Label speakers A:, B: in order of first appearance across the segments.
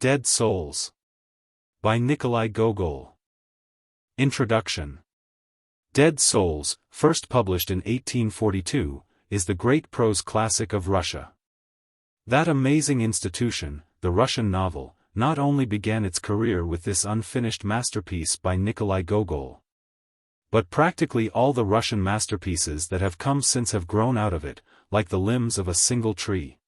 A: Dead Souls by Nikolai Gogol. Introduction. Dead Souls, first published in 1842, is the great prose classic of Russia. That amazing institution, the Russian novel, not only began its career with this unfinished masterpiece by Nikolai Gogol, but practically all the Russian masterpieces that have come since have grown out of it, like the limbs of a single tree.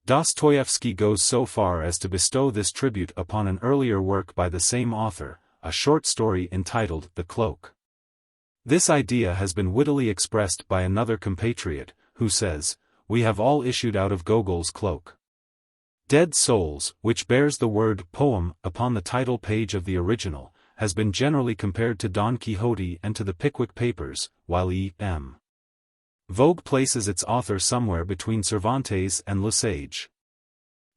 A: Dostoevsky goes so far as to bestow this tribute upon an earlier work by the same author, a short story entitled The Cloak. This idea has been wittily expressed by another compatriot, who says, "We have all issued out of Gogol's cloak." Dead Souls, which bears the word poem upon the title page of the original, has been generally compared to Don Quixote and to the Pickwick Papers, while E.M. Vogue places its author somewhere between Cervantes and Le Sage.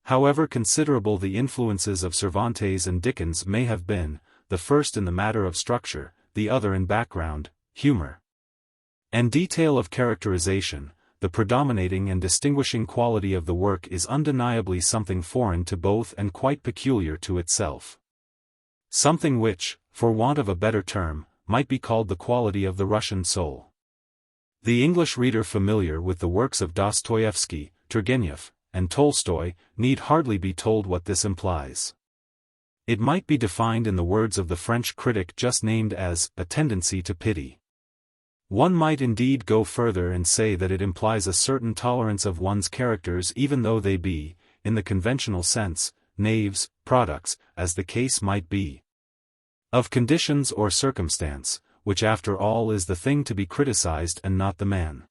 A: However considerable the influences of Cervantes and Dickens may have been, the first in the matter of structure, the other in background, humor, and detail of characterization, the predominating and distinguishing quality of the work is undeniably something foreign to both and quite peculiar to itself. Something which, for want of a better term, might be called the quality of the Russian soul. The English reader familiar with the works of Dostoevsky, Turgenev, and Tolstoy, need hardly be told what this implies. It might be defined in the words of the French critic just named as a tendency to pity. One might indeed go further and say that it implies a certain tolerance of one's characters even though they be, in the conventional sense, knaves, products, as the case might be, of conditions or circumstance, which after all is the thing to be criticized and not the man.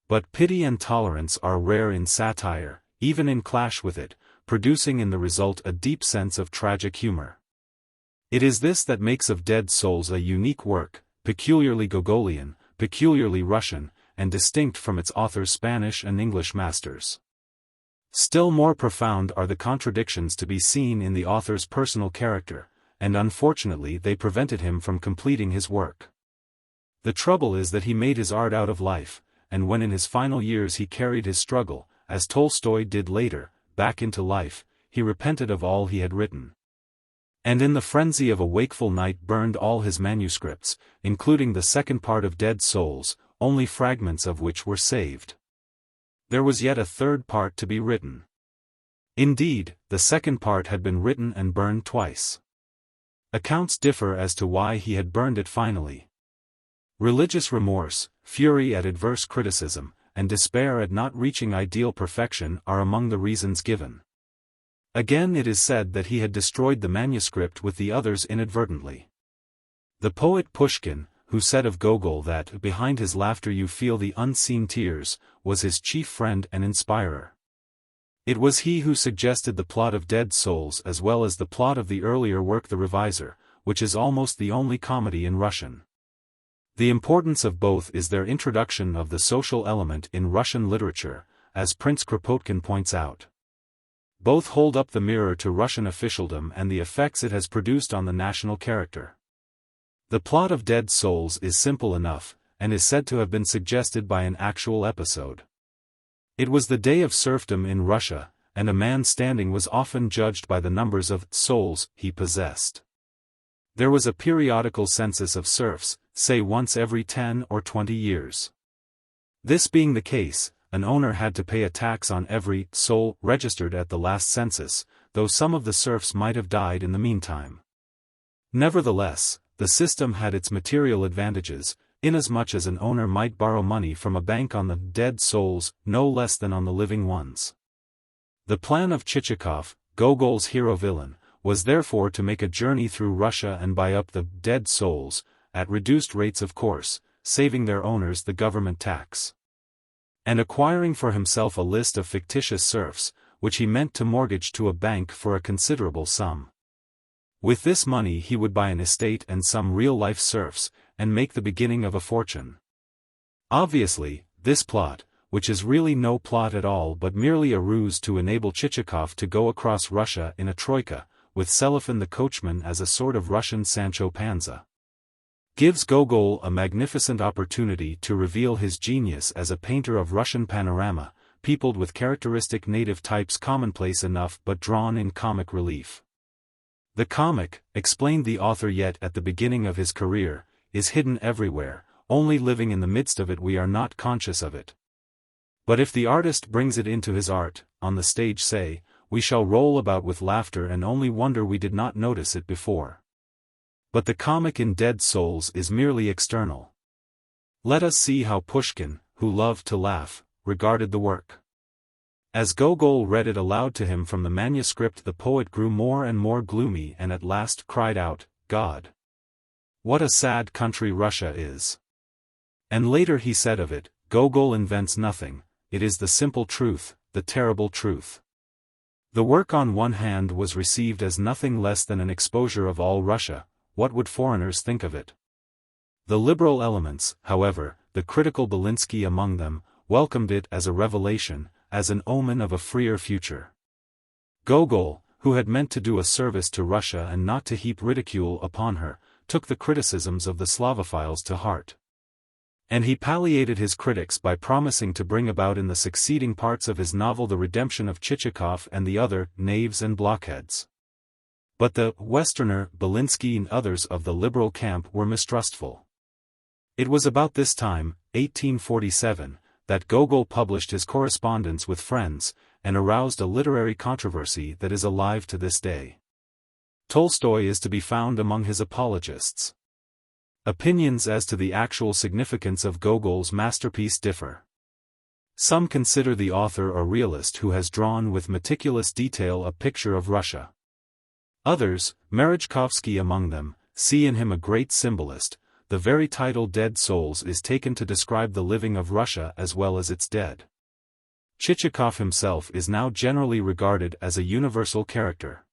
A: But pity and tolerance are rare in satire, even in clash with it, producing in the result a deep sense of tragic humor. It is this that makes of Dead Souls a unique work, peculiarly Gogolian, peculiarly Russian, and distinct from its author's Spanish and English masters. Still more profound are the contradictions to be seen in the author's personal character, and unfortunately they prevented him from completing his work. The trouble is that he made his art out of life, and when in his final years he carried his struggle, as Tolstoy did later, back into life, he repented of all he had written, and in the frenzy of a wakeful night burned all his manuscripts, including the second part of Dead Souls, only fragments of which were saved. There was yet a third part to be written. Indeed, the second part had been written and burned twice. Accounts differ as to why he had burned it finally. Religious remorse, fury at adverse criticism, and despair at not reaching ideal perfection are among the reasons given. Again it is said that he had destroyed the manuscript with the others inadvertently. The poet Pushkin, who said of Gogol that behind his laughter you feel the unseen tears, was his chief friend and inspirer. It was he who suggested the plot of Dead Souls as well as the plot of the earlier work The Reviser, which is almost the only comedy in Russian. The importance of both is their introduction of the social element in Russian literature, as Prince Kropotkin points out. Both hold up the mirror to Russian officialdom and the effects it has produced on the national character. The plot of Dead Souls is simple enough, and is said to have been suggested by an actual episode. It was the day of serfdom in Russia, and a man's standing was often judged by the numbers of souls he possessed. There was a periodical census of serfs, say once every 10 or 20 years. This being the case, an owner had to pay a tax on every soul registered at the last census, though some of the serfs might have died in the meantime. Nevertheless, the system had its material advantages, inasmuch as an owner might borrow money from a bank on the dead souls no less than on the living ones. The plan of Chichikov, Gogol's hero-villain, was therefore to make a journey through Russia and buy up the dead souls, at reduced rates of course, saving their owners the government tax, and acquiring for himself a list of fictitious serfs, which he meant to mortgage to a bank for a considerable sum. With this money he would buy an estate and some real-life serfs, and make the beginning of a fortune. Obviously, this plot, which is really no plot at all but merely a ruse to enable Chichikov to go across Russia in a troika, with Selifan the coachman as a sort of Russian Sancho Panza, gives Gogol a magnificent opportunity to reveal his genius as a painter of Russian panorama, peopled with characteristic native types commonplace enough but drawn in comic relief. The comic, explained the author yet at the beginning of his career, is hidden everywhere, only living in the midst of it we are not conscious of it. But if the artist brings it into his art, on the stage say, we shall roll about with laughter and only wonder we did not notice it before. But the comic in Dead Souls is merely external. Let us see how Pushkin, who loved to laugh, regarded the work. As Gogol read it aloud to him from the manuscript, the poet grew more and more gloomy and at last cried out, "God! What a sad country Russia is!" And later he said of it, Gogol invents nothing, it is the simple truth, the terrible truth. The work on one hand was received as nothing less than an exposure of all Russia. What would foreigners think of it? The liberal elements, however, the critical Belinsky among them, welcomed it as a revelation, as an omen of a freer future. Gogol, who had meant to do a service to Russia and not to heap ridicule upon her, took the criticisms of the Slavophiles to heart. And he palliated his critics by promising to bring about in the succeeding parts of his novel the redemption of Chichikov and the other knaves and blockheads. But the Westerner, Belinsky and others of the liberal camp were mistrustful. It was about this time, 1847, that Gogol published his correspondence with friends, and aroused a literary controversy that is alive to this day. Tolstoy is to be found among his apologists. Opinions as to the actual significance of Gogol's masterpiece differ. Some consider the author a realist who has drawn with meticulous detail a picture of Russia. Others, Merezhkovsky among them, see in him a great symbolist. The very title Dead Souls is taken to describe the living of Russia as well as its dead. Chichikov himself is now generally regarded as a universal character.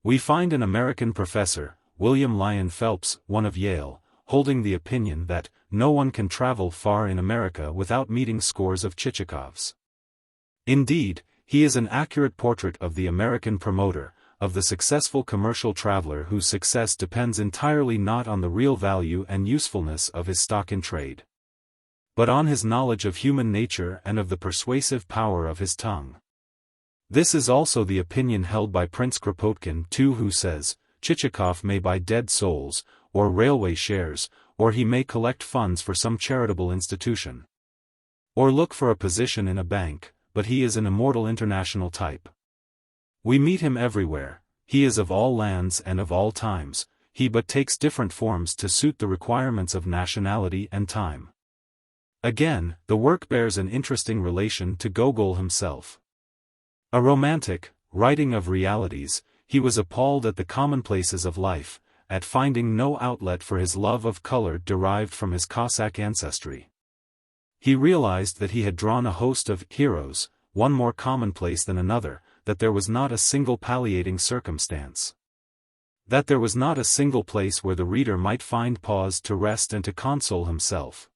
A: We find an American professor, William Lyon Phelps, one of Yale, holding the opinion that no one can travel far in America without meeting scores of Chichikovs. Indeed, he is an accurate portrait of the American promoter, of the successful commercial traveler whose success depends entirely not on the real value and usefulness of his stock in trade, but on his knowledge of human nature and of the persuasive power of his tongue. This is also the opinion held by Prince Kropotkin too, who says, Chichikov may buy dead souls, or railway shares, or he may collect funds for some charitable institution, or look for a position in a bank, but he is an immortal international type. We meet him everywhere, he is of all lands and of all times, he but takes different forms to suit the requirements of nationality and time. Again, the work bears an interesting relation to Gogol himself. A romantic, writing of realities, he was appalled at the commonplaces of life, at finding no outlet for his love of color derived from his Cossack ancestry. He realized that he had drawn a host of heroes, one more commonplace than another, that there was not a single palliating circumstance. That there was not a single place where the reader might find pause to rest and to console himself.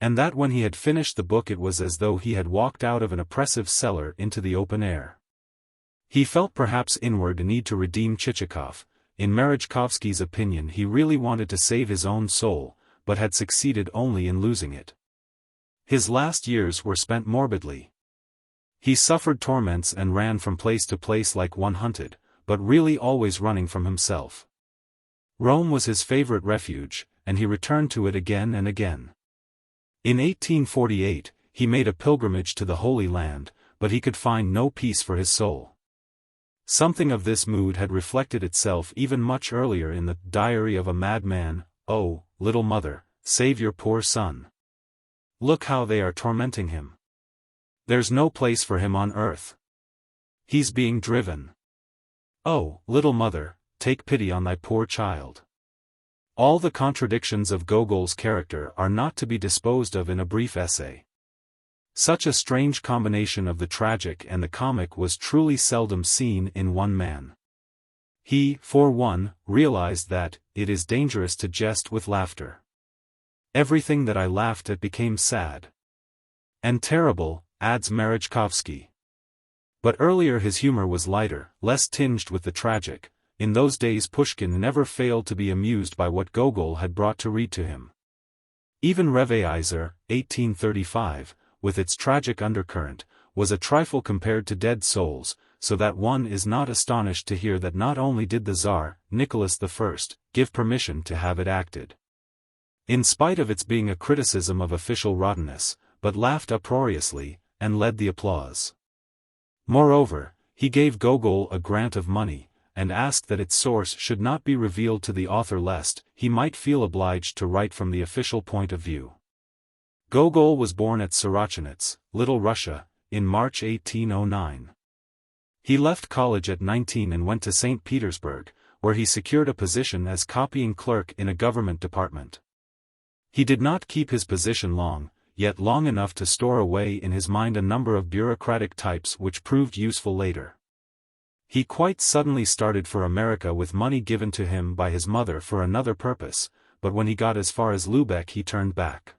A: And that when he had finished the book it was as though he had walked out of an oppressive cellar into the open air. He felt perhaps inward need to redeem Chichikov. In Merezhkovsky's opinion he really wanted to save his own soul, but had succeeded only in losing it. His last years were spent morbidly. He suffered torments and ran from place to place like one hunted, but really always running from himself. Rome was his favorite refuge, and he returned to it again and again. In 1848, he made a pilgrimage to the Holy Land, but he could find no peace for his soul. Something of this mood had reflected itself even much earlier in the Diary of a Madman. Oh, little mother, save your poor son. Look how they are tormenting him. There's no place for him on earth. He's being driven. Oh, little mother, take pity on thy poor child. All the contradictions of Gogol's character are not to be disposed of in a brief essay. Such a strange combination of the tragic and the comic was truly seldom seen in one man. He, for one, realized that it is dangerous to jest with laughter. Everything that I laughed at became sad and terrible, adds Merezhkovsky. But earlier his humor was lighter, less tinged with the tragic. In those days Pushkin never failed to be amused by what Gogol had brought to read to him. Even Reveizer, 1835, with its tragic undercurrent, was a trifle compared to Dead Souls, so that one is not astonished to hear that not only did the Tsar, Nicholas I, give permission to have it acted, in spite of its being a criticism of official rottenness, but laughed uproariously, and led the applause. Moreover, he gave Gogol a grant of money, and asked that its source should not be revealed to the author lest he might feel obliged to write from the official point of view. Gogol was born at Sorochinets, Little Russia, in March 1809. He left college at 19 and went to St. Petersburg, where he secured a position as copying clerk in a government department. He did not keep his position long, yet long enough to store away in his mind a number of bureaucratic types which proved useful later. He quite suddenly started for America with money given to him by his mother for another purpose, but when he got as far as Lubeck he turned back.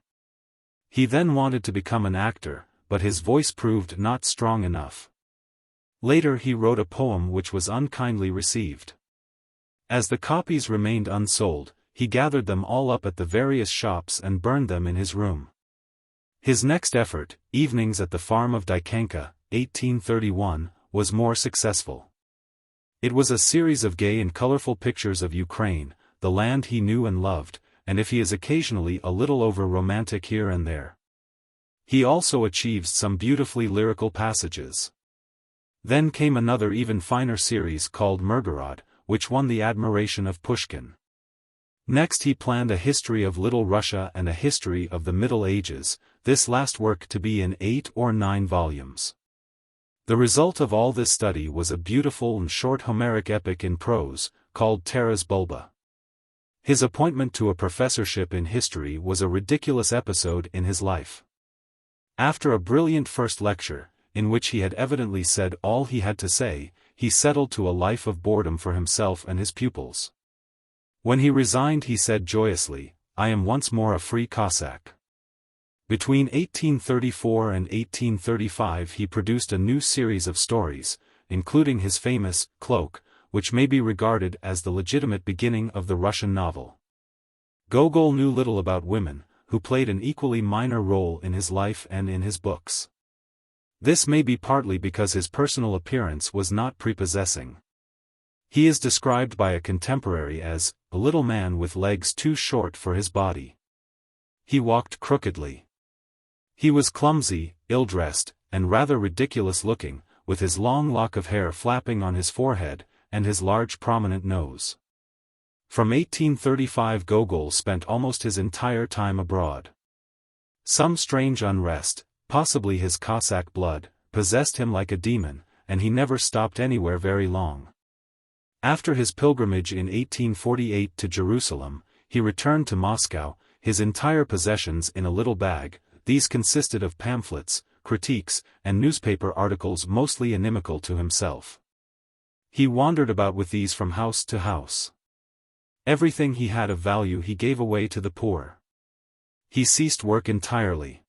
A: He then wanted to become an actor, but his voice proved not strong enough. Later he wrote a poem which was unkindly received. As the copies remained unsold, he gathered them all up at the various shops and burned them in his room. His next effort, Evenings at the Farm of Dykanka, 1831, was more successful. It was a series of gay and colorful pictures of Ukraine, the land he knew and loved, and if he is occasionally a little over-romantic here and there, he also achieves some beautifully lyrical passages. Then came another even finer series called Mirgorod, which won the admiration of Pushkin. Next he planned a history of Little Russia and a history of the Middle Ages, this last work to be in 8 or 9 volumes. The result of all this study was a beautiful and short Homeric epic in prose, called Taras Bulba. His appointment to a professorship in history was a ridiculous episode in his life. After a brilliant first lecture, in which he had evidently said all he had to say, he settled to a life of boredom for himself and his pupils. When he resigned he said joyously, "I am once more a free Cossack." Between 1834 and 1835 he produced a new series of stories, including his famous Cloak, which may be regarded as the legitimate beginning of the Russian novel. Gogol knew little about women, who played an equally minor role in his life and in his books. This may be partly because his personal appearance was not prepossessing. He is described by a contemporary as a little man with legs too short for his body. He walked crookedly. He was clumsy, ill-dressed, and rather ridiculous-looking, with his long lock of hair flapping on his forehead, and his large prominent nose. From 1835 Gogol spent almost his entire time abroad. Some strange unrest, possibly his Cossack blood, possessed him like a demon, and he never stopped anywhere very long. After his pilgrimage in 1848 to Jerusalem, he returned to Moscow, his entire possessions in a little bag. These consisted of pamphlets, critiques, and newspaper articles mostly inimical to himself. He wandered about with these from house to house. Everything he had of value he gave away to the poor. He ceased work entirely.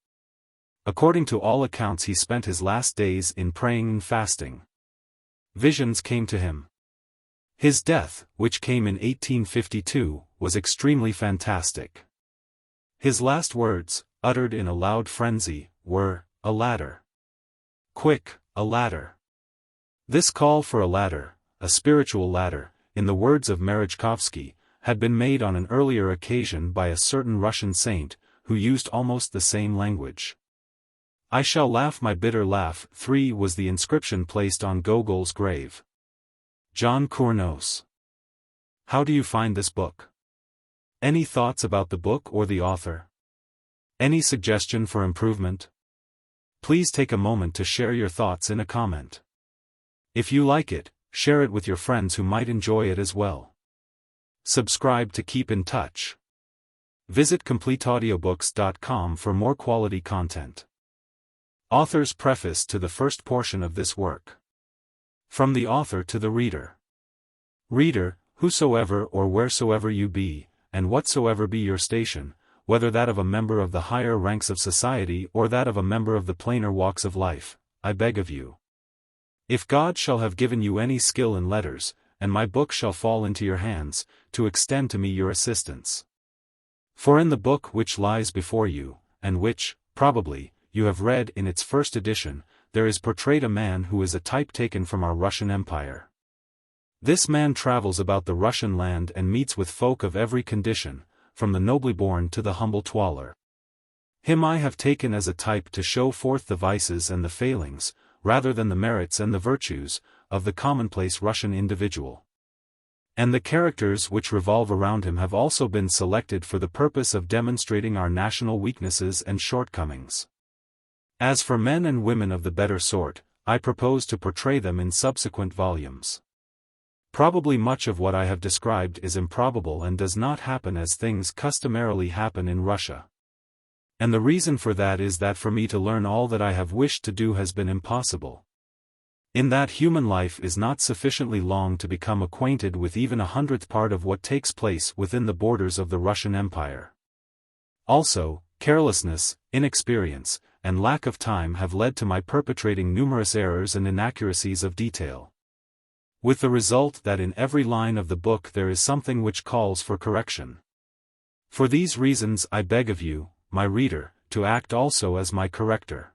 A: According to all accounts he spent his last days in praying and fasting. Visions came to him. His death, which came in 1852, was extremely fantastic. His last words, uttered in a loud frenzy, were, "A ladder. Quick, a ladder." This call for a ladder, a spiritual ladder, in the words of Merejkovsky, had been made on an earlier occasion by a certain Russian saint, who used almost the same language. "I shall laugh my bitter laugh." 3 was the inscription placed on Gogol's grave. John Cournos. How do you find this book? Any thoughts about the book or the author? Any suggestion for improvement? Please take a moment to share your thoughts in a comment. If you like it, share it with your friends who might enjoy it as well. Subscribe to keep in touch. Visit CompleteAudiobooks.com for more quality content. Author's preface to the first portion of this work. From the author to the reader. Reader, whosoever or wheresoever you be, and whatsoever be your station, whether that of a member of the higher ranks of society or that of a member of the plainer walks of life, I beg of you, if God shall have given you any skill in letters, and my book shall fall into your hands, to extend to me your assistance. For in the book which lies before you, and which, probably, you have read in its first edition, there is portrayed a man who is a type taken from our Russian Empire. This man travels about the Russian land and meets with folk of every condition, from the nobly born to the humble twaller. Him I have taken as a type to show forth the vices and the failings, rather than the merits and the virtues, of the commonplace Russian individual. And the characters which revolve around him have also been selected for the purpose of demonstrating our national weaknesses and shortcomings. As for men and women of the better sort, I propose to portray them in subsequent volumes. Probably much of what I have described is improbable and does not happen as things customarily happen in Russia. And the reason for that is that for me to learn all that I have wished to do has been impossible. In that human life is not sufficiently long to become acquainted with even 100th part of what takes place within the borders of the Russian Empire. Also, carelessness, inexperience, and lack of time have led to my perpetrating numerous errors and inaccuracies of detail. With the result that in every line of the book there is something which calls for correction. For these reasons I beg of you, my reader, to act also as my corrector.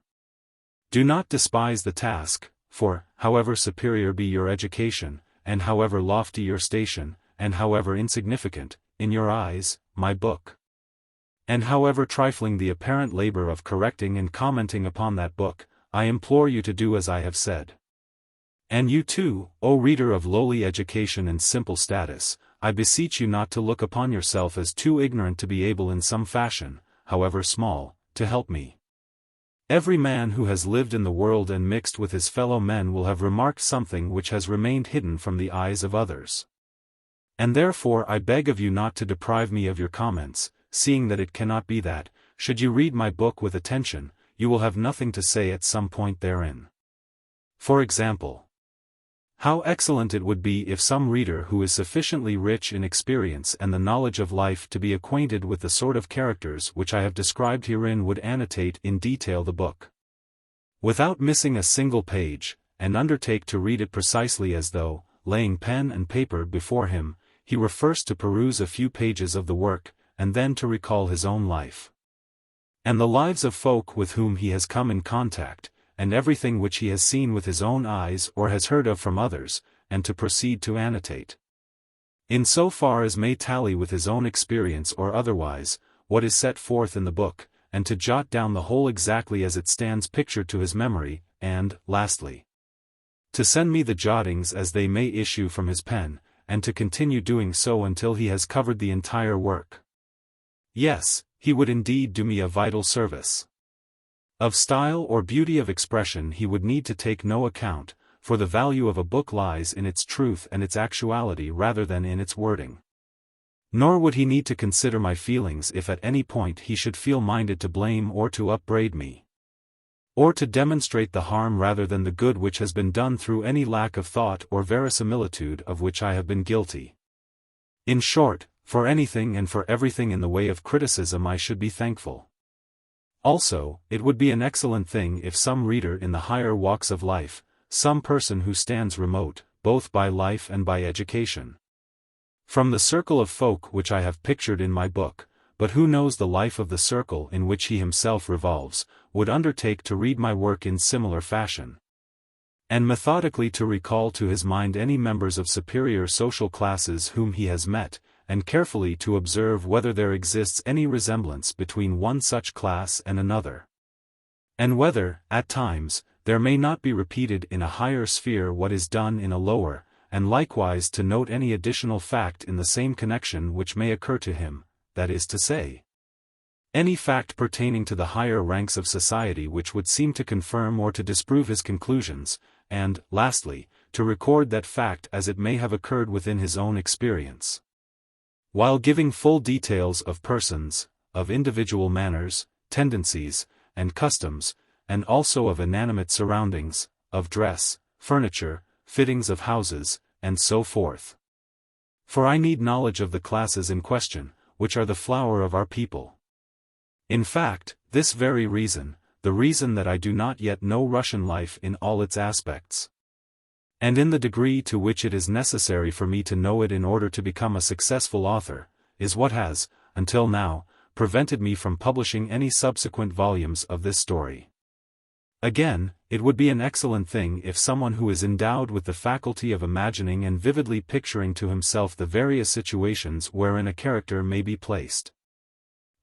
A: Do not despise the task, for, however superior be your education, and however lofty your station, and however insignificant, in your eyes, my book, and however trifling the apparent labor of correcting and commenting upon that book, I implore you to do as I have said. And you too, O reader of lowly education and simple status, I beseech you not to look upon yourself as too ignorant to be able in some fashion, however small, to help me. Every man who has lived in the world and mixed with his fellow men will have remarked something which has remained hidden from the eyes of others. And therefore I beg of you not to deprive me of your comments, seeing that it cannot be that, should you read my book with attention, you will have nothing to say at some point therein. For example, how excellent it would be if some reader who is sufficiently rich in experience and the knowledge of life to be acquainted with the sort of characters which I have described herein would annotate in detail the book, without missing a single page, and undertake to read it precisely as though, laying pen and paper before him, he were first to peruse a few pages of the work, and then to recall his own life, and the lives of folk with whom he has come in contact, and everything which he has seen with his own eyes or has heard of from others, and to proceed to annotate, in so far as may tally with his own experience or otherwise, what is set forth in the book, and to jot down the whole exactly as it stands pictured to his memory, and, lastly, to send me the jottings as they may issue from his pen, and to continue doing so until he has covered the entire work. Yes, he would indeed do me a vital service. Of style or beauty of expression he would need to take no account, for the value of a book lies in its truth and its actuality rather than in its wording. Nor would he need to consider my feelings if at any point he should feel minded to blame or to upbraid me, or to demonstrate the harm rather than the good which has been done through any lack of thought or verisimilitude of which I have been guilty. In short, for anything and for everything in the way of criticism I should be thankful. Also, it would be an excellent thing if some reader in the higher walks of life, some person who stands remote, both by life and by education, from the circle of folk which I have pictured in my book, but who knows the life of the circle in which he himself revolves, would undertake to read my work in similar fashion, and methodically to recall to his mind any members of superior social classes whom he has met, and carefully to observe whether there exists any resemblance between one such class and another, and whether, at times, there may not be repeated in a higher sphere what is done in a lower, and likewise to note any additional fact in the same connection which may occur to him, that is to say, any fact pertaining to the higher ranks of society which would seem to confirm or to disprove his conclusions, and, lastly, to record that fact as it may have occurred within his own experience, while giving full details of persons, of individual manners, tendencies, and customs, and also of inanimate surroundings, of dress, furniture, fittings of houses, and so forth. For I need knowledge of the classes in question, which are the flower of our people. In fact, this very reason, the reason that I do not yet know Russian life in all its aspects, and in the degree to which it is necessary for me to know it in order to become a successful author, is what has, until now, prevented me from publishing any subsequent volumes of this story. Again, it would be an excellent thing if someone who is endowed with the faculty of imagining and vividly picturing to himself the various situations wherein a character may be placed,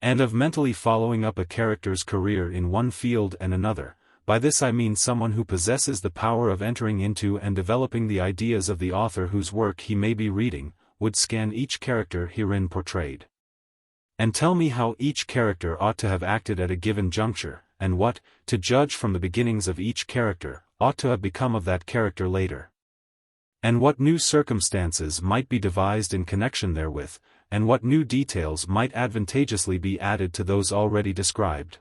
A: and of mentally following up a character's career in one field and another. By this I mean someone who possesses the power of entering into and developing the ideas of the author whose work he may be reading, would scan each character herein portrayed, and tell me how each character ought to have acted at a given juncture, and what, to judge from the beginnings of each character, ought to have become of that character later, and what new circumstances might be devised in connection therewith, and what new details might advantageously be added to those already described.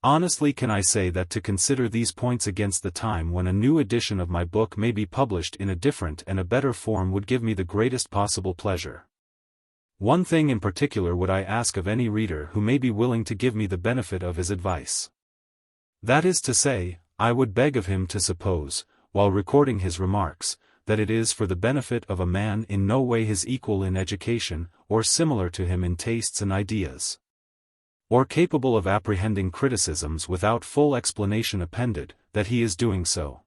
A: Honestly can I say that to consider these points against the time when a new edition of my book may be published in a different and a better form would give me the greatest possible pleasure. One thing in particular would I ask of any reader who may be willing to give me the benefit of his advice. That is to say, I would beg of him to suppose, while recording his remarks, that it is for the benefit of a man in no way his equal in education, or similar to him in tastes and ideas, or capable of apprehending criticisms without full explanation appended, that he is doing so.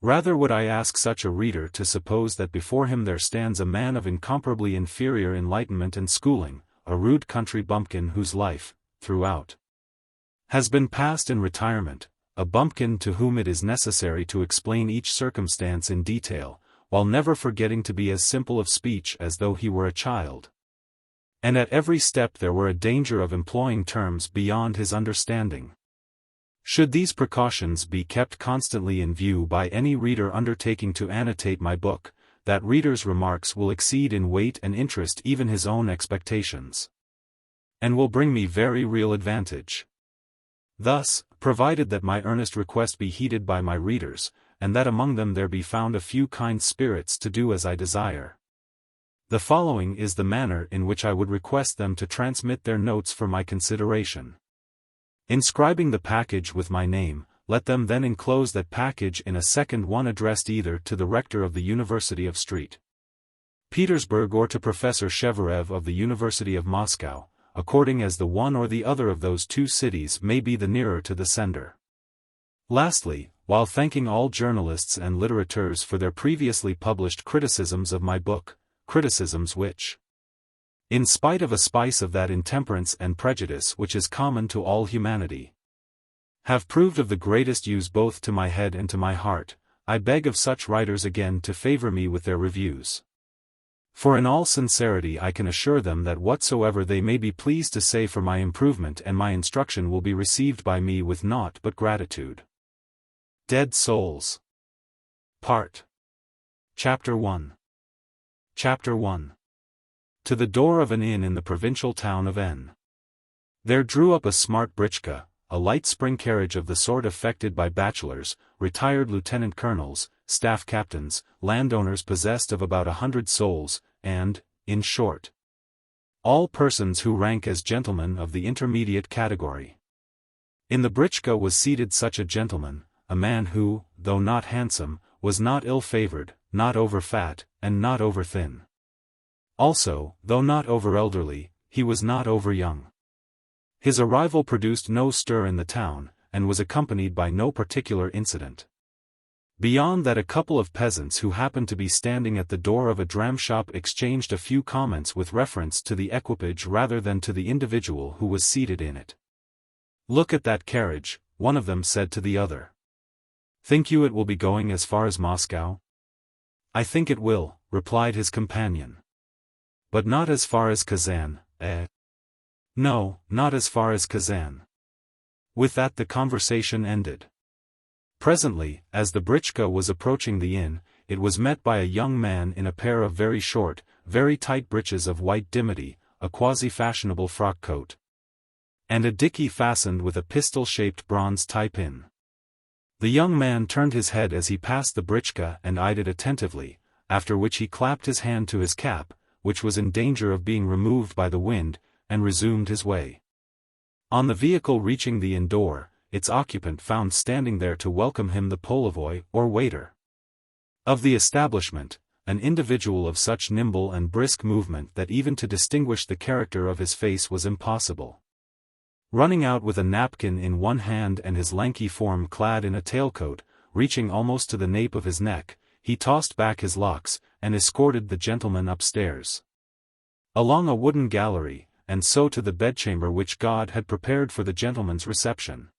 A: Rather would I ask such a reader to suppose that before him there stands a man of incomparably inferior enlightenment and schooling, a rude country bumpkin whose life, throughout, has been passed in retirement, a bumpkin to whom it is necessary to explain each circumstance in detail, while never forgetting to be as simple of speech as though he were a child, and at every step there were a danger of employing terms beyond his understanding. Should these precautions be kept constantly in view by any reader undertaking to annotate my book, that reader's remarks will exceed in weight and interest even his own expectations, and will bring me very real advantage. Thus, provided that my earnest request be heeded by my readers, and that among them there be found a few kind spirits to do as I desire, the following is the manner in which I would request them to transmit their notes for my consideration. Inscribing the package with my name, let them then enclose that package in a second one addressed either to the rector of the University of St. Petersburg or to Professor Shevarev of the University of Moscow, according as the one or the other of those two cities may be the nearer to the sender. Lastly, while thanking all journalists and litterateurs for their previously published criticisms of my book, criticisms which, in spite of a spice of that intemperance and prejudice which is common to all humanity, have proved of the greatest use both to my head and to my heart, I beg of such writers again to favor me with their reviews. For in all sincerity I can assure them that whatsoever they may be pleased to say for my improvement and my instruction will be received by me with naught but gratitude. Dead Souls. Part. Chapter 1. Chapter 1. To the door of an inn in the provincial town of N. There drew up a smart britchka, a light spring carriage of the sort affected by bachelors, retired lieutenant colonels, staff captains, landowners possessed of about 100 souls, and, in short, all persons who rank as gentlemen of the intermediate category. In the britchka was seated such a gentleman, a man who, though not handsome, was not ill-favored, not over-fat, and not over-thin. Also, though not over-elderly, he was not over-young. His arrival produced no stir in the town, and was accompanied by no particular incident, beyond that a couple of peasants who happened to be standing at the door of a dram-shop exchanged a few comments with reference to the equipage rather than to the individual who was seated in it. "Look at that carriage," one of them said to the other. "Think you it will be going as far as Moscow?" "I think it will," replied his companion. "But not as far as Kazan, eh?" "No, not as far as Kazan." With that the conversation ended. Presently, as the britchka was approaching the inn, it was met by a young man in a pair of very short, very tight breeches of white dimity, a quasi-fashionable frock coat, and a dickey fastened with a pistol-shaped bronze tie-pin. The young man turned his head as he passed the britchka and eyed it attentively, after which he clapped his hand to his cap, which was in danger of being removed by the wind, and resumed his way. On the vehicle reaching the inn door, its occupant found standing there to welcome him the polevoi or waiter of the establishment, an individual of such nimble and brisk movement that even to distinguish the character of his face was impossible. Running out with a napkin in one hand and his lanky form clad in a tailcoat, reaching almost to the nape of his neck, he tossed back his locks, and escorted the gentleman upstairs, along a wooden gallery, and so to the bedchamber which God had prepared for the gentleman's reception.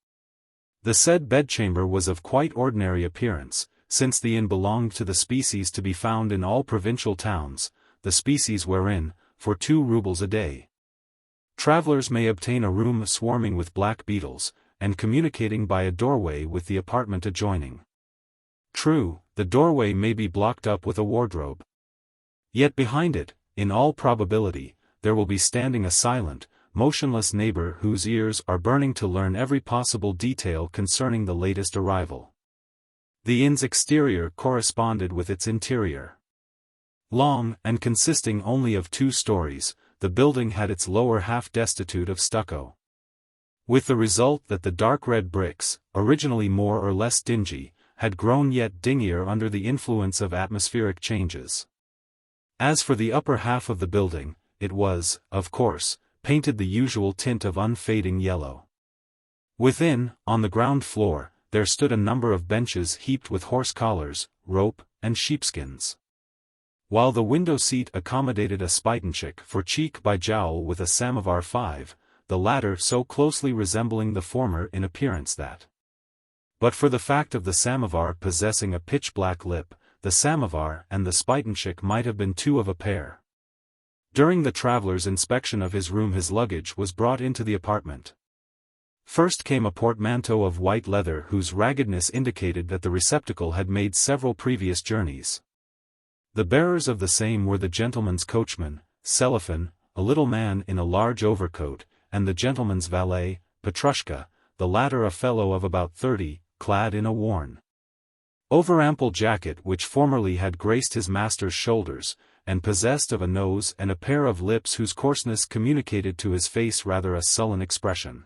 A: The said bedchamber was of quite ordinary appearance, since the inn belonged to the species to be found in all provincial towns, the species wherein, for 2 rubles a day, travelers may obtain a room swarming with black beetles, and communicating by a doorway with the apartment adjoining. True, the doorway may be blocked up with a wardrobe. Yet behind it, in all probability, there will be standing a silent, motionless neighbor whose ears are burning to learn every possible detail concerning the latest arrival. The inn's exterior corresponded with its interior. Long, and consisting only of 2 stories, the building had its lower half destitute of stucco, with the result that the dark red bricks, originally more or less dingy, had grown yet dingier under the influence of atmospheric changes. As for the upper half of the building, it was, of course, painted the usual tint of unfading yellow. Within, on the ground floor, there stood a number of benches heaped with horse collars, rope, and sheepskins, while the window seat accommodated a spitanchik for cheek by jowl with a samovar 5, the latter so closely resembling the former in appearance that, but for the fact of the samovar possessing a pitch-black lip, the samovar and the spitanchik might have been 2 of a pair. During the traveller's inspection of his room his luggage was brought into the apartment. First came a portmanteau of white leather whose raggedness indicated that the receptacle had made several previous journeys. The bearers of the same were the gentleman's coachman, Selifan, a little man in a large overcoat, and the gentleman's valet, Petrushka, the latter a fellow of about 30, clad in a worn, over-ample jacket which formerly had graced his master's shoulders, and possessed of a nose and a pair of lips whose coarseness communicated to his face rather a sullen expression.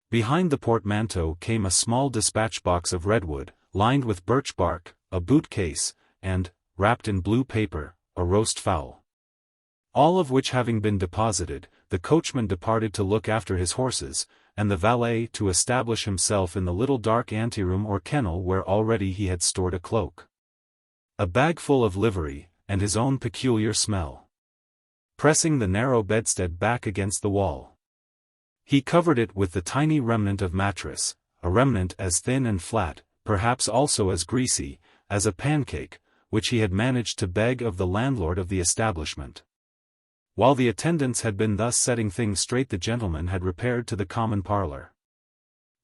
A: Behind the portmanteau came a small dispatch box of redwood, lined with birch bark, a boot case, and, wrapped in blue paper, a roast fowl. All of which having been deposited, the coachman departed to look after his horses, and the valet to establish himself in the little dark anteroom or kennel where already he had stored a cloak, a bag full of livery, and his own peculiar smell. Pressing the narrow bedstead back against the wall, he covered it with the tiny remnant of mattress, a remnant as thin and flat, perhaps also as greasy, as a pancake, which he had managed to beg of the landlord of the establishment. While the attendants had been thus setting things straight the gentleman had repaired to the common parlor.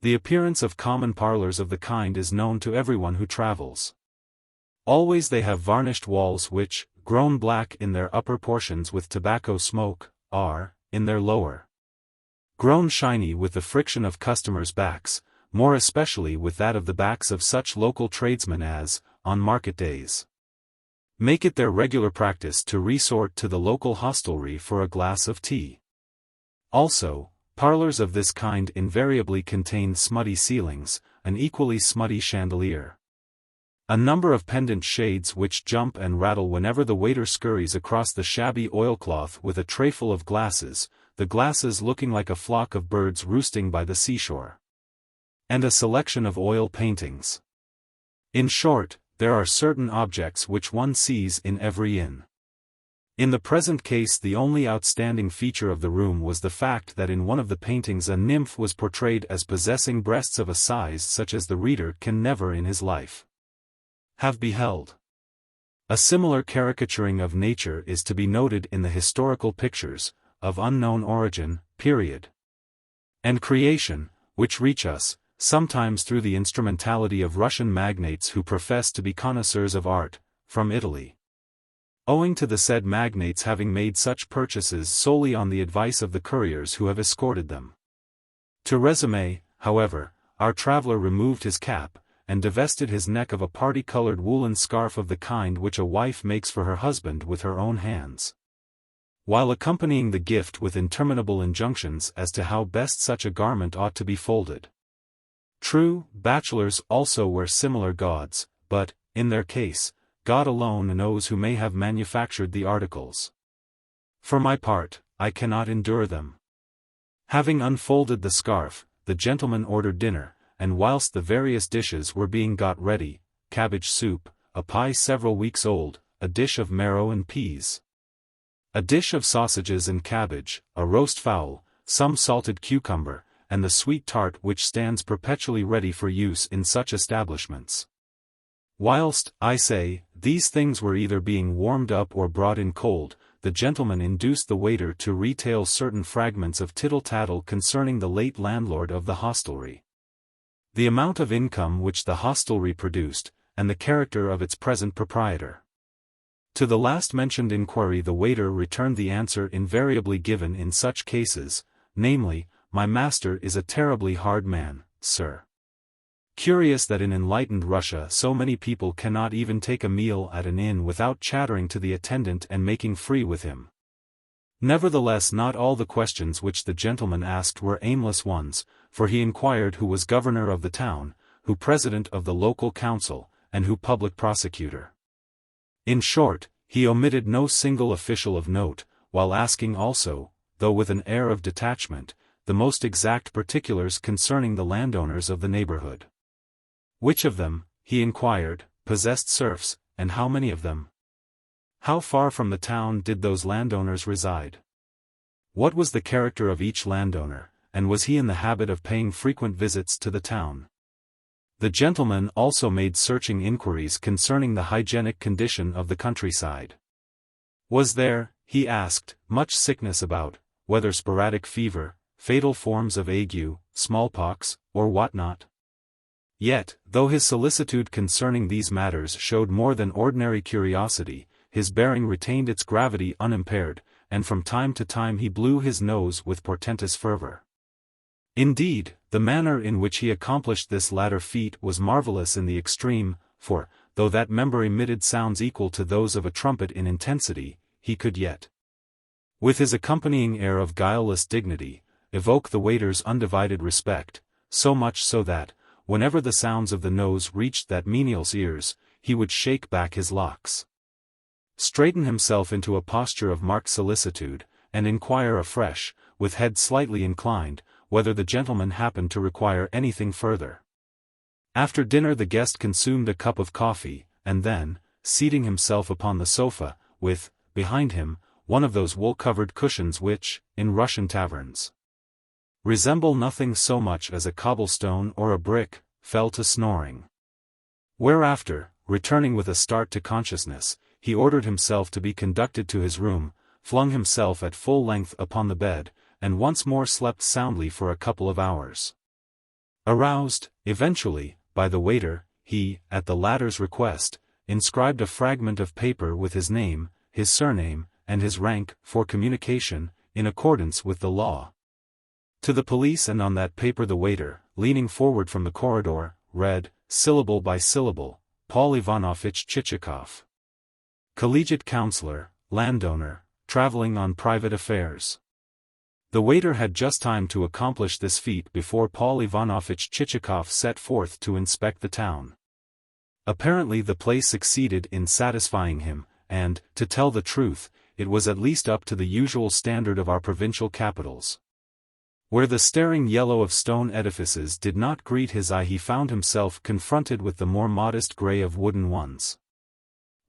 A: The appearance of common parlors of the kind is known to everyone who travels. Always they have varnished walls which, grown black in their upper portions with tobacco smoke, are, in their lower, grown shiny with the friction of customers' backs, more especially with that of the backs of such local tradesmen as, on market days, make it their regular practice to resort to the local hostelry for a glass of tea. Also, parlors of this kind invariably contain smutty ceilings, an equally smutty chandelier, a number of pendant shades which jump and rattle whenever the waiter scurries across the shabby oilcloth with a trayful of glasses, the glasses looking like a flock of birds roosting by the seashore, and a selection of oil paintings. In short, there are certain objects which one sees in every inn. In the present case the only outstanding feature of the room was the fact that in one of the paintings a nymph was portrayed as possessing breasts of a size such as the reader can never in his life have beheld. A similar caricaturing of nature is to be noted in the historical pictures, of unknown origin, period, and creation, which reach us, sometimes through the instrumentality of Russian magnates who profess to be connoisseurs of art, from Italy, owing to the said magnates having made such purchases solely on the advice of the couriers who have escorted them. To resume, however, our traveler removed his cap, and divested his neck of a party-colored woolen scarf of the kind which a wife makes for her husband with her own hands, while accompanying the gift with interminable injunctions as to how best such a garment ought to be folded. True, bachelors also wear similar gauds, but, in their case, God alone knows who may have manufactured the articles. For my part, I cannot endure them. Having unfolded the scarf, the gentleman ordered dinner, and whilst the various dishes were being got ready, cabbage soup, a pie several weeks old, a dish of marrow and peas, a dish of sausages and cabbage, a roast fowl, some salted cucumber, and the sweet tart which stands perpetually ready for use in such establishments. Whilst, I say, these things were either being warmed up or brought in cold, the gentleman induced the waiter to retail certain fragments of tittle-tattle concerning the late landlord of the hostelry, the amount of income which the hostelry produced, and the character of its present proprietor. To the last-mentioned inquiry the waiter returned the answer invariably given in such cases, namely, "My master is a terribly hard man, sir." Curious that in enlightened Russia so many people cannot even take a meal at an inn without chattering to the attendant and making free with him. Nevertheless, not all the questions which the gentleman asked were aimless ones, for he inquired who was governor of the town, who president of the local council, and who public prosecutor. In short, he omitted no single official of note, while asking also, though with an air of detachment, the most exact particulars concerning the landowners of the neighborhood. Which of them, he inquired, possessed serfs, and how many of them? How far from the town did those landowners reside? What was the character of each landowner, and was he in the habit of paying frequent visits to the town? The gentleman also made searching inquiries concerning the hygienic condition of the countryside. Was there, he asked, much sickness about, whether sporadic fever, fatal forms of ague, smallpox, or what not? Yet, though his solicitude concerning these matters showed more than ordinary curiosity, his bearing retained its gravity unimpaired, and from time to time he blew his nose with portentous fervor. Indeed, the manner in which he accomplished this latter feat was marvelous in the extreme, for, though that member emitted sounds equal to those of a trumpet in intensity, he could yet, with his accompanying air of guileless dignity, evoke the waiter's undivided respect, so much so that, whenever the sounds of the nose reached that menial's ears, he would shake back his locks, straighten himself into a posture of marked solicitude, and inquire afresh, with head slightly inclined, whether the gentleman happened to require anything further. After dinner the guest consumed a cup of coffee, and then, seating himself upon the sofa, with, behind him, one of those wool-covered cushions which, in Russian taverns, resemble nothing so much as a cobblestone or a brick, fell to snoring. Whereafter, returning with a start to consciousness, he ordered himself to be conducted to his room, flung himself at full length upon the bed, and once more slept soundly for a couple of hours. Aroused, eventually, by the waiter, he, at the latter's request, inscribed a fragment of paper with his name, his surname, and his rank, for communication, in accordance with the law, to the police, and on that paper the waiter, leaning forward from the corridor, read, syllable by syllable, Pavel Ivanovich Chichikov, collegiate counselor, landowner, traveling on private affairs. The waiter had just time to accomplish this feat before Pavel Ivanovich Chichikov set forth to inspect the town. Apparently the place succeeded in satisfying him, and, to tell the truth, it was at least up to the usual standard of our provincial capitals. Where the staring yellow of stone edifices did not greet his eye, he found himself confronted with the more modest grey of wooden ones,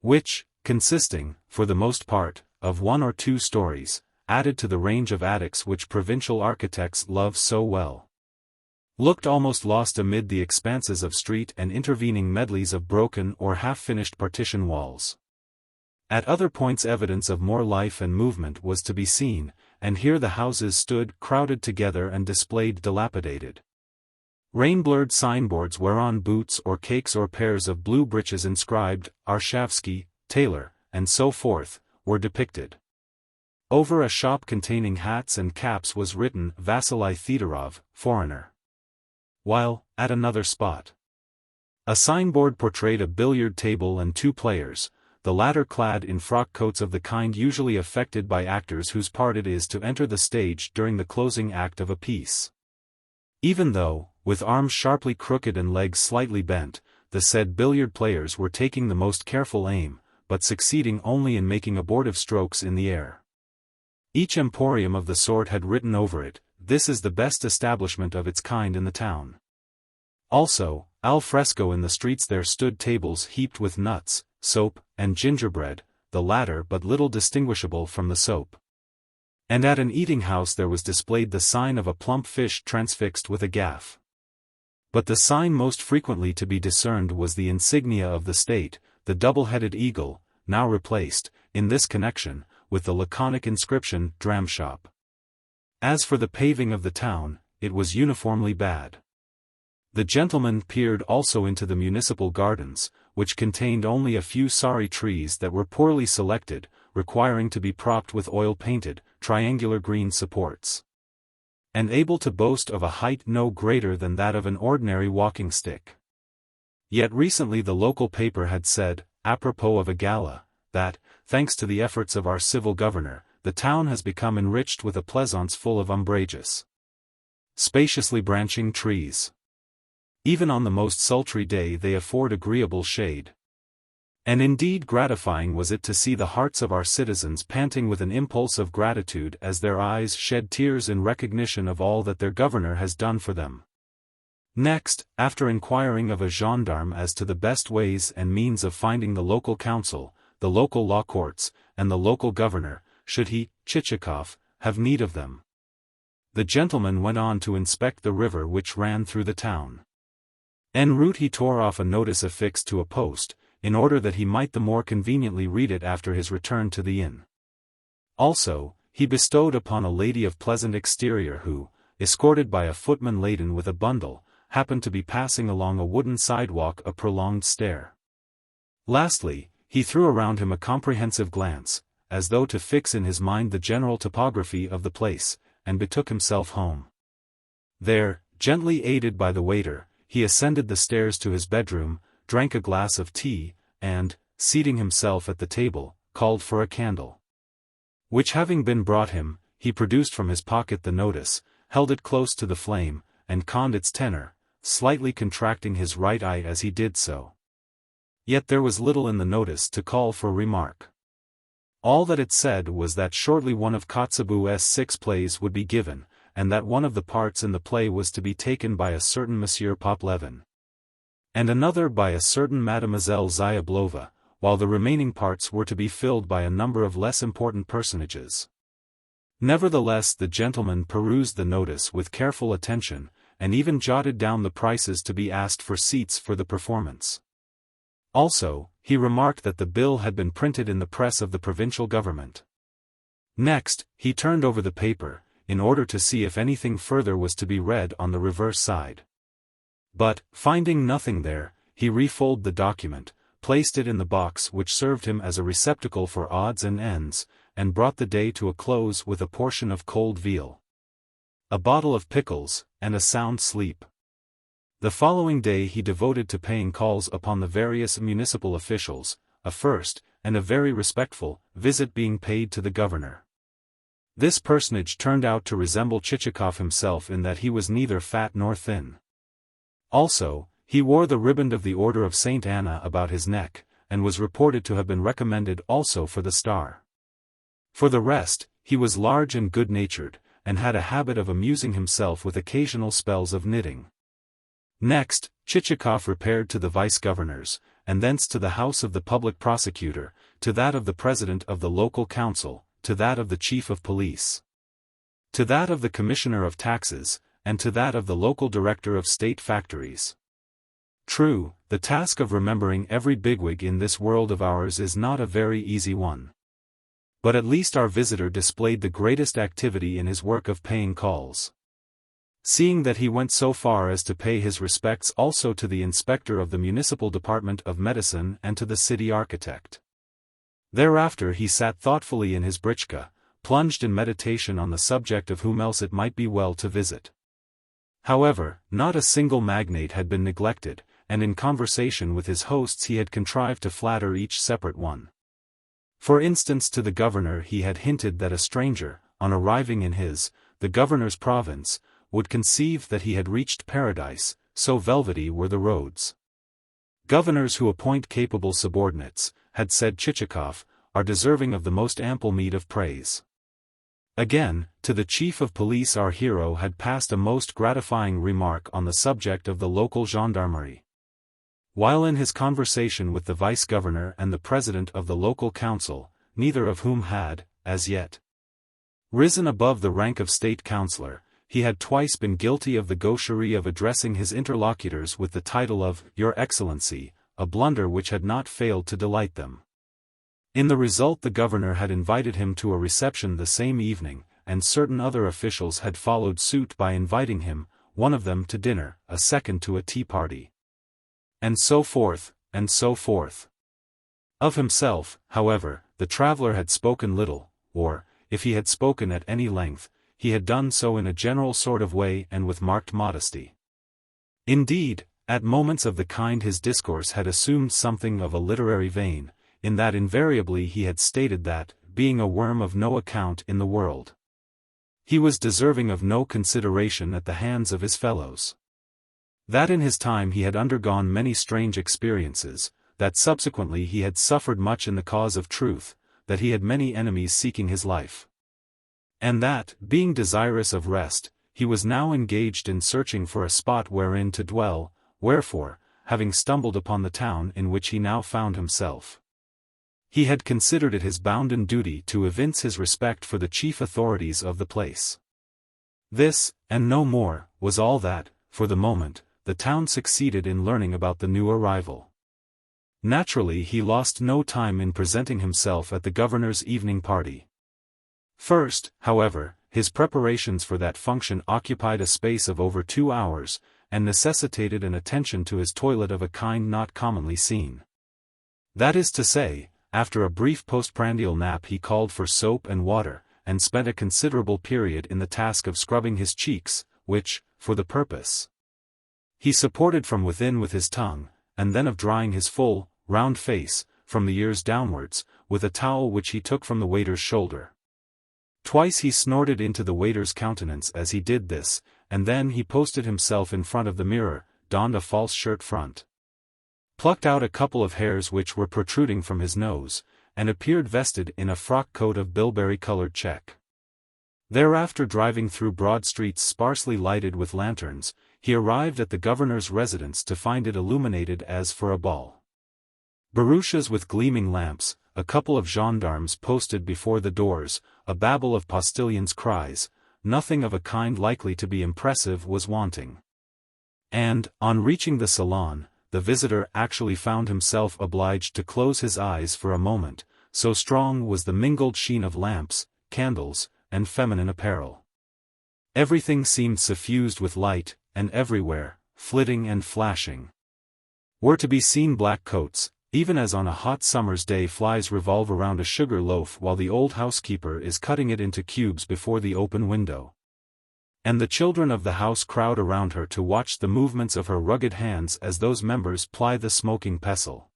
A: which, consisting, for the most part, of 1 or 2 stories, added to the range of attics which provincial architects love so well, looked almost lost amid the expanses of street and intervening medleys of broken or half-finished partition walls. At other points evidence of more life and movement was to be seen, and here the houses stood crowded together and displayed dilapidated, rain-blurred signboards whereon boots or cakes or pairs of blue breeches inscribed, Arshavsky, tailor, and so forth, were depicted. Over a shop containing hats and caps was written Vasily Thedorov, foreigner. While, at another spot, a signboard portrayed a billiard table and 2 players, the latter clad in frock coats of the kind usually affected by actors whose part it is to enter the stage during the closing act of a piece. Even though, with arms sharply crooked and legs slightly bent, the said billiard players were taking the most careful aim, but succeeding only in making abortive strokes in the air. Each emporium of the sort had written over it, "This is the best establishment of its kind in the town." Also, al fresco in the streets there stood tables heaped with nuts, soap, and gingerbread, the latter but little distinguishable from the soap. And at an eating house there was displayed the sign of a plump fish transfixed with a gaff. But the sign most frequently to be discerned was the insignia of the state, the double-headed eagle, now replaced, in this connection, with the laconic inscription, "Dram Shop." As for the paving of the town, it was uniformly bad. The gentleman peered also into the municipal gardens, which contained only a few sorry trees that were poorly selected, requiring to be propped with oil-painted, triangular green supports, and able to boast of a height no greater than that of an ordinary walking stick. Yet recently the local paper had said, apropos of a gala, that, thanks to the efforts of our civil governor, the town has become enriched with a pleasaunce full of umbrageous, spaciously branching trees. Even on the most sultry day they afford agreeable shade. And indeed gratifying was it to see the hearts of our citizens panting with an impulse of gratitude as their eyes shed tears in recognition of all that their governor has done for them. Next, after inquiring of a gendarme as to the best ways and means of finding the local council, the local law courts, and the local governor, should he, Chichikov, have need of them, the gentleman went on to inspect the river which ran through the town. En route he tore off a notice affixed to a post, in order that he might the more conveniently read it after his return to the inn. Also, he bestowed upon a lady of pleasant exterior who, escorted by a footman laden with a bundle, happened to be passing along a wooden sidewalk a prolonged stare. Lastly, he threw around him a comprehensive glance, as though to fix in his mind the general topography of the place, and betook himself home. There, gently aided by the waiter, he ascended the stairs to his bedroom, drank a glass of tea, and, seating himself at the table, called for a candle. Which having been brought him, he produced from his pocket the notice, held it close to the flame, and conned its tenor, slightly contracting his right eye as he did so. Yet there was little in the notice to call for remark. All that it said was that shortly one of Kotzebue's 6 plays would be given, and that one of the parts in the play was to be taken by a certain Monsieur Poplevin, and another by a certain Mademoiselle Zyublova, while the remaining parts were to be filled by a number of less important personages. Nevertheless the gentleman perused the notice with careful attention, and even jotted down the prices to be asked for seats for the performance. Also, he remarked that the bill had been printed in the press of the provincial government. Next, he turned over the paper, in order to see if anything further was to be read on the reverse side. But, finding nothing there, he refolded the document, placed it in the box which served him as a receptacle for odds and ends, and brought the day to a close with a portion of cold veal, a bottle of pickles, and a sound sleep. The following day he devoted to paying calls upon the various municipal officials, a first, and a very respectful, visit being paid to the governor. This personage turned out to resemble Chichikov himself in that he was neither fat nor thin. Also, he wore the riband of the Order of St. Anna about his neck, and was reported to have been recommended also for the star. For the rest, he was large and good-natured, and had a habit of amusing himself with occasional spells of knitting. Next, Chichikov repaired to the vice-governors, and thence to the house of the public prosecutor, to that of the president of the local council, to that of the chief of police, to that of the commissioner of taxes, and to that of the local director of state factories. True, the task of remembering every bigwig in this world of ours is not a very easy one. But at least our visitor displayed the greatest activity in his work of paying calls, seeing that he went so far as to pay his respects also to the inspector of the municipal department of medicine and to the city architect. Thereafter he sat thoughtfully in his britchka, plunged in meditation on the subject of whom else it might be well to visit. However, not a single magnate had been neglected, and in conversation with his hosts he had contrived to flatter each separate one. For instance, to the governor he had hinted that a stranger, on arriving in his, the governor's province, would conceive that he had reached paradise, so velvety were the roads. Governors who appoint capable subordinates, had said Chichikov, are deserving of the most ample meed of praise. Again, to the chief of police our hero had passed a most gratifying remark on the subject of the local gendarmerie. While in his conversation with the vice-governor and the president of the local council, neither of whom had, as yet, risen above the rank of state councillor, he had twice been guilty of the gaucherie of addressing his interlocutors with the title of Your Excellency, a blunder which had not failed to delight them. In the result the governor had invited him to a reception the same evening, and certain other officials had followed suit by inviting him, one of them to dinner, a second to a tea party. And so forth, and so forth. Of himself, however, the traveller had spoken little, or, if he had spoken at any length, he had done so in a general sort of way and with marked modesty. Indeed, at moments of the kind his discourse had assumed something of a literary vein, in that invariably he had stated that, being a worm of no account in the world, he was deserving of no consideration at the hands of his fellows. That in his time he had undergone many strange experiences, that subsequently he had suffered much in the cause of truth, that he had many enemies seeking his life, and that, being desirous of rest, he was now engaged in searching for a spot wherein to dwell, wherefore, having stumbled upon the town in which he now found himself, he had considered it his bounden duty to evince his respect for the chief authorities of the place. This, and no more, was all that, for the moment, the town succeeded in learning about the new arrival. Naturally he lost no time in presenting himself at the governor's evening party. First, however, his preparations for that function occupied a space of over 2 hours, and necessitated an attention to his toilet of a kind not commonly seen. That is to say, after a brief postprandial nap he called for soap and water, and spent a considerable period in the task of scrubbing his cheeks, which, for the purpose, he supported from within with his tongue, and then of drying his full, round face, from the ears downwards, with a towel which he took from the waiter's shoulder. Twice he snorted into the waiter's countenance as he did this, and then he posted himself in front of the mirror, donned a false shirt front, plucked out a couple of hairs which were protruding from his nose, and appeared vested in a frock coat of bilberry-colored check. Thereafter, driving through broad streets sparsely lighted with lanterns, he arrived at the governor's residence to find it illuminated as for a ball. Barouches with gleaming lamps, a couple of gendarmes posted before the doors, a babel of postilions' cries, nothing of a kind likely to be impressive was wanting. And, on reaching the salon, the visitor actually found himself obliged to close his eyes for a moment, so strong was the mingled sheen of lamps, candles, and feminine apparel. Everything seemed suffused with light, and everywhere, flitting and flashing, were to be seen black coats, even as on a hot summer's day flies revolve around a sugar loaf while the old housekeeper is cutting it into cubes before the open window. And the children of the house crowd around her to watch the movements of her rugged hands as those members ply the smoking pestle.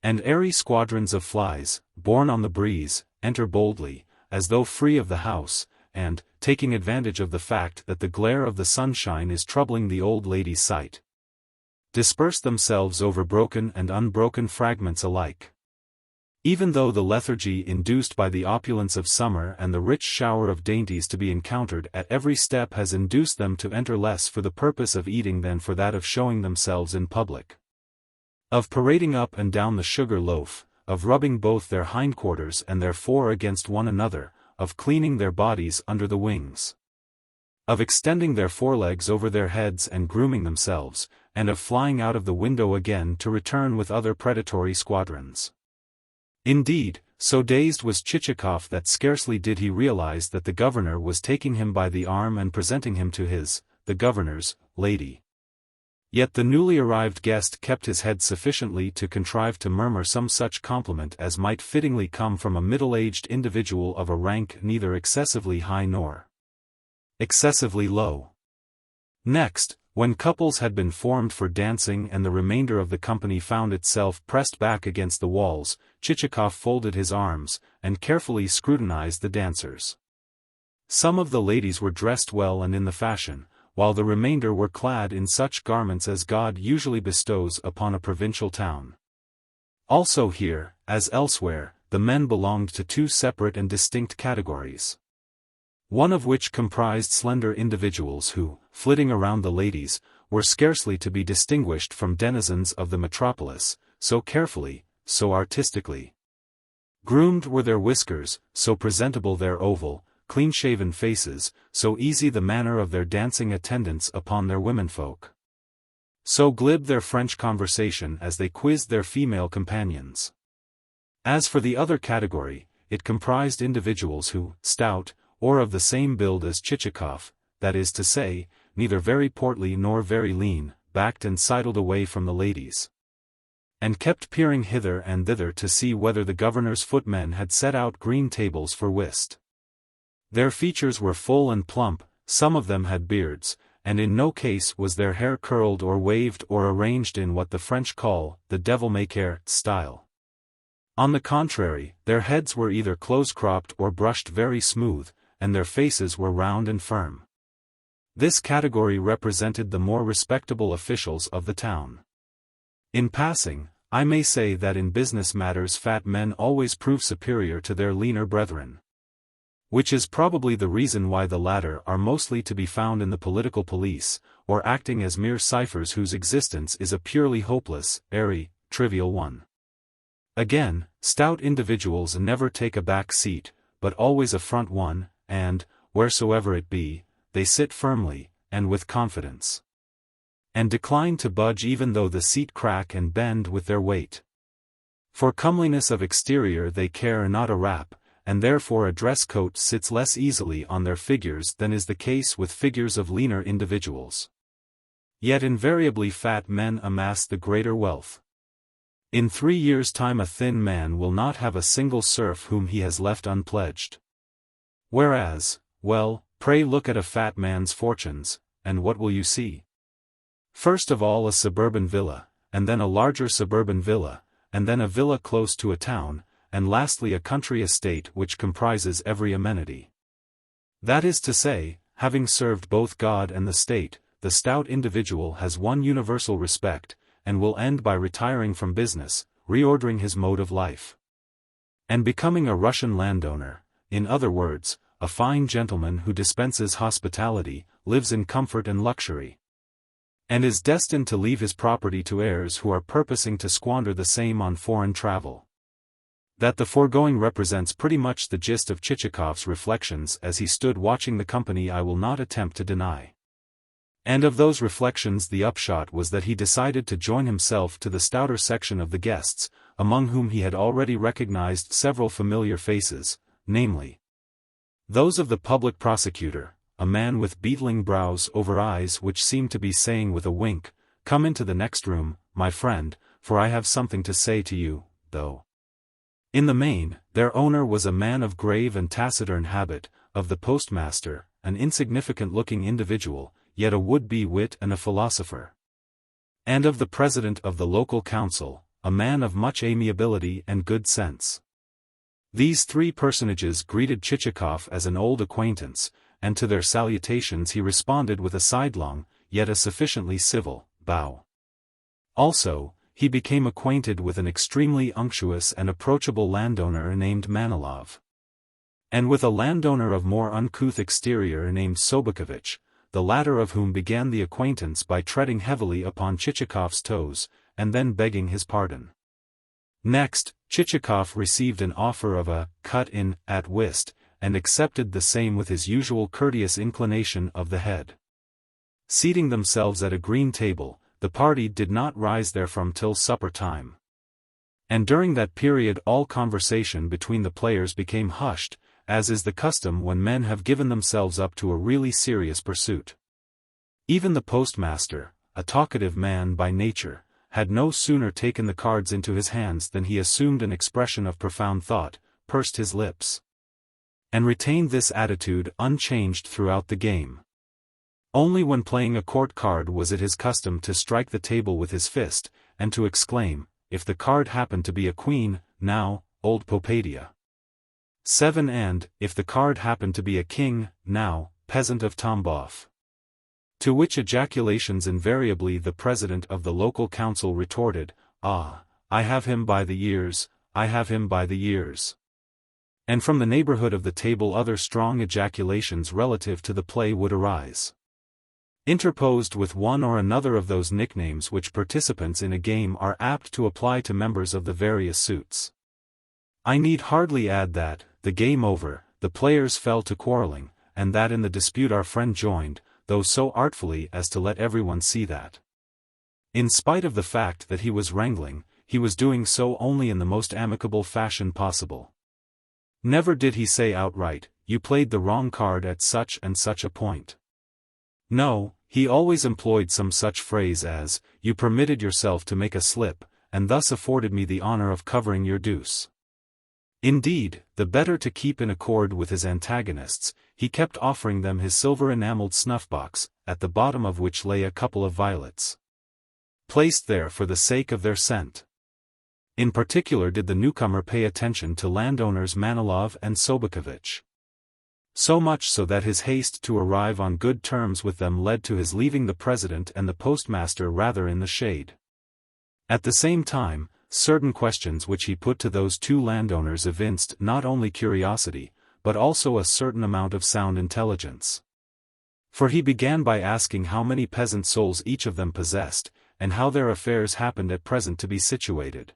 A: And airy squadrons of flies, borne on the breeze, enter boldly, as though free of the house, and, taking advantage of the fact that the glare of the sunshine is troubling the old lady's sight, disperse themselves over broken and unbroken fragments alike. Even though the lethargy induced by the opulence of summer and the rich shower of dainties to be encountered at every step has induced them to enter less for the purpose of eating than for that of showing themselves in public, of parading up and down the sugar loaf, of rubbing both their hindquarters and their fore against one another, of cleaning their bodies under the wings, of extending their forelegs over their heads and grooming themselves, and of flying out of the window again to return with other predatory squadrons. Indeed, so dazed was Chichikov that scarcely did he realize that the governor was taking him by the arm and presenting him to the governor's, lady. Yet the newly arrived guest kept his head sufficiently to contrive to murmur some such compliment as might fittingly come from a middle-aged individual of a rank neither excessively high nor excessively low. Next, when couples had been formed for dancing and the remainder of the company found itself pressed back against the walls, Chichikov folded his arms, and carefully scrutinized the dancers. Some of the ladies were dressed well and in the fashion, while the remainder were clad in such garments as God usually bestows upon a provincial town. Also here, as elsewhere, the men belonged to two separate and distinct categories. One of which comprised slender individuals who, flitting around the ladies, were scarcely to be distinguished from denizens of the metropolis, so carefully, so artistically groomed were their whiskers, so presentable their oval, clean-shaven faces, so easy the manner of their dancing attendance upon their womenfolk. So glib their French conversation as they quizzed their female companions. As for the other category, it comprised individuals who, stout, or of the same build as Chichikov, that is to say, neither very portly nor very lean, backed and sidled away from the ladies, and kept peering hither and thither to see whether the governor's footmen had set out green tables for whist. Their features were full and plump, some of them had beards, and in no case was their hair curled or waved or arranged in what the French call the devil-may-care style. On the contrary, their heads were either close-cropped or brushed very smooth, and their faces were round and firm. This category represented the more respectable officials of the town. In passing, I may say that in business matters fat men always prove superior to their leaner brethren. Which is probably the reason why the latter are mostly to be found in the political police, or acting as mere ciphers whose existence is a purely hopeless, airy, trivial one. Again, stout individuals never take a back seat, but always a front one, and, wheresoever it be, they sit firmly, and with confidence, and decline to budge even though the seat crack and bend with their weight. For comeliness of exterior they care not a rap, and therefore a dress coat sits less easily on their figures than is the case with figures of leaner individuals. Yet invariably fat men amass the greater wealth. In 3 years' time a thin man will not have a single serf whom he has left unpledged. Whereas, well, pray look at a fat man's fortunes, and what will you see? First of all a suburban villa, and then a larger suburban villa, and then a villa close to a town, and lastly a country estate which comprises every amenity. That is to say, having served both God and the state, the stout individual has won universal respect, and will end by retiring from business, reordering his mode of life, and becoming a Russian landowner, in other words, a fine gentleman who dispenses hospitality, lives in comfort and luxury, and is destined to leave his property to heirs who are purposing to squander the same on foreign travel. That the foregoing represents pretty much the gist of Chichikov's reflections as he stood watching the company I will not attempt to deny. And of those reflections the upshot was that he decided to join himself to the stouter section of the guests, among whom he had already recognized several familiar faces, namely, those of the public prosecutor, a man with beetling brows over eyes which seemed to be saying with a wink, "Come into the next room, my friend, for I have something to say to you," though in the main, their owner was a man of grave and taciturn habit, of the postmaster, an insignificant-looking individual, yet a would-be wit and a philosopher, and of the president of the local council, a man of much amiability and good sense. These three personages greeted Chichikov as an old acquaintance, and to their salutations he responded with a sidelong, yet a sufficiently civil, bow. Also, he became acquainted with an extremely unctuous and approachable landowner named Manilov, and with a landowner of more uncouth exterior named Sobokovich, the latter of whom began the acquaintance by treading heavily upon Chichikov's toes, and then begging his pardon. Next, Chichikov received an offer of a cut-in at whist, and accepted the same with his usual courteous inclination of the head. Seating themselves at a green table, the party did not rise therefrom till supper time. And during that period all conversation between the players became hushed, as is the custom when men have given themselves up to a really serious pursuit. Even the postmaster, a talkative man by nature, had no sooner taken the cards into his hands than he assumed an expression of profound thought, pursed his lips, and retained this attitude unchanged throughout the game. Only when playing a court card was it his custom to strike the table with his fist, and to exclaim, if the card happened to be a queen, "Now, old Popadia." 7 and, if the card happened to be a king, "Now, peasant of Tambov." To which ejaculations invariably the president of the local council retorted, "Ah, I have him by the ears, I have him by the ears." And from the neighborhood of the table other strong ejaculations relative to the play would arise, interposed with one or another of those nicknames which participants in a game are apt to apply to members of the various suits. I need hardly add that, the game over, the players fell to quarreling, and that in the dispute our friend joined, though so artfully as to let everyone see that, in spite of the fact that he was wrangling, he was doing so only in the most amicable fashion possible. Never did he say outright, "You played the wrong card at such and such a point." No, he always employed some such phrase as, "You permitted yourself to make a slip, and thus afforded me the honor of covering your deuce." Indeed, the better to keep in accord with his antagonists, he kept offering them his silver enameled snuff-box, at the bottom of which lay a couple of violets, placed there for the sake of their scent. In particular did the newcomer pay attention to landowners Manilov and Sobokovich. So much so that his haste to arrive on good terms with them led to his leaving the president and the postmaster rather in the shade. At the same time, certain questions which he put to those two landowners evinced not only curiosity, but also a certain amount of sound intelligence. For he began by asking how many peasant souls each of them possessed, and how their affairs happened at present to be situated.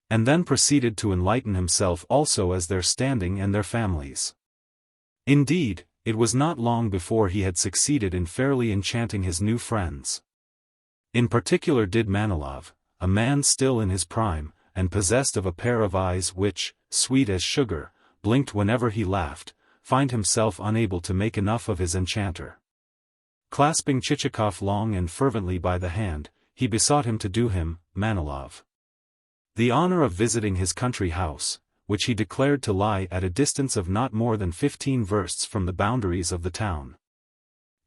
A: And then proceeded to enlighten himself also as their standing and their families. Indeed, it was not long before he had succeeded in fairly enchanting his new friends. In particular did Manilov, a man still in his prime, and possessed of a pair of eyes which, sweet as sugar, blinked whenever he laughed, find himself unable to make enough of his enchanter. Clasping Chichikov long and fervently by the hand, he besought him to do him, Manilov, the honor of visiting his country house, which he declared to lie at a distance of not more than 15 versts from the boundaries of the town.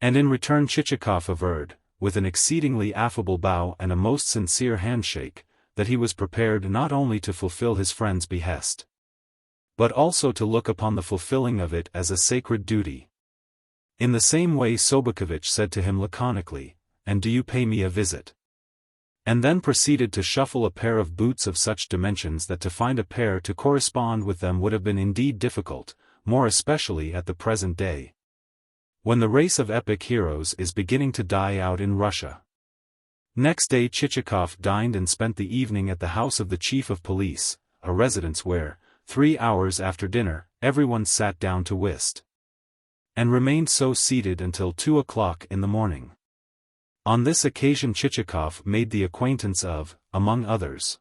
A: And in return Chichikov averred, with an exceedingly affable bow and a most sincere handshake, that he was prepared not only to fulfill his friend's behest, but also to look upon the fulfilling of it as a sacred duty. In the same way Sobokovich said to him laconically, "And do you pay me a visit?" And then proceeded to shuffle a pair of boots of such dimensions that to find a pair to correspond with them would have been indeed difficult, more especially at the present day, when the race of epic heroes is beginning to die out in Russia. Next day Chichikov dined and spent the evening at the house of the chief of police, a residence where, 3 hours after dinner, everyone sat down to whist, and remained so seated until 2 o'clock in the morning. On this occasion Chichikov made the acquaintance of, among others,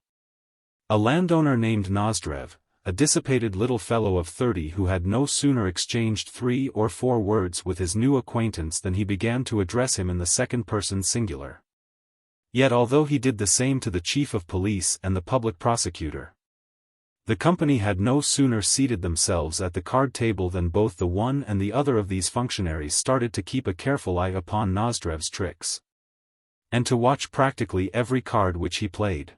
A: a landowner named Nozdrev, a dissipated little fellow of 30 who had no sooner exchanged 3 or 4 words with his new acquaintance than he began to address him in the second person singular. Yet although he did the same to the chief of police and the public prosecutor, the company had no sooner seated themselves at the card table than both the one and the other of these functionaries started to keep a careful eye upon Nozdrev's tricks, and to watch practically every card which he played.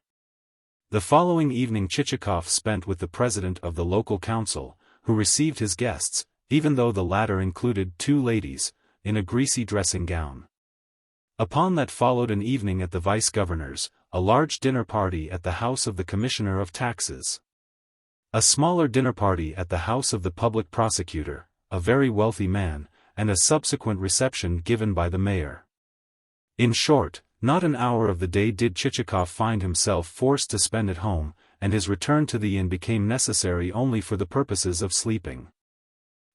A: The following evening Chichikov spent with the president of the local council, who received his guests, even though the latter included 2 ladies, in a greasy dressing gown. Upon that followed an evening at the vice-governor's, a large dinner party at the house of the commissioner of taxes, a smaller dinner party at the house of the public prosecutor, a very wealthy man, and a subsequent reception given by the mayor. In short, not an hour of the day did Chichikov find himself forced to spend at home, and his return to the inn became necessary only for the purposes of sleeping.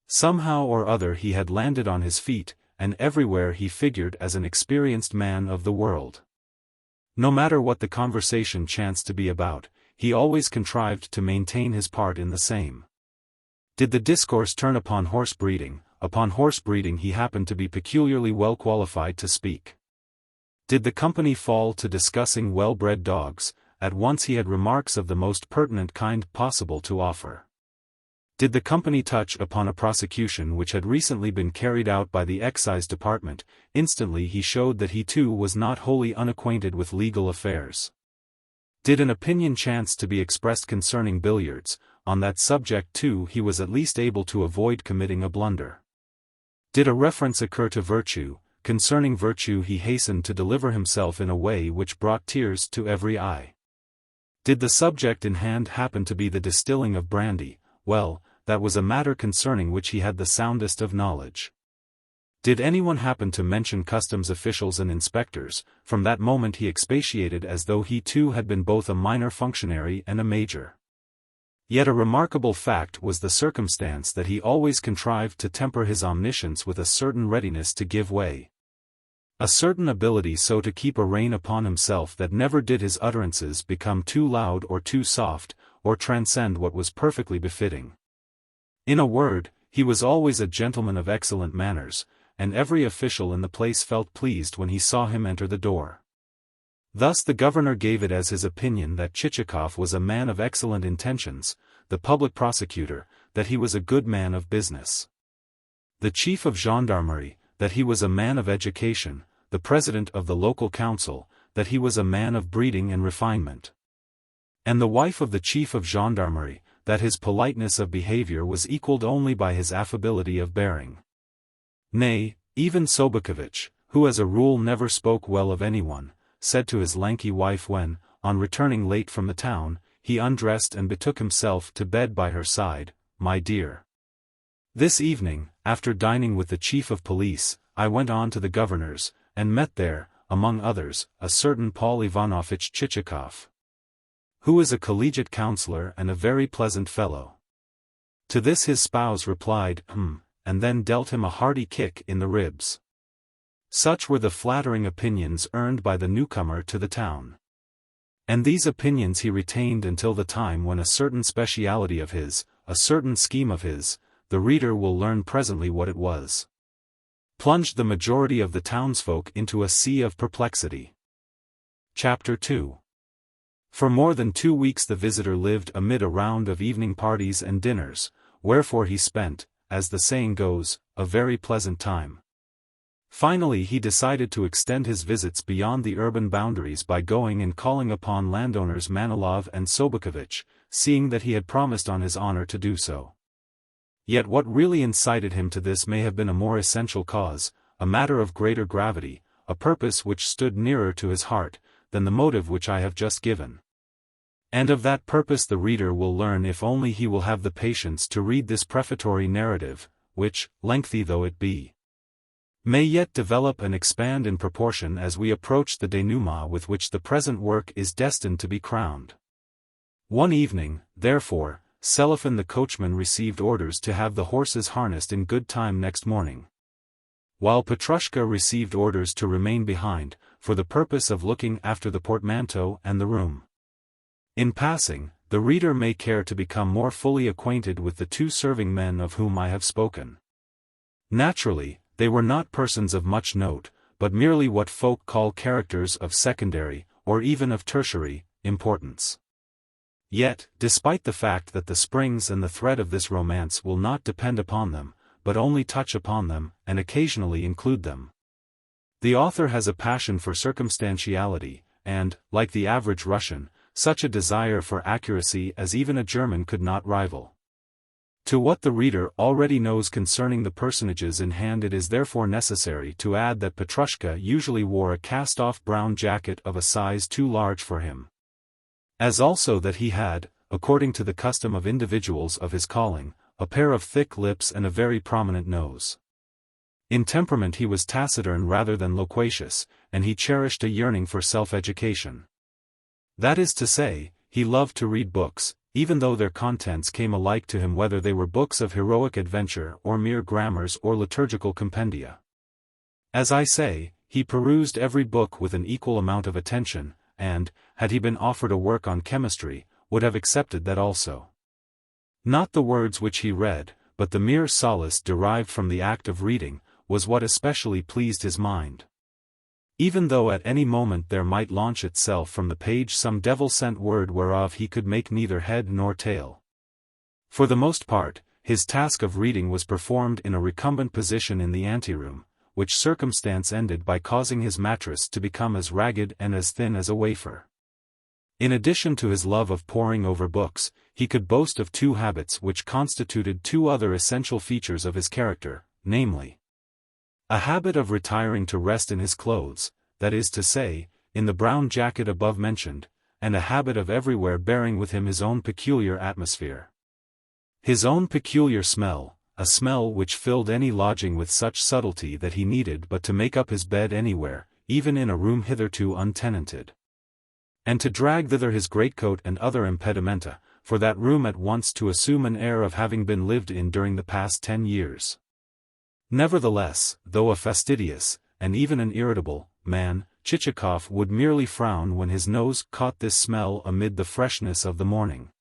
A: Somehow or other he had landed on his feet, and everywhere he figured as an experienced man of the world. No matter what the conversation chanced to be about, he always contrived to maintain his part in the same. Did the discourse turn upon horse breeding he happened to be peculiarly well qualified to speak. Did the company fall to discussing well-bred dogs, at once he had remarks of the most pertinent kind possible to offer. Did the company touch upon a prosecution which had recently been carried out by the excise department, instantly he showed that he too was not wholly unacquainted with legal affairs. Did an opinion chance to be expressed concerning billiards, on that subject too he was at least able to avoid committing a blunder. Did a reference occur to virtue, concerning virtue he hastened to deliver himself in a way which brought tears to every eye. Did the subject in hand happen to be the distilling of brandy, well, that was a matter concerning which he had the soundest of knowledge. Did anyone happen to mention customs officials and inspectors, from that moment he expatiated as though he too had been both a minor functionary and a major. Yet a remarkable fact was the circumstance that he always contrived to temper his omniscience with a certain readiness to give way. A certain ability so to keep a rein upon himself that never did his utterances become too loud or too soft, or transcend what was perfectly befitting. In a word, he was always a gentleman of excellent manners, and every official in the place felt pleased when he saw him enter the door. Thus the governor gave it as his opinion that Chichikov was a man of excellent intentions, the public prosecutor, that he was a good man of business. The chief of gendarmerie, that he was a man of education, the president of the local council, that he was a man of breeding and refinement. And the wife of the chief of gendarmerie, that his politeness of behavior was equalled only by his affability of bearing. Nay, even Sobakevich, who as a rule never spoke well of anyone, said to his lanky wife when, on returning late from the town, he undressed and betook himself to bed by her side, "My dear, this evening, after dining with the chief of police, I went on to the governor's, and met there, among others, a certain Pavel Ivanovich Chichikov, who is a collegiate councillor and a very pleasant fellow." To this his spouse replied, and then dealt him a hearty kick in the ribs. Such were the flattering opinions earned by the newcomer to the town. And these opinions he retained until the time when a certain speciality of his, a certain scheme of his, the reader will learn presently what it was, plunged the majority of the townsfolk into a sea of perplexity. Chapter 2. For more than 2 weeks the visitor lived amid a round of evening parties and dinners, wherefore he spent, as the saying goes, a very pleasant time. Finally he decided to extend his visits beyond the urban boundaries by going and calling upon landowners Manilov and Sobakevich, seeing that he had promised on his honor to do so. Yet what really incited him to this may have been a more essential cause, a matter of greater gravity, a purpose which stood nearer to his heart, than the motive which I have just given. And of that purpose the reader will learn if only he will have the patience to read this prefatory narrative, which, lengthy though it be, may yet develop and expand in proportion as we approach the denouement with which the present work is destined to be crowned. One evening, therefore, Selifan the coachman received orders to have the horses harnessed in good time next morning, while Petrushka received orders to remain behind, for the purpose of looking after the portmanteau and the room. In passing, the reader may care to become more fully acquainted with the 2 serving men of whom I have spoken. Naturally, they were not persons of much note, but merely what folk call characters of secondary, or even of tertiary, importance. Yet, despite the fact that the springs and the thread of this romance will not depend upon them, but only touch upon them, and occasionally include them, the author has a passion for circumstantiality, and, like the average Russian, such a desire for accuracy as even a German could not rival. To what the reader already knows concerning the personages in hand it is therefore necessary to add that Petrushka usually wore a cast-off brown jacket of a size too large for him, as also that he had, according to the custom of individuals of his calling, a pair of thick lips and a very prominent nose. In temperament he was taciturn rather than loquacious, and he cherished a yearning for self-education. That is to say, he loved to read books, even though their contents came alike to him whether they were books of heroic adventure or mere grammars or liturgical compendia. As I say, he perused every book with an equal amount of attention, and, had he been offered a work on chemistry, would have accepted that also. Not the words which he read, but the mere solace derived from the act of reading, was what especially pleased his mind. Even though at any moment there might launch itself from the page some devil-sent word whereof he could make neither head nor tail. For the most part, his task of reading was performed in a recumbent position in the anteroom, which circumstance ended by causing his mattress to become as ragged and as thin as a wafer. In addition to his love of poring over books, he could boast of 2 habits which constituted 2 other essential features of his character, namely, A habit of retiring to rest in his clothes, that is to say, in the brown jacket above mentioned, and a habit of everywhere bearing with him his own peculiar atmosphere. His own peculiar smell, a smell which filled any lodging with such subtlety that he needed but to make up his bed anywhere, even in a room hitherto untenanted. And to drag thither his greatcoat and other impedimenta, for that room at once to assume an air of having been lived in during the past 10 years. Nevertheless, though a fastidious, and even an irritable, man, Chichikov would merely frown when his nose caught this smell amid the freshness of the morning,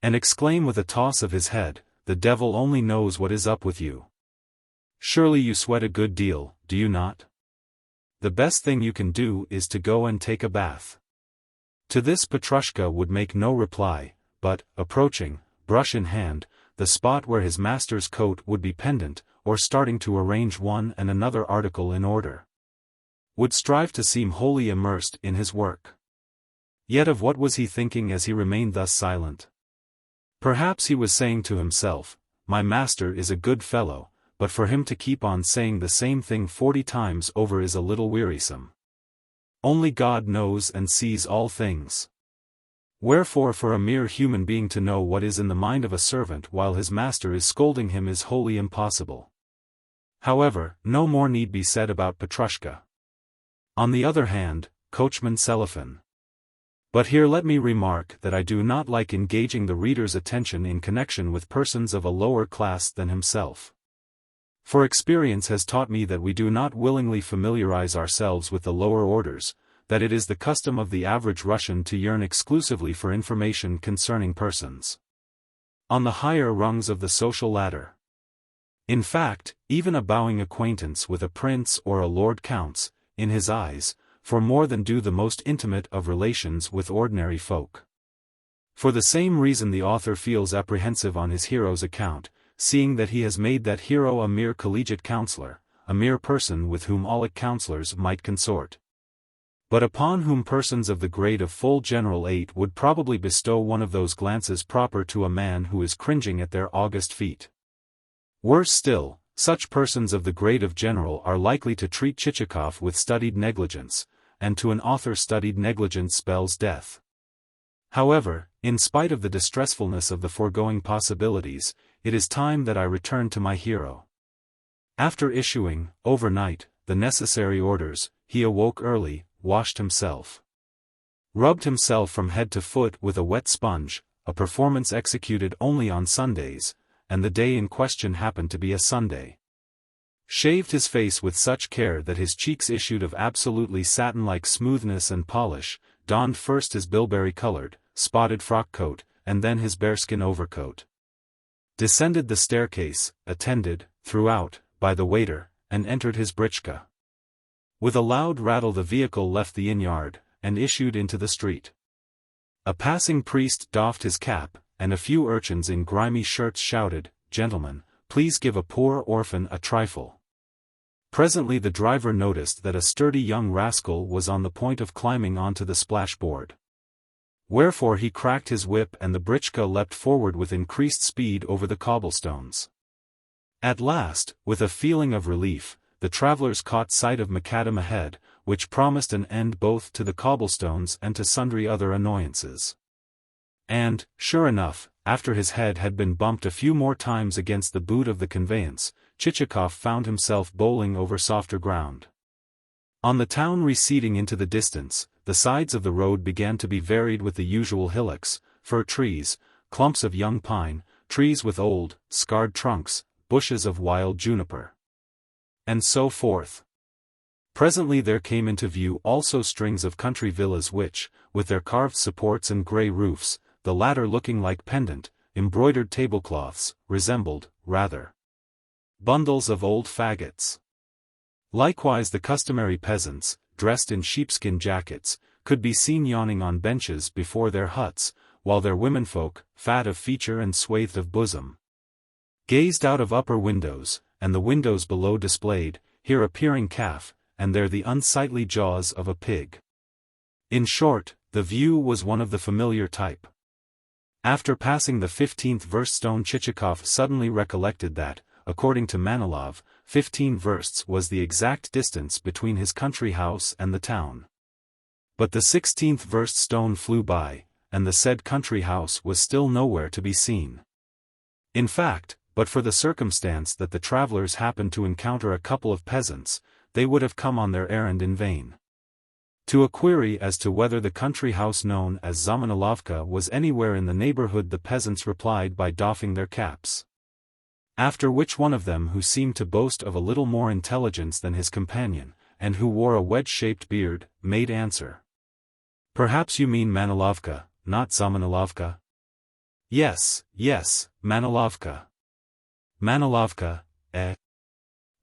A: and exclaim with a toss of his head, "The devil only knows what is up with you. Surely you sweat a good deal, do you not? The best thing you can do is to go and take a bath." To this Petrushka would make no reply, but, approaching, brush in hand, the spot where his master's coat would be pendant, or starting to arrange one and another article in order, would strive to seem wholly immersed in his work. Yet of what was he thinking as he remained thus silent? Perhaps he was saying to himself, "My master is a good fellow, but for him to keep on saying the same thing 40 times over is a little wearisome. Only God knows and sees all things. Wherefore for a mere human being to know what is in the mind of a servant while his master is scolding him is wholly impossible." However, no more need be said about Petrushka. On the other hand, coachman Selifan. But here let me remark that I do not like engaging the reader's attention in connection with persons of a lower class than himself. For experience has taught me that we do not willingly familiarize ourselves with the lower orders, that it is the custom of the average Russian to yearn exclusively for information concerning persons on the higher rungs of the social ladder. In fact, even a bowing acquaintance with a prince or a lord counts, in his eyes, for more than do the most intimate of relations with ordinary folk. For the same reason the author feels apprehensive on his hero's account, seeing that he has made that hero a mere collegiate counselor, a mere person with whom all counselors might consort, but upon whom persons of the grade of full General 8 would probably bestow one of those glances proper to a man who is cringing at their august feet. Worse still, such persons of the grade of general are likely to treat Chichikov with studied negligence, and to an author studied negligence spells death. However, in spite of the distressfulness of the foregoing possibilities, it is time that I return to my hero. After issuing, overnight, the necessary orders, he awoke early, washed himself, rubbed himself from head to foot with a wet sponge, a performance executed only on Sundays, and the day in question happened to be a Sunday. Shaved his face with such care that his cheeks issued of absolutely satin-like smoothness and polish, donned first his bilberry-colored, spotted frock-coat, and then his bearskin overcoat. Descended the staircase, attended, throughout, by the waiter, and entered his britchka. With a loud rattle the vehicle left the inn-yard, and issued into the street. A passing priest doffed his cap, and a few urchins in grimy shirts shouted, "Gentlemen, please give a poor orphan a trifle." Presently the driver noticed that a sturdy young rascal was on the point of climbing onto the splashboard. Wherefore he cracked his whip and the britchka leapt forward with increased speed over the cobblestones. At last, with a feeling of relief, the travellers caught sight of macadam ahead, which promised an end both to the cobblestones and to sundry other annoyances. And, sure enough, after his head had been bumped a few more times against the boot of the conveyance, Chichikov found himself bowling over softer ground. On the town receding into the distance, the sides of the road began to be varied with the usual hillocks, fir trees, clumps of young pine, trees with old, scarred trunks, bushes of wild juniper, and so forth. Presently there came into view also strings of country villas which, with their carved supports and grey roofs, the latter looking like pendant, embroidered tablecloths, resembled, rather, bundles of old faggots. Likewise the customary peasants, dressed in sheepskin jackets, could be seen yawning on benches before their huts, while their womenfolk, fat of feature and swathed of bosom, gazed out of upper windows, and the windows below displayed, here a peering calf, and there the unsightly jaws of a pig. In short, the view was one of the familiar type. After passing the 15th verst stone Chichikov suddenly recollected that, according to Manilov, 15 versts was the exact distance between his country house and the town. But the 16th verst stone flew by, and the said country house was still nowhere to be seen. In fact, but for the circumstance that the travelers happened to encounter a couple of peasants, they would have come on their errand in vain. To a query as to whether the country house known as Zamenilovka was anywhere in the neighborhood, the peasants replied by doffing their caps. After which one of them, who seemed to boast of a little more intelligence than his companion, and who wore a wedge-shaped beard, made answer. "Perhaps you mean Manilovka, not Zamenilovka?" "Yes, yes, Manilovka." "Manilovka, eh?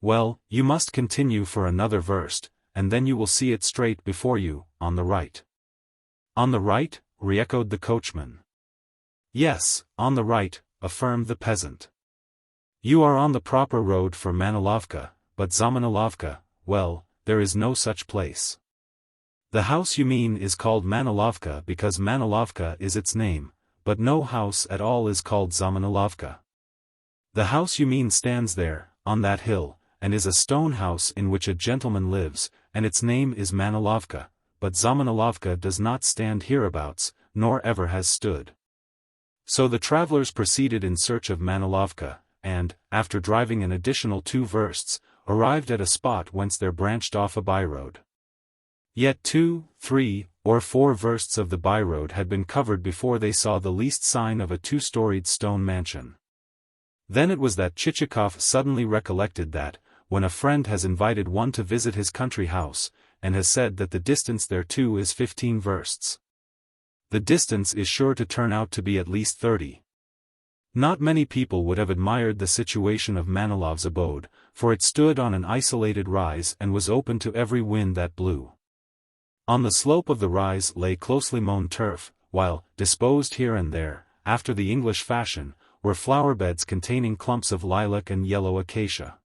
A: Well, you must continue for another verst, and then you will see it straight before you, on the right." "On the right?" re-echoed the coachman. "Yes, on the right," affirmed the peasant. "You are on the proper road for Manilovka, but Zamenilovka, well, there is no such place. The house you mean is called Manilovka because Manilovka is its name, but no house at all is called Zamenilovka. The house you mean stands there, on that hill, and is a stone house in which a gentleman lives, and its name is Manilovka, but Zamenilovka does not stand hereabouts, nor ever has stood." So the travelers proceeded in search of Manilovka, and, after driving an additional 2 versts, arrived at a spot whence there branched off a byroad. Yet 2, 3, or 4 versts of the byroad had been covered before they saw the least sign of a 2-storied stone mansion. Then it was that Chichikov suddenly recollected that, when a friend has invited one to visit his country house, and has said that the distance thereto is 15 versts, the distance is sure to turn out to be at least 30. Not many people would have admired the situation of Manilov's abode, for it stood on an isolated rise and was open to every wind that blew. On the slope of the rise lay closely mown turf, while, disposed here and there, after the English fashion, were flower beds containing clumps of lilac and yellow acacia.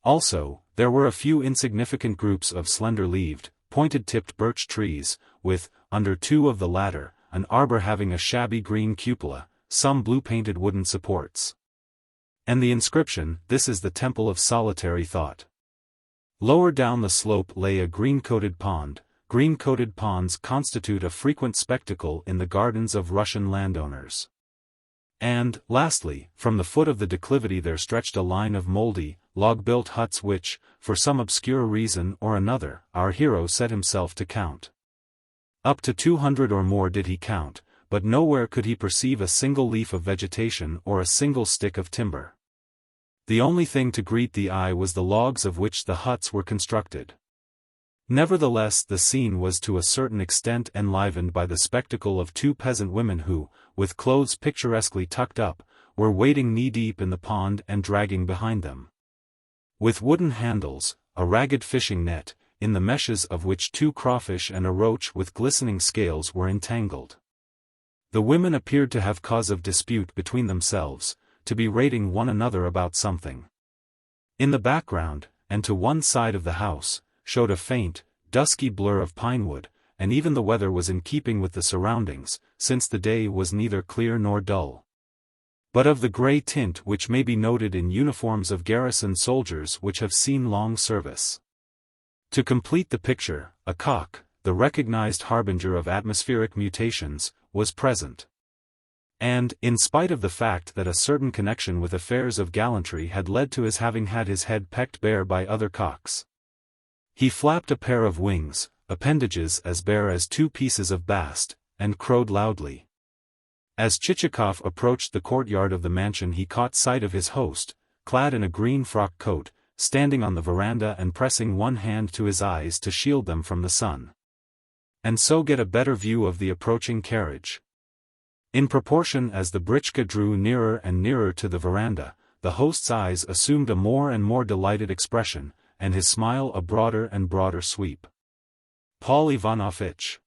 A: Also, there were a few insignificant groups of slender-leaved, pointed-tipped birch trees, with, under 2 of the latter, an arbor having a shabby green cupola, some blue-painted wooden supports. And the inscription, "This is the Temple of Solitary Thought." Lower down the slope lay a green-coated pond. Green-coated ponds constitute a frequent spectacle in the gardens of Russian landowners. And, lastly, from the foot of the declivity there stretched a line of mouldy, log-built huts which, for some obscure reason or another, our hero set himself to count. Up to 200 or more did he count, but nowhere could he perceive a single leaf of vegetation or a single stick of timber. The only thing to greet the eye was the logs of which the huts were constructed. Nevertheless, the scene was to a certain extent enlivened by the spectacle of 2 peasant women who, with clothes picturesquely tucked up, were wading knee-deep in the pond and dragging behind them, with wooden handles, a ragged fishing net, in the meshes of which 2 crawfish and a roach with glistening scales were entangled. The women appeared to have cause of dispute between themselves, to be rating one another about something. In the background, and to one side of the house, showed a faint, dusky blur of pinewood, and even the weather was in keeping with the surroundings, since the day was neither clear nor dull, but of the grey tint which may be noted in uniforms of garrison soldiers which have seen long service. To complete the picture, a cock, the recognized harbinger of atmospheric mutations, was present. And, in spite of the fact that a certain connection with affairs of gallantry had led to his having had his head pecked bare by other cocks, he flapped a pair of wings, appendages as bare as 2 pieces of bast, and crowed loudly. As Chichikov approached the courtyard of the mansion he caught sight of his host, clad in a green frock coat, standing on the veranda and pressing one hand to his eyes to shield them from the sun, and so get a better view of the approaching carriage. In proportion as the britchka drew nearer and nearer to the veranda, the host's eyes assumed a more and more delighted expression, and his smile a broader and broader sweep. "Paul Ivanovich!"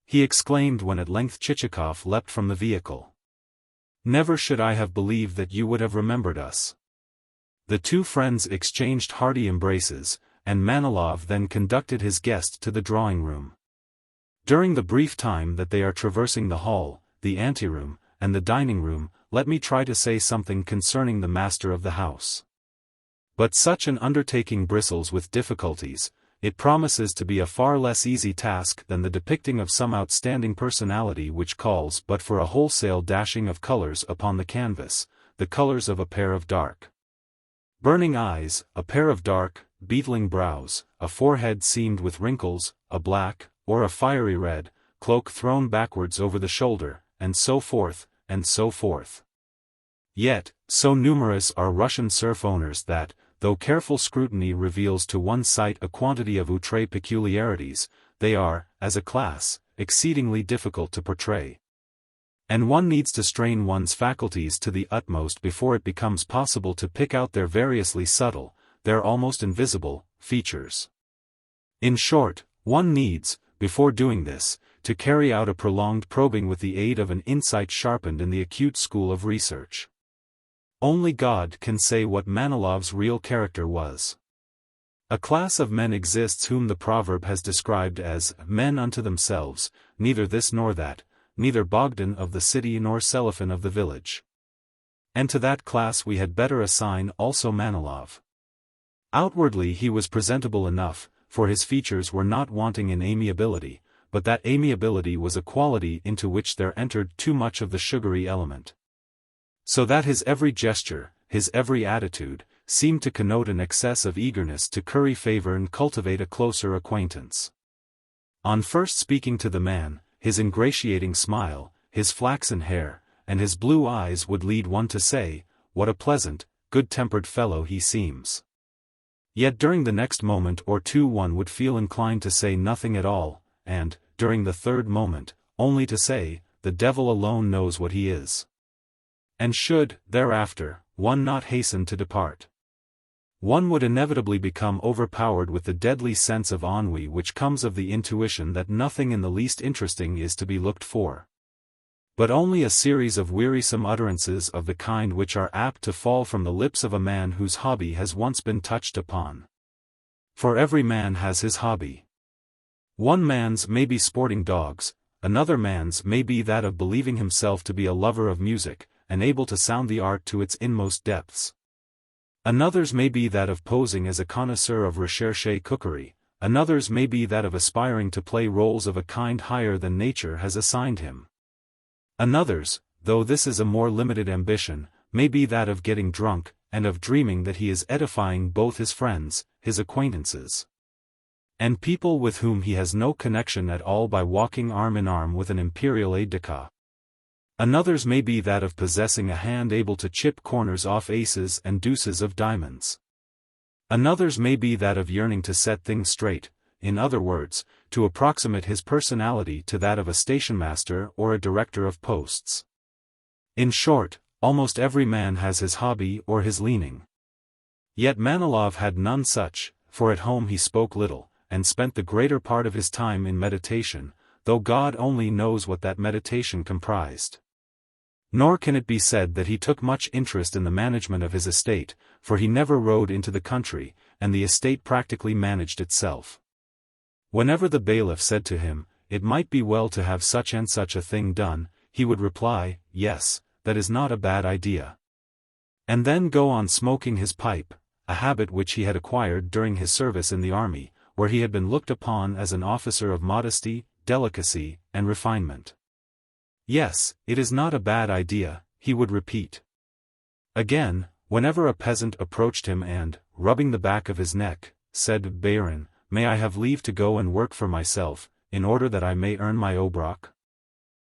A: he exclaimed when at length Chichikov leapt from the vehicle. "Never should I have believed that you would have remembered us." The 2 friends exchanged hearty embraces, and Manilov then conducted his guest to the drawing-room. During the brief time that they are traversing the hall, the anteroom, and the dining-room, let me try to say something concerning the master of the house. But such an undertaking bristles with difficulties. It promises to be a far less easy task than the depicting of some outstanding personality which calls but for a wholesale dashing of colors upon the canvas, the colors of a pair of dark burning eyes, a pair of dark, beetling brows, a forehead seamed with wrinkles, a black, or a fiery red, cloak thrown backwards over the shoulder, and so forth, and so forth. Yet, so numerous are Russian serf owners that, though careful scrutiny reveals to one's sight a quantity of outre peculiarities, they are, as a class, exceedingly difficult to portray. And one needs to strain one's faculties to the utmost before it becomes possible to pick out their variously subtle, their almost invisible, features. In short, one needs, before doing this, to carry out a prolonged probing with the aid of an insight sharpened in the acute school of research. Only God can say what Manilov's real character was. A class of men exists whom the proverb has described as men unto themselves, neither this nor that, neither Bogdan of the city nor Selifan of the village. And to that class we had better assign also Manilov. Outwardly he was presentable enough, for his features were not wanting in amiability, but that amiability was a quality into which there entered too much of the sugary element. So that his every gesture, his every attitude, seemed to connote an excess of eagerness to curry favor and cultivate a closer acquaintance. On first speaking to the man, his ingratiating smile, his flaxen hair, and his blue eyes would lead one to say, "What a pleasant, good-tempered fellow he seems." Yet during the next moment or two one would feel inclined to say nothing at all, and, during the third moment, only to say, "The devil alone knows what he is." And should, thereafter, one not hasten to depart, one would inevitably become overpowered with the deadly sense of ennui which comes of the intuition that nothing in the least interesting is to be looked for, but only a series of wearisome utterances of the kind which are apt to fall from the lips of a man whose hobby has once been touched upon. For every man has his hobby. One man's may be sporting dogs, another man's may be that of believing himself to be a lover of music, and able to sound the art to its inmost depths. Another's may be that of posing as a connoisseur of recherche cookery, another's may be that of aspiring to play roles of a kind higher than nature has assigned him. Another's, though this is a more limited ambition, may be that of getting drunk, and of dreaming that he is edifying both his friends, his acquaintances, and people with whom he has no connection at all by walking arm in arm with an imperial aide-de-camp. Another's may be that of possessing a hand able to chip corners off aces and deuces of diamonds. Another's may be that of yearning to set things straight, in other words, to approximate his personality to that of a stationmaster or a director of posts. In short, almost every man has his hobby or his leaning. Yet Manilov had none such, for at home he spoke little, and spent the greater part of his time in meditation, though God only knows what that meditation comprised. Nor can it be said that he took much interest in the management of his estate, for he never rode into the country, and the estate practically managed itself. Whenever the bailiff said to him, "It might be well to have such and such a thing done," he would reply, "Yes, that is not a bad idea," and then go on smoking his pipe, a habit which he had acquired during his service in the army, where he had been looked upon as an officer of modesty, delicacy, and refinement. "Yes, it is not a bad idea," he would repeat. Again, whenever a peasant approached him and, rubbing the back of his neck, said, "Baron, may I have leave to go and work for myself, in order that I may earn my obrok?"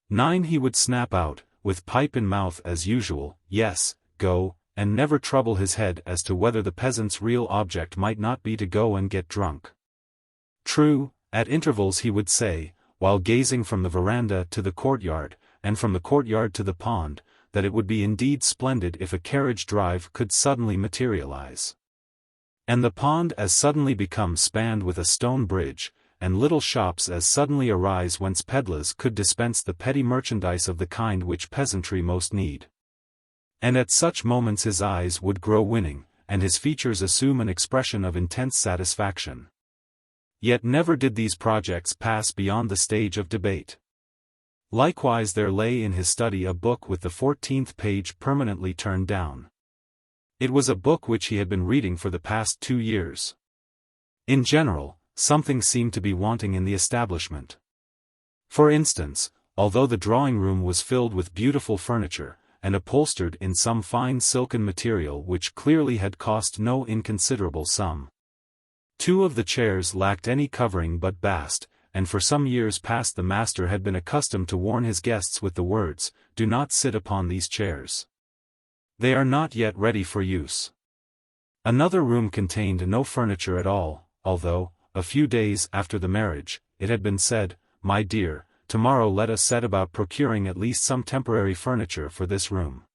A: 9 He would snap out, with pipe in mouth as usual, "Yes, go," and never trouble his head as to whether the peasant's real object might not be to go and get drunk. True, at intervals he would say, while gazing from the veranda to the courtyard, and from the courtyard to the pond, that it would be indeed splendid if a carriage drive could suddenly materialize, and the pond as suddenly become spanned with a stone bridge, and little shops as suddenly arise whence pedlars could dispense the petty merchandise of the kind which peasantry most need. And at such moments his eyes would grow winning, and his features assume an expression of intense satisfaction. Yet never did these projects pass beyond the stage of debate. Likewise there lay in his study a book with the 14th page permanently turned down. It was a book which he had been reading for the past 2 years. In general, something seemed to be wanting in the establishment. For instance, although the drawing-room was filled with beautiful furniture, and upholstered in some fine silken material which clearly had cost no inconsiderable sum. 2 of the chairs lacked any covering but bast, and for some years past the master had been accustomed to warn his guests with the words, "Do not sit upon these chairs. They are not yet ready for use." Another room contained no furniture at all, although, a few days after the marriage, it had been said, "My dear, tomorrow let us set about procuring at least some temporary furniture for this room."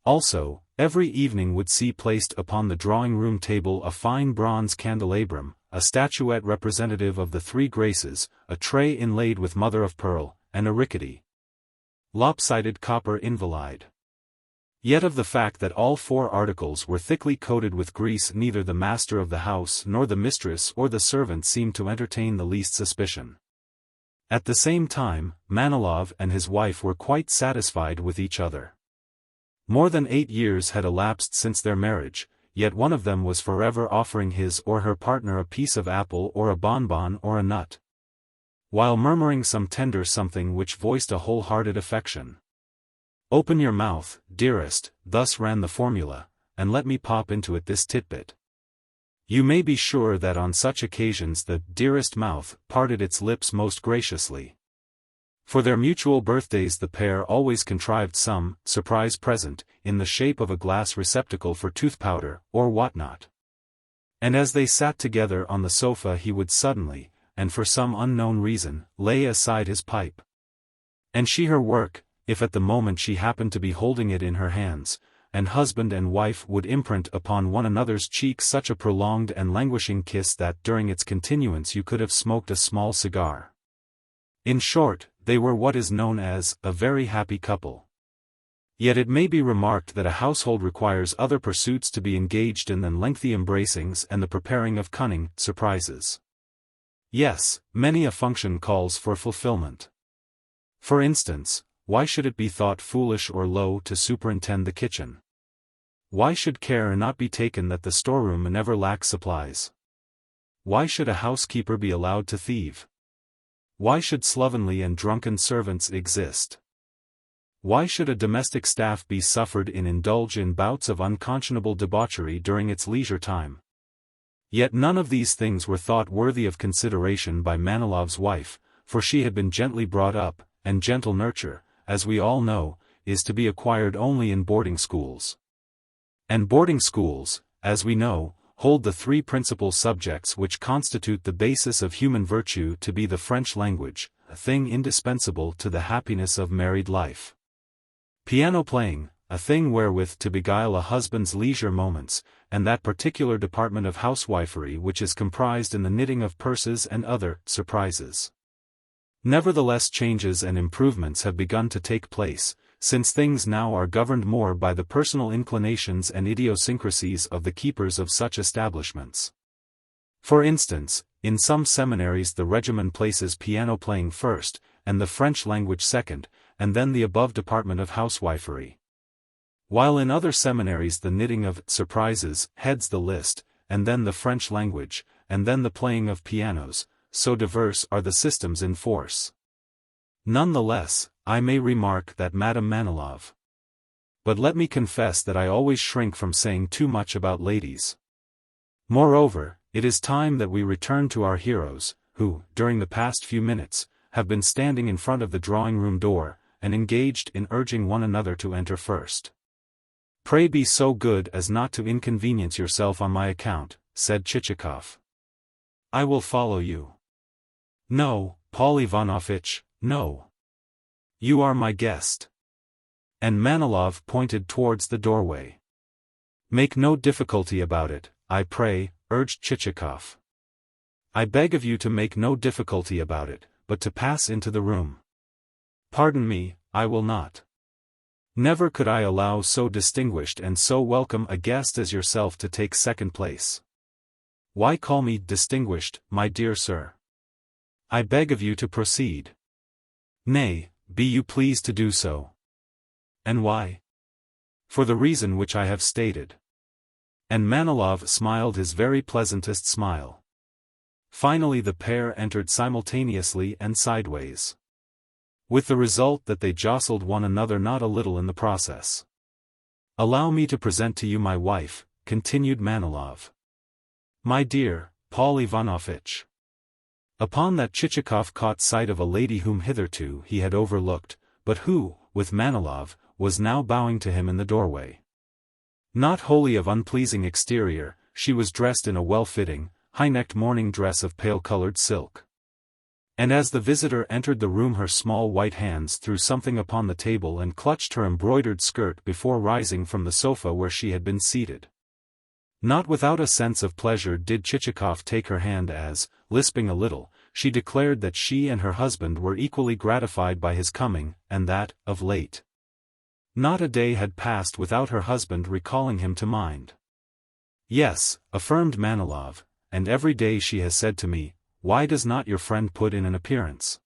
A: Also, every evening would see placed upon the drawing-room table a fine bronze candelabrum, a statuette representative of the 3 Graces, a tray inlaid with mother-of-pearl, and a rickety, lopsided copper invalide. Yet of the fact that all 4 articles were thickly coated with grease neither the master of the house nor the mistress or the servant seemed to entertain the least suspicion. At the same time, Manilov and his wife were quite satisfied with each other. More than 8 years had elapsed since their marriage, yet one of them was forever offering his or her partner a piece of apple or a bonbon or a nut, while murmuring some tender something which voiced a wholehearted affection. "Open your mouth, dearest," thus ran the formula, "and let me pop into it this titbit." You may be sure that on such occasions the dearest mouth parted its lips most graciously. For their mutual birthdays the pair always contrived some surprise present, in the shape of a glass receptacle for tooth powder, or what-not. And as they sat together on the sofa he would suddenly, and for some unknown reason, lay aside his pipe. And she her work, if at the moment she happened to be holding it in her hands, and husband and wife would imprint upon one another's cheeks such a prolonged and languishing kiss that during its continuance you could have smoked a small cigar. In short, they were what is known as a very happy couple. Yet it may be remarked that a household requires other pursuits to be engaged in than lengthy embracings and the preparing of cunning surprises. Yes, many a function calls for fulfillment. For instance, why should it be thought foolish or low to superintend the kitchen? Why should care not be taken that the storeroom never lacks supplies? Why should a housekeeper be allowed to thieve? Why should slovenly and drunken servants exist? Why should a domestic staff be suffered in indulge in bouts of unconscionable debauchery during its leisure time? Yet none of these things were thought worthy of consideration by Manilov's wife, for she had been gently brought up, and gentle nurture, as we all know, is to be acquired only in boarding schools. And boarding schools, as we know, hold the 3 principal subjects which constitute the basis of human virtue to be the French language, a thing indispensable to the happiness of married life; piano playing, a thing wherewith to beguile a husband's leisure moments, and that particular department of housewifery which is comprised in the knitting of purses and other surprises. Nevertheless changes and improvements have begun to take place, since things now are governed more by the personal inclinations and idiosyncrasies of the keepers of such establishments. For instance, in some seminaries the regimen places piano playing first, and the French language second, and then the above department of housewifery. While in other seminaries the knitting of surprises heads the list, and then the French language, and then the playing of pianos, so diverse are the systems in force. None the less, I may remark that Madame Manilov. But let me confess that I always shrink from saying too much about ladies. Moreover, it is time that we return to our heroes, who, during the past few minutes, have been standing in front of the drawing-room door, and engaged in urging one another to enter first. "Pray be so good as not to inconvenience yourself on my account," said Chichikov. "I will follow you." "No, Paul Ivanovich, no. You are my guest." And Manilov pointed towards the doorway. "Make no difficulty about it, I pray," urged Chichikov. "I beg of you to make no difficulty about it, but to pass into the room." "Pardon me, I will not. Never could I allow so distinguished and so welcome a guest as yourself to take second place." "Why call me distinguished, my dear sir? I beg of you to proceed." "Nay, be you pleased to do so. And why? For the reason which I have stated. And Manilov smiled his very pleasantest smile. Finally the pair entered simultaneously and sideways. With the result that they jostled one another not a little in the process. Allow me to present to you my wife, continued Manilov. My dear, Pavel Ivanovich. Upon that Chichikov caught sight of a lady whom hitherto he had overlooked, but who, with Manilov, was now bowing to him in the doorway. Not wholly of unpleasing exterior, she was dressed in a well-fitting, high-necked morning dress of pale-colored silk. And as the visitor entered the room her small white hands threw something upon the table and clutched her embroidered skirt before rising from the sofa where she had been seated. Not without a sense of pleasure did Chichikov take her hand as, lisping a little, she declared that she and her husband were equally gratified by his coming, and that, of late, not a day had passed without her husband recalling him to mind. Yes, affirmed Manilov, and every day she has said to me, why does not your friend put in an appearance?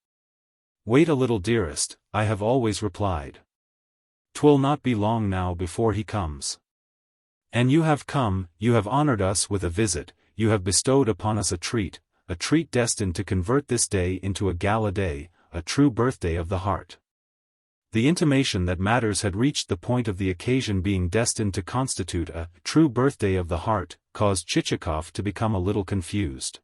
A: Wait a little, dearest, I have always replied. 'Twill not be long now before he comes. And you have come, you have honored us with a visit, you have bestowed upon us a treat destined to convert this day into a gala day, a true birthday of the heart. The intimation that matters had reached the point of the occasion being destined to constitute a true birthday of the heart, caused Chichikov to become a little confused.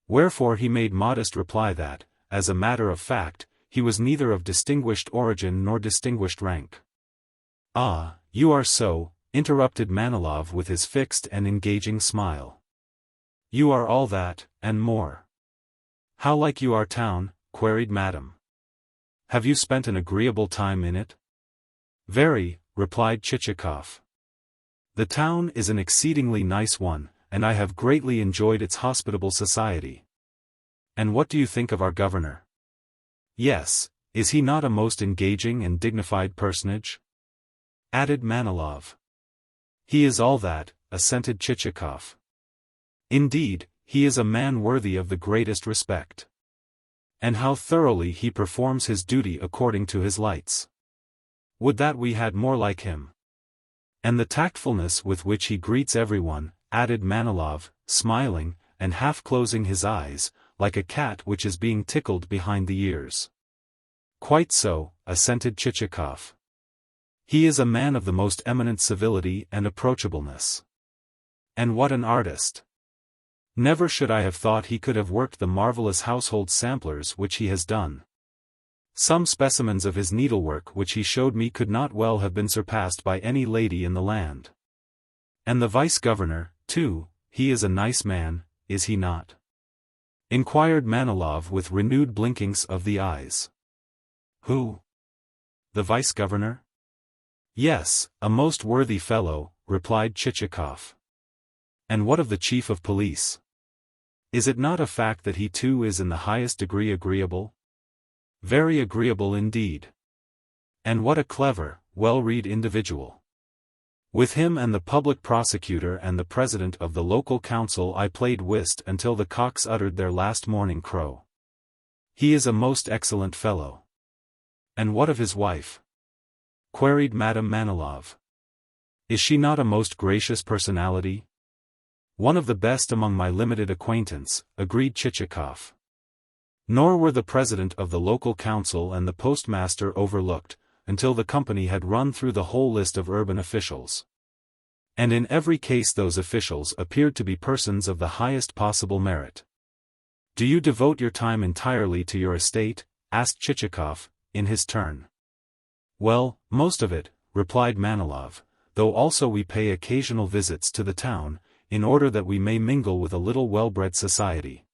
A: Wherefore he made modest reply that, as a matter of fact, he was neither of distinguished origin nor distinguished rank. Ah, you are so, interrupted Manilov with his fixed and engaging smile. You are all that, and more. How like you our town? Queried Madame. Have you spent an agreeable time in it? Very, replied Chichikov. The town is an exceedingly nice one, and I have greatly enjoyed its hospitable society. And what do you think of our governor? Yes, is he not a most engaging and dignified personage? Added Manilov. He is all that, assented Chichikov. Indeed, he is a man worthy of the greatest respect. And how thoroughly he performs his duty according to his lights. Would that we had more like him. And the tactfulness with which he greets everyone, added Manilov, smiling, and half-closing his eyes, like a cat which is being tickled behind the ears. Quite so, assented Chichikov. He is a man of the most eminent civility and approachableness. And what an artist! Never should I have thought he could have worked the marvelous household samplers which he has done. Some specimens of his needlework which he showed me could not well have been surpassed by any lady in the land. And the vice-governor, too, he is a nice man, is he not? Inquired Manilov with renewed blinkings of the eyes. Who? The vice-governor? Yes, a most worthy fellow, replied Chichikov. And what of the chief of police? Is it not a fact that he too is in the highest degree agreeable? Very agreeable indeed. And what a clever, well-read individual. With him and the public prosecutor and the president of the local council I played whist until the cocks uttered their last morning crow. He is a most excellent fellow. And what of his wife? Queried Madame Manilov. Is she not a most gracious personality? One of the best among my limited acquaintance, agreed Chichikov. Nor were the president of the local council and the postmaster overlooked, until the company had run through the whole list of urban officials. And in every case those officials appeared to be persons of the highest possible merit. Do you devote your time entirely to your estate? Asked Chichikov, in his turn. Well, most of it, replied Manilov, though also we pay occasional visits to the town, in order that we may mingle with a little well-bred society.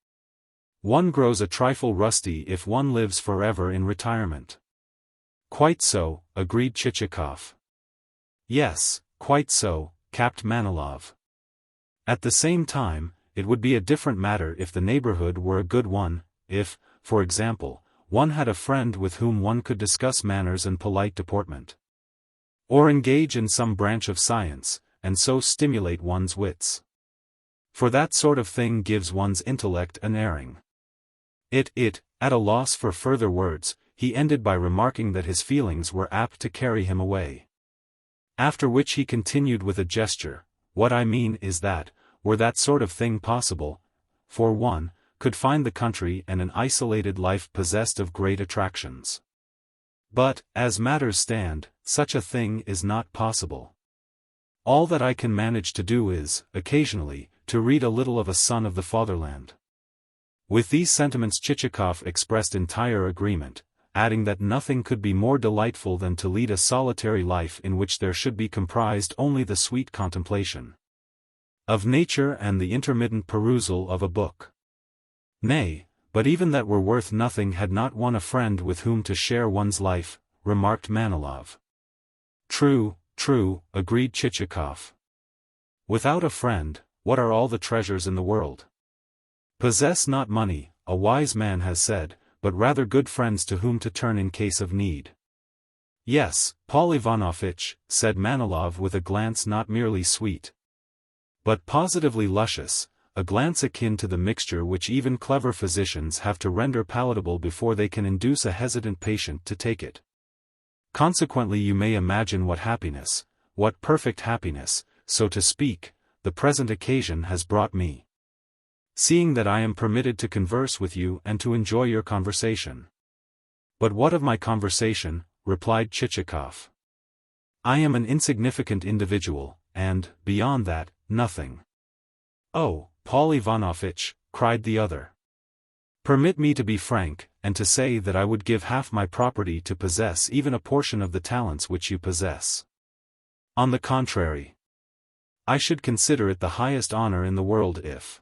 A: One grows a trifle rusty if one lives forever in retirement. Quite so, agreed Chichikov. Yes, quite so, capped Manilov. At the same time, it would be a different matter if the neighborhood were a good one, if, for example, one had a friend with whom one could discuss manners and polite deportment. Or engage in some branch of science, and so stimulate one's wits. For that sort of thing gives one's intellect an airing. At a loss for further words, he ended by remarking that his feelings were apt to carry him away. After which he continued with a gesture, "What I mean is that, were that sort of thing possible, for one could find the country and an isolated life possessed of great attractions. But, as matters stand, such a thing is not possible. All that I can manage to do is, occasionally, to read a little of A Son of the Fatherland." With these sentiments Chichikov expressed entire agreement, adding that nothing could be more delightful than to lead a solitary life in which there should be comprised only the sweet contemplation of nature and the intermittent perusal of a book. "Nay, but even that were worth nothing had not one a friend with whom to share one's life," remarked Manilov. "True, true," agreed Chichikov. "Without a friend, what are all the treasures in the world? Possess not money, a wise man has said, but rather good friends to whom to turn in case of need." "Yes, Paul Ivanovich," said Manilov with a glance not merely sweet, but positively luscious, a glance akin to the mixture which even clever physicians have to render palatable before they can induce a hesitant patient to take it. "Consequently you may imagine what happiness, what perfect happiness, so to speak, the present occasion has brought me. Seeing that I am permitted to converse with you and to enjoy your conversation." "But what of my conversation?" replied Chichikov. "I am an insignificant individual, and, beyond that, nothing." "Oh, Paul Ivanovich," cried the other. "Permit me to be frank, and to say that I would give half my property to possess even a portion of the talents which you possess. On the contrary, I should consider it the highest honor in the world if—"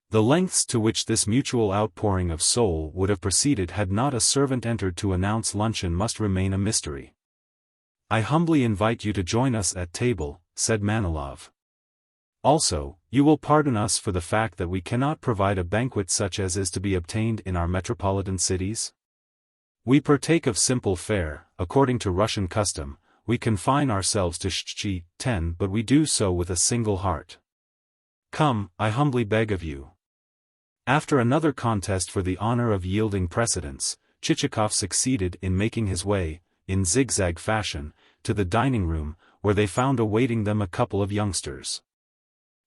A: The lengths to which this mutual outpouring of soul would have proceeded had not a servant entered to announce luncheon must remain a mystery. "I humbly invite you to join us at table," said Manilov. "Also, you will pardon us for the fact that we cannot provide a banquet such as is to be obtained in our metropolitan cities. We partake of simple fare, according to Russian custom, we confine ourselves to shchi 10, but we do so with a single heart. Come, I humbly beg of you." After another contest for the honor of yielding precedence, Chichikov succeeded in making his way, in zigzag fashion, to the dining room, where they found awaiting them a couple of youngsters.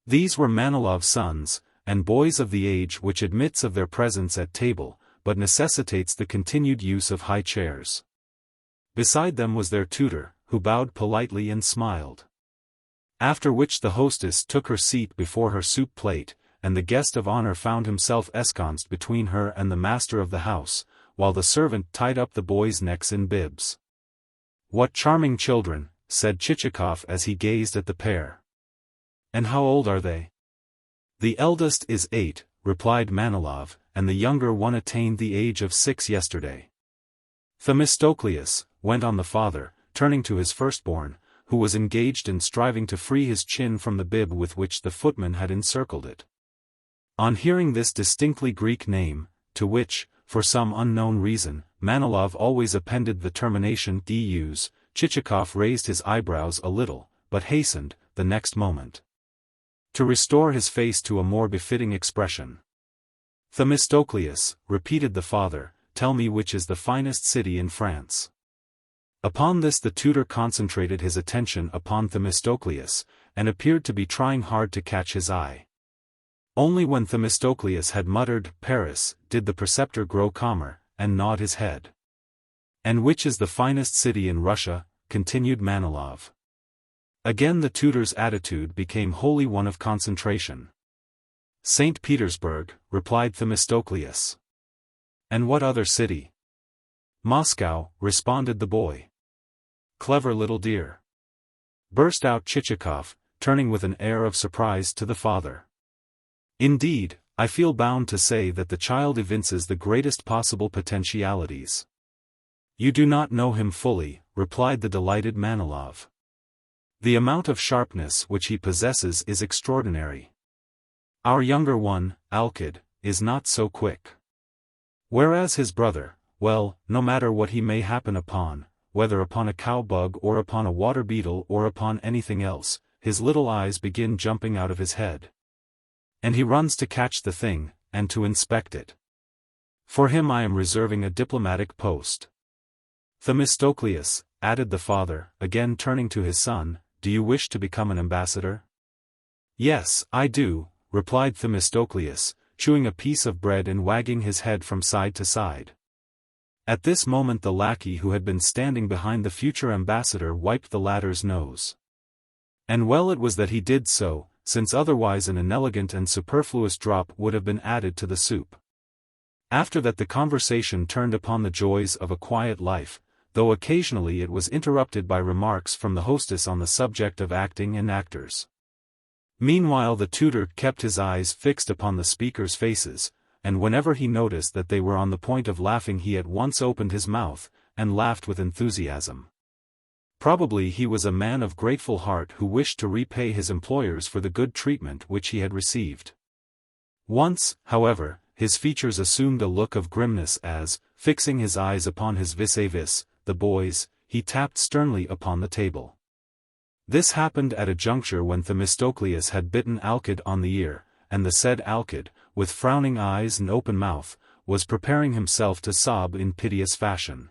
A: These were Manilov's sons, and boys of the age which admits of their presence at table, but necessitates the continued use of high chairs. Beside them was their tutor, who bowed politely and smiled. After which the hostess took her seat before her soup plate, and the guest of honor found himself ensconced between her and the master of the house, while the servant tied up the boys' necks in bibs. "What charming children," said Chichikov as he gazed at the pair. "And how old are they?" "The eldest is 8, replied Manilov, "and the younger one attained the age of 6 yesterday." "Themistocleus," went on the father, turning to his firstborn, who was engaged in striving to free his chin from the bib with which the footman had encircled it. On hearing this distinctly Greek name, to which, for some unknown reason, Manilov always appended the termination dus, Chichikov raised his eyebrows a little, but hastened, the next moment, to restore his face to a more befitting expression. "Themistocleus," repeated the father, "tell me which is the finest city in France." Upon this the tutor concentrated his attention upon Themistocleus, and appeared to be trying hard to catch his eye. Only when Themistocleus had muttered "Paris," did the preceptor grow calmer, and nod his head. "And which is the finest city in Russia?" continued Manilov. Again the tutor's attitude became wholly one of concentration. "St. Petersburg," replied Themistocleus. "And what other city?" "Moscow," responded the boy. "Clever little dear!" burst out Chichikov, turning with an air of surprise to the father. "Indeed, I feel bound to say that the child evinces the greatest possible potentialities." "You do not know him fully," replied the delighted Manilov. "The amount of sharpness which he possesses is extraordinary. Our younger one, Alkid, is not so quick. Whereas his brother, well, no matter what he may happen upon, whether upon a cow-bug or upon a water-beetle or upon anything else, his little eyes begin jumping out of his head. And he runs to catch the thing, and to inspect it. For him I am reserving a diplomatic post. Themistocleus, added the father, again turning to his son, do you wish to become an ambassador? Yes, I do, replied Themistocleus, chewing a piece of bread and wagging his head from side to side. At this moment the lackey who had been standing behind the future ambassador wiped the latter's nose. And well it was that he did so, since otherwise an inelegant and superfluous drop would have been added to the soup. After that the conversation turned upon the joys of a quiet life, though occasionally it was interrupted by remarks from the hostess on the subject of acting and actors. Meanwhile the tutor kept his eyes fixed upon the speakers' faces, and whenever he noticed that they were on the point of laughing he at once opened his mouth, and laughed with enthusiasm. Probably he was a man of grateful heart who wished to repay his employers for the good treatment which he had received. Once, however, his features assumed a look of grimness as, fixing his eyes upon his vis-a-vis, the boys, he tapped sternly upon the table. This happened at a juncture when Themistocleus had bitten Alcid on the ear, and the said Alcid, with frowning eyes and open mouth, was preparing himself to sob in piteous fashion.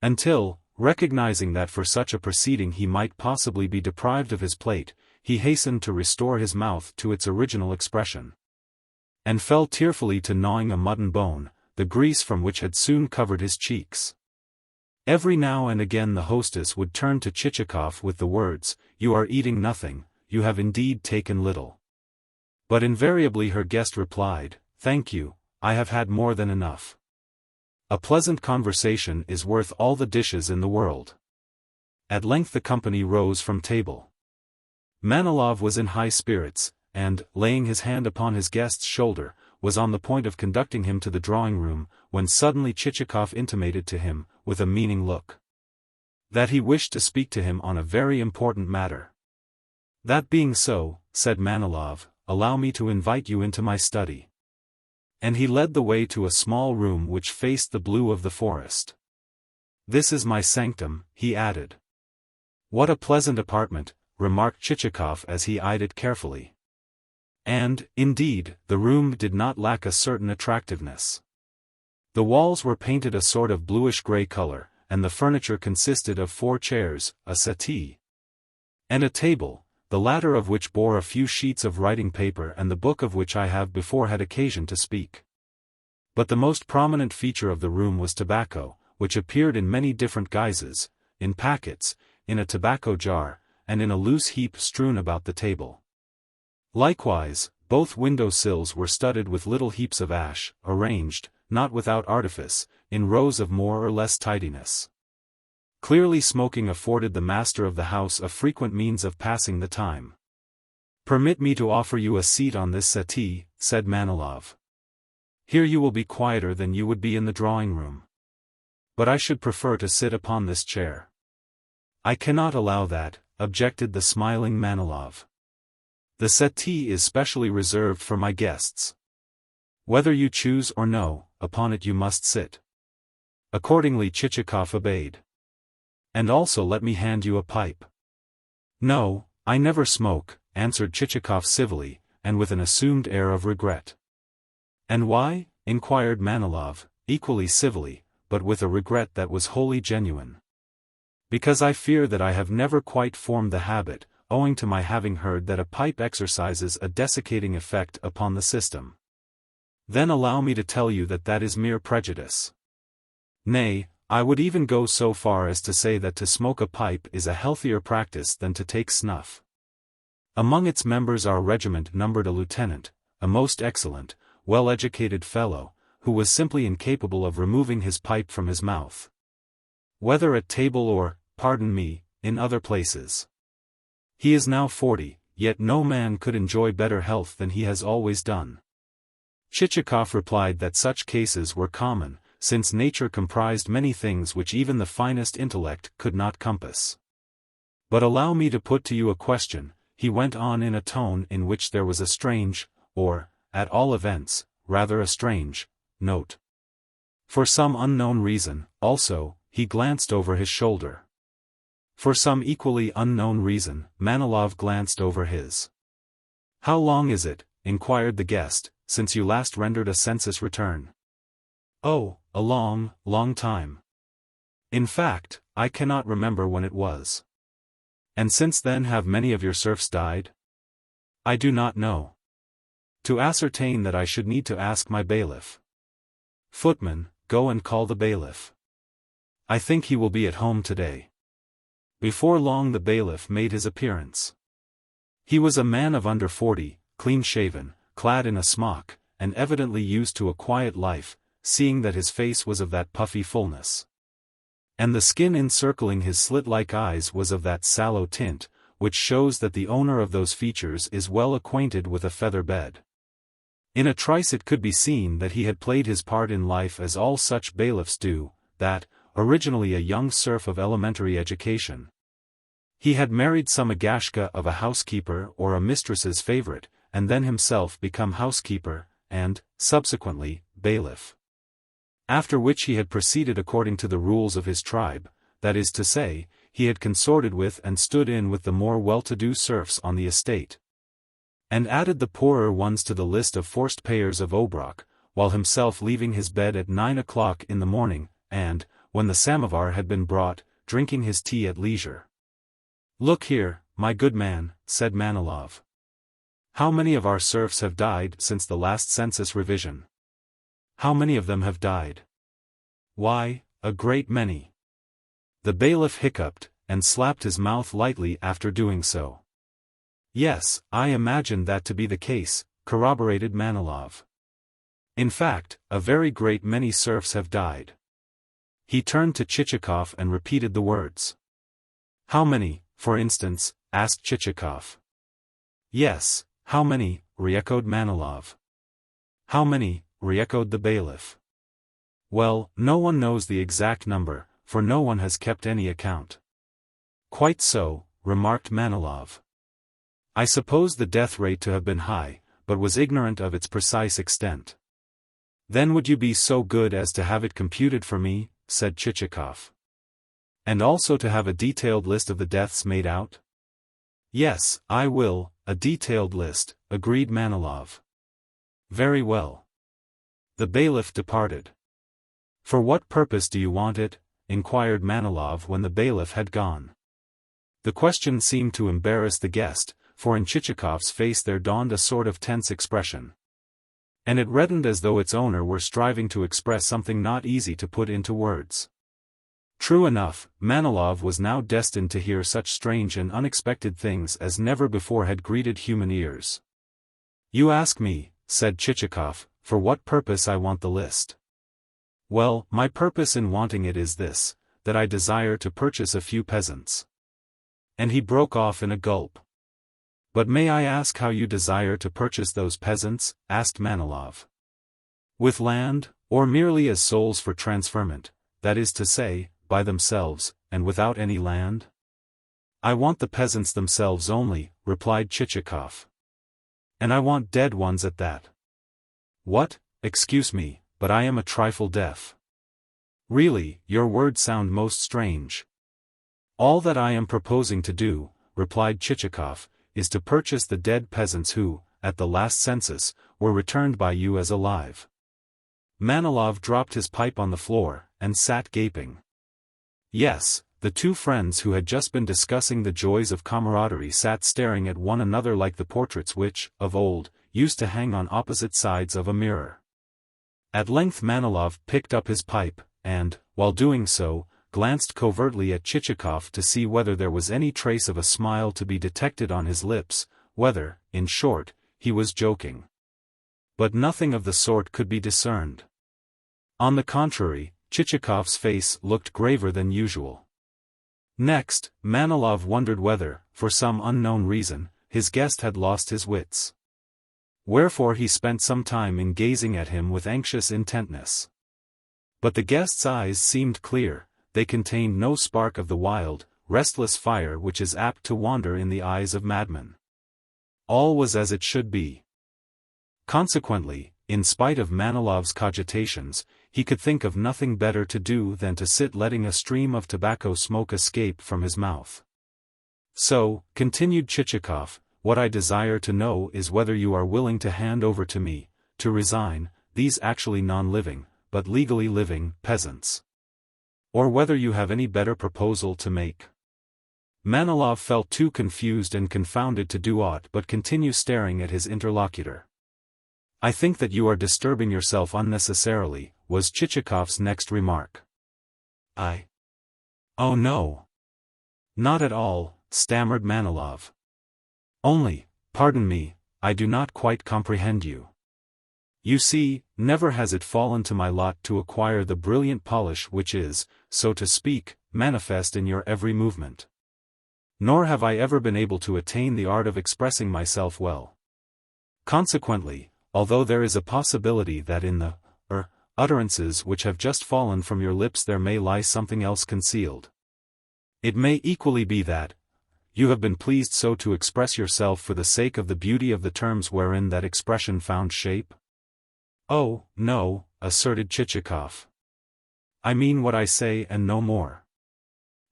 A: Until, recognizing that for such a proceeding he might possibly be deprived of his plate, he hastened to restore his mouth to its original expression. And fell tearfully to gnawing a mutton bone, the grease from which had soon covered his cheeks. Every now and again the hostess would turn to Chichikov with the words, "You are eating nothing, you have indeed taken little." But invariably her guest replied, "Thank you, I have had more than enough." A pleasant conversation is worth all the dishes in the world. At length the company rose from table. Manilov was in high spirits, and, laying his hand upon his guest's shoulder, was on the point of conducting him to the drawing-room, when suddenly Chichikov intimated to him, with a meaning look, that he wished to speak to him on a very important matter. "That being so," said Manilov, "allow me to invite you into my study." And he led the way to a small room which faced the blue of the forest. "This is my sanctum," he added. "What a pleasant apartment," remarked Chichikov as he eyed it carefully. And, indeed, the room did not lack a certain attractiveness. The walls were painted a sort of bluish-grey color, and the furniture consisted of 4 chairs, a settee, and a table, the latter of which bore a few sheets of writing paper and the book of which I have before had occasion to speak. But the most prominent feature of the room was tobacco, which appeared in many different guises, in packets, in a tobacco jar, and in a loose heap strewn about the table. Likewise, both window-sills were studded with little heaps of ash, arranged, not without artifice, in rows of more or less tidiness. Clearly smoking afforded the master of the house a frequent means of passing the time. "Permit me to offer you a seat on this settee," said Manilov. "Here you will be quieter than you would be in the drawing-room. But I should prefer to sit upon this chair." "I cannot allow that," objected the smiling Manilov. "The settee is specially reserved for my guests. Whether you choose or no, upon it you must sit." Accordingly Chichikov obeyed. "And also let me hand you a pipe." "No, I never smoke," answered Chichikov civilly, and with an assumed air of regret. "And why?" inquired Manilov, equally civilly, but with a regret that was wholly genuine. "Because I fear that I have never quite formed the habit, owing to my having heard that a pipe exercises a desiccating effect upon the system." "Then allow me to tell you that that is mere prejudice. Nay, I would even go so far as to say that to smoke a pipe is a healthier practice than to take snuff. Among its members our regiment numbered a lieutenant, a most excellent, well-educated fellow, who was simply incapable of removing his pipe from his mouth. Whether at table or, pardon me, in other places. He is now 40, yet no man could enjoy better health than he has always done." Chichikov replied that such cases were common, since nature comprised many things which even the finest intellect could not compass. "But allow me to put to you a question," he went on in a tone in which there was a strange, or, at all events, rather a strange, note. For some unknown reason, also, he glanced over his shoulder. For some equally unknown reason, Manilov glanced over his. "How long is it," inquired the guest, "since you last rendered a census return?" Oh, a long, long time. In fact, I cannot remember when it was. And since then have many of your serfs died? I do not know. To ascertain that I should need to ask my bailiff. Footman, go and call the bailiff. I think he will be at home today. Before long the bailiff made his appearance. He was a man of under 40, clean-shaven, clad in a smock, and evidently used to a quiet life, seeing that his face was of that puffy fullness. And the skin encircling his slit-like eyes was of that sallow tint, which shows that the owner of those features is well acquainted with a feather bed. In a trice it could be seen that he had played his part in life as all such bailiffs do, that, originally a young serf of elementary education, he had married some agashka of a housekeeper or a mistress's favorite, and then himself become housekeeper, and, subsequently, bailiff. After which he had proceeded according to the rules of his tribe, that is to say, he had consorted with and stood in with the more well-to-do serfs on the estate, and added the poorer ones to the list of forced payers of obrok, while himself leaving his bed at 9 o'clock in the morning, and, when the samovar had been brought, drinking his tea at leisure. "Look here, my good man," said Manilov. "How many of our serfs have died since the last census revision? How many of them have died?" "Why, a great many." The bailiff hiccuped, and slapped his mouth lightly after doing so. "Yes, I imagined that to be the case," corroborated Manilov. "In fact, a very great many serfs have died." He turned to Chichikov and repeated the words. "How many, for instance?" asked Chichikov. "Yes, how many?" re-echoed Manilov. "How many?" re-echoed the bailiff. "Well, no one knows the exact number, for no one has kept any account." "Quite so," remarked Manilov. "I suppose the death rate to have been high, but was ignorant of its precise extent." "Then would you be so good as to have it computed for me?" said Chichikov. "And also to have a detailed list of the deaths made out?" "Yes, I will, a detailed list," agreed Manilov. "Very well." The bailiff departed. "For what purpose do you want it?" inquired Manilov when the bailiff had gone. The question seemed to embarrass the guest, for in Chichikov's face there dawned a sort of tense expression. And it reddened as though its owner were striving to express something not easy to put into words. True enough, Manilov was now destined to hear such strange and unexpected things as never before had greeted human ears. "You ask me," said Chichikov, "for what purpose I want the list. Well, my purpose in wanting it is this, that I desire to purchase a few peasants." And he broke off in a gulp. "But may I ask how you desire to purchase those peasants?" asked Manilov. "With land, or merely as souls for transferment, that is to say, by themselves, and without any land?" "I want the peasants themselves only," replied Chichikov. "And I want dead ones at that." "What? Excuse me, but I am a trifle deaf." "Really, your words sound most strange." "All that I am proposing to do," replied Chichikov, "is to purchase the dead peasants who, at the last census, were returned by you as alive." Manilov dropped his pipe on the floor, and sat gaping. Yes, the two friends who had just been discussing the joys of camaraderie sat staring at one another like the portraits which, of old, used to hang on opposite sides of a mirror. At length Manilov picked up his pipe, and, while doing so, glanced covertly at Chichikov to see whether there was any trace of a smile to be detected on his lips, whether, in short, he was joking. But nothing of the sort could be discerned. On the contrary, Chichikov's face looked graver than usual. Next, Manilov wondered whether, for some unknown reason, his guest had lost his wits. Wherefore he spent some time in gazing at him with anxious intentness. But the guest's eyes seemed clear, they contained no spark of the wild, restless fire which is apt to wander in the eyes of madmen. All was as it should be. Consequently, in spite of Manilov's cogitations, he could think of nothing better to do than to sit letting a stream of tobacco smoke escape from his mouth. "So," continued Chichikov, "what I desire to know is whether you are willing to hand over to me, to resign, these actually non-living, but legally living, peasants. Or whether you have any better proposal to make. Manilov felt too confused and confounded to do aught but continue staring at his interlocutor. "I think that you are disturbing yourself unnecessarily," was Chichikov's next remark. "Oh no. Not at all," stammered Manilov. "Only, pardon me, I do not quite comprehend you. You see, never has it fallen to my lot to acquire the brilliant polish which is, so to speak, manifest in your every movement. Nor have I ever been able to attain the art of expressing myself well. Consequently, although there is a possibility that in the utterances which have just fallen from your lips there may lie something else concealed. It may equally be that you have been pleased so to express yourself for the sake of the beauty of the terms wherein that expression found shape." "Oh, no," asserted Chichikov. "I mean what I say and no more.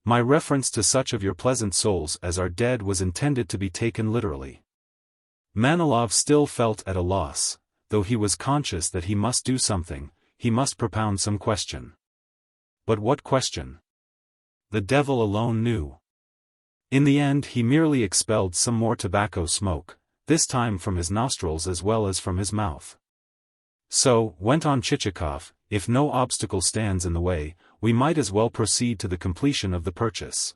A: My reference to such of your pleasant souls as are dead was intended to be taken literally." Manilov still felt at a loss, though he was conscious that he must do something, he must propound some question. But what question? The devil alone knew. In the end he merely expelled some more tobacco smoke, this time from his nostrils as well as from his mouth. "So," went on Chichikov, "if no obstacle stands in the way, we might as well proceed to the completion of the purchase."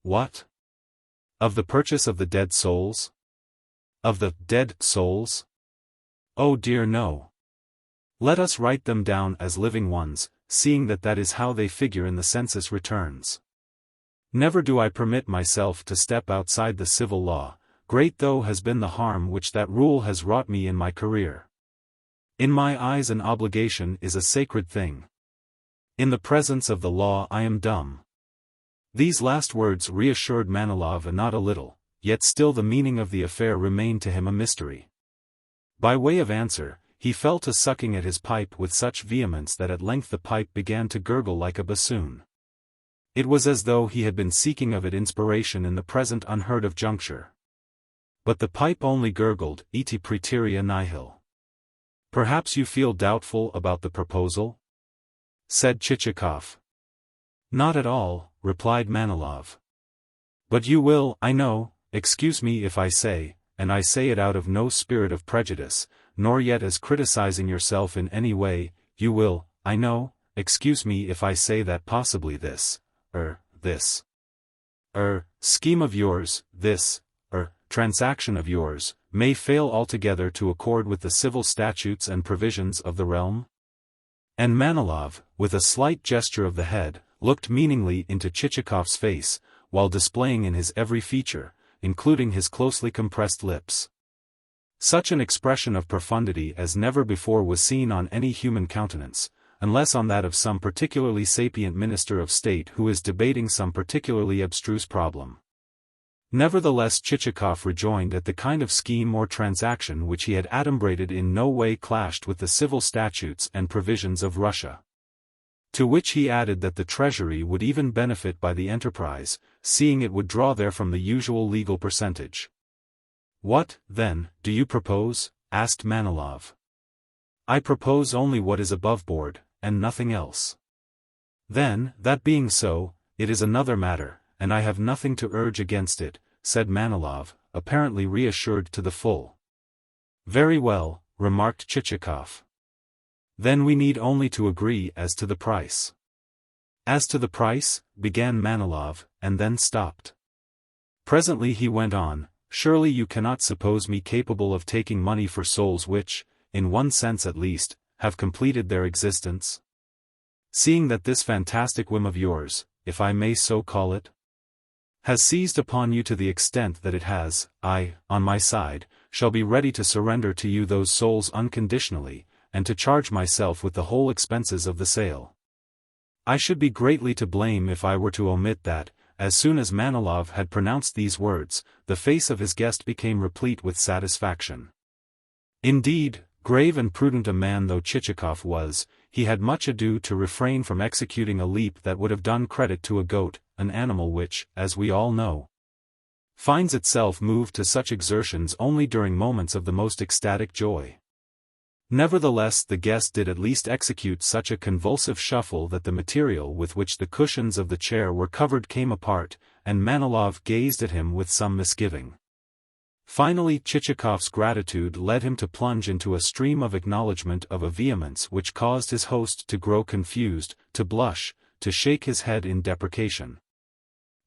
A: "What? Of the purchase of the dead souls? Of the dead souls? Oh dear no. Let us write them down as living ones, seeing that that is how they figure in the census returns. Never do I permit myself to step outside the civil law, great though has been the harm which that rule has wrought me in my career. In my eyes an obligation is a sacred thing. In the presence of the law I am dumb." These last words reassured Manilov not a little, yet still the meaning of the affair remained to him a mystery. By way of answer, he fell to sucking at his pipe with such vehemence that at length the pipe began to gurgle like a bassoon. It was as though he had been seeking of it inspiration in the present unheard-of juncture. But the pipe only gurgled, iti praeterea nihil. "Perhaps you feel doubtful about the proposal?" said Chichikov. "Not at all," replied Manilov. "But you will, I know, excuse me if I say, and I say it out of no spirit of prejudice, nor yet as criticizing yourself in any way, you will, I know, excuse me if I say that possibly this scheme of yours, this transaction of yours, may fail altogether to accord with the civil statutes and provisions of the realm?" And Manilov, with a slight gesture of the head, looked meaningly into Chichikov's face, while displaying in his every feature, including his closely compressed lips, such an expression of profundity as never before was seen on any human countenance, unless on that of some particularly sapient minister of state who is debating some particularly abstruse problem. Nevertheless Chichikov rejoined that the kind of scheme or transaction which he had adumbrated in no way clashed with the civil statutes and provisions of Russia. To which he added that the treasury would even benefit by the enterprise, seeing it would draw therefrom the usual legal percentage. "What, then, do you propose?" asked Manilov. "I propose only what is above board, and nothing else." "Then, that being so, it is another matter, and I have nothing to urge against it," said Manilov, apparently reassured to the full. "Very well," remarked Chichikov. "Then we need only to agree as to the price." "As to the price," began Manilov, and then stopped. Presently he went on, "Surely you cannot suppose me capable of taking money for souls which, in one sense at least, have completed their existence? Seeing that this fantastic whim of yours, if I may so call it, has seized upon you to the extent that it has, I, on my side, shall be ready to surrender to you those souls unconditionally, and to charge myself with the whole expenses of the sale. I should be greatly to blame if I were to omit that." As soon as Manilov had pronounced these words, the face of his guest became replete with satisfaction. Indeed, grave and prudent a man though Chichikov was, he had much ado to refrain from executing a leap that would have done credit to a goat, an animal which, as we all know, finds itself moved to such exertions only during moments of the most ecstatic joy. Nevertheless, the guest did at least execute such a convulsive shuffle that the material with which the cushions of the chair were covered came apart, and Manilov gazed at him with some misgiving. Finally Chichikov's gratitude led him to plunge into a stream of acknowledgment of a vehemence which caused his host to grow confused, to blush, to shake his head in deprecation,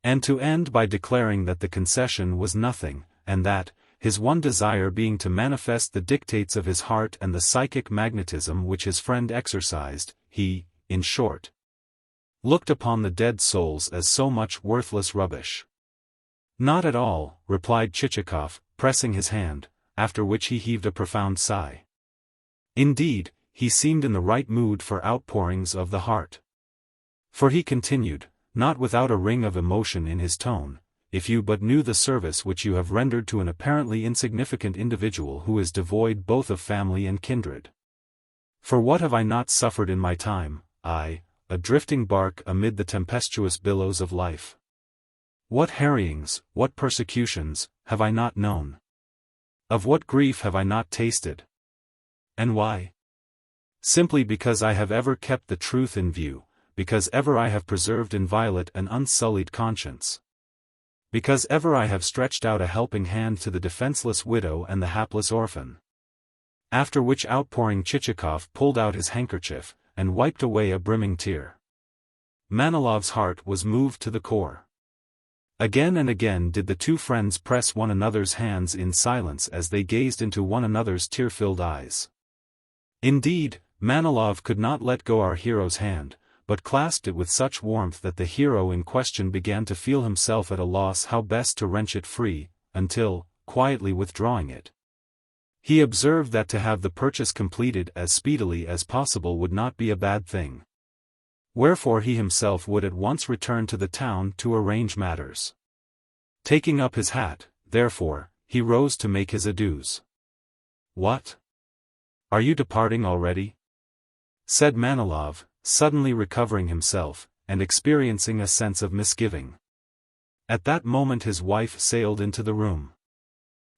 A: and to end by declaring that the concession was nothing, and that, his one desire being to manifest the dictates of his heart and the psychic magnetism which his friend exercised, he, in short, looked upon the dead souls as so much worthless rubbish. "Not at all," replied Chichikov, pressing his hand, after which he heaved a profound sigh. Indeed, he seemed in the right mood for outpourings of the heart. For he continued, not without a ring of emotion in his tone, "If you but knew the service which you have rendered to an apparently insignificant individual who is devoid both of family and kindred. For what have I not suffered in my time, I, a drifting bark amid the tempestuous billows of life? What harryings, what persecutions, have I not known? Of what grief have I not tasted? And why? Simply because I have ever kept the truth in view, because ever I have preserved inviolate an unsullied conscience. Because ever I have stretched out a helping hand to the defenseless widow and the hapless orphan." After which outpouring Chichikov pulled out his handkerchief, and wiped away a brimming tear. Manilov's heart was moved to the core. Again and again did the two friends press one another's hands in silence as they gazed into one another's tear-filled eyes. Indeed, Manilov could not let go our hero's hand, but clasped it with such warmth that the hero in question began to feel himself at a loss how best to wrench it free, until, quietly withdrawing it, he observed that to have the purchase completed as speedily as possible would not be a bad thing. Wherefore he himself would at once return to the town to arrange matters. Taking up his hat, therefore, he rose to make his adieus. "What? Are you departing already?" said Manilov, suddenly recovering himself, and experiencing a sense of misgiving. At that moment his wife sailed into the room.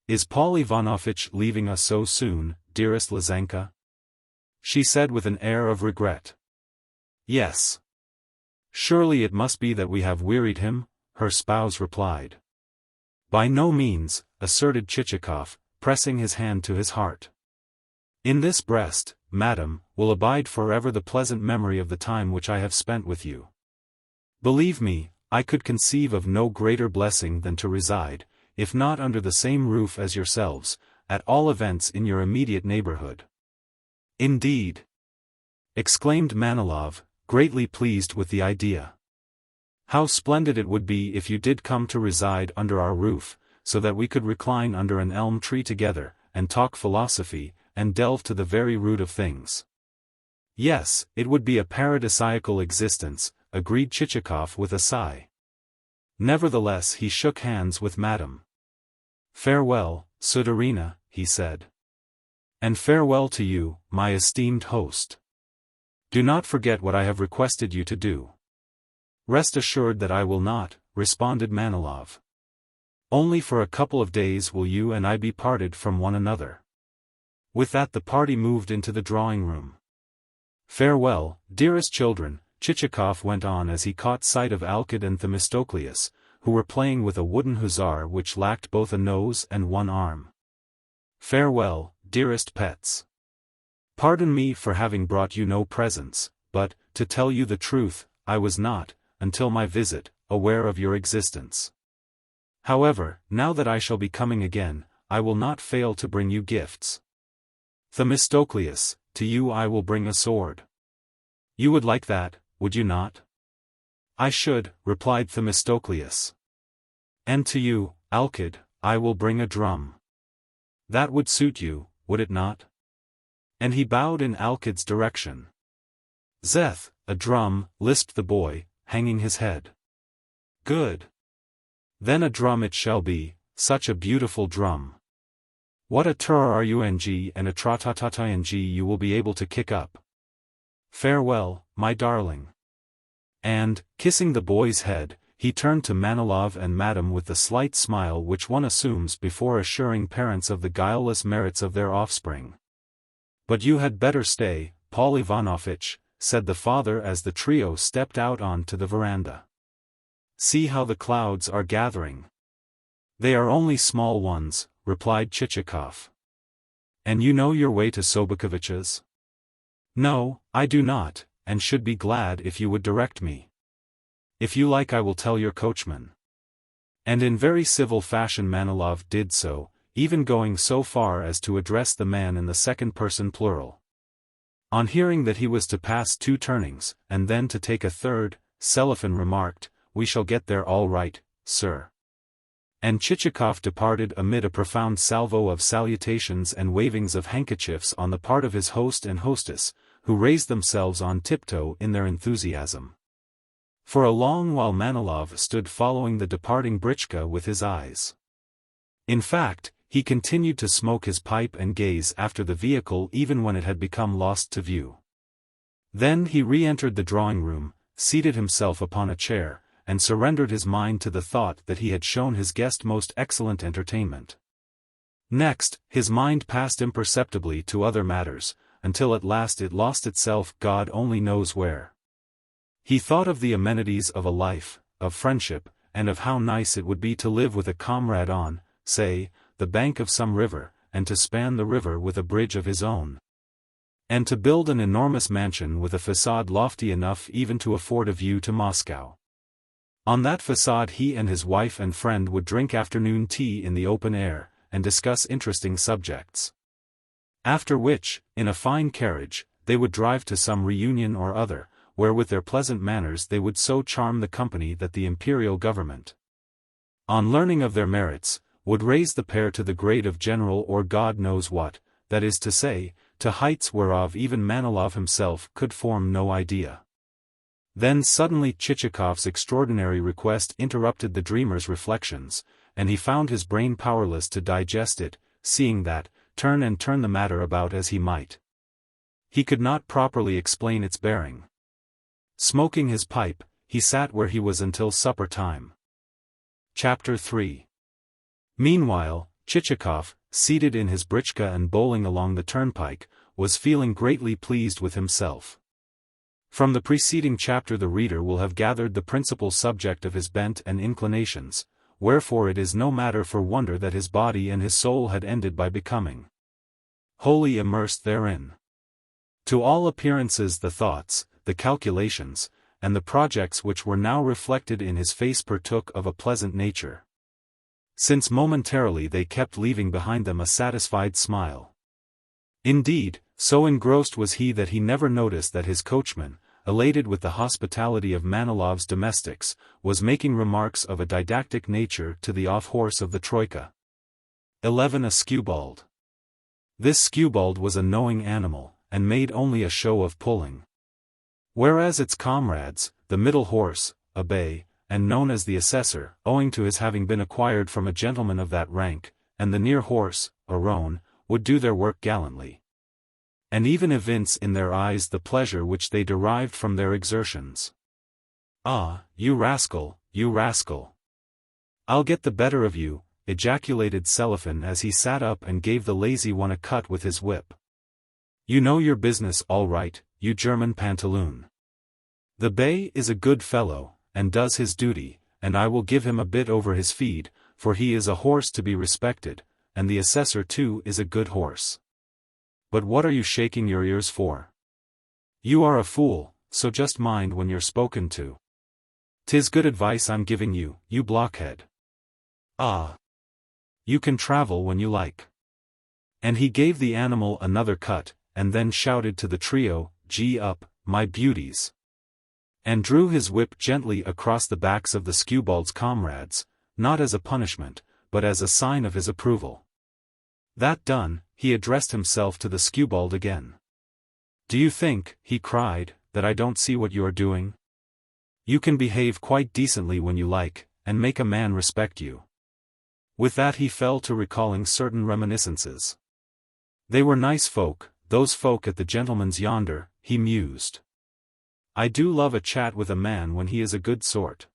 A: "Is Paul Ivanovitch leaving us so soon, dearest Lizenka?" she said with an air of regret. "Yes. Surely it must be that we have wearied him," her spouse replied. "By no means," asserted Chichikov, pressing his hand to his heart. "In this breast, madam, will abide forever the pleasant memory of the time which I have spent with you. Believe me, I could conceive of no greater blessing than to reside, if not under the same roof as yourselves, at all events in your immediate neighborhood." "Indeed!" exclaimed Manilov, greatly pleased with the idea. "How splendid it would be if you did come to reside under our roof, so that we could recline under an elm tree together, and talk philosophy, and delve to the very root of things." "Yes, it would be a paradisiacal existence," agreed Chichikov with a sigh. Nevertheless he shook hands with Madame. "Farewell, Sudarina," he said. "And farewell to you, my esteemed host. Do not forget what I have requested you to do." "Rest assured that I will not," responded Manilov. "Only for a couple of days will you and I be parted from one another." With that the party moved into the drawing-room. "Farewell, dearest children," Chichikov went on as he caught sight of Alkid and Themistocleus, who were playing with a wooden hussar which lacked both a nose and one arm. "Farewell, dearest pets. Pardon me for having brought you no presents, but, to tell you the truth, I was not, until my visit, aware of your existence. However, now that I shall be coming again, I will not fail to bring you gifts. Themistocleus, to you I will bring a sword. You would like that, would you not?" "I should," replied Themistocleus. "And to you, Alkid, I will bring a drum. That would suit you, would it not?" And he bowed in Alkid's direction. "Zeth, a drum," lisped the boy, hanging his head. "Good. Then a drum it shall be, such a beautiful drum. What a trrrung and a tratatatang you will be able to kick up. Farewell, my darling." And, kissing the boy's head, he turned to Manilov and Madame with the slight smile which one assumes before assuring parents of the guileless merits of their offspring. "But you had better stay, Paul Ivanovich," said the father as the trio stepped out onto the veranda. "See how the clouds are gathering." "They are only small ones," replied Chichikov. "And you know your way to Sobokovich's?" "No, I do not, and should be glad if you would direct me." "If you like I will tell your coachman." And in very civil fashion Manilov did so, even going so far as to address the man in the second person plural. On hearing that he was to pass 2 turnings, and then to take a third, Selifan remarked, "We shall get there all right, sir." And Chichikov departed amid a profound salvo of salutations and wavings of handkerchiefs on the part of his host and hostess, who raised themselves on tiptoe in their enthusiasm. For a long while Manilov stood following the departing britchka with his eyes. In fact, he continued to smoke his pipe and gaze after the vehicle even when it had become lost to view. Then he re-entered the drawing-room, seated himself upon a chair, and surrendered his mind to the thought that he had shown his guest most excellent entertainment. Next, his mind passed imperceptibly to other matters, until at last it lost itself God only knows where. He thought of the amenities of a life, of friendship, and of how nice it would be to live with a comrade on, say, the bank of some river, and to span the river with a bridge of his own. And to build an enormous mansion with a facade lofty enough even to afford a view to Moscow. On that facade he and his wife and friend would drink afternoon tea in the open air, and discuss interesting subjects. After which, in a fine carriage, they would drive to some reunion or other, where with their pleasant manners they would so charm the company that the imperial government, on learning of their merits, would raise the pair to the grade of general or God knows what, that is to say, to heights whereof even Manilov himself could form no idea. Then suddenly Chichikov's extraordinary request interrupted the dreamer's reflections, and he found his brain powerless to digest it, seeing that, turn the matter about as he might, he could not properly explain its bearing. Smoking his pipe, he sat where he was until supper time. Chapter 3. Meanwhile, Chichikov, seated in his britchka and bowling along the turnpike, was feeling greatly pleased with himself. From the preceding chapter the reader will have gathered the principal subject of his bent and inclinations, wherefore it is no matter for wonder that his body and his soul had ended by becoming wholly immersed therein. To all appearances the thoughts, the calculations, and the projects which were now reflected in his face partook of a pleasant nature, since momentarily they kept leaving behind them a satisfied smile. Indeed, so engrossed was he that he never noticed that his coachman, elated with the hospitality of Manilov's domestics, was making remarks of a didactic nature to the off-horse of the troika. 11. A skewbald. This skewbald was a knowing animal, and made only a show of pulling. Whereas its comrades, the middle horse, a bay, and known as the assessor, owing to his having been acquired from a gentleman of that rank, and the near horse, a roan, would do their work gallantly, and even evince in their eyes the pleasure which they derived from their exertions. "Ah, you rascal, you rascal! I'll get the better of you," ejaculated Selifan as he sat up and gave the lazy one a cut with his whip. "You know your business all right, you German pantaloon. The bay is a good fellow, and does his duty, and I will give him a bit over his feed, for he is a horse to be respected, and the assessor too is a good horse. But what are you shaking your ears for? You are a fool, so just mind when you're spoken to. 'Tis good advice I'm giving you, you blockhead. Ah! You can travel when you like." And he gave the animal another cut, and then shouted to the trio, "Gee up, my beauties!" and drew his whip gently across the backs of the skewbald's comrades, not as a punishment, but as a sign of his approval. That done, he addressed himself to the skewbald again. "Do you think," he cried, "that I don't see what you are doing? You can behave quite decently when you like, and make a man respect you." With that he fell to recalling certain reminiscences. They were nice folk, those folk at the gentleman's yonder, he mused. I do love a chat with a man when he is a good sort.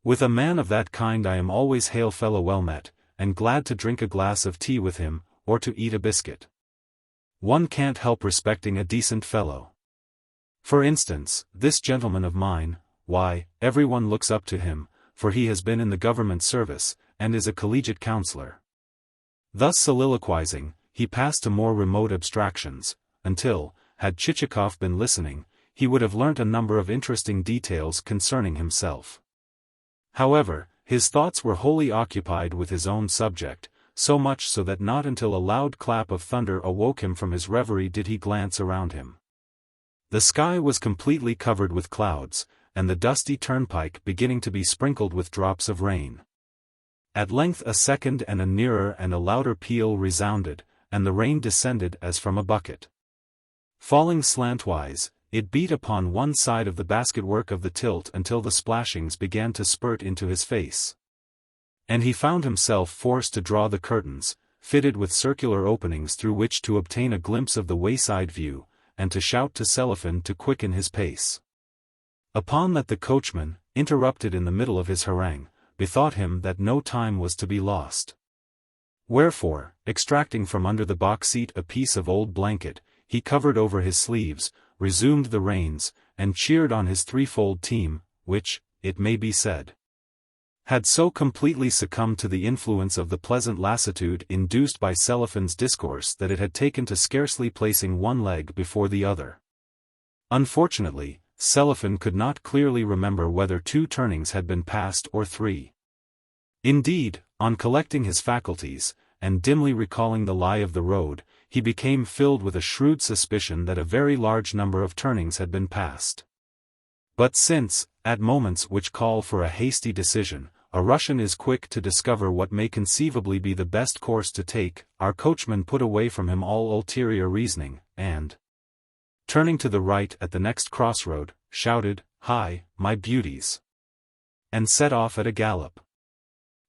A: With a man of that kind I am always hail fellow well met, and glad to drink a glass of tea with him, or to eat a biscuit. one can't help respecting a decent fellow. For instance, this gentleman of mine, why, everyone looks up to him, for he has been in the government service, and is a collegiate counselor. Thus soliloquizing, he passed to more remote abstractions, until, had Chichikov been listening, he would have learnt a number of interesting details concerning himself. However, his thoughts were wholly occupied with his own subject, so much so that not until a loud clap of thunder awoke him from his reverie did he glance around him. The sky was completely covered with clouds, and the dusty turnpike beginning to be sprinkled with drops of rain. At length a second and a nearer and a louder peal resounded, and the rain descended as from a bucket. Falling slantwise, it beat upon one side of the basketwork of the tilt until the splashings began to spurt into his face. And he found himself forced to draw the curtains, fitted with circular openings through which to obtain a glimpse of the wayside view, and to shout to Selifan to quicken his pace. Upon that the coachman, interrupted in the middle of his harangue, bethought him that no time was to be lost. Wherefore, extracting from under the box seat a piece of old blanket, he covered over his sleeves, resumed the reins, and cheered on his threefold team, which, it may be said, had so completely succumbed to the influence of the pleasant lassitude induced by Selifan's discourse that it had taken to scarcely placing one leg before the other. Unfortunately, Selifan could not clearly remember whether 2 turnings had been passed or 3. Indeed, on collecting his faculties, and dimly recalling the lie of the road, he became filled with a shrewd suspicion that a very large number of turnings had been passed. But since, at moments which call for a hasty decision, a Russian is quick to discover what may conceivably be the best course to take, our coachman put away from him all ulterior reasoning, and, turning to the right at the next crossroad, shouted, "Hi, my beauties!" and set off at a gallop.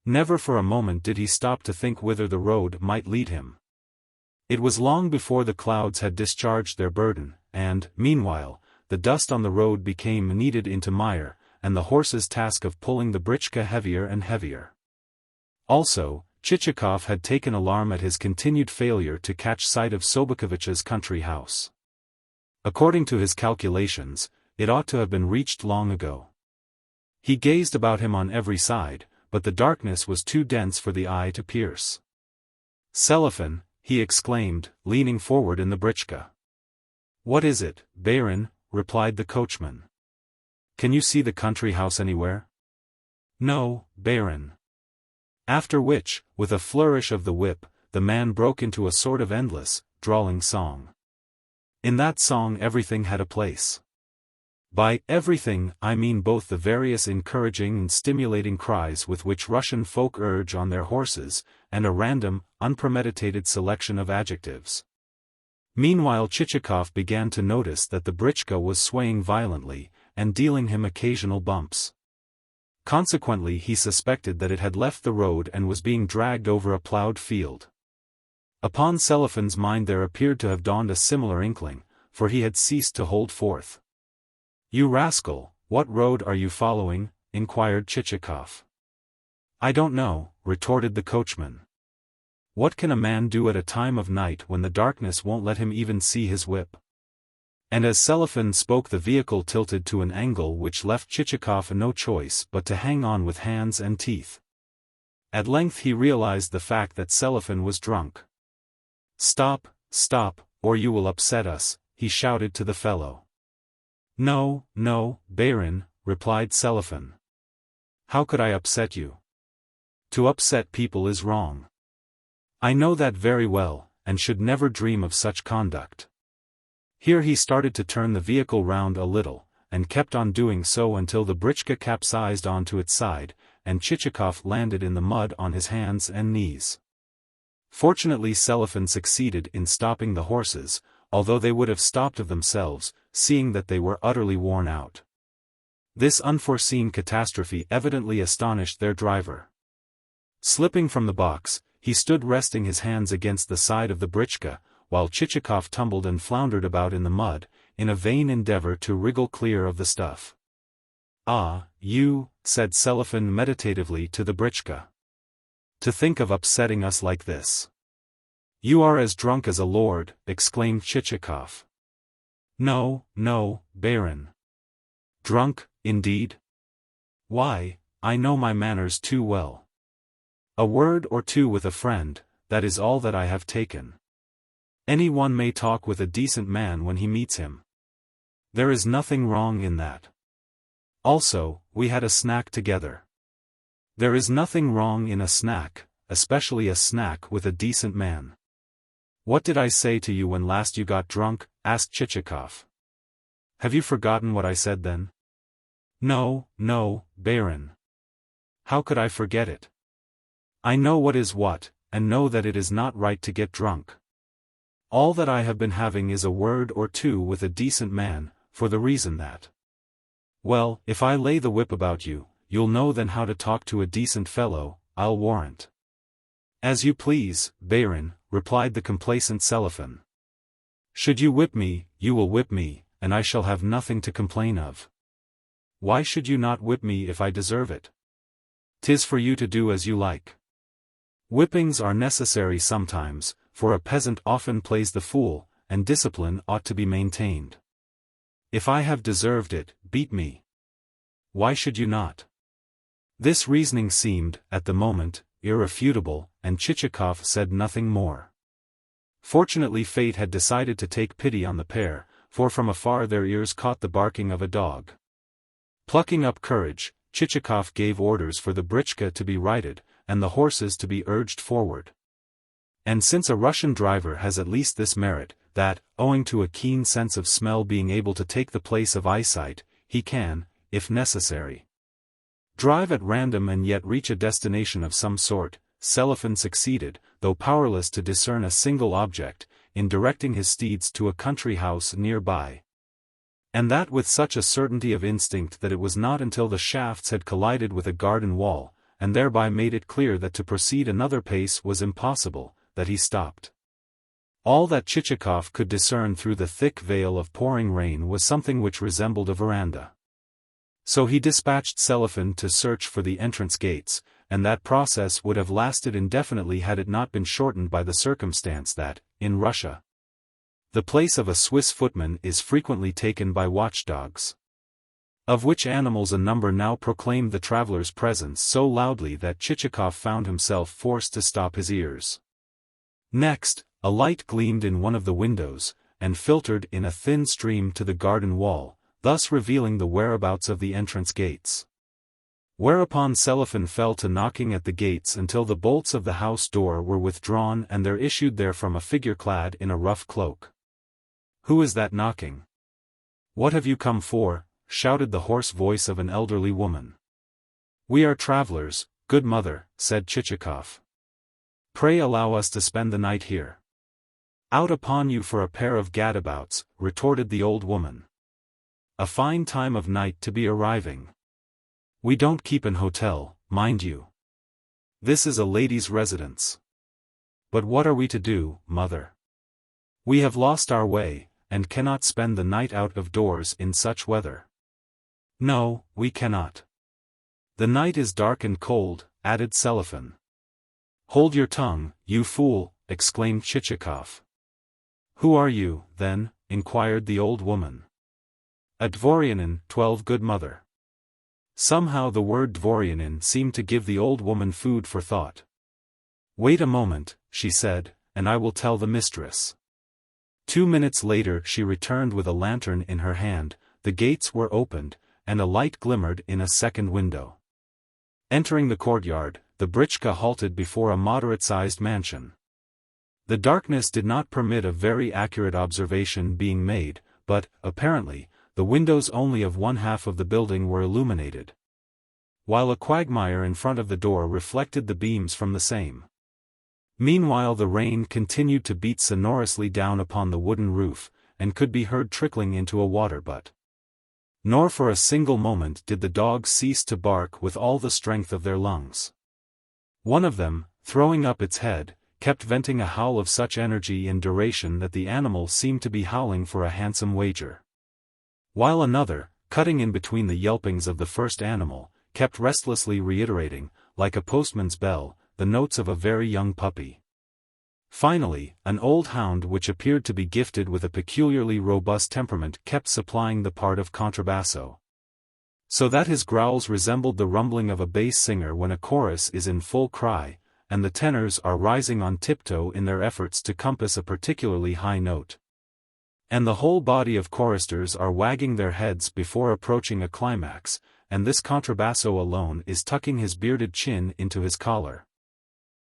A: Never for a moment did he stop to think whither the road might lead him. It was long before the clouds had discharged their burden, and, meanwhile, the dust on the road became kneaded into mire, and the horse's task of pulling the britchka heavier and heavier. Also, Chichikov had taken alarm at his continued failure to catch sight of Sobokovich's country house. According to his calculations, it ought to have been reached long ago. He gazed about him on every side, but the darkness was too dense for the eye to pierce. "Selifan," he exclaimed, leaning forward in the britchka. "What is it, Baron?" replied the coachman. "Can you see the country house anywhere?" "No, Baron." After which, with a flourish of the whip, the man broke into a sort of endless, drawling song. In that song everything had a place. By everything I mean both the various encouraging and stimulating cries with which Russian folk urge on their horses, and a random, unpremeditated selection of adjectives. Meanwhile Chichikov began to notice that the britchka was swaying violently, and dealing him occasional bumps. Consequently he suspected that it had left the road and was being dragged over a ploughed field. Upon Selifan's mind there appeared to have dawned a similar inkling, for he had ceased to hold forth. "You rascal, what road are you following?" inquired Chichikov. "I don't know," retorted the coachman. "What can a man do at a time of night when the darkness won't let him even see his whip?" And as Selifan spoke the vehicle tilted to an angle which left Chichikov no choice but to hang on with hands and teeth. At length he realized the fact that Selifan was drunk. "Stop, stop, or you will upset us," he shouted to the fellow. "No, no, Baron," replied Selifan. "How could I upset you? To upset people is wrong. I know that very well, and should never dream of such conduct." Here he started to turn the vehicle round a little, and kept on doing so until the britchka capsized onto its side, and Chichikov landed in the mud on his hands and knees. Fortunately Selifan succeeded in stopping the horses, although they would have stopped of themselves, seeing that they were utterly worn out. This unforeseen catastrophe evidently astonished their driver. Slipping from the box, he stood resting his hands against the side of the britchka, while Chichikov tumbled and floundered about in the mud, in a vain endeavor to wriggle clear of the stuff. "Ah, you," said Selifan meditatively to the britchka. "To think of upsetting us like this. "You are as drunk as a lord," exclaimed Chichikov. "No, no, Baron. Drunk, indeed? Why, I know my manners too well. A word or two with a friend, that is all that I have taken. Any one may talk with a decent man when he meets him. There is nothing wrong in that. Also, we had a snack together. There is nothing wrong in a snack, especially a snack with a decent man." "What did I say to you when last you got drunk?" asked Chichikov. "Have you forgotten what I said then?" "No, no, Baron. How could I forget it? I know what is what, and know that it is not right to get drunk. All that I have been having is a word or two with a decent man, for the reason that... Well, if I lay the whip about you, you'll know then how to talk to a decent fellow, I'll warrant." "As you please, Baron," replied the complacent Cellophane. "Should you whip me, you will whip me, and I shall have nothing to complain of. Why should you not whip me if I deserve it? 'Tis for you to do as you like. Whippings are necessary sometimes, for a peasant often plays the fool, and discipline ought to be maintained. If I have deserved it, beat me. Why should you not?" This reasoning seemed, at the moment, irrefutable, and Chichikov said nothing more. Fortunately fate had decided to take pity on the pair, for from afar their ears caught the barking of a dog. Plucking up courage, Chichikov gave orders for the britchka to be righted, and the horses to be urged forward. And since a Russian driver has at least this merit, that, owing to a keen sense of smell being able to take the place of eyesight, he can, if necessary, drive at random and yet reach a destination of some sort, Cellophane succeeded, though powerless to discern a single object, in directing his steeds to a country house near by. And that with such a certainty of instinct that it was not until the shafts had collided with a garden wall, and thereby made it clear that to proceed another pace was impossible, that he stopped. All that Chichikov could discern through the thick veil of pouring rain was something which resembled a veranda. So he dispatched Cellophane to search for the entrance gates, and that process would have lasted indefinitely had it not been shortened by the circumstance that, in Russia, the place of a Swiss footman is frequently taken by watchdogs, of which animals a number now proclaimed the traveller's presence so loudly that Chichikov found himself forced to stop his ears. Next, a light gleamed in one of the windows, and filtered in a thin stream to the garden wall, thus revealing the whereabouts of the entrance gates. Whereupon Cellophane fell to knocking at the gates until the bolts of the house door were withdrawn and there issued therefrom a figure clad in a rough cloak. "Who is that knocking? What have you come for?" shouted the hoarse voice of an elderly woman. "We are travellers, good mother," said Chichikov. "Pray allow us to spend the night here." "Out upon you for a pair of gadabouts," retorted the old woman. "A fine time of night to be arriving. We don't keep an hotel, mind you. This is a lady's residence. But what are we to do, mother? We have lost our way, and cannot spend the night out of doors in such weather." "No, we cannot. The night is dark and cold," added Cellophane. "Hold your tongue, you fool," exclaimed Chichikov. "Who are you, then?" inquired the old woman. "A dvoryanin, 12 good mother." Somehow the word dvoryanin seemed to give the old woman food for thought. "Wait a moment," she said, "and I will tell the mistress." 2 minutes later she returned with a lantern in her hand, the gates were opened, and a light glimmered in a second window. Entering the courtyard, the britchka halted before a moderate-sized mansion. The darkness did not permit of very accurate observation being made, but, apparently, the windows only of one half of the building were illuminated, while a quagmire in front of the door reflected the beams from the same. Meanwhile the rain continued to beat sonorously down upon the wooden roof, and could be heard trickling into a water butt. Nor for a single moment did the dogs cease to bark with all the strength of their lungs. One of them, throwing up its head, kept venting a howl of such energy and duration that the animal seemed to be howling for a handsome wager. While another, cutting in between the yelpings of the first animal, kept restlessly reiterating, like a postman's bell, the notes of a very young puppy. Finally, an old hound which appeared to be gifted with a peculiarly robust temperament kept supplying the part of contrabasso, so that his growls resembled the rumbling of a bass singer when a chorus is in full cry, and the tenors are rising on tiptoe in their efforts to compass a particularly high note. And the whole body of choristers are wagging their heads before approaching a climax, and this contrabasso alone is tucking his bearded chin into his collar,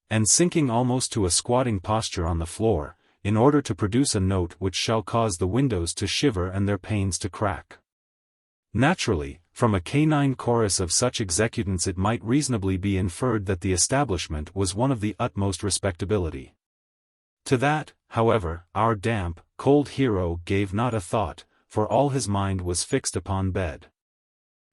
A: and sinking almost to a squatting posture on the floor, in order to produce a note which shall cause the windows to shiver and their panes to crack. Naturally, from a canine chorus of such executants it might reasonably be inferred that the establishment was one of the utmost respectability. To that, however, our damp, cold hero gave not a thought, for all his mind was fixed upon bed.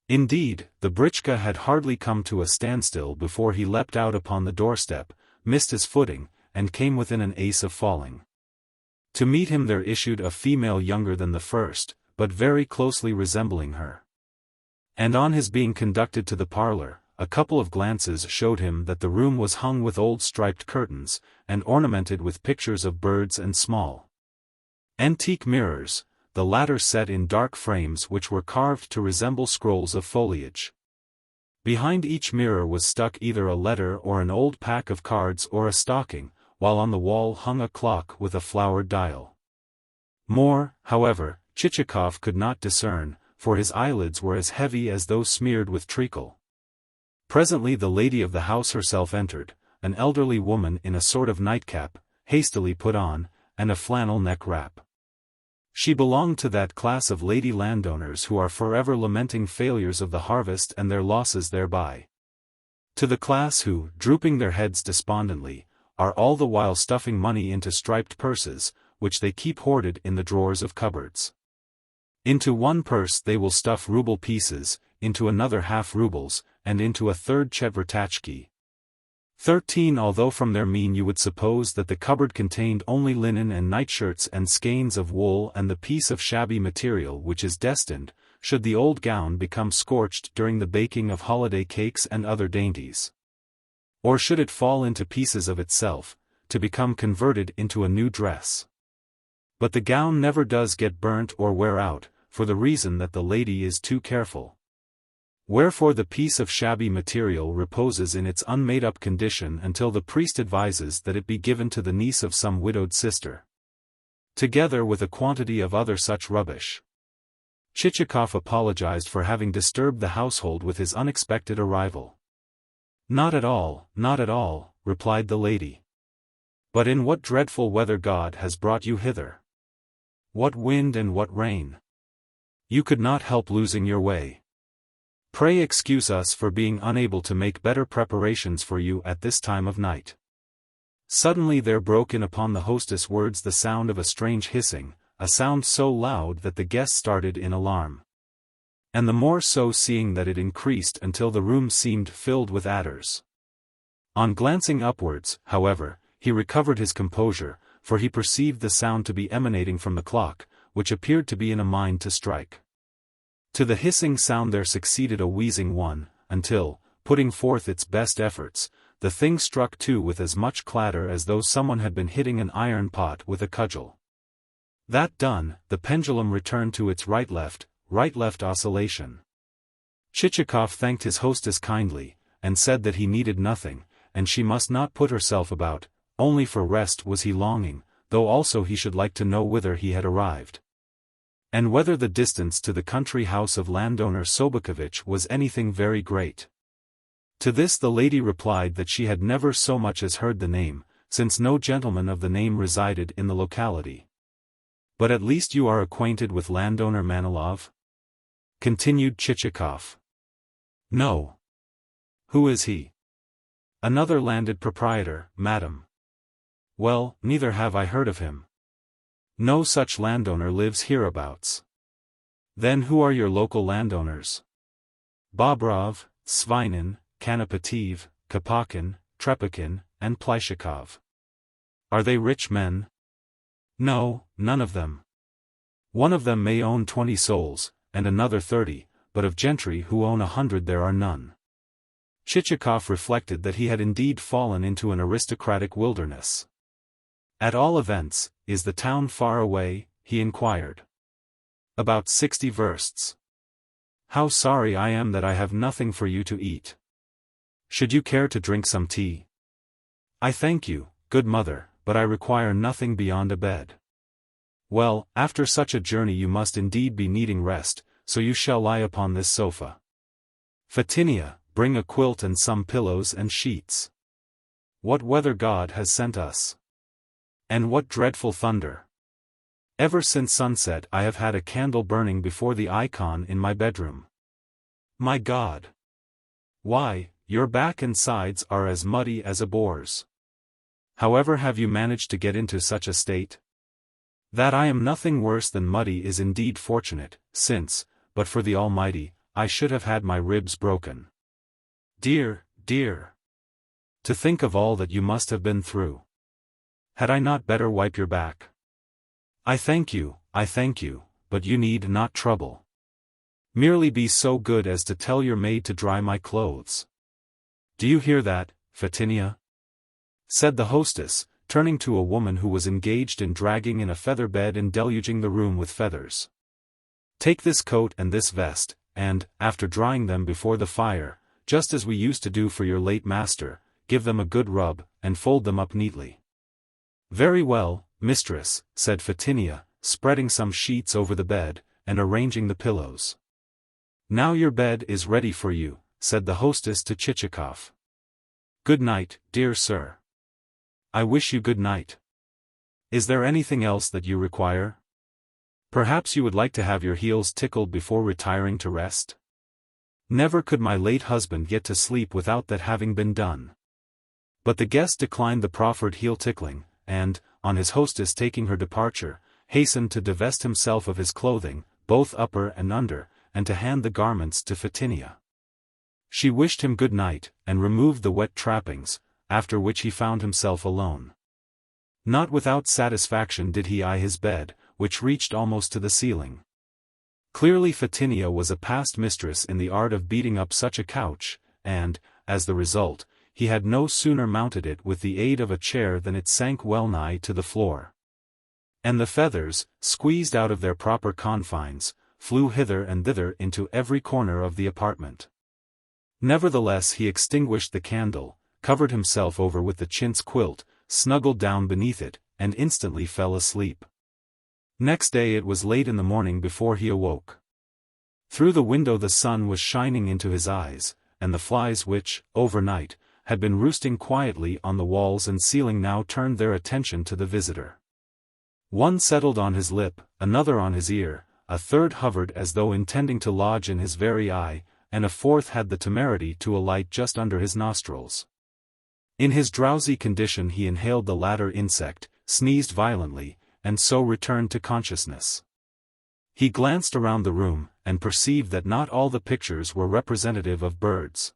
A: Indeed, the britchka had hardly come to a standstill before he leapt out upon the doorstep, missed his footing, and came within an ace of falling. To meet him there issued a female younger than the first, but very closely resembling her. And on his being conducted to the parlor, a couple of glances showed him that the room was hung with old striped curtains, and ornamented with pictures of birds and small antique mirrors, the latter set in dark frames which were carved to resemble scrolls of foliage. Behind each mirror was stuck either a letter or an old pack of cards or a stocking, while on the wall hung a clock with a flowered dial. More, however, Chichikov could not discern, for his eyelids were as heavy as though smeared with treacle. Presently the lady of the house herself entered, an elderly woman in a sort of nightcap, hastily put on, and a flannel neck-wrap. She belonged to that class of lady landowners who are forever lamenting failures of the harvest and their losses thereby. To the class who, drooping their heads despondently, are all the while stuffing money into striped purses, which they keep hoarded in the drawers of cupboards. Into one purse they will stuff ruble pieces, into another half rubles, and into a third chetvertachki. 13. Although from their mien you would suppose that the cupboard contained only linen and nightshirts and skeins of wool and the piece of shabby material which is destined, should the old gown become scorched during the baking of holiday cakes and other dainties, or should it fall into pieces of itself, to become converted into a new dress. But the gown never does get burnt or wear out, for the reason that the lady is too careful. Wherefore the piece of shabby material reposes in its unmade-up condition until the priest advises that it be given to the niece of some widowed sister, together with a quantity of other such rubbish. Chichikov apologized for having disturbed the household with his unexpected arrival. Not at all, replied the lady. But in what dreadful weather God has brought you hither? What wind and what rain! You could not help losing your way. Pray excuse us for being unable to make better preparations for you at this time of night. Suddenly there broke in upon the hostess' words the sound of a strange hissing, a sound so loud that the guest started in alarm, and the more so seeing that it increased until the room seemed filled with adders. On glancing upwards, however, he recovered his composure, for he perceived the sound to be emanating from the clock, which appeared to be in a mind to strike. To the hissing sound there succeeded a wheezing one, until, putting forth its best efforts, the thing struck two with as much clatter as though someone had been hitting an iron pot with a cudgel. That done, the pendulum returned to its right-left oscillation. Chichikov thanked his hostess kindly, and said that he needed nothing, and she must not put herself about, only for rest was he longing, though also he should like to know whither he had arrived, and whether the distance to the country house of landowner Sobokovich was anything very great. To this the lady replied that she had never so much as heard the name, since no gentleman of the name resided in the locality. But at least you are acquainted with landowner Manilov? Continued Chichikov. No. Who is he? Another landed proprietor, madam. Well, neither have I heard of him. No such landowner lives hereabouts. Then who are your local landowners? Bobrov, Svinin, Kanapativ, Kapakin, Trepakin, and Plyshikov. Are they rich men? No, none of them. One of them may own 20 souls, and another 30, but of gentry who own 100 there are none. Chichikov reflected that he had indeed fallen into an aristocratic wilderness. At all events, is the town far away? He inquired. About 60 versts. How sorry I am that I have nothing for you to eat. Should you care to drink some tea? I thank you, good mother, but I require nothing beyond a bed. Well, after such a journey you must indeed be needing rest, so you shall lie upon this sofa. Fetinia, bring a quilt and some pillows and sheets. What weather God has sent us! And what dreadful thunder! Ever since sunset I have had a candle burning before the icon in my bedroom. My God! Why, your back and sides are as muddy as a boar's. However have you managed to get into such a state? That I am nothing worse than muddy is indeed fortunate, since, but for the Almighty, I should have had my ribs broken. Dear, dear! To think of all that you must have been through. Had I not better wipe your back? I thank you, but you need not trouble. Merely be so good as to tell your maid to dry my clothes. Do you hear that, Fetinia? Said the hostess, turning to a woman who was engaged in dragging in a feather bed and deluging the room with feathers. Take this coat and this vest, and, after drying them before the fire, just as we used to do for your late master, give them a good rub, and fold them up neatly. Very well, mistress, said Fetinia, spreading some sheets over the bed, and arranging the pillows. Now your bed is ready for you, said the hostess to Chichikov. Good night, dear sir. I wish you good night. Is there anything else that you require? Perhaps you would like to have your heels tickled before retiring to rest? Never could my late husband get to sleep without that having been done. But the guest declined the proffered heel tickling, and, on his hostess taking her departure, hastened to divest himself of his clothing, both upper and under, and to hand the garments to Fetinia. She wished him good night, and removed the wet trappings, after which he found himself alone. Not without satisfaction did he eye his bed, which reached almost to the ceiling. Clearly Fetinia was a past mistress in the art of beating up such a couch, and, as the result, he had no sooner mounted it with the aid of a chair than it sank well nigh to the floor. And the feathers, squeezed out of their proper confines, flew hither and thither into every corner of the apartment. Nevertheless he extinguished the candle, covered himself over with the chintz quilt, snuggled down beneath it, and instantly fell asleep. Next day it was late in the morning before he awoke. Through the window the sun was shining into his eyes, and the flies which, overnight, had been roosting quietly on the walls and ceiling now turned their attention to the visitor. One settled on his lip, another on his ear, a third hovered as though intending to lodge in his very eye, and a fourth had the temerity to alight just under his nostrils. In his drowsy condition he inhaled the latter insect, sneezed violently, and so returned to consciousness. He glanced around the room, and perceived that not all the pictures were representative of birds.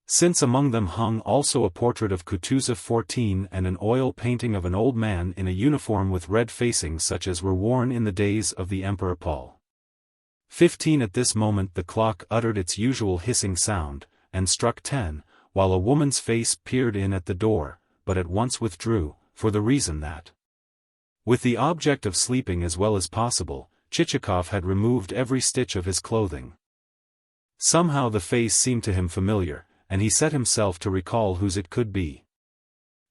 A: Since among them hung also a portrait of Kutuzov XIV and an oil painting of an old man in a uniform with red facings such as were worn in the days of the Emperor Paul. 15 At this moment the clock uttered its usual hissing sound, and struck 10, while a woman's face peered in at the door, but at once withdrew, for the reason that, with the object of sleeping as well as possible, Chichikov had removed every stitch of his clothing. Somehow the face seemed to him familiar, and he set himself to recall whose it could be.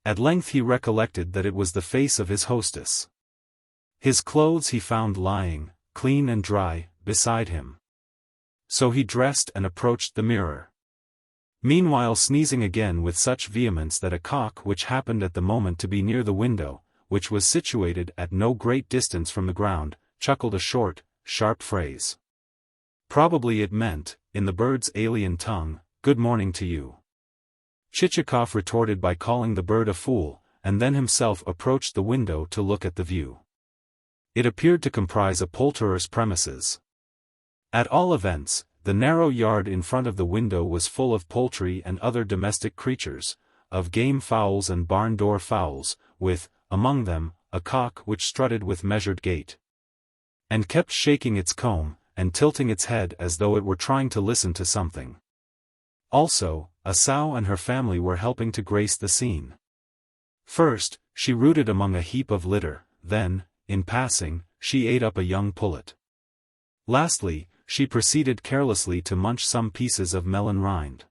A: At length he recollected that it was the face of his hostess. His clothes he found lying, clean and dry, beside him. So he dressed and approached the mirror. Meanwhile sneezing again with such vehemence that a cock which happened at the moment to be near the window, which was situated at no great distance from the ground, chuckled a short, sharp phrase. Probably it meant, in the bird's alien tongue, "Good morning to you." Chichikov retorted by calling the bird a fool, and then himself approached the window to look at the view. It appeared to comprise a poulterer's premises. At all events, the narrow yard in front of the window was full of poultry and other domestic creatures, of game fowls and barn-door fowls, with, among them, a cock which strutted with measured gait, and kept shaking its comb, and tilting its head as though it were trying to listen to something. Also, a sow and her family were helping to grace the scene. First, she rooted among a heap of litter, then, in passing, she ate up a young pullet. Lastly, she proceeded carelessly to munch some pieces of melon rind.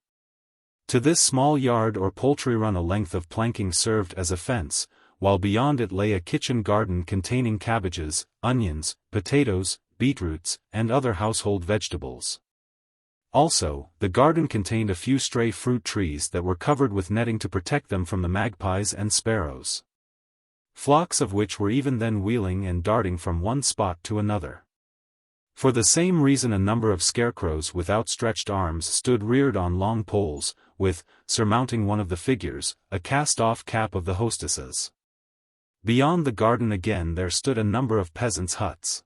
A: To this small yard or poultry run a length of planking served as a fence, while beyond it lay a kitchen garden containing cabbages, onions, potatoes, beetroots, and other household vegetables. Also, the garden contained a few stray fruit trees that were covered with netting to protect them from the magpies and sparrows, flocks of which were even then wheeling and darting from one spot to another. For the same reason a number of scarecrows with outstretched arms stood reared on long poles, with, surmounting one of the figures, a cast-off cap of the hostesses. Beyond the garden again there stood a number of peasants' huts.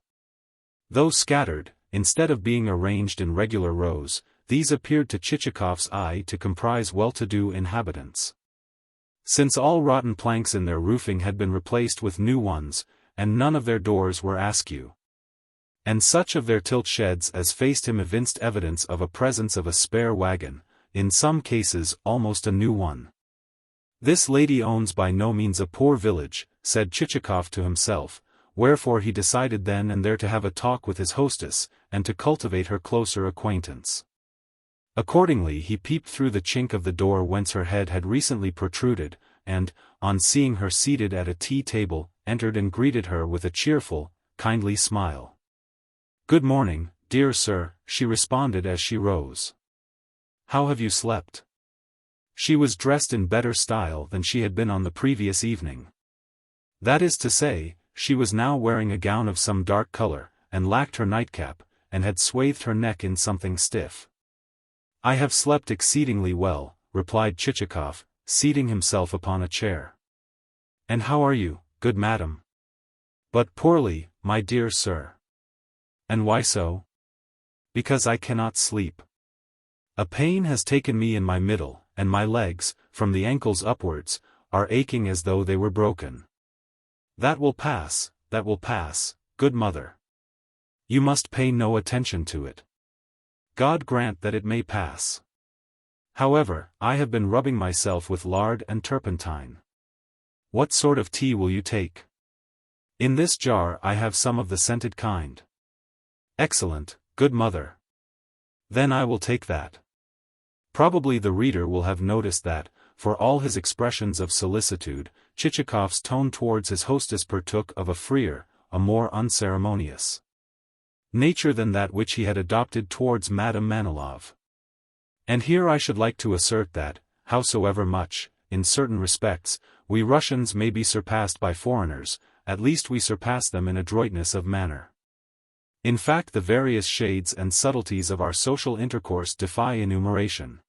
A: Though scattered, instead of being arranged in regular rows, these appeared to Chichikov's eye to comprise well-to-do inhabitants. Since all rotten planks in their roofing had been replaced with new ones, and none of their doors were askew, and such of their tilt sheds as faced him evinced evidence of a presence of a spare wagon, in some cases almost a new one. "This lady owns by no means a poor village," said Chichikov to himself, wherefore he decided then and there to have a talk with his hostess, and to cultivate her closer acquaintance. Accordingly he peeped through the chink of the door whence her head had recently protruded, and, on seeing her seated at a tea-table, entered and greeted her with a cheerful, kindly smile. "Good morning, dear sir," she responded as she rose. "How have you slept?" She was dressed in better style than she had been on the previous evening. That is to say, she was now wearing a gown of some dark color, and lacked her nightcap, and had swathed her neck in something stiff. "I have slept exceedingly well," replied Chichikov, seating himself upon a chair. "And how are you, good madam?" "But poorly, my dear sir." "And why so?" "Because I cannot sleep. A pain has taken me in my middle, and my legs, from the ankles upwards, are aching as though they were broken." That will pass, good mother. You must pay no attention to it. God grant that it may pass. However, I have been rubbing myself with lard and turpentine. What sort of tea will you take? In this jar I have some of the scented kind. Excellent, good mother. Then I will take that. Probably the reader will have noticed that, for all his expressions of solicitude, Chichikov's tone towards his hostess partook of a freer, a more unceremonious nature than that which he had adopted towards Madame Manilov. And here I should like to assert that, howsoever much, in certain respects, we Russians may be surpassed by foreigners, at least we surpass them in adroitness of manner. In fact, the various shades and subtleties of our social intercourse defy enumeration.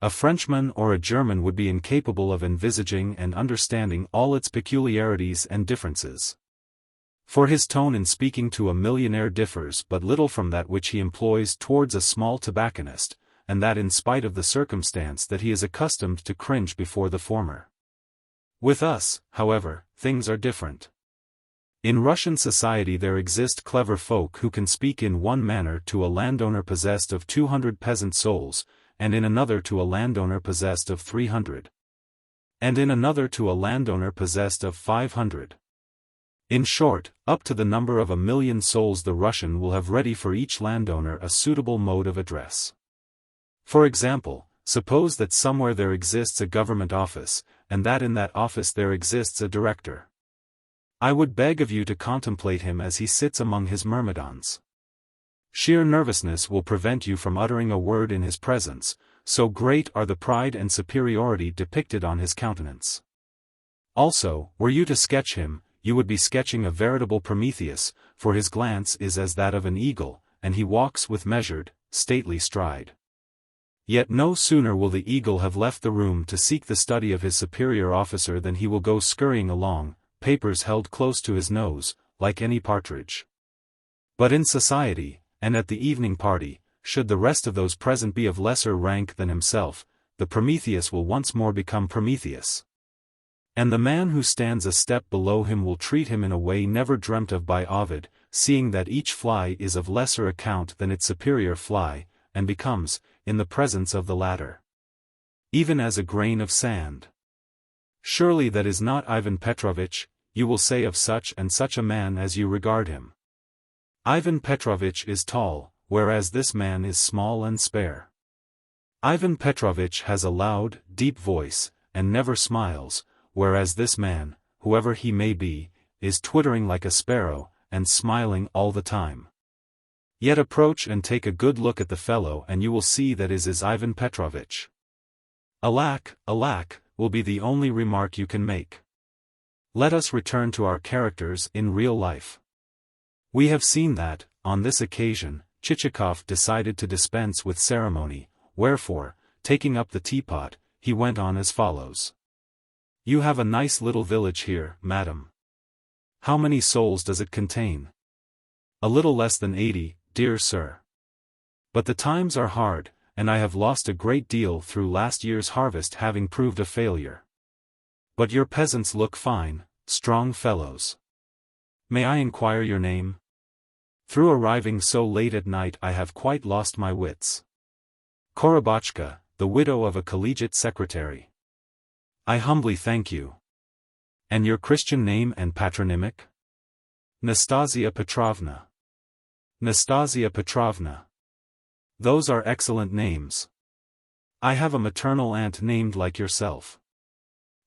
A: A Frenchman or a German would be incapable of envisaging and understanding all its peculiarities and differences. For his tone in speaking to a millionaire differs but little from that which he employs towards a small tobacconist, and that in spite of the circumstance that he is accustomed to cringe before the former. With us, however, things are different. In Russian society there exist clever folk who can speak in one manner to a landowner possessed of 200 peasant souls, and in another to a landowner possessed of 300. And in another to a landowner possessed of 500. In short, up to the number of 1,000,000 souls the Russian will have ready for each landowner a suitable mode of address. For example, suppose that somewhere there exists a government office, and that in that office there exists a director. I would beg of you to contemplate him as he sits among his myrmidons. Sheer nervousness will prevent you from uttering a word in his presence, so great are the pride and superiority depicted on his countenance. Also, were you to sketch him, you would be sketching a veritable Prometheus, for his glance is as that of an eagle, and he walks with measured, stately stride. Yet no sooner will the eagle have left the room to seek the study of his superior officer than he will go scurrying along, papers held close to his nose, like any partridge. But in society, and at the evening party, should the rest of those present be of lesser rank than himself, the Prometheus will once more become Prometheus. And the man who stands a step below him will treat him in a way never dreamt of by Ovid, seeing that each fly is of lesser account than its superior fly, and becomes, in the presence of the latter, even as a grain of sand. Surely that is not Ivan Petrovitch, you will say of such and such a man as you regard him. Ivan Petrovitch is tall, whereas this man is small and spare. Ivan Petrovitch has a loud, deep voice, and never smiles, whereas this man, whoever he may be, is twittering like a sparrow, and smiling all the time. Yet approach and take a good look at the fellow and you will see that is Ivan Petrovitch. Alack, alack, will be the only remark you can make. Let us return to our characters in real life. We have seen that, on this occasion, Chichikov decided to dispense with ceremony, wherefore, taking up the teapot, he went on as follows. You have a nice little village here, madam. How many souls does it contain? A little less than 80, dear sir. But the times are hard, and I have lost a great deal through last year's harvest having proved a failure. But your peasants look fine, strong fellows. May I inquire your name? Through arriving so late at night I have quite lost my wits. Korobotchka, the widow of a collegiate secretary. I humbly thank you. And your Christian name and patronymic? Nastasia Petrovna. Nastasia Petrovna. Those are excellent names. I have a maternal aunt named like yourself.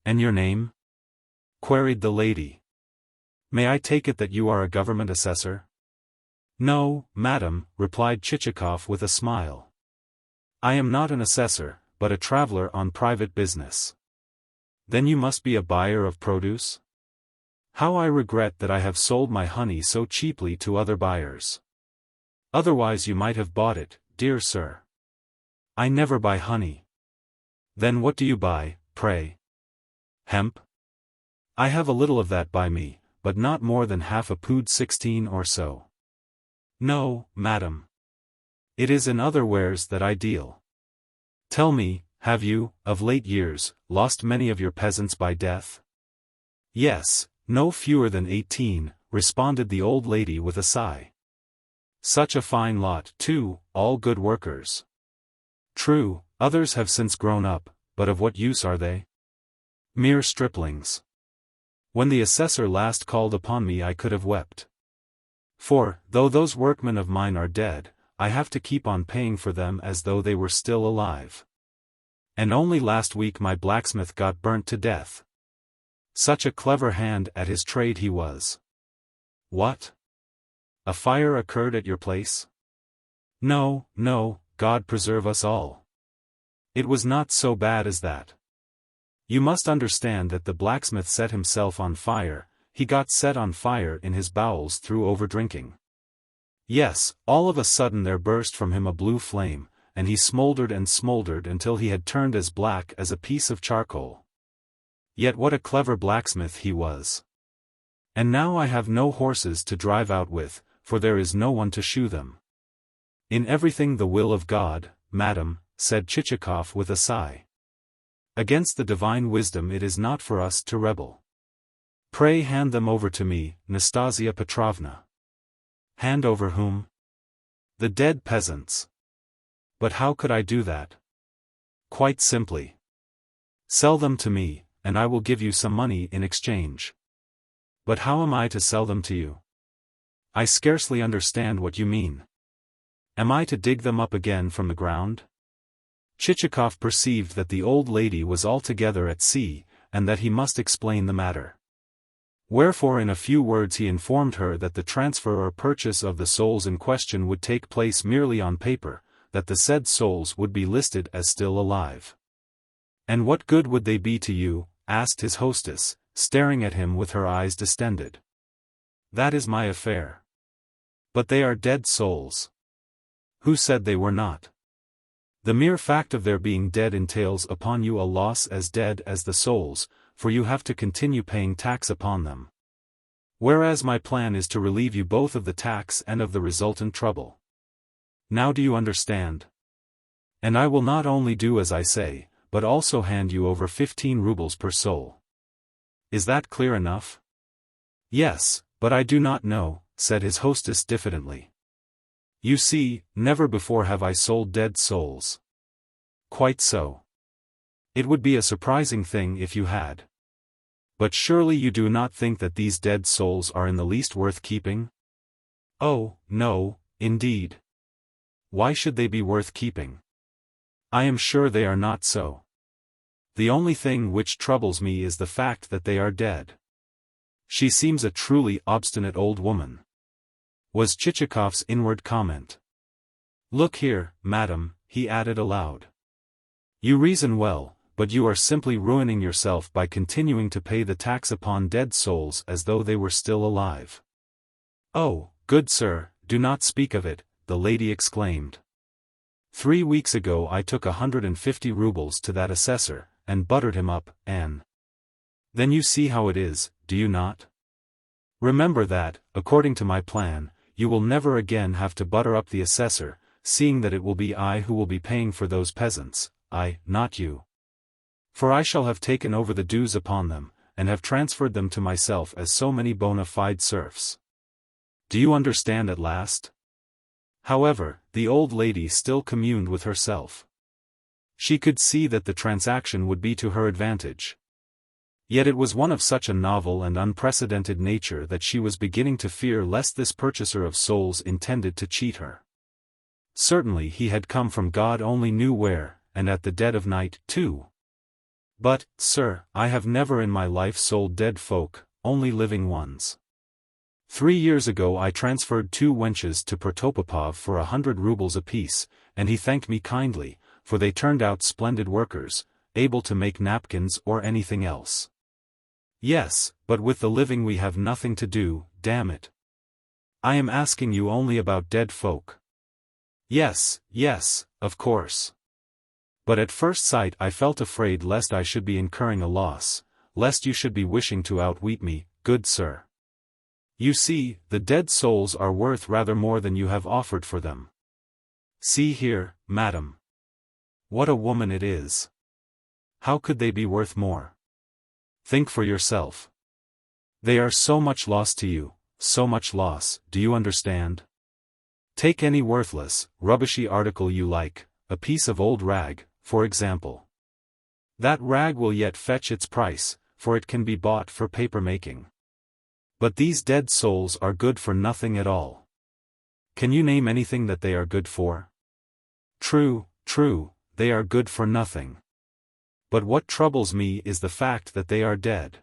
A: And your name? Queried the lady. May I take it that you are a government assessor? No, madam, replied Chichikov with a smile. I am not an assessor, but a traveler on private business. Then you must be a buyer of produce? How I regret that I have sold my honey so cheaply to other buyers. Otherwise you might have bought it, dear sir. I never buy honey. Then what do you buy, pray? Hemp? I have a little of that by me, but not more than half a pood 16 or so. No, madam. It is in other wares that I deal. Tell me, have you, of late years, lost many of your peasants by death? Yes, no fewer than 18, responded the old lady with a sigh. Such a fine lot, too, all good workers. True, others have since grown up, but of what use are they? Mere striplings. When the assessor last called upon me I could have wept. For, though those workmen of mine are dead, I have to keep on paying for them as though they were still alive. And only last week my blacksmith got burnt to death. Such a clever hand at his trade he was. What? A fire occurred at your place? No, no, God preserve us all. It was not so bad as that. You must understand that the blacksmith set himself on fire, he got set on fire in his bowels through overdrinking. Yes, all of a sudden there burst from him a blue flame, and he smoldered and smoldered until he had turned as black as a piece of charcoal. Yet what a clever blacksmith he was. And now I have no horses to drive out with, for there is no one to shoe them. In everything the will of God, madam, said Chichikov with a sigh. Against the divine wisdom it is not for us to rebel. Pray hand them over to me, Nastasia Petrovna. Hand over whom? The dead peasants. But how could I do that? Quite simply. Sell them to me, and I will give you some money in exchange. But how am I to sell them to you? I scarcely understand what you mean. Am I to dig them up again from the ground? Chichikov perceived that the old lady was altogether at sea, and that he must explain the matter. Wherefore in a few words he informed her that the transfer or purchase of the souls in question would take place merely on paper, that the said souls would be listed as still alive. And what good would they be to you? Asked his hostess, staring at him with her eyes distended. That is my affair. But they are dead souls. Who said they were not? The mere fact of their being dead entails upon you a loss as dead as the souls, for you have to continue paying tax upon them. Whereas my plan is to relieve you both of the tax and of the resultant trouble. Now do you understand? And I will not only do as I say, but also hand you over 15 rubles per soul. Is that clear enough? Yes, but I do not know, said his hostess diffidently. You see, never before have I sold dead souls. Quite so. It would be a surprising thing if you had. But surely you do not think that these dead souls are in the least worth keeping? Oh, no, indeed. Why should they be worth keeping? I am sure they are not so. The only thing which troubles me is the fact that they are dead. She seems a truly obstinate old woman, was Chichikov's inward comment. Look here, madam, he added aloud. You reason well, but you are simply ruining yourself by continuing to pay the tax upon dead souls as though they were still alive. Oh, good sir, do not speak of it, the lady exclaimed. 3 weeks ago I took 150 rubles to that assessor, and buttered him up, and then you see how it is, do you not? Remember that, according to my plan, you will never again have to butter up the assessor, seeing that it will be I who will be paying for those peasants, not you. For I shall have taken over the dues upon them, and have transferred them to myself as so many bona fide serfs. Do you understand at last? However, the old lady still communed with herself. She could see that the transaction would be to her advantage. Yet it was one of such a novel and unprecedented nature that she was beginning to fear lest this purchaser of souls intended to cheat her. Certainly he had come from God only knew where, and at the dead of night, too. But, sir, I have never in my life sold dead folk, only living ones. 3 years ago I transferred 2 wenches to Protopopov for 100 rubles apiece, and he thanked me kindly, for they turned out splendid workers, able to make napkins or anything else. Yes, but with the living we have nothing to do, damn it. I am asking you only about dead folk. Yes, of course. But at first sight I felt afraid lest I should be incurring a loss, lest you should be wishing to outwit me, good sir. You see, the dead souls are worth rather more than you have offered for them. See here, madam. What a woman it is. How could they be worth more? Think for yourself. They are so much loss to you, so much loss, do you understand? Take any worthless, rubbishy article you like, a piece of old rag, for example. That rag will yet fetch its price, for it can be bought for paper making. But these dead souls are good for nothing at all. Can you name anything that they are good for? True, they are good for nothing. But what troubles me is the fact that they are dead.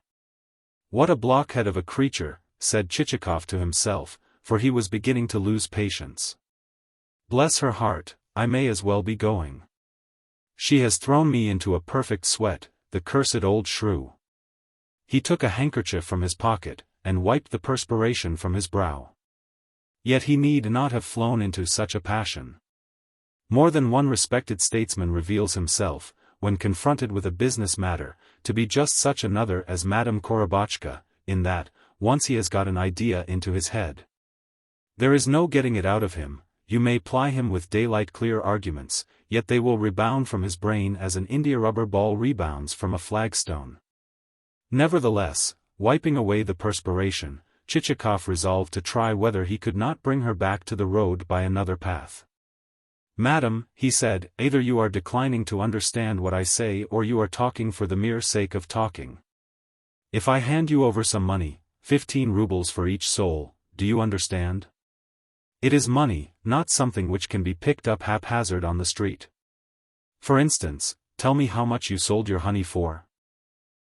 A: What a blockhead of a creature, said Chichikov to himself, for he was beginning to lose patience. Bless her heart, I may as well be going. She has thrown me into a perfect sweat, the cursed old shrew. He took a handkerchief from his pocket, and wiped the perspiration from his brow. Yet he need not have flown into such a passion. More than one respected statesman reveals himself, when confronted with a business matter, to be just such another as Madame Korobotchka, in that, once he has got an idea into his head, there is no getting it out of him. You may ply him with daylight-clear arguments, yet they will rebound from his brain as an india-rubber ball rebounds from a flagstone. Nevertheless, wiping away the perspiration, Chichikov resolved to try whether he could not bring her back to the road by another path. Madam, he said, either you are declining to understand what I say or you are talking for the mere sake of talking. If I hand you over some money, 15 rubles for each soul, do you understand? It is money, not something which can be picked up haphazard on the street. For instance, tell me how much you sold your honey for.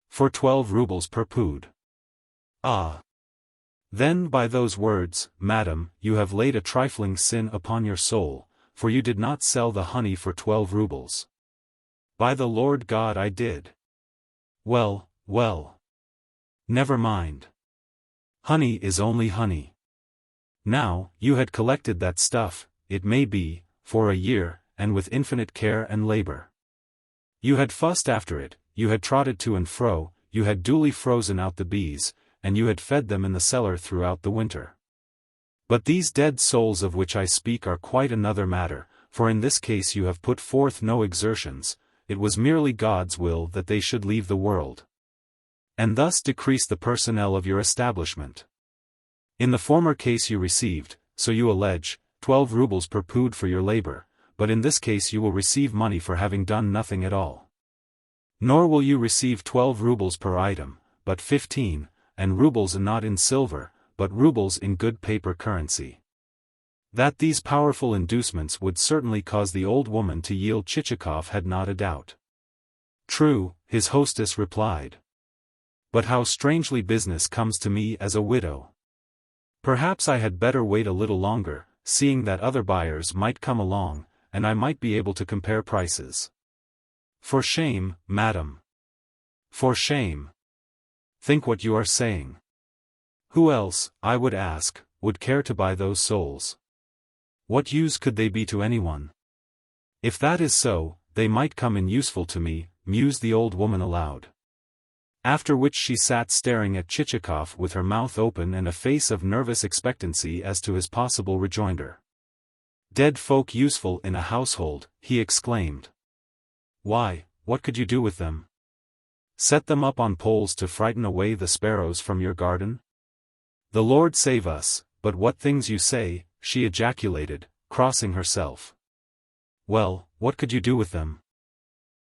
A: For 12 rubles per pood. Ah. Then by those words, madam, you have laid a trifling sin upon your soul, for you did not sell the honey for 12 rubles. By the Lord God I did. Well. Never mind. Honey is only honey. Now, you had collected that stuff, it may be, for a year, and with infinite care and labor. You had fussed after it, you had trotted to and fro, you had duly frozen out the bees, and you had fed them in the cellar throughout the winter. But these dead souls of which I speak are quite another matter, for in this case you have put forth no exertions, it was merely God's will that they should leave the world, and thus decrease the personnel of your establishment. In the former case you received, so you allege, 12 rubles per pood for your labor, but in this case you will receive money for having done nothing at all. Nor will you receive 12 rubles per item, but 15, and rubles not in silver, but rubles in good paper currency. That these powerful inducements would certainly cause the old woman to yield Chichikov had not a doubt. True, his hostess replied. But how strangely business comes to me as a widow. Perhaps I had better wait a little longer, seeing that other buyers might come along, and I might be able to compare prices. For shame, madam. For shame. Think what you are saying. Who else, I would ask, would care to buy those souls? What use could they be to anyone? If that is so, they might come in useful to me, mused the old woman aloud. After which she sat staring at Chichikov with her mouth open and a face of nervous expectancy as to his possible rejoinder. Dead folk useful in a household, he exclaimed. Why, what could you do with them? Set them up on poles to frighten away the sparrows from your garden? The Lord save us, but what things you say, she ejaculated, crossing herself. Well, what could you do with them?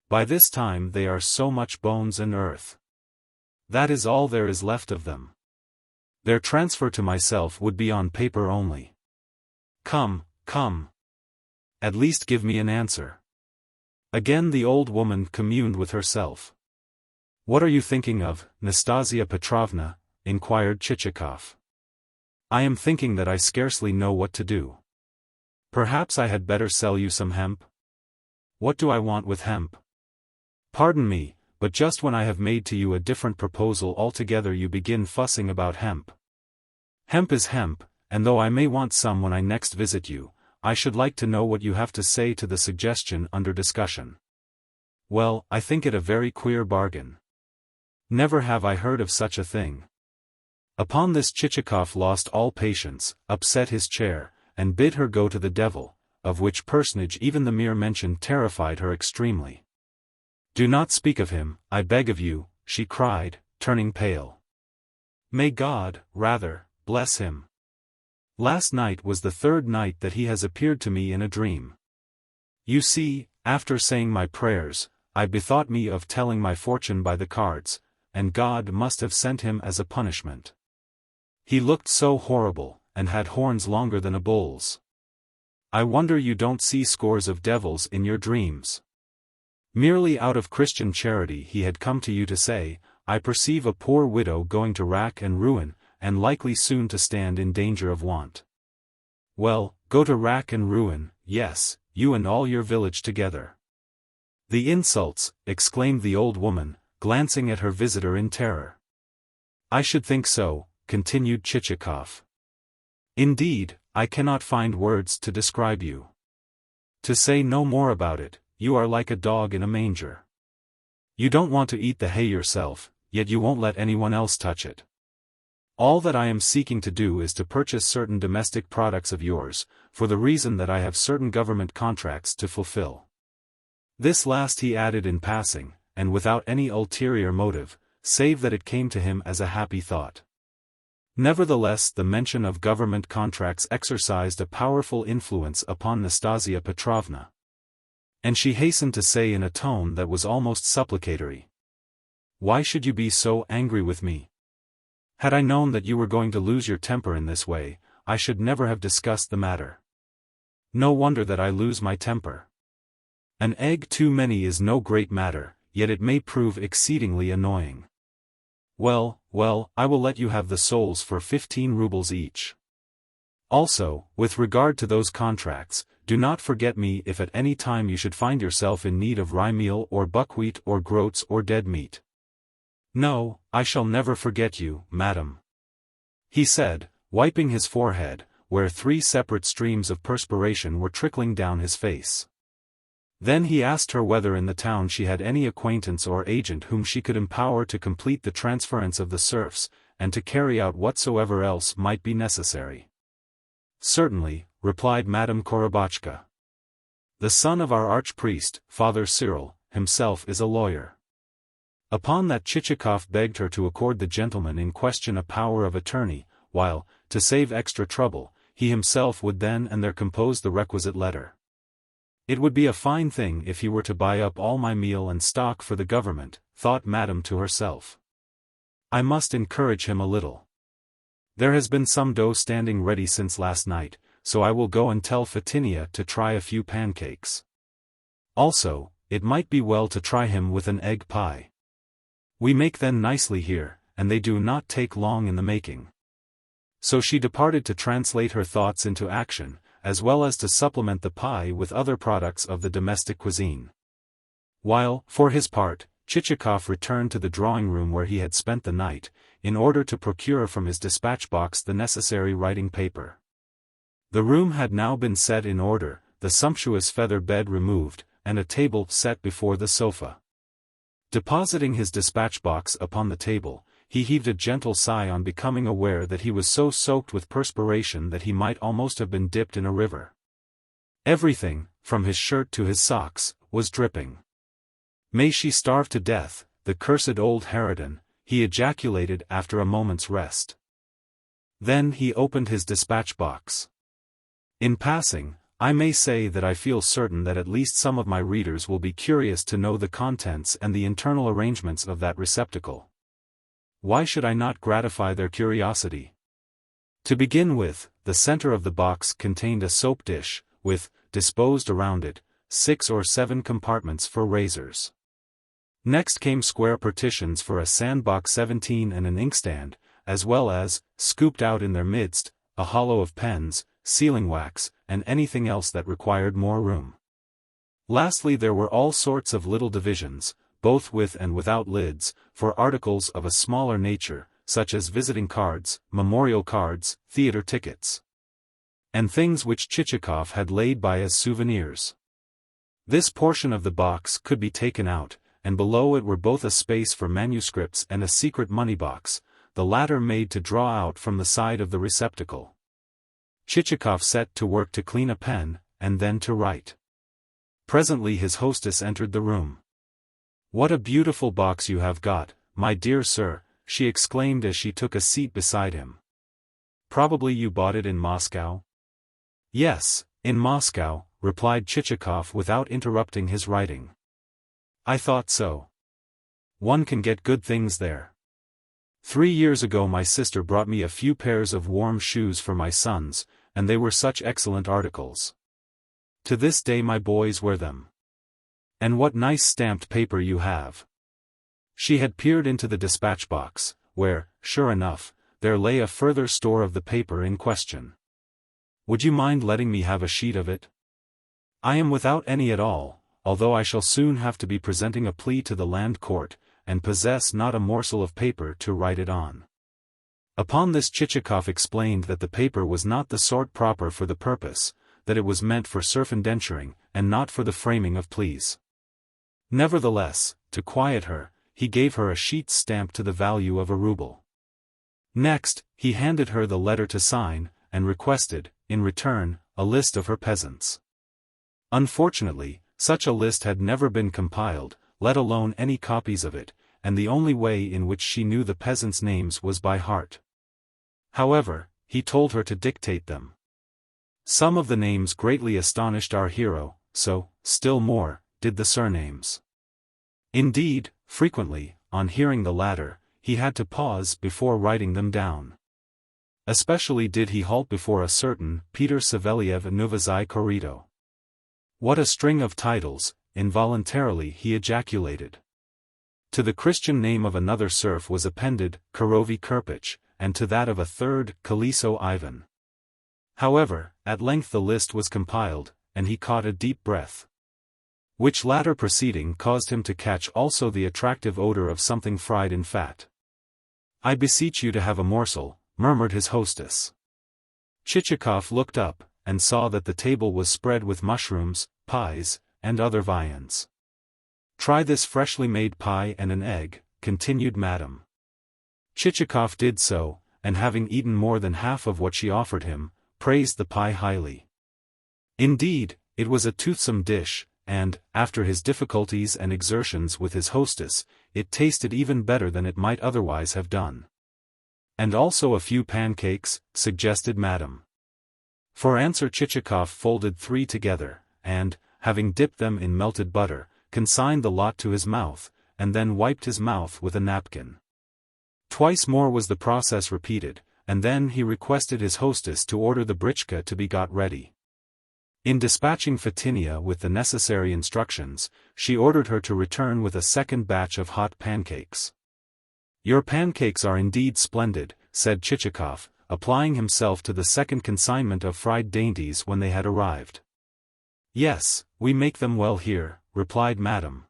A: By this time they are so much bones and earth. That is all there is left of them. Their transfer to myself would be on paper only. Come, come. At least give me an answer. Again the old woman communed with herself. What are you thinking of, Nastasia Petrovna? Inquired Chichikov. I am thinking that I scarcely know what to do. Perhaps I had better sell you some hemp? What do I want with hemp? Pardon me, but just when I have made to you a different proposal altogether you begin fussing about hemp. Hemp is hemp, and though I may want some when I next visit you, I should like to know what you have to say to the suggestion under discussion. Well, I think it a very queer bargain. Never have I heard of such a thing. Upon this Chichikov lost all patience, upset his chair, and bid her go to the devil, of which personage even the mere mention terrified her extremely. Do not speak of him, I beg of you, she cried, turning pale. May God, rather, bless him. Last night was the third night that he has appeared to me in a dream. You see, after saying my prayers, I bethought me of telling my fortune by the cards, and God must have sent him as a punishment. He looked so horrible, and had horns longer than a bull's. I wonder you don't see scores of devils in your dreams. Merely out of Christian charity he had come to you to say, I perceive a poor widow going to rack and ruin, and likely soon to stand in danger of want. Well, go to rack and ruin, yes, you and all your village together. The insults, exclaimed the old woman, glancing at her visitor in terror. I should think so, continued Chichikov. Indeed, I cannot find words to describe you. To say no more about it, you are like a dog in a manger. You don't want to eat the hay yourself, yet you won't let anyone else touch it. All that I am seeking to do is to purchase certain domestic products of yours, for the reason that I have certain government contracts to fulfill. This last he added in passing, and without any ulterior motive, save that it came to him as a happy thought. Nevertheless, the mention of government contracts exercised a powerful influence upon Nastasia Petrovna. And she hastened to say in a tone that was almost supplicatory. Why should you be so angry with me? Had I known that you were going to lose your temper in this way, I should never have discussed the matter. No wonder that I lose my temper. An egg too many is no great matter, yet it may prove exceedingly annoying. Well, I will let you have the souls for 15 rubles each. Also, with regard to those contracts, do not forget me if at any time you should find yourself in need of rye meal or buckwheat or groats or dead meat. No, I shall never forget you, madam, he said, wiping his forehead, where 3 separate streams of perspiration were trickling down his face. Then he asked her whether in the town she had any acquaintance or agent whom she could empower to complete the transference of the serfs, and to carry out whatsoever else might be necessary. Certainly, replied Madame Korobotchka. The son of our archpriest, Father Cyril, himself is a lawyer. Upon that Chichikov begged her to accord the gentleman in question a power of attorney, while, to save extra trouble, he himself would then and there compose the requisite letter. It would be a fine thing if he were to buy up all my meal and stock for the government, thought Madame to herself. I must encourage him a little. There has been some dough standing ready since last night, so I will go and tell Fetinia to try a few pancakes. Also, it might be well to try him with an egg pie. We make them nicely here, and they do not take long in the making. So she departed to translate her thoughts into action, as well as to supplement the pie with other products of the domestic cuisine. While, for his part, Chichikov returned to the drawing-room where he had spent the night, in order to procure from his dispatch-box the necessary writing paper. The room had now been set in order, the sumptuous feather bed removed, and a table set before the sofa. Depositing his dispatch-box upon the table, he heaved a gentle sigh on becoming aware that he was so soaked with perspiration that he might almost have been dipped in a river. Everything, from his shirt to his socks, was dripping. "May she starve to death, the cursed old harridan," he ejaculated after a moment's rest. Then he opened his dispatch-box. In passing, I may say that I feel certain that at least some of my readers will be curious to know the contents and the internal arrangements of that receptacle. Why should I not gratify their curiosity? To begin with, the center of the box contained a soap dish, with, disposed around it, 6 or 7 compartments for razors. Next came square partitions for a sandbox 17 and an inkstand, as well as, scooped out in their midst, a hollow of pens, sealing wax, and anything else that required more room. Lastly, there were all sorts of little divisions, both with and without lids, for articles of a smaller nature, such as visiting cards, memorial cards, theater tickets, and things which Chichikov had laid by as souvenirs. This portion of the box could be taken out, and below it were both a space for manuscripts and a secret money box, the latter made to draw out from the side of the receptacle. Chichikov set to work to clean a pen, and then to write. Presently his hostess entered the room. "What a beautiful box you have got, my dear sir," she exclaimed as she took a seat beside him. "Probably you bought it in Moscow?" "Yes, in Moscow," replied Chichikov without interrupting his writing. "I thought so. One can get good things there. 3 years ago my sister brought me a few pairs of warm shoes for my sons, and they were such excellent articles. To this day my boys wear them. And what nice stamped paper you have." She had peered into the dispatch box, where, sure enough, there lay a further store of the paper in question. "Would you mind letting me have a sheet of it? I am without any at all, although I shall soon have to be presenting a plea to the land court, and possess not a morsel of paper to write it on." Upon this Chichikov explained that the paper was not the sort proper for the purpose, that it was meant for serf indenturing, and not for the framing of pleas. Nevertheless, to quiet her, he gave her a sheet stamped to the value of a rouble. Next, he handed her the letter to sign, and requested, in return, a list of her peasants. Unfortunately, such a list had never been compiled, let alone any copies of it, and the only way in which she knew the peasants' names was by heart. However, he told her to dictate them. Some of the names greatly astonished our hero, so, still more, did the surnames. Indeed, frequently, on hearing the latter, he had to pause before writing them down. Especially did he halt before a certain Peter Savelyev Novozai Korito. "What a string of titles," involuntarily he ejaculated. To the Christian name of another serf was appended Korovi Kirpich, and to that of a third Kaliso Ivan. However, at length the list was compiled, and he caught a deep breath. Which latter proceeding caused him to catch also the attractive odor of something fried in fat. "I beseech you to have a morsel," murmured his hostess. Chichikov looked up, and saw that the table was spread with mushrooms, pies, and other viands. "Try this freshly made pie and an egg," continued Madame. Chichikov did so, and having eaten more than half of what she offered him, praised the pie highly. Indeed, it was a toothsome dish, and, after his difficulties and exertions with his hostess, it tasted even better than it might otherwise have done. "And also a few pancakes," suggested Madame. For answer Chichikov folded 3 together, and, having dipped them in melted butter, consigned the lot to his mouth, and then wiped his mouth with a napkin. Twice more was the process repeated, and then he requested his hostess to order the britchka to be got ready. In dispatching Fetinia with the necessary instructions, she ordered her to return with a second batch of hot pancakes. "Your pancakes are indeed splendid," said Chichikov, applying himself to the second consignment of fried dainties when they had arrived. "Yes, we make them well here," replied Madame.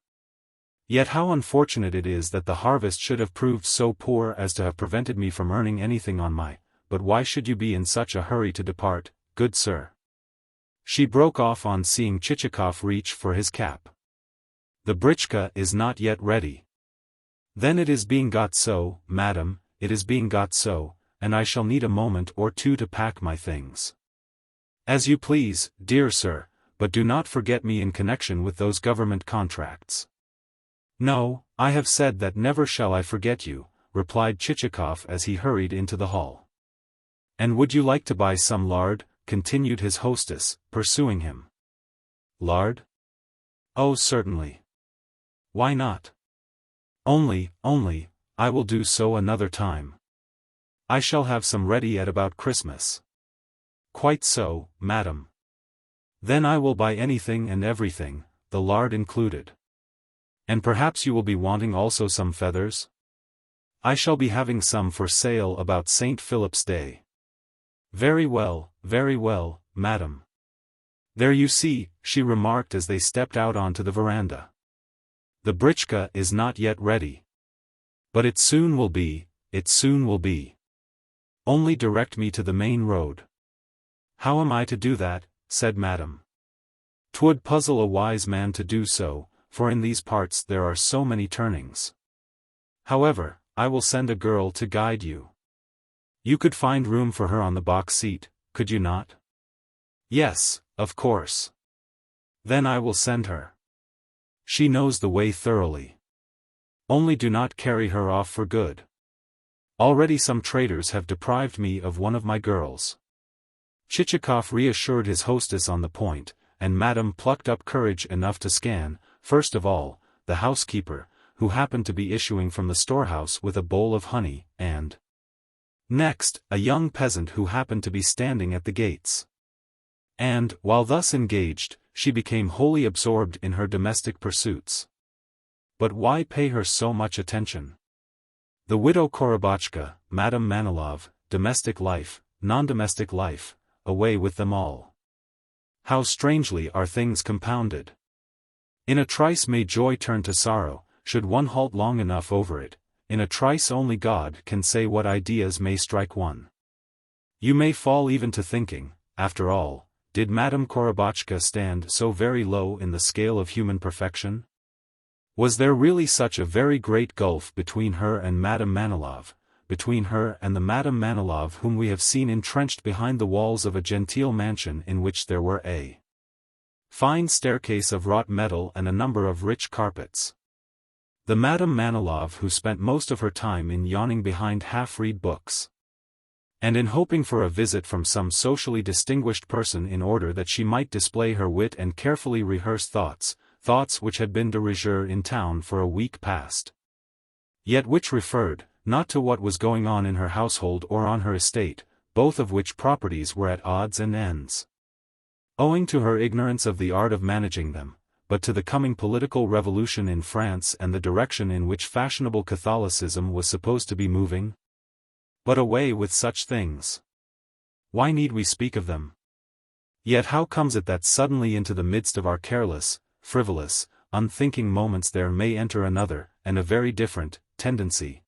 A: "Yet how unfortunate it is that the harvest should have proved so poor as to have prevented me from earning anything on my— But why should you be in such a hurry to depart, good sir?" She broke off on seeing Chichikov reach for his cap. "The britchka is not yet ready." "Then it is being got so, madam, it is being got so, and I shall need a moment or two to pack my things." "As you please, dear sir, but do not forget me in connection with those government contracts." "No, I have said that never shall I forget you," replied Chichikov as he hurried into the hall. "And would you like to buy some lard?" continued his hostess, pursuing him. "Lard? Oh, certainly. Why not? Only, I will do so another time. I shall have some ready at about Christmas." "Quite so, madam. Then I will buy anything and everything, the lard included. And perhaps you will be wanting also some feathers?" "I shall be having some for sale about St. Philip's Day." Very well, madam." "There you see," she remarked as they stepped out onto the veranda. "The britchka is not yet ready. But it soon will be, Only direct me to the main road." "How am I to do that?" said Madame. "'Twould puzzle a wise man to do so, for in these parts there are so many turnings. However, I will send a girl to guide you. You could find room for her on the box seat, could you not?" "Yes, of course. Then I will send her. She knows the way thoroughly. Only do not carry her off for good. Already some traitors have deprived me of one of my girls." Chichikov reassured his hostess on the point, and Madame plucked up courage enough to scan, first of all, the housekeeper, who happened to be issuing from the storehouse with a bowl of honey, and next, a young peasant who happened to be standing at the gates. And, while thus engaged, she became wholly absorbed in her domestic pursuits. But why pay her so much attention? The widow Korobotchka, Madame Manilov, domestic life, non-domestic life, away with them all. How strangely are things compounded! In a trice may joy turn to sorrow, should one halt long enough over it. In a trice only God can say what ideas may strike one. You may fall even to thinking, after all, did Madame Korobotchka stand so very low in the scale of human perfection? Was there really such a very great gulf between her and Madame Manilov, between her and the Madame Manilov whom we have seen entrenched behind the walls of a genteel mansion in which there were a fine staircase of wrought metal and a number of rich carpets? The Madame Manilov who spent most of her time in yawning behind half-read books, and in hoping for a visit from some socially distinguished person in order that she might display her wit and carefully rehearse thoughts which had been de rigueur in town for a week past. Yet which referred, not to what was going on in her household or on her estate, both of which properties were at odds and ends, owing to her ignorance of the art of managing them, but to the coming political revolution in France and the direction in which fashionable Catholicism was supposed to be moving. But away with such things. Why need we speak of them? Yet how comes it that suddenly into the midst of our careless, frivolous, unthinking moments there may enter another, and a very different, tendency?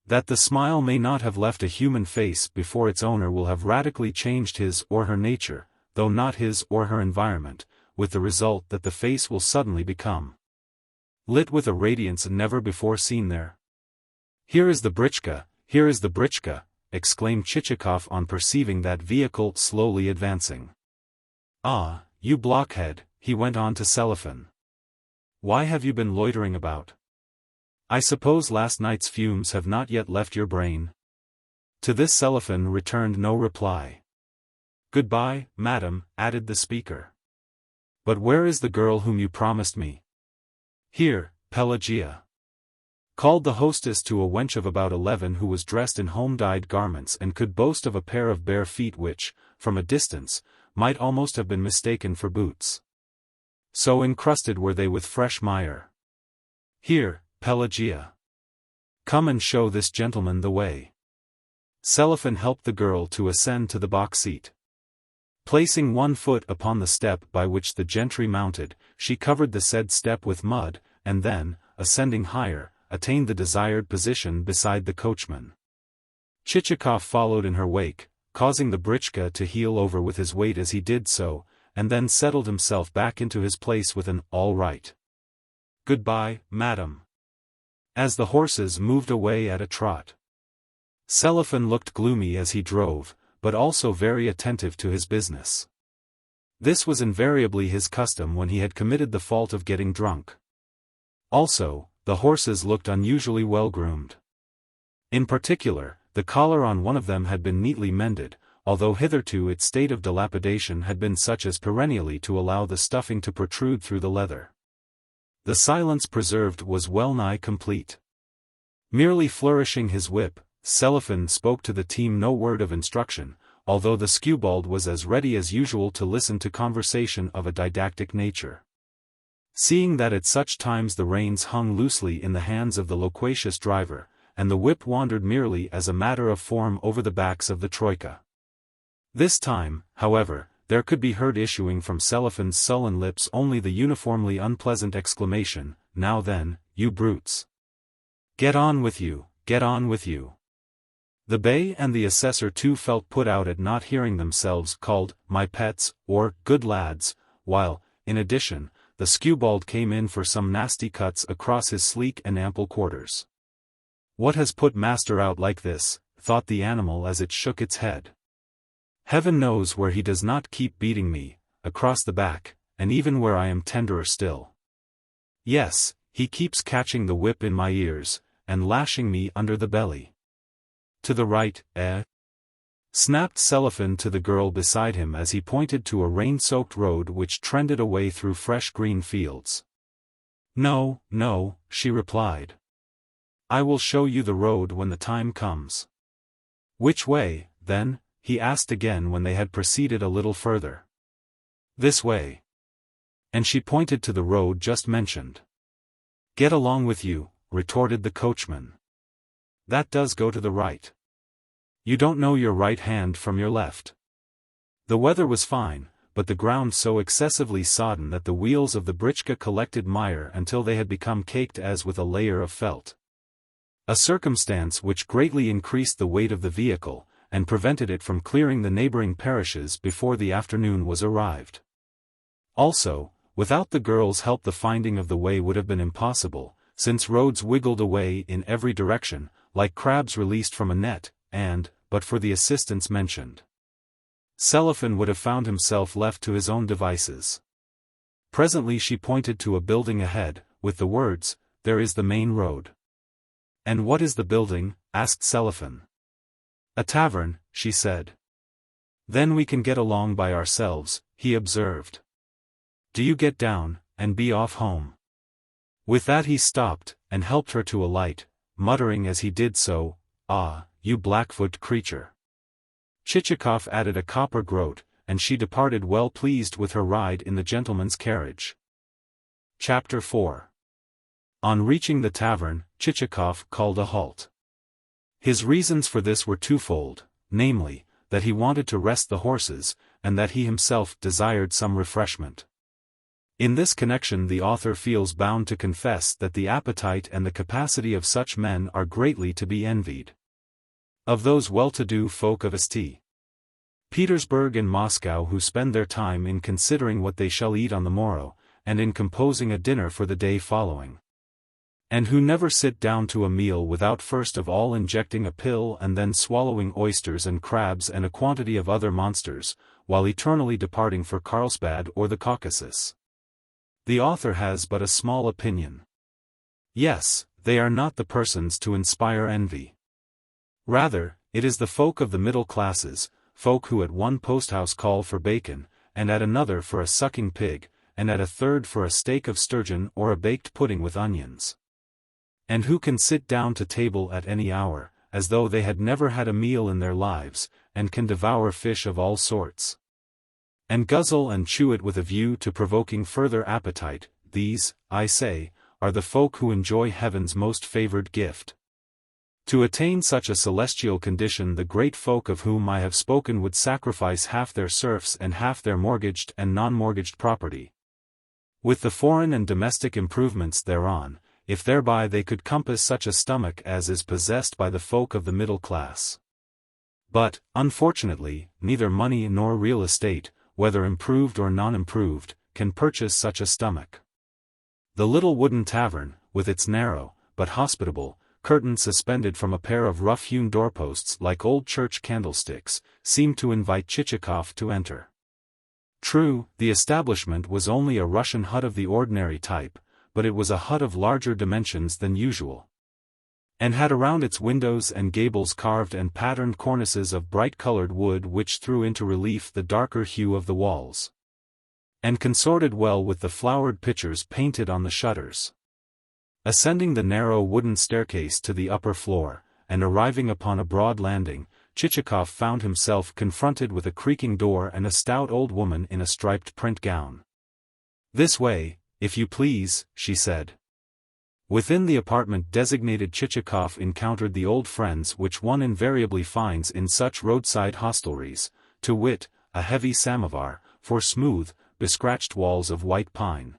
A: That the smile may not have left a human face before its owner will have radically changed his or her nature, though not his or her environment, with the result that the face will suddenly become lit with a radiance never before seen there. Here is the britchka, exclaimed Chichikov on perceiving that vehicle slowly advancing. "Ah, you blockhead," he went on to Selifan. "Why have you been loitering about? I suppose last night's fumes have not yet left your brain?" To this Selifan returned no reply. "Goodbye, madam," added the speaker. "But where is the girl whom you promised me?" "Here, Pelagia." called the hostess to a wench of about 11 who was dressed in home-dyed garments and could boast of a pair of bare feet which, from a distance, might almost have been mistaken for boots. So encrusted were they with fresh mire. "Here, Pelagia. Come and show this gentleman the way." Selifan helped the girl to ascend to the box seat. Placing one foot upon the step by which the gentry mounted, she covered the said step with mud, and then, ascending higher, attained the desired position beside the coachman. Chichikov followed in her wake, causing the britchka to heel over with his weight as he did so, and then settled himself back into his place with an "all right. Goodbye, madam," as the horses moved away at a trot. Selifan looked gloomy as he drove, but also very attentive to his business. This was invariably his custom when he had committed the fault of getting drunk. Also, the horses looked unusually well groomed. In particular, the collar on one of them had been neatly mended, although hitherto its state of dilapidation had been such as perennially to allow the stuffing to protrude through the leather. The silence preserved was well nigh complete. Merely flourishing his whip, Selifan spoke to the team no word of instruction, although the skewbald was as ready as usual to listen to conversation of a didactic nature. Seeing that at such times the reins hung loosely in the hands of the loquacious driver, and the whip wandered merely as a matter of form over the backs of the troika. This time, however, there could be heard issuing from Selifan's sullen lips only the uniformly unpleasant exclamation, "Now then, you brutes! Get on with you, get on with you!" The bey and the assessor too felt put out at not hearing themselves called "my pets," or "good lads," while, in addition, the skewbald came in for some nasty cuts across his sleek and ample quarters. "What has put master out like this?" thought the animal as it shook its head. "Heaven knows where he does not keep beating me, across the back, and even where I am tenderer still. Yes, he keeps catching the whip in my ears, and lashing me under the belly. To the right, eh?" snapped Selifan to the girl beside him as he pointed to a rain-soaked road which trended away through fresh green fields. "No, no," she replied. "I will show you the road when the time comes." "Which way, then?" he asked again when they had proceeded a little further. "This way." And she pointed to the road just mentioned. "Get along with you," retorted the coachman. "That does go to the right. You don't know your right hand from your left." The weather was fine, but the ground so excessively sodden that the wheels of the britchka collected mire until they had become caked as with a layer of felt. A circumstance which greatly increased the weight of the vehicle, and prevented it from clearing the neighboring parishes before the afternoon was arrived. Also, without the girl's help the finding of the way would have been impossible, since roads wiggled away in every direction, like crabs released from a net, and, but for the assistance mentioned, Selifan would have found himself left to his own devices. Presently she pointed to a building ahead, with the words, "There is the main road." "And what is the building?" asked Selifan. "A tavern," she said. "Then we can get along by ourselves," he observed. "Do you get down, and be off home." With that he stopped, and helped her to alight, muttering as he did so, "Ah, you Blackfoot creature." Chichikov added a copper groat, and she departed well pleased with her ride in the gentleman's carriage. Chapter 4. On reaching the tavern, Chichikov called a halt. His reasons for this were twofold, namely, that he wanted to rest the horses, and that he himself desired some refreshment. In this connection the author feels bound to confess that the appetite and the capacity of such men are greatly to be envied. Of those well-to-do folk of St. Petersburg and Moscow who spend their time in considering what they shall eat on the morrow, and in composing a dinner for the day following. And who never sit down to a meal without first of all injecting a pill and then swallowing oysters and crabs and a quantity of other monsters, while eternally departing for Carlsbad or the Caucasus. The author has but a small opinion. Yes, they are not the persons to inspire envy. Rather, it is the folk of the middle classes, folk who at one posthouse call for bacon, and at another for a sucking pig, and at a third for a steak of sturgeon or a baked pudding with onions. and who can sit down to table at any hour, as though they had never had a meal in their lives, and can devour fish of all sorts, and guzzle and chew it with a view to provoking further appetite, these, I say, are the folk who enjoy heaven's most favored gift. To attain such a celestial condition the great folk of whom I have spoken would sacrifice half their serfs and half their mortgaged and non-mortgaged property, with the foreign and domestic improvements thereon, if thereby they could compass such a stomach as is possessed by the folk of the middle class. But, unfortunately, neither money nor real estate, whether improved or non-improved, can purchase such a stomach. The little wooden tavern, with its narrow, but hospitable, curtain suspended from a pair of rough-hewn doorposts like old church candlesticks, seemed to invite Chichikov to enter. True, the establishment was only a Russian hut of the ordinary type, but it was a hut of larger dimensions than usual, and had around its windows and gables carved and patterned cornices of bright-colored wood which threw into relief the darker hue of the walls, and consorted well with the flowered pictures painted on the shutters. Ascending the narrow wooden staircase to the upper floor, and arriving upon a broad landing, Chichikov found himself confronted with a creaking door and a stout old woman in a striped print gown. "This way, if you please," she said. Within the apartment designated Chichikov encountered the old friends which one invariably finds in such roadside hostelries, to wit, a heavy samovar, for smooth, bescratched walls of white pine,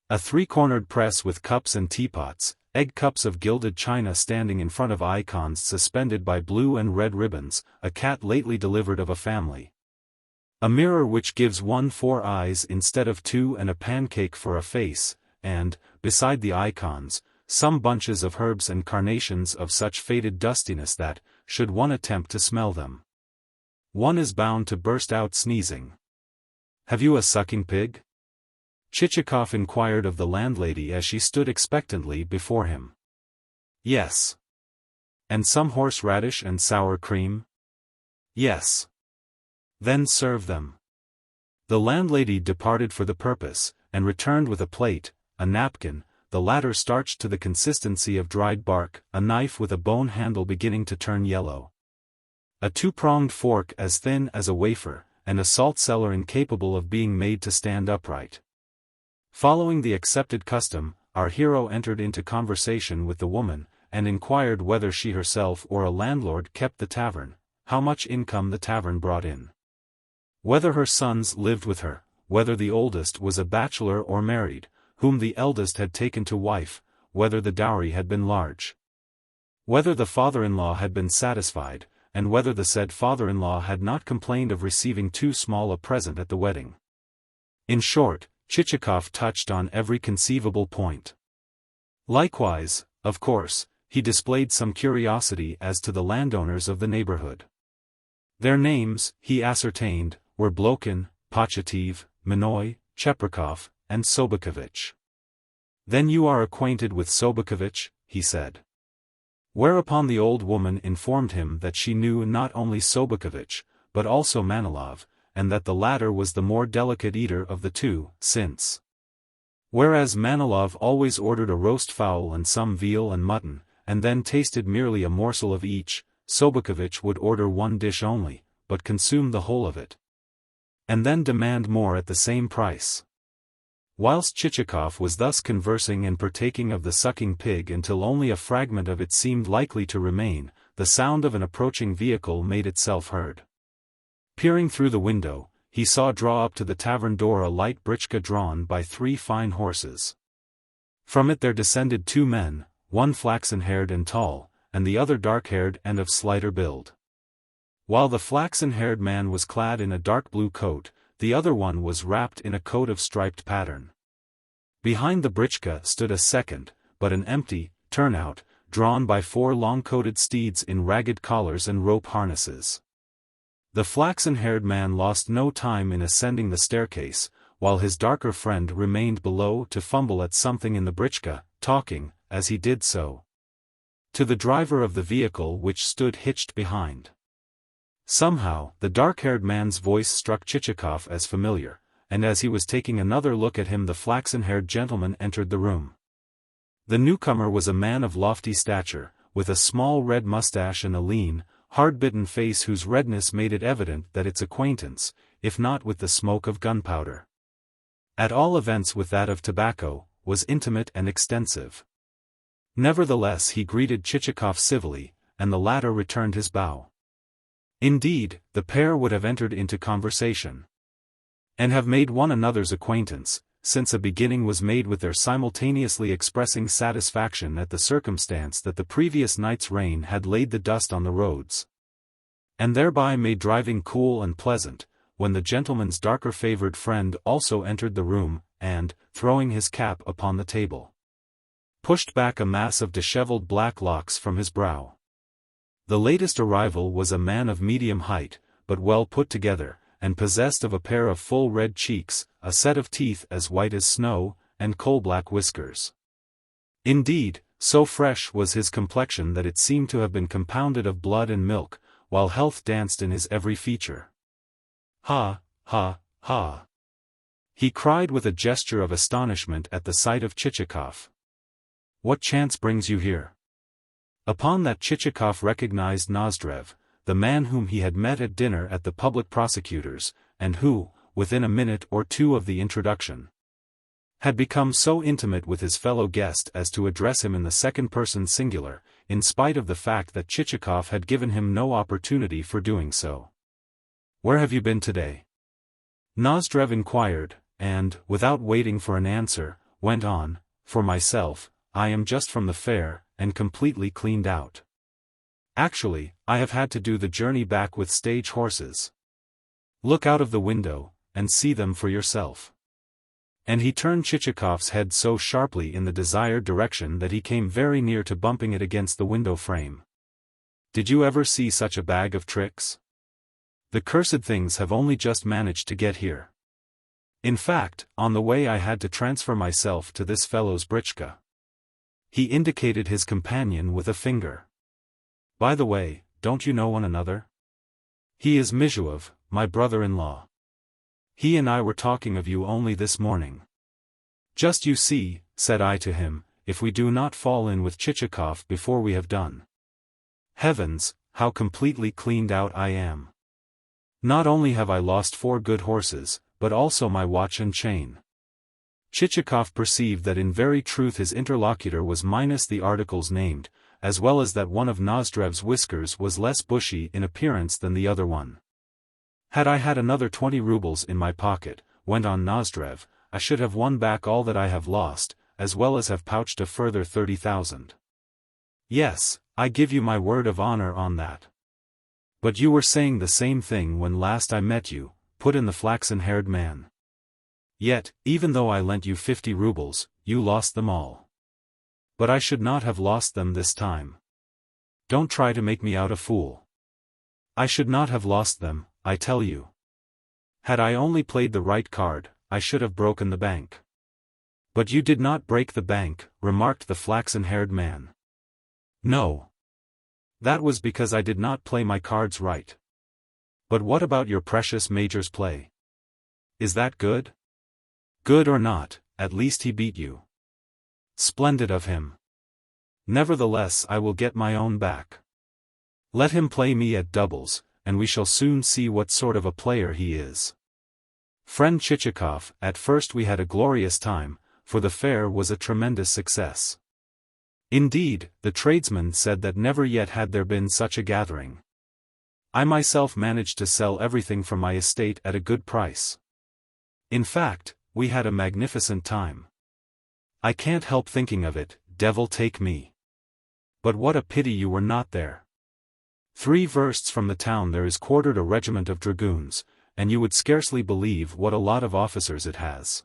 A: a three-cornered press with cups and teapots, egg cups of gilded china standing in front of icons suspended by blue and red ribbons, a cat lately delivered of a family, a mirror which gives one 4 eyes instead of 2 and a pancake for a face, and, beside the icons, some bunches of herbs and carnations of such faded dustiness that, should one attempt to smell them, one is bound to burst out sneezing. "Have you a sucking pig?" Chichikov inquired of the landlady as she stood expectantly before him. "Yes." "And some horseradish and sour cream?" "Yes." "Then serve them." The landlady departed for the purpose, and returned with a plate, a napkin, the latter starched to the consistency of dried bark, a knife with a bone handle beginning to turn yellow, a 2-pronged fork as thin as a wafer, and a salt cellar incapable of being made to stand upright. Following the accepted custom, our hero entered into conversation with the woman, and inquired whether she herself or a landlord kept the tavern, how much income the tavern brought in, whether her sons lived with her, whether the oldest was a bachelor or married, whom the eldest had taken to wife, whether the dowry had been large, whether the father-in-law had been satisfied, and whether the said father-in-law had not complained of receiving too small a present at the wedding. In short, Chichikov touched on every conceivable point. Likewise, of course, he displayed some curiosity as to the landowners of the neighborhood. Their names, he ascertained, were Blokin, Pachativ, Minoy, Cheprikov, and Sobokovich. "Then you are acquainted with Sobokovich," he said. Whereupon the old woman informed him that she knew not only Sobokovich, but also Manilov, and that the latter was the more delicate eater of the two, since, whereas Manilov always ordered a roast fowl and some veal and mutton, and then tasted merely a morsel of each, Sobokovich would order one dish only, but consume the whole of it, and then demand more at the same price. Whilst Chichikov was thus conversing and partaking of the sucking pig until only a fragment of it seemed likely to remain, the sound of an approaching vehicle made itself heard. Peering through the window, he saw draw up to the tavern door a light britchka drawn by 3 fine horses. From it there descended 2 men, one flaxen-haired and tall, and the other dark-haired and of slighter build. While the flaxen-haired man was clad in a dark blue coat, the other one was wrapped in a coat of striped pattern. Behind the britchka stood a second, but an empty, turnout, drawn by 4 long-coated steeds in ragged collars and rope harnesses. The flaxen-haired man lost no time in ascending the staircase, while his darker friend remained below to fumble at something in the britchka, talking, as he did so, to the driver of the vehicle which stood hitched behind. Somehow, the dark-haired man's voice struck Chichikov as familiar, and as he was taking another look at him the flaxen-haired gentleman entered the room. The newcomer was a man of lofty stature, with a small red mustache and a lean, hard-bitten face whose redness made it evident that its acquaintance, if not with the smoke of gunpowder, at all events with that of tobacco, was intimate and extensive. Nevertheless he greeted Chichikov civilly, and the latter returned his bow. Indeed, the pair would have entered into conversation, and have made one another's acquaintance, since a beginning was made with their simultaneously expressing satisfaction at the circumstance that the previous night's rain had laid the dust on the roads, and thereby made driving cool and pleasant, when the gentleman's darker favoured friend also entered the room, and, throwing his cap upon the table, pushed back a mass of dishevelled black locks from his brow. The latest arrival was a man of medium height, but well put together, and possessed of a pair of full red cheeks, a set of teeth as white as snow, and coal-black whiskers. Indeed, so fresh was his complexion that it seemed to have been compounded of blood and milk, while health danced in his every feature. "Ha, ha, ha!" he cried with a gesture of astonishment at the sight of Chichikov. "What chance brings you here?" Upon that Chichikov recognized Nozdrev, the man whom he had met at dinner at the public prosecutor's, and who, within a minute or two of the introduction, had become so intimate with his fellow guest as to address him in the second person singular, in spite of the fact that Chichikov had given him no opportunity for doing so. "Where have you been today?" Nozdrev inquired, and, without waiting for an answer, went on, "For myself, I am just from the fair, and completely cleaned out. Actually, I have had to do the journey back with stage horses. Look out of the window, and see them for yourself." And he turned Chichikov's head so sharply in the desired direction that he came very near to bumping it against the window frame. "Did you ever see such a bag of tricks? The cursed things have only just managed to get here. In fact, on the way I had to transfer myself to this fellow's britchka." He indicated his companion with a finger. "By the way, don't you know one another? He is Mizuov, my brother-in-law. He and I were talking of you only this morning. Just you see," said I to him, "if we do not fall in with Chichikov before we have done. Heavens, how completely cleaned out I am! Not only have I lost 4 good horses, but also my watch and chain." Chichikov perceived that in very truth his interlocutor was minus the articles named, as well as that one of Nozdrev's whiskers was less bushy in appearance than the other one. "Had I had another 20 rubles in my pocket," went on Nozdrev, "I should have won back all that I have lost, as well as have pouched a further 30,000. Yes, I give you my word of honor on that." "But you were saying the same thing when last I met you," put in the flaxen-haired man. "Yet, even though I lent you 50 rubles, you lost them all." "But I should not have lost them this time. Don't try to make me out a fool. I should not have lost them, I tell you. Had I only played the right card, I should have broken the bank." "But you did not break the bank," remarked the flaxen-haired man. "No. That was because I did not play my cards right. But what about your precious major's play? Is that good?" "Good or not, at least he beat you." "Splendid of him. Nevertheless I will get my own back. Let him play me at doubles, and we shall soon see what sort of a player he is." Friend Chichikov, at first we had a glorious time, for the fair was a tremendous success. Indeed, the tradesmen said that never yet had there been such a gathering. I myself managed to sell everything from my estate at a good price. In fact, we had a magnificent time. I can't help thinking of it, devil take me. But what a pity you were not there. 3 versts from the town there is quartered a regiment of dragoons, and you would scarcely believe what a lot of officers it has.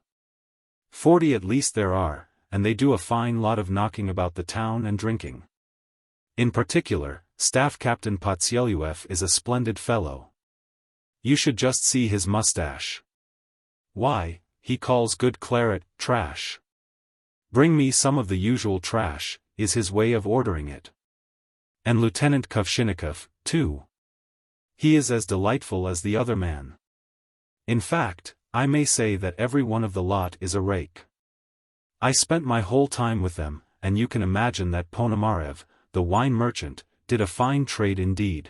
A: 40 at least there are, and they do a fine lot of knocking about the town and drinking. In particular, Staff Captain Potsielyuev is a splendid fellow. You should just see his mustache. Why, he calls good claret trash. Bring me some of the usual trash, is his way of ordering it. And Lieutenant Kovshinikov, too. He is as delightful as the other man. In fact, I may say that every one of the lot is a rake. I spent my whole time with them, and you can imagine that Ponomarev, the wine merchant, did a fine trade indeed.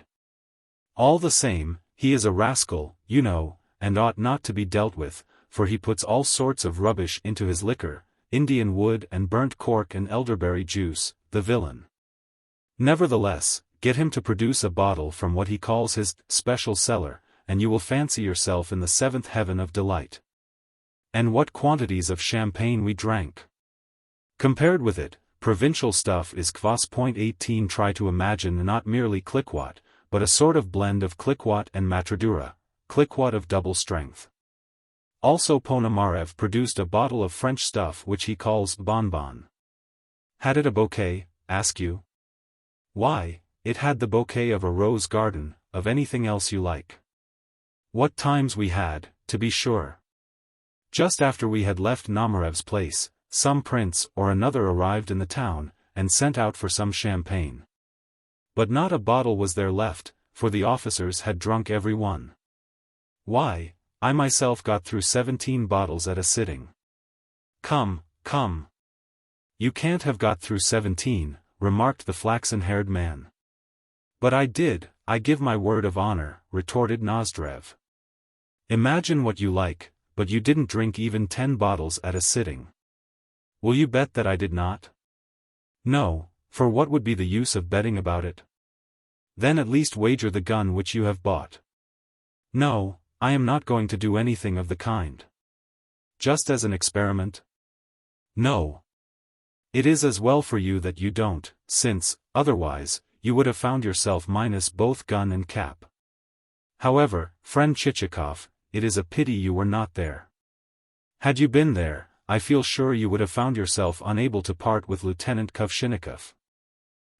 A: All the same, he is a rascal, you know, and ought not to be dealt with, for he puts all sorts of rubbish into his liquor, Indian wood and burnt cork and elderberry juice, the villain. Nevertheless, get him to produce a bottle from what he calls his special cellar, and you will fancy yourself in the seventh heaven of delight. And what quantities of champagne we drank! Compared with it, provincial stuff is Kvass.18. Try to imagine not merely Klikwat, but a sort of blend of Klikwat and Matradura, Klikwat of double strength. Also Ponomarev produced a bottle of French stuff which he calls bonbon. Had it a bouquet, ask you? Why, it had the bouquet of a rose garden, of anything else you like. What times we had, to be sure. Just after we had left Nomarev's place, some prince or another arrived in the town, and sent out for some champagne. But not a bottle was there left, for the officers had drunk every one. Why, I myself got through 17 bottles at a sitting. Come, come. You can't have got through 17, remarked the flaxen-haired man. But I did, I give my word of honor, retorted Nozdrev. Imagine what you like, but you didn't drink even 10 bottles at a sitting. Will you bet that I did not? No, for what would be the use of betting about it? Then at least wager the gun which you have bought. No, I am not going to do anything of the kind. Just as an experiment? No. It is as well for you that you don't, since, otherwise, you would have found yourself minus both gun and cap. However, friend Chichikov, it is a pity you were not there. Had you been there, I feel sure you would have found yourself unable to part with Lieutenant Kuvshinikov.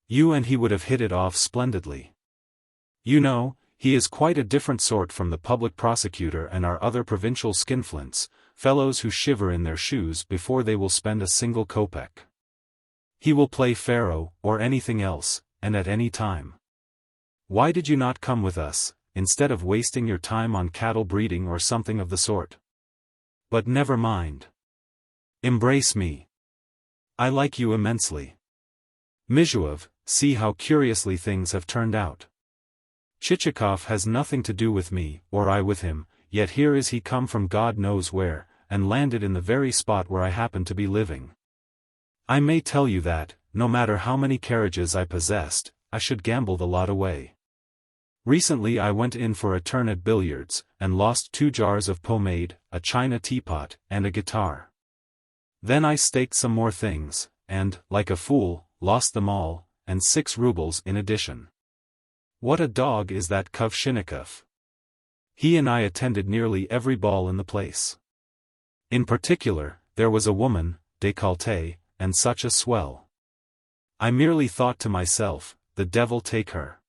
A: You and he would have hit it off splendidly. You know, he is quite a different sort from the public prosecutor and our other provincial skinflints, fellows who shiver in their shoes before they will spend a single kopeck. He will play faro, or anything else, and at any time. Why did you not come with us, instead of wasting your time on cattle breeding or something of the sort? But never mind. Embrace me. I like you immensely. Mizuev, see how curiously things have turned out. Chichikov has nothing to do with me, or I with him, yet here is he come from God knows where, and landed in the very spot where I happen to be living. I may tell you that, no matter how many carriages I possessed, I should gamble the lot away. Recently I went in for a turn at billiards, and lost 2 jars of pomade, a china teapot, and a guitar. Then I staked some more things, and, like a fool, lost them all, and 6 rubles in addition. What a dog is that Kuvshinikov! He and I attended nearly every ball in the place. In particular, there was a woman, décolleté, and such a swell. I merely thought to myself, the devil take her.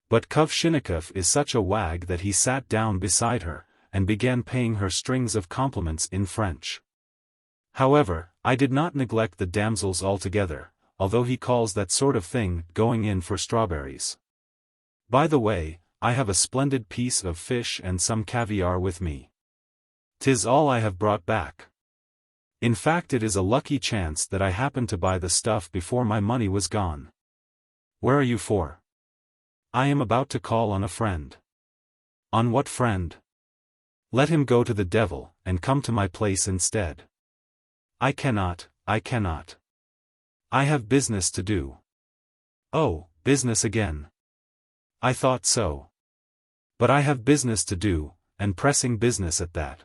A: But Kuvshinikov is such a wag that he sat down beside her, and began paying her strings of compliments in French. However, I did not neglect the damsels altogether, although he calls that sort of thing going in for strawberries. By the way, I have a splendid piece of fish and some caviar with me. 'Tis all I have brought back. In fact, it is a lucky chance that I happened to buy the stuff before my money was gone. Where are you for? I am about to call on a friend. On what friend? Let him go to the devil, and come to my place instead. I cannot. I have business to do. Oh, business again. I thought so. But I have business to do, and pressing business at that.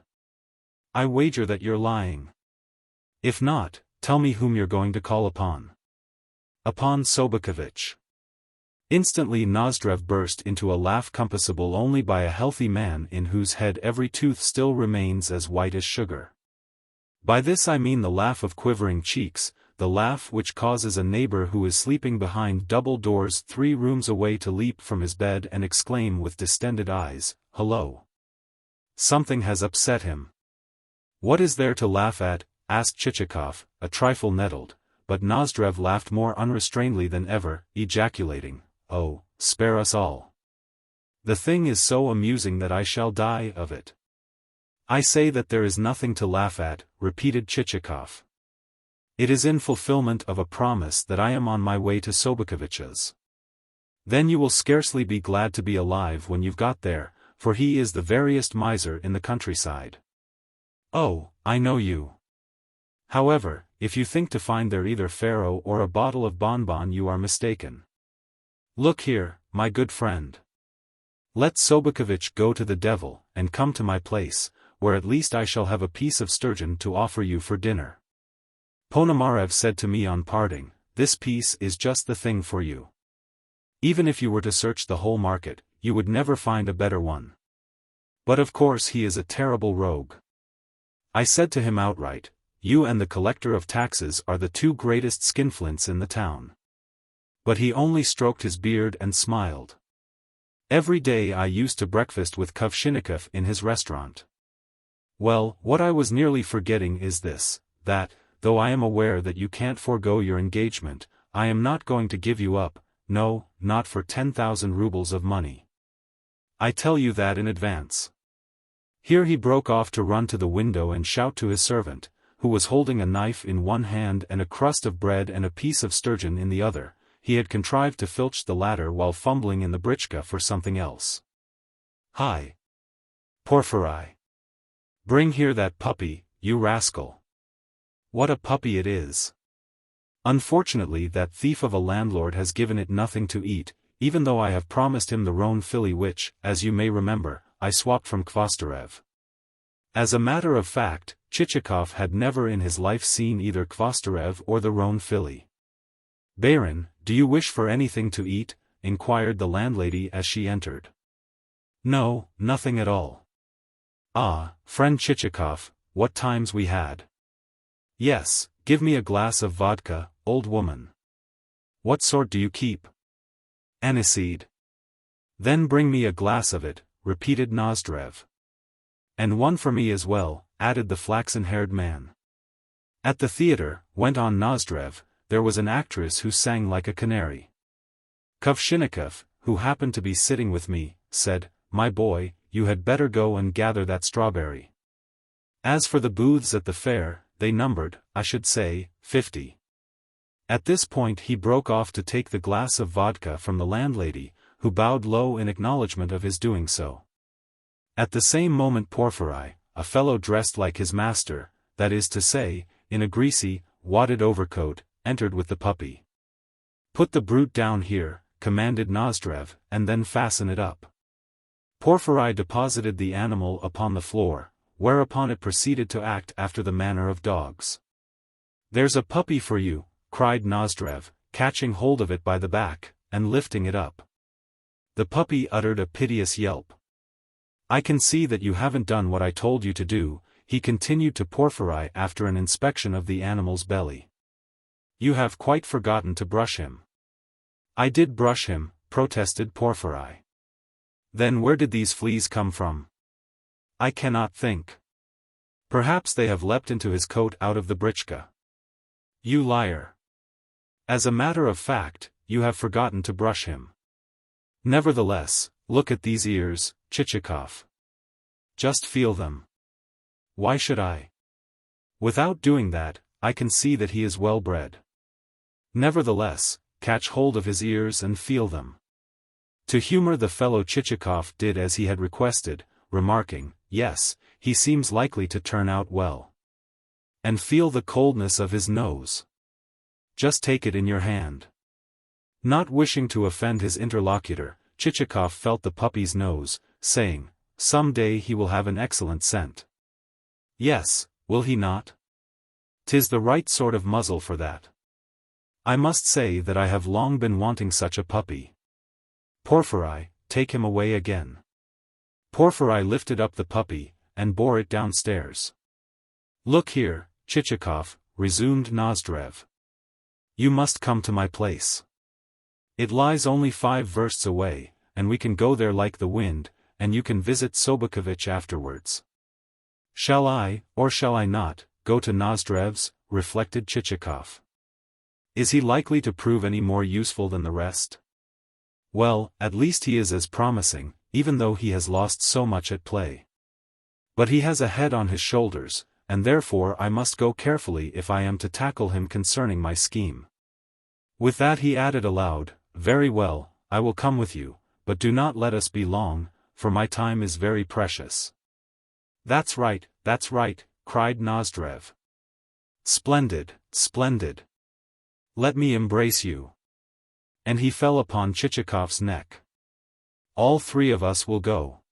A: I wager that you're lying. If not, tell me whom you're going to call upon. Upon Sobokovitch. Instantly Nozdrev burst into a laugh compassable only by a healthy man in whose head every tooth still remains as white as sugar. By this I mean the laugh of quivering cheeks, the laugh which causes a neighbor who is sleeping behind double doors 3 rooms away to leap from his bed and exclaim with distended eyes, "Hello! Something has upset him." "What is there to laugh at?" asked Chichikov, a trifle nettled, but Nozdrev laughed more unrestrainedly than ever, ejaculating, "Oh, spare us all. The thing is so amusing that I shall die of it." "I say that there is nothing to laugh at," repeated Chichikov. It is in fulfillment of a promise that I am on my way to Sobokovich's. Then you will scarcely be glad to be alive when you've got there, for he is the veriest miser in the countryside. Oh, I know you. However, if you think to find there either faro or a bottle of bonbon, you are mistaken. Look here, my good friend. Let Sobokovich go to the devil, and come to my place, where at least I shall have a piece of sturgeon to offer you for dinner. Ponomarev said to me on parting, this piece is just the thing for you. Even if you were to search the whole market, you would never find a better one. But of course he is a terrible rogue. I said to him outright, you and the collector of taxes are the two greatest skinflints in the town. But he only stroked his beard and smiled. Every day I used to breakfast with Chichikov in his restaurant. Well, what I was nearly forgetting is this, that, though I am aware that you can't forego your engagement, I am not going to give you up, no, not for 10,000 rubles of money. I tell you that in advance. Here he broke off to run to the window and shout to his servant, who was holding a knife in one hand and a crust of bread and a piece of sturgeon in the other. He had contrived to filch the latter while fumbling in the britchka for something else. Hi! Porfiry! Bring here that puppy, you rascal! What a puppy it is! Unfortunately that thief of a landlord has given it nothing to eat, even though I have promised him the roan filly which, as you may remember, I swapped from Kvosterev. As a matter of fact, Chichikov had never in his life seen either Kvosterev or the roan filly. Baron, do you wish for anything to eat? Inquired the landlady as she entered. No, nothing at all. Ah, friend Chichikov, what times we had. Yes, give me a glass of vodka, old woman. What sort do you keep? Aniseed. Then bring me a glass of it, repeated Nozdrev. And one for me as well, added the flaxen-haired man. At the theatre, went on Nozdrev, there was an actress who sang like a canary. Chichikov, who happened to be sitting with me, said, my boy, you had better go and gather that strawberry. As for the booths at the fair, they numbered, I should say, 50. At this point he broke off to take the glass of vodka from the landlady, who bowed low in acknowledgment of his doing so. At the same moment Porfiry, a fellow dressed like his master, that is to say, in a greasy, wadded overcoat, entered with the puppy. Put the brute down here, commanded Nozdrev, and then fasten it up. Porfiry deposited the animal upon the floor, whereupon it proceeded to act after the manner of dogs. There's a puppy for you, cried Nozdrev, catching hold of it by the back, and lifting it up. The puppy uttered a piteous yelp. I can see that you haven't done what I told you to do, he continued to Porfiry after an inspection of the animal's belly. You have quite forgotten to brush him. I did brush him, protested Porfiry. Then where did these fleas come from? I cannot think. Perhaps they have leapt into his coat out of the britchka. You liar. As a matter of fact, you have forgotten to brush him. Nevertheless, look at these ears, Chichikov. Just feel them. Why should I? Without doing that, I can see that he is well bred. Nevertheless, catch hold of his ears and feel them. To humor the fellow Chichikov did as he had requested, remarking, yes, he seems likely to turn out well. And feel the coldness of his nose. Just take it in your hand. Not wishing to offend his interlocutor, Chichikov felt the puppy's nose, saying, some day he will have an excellent scent. Yes, will he not? 'Tis the right sort of muzzle for that. I must say that I have long been wanting such a puppy. Porfiry, take him away again. Porfiry lifted up the puppy, and bore it downstairs. Look here, Chichikov, resumed Nozdrev. You must come to my place. It lies only 5 versts away, and we can go there like the wind, and you can visit Sobokovich afterwards. Shall I, or shall I not, go to Nozdrev's? Reflected Chichikov. Is he likely to prove any more useful than the rest? Well, at least he is as promising, even though he has lost so much at play. But he has a head on his shoulders, and therefore I must go carefully if I am to tackle him concerning my scheme. With that he added aloud, "Very well, I will come with you, but do not let us be long, for my time is very precious." That's right, cried Nozdrev. "Splendid, splendid. Let me embrace you." And he fell upon Chichikov's neck. "All three of us will go."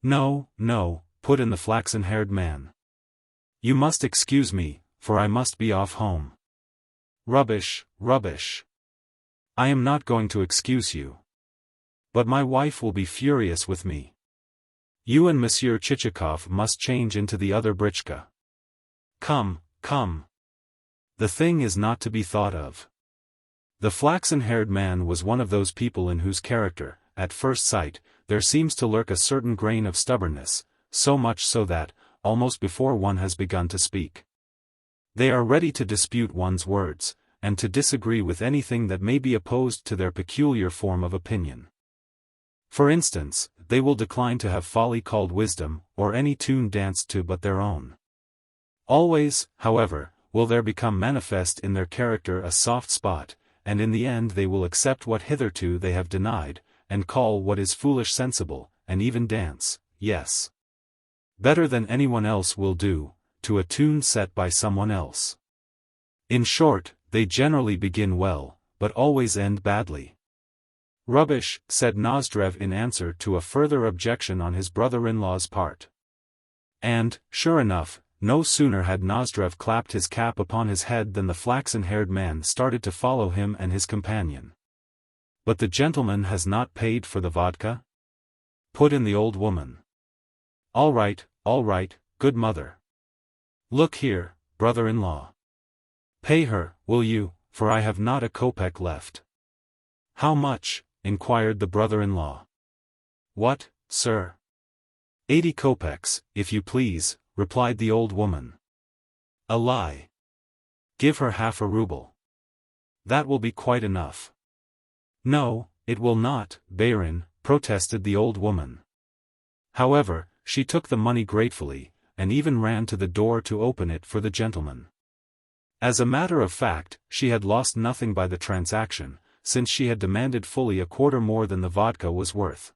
A: "No, no," put in the flaxen-haired man. "You must excuse me, for I must be off home." "Rubbish, rubbish. I am not going to excuse you. But my wife will be furious with me. You and Monsieur Chichikov must change into the other britchka. Come, come. The thing is not to be thought of." The flaxen-haired man was one of those people in whose character, at first sight, there seems to lurk a certain grain of stubbornness, so much so that, almost before one has begun to speak, they are ready to dispute one's words, and to disagree with anything that may be opposed to their peculiar form of opinion. For instance, they will decline to have folly called wisdom, or any tune danced to but their own. Always, however, will there become manifest in their character a soft spot, and in the end they will accept what hitherto they have denied, and call what is foolish sensible, and even dance, yes, better than anyone else will do, to a tune set by someone else. In short, they generally begin well, but always end badly. "Rubbish," said Nozdrev in answer to a further objection on his brother-in-law's part. And, sure enough, no sooner had Nozdrev clapped his cap upon his head than the flaxen-haired man started to follow him and his companion. "But the gentleman has not paid for the vodka?" put in the old woman. All right, good mother. Look here, brother-in-law. Pay her, will you, for I have not a kopeck left." "How much?" inquired the brother-in-law. "What, sir?" 80 kopecks, if you please," replied the old woman. "A lie. Give her half a ruble. That will be quite enough." "No, it will not, barin," protested the old woman. However, she took the money gratefully, and even ran to the door to open it for the gentleman. As a matter of fact, she had lost nothing by the transaction, since she had demanded fully a quarter more than the vodka was worth.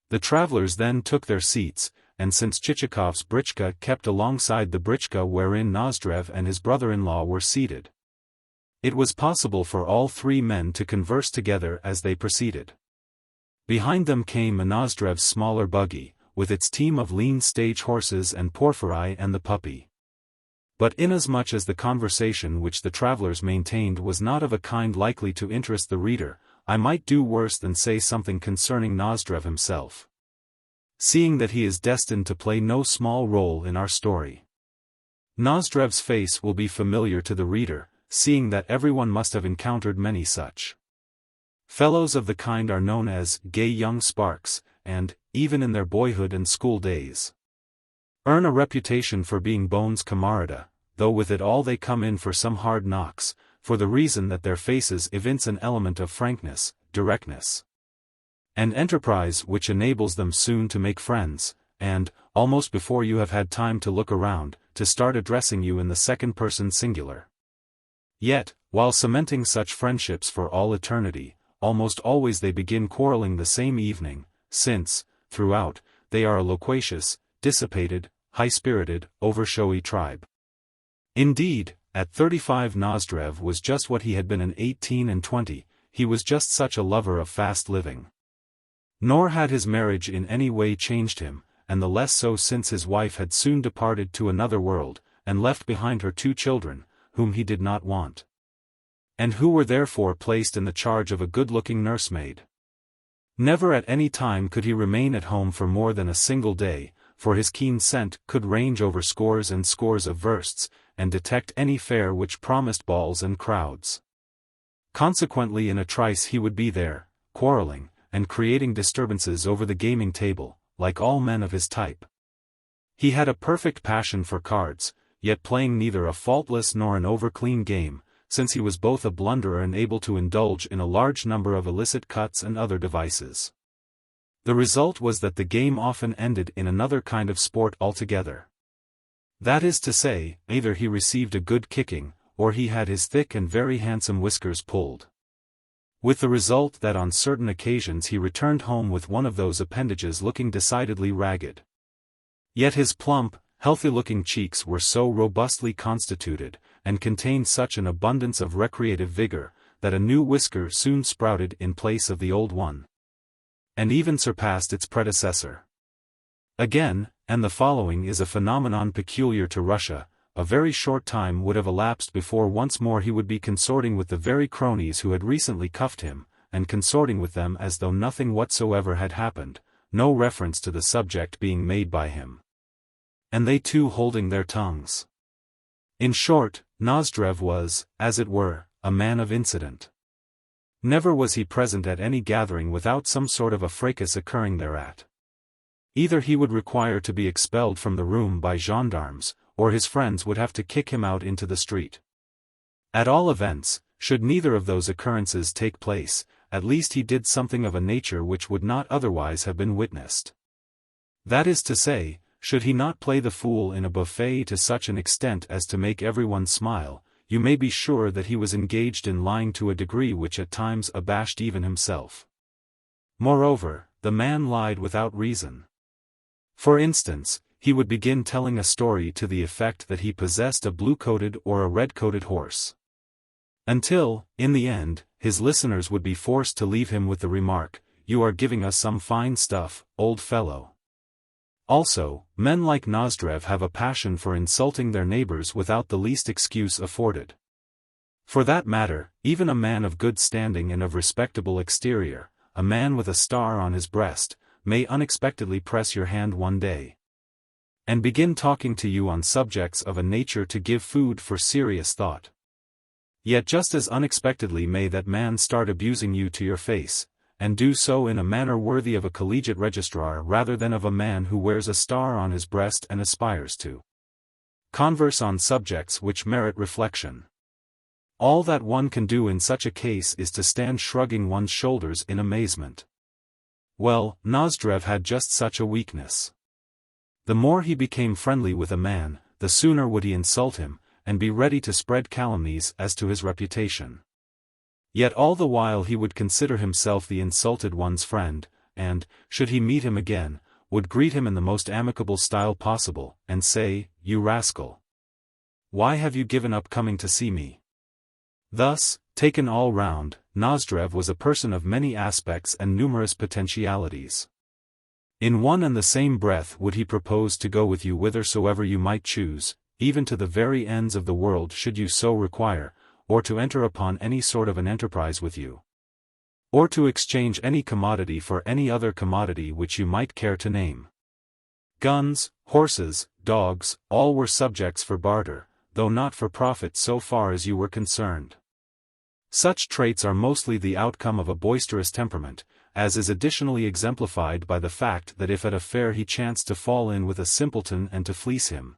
A: The travelers then took their seats, and since Chichikov's britchka kept alongside the britchka wherein Nozdrev and his brother-in-law were seated, it was possible for all three men to converse together as they proceeded. Behind them came Nozdrev's smaller buggy, with its team of lean stage horses and Porphyry and the puppy. But inasmuch as the conversation which the travelers maintained was not of a kind likely to interest the reader, I might do worse than say something concerning Nozdrev himself, seeing that he is destined to play no small role in our story. Nozdrev's face will be familiar to the reader, seeing that everyone must have encountered many such. Fellows of the kind are known as gay young sparks, and, even in their boyhood and school days, earn a reputation for being bones camarada, though with it all they come in for some hard knocks, for the reason that their faces evince an element of frankness, directness, and enterprise which enables them soon to make friends, and, almost before you have had time to look around, to start addressing you in the second person singular. Yet, while cementing such friendships for all eternity, almost always they begin quarreling the same evening, since, throughout, they are a loquacious, dissipated, high-spirited, over-showy tribe. Indeed, at 35 Nozdrev was just what he had been in 18 and 20, he was just such a lover of fast living. Nor had his marriage in any way changed him, and the less so since his wife had soon departed to another world, and left behind her 2 children, whom he did not want, and who were therefore placed in the charge of a good-looking nursemaid. Never at any time could he remain at home for more than a single day, for his keen scent could range over scores and scores of versts, and detect any fare which promised balls and crowds. Consequently in a trice he would be there, quarreling, and creating disturbances over the gaming table, like all men of his type. He had a perfect passion for cards, yet playing neither a faultless nor an overclean game, since he was both a blunderer and able to indulge in a large number of illicit cuts and other devices. The result was that the game often ended in another kind of sport altogether. That is to say, either he received a good kicking, or he had his thick and very handsome whiskers pulled. With the result that on certain occasions he returned home with one of those appendages looking decidedly ragged. Yet his plump, healthy-looking cheeks were so robustly constituted, and contained such an abundance of recreative vigor, that a new whisker soon sprouted in place of the old one, and even surpassed its predecessor. Again, and the following is a phenomenon peculiar to Russia, a very short time would have elapsed before once more he would be consorting with the very cronies who had recently cuffed him, and consorting with them as though nothing whatsoever had happened, no reference to the subject being made by him, and they too holding their tongues. In short, Nozdrev was, as it were, a man of incident. Never was he present at any gathering without some sort of a fracas occurring thereat. Either he would require to be expelled from the room by gendarmes, or his friends would have to kick him out into the street. At all events, should neither of those occurrences take place, at least he did something of a nature which would not otherwise have been witnessed. That is to say, should he not play the fool in a buffet to such an extent as to make everyone smile, you may be sure that he was engaged in lying to a degree which at times abashed even himself. Moreover, the man lied without reason. For instance, he would begin telling a story to the effect that he possessed a blue-coated or a red-coated horse, until, in the end, his listeners would be forced to leave him with the remark, "You are giving us some fine stuff, old fellow." Also, men like Nozdrev have a passion for insulting their neighbors without the least excuse afforded. For that matter, even a man of good standing and of respectable exterior, a man with a star on his breast, may unexpectedly press your hand one day, and begin talking to you on subjects of a nature to give food for serious thought. Yet just as unexpectedly may that man start abusing you to your face, and do so in a manner worthy of a collegiate registrar rather than of a man who wears a star on his breast and aspires to converse on subjects which merit reflection. All that one can do in such a case is to stand shrugging one's shoulders in amazement. Well, Nozdrev had just such a weakness. The more he became friendly with a man, the sooner would he insult him, and be ready to spread calumnies as to his reputation. Yet all the while he would consider himself the insulted one's friend, and, should he meet him again, would greet him in the most amicable style possible, and say, "You rascal! Why have you given up coming to see me?" Thus, taken all round, Nozdrev was a person of many aspects and numerous potentialities. In one and the same breath would he propose to go with you whithersoever you might choose, even to the very ends of the world should you so require, or to enter upon any sort of an enterprise with you, or to exchange any commodity for any other commodity which you might care to name. Guns, horses, dogs, all were subjects for barter, though not for profit so far as you were concerned. Such traits are mostly the outcome of a boisterous temperament, as is additionally exemplified by the fact that if at a fair he chanced to fall in with a simpleton and to fleece him,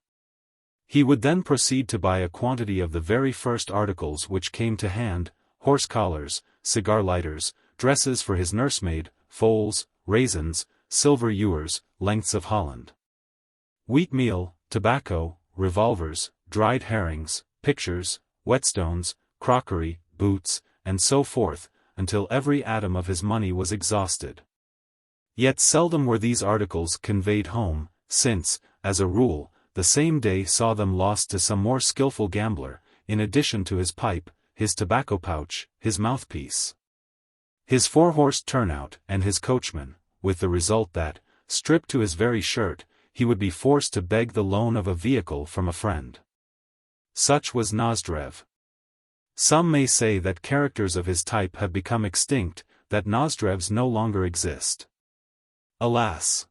A: he would then proceed to buy a quantity of the very first articles which came to hand, horse collars, cigar lighters, dresses for his nursemaid, foals, raisins, silver ewers, lengths of Holland, wheatmeal, tobacco, revolvers, dried herrings, pictures, whetstones, crockery, boots, and so forth, until every atom of his money was exhausted. Yet seldom were these articles conveyed home, since, as a rule, the same day saw them lost to some more skillful gambler, in addition to his pipe, his tobacco pouch, his mouthpiece, his four-horsed turnout, and his coachman, with the result that, stripped to his very shirt, he would be forced to beg the loan of a vehicle from a friend. Such was Nozdrev. Some may say that characters of his type have become extinct, that Nozdrevs no longer exist. Alas!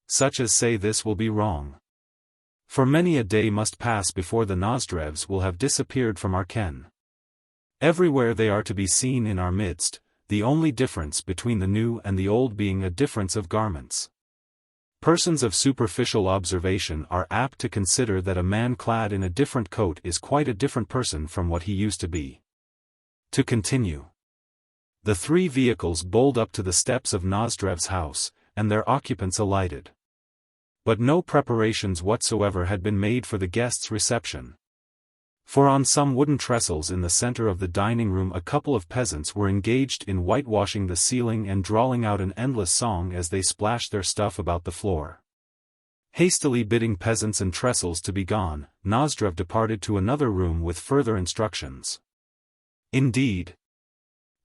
A: Such as say this will be wrong. For many a day must pass before the Nozdrevs will have disappeared from our ken. Everywhere they are to be seen in our midst, the only difference between the new and the old being a difference of garments. Persons of superficial observation are apt to consider that a man clad in a different coat is quite a different person from what he used to be. To continue. The three vehicles bowled up to the steps of Nozdrev's house, and their occupants alighted. But no preparations whatsoever had been made for the guests' reception. For on some wooden trestles in the center of the dining room a couple of peasants were engaged in whitewashing the ceiling and drawling out an endless song as they splashed their stuff about the floor. Hastily bidding peasants and trestles to be gone, Nozdrev departed to another room with further instructions. Indeed,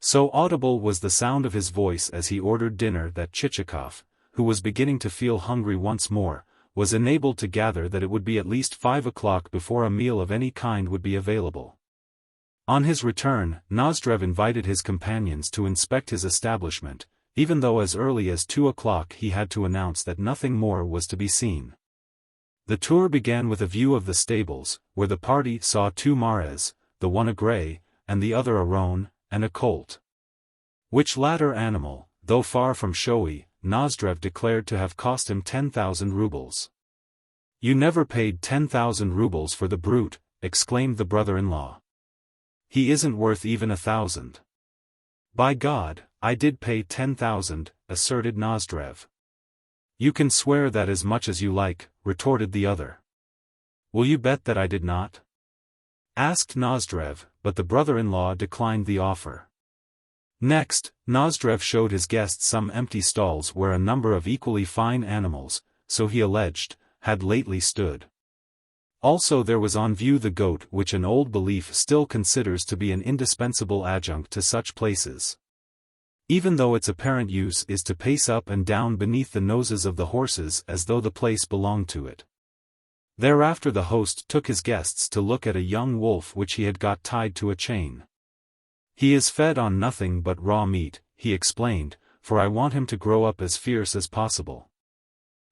A: so audible was the sound of his voice as he ordered dinner that Chichikov, who was beginning to feel hungry once more, was enabled to gather that it would be at least 5 o'clock before a meal of any kind would be available. On his return, Nozdrev invited his companions to inspect his establishment, even though as early as 2 o'clock he had to announce that nothing more was to be seen. The tour began with a view of the stables, where the party saw 2 mares, the one a grey, and the other a roan, and a colt. Which latter animal, though far from showy, Nozdrev declared to have cost him 10,000 rubles. "You never paid 10,000 rubles for the brute," exclaimed the brother-in-law. "He isn't worth even 1,000. "By God, I did pay 10,000, asserted Nozdrev. "You can swear that as much as you like," retorted the other. "Will you bet that I did not?" asked Nozdrev, but the brother-in-law declined the offer. Next, Nozdrev showed his guests some empty stalls where a number of equally fine animals, so he alleged, had lately stood. Also there was on view the goat, which an old belief still considers to be an indispensable adjunct to such places, even though its apparent use is to pace up and down beneath the noses of the horses as though the place belonged to it. Thereafter the host took his guests to look at a young wolf which he had got tied to a chain. "He is fed on nothing but raw meat," he explained, "for I want him to grow up as fierce as possible."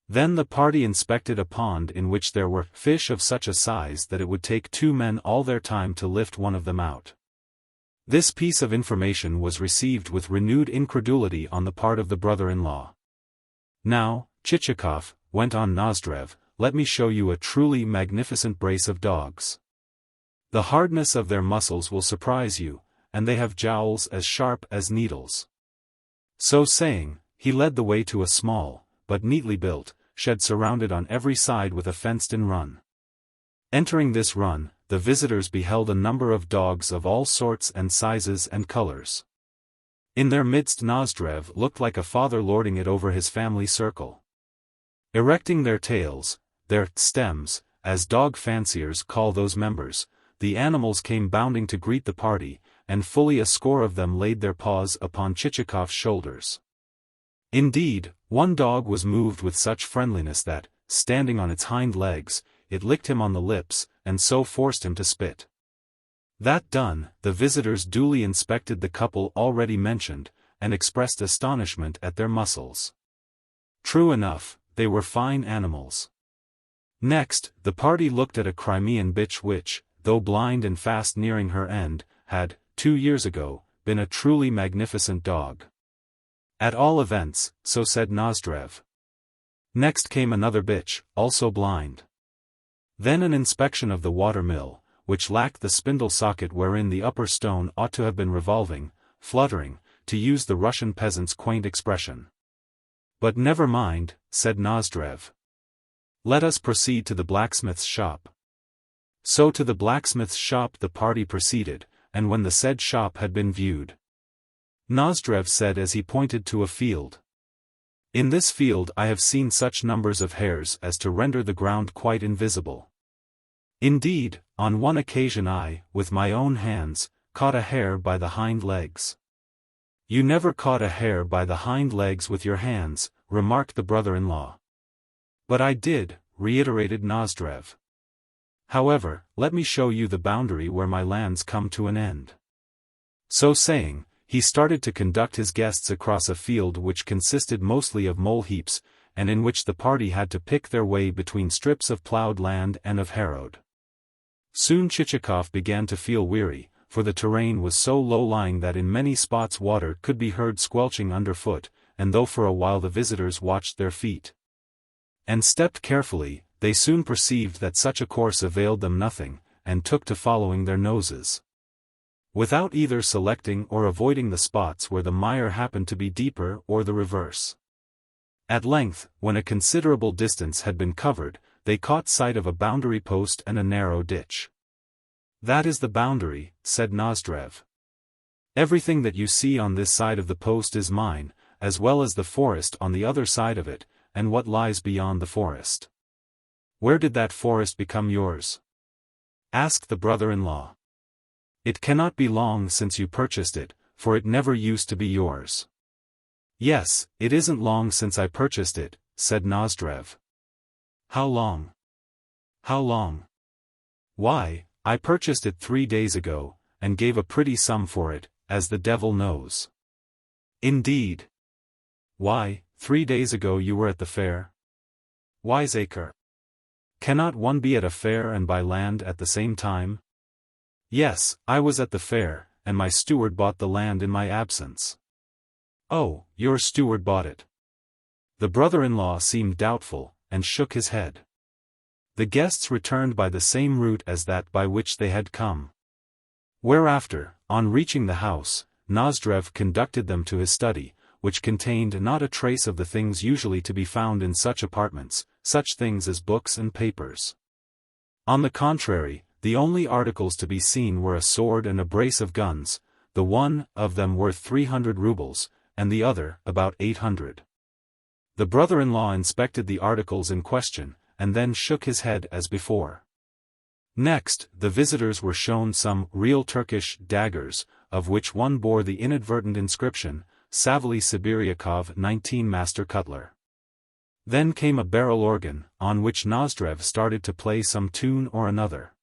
A: Then the party inspected a pond in which there were fish of such a size that it would take 2 men all their time to lift one of them out. This piece of information was received with renewed incredulity on the part of the brother-in-law. "Now, Chichikov," went on Nozdrev, "let me show you a truly magnificent brace of dogs. The hardness of their muscles will surprise you, and they have jowls as sharp as needles." So saying, he led the way to a small, but neatly built, shed surrounded on every side with a fenced-in run. Entering this run, the visitors beheld a number of dogs of all sorts and sizes and colors. In their midst Nozdrev looked like a father lording it over his family circle. Erecting their tails, their stems, as dog fanciers call those members, the animals came bounding to greet the party, and fully a score of them laid their paws upon Chichikov's shoulders. Indeed, one dog was moved with such friendliness that, standing on its hind legs, it licked him on the lips, and so forced him to spit. That done, the visitors duly inspected the couple already mentioned, and expressed astonishment at their muscles. True enough, they were fine animals. Next, the party looked at a Crimean bitch which, though blind and fast nearing her end, had, 2 years ago, been a truly magnificent dog. At all events, so said Nozdrev. Next came another bitch, also blind. Then an inspection of the water-mill, which lacked the spindle socket wherein the upper stone ought to have been revolving, fluttering, to use the Russian peasant's quaint expression. "But never mind," said Nozdrev. "Let us proceed to the blacksmith's shop." So to the blacksmith's shop the party proceeded, and when the said shop had been viewed, Nozdrev said as he pointed to a field, "In this field I have seen such numbers of hares as to render the ground quite invisible. Indeed, on one occasion I, with my own hands, caught a hare by the hind legs." "You never caught a hare by the hind legs with your hands," remarked the brother-in-law. "But I did," reiterated Nozdrev. "However, let me show you the boundary where my lands come to an end." So saying, he started to conduct his guests across a field which consisted mostly of mole-heaps, and in which the party had to pick their way between strips of ploughed land and of harrowed. Soon Chichikov began to feel weary, for the terrain was so low-lying that in many spots water could be heard squelching underfoot, and though for a while the visitors watched their feet and stepped carefully, they soon perceived that such a course availed them nothing, and took to following their noses, without either selecting or avoiding the spots where the mire happened to be deeper or the reverse. At length, when a considerable distance had been covered, they caught sight of a boundary post and a narrow ditch. "That is the boundary," said Nozdrev. "Everything that you see on this side of the post is mine, as well as the forest on the other side of it, and what lies beyond the forest." "Where did that forest become yours?" asked the brother-in-law. "It cannot be long since you purchased it, for it never used to be yours." "Yes, it isn't long since I purchased it," said Nozdrev. "How long?" "How long? Why, I purchased it 3 days ago, and gave a pretty sum for it, as the devil knows." "Indeed? Why, 3 days ago you were at the fair?" "Wiseacre. Cannot one be at a fair and buy land at the same time?" "Yes, I was at the fair, and my steward bought the land in my absence." "Oh, your steward bought it?" The brother-in-law seemed doubtful, and shook his head. The guests returned by the same route as that by which they had come. Whereafter, on reaching the house, Nozdrev conducted them to his study, which contained not a trace of the things usually to be found in such apartments, such things as books and papers. On the contrary, the only articles to be seen were a sword and a brace of guns, the one of them worth 300 rubles, and the other about 800. The brother-in-law inspected the articles in question, and then shook his head as before. Next, the visitors were shown some real Turkish daggers, of which one bore the inadvertent inscription, Savely Sibiriakov 19 Master Cutler. Then came a barrel organ, on which Nozdrev started to play some tune or another.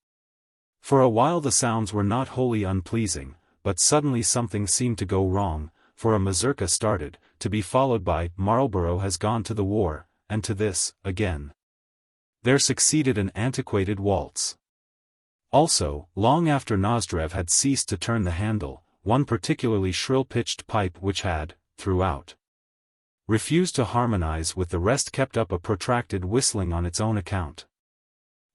A: For a while the sounds were not wholly unpleasing, but suddenly something seemed to go wrong, for a mazurka started, to be followed by Marlborough Has Gone to the War, and to this, again. There succeeded an antiquated waltz. Also, long after Nozdrev had ceased to turn the handle, one particularly shrill-pitched pipe which had, throughout, refused to harmonize with the rest kept up a protracted whistling on its own account.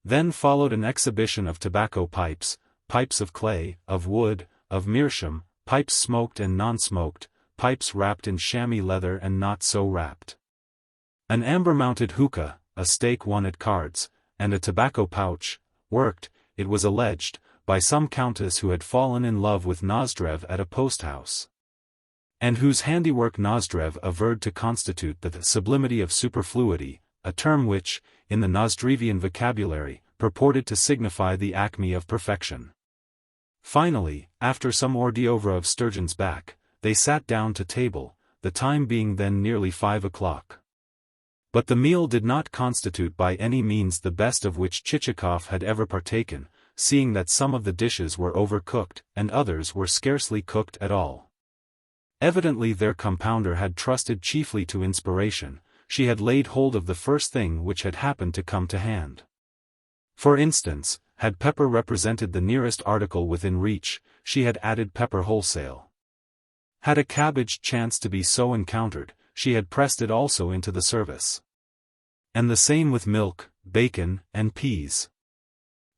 A: Then followed an exhibition of tobacco pipes, pipes of clay, of wood, of meerschaum, pipes smoked and non-smoked, pipes wrapped in chamois leather and not so wrapped. An amber-mounted hookah, a stake won at cards, and a tobacco pouch, worked, it was alleged, by some countess who had fallen in love with Nozdrev at a post-house, and whose handiwork Nozdrev averred to constitute the sublimity of superfluity, a term which, in the Nozdrevian vocabulary, purported to signify the acme of perfection. Finally, after some hors d'oeuvre of sturgeon's back, they sat down to table, the time being then nearly 5 o'clock. But the meal did not constitute by any means the best of which Chichikov had ever partaken, seeing that some of the dishes were overcooked, and others were scarcely cooked at all. Evidently their compounder had trusted chiefly to inspiration, she had laid hold of the first thing which had happened to come to hand. For instance, had pepper represented the nearest article within reach, she had added pepper wholesale. Had a cabbage chanced to be so encountered, she had pressed it also into the service. And the same with milk, bacon, and peas.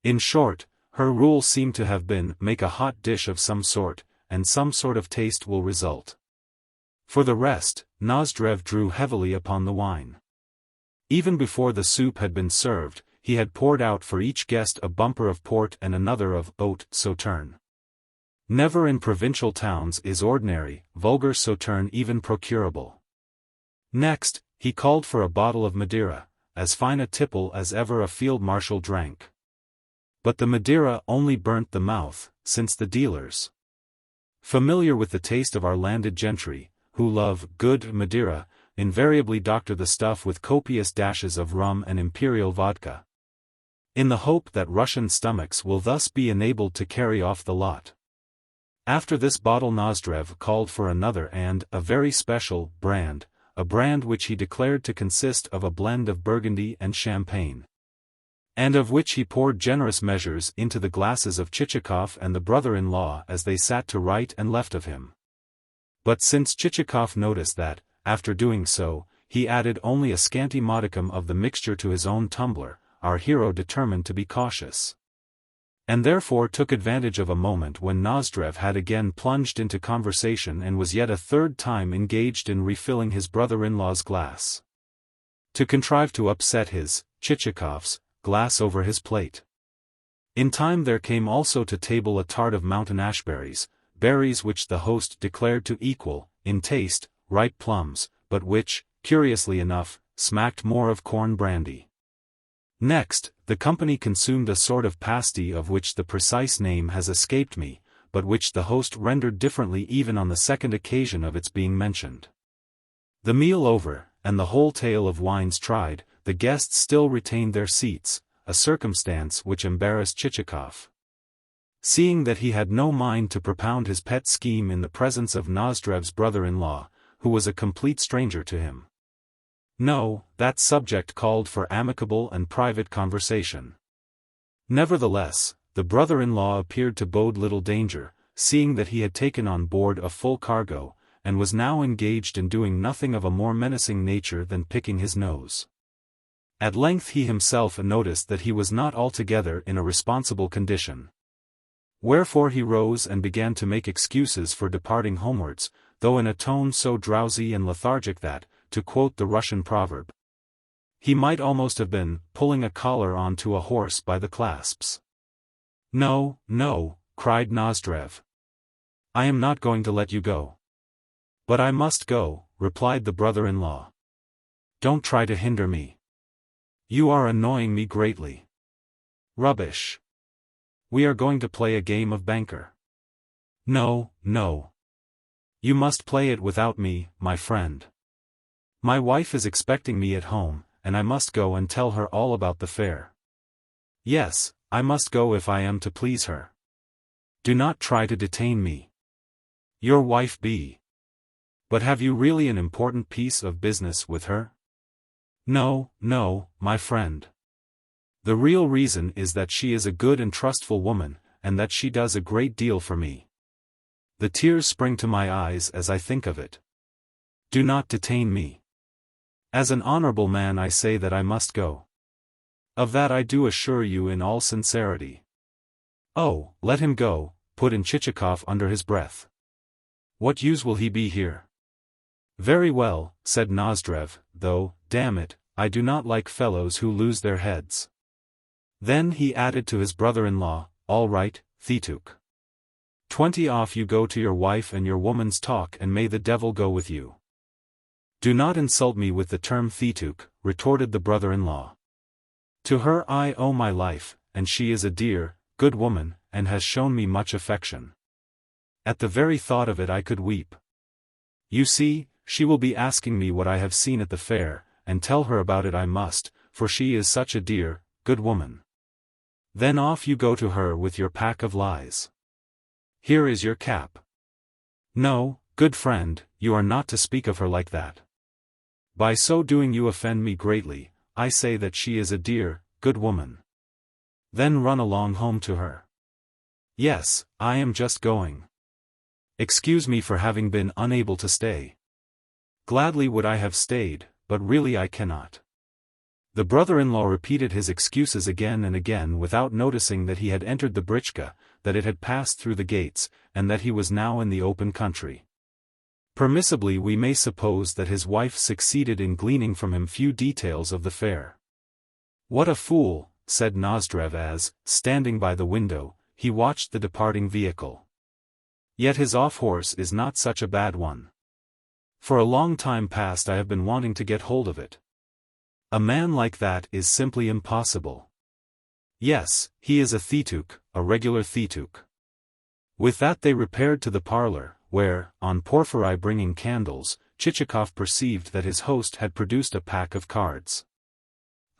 A: In short, her rule seemed to have been, make a hot dish of some sort, and some sort of taste will result. For the rest, Nozdrev drew heavily upon the wine. Even before the soup had been served, he had poured out for each guest a bumper of port and another of haut sauterne. Never in provincial towns is ordinary, vulgar sauterne even procurable. Next, he called for a bottle of Madeira, as fine a tipple as ever a field marshal drank. But the Madeira only burnt the mouth, since the dealers, familiar with the taste of our landed gentry, who love good Madeira, invariably doctor the stuff with copious dashes of rum and imperial vodka, in the hope that Russian stomachs will thus be enabled to carry off the lot. After this bottle Nozdrev called for another and a very special brand, a brand which he declared to consist of a blend of Burgundy and Champagne, and of which he poured generous measures into the glasses of Chichikov and the brother-in-law as they sat to right and left of him. But since Chichikov noticed that, after doing so, he added only a scanty modicum of the mixture to his own tumbler, our hero determined to be cautious, and therefore took advantage of a moment when Nozdrev had again plunged into conversation and was yet a third time engaged in refilling his brother-in-law's glass. to contrive to upset his, Chichikov's, glass over his plate. In time there came also to table a tart of mountain ashberries, berries which the host declared to equal, in taste, ripe plums, but which, curiously enough, smacked more of corn brandy. Next, the company consumed a sort of pasty of which the precise name has escaped me, but which the host rendered differently even on the second occasion of its being mentioned. The meal over, and the whole tale of wines tried, the guests still retained their seats, a circumstance which embarrassed Chichikov. Seeing that he had no mind to propound his pet scheme in the presence of Nozdrev's brother-in-law, who was a complete stranger to him. No, that subject called for amicable and private conversation. Nevertheless, the brother-in-law appeared to bode little danger, seeing that he had taken on board a full cargo, and was now engaged in doing nothing of a more menacing nature than picking his nose. At length he himself noticed that he was not altogether in a responsible condition. Wherefore he rose and began to make excuses for departing homewards, though in a tone so drowsy and lethargic that, to quote the Russian proverb, he might almost have been pulling a collar on to a horse by the clasps. "No, no," cried Nozdrev. "I am not going to let you go." "But I must go," replied the brother-in-law. "Don't try to hinder me. You are annoying me greatly." "Rubbish. We are going to play a game of banker." "No, no. You must play it without me, my friend. My wife is expecting me at home, and I must go and tell her all about the fair. Yes, I must go if I am to please her. Do not try to detain me. Your wife be. But have you really an important piece of business with her?" "No, no, my friend. The real reason is that she is a good and trustful woman, and that she does a great deal for me. The tears spring to my eyes as I think of it. Do not detain me. As an honorable man I say that I must go. Of that I do assure you in all sincerity." "Oh, let him go," put in Chichikov under his breath. "What use will he be here?" "Very well," said Nozdrev, "though, damn it, I do not like fellows who lose their heads." Then he added to his brother-in-law, "All right, Thetuk. 20 off you go to your wife and your woman's talk, and may the devil go with you." "Do not insult me with the term Thetuk," retorted the brother-in-law. "To her I owe my life, and she is a dear, good woman, and has shown me much affection. At the very thought of it I could weep. You see, she will be asking me what I have seen at the fair, and tell her about it I must, for she is such a dear, good woman. Then off you go to her with your pack of lies. Here is your cap. No, good friend, you are not to speak of her like that. By so doing you offend me greatly. I say that she is a dear, good woman. Then run along home to her." "Yes, I am just going. Excuse me for having been unable to stay. Gladly would I have stayed, but really I cannot." The brother-in-law repeated his excuses again and again without noticing that he had entered the britchka, that it had passed through the gates, and that he was now in the open country. Permissibly we may suppose that his wife succeeded in gleaning from him few details of the fair. "What a fool," said Nozdrev as, standing by the window, he watched the departing vehicle. "Yet his off-horse is not such a bad one. For a long time past I have been wanting to get hold of it. A man like that is simply impossible. Yes, he is a Thetuk, a regular Thetuk." With that they repaired to the parlor, where, on Porphyry bringing candles, Chichikov perceived that his host had produced a pack of cards.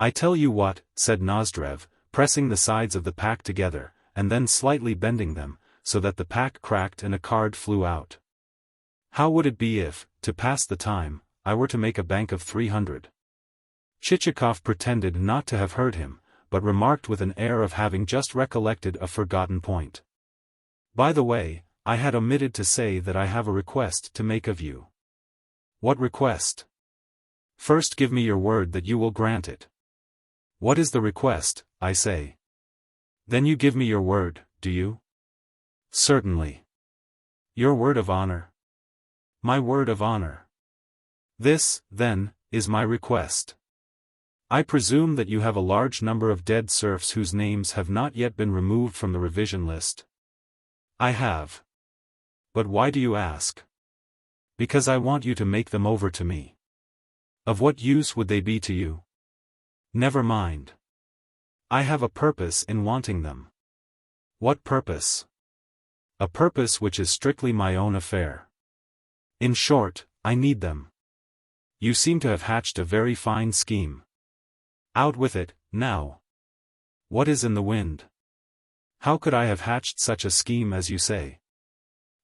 A: "I tell you what," said Nozdrev, pressing the sides of the pack together, and then slightly bending them, so that the pack cracked and a card flew out. "How would it be if, to pass the time, I were to make a bank of 300? Chichikov pretended not to have heard him, but remarked with an air of having just recollected a forgotten point. "By the way, I had omitted to say that I have a request to make of you." "What request?" "First give me your word that you will grant it." "What is the request, I say?" "Then you give me your word, do you?" "Certainly." "Your word of honor?" "My word of honor." "This, then, is my request. I presume that you have a large number of dead serfs whose names have not yet been removed from the revision list. I have. But why do you ask? Because I want you to make them over to me. Of what use would they be to you? Never mind. I have a purpose in wanting them. What purpose? A purpose which is strictly my own affair. In short, I need them. You seem to have hatched a very fine scheme. Out with it, now. What is in the wind? How could I have hatched such a scheme as you say?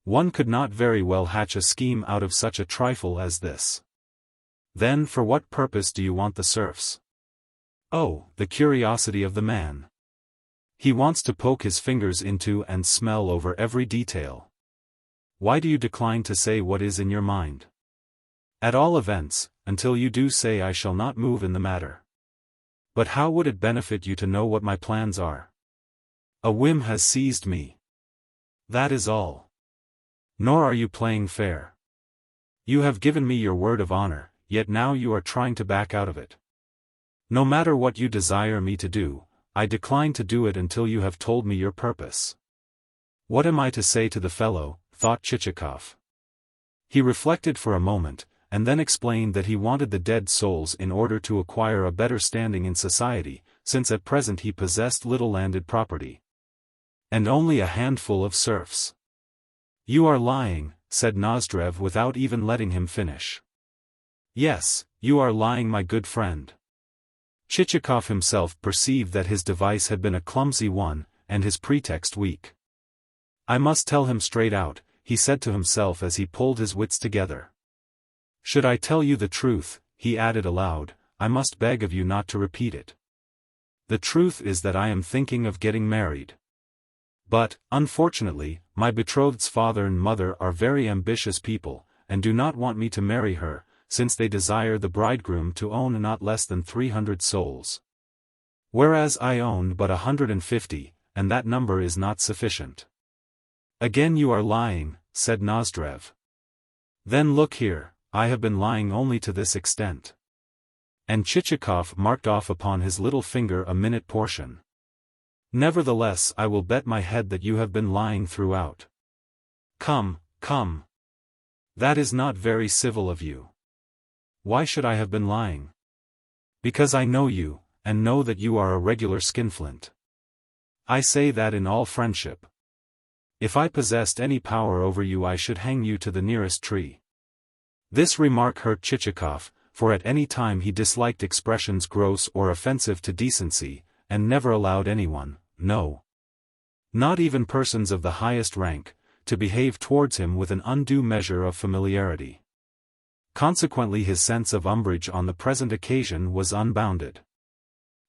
A: One could not very well hatch a scheme out of such a trifle as this. Then for what purpose do you want the serfs? Oh, the curiosity of the man. He wants to poke his fingers into and smell over every detail. Why do you decline to say what is in your mind? At all events, until you do say I shall not move in the matter. But how would it benefit you to know what my plans are? A whim has seized me. That is all. Nor are you playing fair. You have given me your word of honor, yet now you are trying to back out of it. No matter what you desire me to do, I decline to do it until you have told me your purpose. What am I to say to the fellow, thought Chichikov. He reflected for a moment, and then explained that he wanted the dead souls in order to acquire a better standing in society, since at present he possessed little landed property. And only a handful of serfs. You are lying, said Nozdrev without even letting him finish. Yes, you are lying, my good friend. Chichikov himself perceived that his device had been a clumsy one, and his pretext weak. I must tell him straight out, he said to himself as he pulled his wits together. Should I tell you the truth, he added aloud, I must beg of you not to repeat it. The truth is that I am thinking of getting married. But, unfortunately, my betrothed's father and mother are very ambitious people, and do not want me to marry her, since they desire the bridegroom to own not less than 300 souls. Whereas I own but 150, and that number is not sufficient. Again you are lying, said Nozdrev. Then look here, I have been lying only to this extent. And Chichikov marked off upon his little finger a minute portion. Nevertheless I will bet my head that you have been lying throughout. Come, come. That is not very civil of you. Why should I have been lying? Because I know you, and know that you are a regular skinflint. I say that in all friendship. If I possessed any power over you I should hang you to the nearest tree. This remark hurt Chichikov, for at any time he disliked expressions gross or offensive to decency, and never allowed anyone, no, not even persons of the highest rank, to behave towards him with an undue measure of familiarity. Consequently his sense of umbrage on the present occasion was unbounded.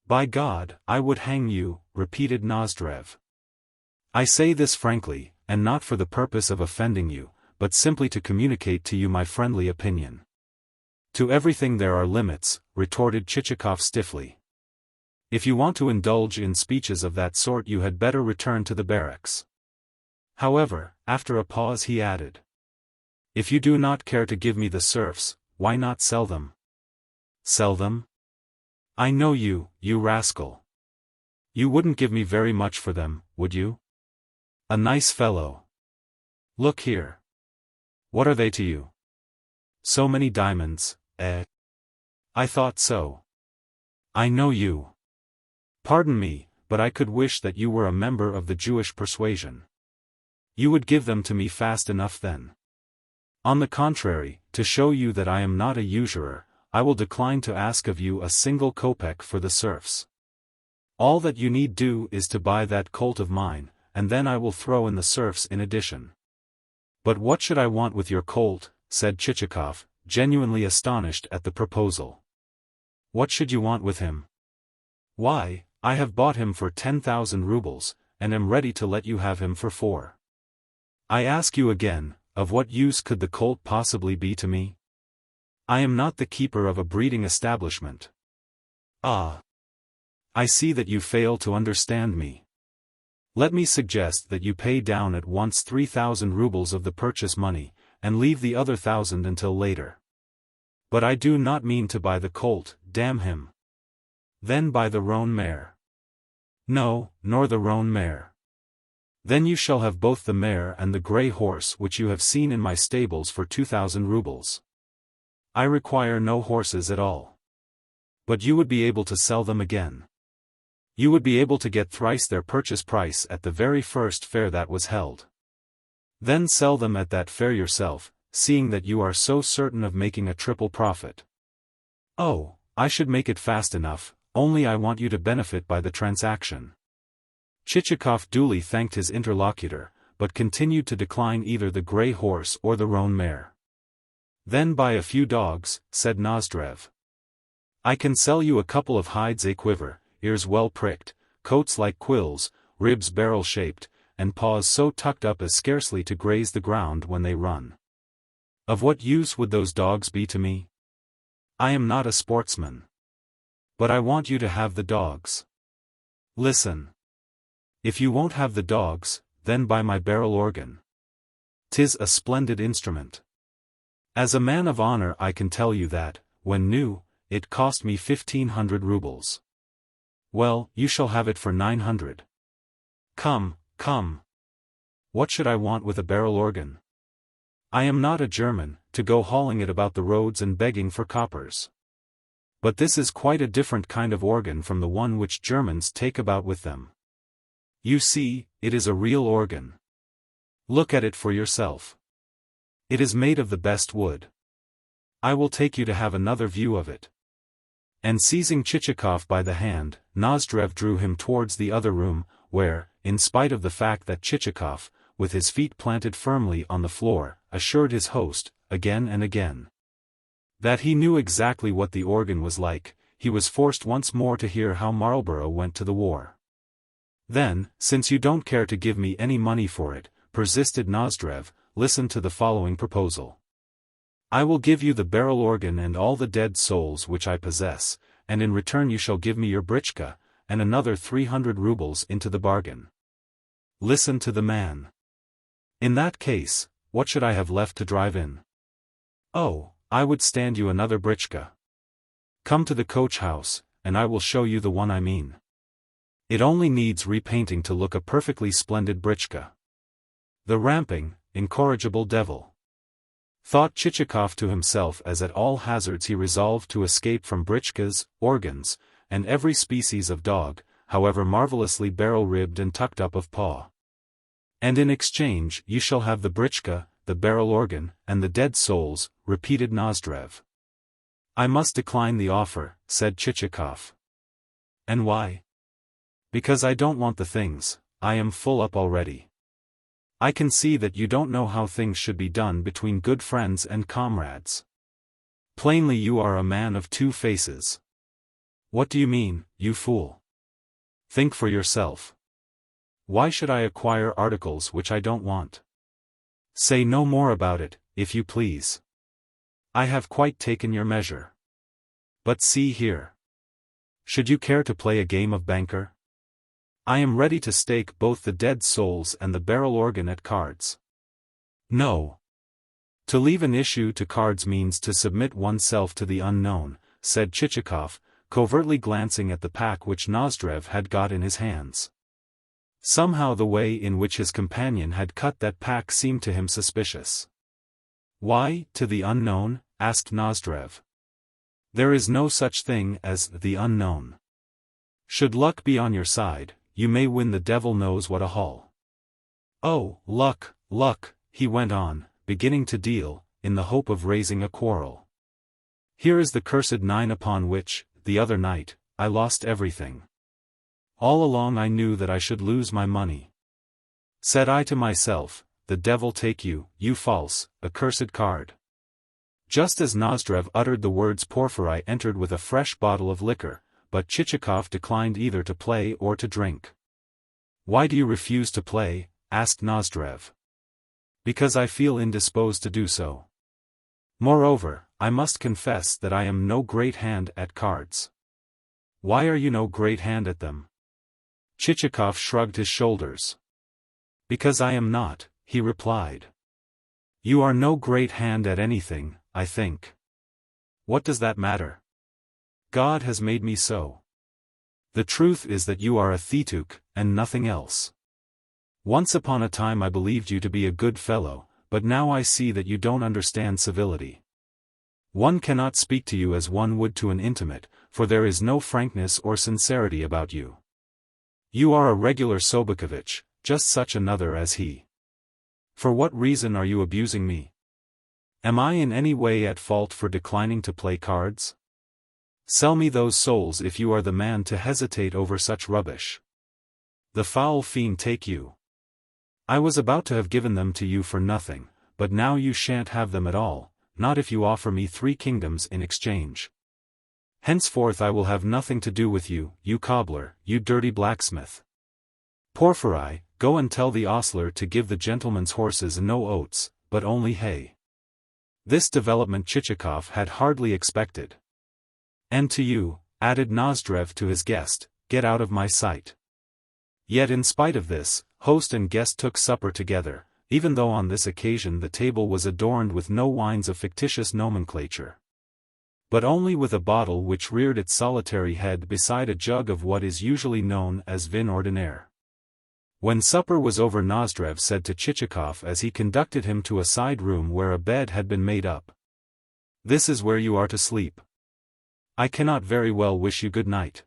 A: By God, I would hang you, repeated Nozdrev. I say this frankly, and not for the purpose of offending you, but simply to communicate to you my friendly opinion. To everything there are limits, retorted Chichikov stiffly. If you want to indulge in speeches of that sort you had better return to the barracks. However, after a pause he added. If you do not care to give me the serfs, why not sell them? Sell them? I know you, you rascal. You wouldn't give me very much for them, would you? A nice fellow. Look here. What are they to you? So many diamonds, eh? I thought so. I know you. Pardon me, but I could wish that you were a member of the Jewish persuasion. You would give them to me fast enough then. On the contrary, to show you that I am not a usurer, I will decline to ask of you a single kopeck for the serfs. All that you need do is to buy that colt of mine, and then I will throw in the serfs in addition. But what should I want with your colt, said Chichikov, genuinely astonished at the proposal. What should you want with him? Why, I have bought him for 10,000 rubles, and am ready to let you have him for 4. I ask you again, of what use could the colt possibly be to me? I am not the keeper of a breeding establishment. Ah! I see that you fail to understand me. Let me suggest that you pay down at once 3,000 rubles of the purchase money, and leave the other 1,000 until later. But I do not mean to buy the colt, damn him. Then buy the roan mare. No, nor the roan mare. Then you shall have both the mare and the grey horse which you have seen in my stables for 2,000 rubles. I require no horses at all. But you would be able to sell them again. You would be able to get thrice their purchase price at the very first fair that was held. Then sell them at that fair yourself, seeing that you are so certain of making a triple profit. Oh, I should make it fast enough, only I want you to benefit by the transaction. Chichikov duly thanked his interlocutor, but continued to decline either the grey horse or the roan mare. Then buy a few dogs, said Nozdrev. I can sell you a couple of hides a-quiver, ears well pricked, coats like quills, ribs barrel-shaped, and paws so tucked up as scarcely to graze the ground when they run. Of what use would those dogs be to me? I am not a sportsman. But I want you to have the dogs. Listen. If you won't have the dogs, then buy my barrel organ. 'Tis a splendid instrument. As a man of honor I can tell you that, when new, it cost me 1,500 rubles. Well, you shall have it for 900. Come, come. What should I want with a barrel organ? I am not a German, to go hauling it about the roads and begging for coppers. But this is quite a different kind of organ from the one which Germans take about with them. You see, it is a real organ. Look at it for yourself. It is made of the best wood. I will take you to have another view of it. And seizing Chichikov by the hand, Nozdrev drew him towards the other room, where, in spite of the fact that Chichikov, with his feet planted firmly on the floor, assured his host, again and again, that he knew exactly what the organ was like, he was forced once more to hear how Marlborough went to the war. Then, since you don't care to give me any money for it, persisted Nozdrev, listen to the following proposal. I will give you the barrel organ and all the dead souls which I possess, and in return you shall give me your britchka, and another 300 rubles into the bargain. Listen to the man. In that case, what should I have left to drive in? Oh, I would stand you another britchka. Come to the coach house, and I will show you the one I mean. It only needs repainting to look a perfectly splendid britchka. The ramping, incorrigible devil! Thought Chichikov to himself as at all hazards he resolved to escape from britchkas, organs, and every species of dog, however marvellously barrel-ribbed and tucked up of paw. And in exchange you shall have the britchka, the barrel organ, and the dead souls, repeated Nozdrev. I must decline the offer, said Chichikov. And why? Because I don't want the things, I am full up already. I can see that you don't know how things should be done between good friends and comrades. Plainly you are a man of two faces. What do you mean, you fool? Think for yourself. Why should I acquire articles which I don't want? Say no more about it, if you please. I have quite taken your measure. But see here. Should you care to play a game of banker? I am ready to stake both the dead souls and the barrel organ at cards. No. To leave an issue to cards means to submit oneself to the unknown, said Chichikov, covertly glancing at the pack which Nozdrev had got in his hands. Somehow the way in which his companion had cut that pack seemed to him suspicious. Why, to the unknown? Asked Nozdrev. There is no such thing as the unknown. Should luck be on your side, you may win the devil knows what a haul. Oh, luck, luck, he went on, beginning to deal, in the hope of raising a quarrel. Here is the cursed 9 upon which, the other night, I lost everything. All along I knew that I should lose my money. Said I to myself, the devil take you, you false, accursed card. Just as Nozdrev uttered the words Porphyry entered with a fresh bottle of liquor, but Chichikov declined either to play or to drink. Why do you refuse to play? Asked Nozdrev. Because I feel indisposed to do so. Moreover, I must confess that I am no great hand at cards. Why are you no great hand at them? Chichikov shrugged his shoulders. Because I am not, he replied. You are no great hand at anything, I think. What does that matter? God has made me so. The truth is that you are a thetuk, and nothing else. Once upon a time I believed you to be a good fellow, but now I see that you don't understand civility. One cannot speak to you as one would to an intimate, for there is no frankness or sincerity about you. You are a regular Sobokovich, just such another as he. For what reason are you abusing me? Am I in any way at fault for declining to play cards? Sell me those souls if you are the man to hesitate over such rubbish. The foul fiend take you. I was about to have given them to you for nothing, but now you shan't have them at all, not if you offer me 3 kingdoms in exchange. Henceforth I will have nothing to do with you, you cobbler, you dirty blacksmith. Porphyry, go and tell the ostler to give the gentleman's horses no oats, but only hay. This development Chichikov had hardly expected. And to you, added Nozdrev to his guest, get out of my sight. Yet in spite of this, host and guest took supper together, even though on this occasion the table was adorned with no wines of fictitious nomenclature. But only with a bottle which reared its solitary head beside a jug of what is usually known as vin ordinaire. When supper was over, Nozdrev said to Chichikov as he conducted him to a side room where a bed had been made up. This is where you are to sleep. I cannot very well wish you good night.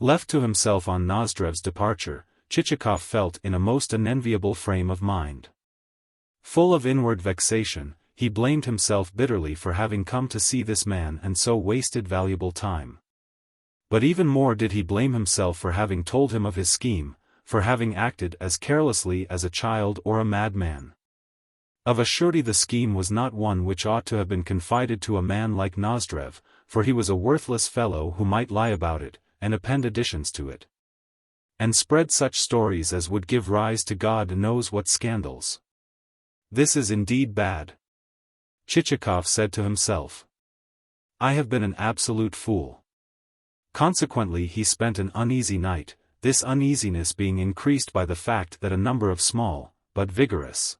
A: Left to himself on Nozdrev's departure, Chichikov felt in a most unenviable frame of mind. Full of inward vexation, he blamed himself bitterly for having come to see this man and so wasted valuable time. But even more did he blame himself for having told him of his scheme, for having acted as carelessly as a child or a madman. Of a surety the scheme was not one which ought to have been confided to a man like Nozdrev, for he was a worthless fellow who might lie about it, and append additions to it, and spread such stories as would give rise to God knows what scandals. This is indeed bad. Chichikov said to himself. I have been an absolute fool. Consequently he spent an uneasy night, this uneasiness being increased by the fact that a number of small, but vigorous,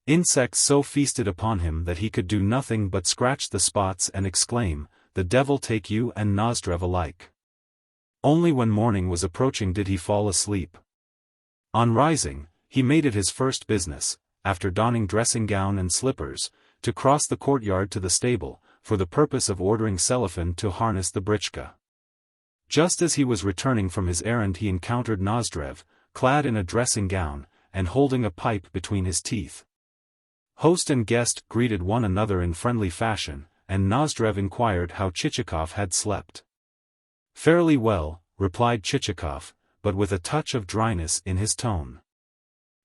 A: insects so feasted upon him that he could do nothing but scratch the spots and exclaim, "The devil take you and Nozdrev alike." Only when morning was approaching did he fall asleep. On rising, he made it his first business, after donning dressing-gown and slippers, to cross the courtyard to the stable, for the purpose of ordering Selifan to harness the britchka. Just as he was returning from his errand he encountered Nozdrev, clad in a dressing-gown, and holding a pipe between his teeth. Host and guest greeted one another in friendly fashion, and Nozdrev inquired how Chichikov had slept. Fairly well, replied Chichikov, but with a touch of dryness in his tone.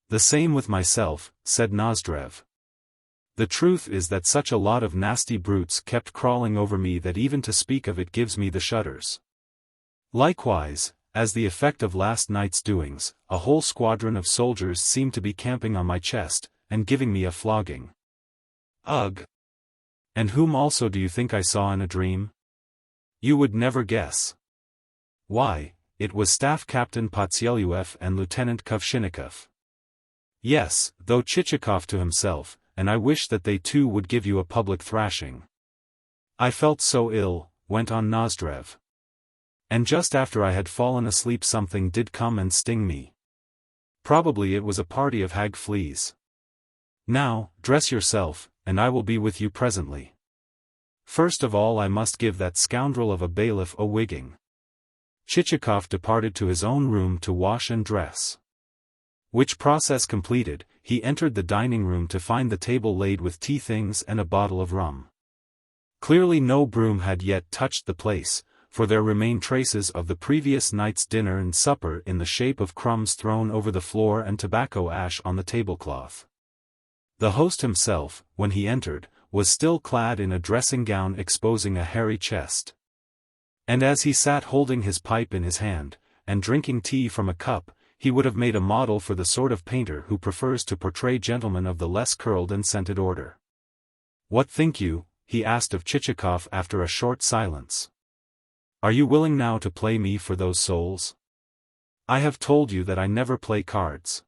A: The same with myself, said Nozdrev. The truth is that such a lot of nasty brutes kept crawling over me that even to speak of it gives me the shudders. Likewise, as the effect of last night's doings, a whole squadron of soldiers seemed to be camping on my chest, and giving me a flogging. Ugh! And whom also do you think I saw in a dream? You would never guess. Why, it was Staff Captain Potsyeluev and Lieutenant Kovshinikov. Yes, though Chichikov to himself, and I wish that they too would give you a public thrashing. I felt so ill, went on Nozdrev. And just after I had fallen asleep something did come and sting me. Probably it was a party of hag fleas. Now, dress yourself, and I will be with you presently. First of all I must give that scoundrel of a bailiff a wigging. Chichikov departed to his own room to wash and dress. Which process completed, he entered the dining room to find the table laid with tea things and a bottle of rum. Clearly no broom had yet touched the place, for there remained traces of the previous night's dinner and supper in the shape of crumbs thrown over the floor and tobacco ash on the tablecloth. The host himself, when he entered, was still clad in a dressing-gown exposing a hairy chest. And as he sat holding his pipe in his hand, and drinking tea from a cup, he would have made a model for the sort of painter who prefers to portray gentlemen of the less curled and scented order. What think you? He asked of Chichikov after a short silence. Are you willing now to play me for those souls? I have told you that I never play cards.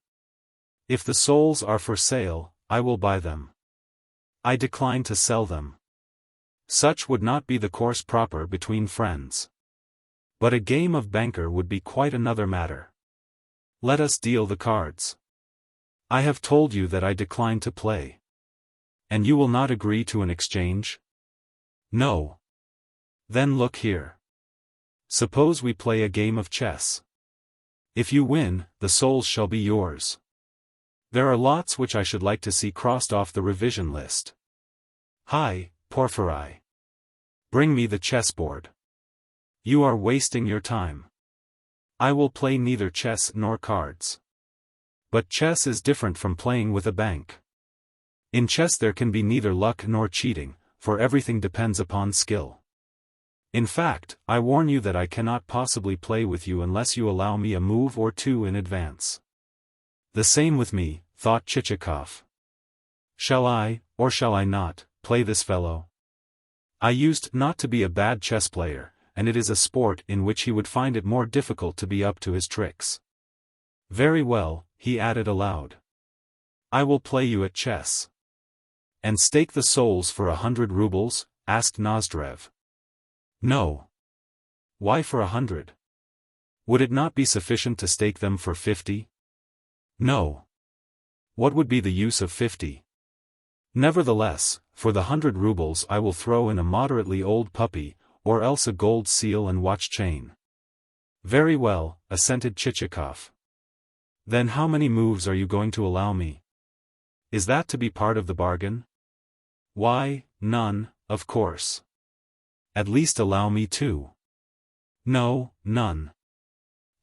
A: If the souls are for sale, I will buy them. I decline to sell them. Such would not be the course proper between friends. But a game of banker would be quite another matter. Let us deal the cards. I have told you that I decline to play. And you will not agree to an exchange? No. Then look here. Suppose we play a game of chess. If you win, the souls shall be yours. There are lots which I should like to see crossed off the revision list. Hi, Porphyry. Bring me the chessboard. You are wasting your time. I will play neither chess nor cards. But chess is different from playing with a bank. In chess there can be neither luck nor cheating, for everything depends upon skill. In fact, I warn you that I cannot possibly play with you unless you allow me a move or two in advance. The same with me, thought Chichikov. Shall I, or shall I not, play this fellow? I used not to be a bad chess player, and it is a sport in which he would find it more difficult to be up to his tricks. Very well, he added aloud. I will play you at chess. And stake the souls for 100 rubles? Asked Nozdrev. No. Why for 100? Would it not be sufficient to stake them for 50? No. What would be the use of 50? Nevertheless, for the 100 rubles I will throw in a moderately old puppy, or else a gold seal and watch chain. Very well, assented Chichikov. Then how many moves are you going to allow me? Is that to be part of the bargain? Why, none, of course. At least allow me 2. No, none.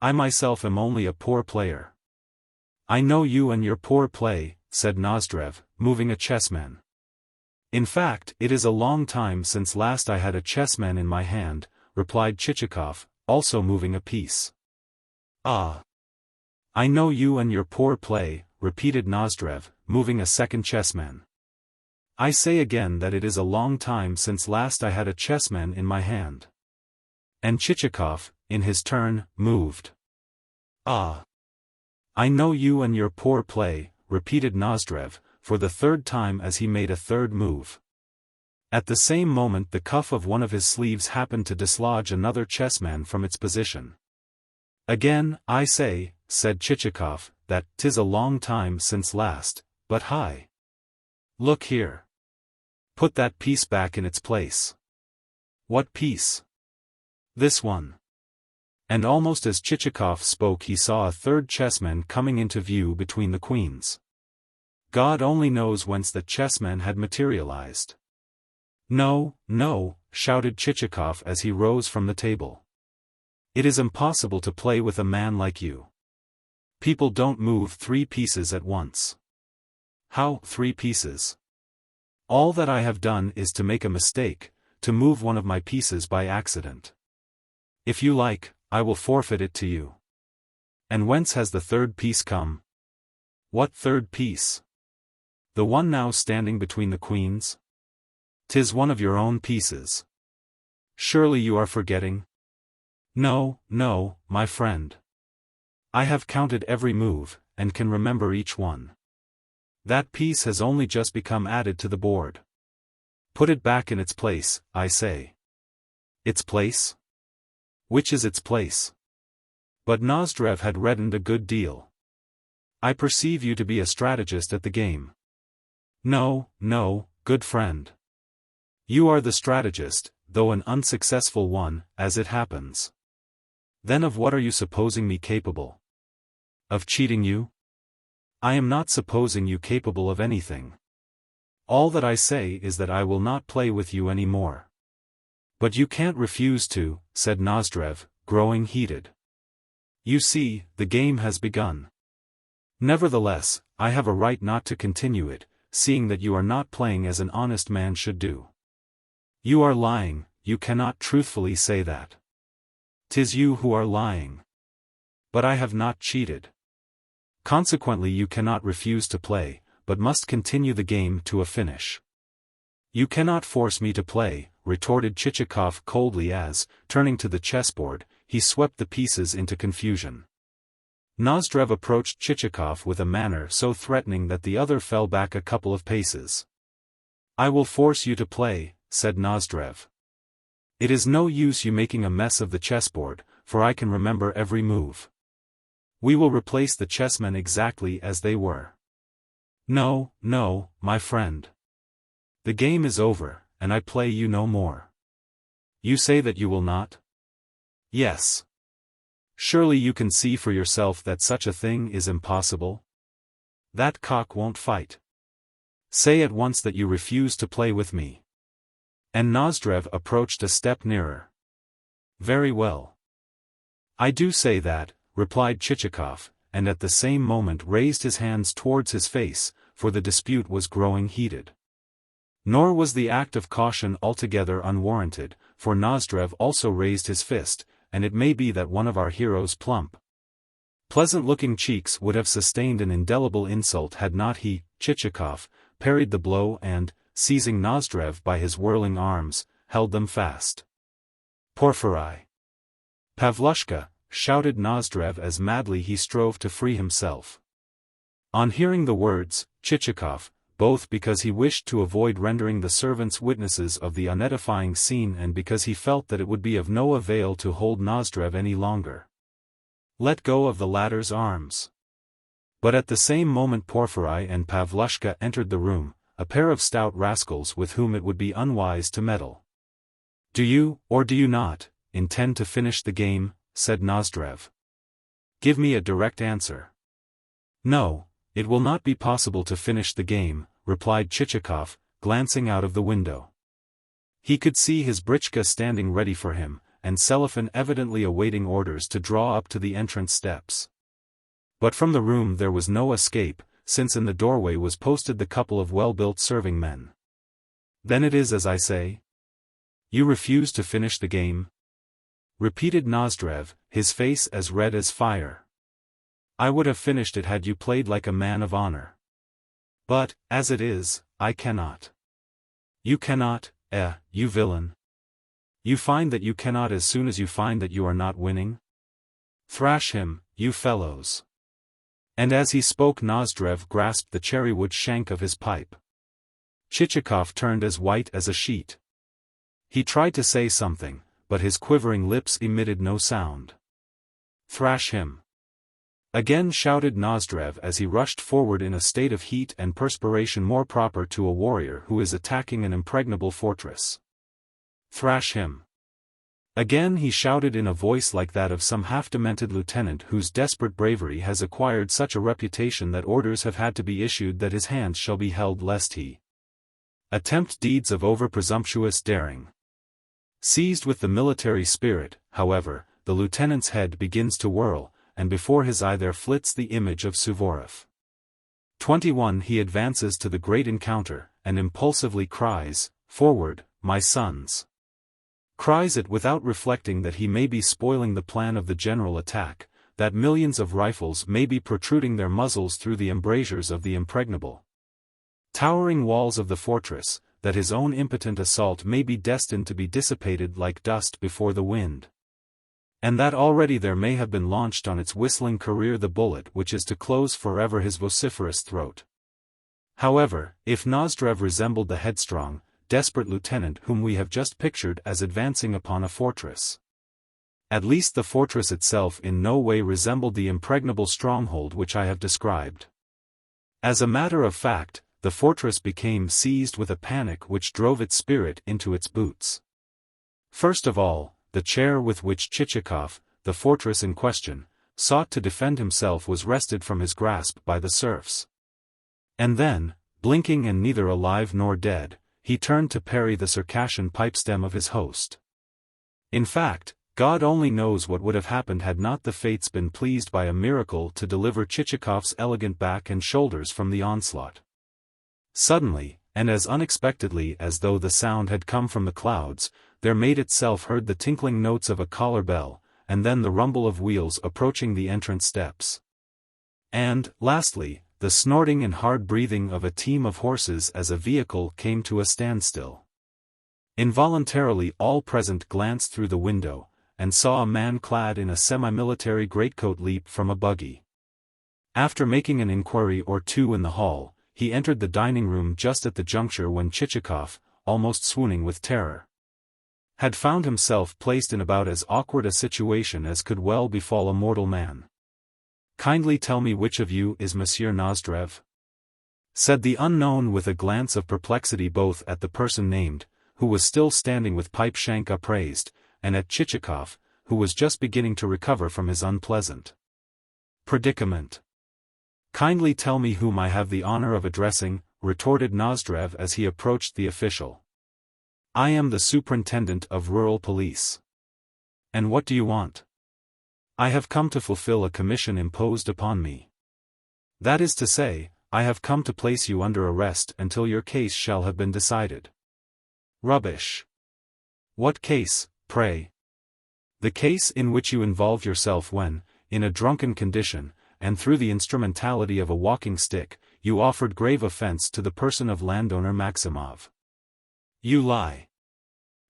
A: I myself am only a poor player. I know you and your poor play, said Nozdrev, moving a chessman. In fact, it is a long time since last I had a chessman in my hand, replied Chichikov, also moving a piece. Ah. I know you and your poor play, repeated Nozdrev, moving a second chessman. I say again that it is a long time since last I had a chessman in my hand. And Chichikov, in his turn, moved. Ah. I know you and your poor play, repeated Nozdrev, for the third time as he made a third move. At the same moment the cuff of one of his sleeves happened to dislodge another chessman from its position. Again, I say, said Chichikov, that 'tis a long time since last, but hi. Look here. Put that piece back in its place. What piece? This one. And almost as Chichikov spoke he saw a third chessman coming into view between the queens. God only knows whence the chessman had materialized. No, no, shouted Chichikov as he rose from the table. It is impossible to play with a man like you. People don't move 3 pieces at once. How 3 pieces? All that I have done is to make a mistake, to move one of my pieces by accident. If you like, I will forfeit it to you. And whence has the third piece come? What third piece? The one now standing between the queens? 'Tis one of your own pieces. Surely you are forgetting? No, no, my friend. I have counted every move, and can remember each one. That piece has only just become added to the board. Put it back in its place, I say. Its place? Which is its place? But Nozdrev had reddened a good deal. I perceive you to be a strategist at the game. No, no, good friend. You are the strategist, though an unsuccessful one, as it happens. Then of what are you supposing me capable? Of cheating you? I am not supposing you capable of anything. All that I say is that I will not play with you any more. But you can't refuse to, said Nozdrev, growing heated. You see, the game has begun. Nevertheless, I have a right not to continue it, seeing that you are not playing as an honest man should do. You are lying, you cannot truthfully say that. 'Tis you who are lying. But I have not cheated. Consequently you cannot refuse to play, but must continue the game to a finish. You cannot force me to play, retorted Chichikov coldly as, turning to the chessboard, he swept the pieces into confusion. Nozdrev approached Chichikov with a manner so threatening that the other fell back a couple of paces. I will force you to play, said Nozdrev. It is no use you making a mess of the chessboard, for I can remember every move. We will replace the chessmen exactly as they were. No, no, my friend. The game is over, and I play you no more. You say that you will not? Yes. Surely you can see for yourself that such a thing is impossible? That cock won't fight. Say at once that you refuse to play with me. And Nozdrev approached a step nearer. Very well. I do say that, replied Chichikov, and at the same moment raised his hands towards his face, for the dispute was growing heated. Nor was the act of caution altogether unwarranted, for Nozdrev also raised his fist, and it may be that one of our hero's plump, pleasant-looking cheeks would have sustained an indelible insult had not he, Chichikov, parried the blow and, seizing Nozdrev by his whirling arms, held them fast. Porphyry! Pavlushka! Shouted Nozdrev as madly he strove to free himself. On hearing the words, Chichikov, both because he wished to avoid rendering the servants witnesses of the unedifying scene and because he felt that it would be of no avail to hold Nozdrev any longer, let go of the latter's arms. But at the same moment Porphyry and Pavlushka entered the room, a pair of stout rascals with whom it would be unwise to meddle. Do you, or do you not, intend to finish the game? Said Nozdrev. Give me a direct answer. No, it will not be possible to finish the game, replied Chichikov, glancing out of the window. He could see his britchka standing ready for him, and Selifan evidently awaiting orders to draw up to the entrance steps. But from the room there was no escape, since in the doorway was posted the couple of well-built serving men. Then it is as I say? You refuse to finish the game? Repeated Nozdrev, his face as red as fire. I would have finished it had you played like a man of honor. But, as it is, I cannot. You cannot, you villain. You find that you cannot as soon as you find that you are not winning? Thrash him, you fellows. And as he spoke Nozdrev grasped the cherrywood shank of his pipe. Chichikov turned as white as a sheet. He tried to say something, but his quivering lips emitted no sound. Thrash him! Again shouted Nozdrev as he rushed forward in a state of heat and perspiration more proper to a warrior who is attacking an impregnable fortress. Thrash him! Again he shouted in a voice like that of some half-demented lieutenant whose desperate bravery has acquired such a reputation that orders have had to be issued that his hands shall be held lest he attempt deeds of over-presumptuous daring. Seized with the military spirit, however, the lieutenant's head begins to whirl, and before his eye there flits the image of Suvorov. 21 He advances to the great encounter, and impulsively cries, "Forward, my sons!" Cries it without reflecting that he may be spoiling the plan of the general attack, that millions of rifles may be protruding their muzzles through the embrasures of the impregnable towering walls of the fortress, that his own impotent assault may be destined to be dissipated like dust before the wind. And that already there may have been launched on its whistling career the bullet which is to close forever his vociferous throat. However, if Nozdrev resembled the headstrong, desperate lieutenant whom we have just pictured as advancing upon a fortress, at least the fortress itself in no way resembled the impregnable stronghold which I have described. As a matter of fact, the fortress became seized with a panic which drove its spirit into its boots. First of all, the chair with which Chichikov, the fortress in question, sought to defend himself was wrested from his grasp by the serfs. And then, blinking and neither alive nor dead, he turned to parry the Circassian pipestem of his host. In fact, God only knows what would have happened had not the fates been pleased by a miracle to deliver Chichikov's elegant back and shoulders from the onslaught. Suddenly, and as unexpectedly as though the sound had come from the clouds, there made itself heard the tinkling notes of a collar bell, and then the rumble of wheels approaching the entrance steps. And, lastly, the snorting and hard breathing of a team of horses as a vehicle came to a standstill. Involuntarily all present glanced through the window, and saw a man clad in a semi-military greatcoat leap from a buggy. After making an inquiry or two in the hall, he entered the dining room just at the juncture when Chichikov, almost swooning with terror, had found himself placed in about as awkward a situation as could well befall a mortal man. "Kindly tell me which of you is Monsieur Nozdrev?" said the unknown with a glance of perplexity both at the person named, who was still standing with pipe shank upraised, and at Chichikov, who was just beginning to recover from his unpleasant predicament. "Kindly tell me whom I have the honor of addressing," retorted Nozdrev as he approached the official. "I am the superintendent of rural police." "And what do you want?" "I have come to fulfill a commission imposed upon me. That is to say, I have come to place you under arrest until your case shall have been decided." "Rubbish! What case, pray?" "The case in which you involve yourself when, in a drunken condition, and through the instrumentality of a walking stick, you offered grave offense to the person of landowner Maximov." "You lie.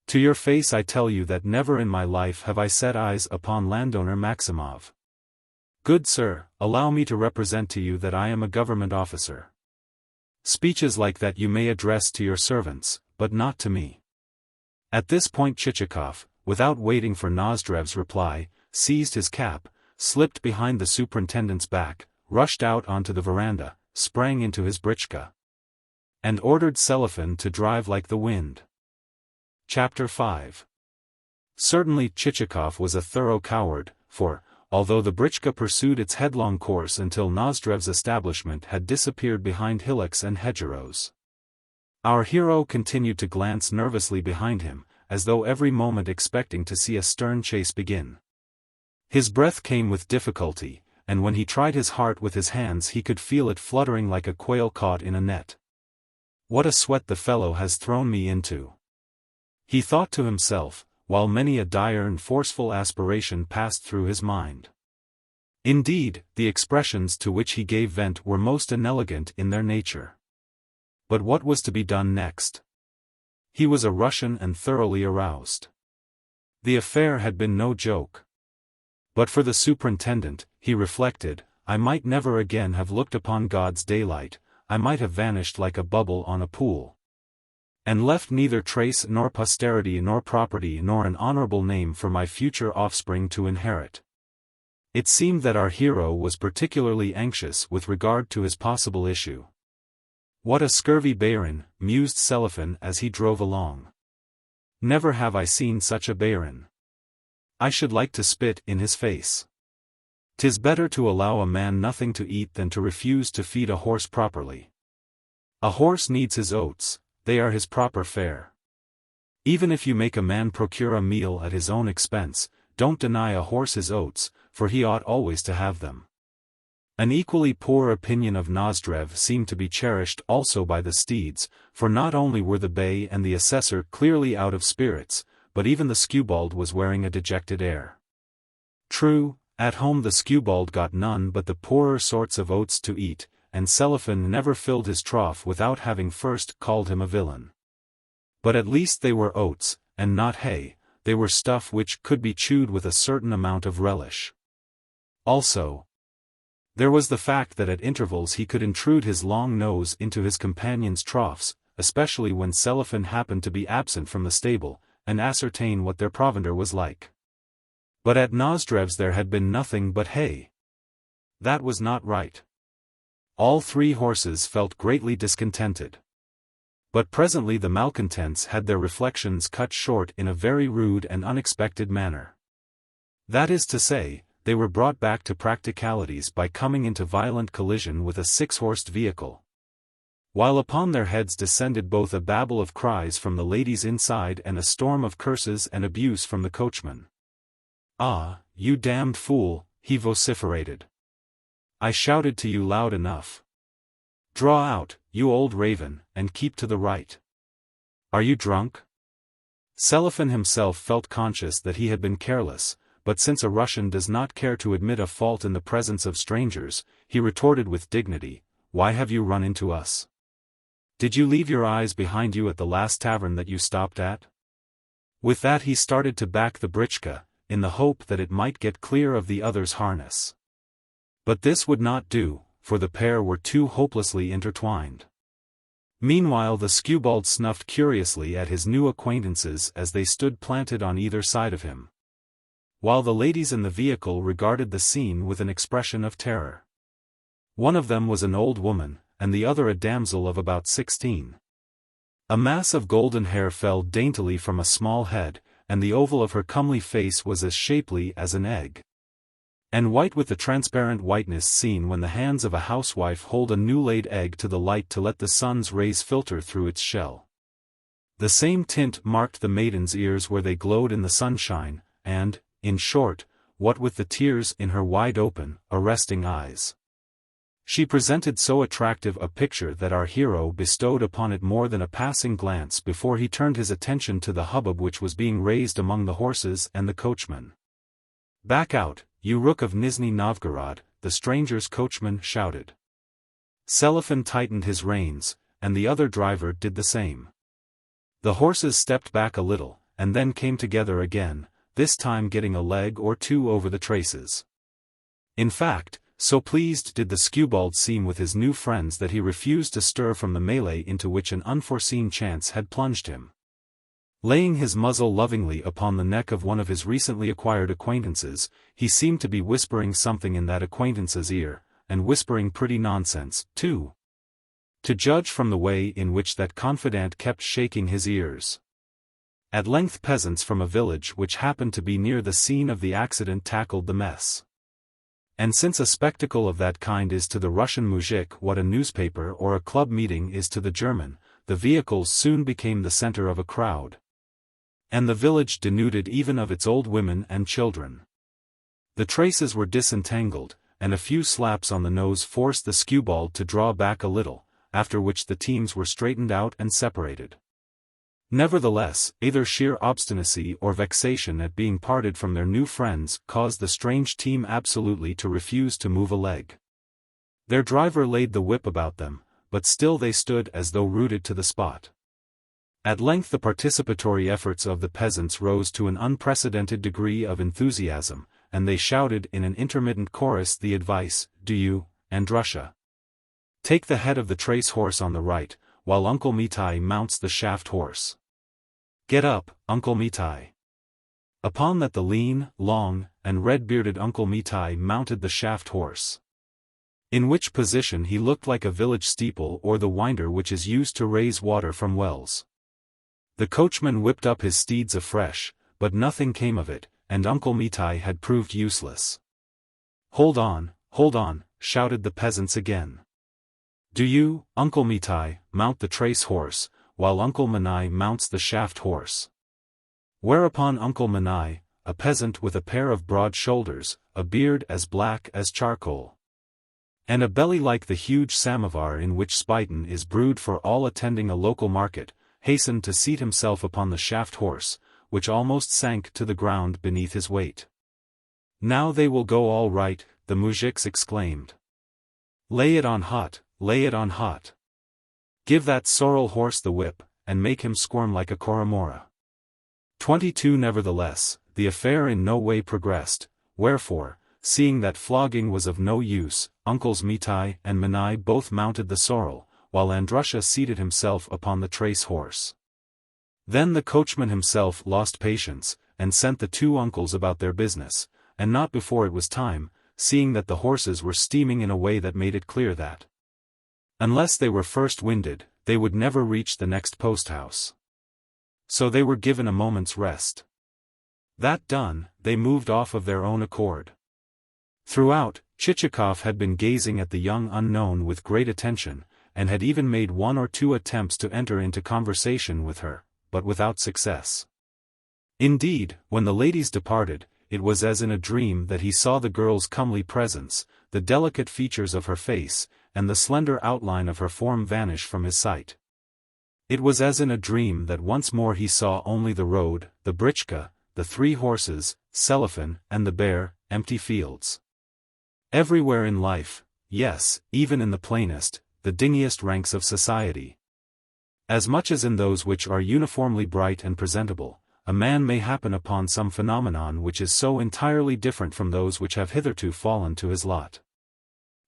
A: To your face I tell you that never in my life have I set eyes upon landowner Maximov." "Good sir, allow me to represent to you that I am a government officer. Speeches like that you may address to your servants, but not to me." At this point Chichikov, without waiting for Nozdrev's reply, seized his cap, slipped behind the superintendent's back, rushed out onto the veranda, sprang into his britchka, and ordered Selifan to drive like the wind. Chapter 5. Certainly Chichikov was a thorough coward, for, although the britchka pursued its headlong course until Nozdrev's establishment had disappeared behind hillocks and hedgerows, our hero continued to glance nervously behind him, as though every moment expecting to see a stern chase begin. His breath came with difficulty, and when he tried his heart with his hands he could feel it fluttering like a quail caught in a net. "What a sweat the fellow has thrown me into," he thought to himself, while many a dire and forceful aspiration passed through his mind. Indeed, the expressions to which he gave vent were most inelegant in their nature. But what was to be done next? He was a Russian and thoroughly aroused. The affair had been no joke. But for the superintendent, he reflected, I might never again have looked upon God's daylight, I might have vanished like a bubble on a pool, and left neither trace nor posterity nor property nor an honorable name for my future offspring to inherit. It seemed that our hero was particularly anxious with regard to his possible issue. "What a scurvy barin," mused Selifan as he drove along. "Never have I seen such a barin. I should like to spit in his face. 'Tis better to allow a man nothing to eat than to refuse to feed a horse properly. A horse needs his oats, they are his proper fare. Even if you make a man procure a meal at his own expense, don't deny a horse his oats, for he ought always to have them." An equally poor opinion of Nozdrev seemed to be cherished also by the steeds, for not only were the bay and the assessor clearly out of spirits, but even the skewbald was wearing a dejected air. True, at home the skewbald got none but the poorer sorts of oats to eat, and Selifan never filled his trough without having first called him a villain. But at least they were oats, and not hay, they were stuff which could be chewed with a certain amount of relish. Also, there was the fact that at intervals he could intrude his long nose into his companions' troughs, especially when Selifan happened to be absent from the stable, and ascertain what their provender was like. But at Nozdrev's there had been nothing but hay. That was not right. All three horses felt greatly discontented. But presently the malcontents had their reflections cut short in a very rude and unexpected manner. That is to say, they were brought back to practicalities by coming into violent collision with a six-horsed vehicle, while upon their heads descended both a babel of cries from the ladies inside and a storm of curses and abuse from the coachman. "Ah, you damned fool," he vociferated. "I shouted to you loud enough. Draw out, you old raven, and keep to the right. Are you drunk?" Selifan himself felt conscious that he had been careless, but since a Russian does not care to admit a fault in the presence of strangers, he retorted with dignity, "Why have you run into us? Did you leave your eyes behind you at the last tavern that you stopped at?" With that he started to back the britchka, in the hope that it might get clear of the other's harness. But this would not do, for the pair were too hopelessly intertwined. Meanwhile the skewbald snuffed curiously at his new acquaintances as they stood planted on either side of him, while the ladies in the vehicle regarded the scene with an expression of terror. One of them was an old woman, and the other a damsel of about 16. A mass of golden hair fell daintily from a small head, and the oval of her comely face was as shapely as an egg, and white with the transparent whiteness seen when the hands of a housewife hold a new-laid egg to the light to let the sun's rays filter through its shell. The same tint marked the maiden's ears where they glowed in the sunshine, and, in short, what with the tears in her wide-open, arresting eyes, she presented so attractive a picture that our hero bestowed upon it more than a passing glance before he turned his attention to the hubbub which was being raised among the horses and the coachman. "Back out, you rook of Nizhny Novgorod," the stranger's coachman shouted. Selifan tightened his reins, and the other driver did the same. The horses stepped back a little, and then came together again, this time getting a leg or two over the traces. In fact, so pleased did the skewbald seem with his new friends that he refused to stir from the melee into which an unforeseen chance had plunged him. Laying his muzzle lovingly upon the neck of one of his recently acquired acquaintances, he seemed to be whispering something in that acquaintance's ear, and whispering pretty nonsense, too, to judge from the way in which that confidant kept shaking his ears. At length peasants from a village which happened to be near the scene of the accident tackled the mess. And since a spectacle of that kind is to the Russian muzhik what a newspaper or a club meeting is to the German, the vehicles soon became the center of a crowd, and the village denuded even of its old women and children. The traces were disentangled, and a few slaps on the nose forced the skewbald to draw back a little, after which the teams were straightened out and separated. Nevertheless, either sheer obstinacy or vexation at being parted from their new friends caused the strange team absolutely to refuse to move a leg. Their driver laid the whip about them, but still they stood as though rooted to the spot. At length the participatory efforts of the peasants rose to an unprecedented degree of enthusiasm, and they shouted in an intermittent chorus the advice, "Do you, Andrusha, take the head of the trace horse on the right, while Uncle Mitai mounts the shaft horse. Get up, Uncle Mitai." Upon that the lean, long, and red-bearded Uncle Mitai mounted the shaft horse, in which position he looked like a village steeple or the winder which is used to raise water from wells. The coachman whipped up his steeds afresh, but nothing came of it, and Uncle Mitai had proved useless. Hold on," shouted the peasants again. "Do you, Uncle Mitai, mount the trace horse, while Uncle Manai mounts the shaft horse." Whereupon Uncle Manai, a peasant with a pair of broad shoulders, a beard as black as charcoal, and a belly like the huge samovar in which Spiton is brewed for all attending a local market, hastened to seat himself upon the shaft horse, which almost sank to the ground beneath his weight. "Now they will go all right," the muzhiks exclaimed. "Lay it on hot, lay it on hot. Give that sorrel horse the whip, and make him squirm like a Koromora." 22 Nevertheless, the affair in no way progressed, wherefore, seeing that flogging was of no use, Uncles Mitai and Manai both mounted the sorrel, while Andrusha seated himself upon the trace horse. Then the coachman himself lost patience, and sent the two uncles about their business, and not before it was time, seeing that the horses were steaming in a way that made it clear that, unless they were first winded, they would never reach the next post-house. So they were given a moment's rest. That done, they moved off of their own accord. Throughout, Chichikov had been gazing at the young unknown with great attention, and had even made one or two attempts to enter into conversation with her, but without success. Indeed, when the ladies departed, it was as in a dream that he saw the girl's comely presence, the delicate features of her face, and the slender outline of her form vanish from his sight. It was as in a dream that once more he saw only the road, the britchka, the 3 horses, Selifan, and the bare, empty fields. Everywhere in life, yes, even in the plainest, the dingiest ranks of society, as much as in those which are uniformly bright and presentable, a man may happen upon some phenomenon which is so entirely different from those which have hitherto fallen to his lot,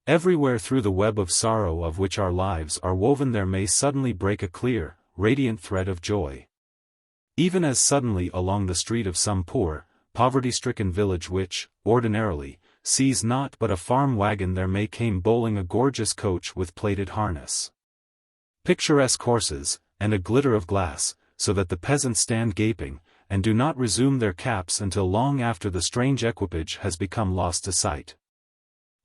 A: Everywhere through the web of sorrow of which our lives are woven there may suddenly break a clear, radiant thread of joy. Even as suddenly along the street of some poor, poverty-stricken village which, ordinarily, sees naught but a farm wagon there may came bowling a gorgeous coach with plated harness, picturesque horses, and a glitter of glass, so that the peasants stand gaping, and do not resume their caps until long after the strange equipage has become lost to sight.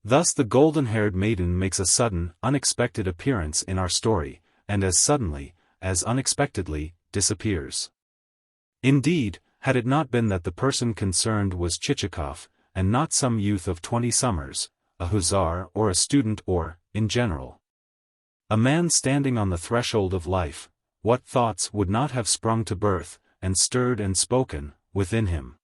A: Thus the golden-haired maiden makes a sudden, unexpected appearance in our story, and as suddenly, as unexpectedly, disappears. Indeed, had it not been that the person concerned was Chichikov, and not some youth of 20 summers, a hussar or a student or, in general, a man standing on the threshold of life, what thoughts would not have sprung to birth, and stirred and spoken, within him?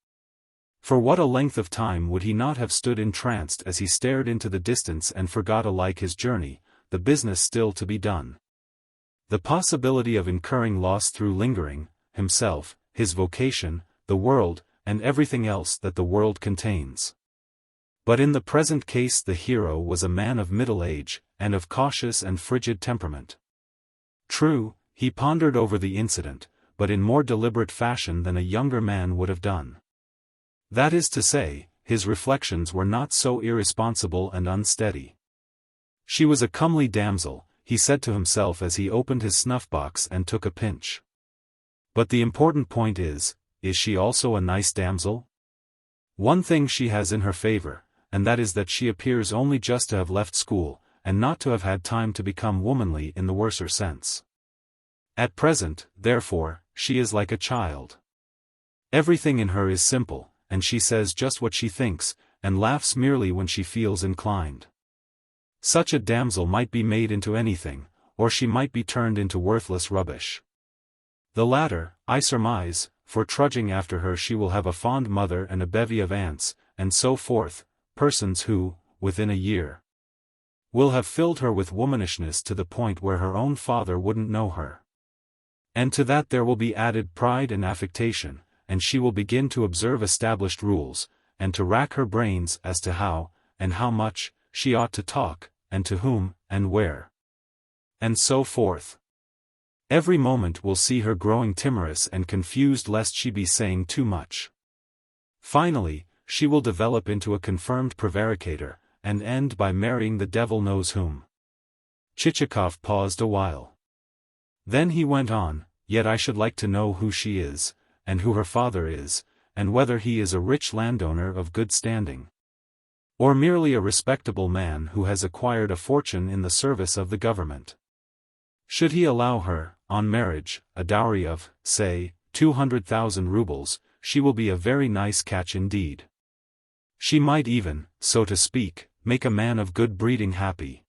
A: For what a length of time would he not have stood entranced as he stared into the distance and forgot alike his journey, the business still to be done, the possibility of incurring loss through lingering, himself, his vocation, the world, and everything else that the world contains. But in the present case the hero was a man of middle age, and of cautious and frigid temperament. True, he pondered over the incident, but in more deliberate fashion than a younger man would have done. That is to say, his reflections were not so irresponsible and unsteady. She was a comely damsel, he said to himself as he opened his snuff-box and took a pinch. But the important point is she also a nice damsel? One thing she has in her favor, and that is that she appears only just to have left school, and not to have had time to become womanly in the worser sense. At present, therefore, she is like a child. Everything in her is simple, and she says just what she thinks, and laughs merely when she feels inclined. Such a damsel might be made into anything, or she might be turned into worthless rubbish. The latter, I surmise, for trudging after her she will have a fond mother and a bevy of aunts, and so forth, persons who, within a year, will have filled her with womanishness to the point where her own father wouldn't know her. And to that there will be added pride and affectation, and she will begin to observe established rules, and to rack her brains as to how, and how much, she ought to talk, and to whom, and where, and so forth. Every moment will see her growing timorous and confused lest she be saying too much. Finally, she will develop into a confirmed prevaricator, and end by marrying the devil knows whom. Chichikov paused a while. Then he went on, yet I should like to know who she is, and who her father is, and whether he is a rich landowner of good standing, or merely a respectable man who has acquired a fortune in the service of the government. Should he allow her, on marriage, a dowry of, say, 200,000 rubles, she will be a very nice catch indeed. She might even, so to speak, make a man of good breeding happy.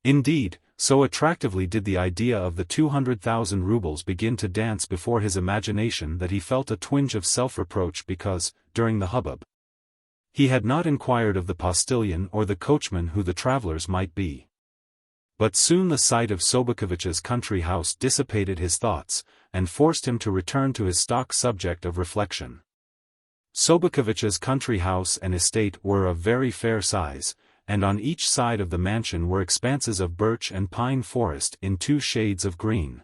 A: Indeed, so attractively did the idea of the 200,000 rubles begin to dance before his imagination that he felt a twinge of self-reproach because, during the hubbub, he had not inquired of the postilion or the coachman who the travelers might be. But soon the sight of Sobokovich's country house dissipated his thoughts, and forced him to return to his stock subject of reflection. Sobokovich's country house and estate were of very fair size, and on each side of the mansion were expanses of birch and pine forest in 2 shades of green.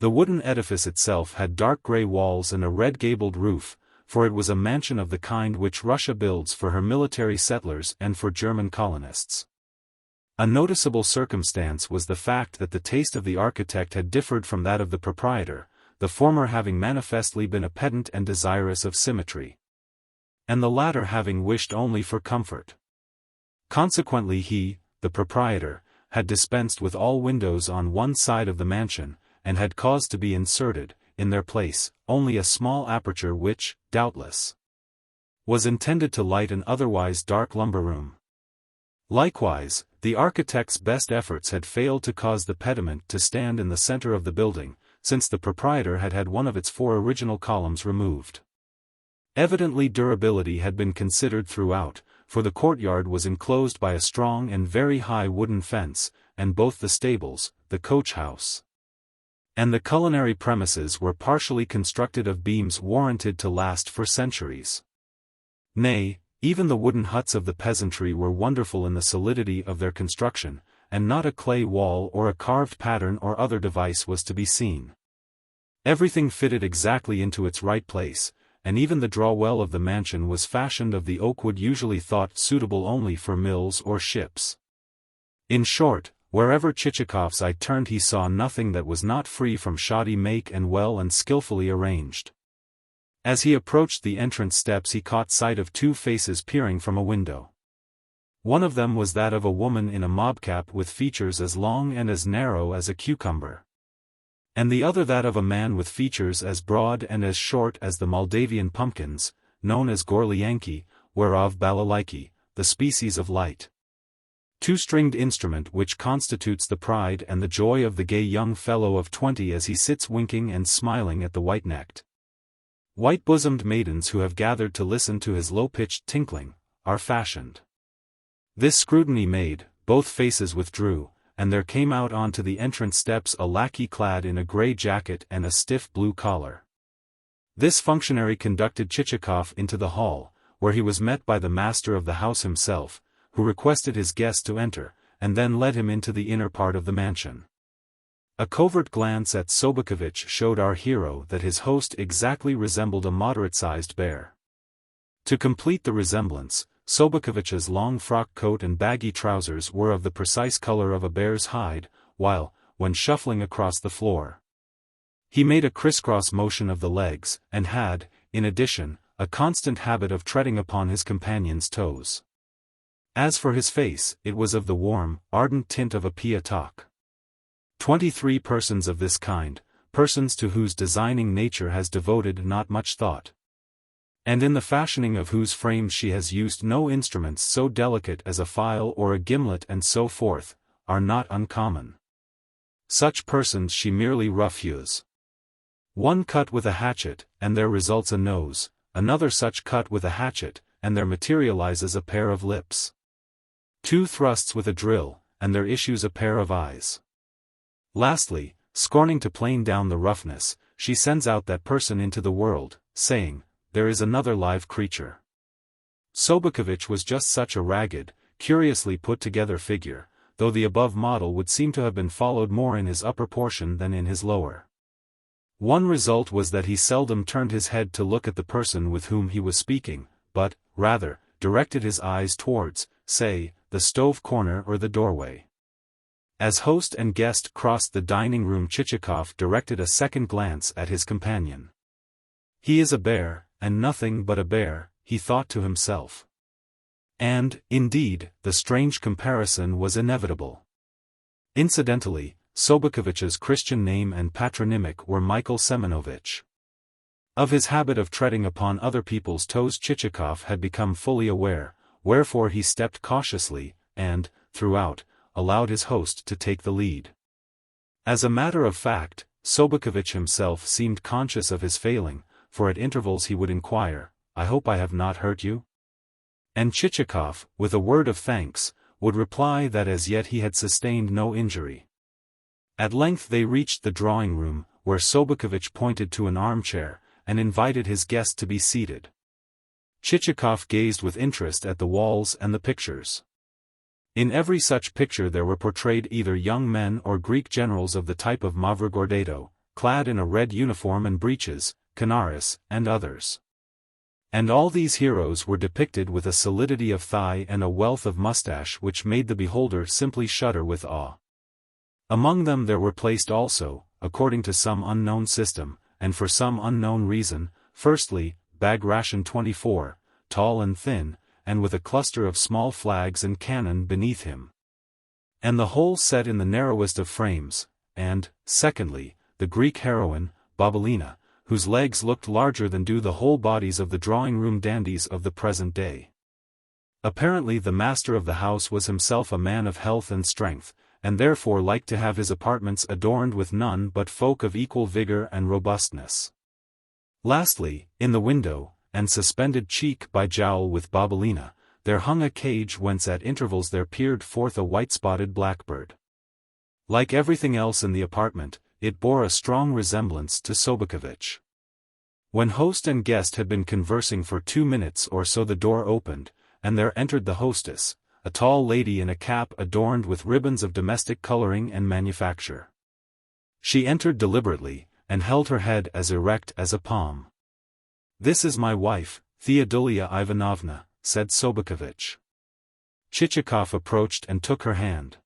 A: The wooden edifice itself had dark grey walls and a red-gabled roof, for it was a mansion of the kind which Russia builds for her military settlers and for German colonists. A noticeable circumstance was the fact that the taste of the architect had differed from that of the proprietor, the former having manifestly been a pedant and desirous of symmetry, and the latter having wished only for comfort. Consequently he, the proprietor, had dispensed with all windows on one side of the mansion, and had caused to be inserted, in their place, only a small aperture which, doubtless, was intended to light an otherwise dark lumber room. Likewise, the architect's best efforts had failed to cause the pediment to stand in the center of the building, since the proprietor had had one of its 4 original columns removed. Evidently durability had been considered throughout, for the courtyard was enclosed by a strong and very high wooden fence, and both the stables, the coach-house, and the culinary premises were partially constructed of beams warranted to last for centuries. Nay, Even the wooden huts of the peasantry were wonderful in the solidity of their construction, and not a clay wall or a carved pattern or other device was to be seen. Everything fitted exactly into its right place, and even the draw-well of the mansion was fashioned of the oak wood usually thought suitable only for mills or ships. In short, wherever Chichikov's eye turned he saw nothing that was not free from shoddy make and well and skillfully arranged. As he approached the entrance steps he caught sight of two faces peering from a window. One of them was that of a woman in a mobcap with features as long and as narrow as a cucumber. And the other that of a man with features as broad and as short as the Moldavian pumpkins, known as gorlyanki, whereof balalaiki, the species of light two-stringed instrument which constitutes the pride and the joy of the gay young fellow of 20 as he sits winking and smiling at the white-necked, white-bosomed maidens who have gathered to listen to his low-pitched tinkling, are fashioned. This scrutiny made, both faces withdrew, and there came out onto the entrance steps a lackey clad in a grey jacket and a stiff blue collar. This functionary conducted Chichikov into the hall, where he was met by the master of the house himself, who requested his guest to enter, and then led him into the inner part of the mansion. A covert glance at Sobokovich showed our hero that his host exactly resembled a moderate-sized bear. To complete the resemblance, Sobokovich's long frock coat and baggy trousers were of the precise color of a bear's hide, while, when shuffling across the floor, he made a crisscross motion of the legs, and had, in addition, a constant habit of treading upon his companion's toes. As for his face, it was of the warm, ardent tint of a piatok. 23 persons of this kind, persons to whose designing nature has devoted not much thought, and in the fashioning of whose frames she has used no instruments so delicate as a file or a gimlet and so forth, are not uncommon. Such persons she merely rough-hews. One cut with a hatchet, and there results a nose, another such cut with a hatchet, and there materializes a pair of lips. Two thrusts with a drill, and there issues a pair of eyes. Lastly, scorning to plane down the roughness, she sends out that person into the world, saying, "There is another live creature." Sobokovich was just such a ragged, curiously put-together figure, though the above model would seem to have been followed more in his upper portion than in his lower. One result was that he seldom turned his head to look at the person with whom he was speaking, but, rather, directed his eyes towards, say, the stove corner or the doorway. As host and guest crossed the dining room Chichikov directed a second glance at his companion. "He is a bear, and nothing but a bear," he thought to himself. And, indeed, the strange comparison was inevitable. Incidentally, Sobokovich's Christian name and patronymic were Michael Semenovich. Of his habit of treading upon other people's toes Chichikov had become fully aware, wherefore he stepped cautiously, and, throughout, allowed his host to take the lead. As a matter of fact, Sobokovich himself seemed conscious of his failing, for at intervals he would inquire, "I hope I have not hurt you?" And Chichikov, with a word of thanks, would reply that as yet he had sustained no injury. At length they reached the drawing-room, where Sobokovich pointed to an armchair, and invited his guest to be seated. Chichikov gazed with interest at the walls and the pictures. In every such picture there were portrayed either young men or Greek generals of the type of Mavrocordato, clad in a red uniform and breeches, Canaris, and others. And all these heroes were depicted with a solidity of thigh and a wealth of mustache which made the beholder simply shudder with awe. Among them there were placed also, according to some unknown system, and for some unknown reason, firstly, Bagration 24, tall and thin, and with a cluster of small flags and cannon beneath him, and the whole set in the narrowest of frames, and, secondly, the Greek heroine, Babalina, whose legs looked larger than do the whole bodies of the drawing-room dandies of the present day. Apparently the master of the house was himself a man of health and strength, and therefore liked to have his apartments adorned with none but folk of equal vigor and robustness. Lastly, in the window, and suspended cheek by jowl with Babalina, there hung a cage whence at intervals there peered forth a white-spotted blackbird. Like everything else in the apartment, it bore a strong resemblance to Sobokovich. When host and guest had been conversing for 2 minutes or so, the door opened, and there entered the hostess, a tall lady in a cap adorned with ribbons of domestic coloring and manufacture. She entered deliberately, and held her head as erect as a palm. "This is my wife, Theodolia Ivanovna," said Sobakevich. Chichikov approached and took her hand.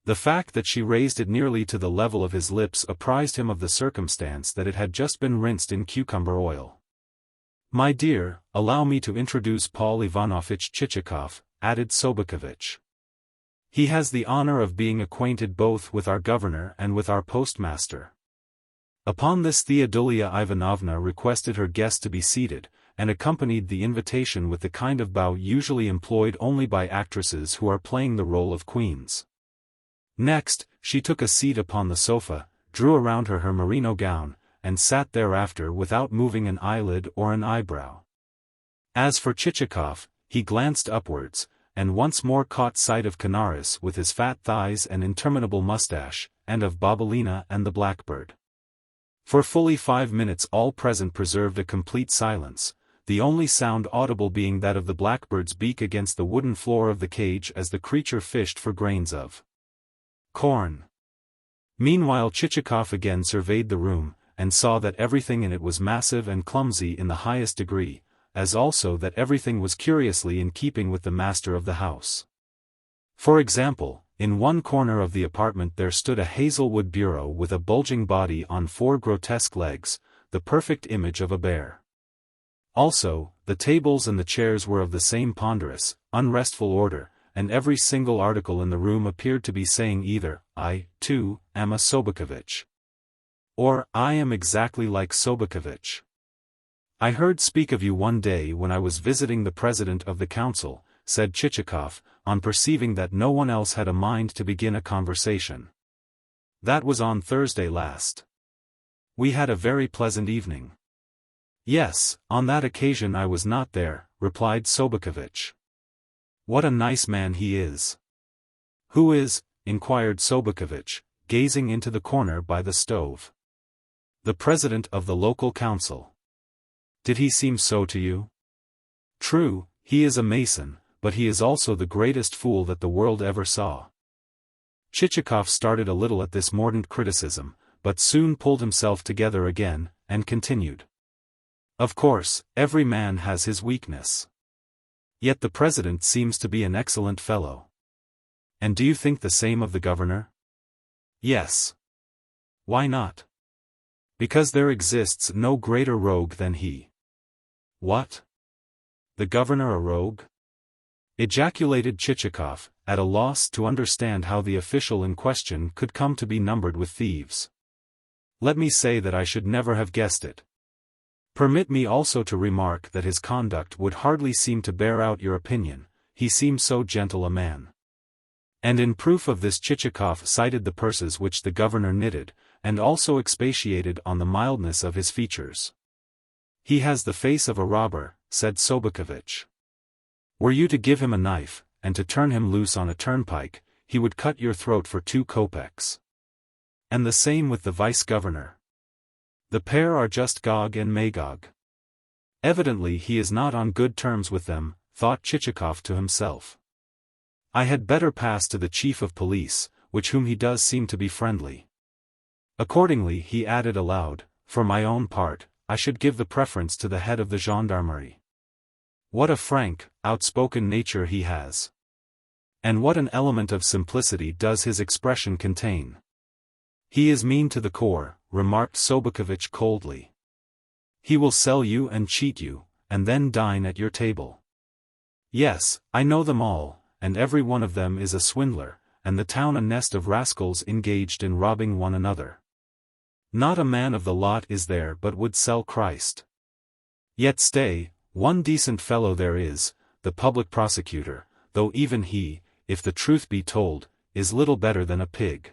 A: The fact that she raised it nearly to the level of his lips apprised him of the circumstance that it had just been rinsed in cucumber oil. "My dear, allow me to introduce Pavel Ivanovich Chichikov," added Sobakevich. "He has the honor of being acquainted both with our governor and with our postmaster." Upon this, Theodolia Ivanovna requested her guest to be seated, and accompanied the invitation with the kind of bow usually employed only by actresses who are playing the role of queens. Next, she took a seat upon the sofa, drew around her her merino gown, and sat thereafter without moving an eyelid or an eyebrow. As for Chichikov, he glanced upwards, and once more caught sight of Canaris with his fat thighs and interminable mustache, and of Babalina and the blackbird. For fully 5 minutes all present preserved a complete silence, the only sound audible being that of the blackbird's beak against the wooden floor of the cage as the creature fished for grains of corn. Meanwhile Chichikov again surveyed the room, and saw that everything in it was massive and clumsy in the highest degree, as also that everything was curiously in keeping with the master of the house. For example, in one corner of the apartment there stood a hazelwood bureau with a bulging body on 4 grotesque legs, the perfect image of a bear. Also, the tables and the chairs were of the same ponderous, unrestful order, and every single article in the room appeared to be saying either, "I, too, am a Sobakevich," or "I am exactly like Sobakevich. I heard speak of you one day when I was visiting the president of the council," said Chichikov, on perceiving that no one else had a mind to begin a conversation. "That was on Thursday last. We had a very pleasant evening." "Yes, on that occasion I was not there," replied Sobakevich. "What a nice man he is." "Who is?" inquired Sobakevich, gazing into the corner by the stove. "The president of the local council." "Did he seem so to you?" "True, he is a mason, but he is also the greatest fool that the world ever saw." Chichikov started a little at this mordant criticism, but soon pulled himself together again, and continued. "Of course, every man has his weakness. Yet the president seems to be an excellent fellow." "And do you think the same of the governor?" "Yes." "Why not?" "Because there exists no greater rogue than he." "What? The governor a rogue?" ejaculated Chichikov, at a loss to understand how the official in question could come to be numbered with thieves. "Let me say that I should never have guessed it. Permit me also to remark that his conduct would hardly seem to bear out your opinion, he seems so gentle a man." And in proof of this Chichikov cited the purses which the governor knitted, and also expatiated on the mildness of his features. "He has the face of a robber," said Sobakevich. "Were you to give him a knife, and to turn him loose on a turnpike, he would cut your throat for 2 kopecks. And the same with the vice-governor. The pair are just Gog and Magog." Evidently he is not on good terms with them, thought Chichikov to himself. "I had better pass to the chief of police, with whom he does seem to be friendly." Accordingly he added aloud, "For my own part, I should give the preference to the head of the gendarmerie. What a frank, outspoken nature he has! And what an element of simplicity does his expression contain!" "He is mean to the core," remarked Sobakevich coldly. "He will sell you and cheat you, and then dine at your table." "Yes, I know them all, and every one of them is a swindler, and the town a nest of rascals engaged in robbing one another. Not a man of the lot is there but would sell Christ. Yet stay, one decent fellow there is, the public prosecutor, though even he, if the truth be told, is little better than a pig."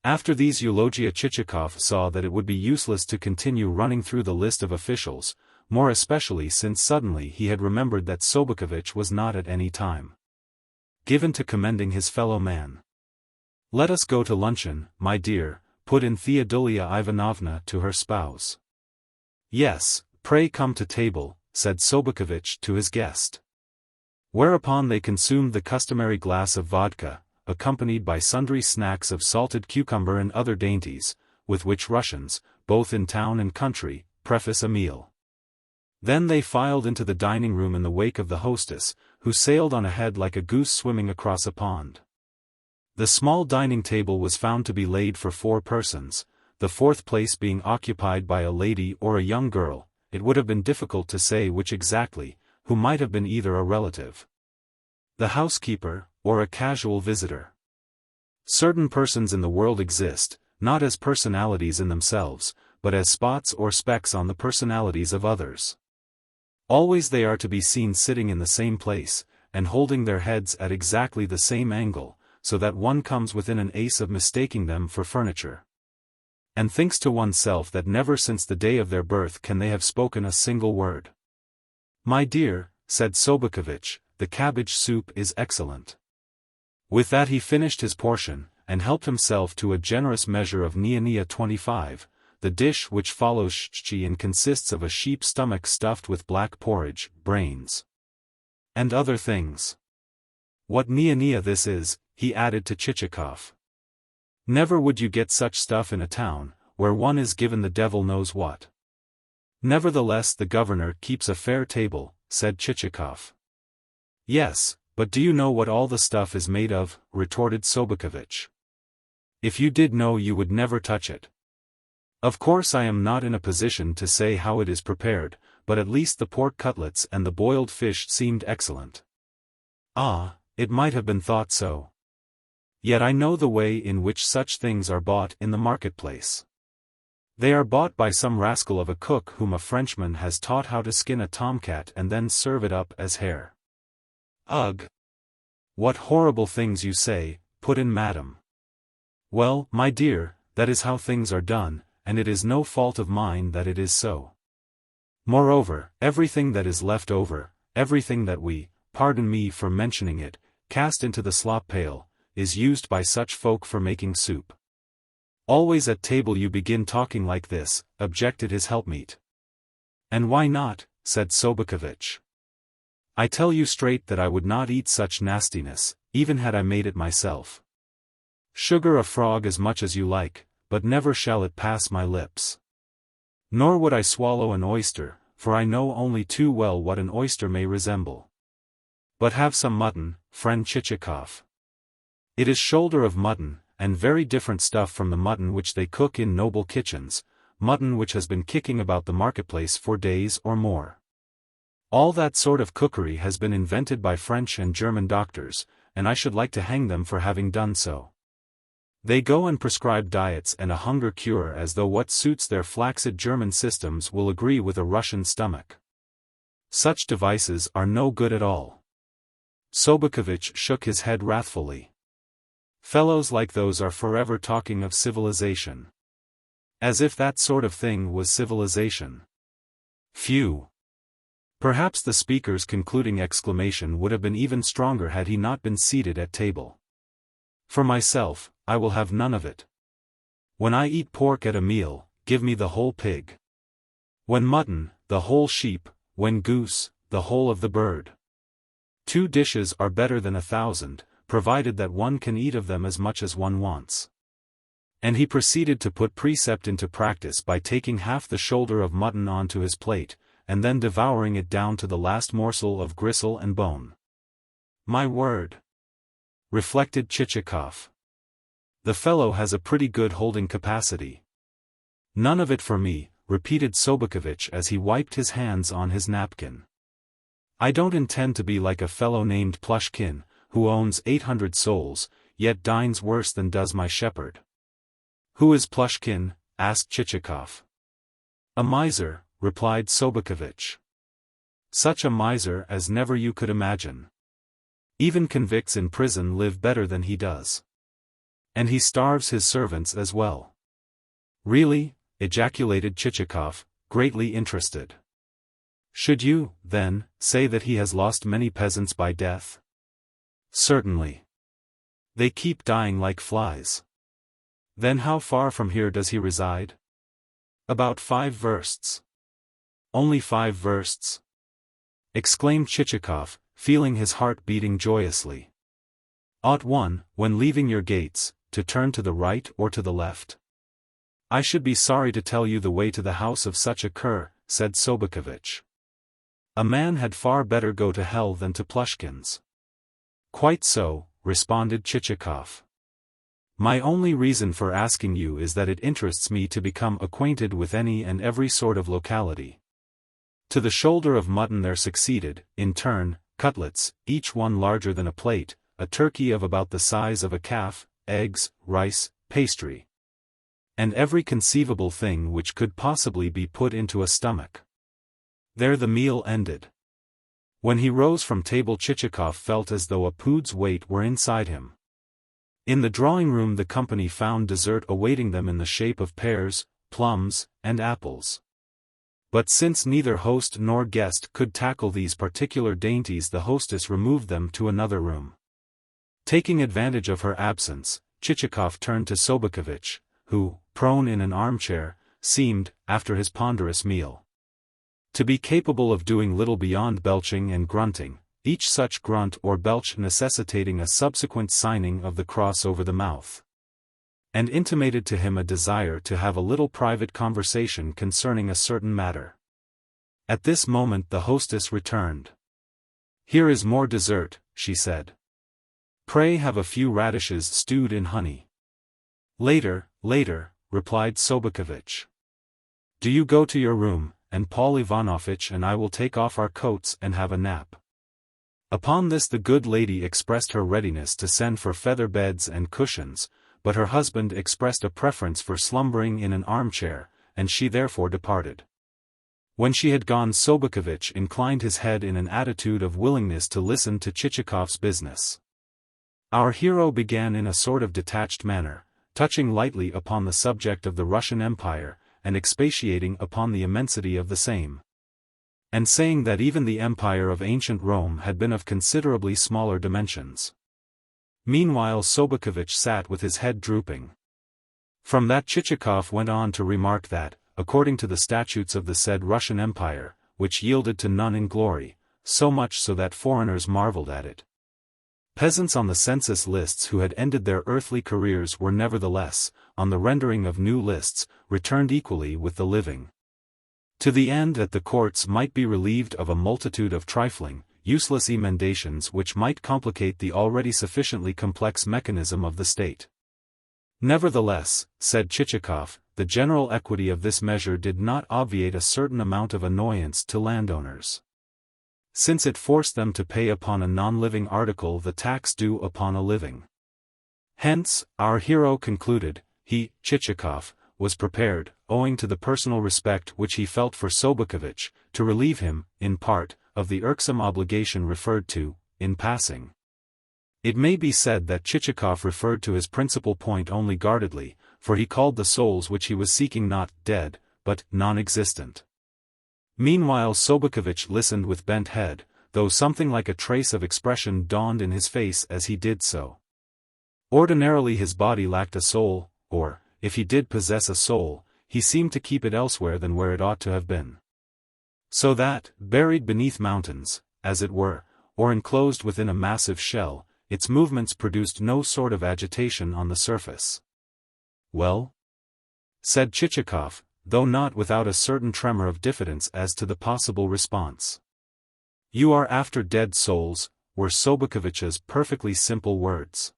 A: After these eulogia Chichikov saw that it would be useless to continue running through the list of officials, more especially since suddenly he had remembered that Sobakevich was not at any time given to commending his fellow man. "Let us go to luncheon, my dear," put in Theodolia Ivanovna to her spouse. "Yes, pray come to table," said Sobokovich to his guest. Whereupon they consumed the customary glass of vodka, accompanied by sundry snacks of salted cucumber and other dainties, with which Russians, both in town and country, preface a meal. Then they filed into the dining room in the wake of the hostess, who sailed on ahead like a goose swimming across a pond. The small dining table was found to be laid for 4 persons, the 4th place being occupied by a lady or a young girl. It would have been difficult to say which exactly, who might have been either a relative, the housekeeper, or a casual visitor. Certain persons in the world exist, not as personalities in themselves, but as spots or specks on the personalities of others. Always they are to be seen sitting in the same place, and holding their heads at exactly the same angle, so that one comes within an ace of mistaking them for furniture, and thinks to oneself that never since the day of their birth can they have spoken a single word. "My dear," said Sobokovich, "the cabbage soup is excellent." With that he finished his portion, and helped himself to a generous measure of Nia 25, the dish which follows shchi and consists of a sheep's stomach stuffed with black porridge, brains, and other things. "What Nia this is," he added to Chichikov. "Never would you get such stuff in a town, where one is given the devil knows what." "Nevertheless the governor keeps a fair table," said Chichikov. "Yes, but do you know what all the stuff is made of?" retorted Sobokovich. "If you did know you would never touch it." "Of course I am not in a position to say how it is prepared, but at least the pork cutlets and the boiled fish seemed excellent." "Ah, it might have been thought so. Yet I know the way in which such things are bought in the marketplace. They are bought by some rascal of a cook whom a Frenchman has taught how to skin a tomcat and then serve it up as hare." "Ugh! What horrible things you say," put in Madame. "Well, my dear, that is how things are done, and it is no fault of mine that it is so. Moreover, everything that is left over, everything that we, pardon me for mentioning it, cast into the slop pail, is used by such folk for making soup." "Always at table you begin talking like this," objected his helpmeet. "And why not?" said Sobokovich. "I tell you straight that I would not eat such nastiness, even had I made it myself. Sugar a frog as much as you like, but never shall it pass my lips. Nor would I swallow an oyster, for I know only too well what an oyster may resemble. But have some mutton, friend Chichikov. It is shoulder of mutton, and very different stuff from the mutton which they cook in noble kitchens, mutton which has been kicking about the marketplace for days or more. All that sort of cookery has been invented by French and German doctors, and I should like to hang them for having done so. They go and prescribe diets and a hunger cure as though what suits their flaccid German systems will agree with a Russian stomach. Such devices are no good at all." Sobokovich shook his head wrathfully. "Fellows like those are forever talking of civilization. As if that sort of thing was civilization. Phew!" Perhaps the speaker's concluding exclamation would have been even stronger had he not been seated at table. "For myself, I will have none of it. When I eat pork at a meal, give me the whole pig. When mutton, the whole sheep, when goose, the whole of the bird. 2 dishes are better than 1,000, provided that one can eat of them as much as one wants." And he proceeded to put precept into practice by taking half the shoulder of mutton onto his plate, and then devouring it down to the last morsel of gristle and bone. "My word!" reflected Chichikov. "The fellow has a pretty good holding capacity." "None of it for me," repeated Sobokovich as he wiped his hands on his napkin. "I don't intend to be like a fellow named Plushkin, who owns 800 souls, yet dines worse than does my shepherd." "Who is Plushkin?" asked Chichikov. "A miser," replied Sobokovich. "Such a miser as never you could imagine. Even convicts in prison live better than he does. And he starves his servants as well." "Really?" ejaculated Chichikov, greatly interested. "Should you, then, say that he has lost many peasants by death?" "Certainly. They keep dying like flies." "Then how far from here does he reside?" "About 5 versts. Only 5 versts? Exclaimed Chichikov, feeling his heart beating joyously. Ought one, when leaving your gates, to turn to the right or to the left? I should be sorry to tell you the way to the house of such a cur, said Sobokovich. A man had far better go to hell than to Plushkin's. Quite so, responded Chichikov. My only reason for asking you is that it interests me to become acquainted with any and every sort of locality. To the shoulder of mutton there succeeded, in turn, cutlets, each one larger than a plate, a turkey of about the size of a calf, eggs, rice, pastry, and every conceivable thing which could possibly be put into a stomach. There the meal ended. When he rose from table, Chichikov felt as though a pood's weight were inside him. In the drawing-room the company found dessert awaiting them in the shape of pears, plums, and apples. But since neither host nor guest could tackle these particular dainties, the hostess removed them to another room. Taking advantage of her absence, Chichikov turned to Sobokovich, who, prone in an armchair, seemed, after his ponderous meal, to be capable of doing little beyond belching and grunting, each such grunt or belch necessitating a subsequent signing of the cross over the mouth, and intimated to him a desire to have a little private conversation concerning a certain matter. At this moment the hostess returned. "Here is more dessert," she said. "Pray have a few radishes stewed in honey." Later, replied Sobokovich. "Do you go to your room, and Paul Ivanovitch and I will take off our coats and have a nap." Upon this the good lady expressed her readiness to send for feather beds and cushions, but her husband expressed a preference for slumbering in an armchair, and she therefore departed. When she had gone, Sobokovich inclined his head in an attitude of willingness to listen to Chichikov's business. Our hero began in a sort of detached manner, touching lightly upon the subject of the Russian Empire, and expatiating upon the immensity of the same, and saying that even the empire of ancient Rome had been of considerably smaller dimensions. Meanwhile Sobokovich sat with his head drooping. From that Chichikov went on to remark that, according to the statutes of the said Russian Empire, which yielded to none in glory, so much so that foreigners marveled at it, peasants on the census lists who had ended their earthly careers were nevertheless, on the rendering of new lists, returned equally with the living, to the end that the courts might be relieved of a multitude of trifling, useless emendations which might complicate the already sufficiently complex mechanism of the state. Nevertheless, said Chichikov, the general equity of this measure did not obviate a certain amount of annoyance to landowners, since it forced them to pay upon a non-living article the tax due upon a living. Hence, our hero concluded, he, Chichikov, was prepared, owing to the personal respect which he felt for Sobokovich, to relieve him, in part, of the irksome obligation referred to, in passing. It may be said that Chichikov referred to his principal point only guardedly, for he called the souls which he was seeking not dead, but non-existent. Meanwhile Sobokovich listened with bent head, though something like a trace of expression dawned in his face as he did so. Ordinarily his body lacked a soul, or, if he did possess a soul, he seemed to keep it elsewhere than where it ought to have been. So that, buried beneath mountains, as it were, or enclosed within a massive shell, its movements produced no sort of agitation on the surface. "Well?" said Chichikov, though not without a certain tremor of diffidence as to the possible response. "You are after dead souls," were Sobokovich's perfectly simple words.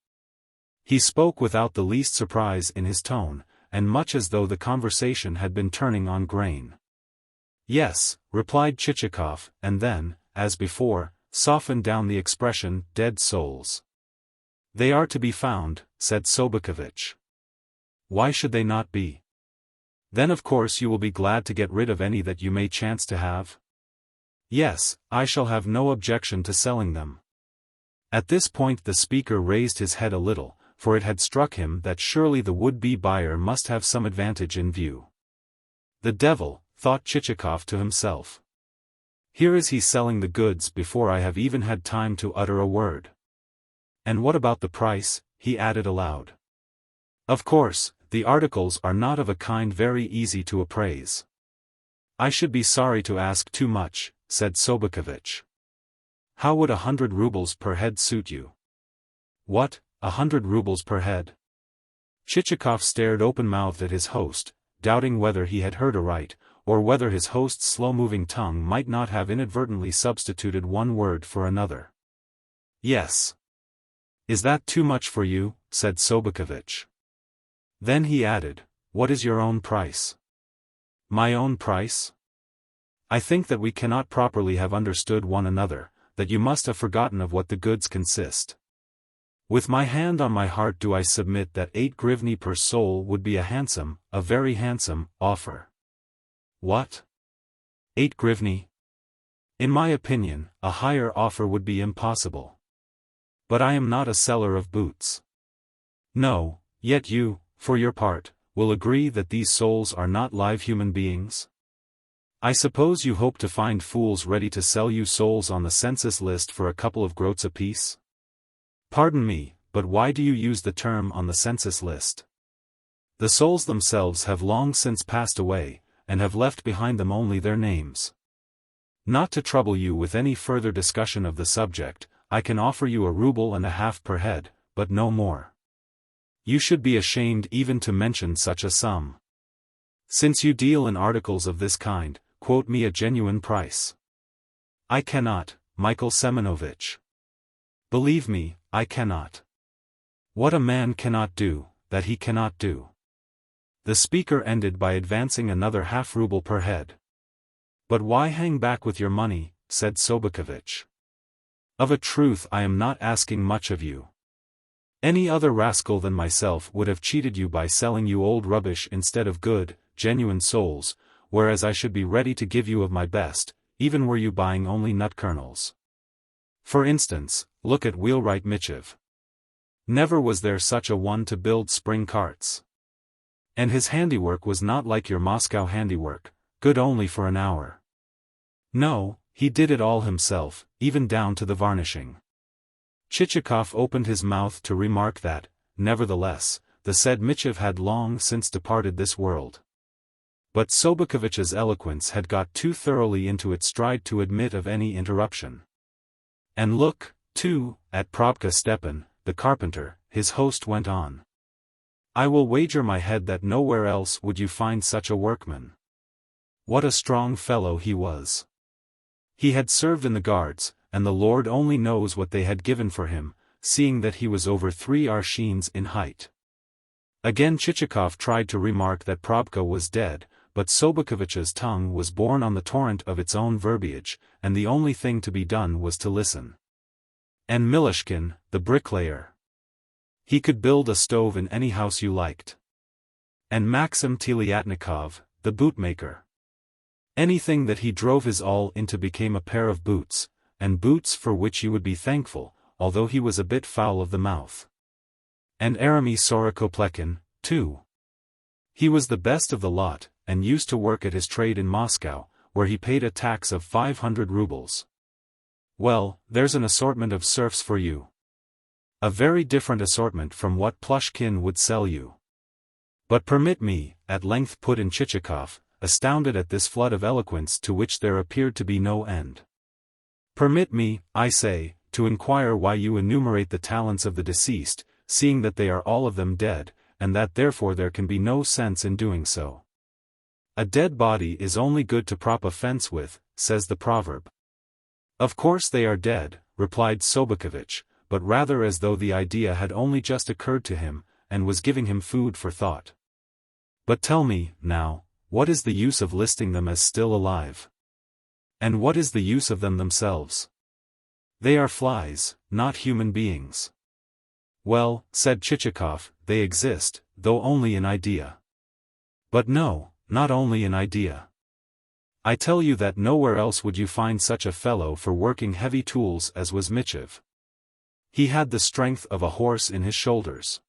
A: He spoke without the least surprise in his tone, and much as though the conversation had been turning on grain. "Yes," replied Chichikov, and then, as before, softened down the expression, "dead souls." "They are to be found," said Sobokovich. "Why should they not be? Then of course you will be glad to get rid of any that you may chance to have?" "Yes, I shall have no objection to selling them." At this point the speaker raised his head a little, for it had struck him that surely the would-be buyer must have some advantage in view. "The devil," thought Chichikov to himself. "Here is he selling the goods before I have even had time to utter a word. And what about the price?" he added aloud. "Of course, the articles are not of a kind very easy to appraise. I should be sorry to ask too much, said Sobakevich. How would 100 rubles per head suit you? What, 100 rubles per head? Chichikov stared open-mouthed at his host, doubting whether he had heard aright, or whether his host's slow-moving tongue might not have inadvertently substituted one word for another. Yes. Is that too much for you? Said Sobakevich. Then he added, What is your own price? My own price? I think that we cannot properly have understood one another, that you must have forgotten of what the goods consist. With my hand on my heart do I submit that 8 grivni per soul would be a very handsome, offer. What? 8 grivni? In my opinion, a higher offer would be impossible. But I am not a seller of boots. No, yet you, for your part, will agree that these souls are not live human beings? I suppose you hope to find fools ready to sell you souls on the census list for a couple of groats apiece? Pardon me, but why do you use the term on the census list? The souls themselves have long since passed away, and have left behind them only their names. Not to trouble you with any further discussion of the subject, I can offer you 1.5 rubles per head, but no more. You should be ashamed even to mention such a sum. Since you deal in articles of this kind, quote me a genuine price. I cannot, Michael Semenovich. Believe me, I cannot. What a man cannot do, that he cannot do. The speaker ended by advancing another 0.5 ruble per head. But why hang back with your money? Said Sobakevich. Of a truth I am not asking much of you. Any other rascal than myself would have cheated you by selling you old rubbish instead of good, genuine souls, whereas I should be ready to give you of my best, even were you buying only nut kernels. For instance, look at Wheelwright Michev. Never was there such a one to build spring carts. And his handiwork was not like your Moscow handiwork, good only for an hour. No, he did it all himself, even down to the varnishing. Chichikov opened his mouth to remark that, nevertheless, the said Michev had long since departed this world. But Sobakevich's eloquence had got too thoroughly into its stride to admit of any interruption. And look, too, at Probka Stepan, the carpenter, his host went on. I will wager my head that nowhere else would you find such a workman. What a strong fellow he was. He had served in the guards, and the Lord only knows what they had given for him, seeing that he was over 3 arshins in height. Again Chichikov tried to remark that Probka was dead, but Sobakevich's tongue was borne on the torrent of its own verbiage, and the only thing to be done was to listen. And Milishkin, the bricklayer. He could build a stove in any house you liked. And Maxim Teliatnikov, the bootmaker. Anything that he drove his all into became a pair of boots, and boots for which you would be thankful, although he was a bit foul of the mouth. And Aremy Sorokoplekin, too. He was the best of the lot, and used to work at his trade in Moscow, where he paid a tax of 500 rubles. Well, there's an assortment of serfs for you. A very different assortment from what Plushkin would sell you. But permit me, at length put in Chichikov, astounded at this flood of eloquence to which there appeared to be no end. Permit me, I say, to inquire why you enumerate the talents of the deceased, seeing that they are all of them dead, and that therefore there can be no sense in doing so. A dead body is only good to prop a fence with, says the proverb. Of course they are dead, replied Sobakevich, but rather as though the idea had only just occurred to him, and was giving him food for thought. But tell me, now, what is the use of listing them as still alive? And what is the use of them themselves? They are flies, not human beings. Well, said Chichikov, they exist, though only in idea. But no, not only in idea. I tell you that nowhere else would you find such a fellow for working heavy tools as was Michev. He had the strength of a horse in his shoulders.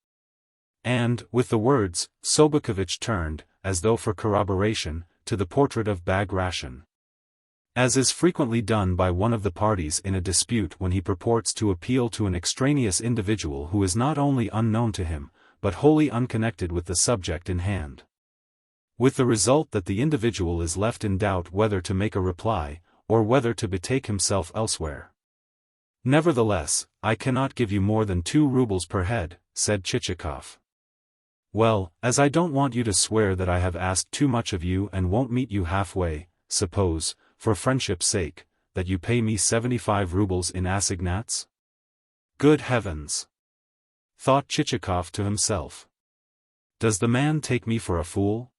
A: And, with the words, Sobakevich turned, as though for corroboration, to the portrait of Bagration. As is frequently done by one of the parties in a dispute when he purports to appeal to an extraneous individual who is not only unknown to him, but wholly unconnected with the subject in hand. with the result that the individual is left in doubt whether to make a reply, or whether to betake himself elsewhere. Nevertheless, I cannot give you more than 2 rubles per head, said Chichikov. Well, as I don't want you to swear that I have asked too much of you and won't meet you halfway, suppose, for friendship's sake, that you pay me 75 rubles in assignats? Good heavens! Thought Chichikov to himself. Does the man take me for a fool?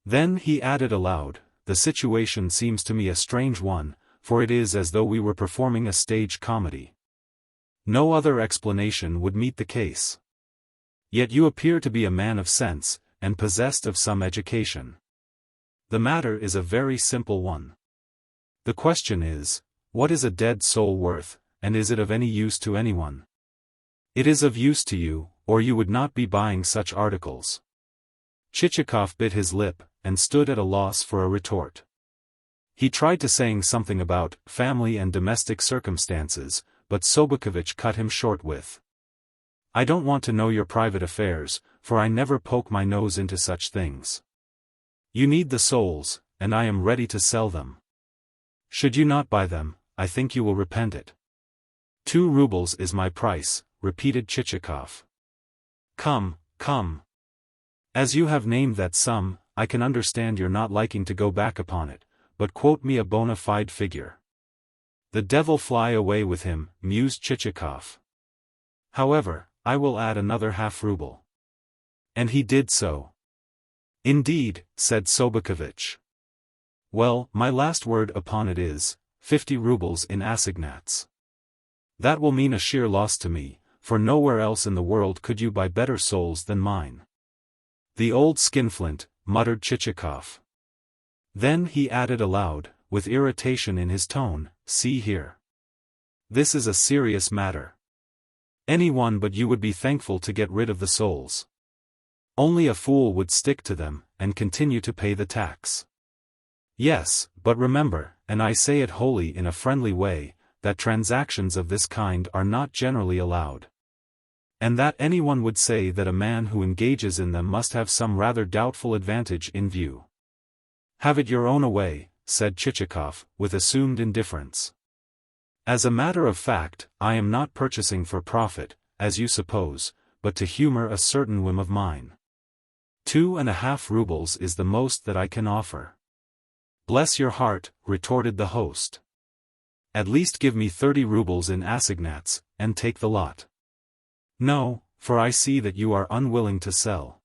A: Then he added aloud, the situation seems to me a strange one, for it is as though we were performing a stage comedy. No other explanation would meet the case. Yet you appear to be a man of sense, and possessed of some education. The matter is a very simple one. The question is, what is a dead soul worth, and is it of any use to anyone? It is of use to you, or you would not be buying such articles. Chichikov bit his lip, and stood at a loss for a retort. He tried to saying something about family and domestic circumstances, but Sobokovich cut him short with, I don't want to know your private affairs, for I never poke my nose into such things. You need the souls, and I am ready to sell them. Should you not buy them, I think you will repent it. 2 rubles is my price, repeated Chichikov. Come, come. As you have named that sum, I can understand your not liking to go back upon it, but quote me a bona fide figure. The devil fly away with him, mused Chichikov. However, I will add another half ruble. And he did so. Indeed, said Sobokovich. Well, my last word upon it is 50 rubles in assignats. That will mean a sheer loss to me, for nowhere else in the world could you buy better souls than mine. The old skinflint, muttered Chichikov. Then he added aloud, with irritation in his tone, see here. This is a serious matter. Anyone but you would be thankful to get rid of the souls. Only a fool would stick to them, and continue to pay the tax. Yes, but remember, and I say it wholly in a friendly way, that transactions of this kind are not generally allowed. And that anyone would say that a man who engages in them must have some rather doubtful advantage in view. Have it your own way, said Chichikov, with assumed indifference. As a matter of fact, I am not purchasing for profit, as you suppose, but to humor a certain whim of mine. 2.5 rubles is the most that I can offer. Bless your heart, retorted the host. At least give me 30 rubles in assignats, and take the lot. No, for I see that you are unwilling to sell.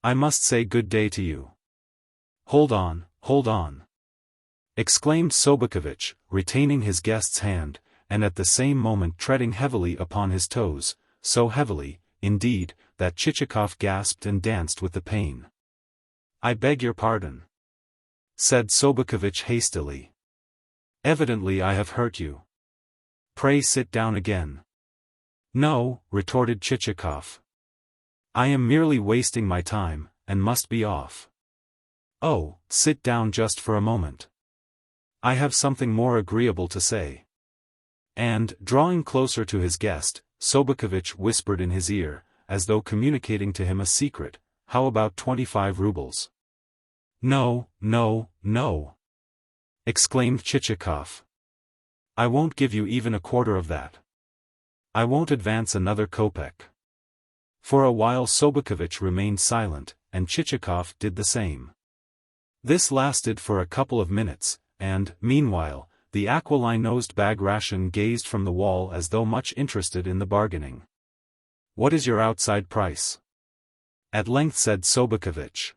A: I must say good day to you. Hold on, exclaimed Sobokovich, retaining his guest's hand, and at the same moment treading heavily upon his toes, so heavily, indeed, that Chichikov gasped and danced with the pain. I beg your pardon, said Sobokovich hastily. Evidently I have hurt you. Pray sit down again. No, retorted Chichikov. I am merely wasting my time, and must be off. Oh, sit down just for a moment. I have something more agreeable to say. And, drawing closer to his guest, Sobokovich whispered in his ear, as though communicating to him a secret, how about 25 rubles? No, exclaimed Chichikov. I won't give you even a quarter of that. I won't advance another kopeck. For a while Sobokovich remained silent, and Chichikov did the same. This lasted for a couple of minutes, and, meanwhile, the aquiline-nosed Bagration gazed from the wall as though much interested in the bargaining. What is your outside price? At length said Sobokovich.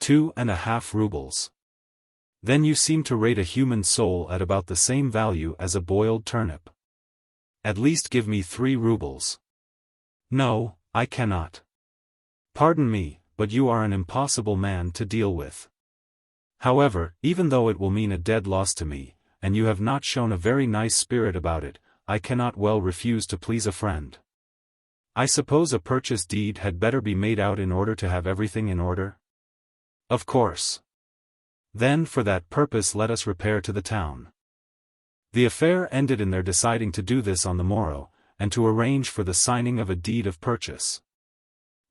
A: 2.5 rubles. Then you seem to rate a human soul at about the same value as a boiled turnip. At least give me 3 rubles. No, I cannot. Pardon me, but you are an impossible man to deal with. However, even though it will mean a dead loss to me, and you have not shown a very nice spirit about it, I cannot well refuse to please a friend. I suppose a purchase deed had better be made out in order to have everything in order? Of course. Then for that purpose let us repair to the town. The affair ended in their deciding to do this on the morrow, and to arrange for the signing of a deed of purchase.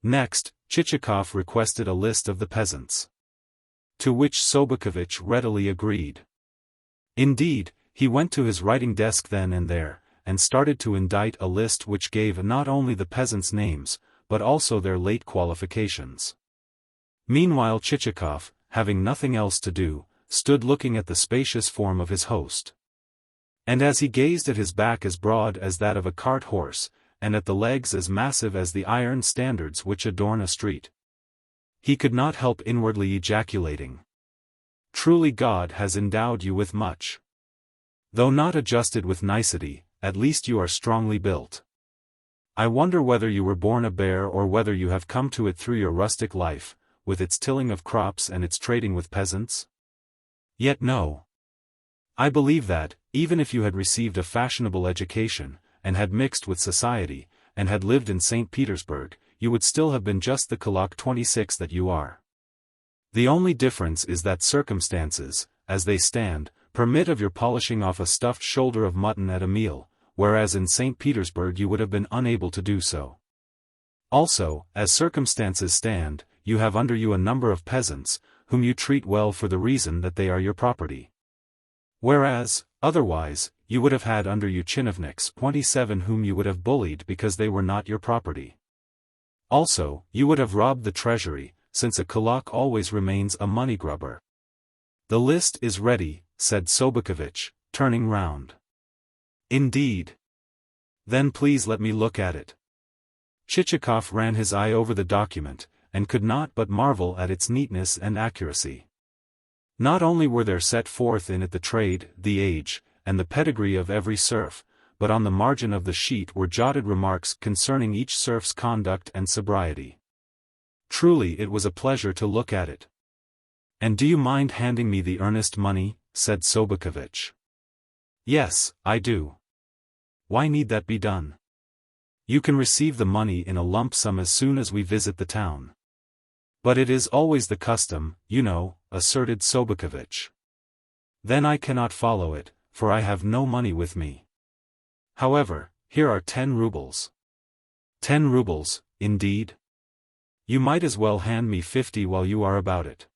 A: Next, Chichikov requested a list of the peasants. To which Sobokovich readily agreed. Indeed, he went to his writing desk then and there, and started to indite a list which gave not only the peasants' names, but also their late qualifications. Meanwhile Chichikov, having nothing else to do, stood looking at the spacious form of his host. And as he gazed at his back as broad as that of a cart horse, and at the legs as massive as the iron standards which adorn a street, he could not help inwardly ejaculating, "Truly God has endowed you with much. Though not adjusted with nicety, at least you are strongly built. I wonder whether you were born a bear or whether you have come to it through your rustic life, with its tilling of crops and its trading with peasants? Yet no. I believe that, even if you had received a fashionable education, and had mixed with society, and had lived in St. Petersburg, you would still have been just the Kulak 26 that you are. The only difference is that circumstances, as they stand, permit of your polishing off a stuffed shoulder of mutton at a meal, whereas in St. Petersburg you would have been unable to do so. Also, as circumstances stand, you have under you a number of peasants, whom you treat well for the reason that they are your property. Whereas, otherwise, you would have had under you chinovniks 27 whom you would have bullied because they were not your property. Also, you would have robbed the treasury, since a kulak always remains a money grubber. The list is ready, said Sobokovich, turning round. Indeed. Then please let me look at it. Chichikov ran his eye over the document, and could not but marvel at its neatness and accuracy. Not only were there set forth in it the trade, the age, and the pedigree of every serf, but on the margin of the sheet were jotted remarks concerning each serf's conduct and sobriety. Truly it was a pleasure to look at it. And do you mind handing me the earnest money? Said Sobokovich. Yes, I do. Why need that be done? You can receive the money in a lump sum as soon as we visit the town. But it is always the custom, you know, asserted Sobokovich. Then I cannot follow it, for I have no money with me. However, here are 10 rubles. 10 rubles, indeed? You might as well hand me 50 while you are about it.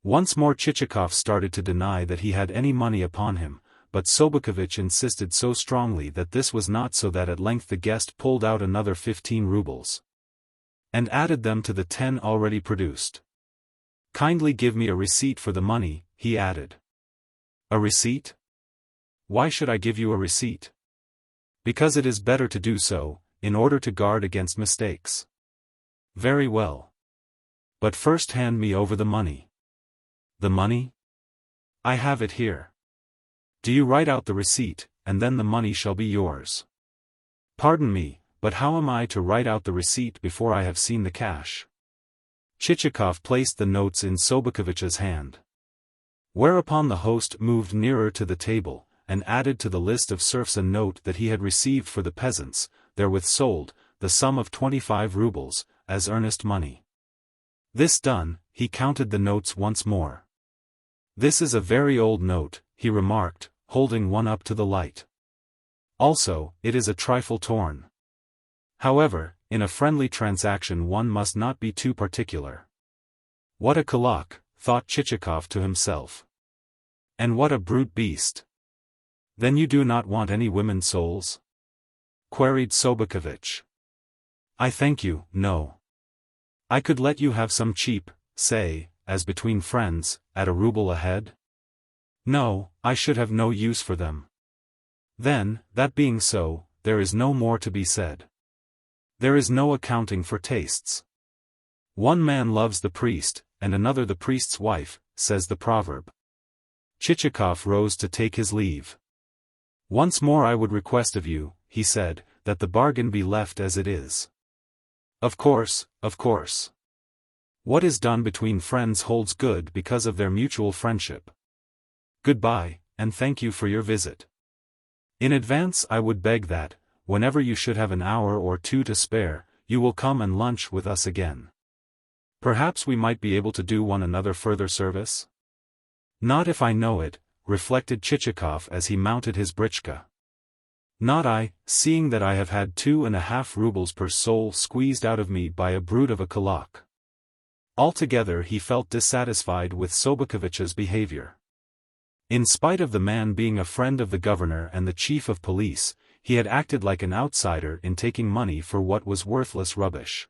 A: Once more Chichikov started to deny that he had any money upon him, but Sobokovich insisted so strongly that this was not so that at length the guest pulled out another 15 rubles. And added them to the 10 already produced. Kindly give me a receipt for the money, he added. A receipt? Why should I give you a receipt? Because it is better to do so, in order to guard against mistakes. Very well. But first hand me over the money. The money? I have it here. Do you write out the receipt, and then the money shall be yours. Pardon me, but how am I to write out the receipt before I have seen the cash? Chichikov placed the notes in Sobokovich's hand. Whereupon the host moved nearer to the table, and added to the list of serfs a note that he had received for the peasants, therewith sold, the sum of 25 rubles, as earnest money. This done, he counted the notes once more. This is a very old note, he remarked, holding one up to the light. Also, it is a trifle torn. However, in a friendly transaction one must not be too particular. What a kulak, thought Chichikov to himself. And what a brute beast. Then you do not want any women's souls? Queried Sobokovich. I thank you, no. I could let you have some cheap, say, as between friends, at a ruble a head? No, I should have no use for them. Then, that being so, there is no more to be said. There is no accounting for tastes. One man loves the priest, and another the priest's wife, says the proverb. Chichikov rose to take his leave. Once more I would request of you, he said, that the bargain be left as it is. Of course, of course. What is done between friends holds good because of their mutual friendship. Goodbye, and thank you for your visit. In advance I would beg that, whenever you should have an hour or two to spare, you will come and lunch with us again. Perhaps we might be able to do one another further service? Not if I know it, reflected Chichikov as he mounted his britchka. Not I, seeing that I have had 2.5 rubles per soul squeezed out of me by a brute of a kulak. Altogether he felt dissatisfied with Sobokovich's behavior. In spite of the man being a friend of the governor and the chief of police, he had acted like an outsider in taking money for what was worthless rubbish.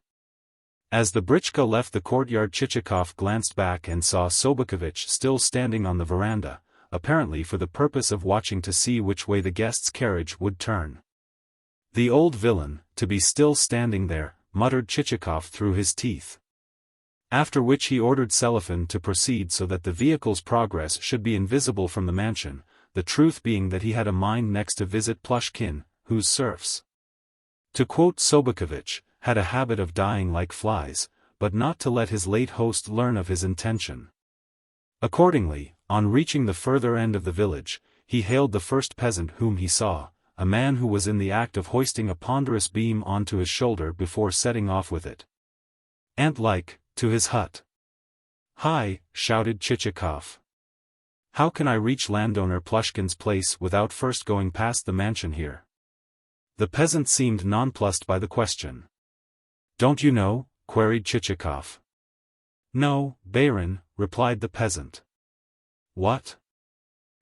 A: As the britchka left the courtyard, Chichikov glanced back and saw Sobokovich still standing on the veranda, apparently for the purpose of watching to see which way the guest's carriage would turn. "The old villain, to be still standing there," muttered Chichikov through his teeth. After which he ordered Selifan to proceed so that the vehicle's progress should be invisible from the mansion, the truth being that he had a mind next to visit Plushkin, whose serfs, to quote Sobokovich, had a habit of dying like flies, but not to let his late host learn of his intention. Accordingly, on reaching the further end of the village, he hailed the first peasant whom he saw, a man who was in the act of hoisting a ponderous beam onto his shoulder before setting off with it, ant-like, to his hut. "Hi!" shouted Chichikov. "How can I reach landowner Plushkin's place without first going past the mansion here?" The peasant seemed nonplussed by the question. "Don't you know?" queried Chichikov. "No, Baron," replied the peasant. "What?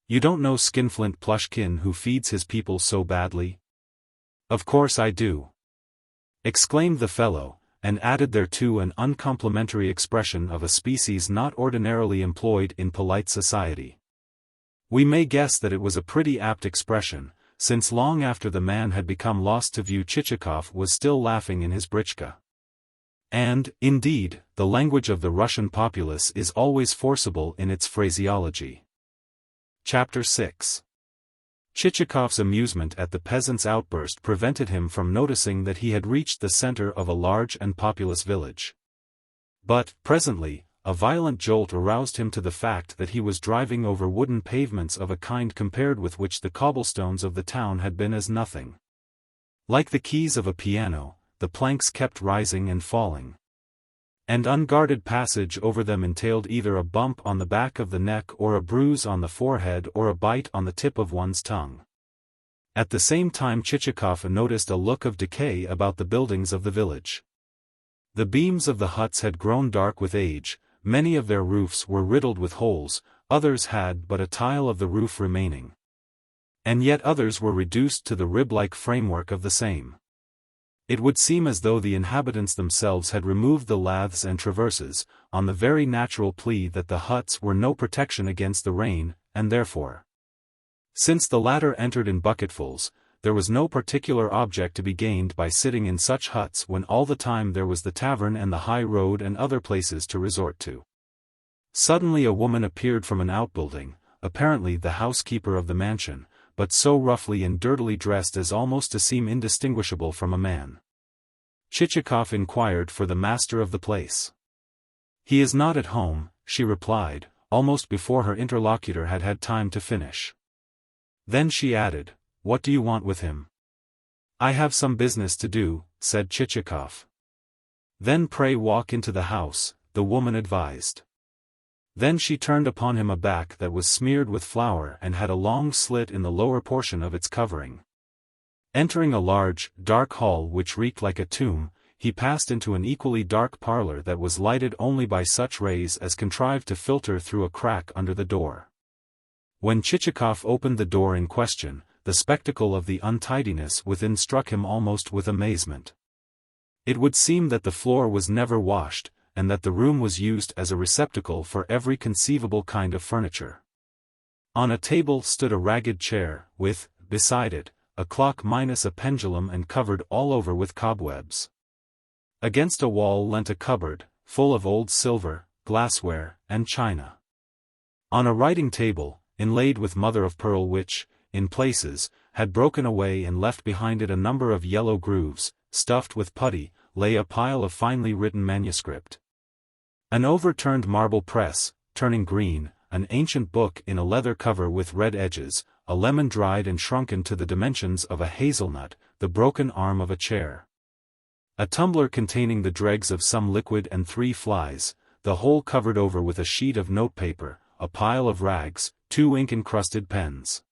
A: You don't know Skinflint Plushkin, who feeds his people so badly?" "Of course I do," exclaimed the fellow, and added thereto an uncomplimentary expression of a species not ordinarily employed in polite society. We may guess that it was a pretty apt expression, since long after the man had become lost to view, Chichikov was still laughing in his britchka. And, indeed, the language of the Russian populace is always forcible in its phraseology. Chapter 6. Chichikov's amusement at the peasant's outburst prevented him from noticing that he had reached the center of a large and populous village. But, presently, a violent jolt aroused him to the fact that he was driving over wooden pavements of a kind compared with which the cobblestones of the town had been as nothing. Like the keys of a piano, the planks kept rising and falling. And unguarded passage over them entailed either a bump on the back of the neck or a bruise on the forehead or a bite on the tip of one's tongue. At the same time Chichikov noticed a look of decay about the buildings of the village. The beams of the huts had grown dark with age, many of their roofs were riddled with holes, others had but a tile of the roof remaining. And yet others were reduced to the rib-like framework of the same. It would seem as though the inhabitants themselves had removed the laths and traverses, on the very natural plea that the huts were no protection against the rain, and therefore, since the latter entered in bucketfuls, there was no particular object to be gained by sitting in such huts when all the time there was the tavern and the high road and other places to resort to. Suddenly a woman appeared from an outbuilding, apparently the housekeeper of the mansion, but so roughly and dirtily dressed as almost to seem indistinguishable from a man. Chichikov inquired for the master of the place. "He is not at home," she replied, almost before her interlocutor had had time to finish. Then she added, "What do you want with him?" "I have some business to do," said Chichikov. "Then pray walk into the house," the woman advised. Then she turned upon him a back that was smeared with flour and had a long slit in the lower portion of its covering. Entering a large, dark hall which reeked like a tomb, he passed into an equally dark parlor that was lighted only by such rays as contrived to filter through a crack under the door. When Chichikov opened the door in question, the spectacle of the untidiness within struck him almost with amazement. It would seem that the floor was never washed, and that the room was used as a receptacle for every conceivable kind of furniture. On a table stood a ragged chair, with, beside it, a clock minus a pendulum and covered all over with cobwebs. Against a wall leant a cupboard, full of old silver, glassware, and china. On a writing table, inlaid with mother-of-pearl which, in places, had broken away and left behind it a number of yellow grooves, stuffed with putty, lay a pile of finely written manuscript. An overturned marble press, turning green, an ancient book in a leather cover with red edges, a lemon dried and shrunken to the dimensions of a hazelnut, the broken arm of a chair, a tumbler containing the dregs of some liquid and 3 flies, the whole covered over with a sheet of notepaper, a pile of rags, 2 ink-encrusted pens,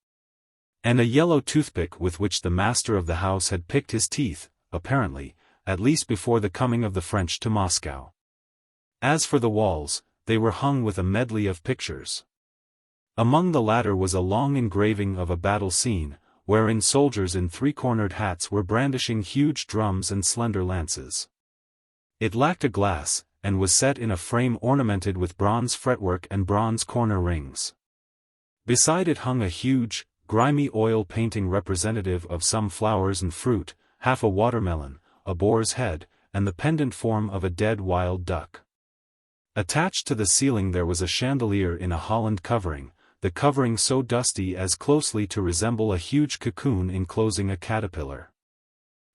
A: and a yellow toothpick with which the master of the house had picked his teeth, apparently, at least before the coming of the French to Moscow. As for the walls, they were hung with a medley of pictures. Among the latter was a long engraving of a battle scene, wherein soldiers in three-cornered hats were brandishing huge drums and slender lances. It lacked a glass, and was set in a frame ornamented with bronze fretwork and bronze corner rings. Beside it hung a huge, grimy oil painting representative of some flowers and fruit, half a watermelon, a boar's head, and the pendant form of a dead wild duck. Attached to the ceiling there was a chandelier in a holland covering, the covering so dusty as closely to resemble a huge cocoon enclosing a caterpillar.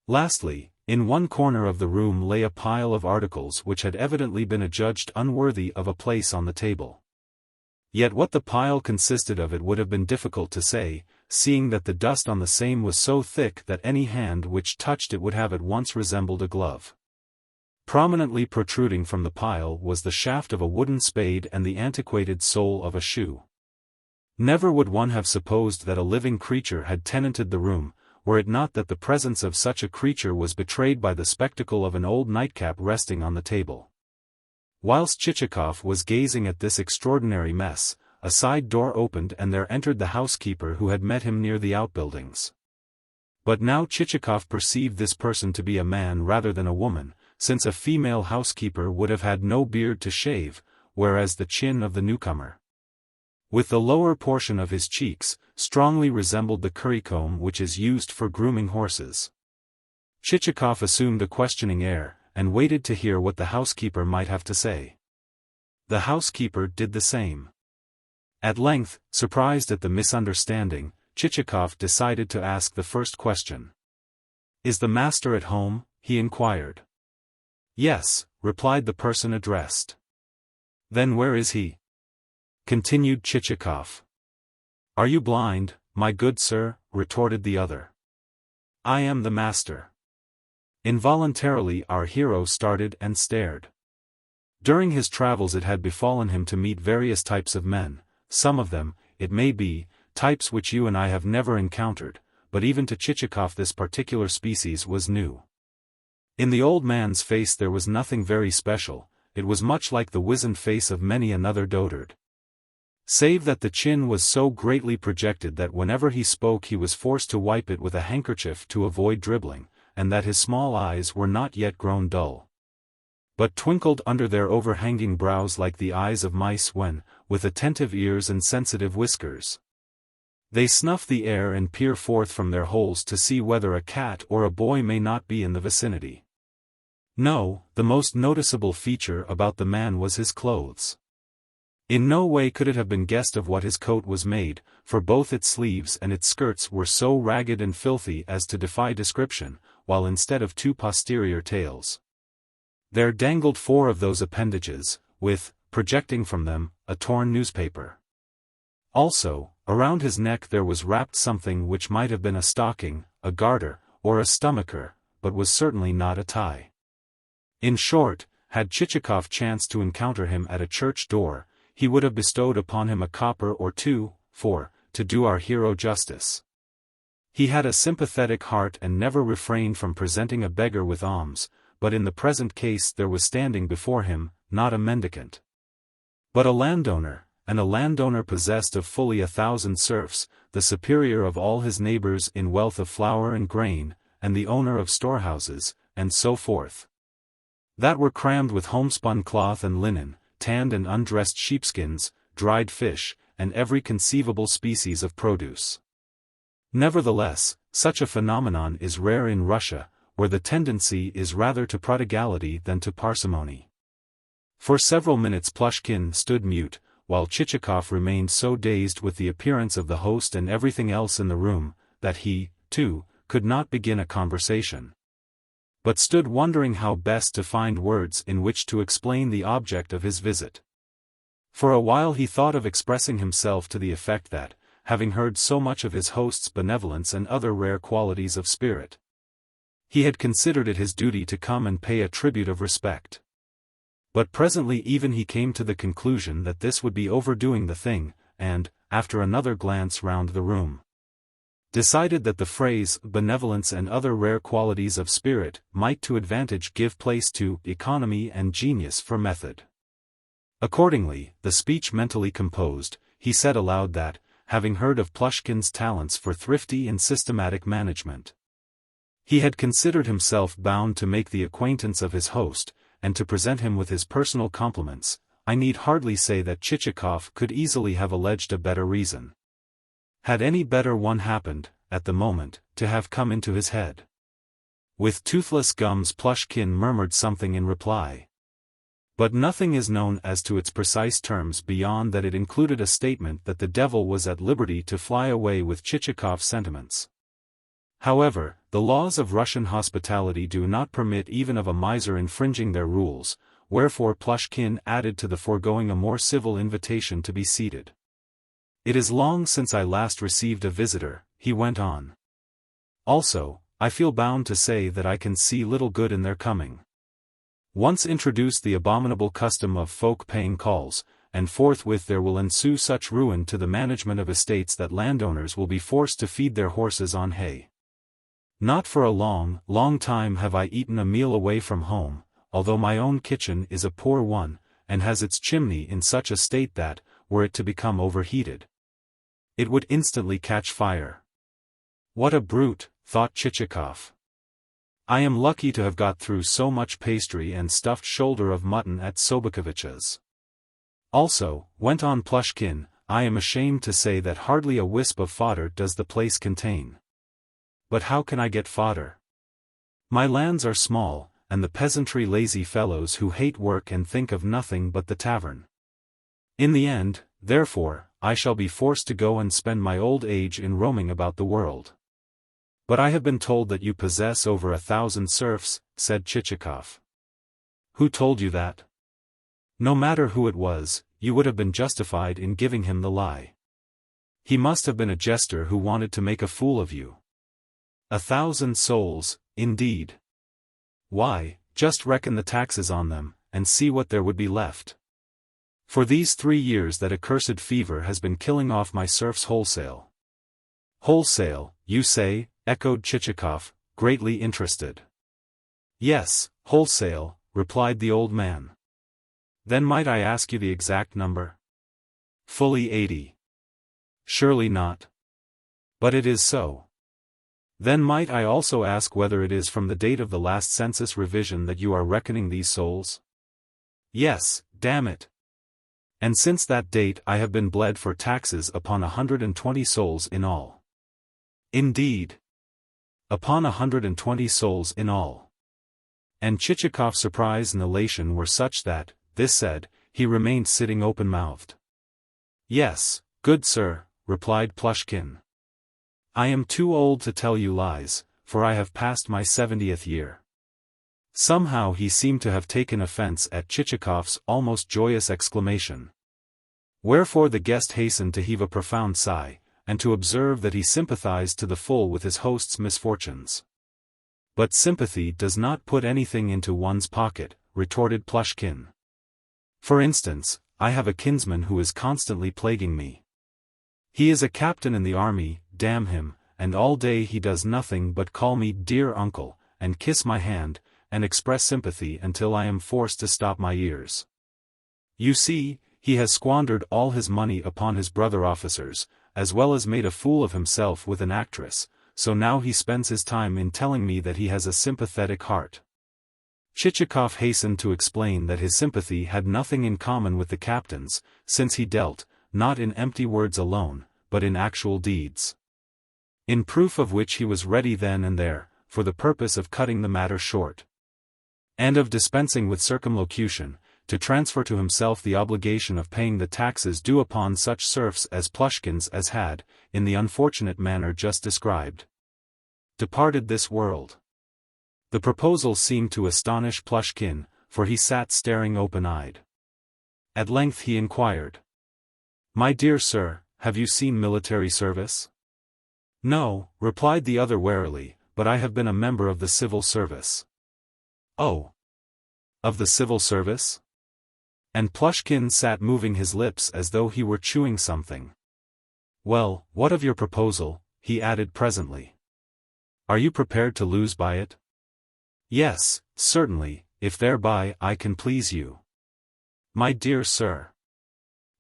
A: Lastly, in one corner of the room lay a pile of articles which had evidently been adjudged unworthy of a place on the table. Yet what the pile consisted of it would have been difficult to say, seeing that the dust on the same was so thick that any hand which touched it would have at once resembled a glove. Prominently protruding from the pile was the shaft of a wooden spade and the antiquated sole of a shoe. Never would one have supposed that a living creature had tenanted the room, were it not that the presence of such a creature was betrayed by the spectacle of an old nightcap resting on the table. Whilst Chichikov was gazing at this extraordinary mess, a side door opened and there entered the housekeeper who had met him near the outbuildings. But now Chichikov perceived this person to be a man rather than a woman, since a female housekeeper would have had no beard to shave, whereas the chin of the newcomer, with the lower portion of his cheeks, strongly resembled the currycomb which is used for grooming horses. Chichikov assumed a questioning air, and waited to hear what the housekeeper might have to say. The housekeeper did the same. At length, surprised at the misunderstanding, Chichikov decided to ask the first question. "Is the master at home?" he inquired. "Yes," replied the person addressed. "Then where is he?" continued Chichikov. "Are you blind, my good sir?" retorted the other. "I am the master." Involuntarily our hero started and stared. During his travels it had befallen him to meet various types of men, some of them, it may be, types which you and I have never encountered, but even to Chichikov this particular species was new. In the old man's face there was nothing very special, it was much like the wizened face of many another dotard. Save that the chin was so greatly projected that whenever he spoke he was forced to wipe it with a handkerchief to avoid dribbling, and that his small eyes were not yet grown dull, but twinkled under their overhanging brows like the eyes of mice when, with attentive ears and sensitive whiskers, they snuff the air and peer forth from their holes to see whether a cat or a boy may not be in the vicinity. No, the most noticeable feature about the man was his clothes. In no way could it have been guessed of what his coat was made, for both its sleeves and its skirts were so ragged and filthy as to defy description, while instead of two posterior tails, there dangled four of those appendages, with, projecting from them, a torn newspaper. Also, around his neck there was wrapped something which might have been a stocking, a garter, or a stomacher, but was certainly not a tie. In short, had Chichikov chanced to encounter him at a church door, he would have bestowed upon him a copper or two, for, to do our hero justice, he had a sympathetic heart and never refrained from presenting a beggar with alms, but in the present case there was standing before him, not a mendicant, but a landowner, and a landowner possessed of fully 1,000 serfs, the superior of all his neighbors in wealth of flour and grain, and the owner of storehouses, and so forth, that were crammed with homespun cloth and linen, tanned and undressed sheepskins, dried fish, and every conceivable species of produce. Nevertheless, such a phenomenon is rare in Russia, where the tendency is rather to prodigality than to parsimony. For several minutes Plushkin stood mute, while Chichikov remained so dazed with the appearance of the host and everything else in the room, that he, too, could not begin a conversation, but stood wondering how best to find words in which to explain the object of his visit. For a while he thought of expressing himself to the effect that, having heard so much of his host's benevolence and other rare qualities of spirit, he had considered it his duty to come and pay a tribute of respect. But presently even he came to the conclusion that this would be overdoing the thing, and, after another glance round the room, decided that the phrase benevolence and other rare qualities of spirit might to advantage give place to economy and genius for method. Accordingly, the speech mentally composed, he said aloud that, having heard of Plushkin's talents for thrifty and systematic management, he had considered himself bound to make the acquaintance of his host, and to present him with his personal compliments. I need hardly say that Chichikov could easily have alleged a better reason, had any better one happened, at the moment, to have come into his head. With toothless gums Plushkin murmured something in reply, but nothing is known as to its precise terms beyond that it included a statement that the devil was at liberty to fly away with Chichikov's sentiments. However, the laws of Russian hospitality do not permit even of a miser infringing their rules, wherefore Plushkin added to the foregoing a more civil invitation to be seated. "It is long since I last received a visitor," he went on. "Also, I feel bound to say that I can see little good in their coming. Once introduce the abominable custom of folk paying calls, and forthwith there will ensue such ruin to the management of estates that landowners will be forced to feed their horses on hay. Not for a long, long time have I eaten a meal away from home, although my own kitchen is a poor one, and has its chimney in such a state that, were it to become overheated, it would instantly catch fire." "What a brute," thought Chichikov. "I am lucky to have got through so much pastry and stuffed shoulder of mutton at Sobokovich's. Also," went on Plushkin, "I am ashamed to say that hardly a wisp of fodder does the place contain. But how can I get fodder? My lands are small, and the peasantry lazy fellows who hate work and think of nothing but the tavern. In the end, therefore, I shall be forced to go and spend my old age in roaming about the world." "But I have been told that you possess over 1,000 serfs," said Chichikov. "Who told you that?" "No matter who it was, you would have been justified in giving him the lie. He must have been a jester who wanted to make a fool of you. 1,000 souls, indeed! Why, just reckon the taxes on them, and see what there would be left. For these 3 years that accursed fever has been killing off my serfs wholesale." "Wholesale, you say?" echoed Chichikov, greatly interested. "Yes, wholesale," replied the old man. "Then might I ask you the exact number?" "Fully 80. "Surely not." "But it is so." "Then might I also ask whether it is from the date of the last census revision that you are reckoning these souls?" "Yes, damn it. And since that date I have been bled for taxes upon 120 souls in all." "Indeed?" "Upon 120 souls in all." And Chichikov's surprise and elation were such that, this said, he remained sitting open-mouthed. "Yes, good sir," replied Plushkin. "I am too old to tell you lies, for I have passed my 70th year." Somehow he seemed to have taken offense at Chichikov's almost joyous exclamation. Wherefore the guest hastened to heave a profound sigh, and to observe that he sympathized to the full with his host's misfortunes. "But sympathy does not put anything into one's pocket," retorted Plushkin. "For instance, I have a kinsman who is constantly plaguing me. He is a captain in the army, damn him, and all day he does nothing but call me dear uncle, and kiss my hand, and express sympathy until I am forced to stop my ears. You see, he has squandered all his money upon his brother officers, as well as made a fool of himself with an actress, so now he spends his time in telling me that he has a sympathetic heart." Chichikov hastened to explain that his sympathy had nothing in common with the captain's, since he dealt, not in empty words alone, but in actual deeds. In proof of which he was ready then and there, for the purpose of cutting the matter short, and of dispensing with circumlocution, to transfer to himself the obligation of paying the taxes due upon such serfs as Plushkin's as had, in the unfortunate manner just described, departed this world. The proposal seemed to astonish Plushkin, for he sat staring open-eyed. At length he inquired, "My dear sir, have you seen military service?" "No," replied the other warily, "but I have been a member of the civil service." "Oh! Of the civil service?" And Plushkin sat moving his lips as though he were chewing something. "Well, what of your proposal?" he added presently. Are you prepared to lose by it? Yes, certainly, if thereby I can please you. My dear sir.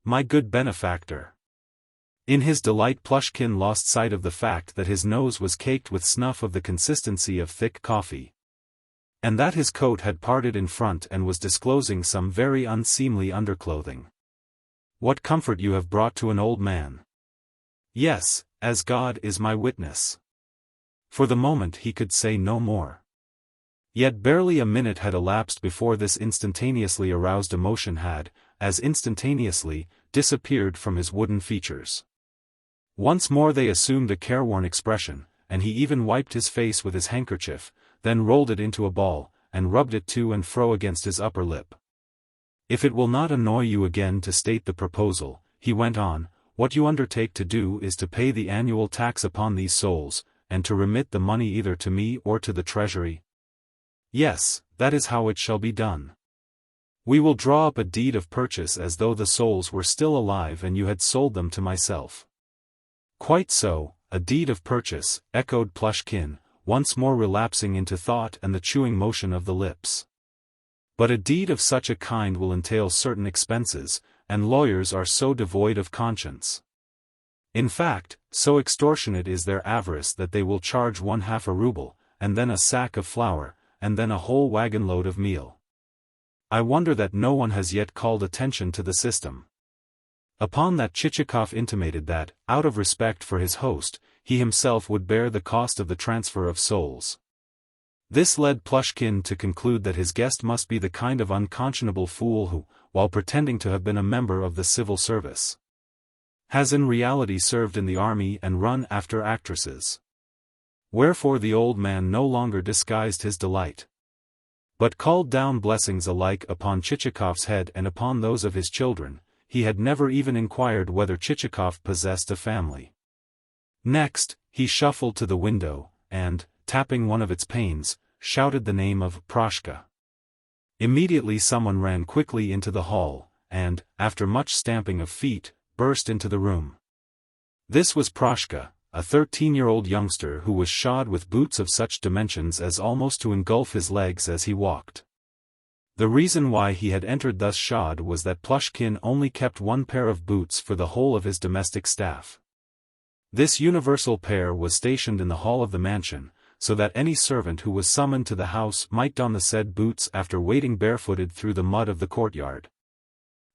A: My good benefactor. In his delight Plushkin lost sight of the fact that his nose was caked with snuff of the consistency of thick coffee, and that his coat had parted in front and was disclosing some very unseemly underclothing. What comfort you have brought to an old man! Yes, as God is my witness. For the moment he could say no more. Yet barely a minute had elapsed before this instantaneously aroused emotion had, as instantaneously, disappeared from his wooden features. Once more they assumed a careworn expression, and he even wiped his face with his handkerchief, then rolled it into a ball, and rubbed it to and fro against his upper lip. If it will not annoy you again to state the proposal, he went on, what you undertake to do is to pay the annual tax upon these souls, and to remit the money either to me or to the treasury. Yes, that is how it shall be done. We will draw up a deed of purchase as though the souls were still alive and you had sold them to myself. Quite so, a deed of purchase, echoed Plushkin, once more relapsing into thought and the chewing motion of the lips. But a deed of such a kind will entail certain expenses, and lawyers are so devoid of conscience. In fact, so extortionate is their avarice that they will charge 1/2 a ruble, and then a sack of flour, and then a whole wagon-load of meal. I wonder that no one has yet called attention to the system. Upon that Chichikov intimated that, out of respect for his host, he himself would bear the cost of the transfer of souls. This led Plushkin to conclude that his guest must be the kind of unconscionable fool who, while pretending to have been a member of the civil service, has in reality served in the army and run after actresses. Wherefore the old man no longer disguised his delight, but called down blessings alike upon Chichikov's head and upon those of his children. He had never even inquired whether Chichikov possessed a family. Next, he shuffled to the window, and, tapping one of its panes, shouted the name of Proshka. Immediately someone ran quickly into the hall, and, after much stamping of feet, burst into the room. This was Proshka, a 13-year-old youngster who was shod with boots of such dimensions as almost to engulf his legs as he walked. The reason why he had entered thus shod was that Plushkin only kept one pair of boots for the whole of his domestic staff. This universal pair was stationed in the hall of the mansion, so that any servant who was summoned to the house might don the said boots after wading barefooted through the mud of the courtyard,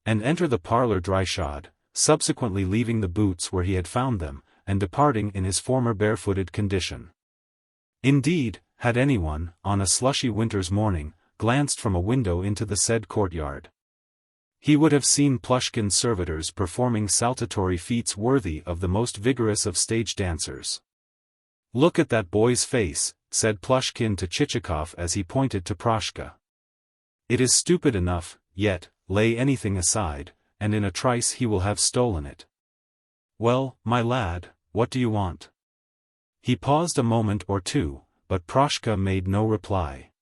A: and enter the parlor dry-shod, subsequently leaving the boots where he had found them, and departing in his former barefooted condition. Indeed, had anyone, on a slushy winter's morning, glanced from a window into the said courtyard, he would have seen Plushkin's servitors performing saltatory feats worthy of the most vigorous of stage dancers. Look at that boy's face, said Plushkin to Chichikov as he pointed to Proshka. It is stupid enough, yet, lay anything aside, and in a trice he will have stolen it. Well, my lad, what do you want? He paused a moment or two, but Proshka made no reply.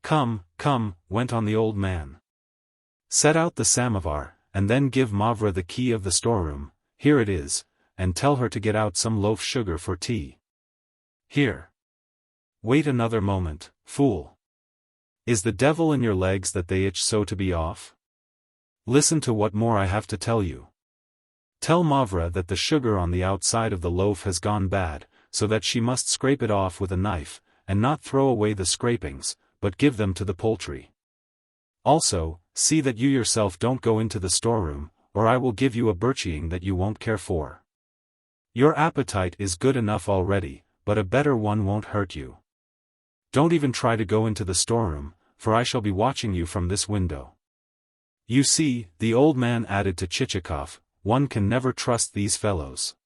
A: Come, come, went on the old man. Set out the samovar, and then give Mavra the key of the storeroom, here it is, and tell her to get out some loaf sugar for tea. Here. Wait another moment, fool. Is the devil in your legs that they itch so to be off? Listen to what more I have to tell you. Tell Mavra that the sugar on the outside of the loaf has gone bad, so that she must scrape it off with a knife, and not throw away the scrapings, but give them to the poultry. Also, see that you yourself don't go into the storeroom, or I will give you a birching that you won't care for. Your appetite is good enough already, but a better one won't hurt you. Don't even try to go into the storeroom, for I shall be watching you from this window. You see, the old man added to Chichikov, one can never trust these fellows.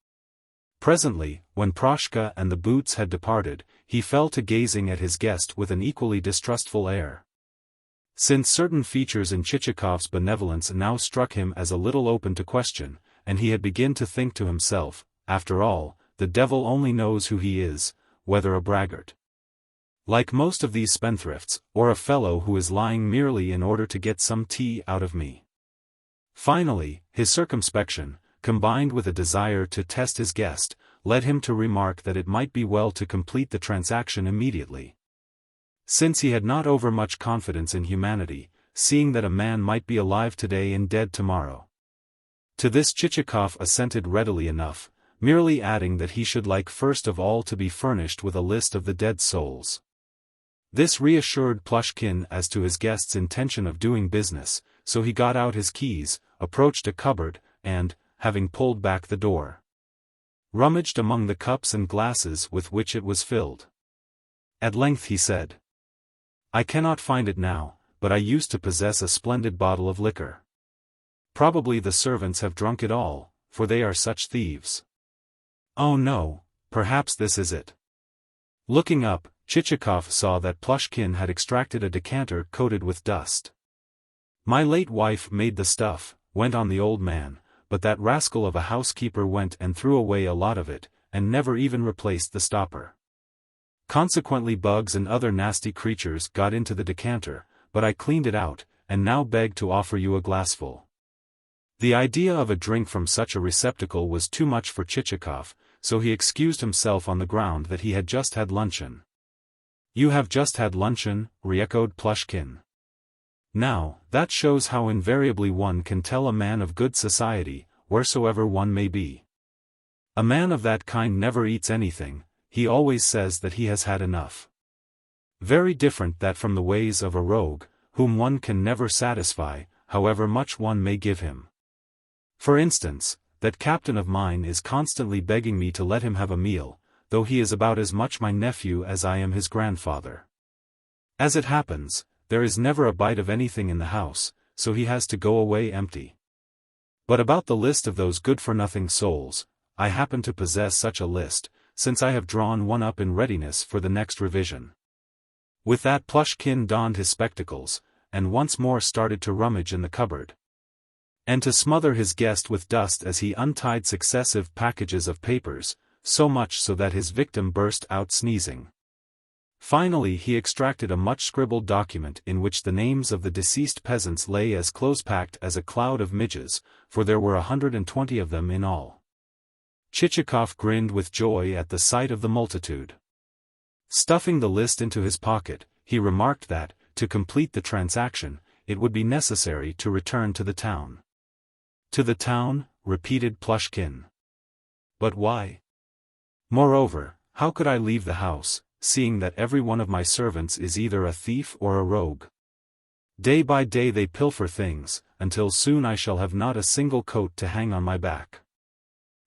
A: Presently, when Proshka and the boots had departed, he fell to gazing at his guest with an equally distrustful air. Since certain features in Chichikov's benevolence now struck him as a little open to question, and he had begun to think to himself, after all, the devil only knows who he is, whether a braggart, like most of these spendthrifts, or a fellow who is lying merely in order to get some tea out of me. Finally, his circumspection, combined with a desire to test his guest, led him to remark that it might be well to complete the transaction immediately. Since he had not overmuch confidence in humanity, seeing that a man might be alive today and dead tomorrow. To this Chichikov assented readily enough, merely adding that he should like first of all to be furnished with a list of the dead souls. This reassured Plushkin as to his guest's intention of doing business, so he got out his keys, approached a cupboard, and, having pulled back the door, rummaged among the cups and glasses with which it was filled. At length he said, "I cannot find it now, but I used to possess a splendid bottle of liquor. Probably the servants have drunk it all, for they are such thieves. Oh no, perhaps this is it." Looking up, Chichikov saw that Plushkin had extracted a decanter coated with dust. "My late wife made the stuff," went on the old man, "but that rascal of a housekeeper went and threw away a lot of it, and never even replaced the stopper. Consequently bugs and other nasty creatures got into the decanter, but I cleaned it out, and now beg to offer you a glassful." The idea of a drink from such a receptacle was too much for Chichikov, so he excused himself on the ground that he had just had luncheon. "You have just had luncheon?" re-echoed Plushkin. "Now, that shows how invariably one can tell a man of good society, wheresoever one may be. A man of that kind never eats anything, he always says that he has had enough. Very different that from the ways of a rogue, whom one can never satisfy, however much one may give him. For instance, that captain of mine is constantly begging me to let him have a meal, though he is about as much my nephew as I am his grandfather. As it happens, there is never a bite of anything in the house, so he has to go away empty. But about the list of those good-for-nothing souls, I happen to possess such a list, since I have drawn one up in readiness for the next revision." With that Plushkin donned his spectacles, and once more started to rummage in the cupboard, and to smother his guest with dust as he untied successive packages of papers, so much so that his victim burst out sneezing. Finally he extracted a much-scribbled document in which the names of the deceased peasants lay as close-packed as a cloud of midges, for there were 120 of them in all. Chichikov grinned with joy at the sight of the multitude. Stuffing the list into his pocket, he remarked that, to complete the transaction, it would be necessary to return to the town. "To the town?" repeated Plushkin. "But why? Moreover, how could I leave the house, seeing that every one of my servants is either a thief or a rogue? Day by day they pilfer things, until soon I shall have not a single coat to hang on my back."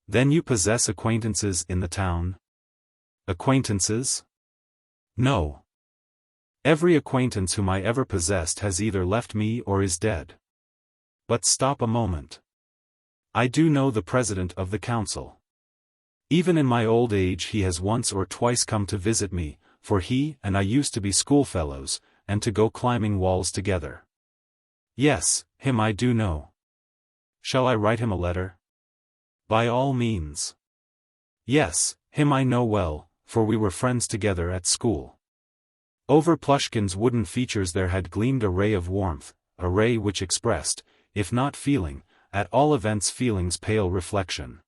A: "Then you possess acquaintances in the town?" "Acquaintances? No. Every acquaintance whom I ever possessed has either left me or is dead. But stop a moment. I do know the president of the council. Even in my old age he has once or twice come to visit me, for he and I used to be schoolfellows, and to go climbing walls together. Yes, him I do know. Shall I write him a letter?" "By all means." "Yes, him I know well, for we were friends together at school." Over Plushkin's wooden features there had gleamed a ray of warmth, a ray which expressed, if not feeling, at all events feeling's pale reflection.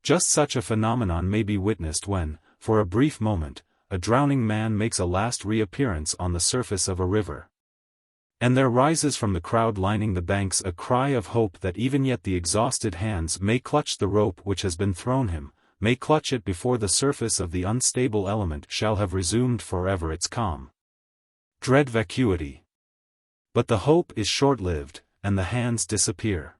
A: Just such a phenomenon may be witnessed when, for a brief moment, a drowning man makes a last reappearance on the surface of a river. And there rises from the crowd lining the banks a cry of hope that even yet the exhausted hands may clutch the rope which has been thrown him, may clutch it before the surface of the unstable element shall have resumed forever its calm. Dread vacuity. But the hope is short-lived, and the hands disappear.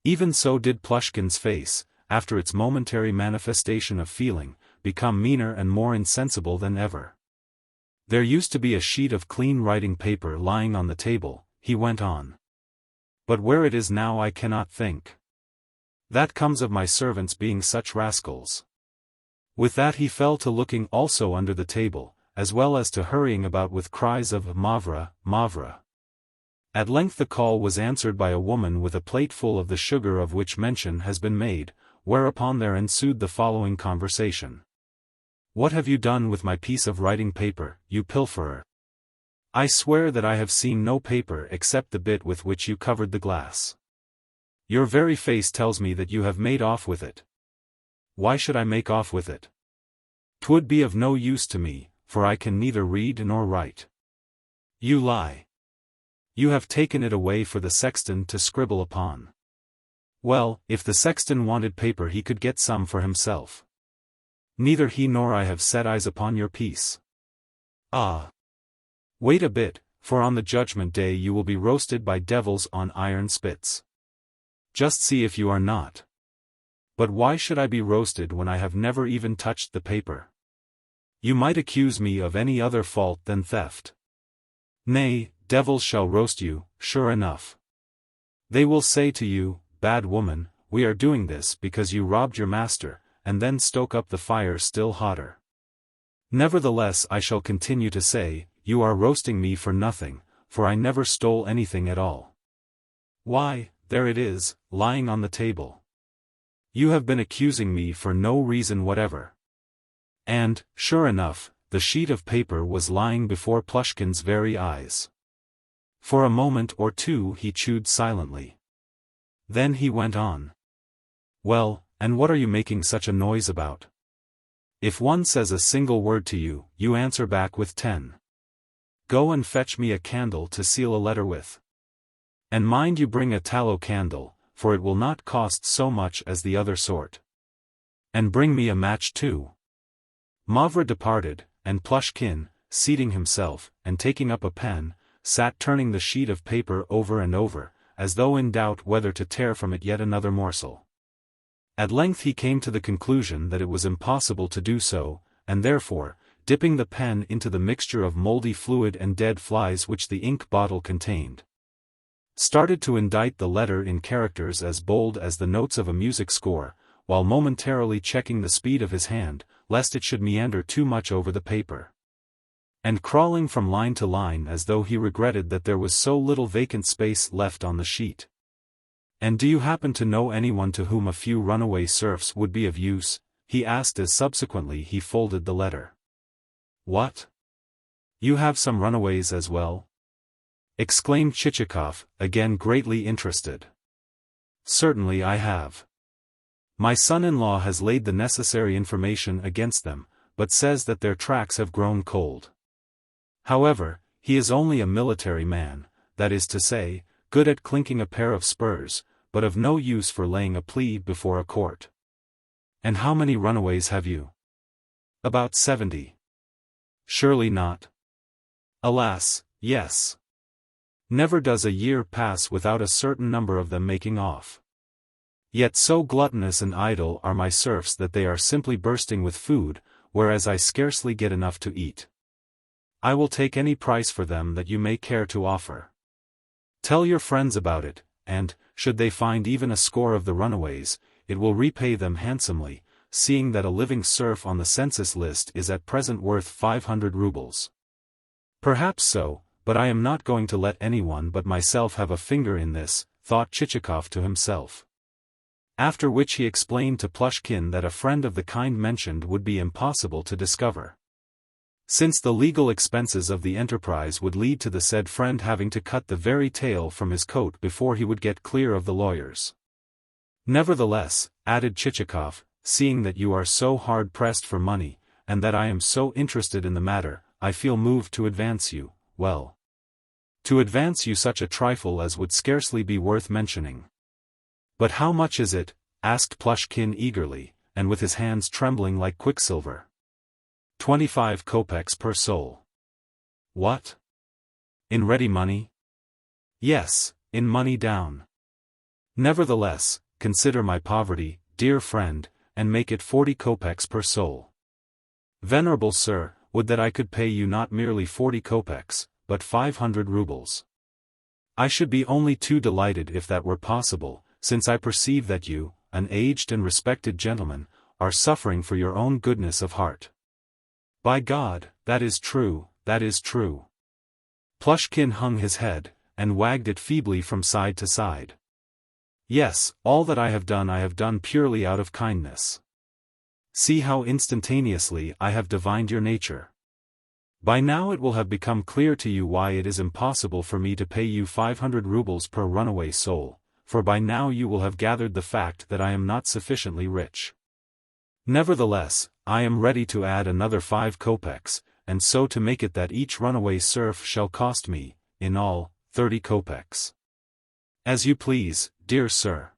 A: Even so did Plushkin's face, after its momentary manifestation of feeling, become meaner and more insensible than ever. "There used to be a sheet of clean writing paper lying on the table," he went on. "But where it is now I cannot think. That comes of my servants being such rascals." With that he fell to looking also under the table, as well as to hurrying about with cries of "Mavra, Mavra." At length the call was answered by a woman with a plate full of the sugar of which mention has been made, whereupon there ensued the following conversation. "What have you done with my piece of writing paper, you pilferer? I swear that I have seen no paper except the bit with which you covered the glass. Your very face tells me that you have made off with it. why should I make off with it? 'Twould be of no use to me, for I can neither read nor write. You lie. You have taken it away for the sexton to scribble upon. Well, if the sexton wanted paper he could get some for himself. Neither he nor I have set eyes upon your piece. Ah! Wait a bit, for on the judgment day you will be roasted by devils on iron spits. Just see if you are not. But why should I be roasted when I have never even touched the paper? You might accuse me of any other fault than theft. Nay, devils shall roast you, sure enough. They will say to you, bad woman, we are doing this because you robbed your master, and then stoke up the fire still hotter. Nevertheless I shall continue to say, you are roasting me for nothing, for I never stole anything at all. Why, there it is, lying on the table. You have been accusing me for no reason whatever. And, sure enough, the sheet of paper was lying before Plushkin's very eyes. For a moment or two he chewed silently. Then he went on. Well, and what are you making such a noise about? If one says a single word to you, you answer back with 10. Go and fetch me a candle to seal a letter with. And mind you bring a tallow candle, for it will not cost so much as the other sort. And bring me a match too. Mavra departed, and Plushkin, seating himself, and taking up a pen, sat turning the sheet of paper over and over, as though in doubt whether to tear from it yet another morsel. At length he came to the conclusion that it was impossible to do so, and therefore, dipping the pen into the mixture of moldy fluid and dead flies which the ink bottle contained, started to indite the letter in characters as bold as the notes of a music score, while momentarily checking the speed of his hand, lest it should meander too much over the paper. And crawling from line to line as though he regretted that there was so little vacant space left on the sheet. And do you happen to know anyone to whom a few runaway serfs would be of use? He asked as subsequently he folded the letter. What? You have some runaways as well? Exclaimed Chichikov, again greatly interested. Certainly I have. My son-in-law has laid the necessary information against them, but says that their tracks have grown cold. However, he is only a military man, that is to say, good at clinking a pair of spurs, but of no use for laying a plea before a court. And how many runaways have you? About 70. Surely not. Alas, yes. Never does a year pass without a certain number of them making off. Yet so gluttonous and idle are my serfs that they are simply bursting with food, whereas I scarcely get enough to eat. I will take any price for them that you may care to offer. Tell your friends about it, and, should they find even a score of the runaways, it will repay them handsomely, seeing that a living serf on the census list is at present worth 500 rubles. Perhaps so, but I am not going to let anyone but myself have a finger in this, thought Chichikov to himself. After which he explained to Plushkin that a friend of the kind mentioned would be impossible to discover, since the legal expenses of the enterprise would lead to the said friend having to cut the very tail from his coat before he would get clear of the lawyers. Nevertheless, added Chichikov, seeing that you are so hard-pressed for money, and that I am so interested in the matter, I feel moved to advance you, well, to advance you such a trifle as would scarcely be worth mentioning. But how much is it? Asked Plushkin eagerly, and with his hands trembling like quicksilver. 25 kopecks per soul. What? In ready money? Yes, in money down. Nevertheless, consider my poverty, dear friend, and make it 40 kopecks per soul. Venerable sir, would that I could pay you not merely 40 kopecks, but 500 rubles. I should be only too delighted if that were possible, since I perceive that you, an aged and respected gentleman, are suffering for your own goodness of heart. By God, that is true, that is true. Plushkin hung his head, and wagged it feebly from side to side. Yes, all that I have done purely out of kindness. See how instantaneously I have divined your nature. By now it will have become clear to you why it is impossible for me to pay you 500 rubles per runaway soul, for by now you will have gathered the fact that I am not sufficiently rich. Nevertheless, I am ready to add another 5 kopecks, and so to make it that each runaway serf shall cost me, in all, 30 kopecks. As you please, dear sir.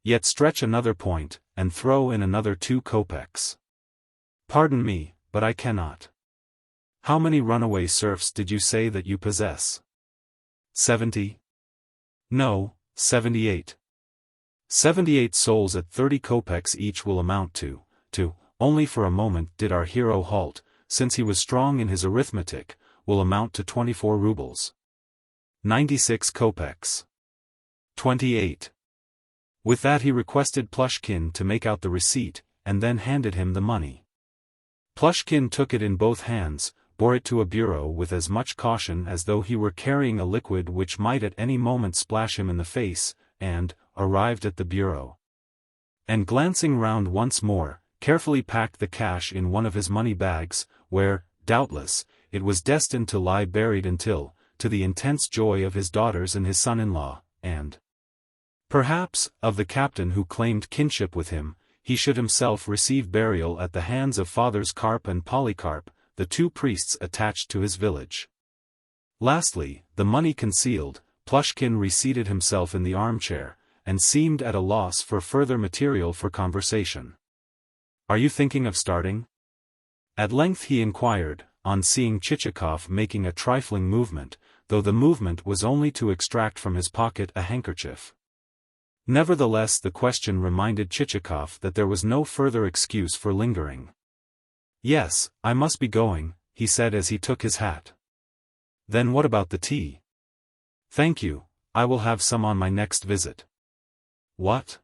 A: Yet stretch another point, and throw in another 2 kopecks. Pardon me, but I cannot. How many runaway serfs did you say that you possess? 70? No, 78. 78 souls at 30 kopecks each will amount to. Only for a moment did our hero halt, since he was strong in his arithmetic, will amount to 24 rubles. 96 kopecks. 28. With that he requested Plushkin to make out the receipt, and then handed him the money. Plushkin took it in both hands, bore it to a bureau with as much caution as though he were carrying a liquid which might at any moment splash him in the face, and, arrived at the bureau, and glancing round once more, carefully packed the cash in one of his money bags, where, doubtless, it was destined to lie buried until, to the intense joy of his daughters and his son-in-law, and perhaps, of the captain who claimed kinship with him, he should himself receive burial at the hands of Fathers Carp and Polycarp, the 2 priests attached to his village. Lastly, the money concealed, Plushkin reseated himself in the armchair, and seemed at a loss for further material for conversation. Are you thinking of starting? At length he inquired, on seeing Chichikov making a trifling movement, though the movement was only to extract from his pocket a handkerchief. Nevertheless the question reminded Chichikov that there was no further excuse for lingering. Yes, I must be going, he said as he took his hat. Then what about the tea? Thank you, I will have some on my next visit. What?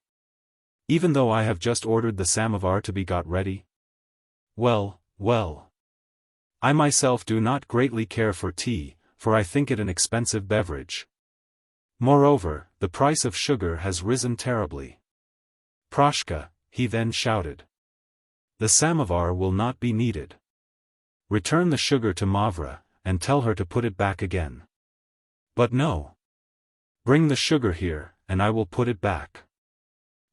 A: Even though I have just ordered the samovar to be got ready? Well, well. I myself do not greatly care for tea, for I think it an expensive beverage. Moreover, the price of sugar has risen terribly. Proshka, he then shouted. The samovar will not be needed. Return the sugar to Mavra, and tell her to put it back again. But no. Bring the sugar here, and I will put it back.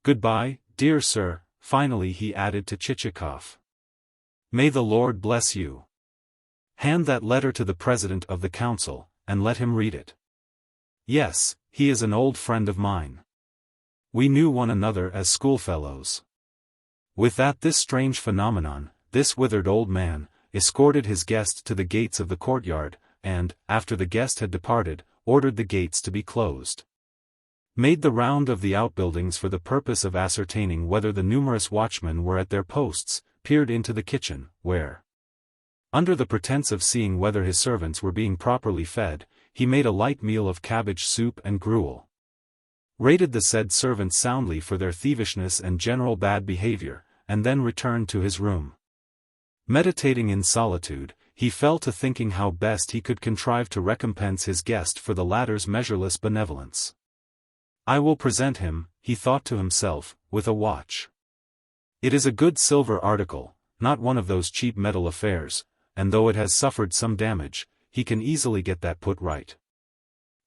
A: Goodbye, dear sir, finally he added to Chichikov. May the Lord bless you. Hand that letter to the President of the Council, and let him read it. Yes, he is an old friend of mine. We knew one another as schoolfellows. With that this strange phenomenon, this withered old man, escorted his guest to the gates of the courtyard, and, after the guest had departed, ordered the gates to be closed. Made the round of the outbuildings for the purpose of ascertaining whether the numerous watchmen were at their posts, peered into the kitchen, where, under the pretense of seeing whether his servants were being properly fed, he made a light meal of cabbage soup and gruel. Rated the said servants soundly for their thievishness and general bad behavior, and then returned to his room. Meditating in solitude, he fell to thinking how best he could contrive to recompense his guest for the latter's measureless benevolence. I will present him, he thought to himself, with a watch. It is a good silver article, not one of those cheap metal affairs, and though it has suffered some damage, he can easily get that put right.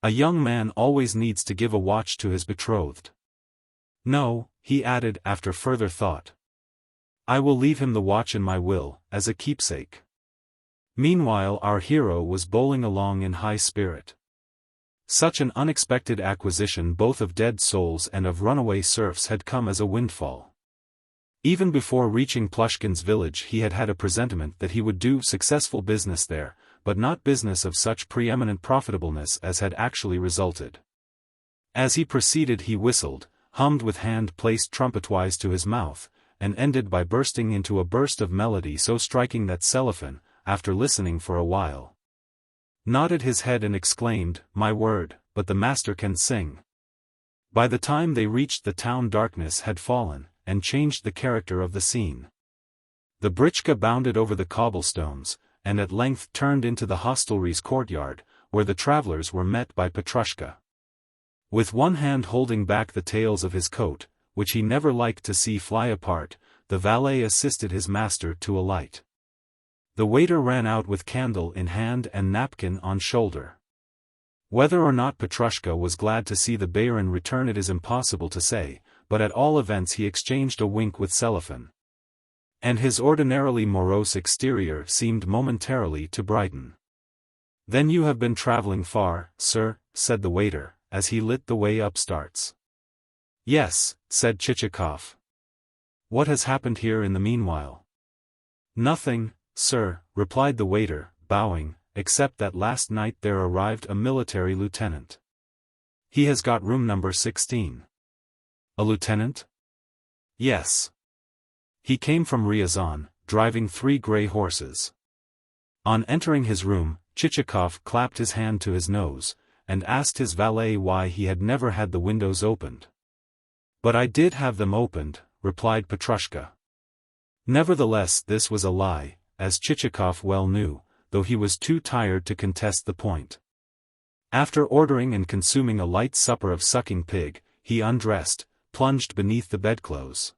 A: A young man always needs to give a watch to his betrothed. No, he added after further thought. I will leave him the watch in my will, as a keepsake. Meanwhile our hero was bowling along in high spirit. Such an unexpected acquisition both of dead souls and of runaway serfs had come as a windfall. Even before reaching Plushkin's village he had had a presentiment that he would do successful business there, but not business of such preeminent profitableness as had actually resulted. As he proceeded he whistled, hummed with hand placed trumpetwise to his mouth, and ended by bursting into a burst of melody so striking that Selifan, after listening for a while, nodded his head and exclaimed, "My word, but the master can sing." By the time they reached the town darkness had fallen, and changed the character of the scene. The britchka bounded over the cobblestones, and at length turned into the hostelry's courtyard, where the travelers were met by Petrushka. With one hand holding back the tails of his coat, which he never liked to see fly apart, the valet assisted his master to alight. The waiter ran out with candle in hand and napkin on shoulder. Whether or not Petrushka was glad to see the baron return it is impossible to say, but at all events he exchanged a wink with Selifan. and his ordinarily morose exterior seemed momentarily to brighten. "Then you have been traveling far, sir," said the waiter, as he lit the way upstarts. "Yes," said Chichikov. "What has happened here in the meanwhile?" "Nothing, sir," replied the waiter, bowing, "except that last night there arrived a military lieutenant. He has got room number 16. "A lieutenant?" "Yes. He came from Ryazan, driving 3 grey horses." On entering his room, Chichikov clapped his hand to his nose, and asked his valet why he had never had the windows opened. "But I did have them opened," replied Petrushka. Nevertheless, this was a lie, as Chichikov well knew, though he was too tired to contest the point. After ordering and consuming a light supper of sucking pig, he undressed, plunged beneath the bedclothes,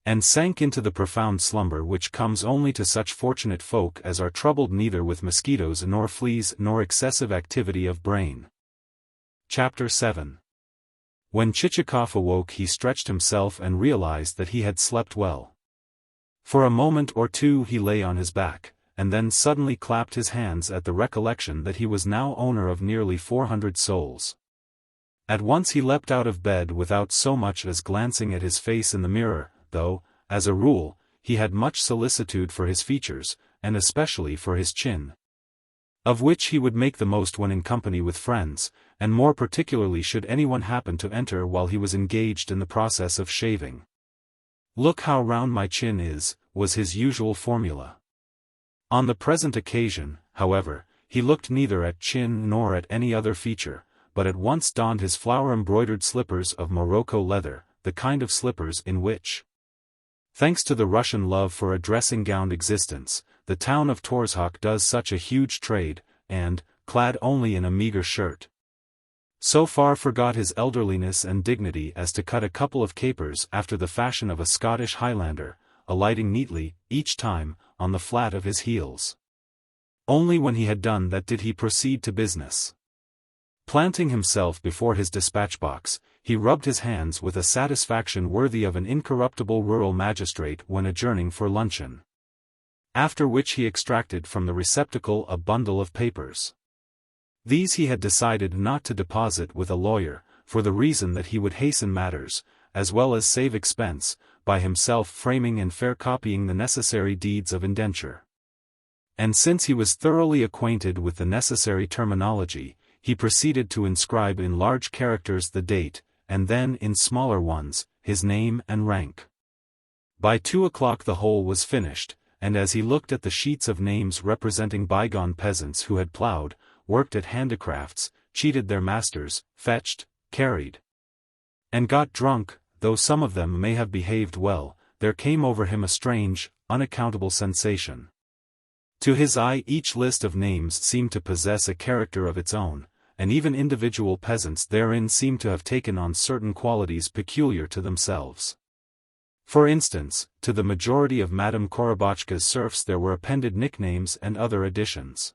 A: and sank into the profound slumber which comes only to such fortunate folk as are troubled neither with mosquitoes nor fleas nor excessive activity of brain. Chapter 7. When Chichikov awoke, he stretched himself and realized that he had slept well. For a moment or two he lay on his back, and then suddenly clapped his hands at the recollection that he was now owner of nearly 400 souls. At once he leapt out of bed without so much as glancing at his face in the mirror, though, as a rule, he had much solicitude for his features, and especially for his chin, of which he would make the most when in company with friends, and more particularly should anyone happen to enter while he was engaged in the process of shaving. "Look how round my chin is," was his usual formula. On the present occasion, however, he looked neither at chin nor at any other feature, but at once donned his flower-embroidered slippers of Morocco leather, the kind of slippers in which, thanks to the Russian love for a dressing-gowned existence, the town of Torzhok does such a huge trade, and, clad only in a meagre shirt, so far forgot his elderliness and dignity as to cut a couple of capers after the fashion of a Scottish Highlander, alighting neatly, each time, on the flat of his heels. Only when he had done that did he proceed to business. Planting himself before his dispatch-box, he rubbed his hands with a satisfaction worthy of an incorruptible rural magistrate when adjourning for luncheon. After which he extracted from the receptacle a bundle of papers. These he had decided not to deposit with a lawyer, for the reason that he would hasten matters, as well as save expense, by himself framing and fair copying the necessary deeds of indenture. And since he was thoroughly acquainted with the necessary terminology, he proceeded to inscribe in large characters the date, and then in smaller ones, his name and rank. By 2 o'clock the whole was finished, and as he looked at the sheets of names representing bygone peasants who had ploughed, worked at handicrafts, cheated their masters, fetched, carried, and got drunk, though some of them may have behaved well, there came over him a strange, unaccountable sensation. To his eye each list of names seemed to possess a character of its own, and even individual peasants therein seemed to have taken on certain qualities peculiar to themselves. For instance, to the majority of Madame Korobotchka's serfs there were appended nicknames and other additions.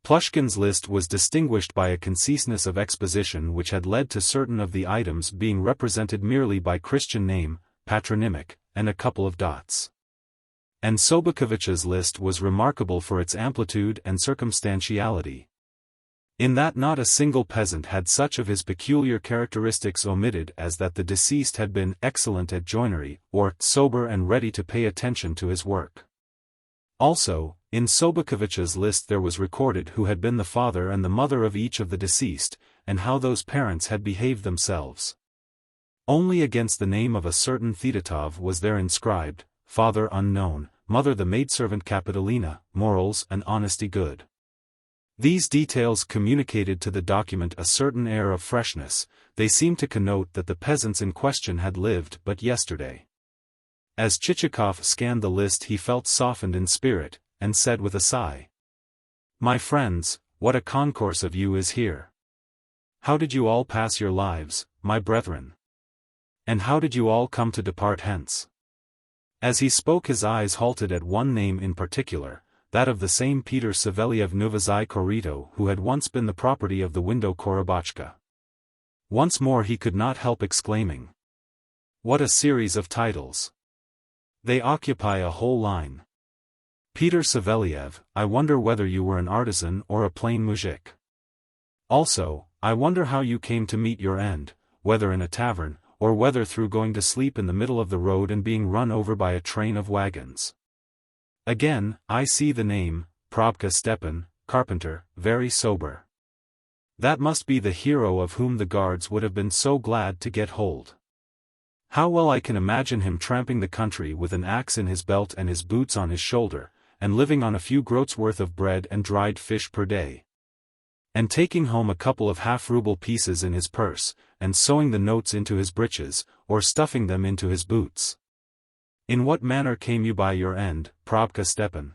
A: Plushkin's list was distinguished by a conciseness of exposition which had led to certain of the items being represented merely by Christian name, patronymic, and a couple of dots. And Sobokovich's list was remarkable for its amplitude and circumstantiality, in that not a single peasant had such of his peculiar characteristics omitted as that the deceased had been excellent at joinery, or sober and ready to pay attention to his work. Also, in Sobokovich's list there was recorded who had been the father and the mother of each of the deceased, and how those parents had behaved themselves. Only against the name of a certain Theodotov was there inscribed, father unknown, mother the maidservant Kapitolina, morals and honesty good. These details communicated to the document a certain air of freshness, they seemed to connote that the peasants in question had lived but yesterday. As Chichikov scanned the list he felt softened in spirit, and said with a sigh, "My friends, what a concourse of you is here! How did you all pass your lives, my brethren? And how did you all come to depart hence?" As he spoke his eyes halted at one name in particular, that of the same Peter Savelyev Novozai Korito who had once been the property of the window Korobotchka. Once more he could not help exclaiming, "What a series of titles! They occupy a whole line. Peter Saveliev, I wonder whether you were an artisan or a plain muzhik. Also, I wonder how you came to meet your end, whether in a tavern, or whether through going to sleep in the middle of the road and being run over by a train of wagons. Again, I see the name, Probka Stepan, carpenter, very sober. That must be the hero of whom the guards would have been so glad to get hold. How well I can imagine him tramping the country with an axe in his belt and his boots on his shoulder, and living on a few groats worth of bread and dried fish per day. And taking home a couple of half-ruble pieces in his purse, and sewing the notes into his breeches, or stuffing them into his boots. In what manner came you by your end, Probka Stepan?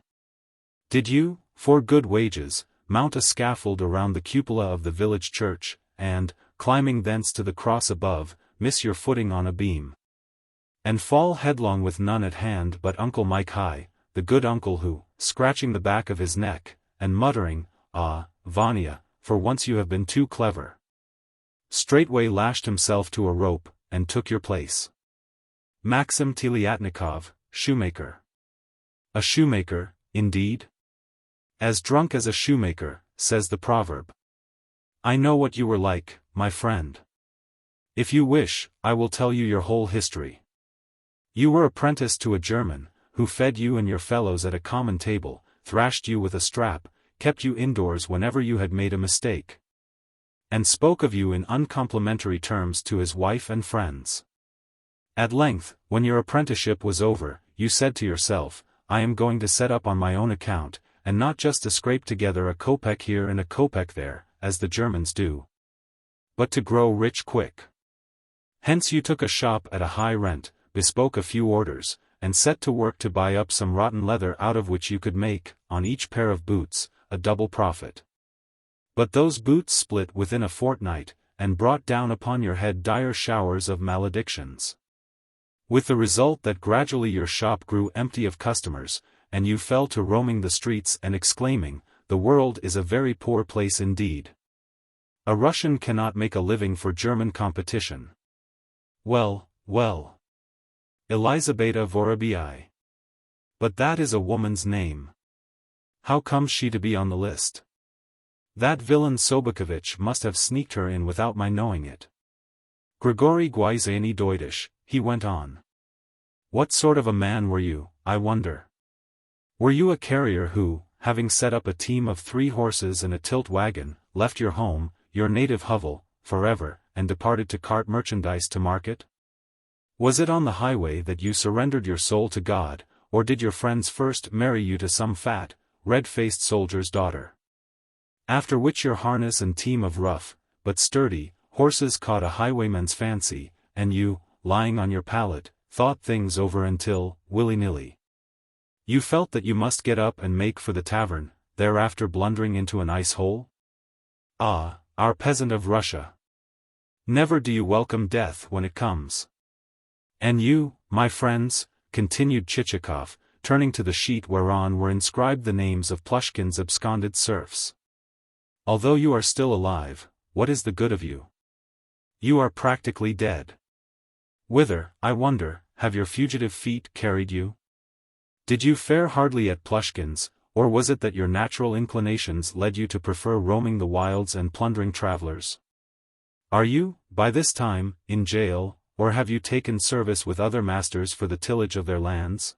A: Did you, for good wages, mount a scaffold around the cupola of the village church, and, climbing thence to the cross above, miss your footing on a beam? And fall headlong with none at hand but Uncle Mike High, the good uncle who, scratching the back of his neck, and muttering, "Ah, Vanya, for once you have been too clever," straightway lashed himself to a rope, and took your place. Maxim Teliatnikov, shoemaker. A shoemaker, indeed? As drunk as a shoemaker, says the proverb. I know what you were like, my friend. If you wish, I will tell you your whole history. You were apprenticed to a German, who fed you and your fellows at a common table, thrashed you with a strap, kept you indoors whenever you had made a mistake, and spoke of you in uncomplimentary terms to his wife and friends. At length, when your apprenticeship was over, you said to yourself, I am going to set up on my own account, and not just to scrape together a kopeck here and a kopeck there, as the Germans do, but to grow rich quick. Hence you took a shop at a high rent, bespoke a few orders, and set to work to buy up some rotten leather out of which you could make, on each pair of boots, a double profit. But those boots split within a fortnight, and brought down upon your head dire showers of maledictions. With the result that gradually your shop grew empty of customers, and you fell to roaming the streets and exclaiming, the world is a very poor place indeed. A Russian cannot make a living for German competition. Well, well. Elizabeta Vorobii. But that is a woman's name. How comes she to be on the list? That villain Sobokovich must have sneaked her in without my knowing it. Grigory Gwyzany Deutsch, he went on. What sort of a man were you, I wonder? Were you a carrier who, having set up a team of 3 horses and a tilt wagon, left your home, your native hovel, forever, and departed to cart merchandise to market? Was it on the highway that you surrendered your soul to God, or did your friends first marry you to some fat, red-faced soldier's daughter? After which your harness and team of rough, but sturdy, horses caught a highwayman's fancy, and you, lying on your pallet, thought things over until, willy-nilly, you felt that you must get up and make for the tavern, thereafter blundering into an ice-hole? Ah, our peasant of Russia! Never do you welcome death when it comes. And you, my friends, continued Chichikov, turning to the sheet whereon were inscribed the names of Plushkin's absconded serfs. Although you are still alive, what is the good of you? You are practically dead. Whither, I wonder, have your fugitive feet carried you? Did you fare hardly at Plushkin's, or was it that your natural inclinations led you to prefer roaming the wilds and plundering travelers? Are you, by this time, in jail, or have you taken service with other masters for the tillage of their lands?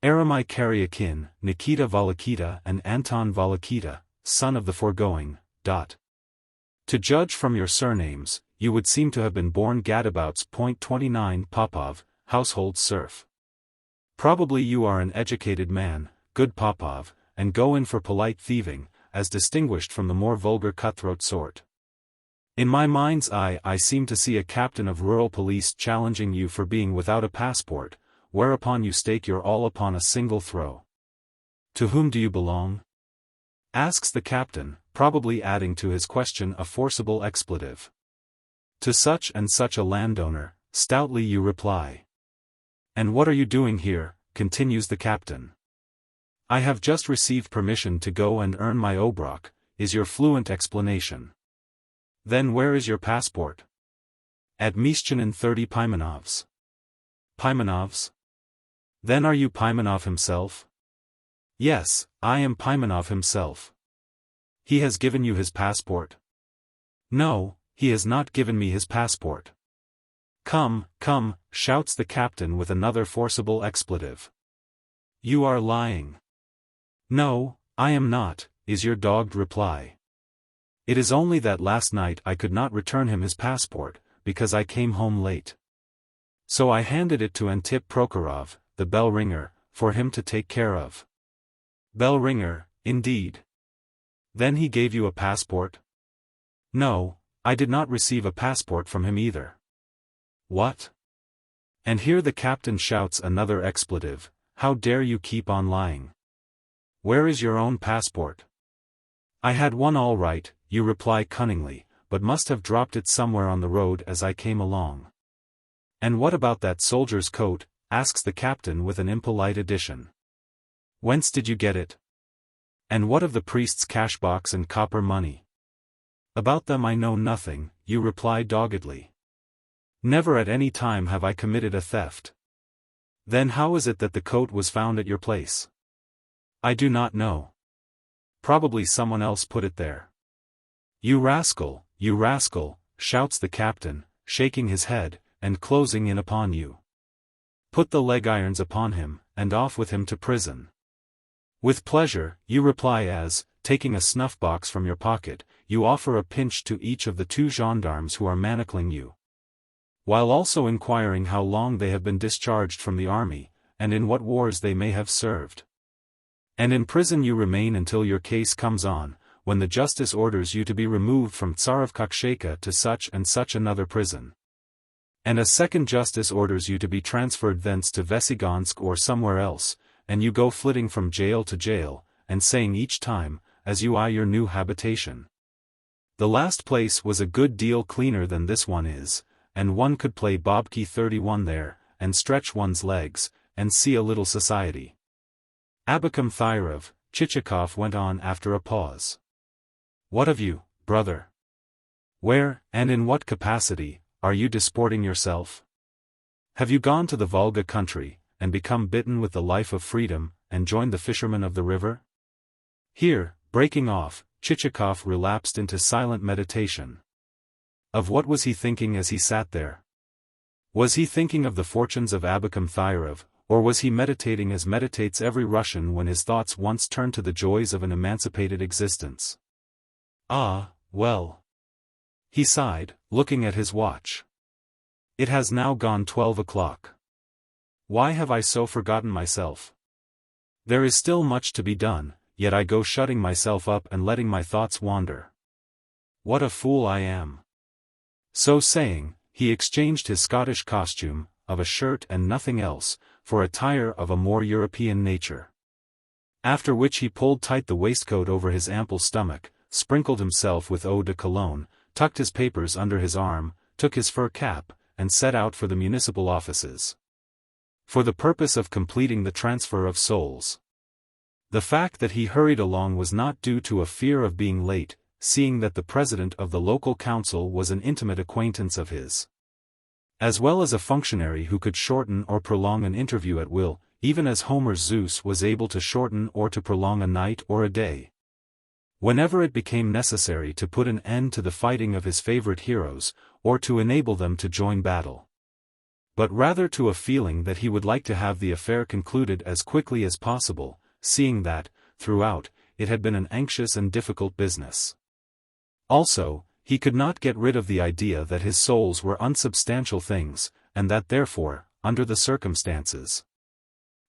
A: Aramai Karyakin, Nikita Volokita and Anton Volokita, son of the foregoing, To judge from your surnames, you would seem to have been born gadabouts. 29 Popov, household serf. Probably you are an educated man, good Popov, and go in for polite thieving, as distinguished from the more vulgar cutthroat sort. In my mind's eye I seem to see a captain of rural police challenging you for being without a passport, whereupon you stake your all upon a single throw. To whom do you belong? Asks the captain, probably adding to his question a forcible expletive. To such and such a landowner, stoutly you reply. And what are you doing here, continues the captain. I have just received permission to go and earn my obrok, is your fluent explanation. Then where is your passport? At Mishchanin 30 Pimenovs. Pimenovs? Then are you Pimenov himself? Yes, I am Pimenov himself. He has given you his passport? No, he has not given me his passport. Come, come, shouts the captain with another forcible expletive. You are lying. No, I am not, is your dogged reply. It is only that last night I could not return him his passport, because I came home late. So I handed it to Antip Prokhorov, the bell-ringer, for him to take care of. Bell-ringer, indeed. Then he gave you a passport? No, I did not receive a passport from him either. What? And here the captain shouts another expletive, how dare you keep on lying? Where is your own passport? I had one all right, you reply cunningly, but must have dropped it somewhere on the road as I came along. And what about that soldier's coat? Asks the captain with an impolite addition. Whence did you get it? And what of the priest's cash-box and copper money? About them I know nothing, you reply doggedly. Never at any time have I committed a theft. Then how is it that the coat was found at your place? I do not know. Probably someone else put it there. You rascal, shouts the captain, shaking his head, and closing in upon you. Put the leg irons upon him, and off with him to prison. With pleasure, you reply as, taking a snuff-box from your pocket, you offer a pinch to each of the 2 gendarmes who are manacling you. While also inquiring how long they have been discharged from the army, and in what wars they may have served. And in prison you remain until your case comes on, when the justice orders you to be removed from Tsarovkaksheka to such and such another prison. And a second justice orders you to be transferred thence to Vesigonsk or somewhere else, and you go flitting from jail to jail, and saying each time, as you eye your new habitation. The last place was a good deal cleaner than this one is, and one could play Bobki 31 there, and stretch one's legs, and see a little society. Abakam Thyrov, Chichikov went on after a pause. What of you, brother? Where, and in what capacity, are you disporting yourself? Have you gone to the Volga country, and become bitten with the life of freedom, and joined the fishermen of the river? Here, breaking off, Chichikov relapsed into silent meditation. Of what was he thinking as he sat there? Was he thinking of the fortunes of Abakam Thyrov, or was he meditating as meditates every Russian when his thoughts once turn to the joys of an emancipated existence? Ah, well. He sighed, looking at his watch. It has now gone 12 o'clock. Why have I so forgotten myself? There is still much to be done, yet I go shutting myself up and letting my thoughts wander. What a fool I am. So saying, he exchanged his Scottish costume, of a shirt and nothing else, for attire of a more European nature. After which he pulled tight the waistcoat over his ample stomach, sprinkled himself with eau de cologne, tucked his papers under his arm, took his fur cap, and set out for the municipal offices. For the purpose of completing the transfer of souls. The fact that he hurried along was not due to a fear of being late, seeing that the president of the local council was an intimate acquaintance of his. As well as a functionary who could shorten or prolong an interview at will, even as Homer's Zeus was able to shorten or to prolong a night or a day. Whenever it became necessary to put an end to the fighting of his favorite heroes, or to enable them to join battle. But rather to a feeling that he would like to have the affair concluded as quickly as possible, seeing that, throughout, it had been an anxious and difficult business. Also, he could not get rid of the idea that his souls were unsubstantial things, and that therefore, under the circumstances,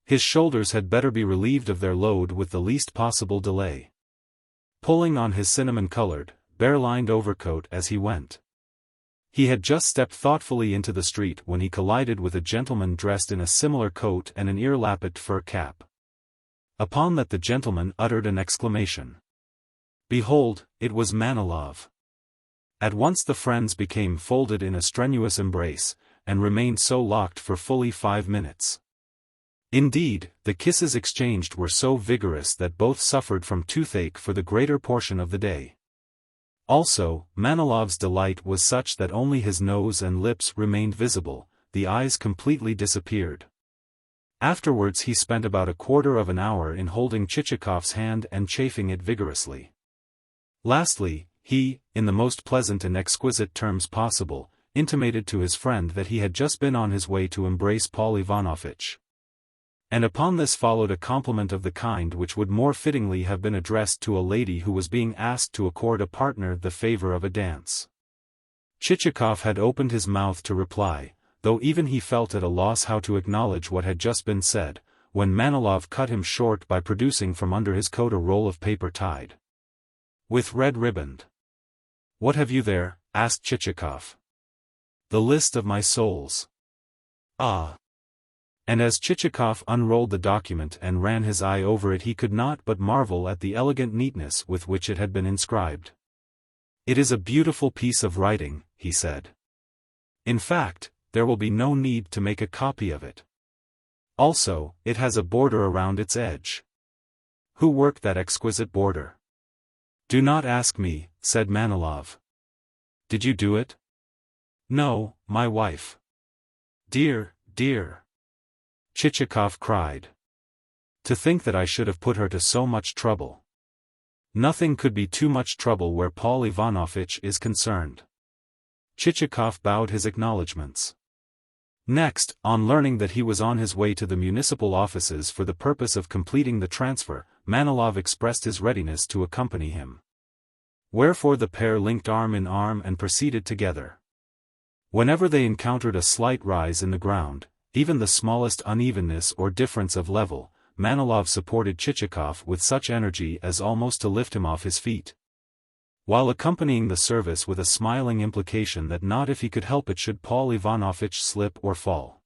A: his shoulders had better be relieved of their load with the least possible delay. Pulling on his cinnamon-colored, bare-lined overcoat as he went. He had just stepped thoughtfully into the street when he collided with a gentleman dressed in a similar coat and an ear-lappet fur cap. Upon that the gentleman uttered an exclamation. Behold, it was Manilov. At once the friends became folded in a strenuous embrace, and remained so locked for fully 5 minutes. Indeed, the kisses exchanged were so vigorous that both suffered from toothache for the greater portion of the day. Also, Manilov's delight was such that only his nose and lips remained visible, the eyes completely disappeared. Afterwards he spent about a quarter of an hour in holding Chichikov's hand and chafing it vigorously. Lastly, he, in the most pleasant and exquisite terms possible, intimated to his friend that he had just been on his way to embrace Paul Ivanovich. And upon this followed a compliment of the kind which would more fittingly have been addressed to a lady who was being asked to accord a partner the favor of a dance. Chichikov had opened his mouth to reply, though even he felt at a loss how to acknowledge what had just been said, when Manilov cut him short by producing from under his coat a roll of paper tied with red riband. "What have you there?" asked Chichikov. "The list of my souls." "Ah." And as Chichikov unrolled the document and ran his eye over it, he could not but marvel at the elegant neatness with which it had been inscribed. "It is a beautiful piece of writing," he said. "In fact, there will be no need to make a copy of it. Also, it has a border around its edge. Who worked that exquisite border?" "Do not ask me," said Manilov. "Did you do it?" "No, my wife." "Dear, dear!" Chichikov cried. "To think that I should have put her to so much trouble." "Nothing could be too much trouble where Paul Ivanovich is concerned." Chichikov bowed his acknowledgments. Next, on learning that he was on his way to the municipal offices for the purpose of completing the transfer, Manilov expressed his readiness to accompany him. Wherefore the pair linked arm in arm and proceeded together. Whenever they encountered a slight rise in the ground, even the smallest unevenness or difference of level, Manilov supported Chichikov with such energy as almost to lift him off his feet, while accompanying the service with a smiling implication that not if he could help it should Paul Ivanovich slip or fall.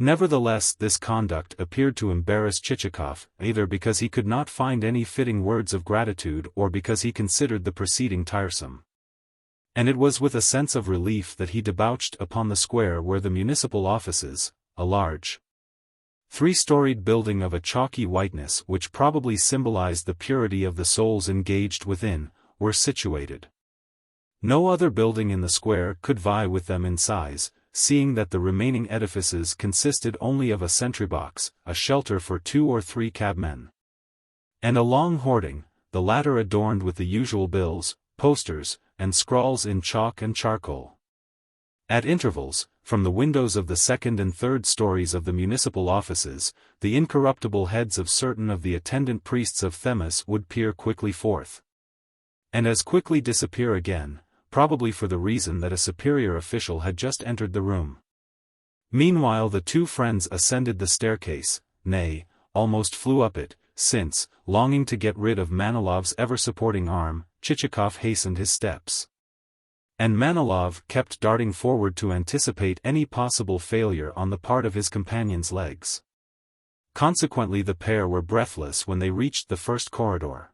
A: Nevertheless, this conduct appeared to embarrass Chichikov, either because he could not find any fitting words of gratitude or because he considered the proceeding tiresome. And it was with a sense of relief that he debouched upon the square where the municipal offices, a large, three-storied building of a chalky whiteness which probably symbolized the purity of the souls engaged within, were situated. No other building in the square could vie with them in size, seeing that the remaining edifices consisted only of a sentry-box, a shelter for 2 or 3 cabmen, and a long hoarding, the latter adorned with the usual bills, posters, and scrawls in chalk and charcoal. At intervals, from the windows of the second and third stories of the municipal offices, the incorruptible heads of certain of the attendant priests of Themis would peer quickly forth, and as quickly disappear again, probably for the reason that a superior official had just entered the room. Meanwhile the two friends ascended the staircase, nay, almost flew up it, since, longing to get rid of Manilov's ever-supporting arm, Chichikov hastened his steps. And Manilov kept darting forward to anticipate any possible failure on the part of his companion's legs. Consequently the pair were breathless when they reached the first corridor.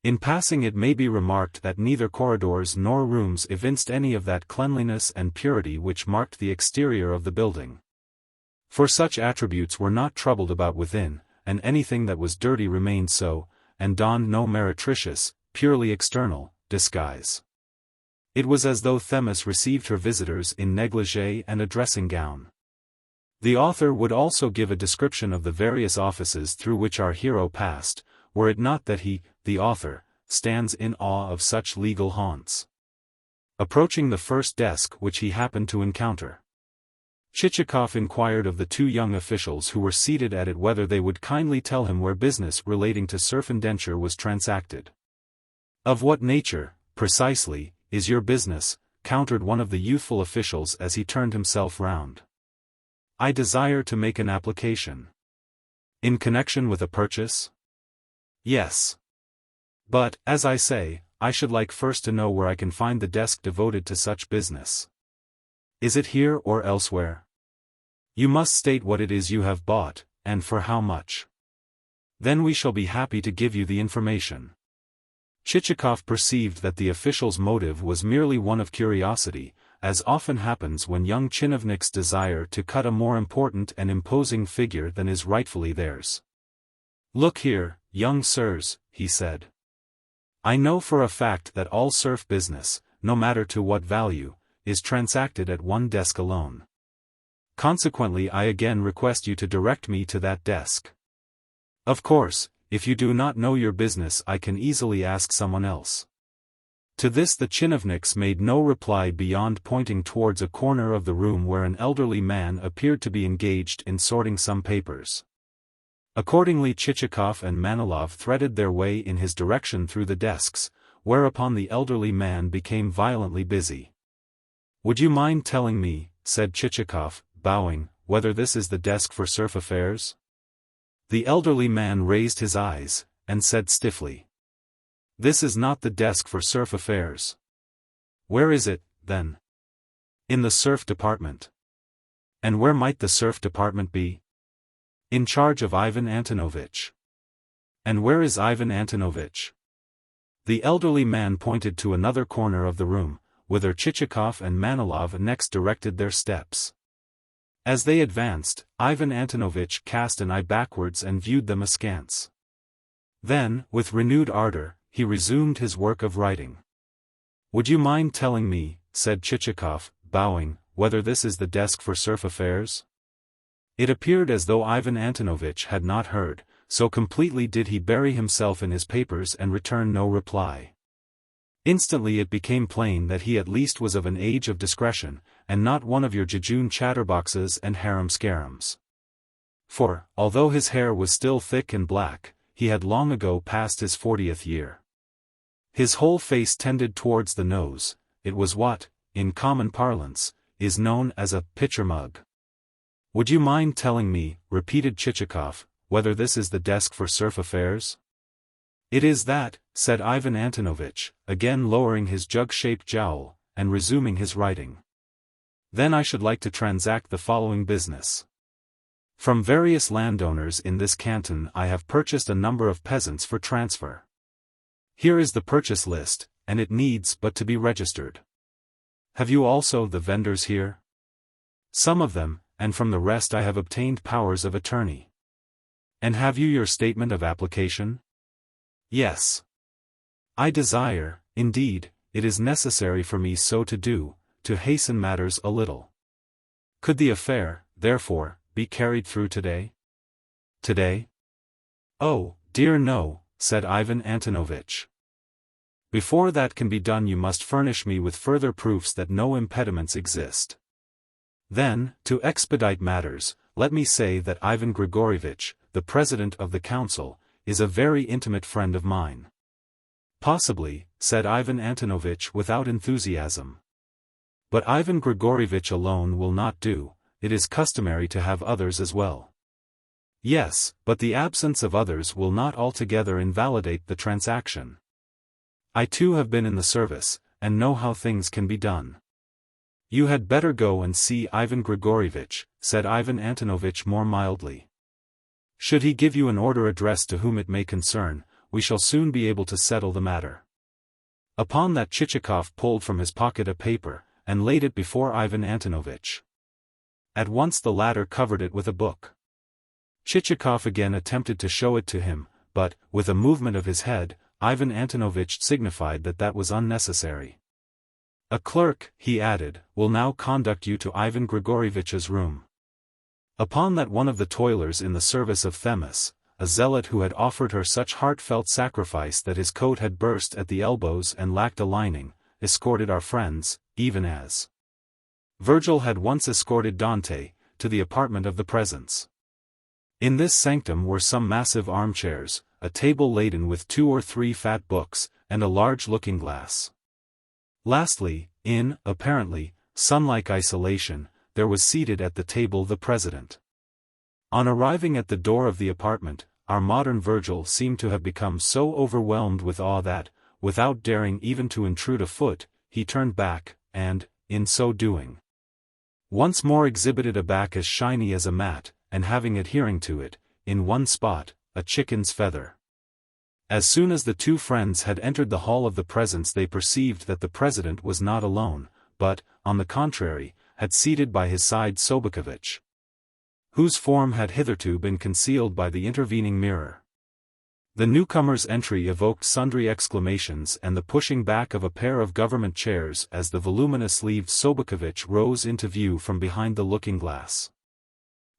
A: In passing it may be remarked that neither corridors nor rooms evinced any of that cleanliness and purity which marked the exterior of the building. For such attributes were not troubled about within, and anything that was dirty remained so, and donned no meretricious, purely external, disguise. It was as though Themis received her visitors in negligee and a dressing gown. The author would also give a description of the various offices through which our hero passed, were it not that he, the author, stands in awe of such legal haunts. Approaching the first desk which he happened to encounter, Chichikov inquired of the 2 young officials who were seated at it whether they would kindly tell him where business relating to serf indenture was transacted. "Of what nature, precisely, is your business?" countered one of the youthful officials as he turned himself round. "I desire to make an application." "In connection with a purchase?" "Yes. But, as I say, I should like first to know where I can find the desk devoted to such business. Is it here or elsewhere? You must state what it is you have bought, and for how much. Then we shall be happy to give you the information." Chichikov perceived that the official's motive was merely one of curiosity, as often happens when young chinovniks desire to cut a more important and imposing figure than is rightfully theirs. "Look here, young sirs," he said. "I know for a fact that all serf business, no matter to what value, is transacted at one desk alone. Consequently I again request you to direct me to that desk. Of course, if you do not know your business I can easily ask someone else. To this the chinovniks made no reply beyond pointing towards a corner of the room where an elderly man appeared to be engaged in sorting some papers. Accordingly Chichikov and Manilov threaded their way in his direction through the desks, whereupon the elderly man became violently busy. "Would you mind telling me," said Chichikov, bowing, "whether this is the desk for serf affairs?" The elderly man raised his eyes, and said stiffly, "This is not the desk for serf affairs." "Where is it, then?" "In the serf department." "And where might the serf department be?" "In charge of Ivan Antonovitch." "And where is Ivan Antonovitch?" The elderly man pointed to another corner of the room, whither Chichikov and Manilov next directed their steps. As they advanced, Ivan Antonovitch cast an eye backwards and viewed them askance. Then, with renewed ardor, he resumed his work of writing. "Would you mind telling me," said Chichikov, bowing, "whether this is the desk for serf affairs?" It appeared as though Ivan Antonovitch had not heard, so completely did he bury himself in his papers and return no reply. Instantly it became plain that he at least was of an age of discretion, and not one of your jejune chatterboxes and harum-scarums. For, although his hair was still thick and black, he had long ago passed his 40th year. His whole face tended towards the nose. It was what, in common parlance, is known as a pitcher mug. "Would you mind telling me," repeated Chichikov, "whether this is the desk for serf affairs?" "It is that," said Ivan Antonovitch, again lowering his jug-shaped jowl, and resuming his writing. "Then I should like to transact the following business. From various landowners in this canton I have purchased a number of peasants for transfer. Here is the purchase list, and it needs but to be registered. Have you also the vendors here?" "Some of them, and from the rest I have obtained powers of attorney." "And have you your statement of application?" "Yes. I desire, indeed, it is necessary for me so to do, to hasten matters a little. Could the affair, therefore, be carried through today?" "Today? Oh, dear no," said Ivan Antonovitch. "Before that can be done you must furnish me with further proofs that no impediments exist. Then, to expedite matters, let me say that Ivan Grigorievich, the president of the council, is a very intimate friend of mine." "Possibly," said Ivan Antonovitch without enthusiasm. "But Ivan Grigorievich alone will not do, it is customary to have others as well." "Yes, but the absence of others will not altogether invalidate the transaction. I too have been in the service, and know how things can be done." "You had better go and see Ivan Grigorievich," said Ivan Antonovitch more mildly. "Should he give you an order addressed to whom it may concern, we shall soon be able to settle the matter." Upon that Chichikov pulled from his pocket a paper, and laid it before Ivan Antonovitch. At once the latter covered it with a book. Chichikov again attempted to show it to him, but, with a movement of his head, Ivan Antonovitch signified that that was unnecessary. "A clerk," he added, "will now conduct you to Ivan Grigorievitch's room." Upon that one of the toilers in the service of Themis, a zealot who had offered her such heartfelt sacrifice that his coat had burst at the elbows and lacked a lining, escorted our friends, even as Virgil had once escorted Dante, to the apartment of the presence. In this sanctum were some massive armchairs, a table laden with 2 or 3 fat books, and a large looking-glass. Lastly, in, apparently, sun-like isolation, there was seated at the table the president. On arriving at the door of the apartment, our modern Virgil seemed to have become so overwhelmed with awe that, without daring even to intrude a foot, he turned back, and, in so doing, once more exhibited a back as shiny as a mat, and having adhering to it, in one spot, a chicken's feather. As soon as the two friends had entered the hall of the presence they perceived that the president was not alone, but, on the contrary, had seated by his side Sobokovitch, whose form had hitherto been concealed by the intervening mirror. The newcomer's entry evoked sundry exclamations and the pushing back of a pair of government chairs as the voluminous-sleeved Sobokovich rose into view from behind the looking-glass.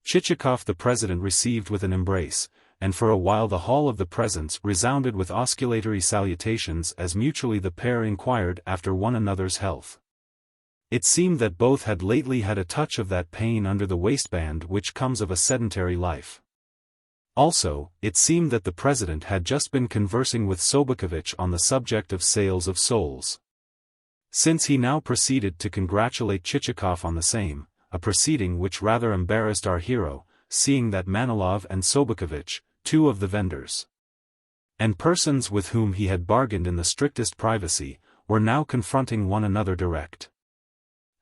A: Chichikov the president received with an embrace, and for a while the hall of the presence resounded with osculatory salutations as mutually the pair inquired after one another's health. It seemed that both had lately had a touch of that pain under the waistband which comes of a sedentary life. Also, it seemed that the president had just been conversing with Sobokovich on the subject of sales of souls. Since he now proceeded to congratulate Chichikov on the same, a proceeding which rather embarrassed our hero, seeing that Manilov and Sobokovich, two of the vendors, and persons with whom he had bargained in the strictest privacy, were now confronting one another direct.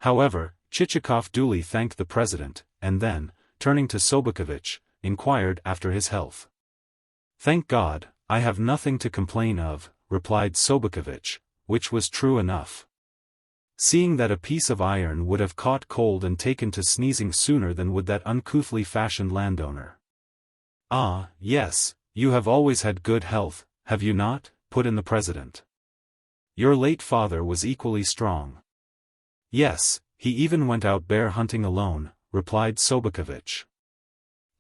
A: However, Chichikov duly thanked the president, and then, turning to Sobokovich, inquired after his health. "Thank God, I have nothing to complain of," replied Sobokovich, which was true enough. Seeing that a piece of iron would have caught cold and taken to sneezing sooner than would that uncouthly fashioned landowner. "Ah, yes, you have always had good health, have you not?" put in the president. "Your late father was equally strong." "Yes, he even went out bear hunting alone," replied Sobokovich.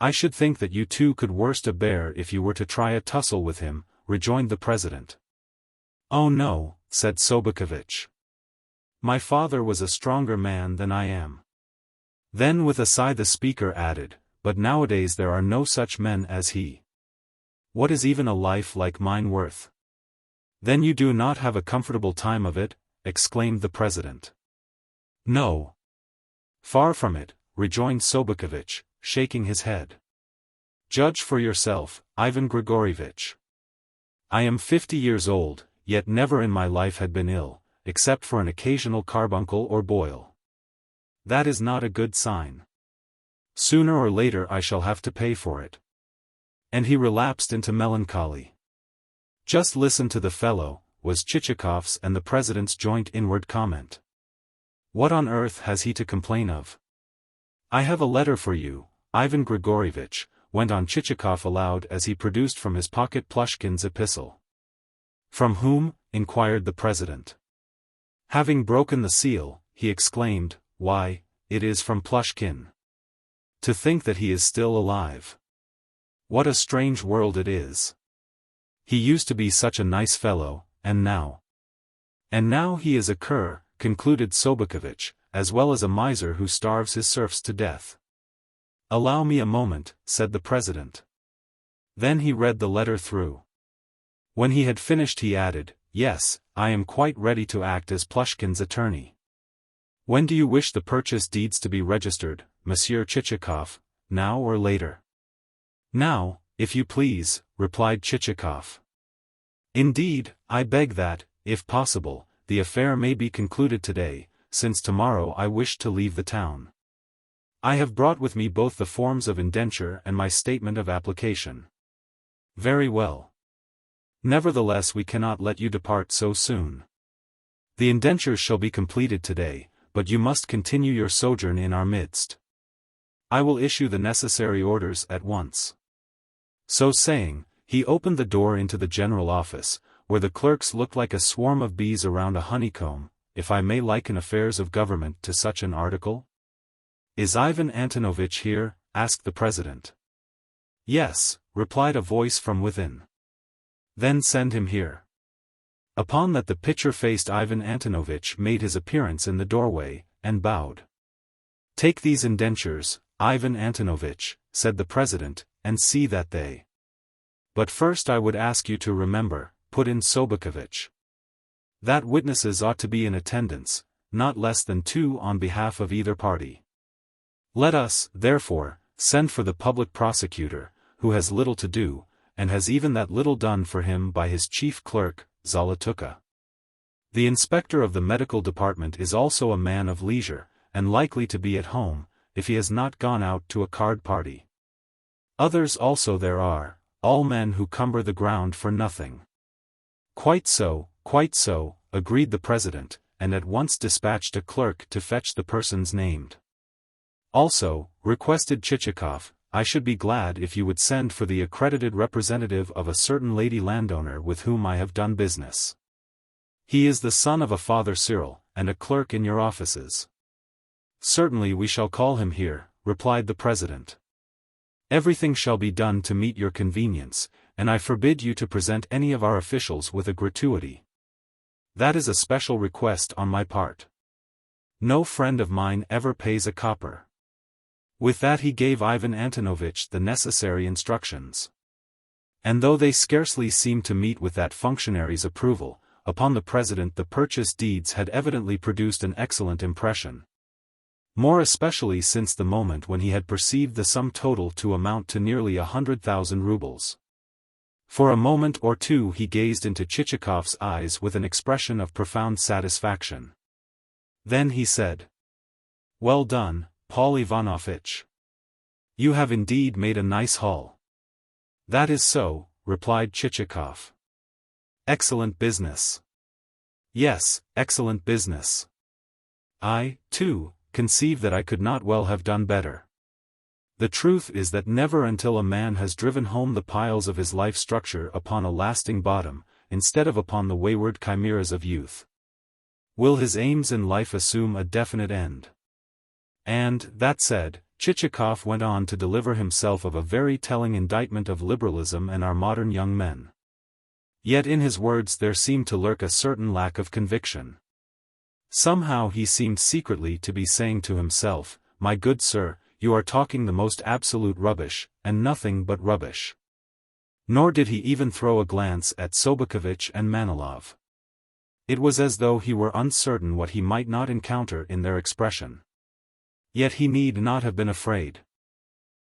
A: "I should think that you two could worst a bear if you were to try a tussle with him," rejoined the president. "Oh no," said Sobokovich. "My father was a stronger man than I am." Then with a sigh the speaker added, "But nowadays there are no such men as he. What is even a life like mine worth?" "Then you do not have a comfortable time of it?" exclaimed the president. "No. Far from it," rejoined Sobokovich, shaking his head. "Judge for yourself, Ivan Grigorievich. I am 50 years old, yet never in my life had been ill, except for an occasional carbuncle or boil. That is not a good sign. Sooner or later I shall have to pay for it." And he relapsed into melancholy. "Just listen to the fellow," was Chichikov's and the president's joint inward comment. "What on earth has he to complain of?" "I have a letter for you, Ivan Grigorievich," went on Chichikov aloud as he produced from his pocket Plushkin's epistle. "From whom?" inquired the president. Having broken the seal, he exclaimed, "Why, it is from Plushkin. To think that he is still alive. What a strange world it is. He used to be such a nice fellow, and now he is a cur," concluded Sobokovich, "as well as a miser who starves his serfs to death." "Allow me a moment," said the president. Then he read the letter through. When he had finished he added, "Yes, I am quite ready to act as Plushkin's attorney. When do you wish the purchase deeds to be registered, Monsieur Chichikov, now or later?" "Now, if you please," replied Chichikov. "Indeed, I beg that, if possible, the affair may be concluded today, since tomorrow I wish to leave the town. I have brought with me both the forms of indenture and my statement of application." "Very well. Nevertheless we cannot let you depart so soon. The indentures shall be completed today, but you must continue your sojourn in our midst. I will issue the necessary orders at once." So saying, he opened the door into the general office, where the clerks looked like a swarm of bees around a honeycomb, if I may liken affairs of government to such an article. "Is Ivan Antonovich here?" asked the president. "Yes," replied a voice from within. "Then send him here." Upon that the pitcher-faced Ivan Antonovich made his appearance in the doorway, and bowed. "Take these indentures, Ivan Antonovich," said the president, "and see that they—" "But first I would ask you to remember," put in Sobokovich, "that witnesses ought to be in attendance, not less than 2 on behalf of either party. Let us, therefore, send for the public prosecutor, who has little to do, and has even that little done for him by his chief clerk, Zolotuka. The inspector of the medical department is also a man of leisure, and likely to be at home, if he has not gone out to a card party. Others also there are, all men who cumber the ground for nothing." Quite so," agreed the president, and at once dispatched a clerk to fetch the persons named. "Also," requested Chichikov, I should be glad if you would send for the accredited representative of a certain lady landowner with whom I have done business. He is the son of a Father Cyril, and a clerk in your offices. Certainly we shall call him here, replied the president. Everything shall be done to meet your convenience, and I forbid you to present any of our officials with a gratuity. That is a special request on my part. No friend of mine ever pays a copper. With that he gave Ivan Antonovich the necessary instructions. And though they scarcely seemed to meet with that functionary's approval, upon the president the purchase deeds had evidently produced an excellent impression. More especially since the moment when he had perceived the sum total to amount to nearly 100,000 rubles. For a moment or two he gazed into Chichikov's eyes with an expression of profound satisfaction. Then he said, "Well done, Pavel Ivanovich. You have indeed made a nice haul." "That is so," replied Chichikov. "Excellent business." "Yes, excellent business. I, too, conceive that I could not well have done better. The truth is that never until a man has driven home the piles of his life structure upon a lasting bottom, instead of upon the wayward chimeras of youth, will his aims in life assume a definite end." And, that said, Chichikov went on to deliver himself of a very telling indictment of liberalism and our modern young men. Yet in his words there seemed to lurk a certain lack of conviction. Somehow he seemed secretly to be saying to himself, "My good sir, you are talking the most absolute rubbish, and nothing but rubbish." Nor did he even throw a glance at Sobokovich and Manilov. It was as though he were uncertain what he might not encounter in their expression. Yet he need not have been afraid.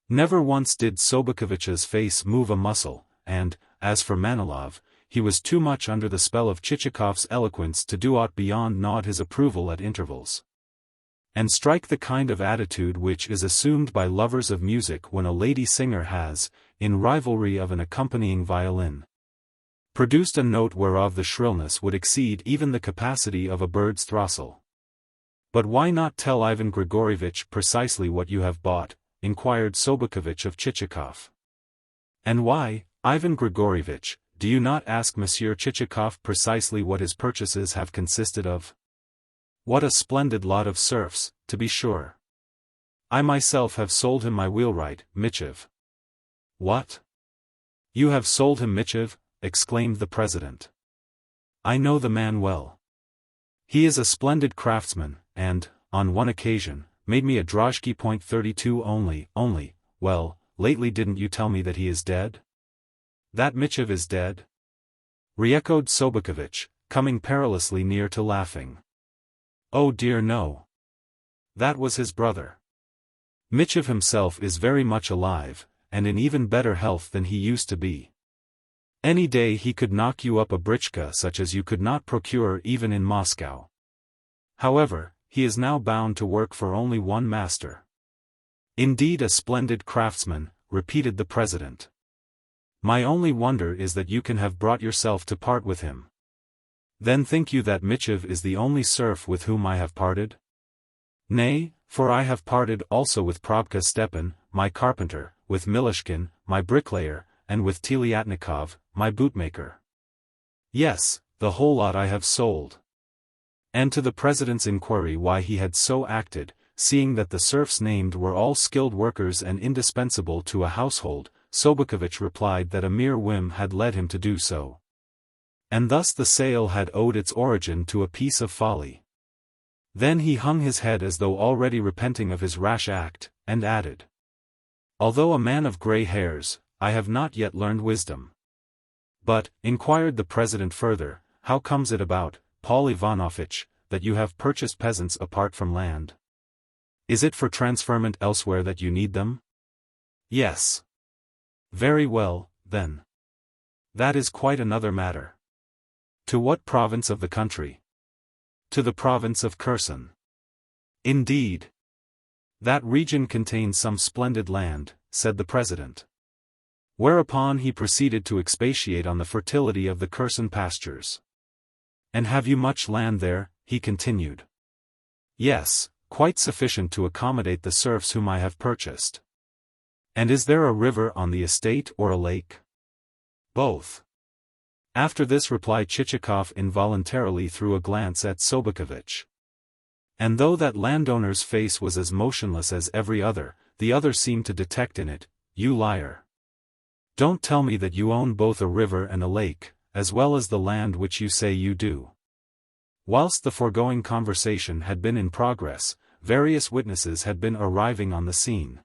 A: Never once did Sobokovich's face move a muscle, and, as for Manilov, he was too much under the spell of Chichikov's eloquence to do aught beyond nod his approval at intervals, and strike the kind of attitude which is assumed by lovers of music when a lady singer has, in rivalry of an accompanying violin, produced a note whereof the shrillness would exceed even the capacity of a bird's throstle. "But why not tell Ivan Grigorievich precisely what you have bought?" inquired Sobokovich of Chichikov. "And why, Ivan Grigorievich, do you not ask Monsieur Chichikov precisely what his purchases have consisted of? What a splendid lot of serfs, to be sure! I myself have sold him my wheelwright, Michev." "What? You have sold him Michev?" exclaimed the president. "I know the man well. He is a splendid craftsman, and, on one occasion, made me a drozhki .32 only, well, lately didn't you tell me that he is dead?" "That Michev is dead?" re-echoed Sobokovich, coming perilously near to laughing. "Oh dear no. That was his brother. Michev himself is very much alive, and in even better health than he used to be. Any day he could knock you up a britchka such as you could not procure even in Moscow. However, he is now bound to work for only one master." "Indeed, a splendid craftsman," repeated the president. "My only wonder is that you can have brought yourself to part with him. Then think you that Michev is the only serf with whom I have parted? Nay, for I have parted also with Probka Stepan, my carpenter, with Milishkin, my bricklayer, and with Teliatnikov, my bootmaker. Yes, the whole lot I have sold." And to the president's inquiry why he had so acted, seeing that the serfs named were all skilled workers and indispensable to a household, Sobokovich replied that a mere whim had led him to do so. And thus the sale had owed its origin to a piece of folly. Then he hung his head as though already repenting of his rash act, and added, "Although a man of grey hairs, I have not yet learned wisdom." "But," inquired the president further, "how comes it about, Pavel Ivanovich, that you have purchased peasants apart from land? Is it for transferment elsewhere that you need them?" "Yes." "Very well, then. That is quite another matter. To what province of the country?" "To the province of Kherson." "Indeed. That region contains some splendid land," said the president. Whereupon he proceeded to expatiate on the fertility of the Kherson pastures. "And have you much land there?" he continued. "Yes, quite sufficient to accommodate the serfs whom I have purchased." And is there a river on the estate or a lake? Both. After this reply Chichikov involuntarily threw a glance at Sobokovich. And though that landowner's face was as motionless as every other, the other seemed to detect in it, "You liar! Don't tell me that you own both a river and a lake, as well as the land which you say you do." Whilst the foregoing conversation had been in progress, various witnesses had been arriving on the scene.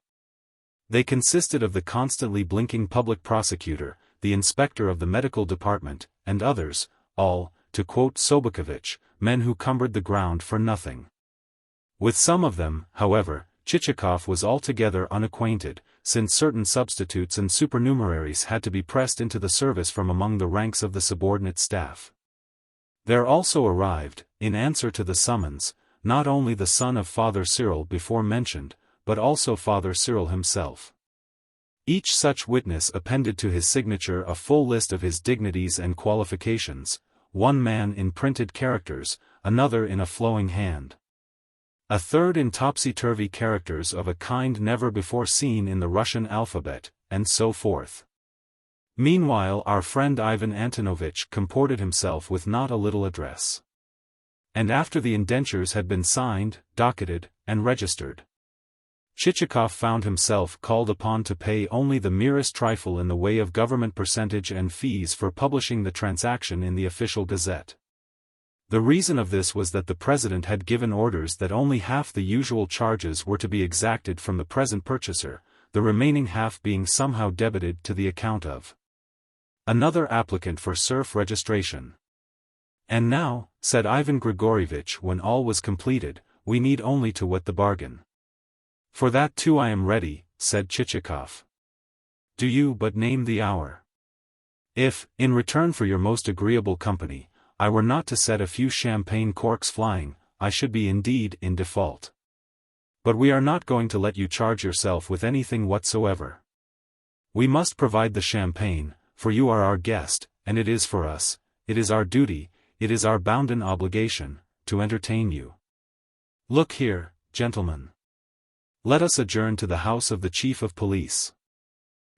A: They consisted of the constantly blinking public prosecutor, the inspector of the medical department, and others, all, to quote Sobokovich, men who cumbered the ground for nothing. With some of them, however, Chichikov was altogether unacquainted, since certain substitutes and supernumeraries had to be pressed into the service from among the ranks of the subordinate staff. There also arrived, in answer to the summons, not only the son of Father Cyril before mentioned, but also Father Cyril himself. Each such witness appended to his signature a full list of his dignities and qualifications, one man in printed characters, another in a flowing hand, a third in topsy-turvy characters of a kind never before seen in the Russian alphabet, and so forth. Meanwhile our friend Ivan Antonovich comported himself with not a little address. And after the indentures had been signed, docketed, and registered, Chichikov found himself called upon to pay only the merest trifle in the way of government percentage and fees for publishing the transaction in the official gazette. The reason of this was that the president had given orders that only half the usual charges were to be exacted from the present purchaser, the remaining half being somehow debited to the account of another applicant for serf registration. "And now," said Ivan Grigorievich when all was completed, "we need only to wet the bargain." "For that too I am ready," said Chichikov. "Do you but name the hour. If, in return for your most agreeable company, I were not to set a few champagne corks flying, I should be indeed in default. But we are not going to let you charge yourself with anything whatsoever. We must provide the champagne, for you are our guest, and it is for us, it is our duty, it is our bounden obligation, to entertain you. Look here, gentlemen. Let us adjourn to the house of the chief of police.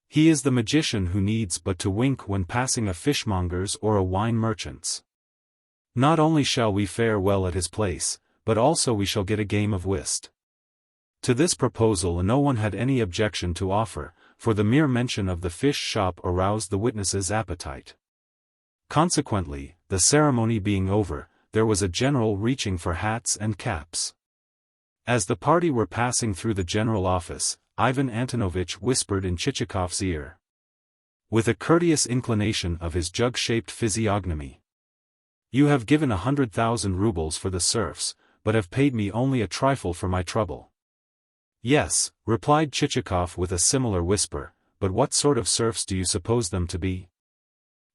A: He is the magician who needs but to wink when passing a fishmonger's or a wine merchant's. Not only shall we fare well at his place, but also we shall get a game of whist." To this proposal no one had any objection to offer, for the mere mention of the fish shop aroused the witnesses' appetite. Consequently, the ceremony being over, there was a general reaching for hats and caps. As the party were passing through the general office, Ivan Antonovich whispered in Chichikov's ear, with a courteous inclination of his jug-shaped physiognomy, "You have given 100,000 rubles for the serfs, but have paid me only a trifle for my trouble." "Yes," replied Chichikov with a similar whisper, "but what sort of serfs do you suppose them to be?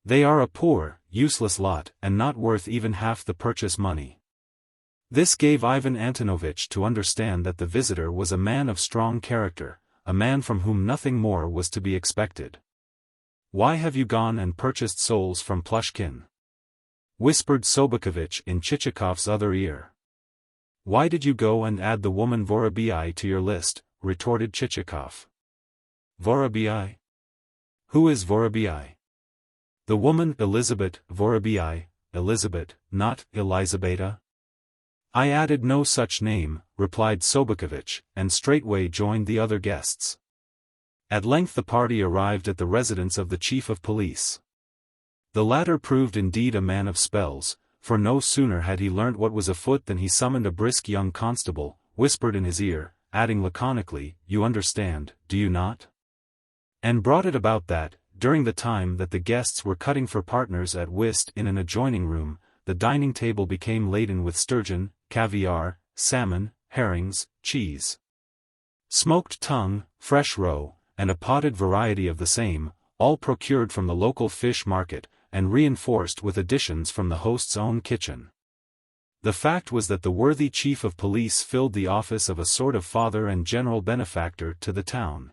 A: They are a poor, useless lot, and not worth even half the purchase money." This gave Ivan Antonovich to understand that the visitor was a man of strong character, a man from whom nothing more was to be expected. "Why have you gone and purchased souls from Plushkin?" whispered Sobokovich in Chichikov's other ear. "Why did you go and add the woman Vorobii to your list?" retorted Chichikov. "Vorobii? Who is Vorobii?" "The woman Elizabeth Vorobii, Elizabeth, not Elizabeta." "I added no such name," replied Sobokovich, and straightway joined the other guests. At length the party arrived at the residence of the chief of police. The latter proved indeed a man of spells, for no sooner had he learnt what was afoot than he summoned a brisk young constable, whispered in his ear, adding laconically, "You understand, do you not?" and brought it about that, during the time that the guests were cutting for partners at whist in an adjoining room, the dining table became laden with sturgeon, caviar, salmon, herrings, cheese, smoked tongue, fresh roe, and a potted variety of the same, all procured from the local fish market, and reinforced with additions from the host's own kitchen. The fact was that the worthy chief of police filled the office of a sort of father and general benefactor to the town,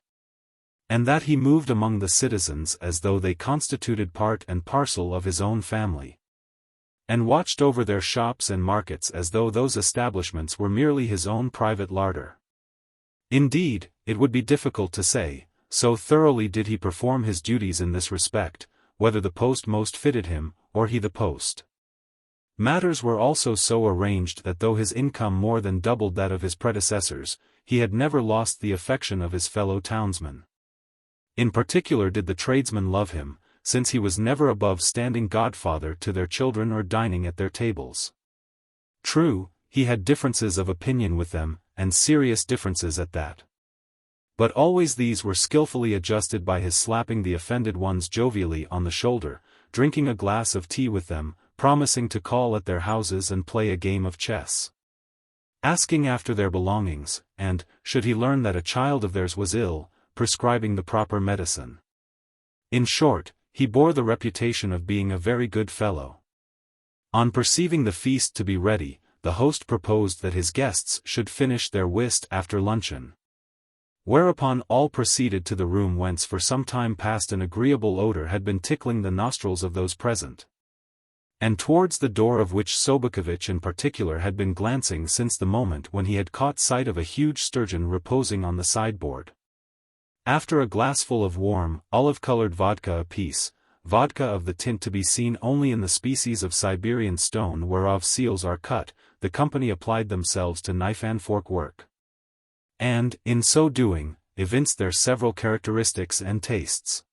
A: and that he moved among the citizens as though they constituted part and parcel of his own family, and watched over their shops and markets as though those establishments were merely his own private larder. Indeed, it would be difficult to say, so thoroughly did he perform his duties in this respect, whether the post most fitted him, or he the post. Matters were also so arranged that though his income more than doubled that of his predecessors, he had never lost the affection of his fellow townsmen. In particular did the tradesmen love him, since he was never above standing godfather to their children or dining at their tables. True, he had differences of opinion with them, and serious differences at that. But always these were skillfully adjusted by his slapping the offended ones jovially on the shoulder, drinking a glass of tea with them, promising to call at their houses and play a game of chess, asking after their belongings, and, should he learn that a child of theirs was ill, prescribing the proper medicine. In short, he bore the reputation of being a very good fellow. On perceiving the feast to be ready, the host proposed that his guests should finish their whist after luncheon. Whereupon all proceeded to the room whence for some time past an agreeable odor had been tickling the nostrils of those present, and towards the door of which Sobakevitch in particular had been glancing since the moment when he had caught sight of a huge sturgeon reposing on the sideboard. After a glassful of warm, olive-colored vodka apiece, vodka of the tint to be seen only in the species of Siberian stone whereof seals are cut, the company applied themselves to knife and fork work, and, in so doing, evinced their several characteristics and tastes.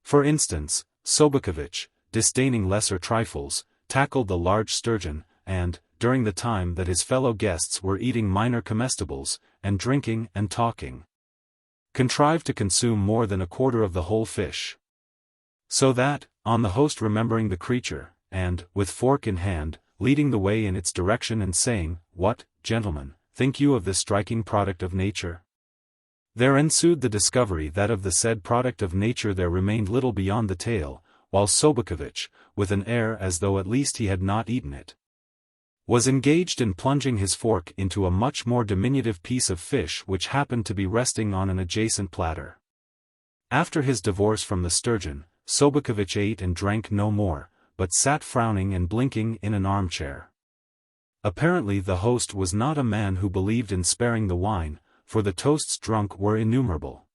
A: For instance, Sobakevitch, disdaining lesser trifles, tackled the large sturgeon, and, during the time that his fellow guests were eating minor comestibles, and drinking and talking, contrived to consume more than a quarter of the whole fish. So that, on the host remembering the creature, and, with fork in hand, leading the way in its direction and saying, "What, gentlemen, think you of this striking product of nature?" there ensued the discovery that of the said product of nature there remained little beyond the tail, while Sobakevitch, with an air as though at least he had not eaten it, was engaged in plunging his fork into a much more diminutive piece of fish which happened to be resting on an adjacent platter. After his divorce from the sturgeon, Sobakevitch ate and drank no more, but sat frowning and blinking in an armchair. Apparently the host was not a man who believed in sparing the wine, for the toasts drunk were innumerable.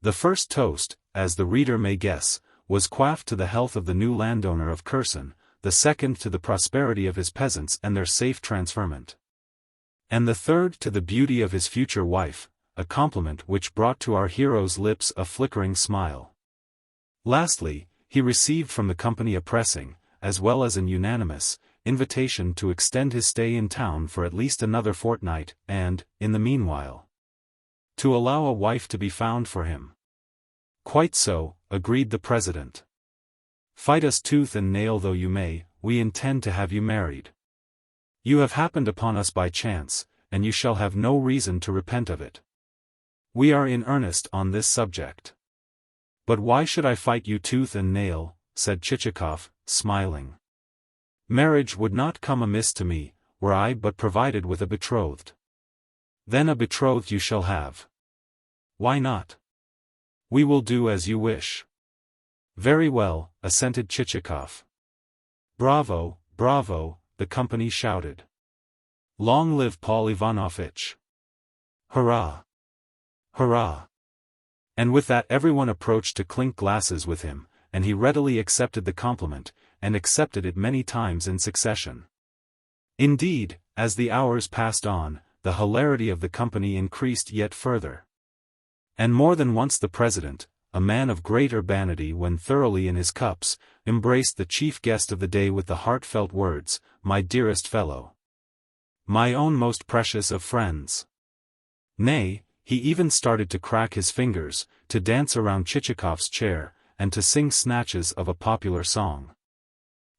A: The first toast, as the reader may guess, was quaffed to the health of the new landowner of Kherson, the second to the prosperity of his peasants and their safe transferment, and the third to the beauty of his future wife, a compliment which brought to our hero's lips a flickering smile. Lastly, he received from the company a pressing, as well as an unanimous, invitation to extend his stay in town for at least another fortnight, and, in the meanwhile, to allow a wife to be found for him. "Quite so," agreed the president. "Fight us tooth and nail though you may, we intend to have you married. You have happened upon us by chance, and you shall have no reason to repent of it. We are in earnest on this subject." "But why should I fight you tooth and nail?" said Chichikov, smiling. "Marriage would not come amiss to me, were I but provided with a betrothed." "Then a betrothed you shall have." "Why not? We will do as you wish." "Very well," assented Chichikov. "Bravo, bravo," the company shouted. "Long live Pavel Ivanovich! Hurrah! Hurrah!" And with that everyone approached to clink glasses with him, and he readily accepted the compliment, and accepted it many times in succession. Indeed, as the hours passed on, the hilarity of the company increased yet further. And more than once the president, a man of great urbanity when thoroughly in his cups, embraced the chief guest of the day with the heartfelt words, "My dearest fellow. My own most precious of friends." Nay, he even started to crack his fingers, to dance around Chichikov's chair, and to sing snatches of a popular song.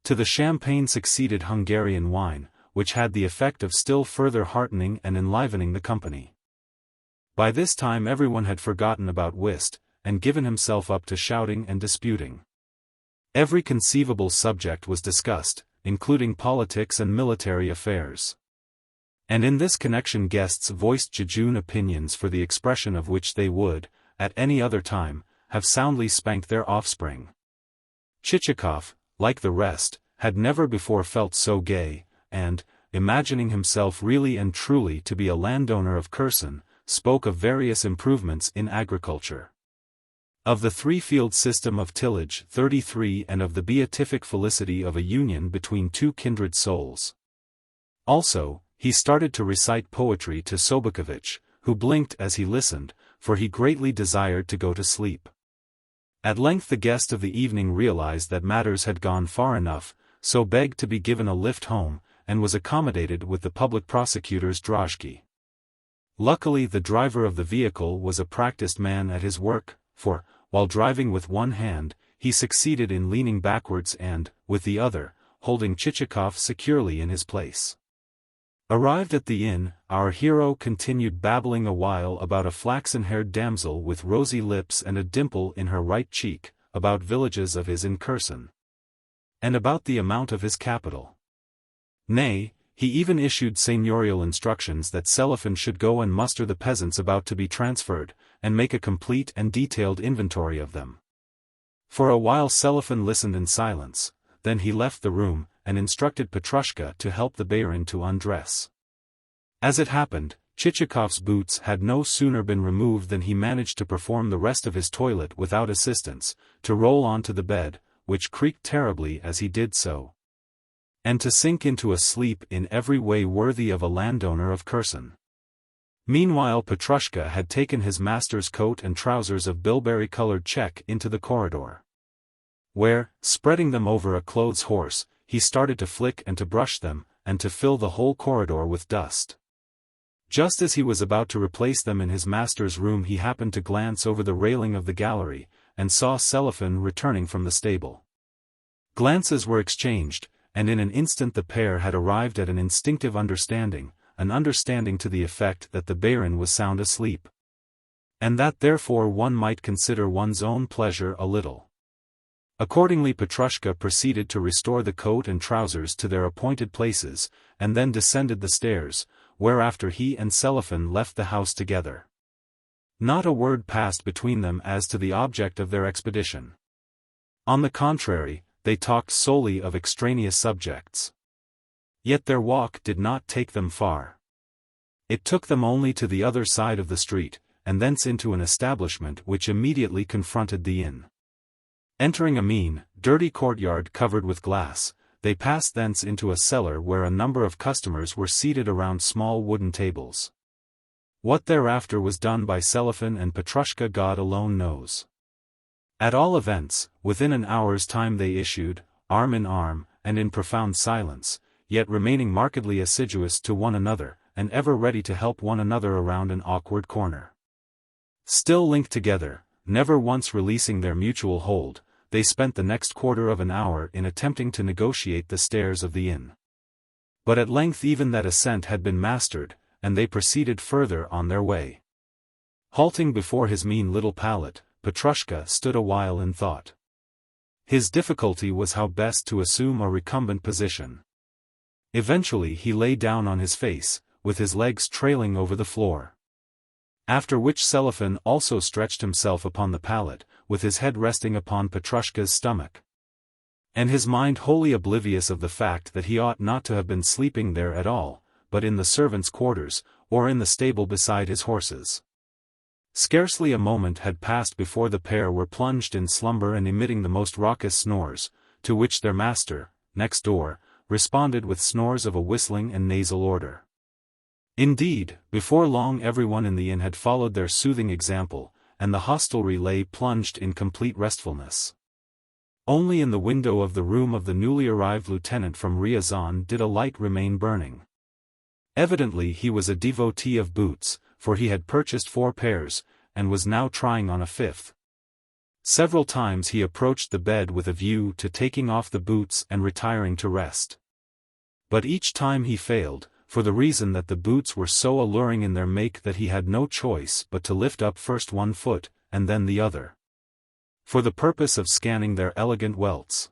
A: To the champagne succeeded Hungarian wine, which had the effect of still further heartening and enlivening the company. By this time everyone had forgotten about whist, and given himself up to shouting and disputing. Every conceivable subject was discussed, including politics and military affairs. And in this connection guests voiced jejune opinions for the expression of which they would, at any other time, have soundly spanked their offspring. Chichikov, like the rest, had never before felt so gay, and, imagining himself really and truly to be a landowner of Kherson, spoke of various improvements in agriculture. of the three-field system of tillage 33 and of the beatific felicity of a union between two kindred souls. Also, he started to recite poetry to Sobokovich, who blinked as he listened, for he greatly desired to go to sleep. At length the guest of the evening realized that matters had gone far enough, so begged to be given a lift home, and was accommodated with the public prosecutor's drozhki. Luckily the driver of the vehicle was a practiced man at his work, for, while driving with one hand, he succeeded in leaning backwards and, with the other, holding Chichikov securely in his place. Arrived at the inn, our hero continued babbling a while about a flaxen-haired damsel with rosy lips and a dimple in her right cheek, about villages of his in Kherson, and about the amount of his capital. Nay, he even issued seigneurial instructions that Selifan should go and muster the peasants about to be transferred, and make a complete and detailed inventory of them. For a while Selifan listened in silence, then he left the room, and instructed Petrushka to help the barin to undress. As it happened, Chichikov's boots had no sooner been removed than he managed to perform the rest of his toilet without assistance, to roll onto the bed, which creaked terribly as he did so, and to sink into a sleep in every way worthy of a landowner of Kherson. Meanwhile Petrushka had taken his master's coat and trousers of bilberry-colored check into the corridor, where, spreading them over a clothes horse, he started to flick and to brush them, and to fill the whole corridor with dust. Just as he was about to replace them in his master's room he happened to glance over the railing of the gallery, and saw Selifan returning from the stable. Glances were exchanged, and in an instant the pair had arrived at an instinctive understanding, an understanding to the effect that the barin was sound asleep, and that therefore one might consider one's own pleasure a little. Accordingly Petrushka proceeded to restore the coat and trousers to their appointed places, and then descended the stairs, whereafter he and Selifan left the house together. Not a word passed between them as to the object of their expedition. On the contrary, they talked solely of extraneous subjects. Yet their walk did not take them far. It took them only to the other side of the street, and thence into an establishment which immediately confronted the inn. Entering a mean, dirty courtyard covered with glass, they passed thence into a cellar where a number of customers were seated around small wooden tables. What thereafter was done by Selifan and Petrushka God alone knows. At all events, within an hour's time they issued, arm in arm, and in profound silence, yet remaining markedly assiduous to one another, and ever ready to help one another around an awkward corner. Still linked together, never once releasing their mutual hold, they spent the next quarter of an hour in attempting to negotiate the stairs of the inn. But at length even that ascent had been mastered, and they proceeded further on their way. Halting before his mean little pallet, Petrushka stood a while in thought. His difficulty was how best to assume a recumbent position. Eventually he lay down on his face, with his legs trailing over the floor. After which Selifan also stretched himself upon the pallet, with his head resting upon Petrushka's stomach, and his mind wholly oblivious of the fact that he ought not to have been sleeping there at all, but in the servants' quarters, or in the stable beside his horses. Scarcely a moment had passed before the pair were plunged in slumber and emitting the most raucous snores, to which their master, next door, responded with snores of a whistling and nasal order. Indeed, before long everyone in the inn had followed their soothing example, and the hostelry lay plunged in complete restfulness. Only in the window of the room of the newly arrived lieutenant from Ryazan did a light remain burning. Evidently he was a devotee of boots, for he had purchased 4 pairs, and was now trying on a 5th. Several times he approached the bed with a view to taking off the boots and retiring to rest. But each time he failed, for the reason that the boots were so alluring in their make that he had no choice but to lift up first one foot, and then the other, for the purpose of scanning their elegant welts.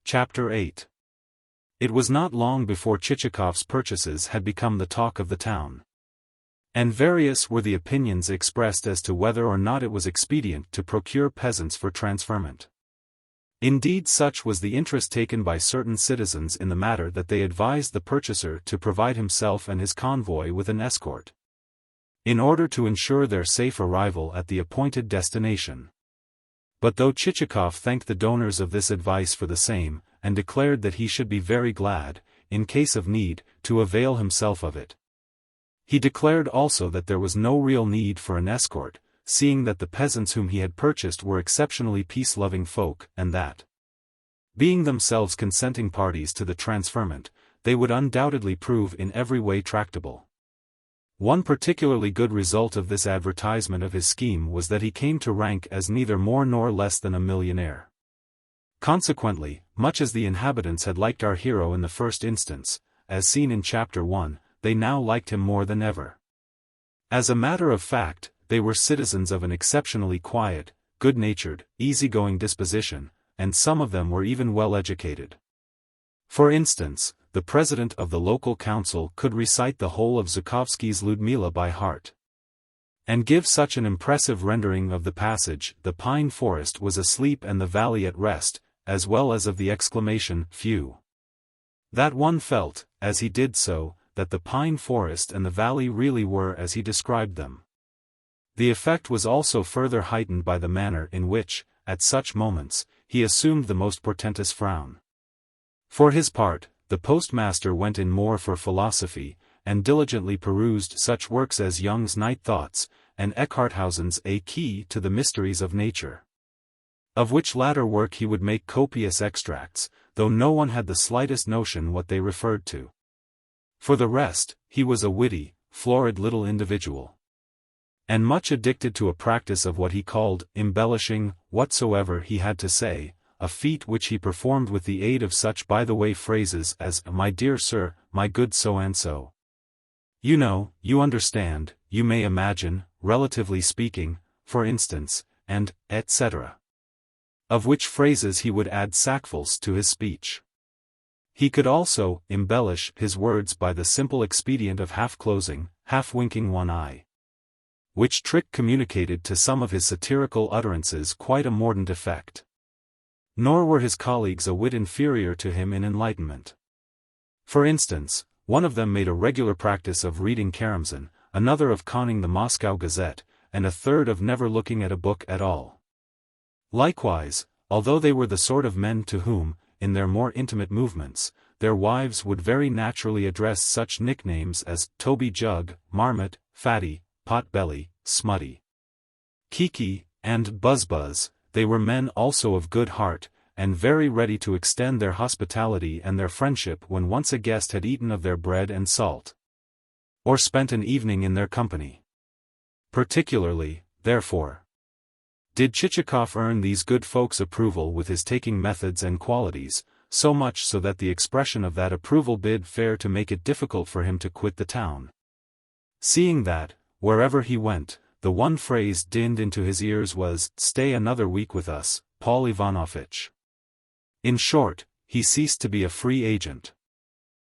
A: Chapter 8. It was not long before Chichikov's purchases had become the talk of the town, and various were the opinions expressed as to whether or not it was expedient to procure peasants for transferment. Indeed, such was the interest taken by certain citizens in the matter that they advised the purchaser to provide himself and his convoy with an escort, in order to ensure their safe arrival at the appointed destination. But though Chichikov thanked the donors of this advice for the same, and declared that he should be very glad, in case of need, to avail himself of it. He declared also that there was no real need for an escort, seeing that the peasants whom he had purchased were exceptionally peace-loving folk, and that, being themselves consenting parties to the transferment, they would undoubtedly prove in every way tractable. One particularly good result of this advertisement of his scheme was that he came to rank as neither more nor less than a millionaire. Consequently, much as the inhabitants had liked our hero in the first instance, as seen in Chapter 1, they now liked him more than ever. As a matter of fact, they were citizens of an exceptionally quiet, good-natured, easy-going disposition, and some of them were even well-educated. For instance, the president of the local council could recite the whole of Zhukovsky's Ludmila by heart, and give such an impressive rendering of the passage, "The pine forest was asleep and the valley at rest," as well as of the exclamation, "Phew!" that one felt, as he did so, that the pine forest and the valley really were as he described them. The effect was also further heightened by the manner in which, at such moments, he assumed the most portentous frown. For his part, the postmaster went in more for philosophy, and diligently perused such works as Jung's Night Thoughts, and Eckharthausen's A Key to the Mysteries of Nature. Of which latter work he would make copious extracts, though no one had the slightest notion what they referred to. For the rest, he was a witty, florid little individual, and much addicted to a practice of what he called embellishing whatsoever he had to say, a feat which he performed with the aid of such by-the-way phrases as "my dear sir," "my good so-and-so." "You know, you understand, you may imagine, relatively speaking, for instance," and etc. Of which phrases he would add sackfuls to his speech. He could also embellish his words by the simple expedient of half-closing, half-winking one eye, which trick communicated to some of his satirical utterances quite a mordant effect. Nor were his colleagues a whit inferior to him in enlightenment. For instance, one of them made a regular practice of reading Karamzin, another of conning the Moscow Gazette, and a third of never looking at a book at all. Likewise, although they were the sort of men to whom, in their more intimate movements, their wives would very naturally address such nicknames as Toby Jug, Marmot, Fatty, Pot-belly, Smutty, Kiki, and Buzz-Buzz, they were men also of good heart, and very ready to extend their hospitality and their friendship when once a guest had eaten of their bread and salt, or spent an evening in their company. Particularly, therefore, did Chichikov earn these good folks' approval with his taking methods and qualities, so much so that the expression of that approval bid fair to make it difficult for him to quit the town. Seeing that, wherever he went, the one phrase dinned into his ears was, "Stay another week with us, Paul Ivanovich." In short, he ceased to be a free agent.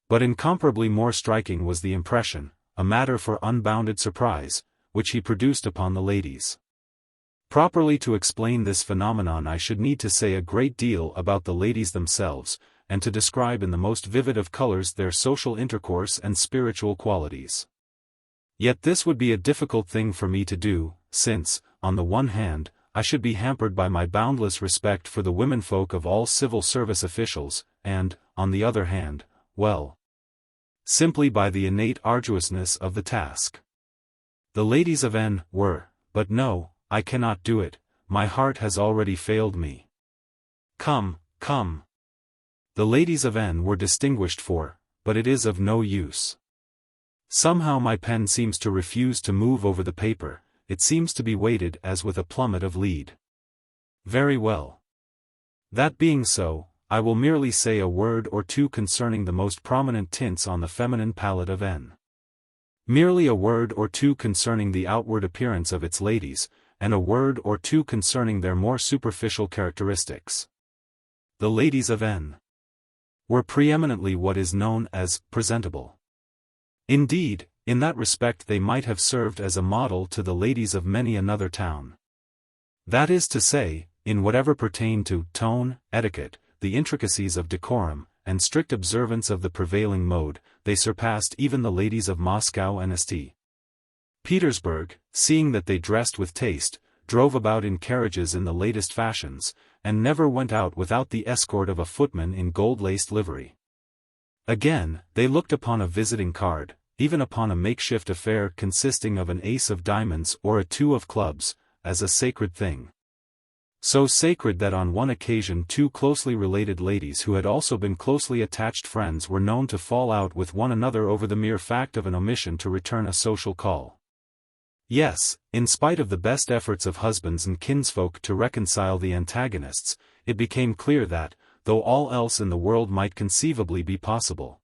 A: But incomparably more striking was the impression, a matter for unbounded surprise, which he produced upon the ladies. Properly to explain this phenomenon I should need to say a great deal about the ladies themselves, and to describe in the most vivid of colors their social intercourse and spiritual qualities. Yet this would be a difficult thing for me to do, since, on the one hand, I should be hampered by my boundless respect for the womenfolk of all civil service officials, and, on the other hand, well, simply by the innate arduousness of the task. The ladies of N were, but no, I cannot do it, my heart has already failed me. Come, come. The ladies of N were distinguished for, but it is of no use. Somehow my pen seems to refuse to move over the paper, it seems to be weighted as with a plummet of lead. Very well. That being so, I will merely say a word or two concerning the most prominent tints on the feminine palette of N. Merely a word or two concerning the outward appearance of its ladies, and a word or two concerning their more superficial characteristics. The ladies of N were preeminently what is known as presentable. Indeed, in that respect they might have served as a model to the ladies of many another town. That is to say, in whatever pertained to tone, etiquette, the intricacies of decorum, and strict observance of the prevailing mode, they surpassed even the ladies of Moscow and St. Petersburg, seeing that they dressed with taste, drove about in carriages in the latest fashions, and never went out without the escort of a footman in gold-laced livery. Again, they looked upon a visiting card, even upon a makeshift affair consisting of an ace of diamonds or a two of clubs, as a sacred thing. So sacred that on one occasion two closely related ladies who had also been closely attached friends were known to fall out with one another over the mere fact of an omission to return a social call. Yes, in spite of the best efforts of husbands and kinsfolk to reconcile the antagonists, it became clear that, though all else in the world might conceivably be possible,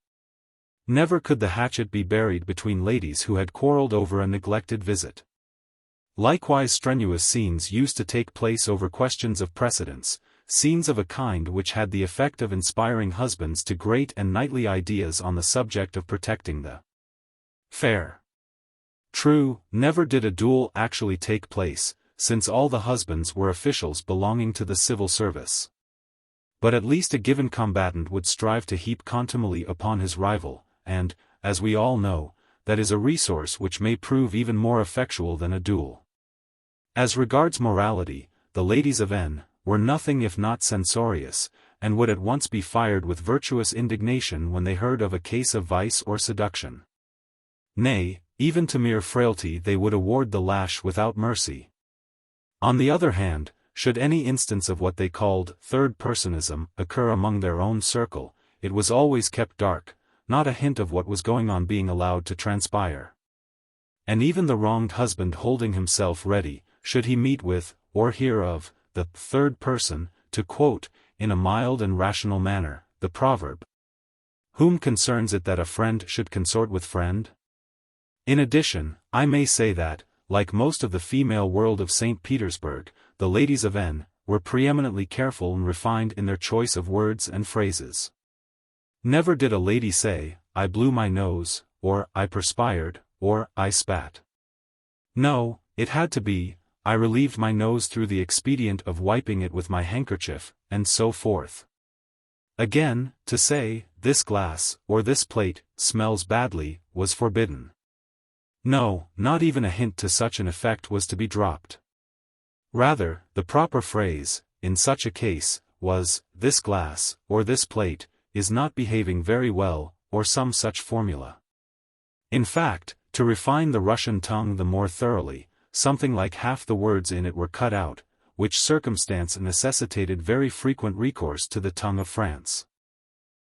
A: never could the hatchet be buried between ladies who had quarreled over a neglected visit. Likewise strenuous scenes used to take place over questions of precedence, scenes of a kind which had the effect of inspiring husbands to great and knightly ideas on the subject of protecting the fair. True, never did a duel actually take place, since all the husbands were officials belonging to the civil service. But at least a given combatant would strive to heap contumely upon his rival, and, as we all know, that is a resource which may prove even more effectual than a duel. As regards morality, the ladies of N were nothing if not censorious, and would at once be fired with virtuous indignation when they heard of a case of vice or seduction. Nay, even to mere frailty they would award the lash without mercy. On the other hand, should any instance of what they called third-personism occur among their own circle, it was always kept dark, not a hint of what was going on being allowed to transpire. And even the wronged husband holding himself ready, should he meet with, or hear of, the third person, to quote, in a mild and rational manner, the proverb, "Whom concerns it that a friend should consort with friend?" In addition, I may say that, like most of the female world of St. Petersburg, the ladies of N were preeminently careful and refined in their choice of words and phrases. Never did a lady say, "I blew my nose," or "I perspired," or "I spat." No, it had to be, "I relieved my nose through the expedient of wiping it with my handkerchief," and so forth. Again, to say, "This glass, or this plate, smells badly," was forbidden. No, not even a hint to such an effect was to be dropped. Rather, the proper phrase, in such a case, was, "This glass, or this plate, is not behaving very well," or some such formula. In fact, to refine the Russian tongue the more thoroughly, something like half the words in it were cut out, which circumstance necessitated very frequent recourse to the tongue of France.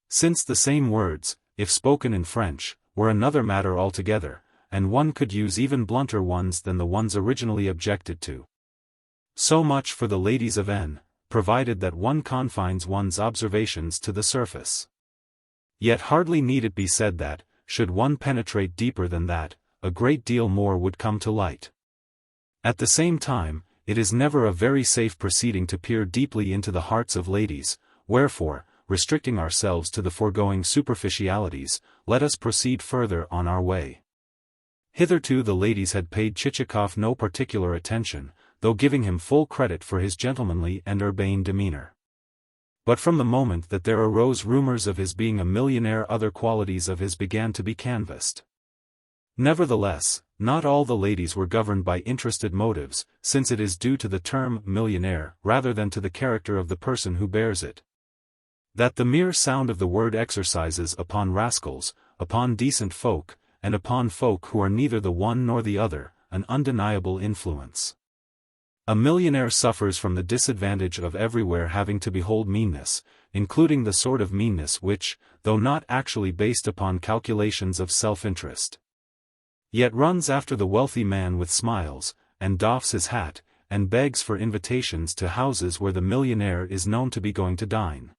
A: Since the same words, if spoken in French, were another matter altogether, and one could use even blunter ones than the ones originally objected to. So much for the ladies of N, provided that one confines one's observations to the surface. Yet hardly need it be said that, should one penetrate deeper than that, a great deal more would come to light. At the same time, it is never a very safe proceeding to peer deeply into the hearts of ladies, wherefore, restricting ourselves to the foregoing superficialities, let us proceed further on our way. Hitherto the ladies had paid Chichikov no particular attention, though giving him full credit for his gentlemanly and urbane demeanor. But from the moment that there arose rumors of his being a millionaire, other qualities of his began to be canvassed. Nevertheless, not all the ladies were governed by interested motives, since it is due to the term millionaire rather than to the character of the person who bears it. That the mere sound of the word exercises upon rascals, upon decent folk, and upon folk who are neither the one nor the other, an undeniable influence. A millionaire suffers from the disadvantage of everywhere having to behold meanness, including the sort of meanness which, though not actually based upon calculations of self-interest, yet runs after the wealthy man with smiles, and doffs his hat, and begs for invitations to houses where the millionaire is known to be going to dine.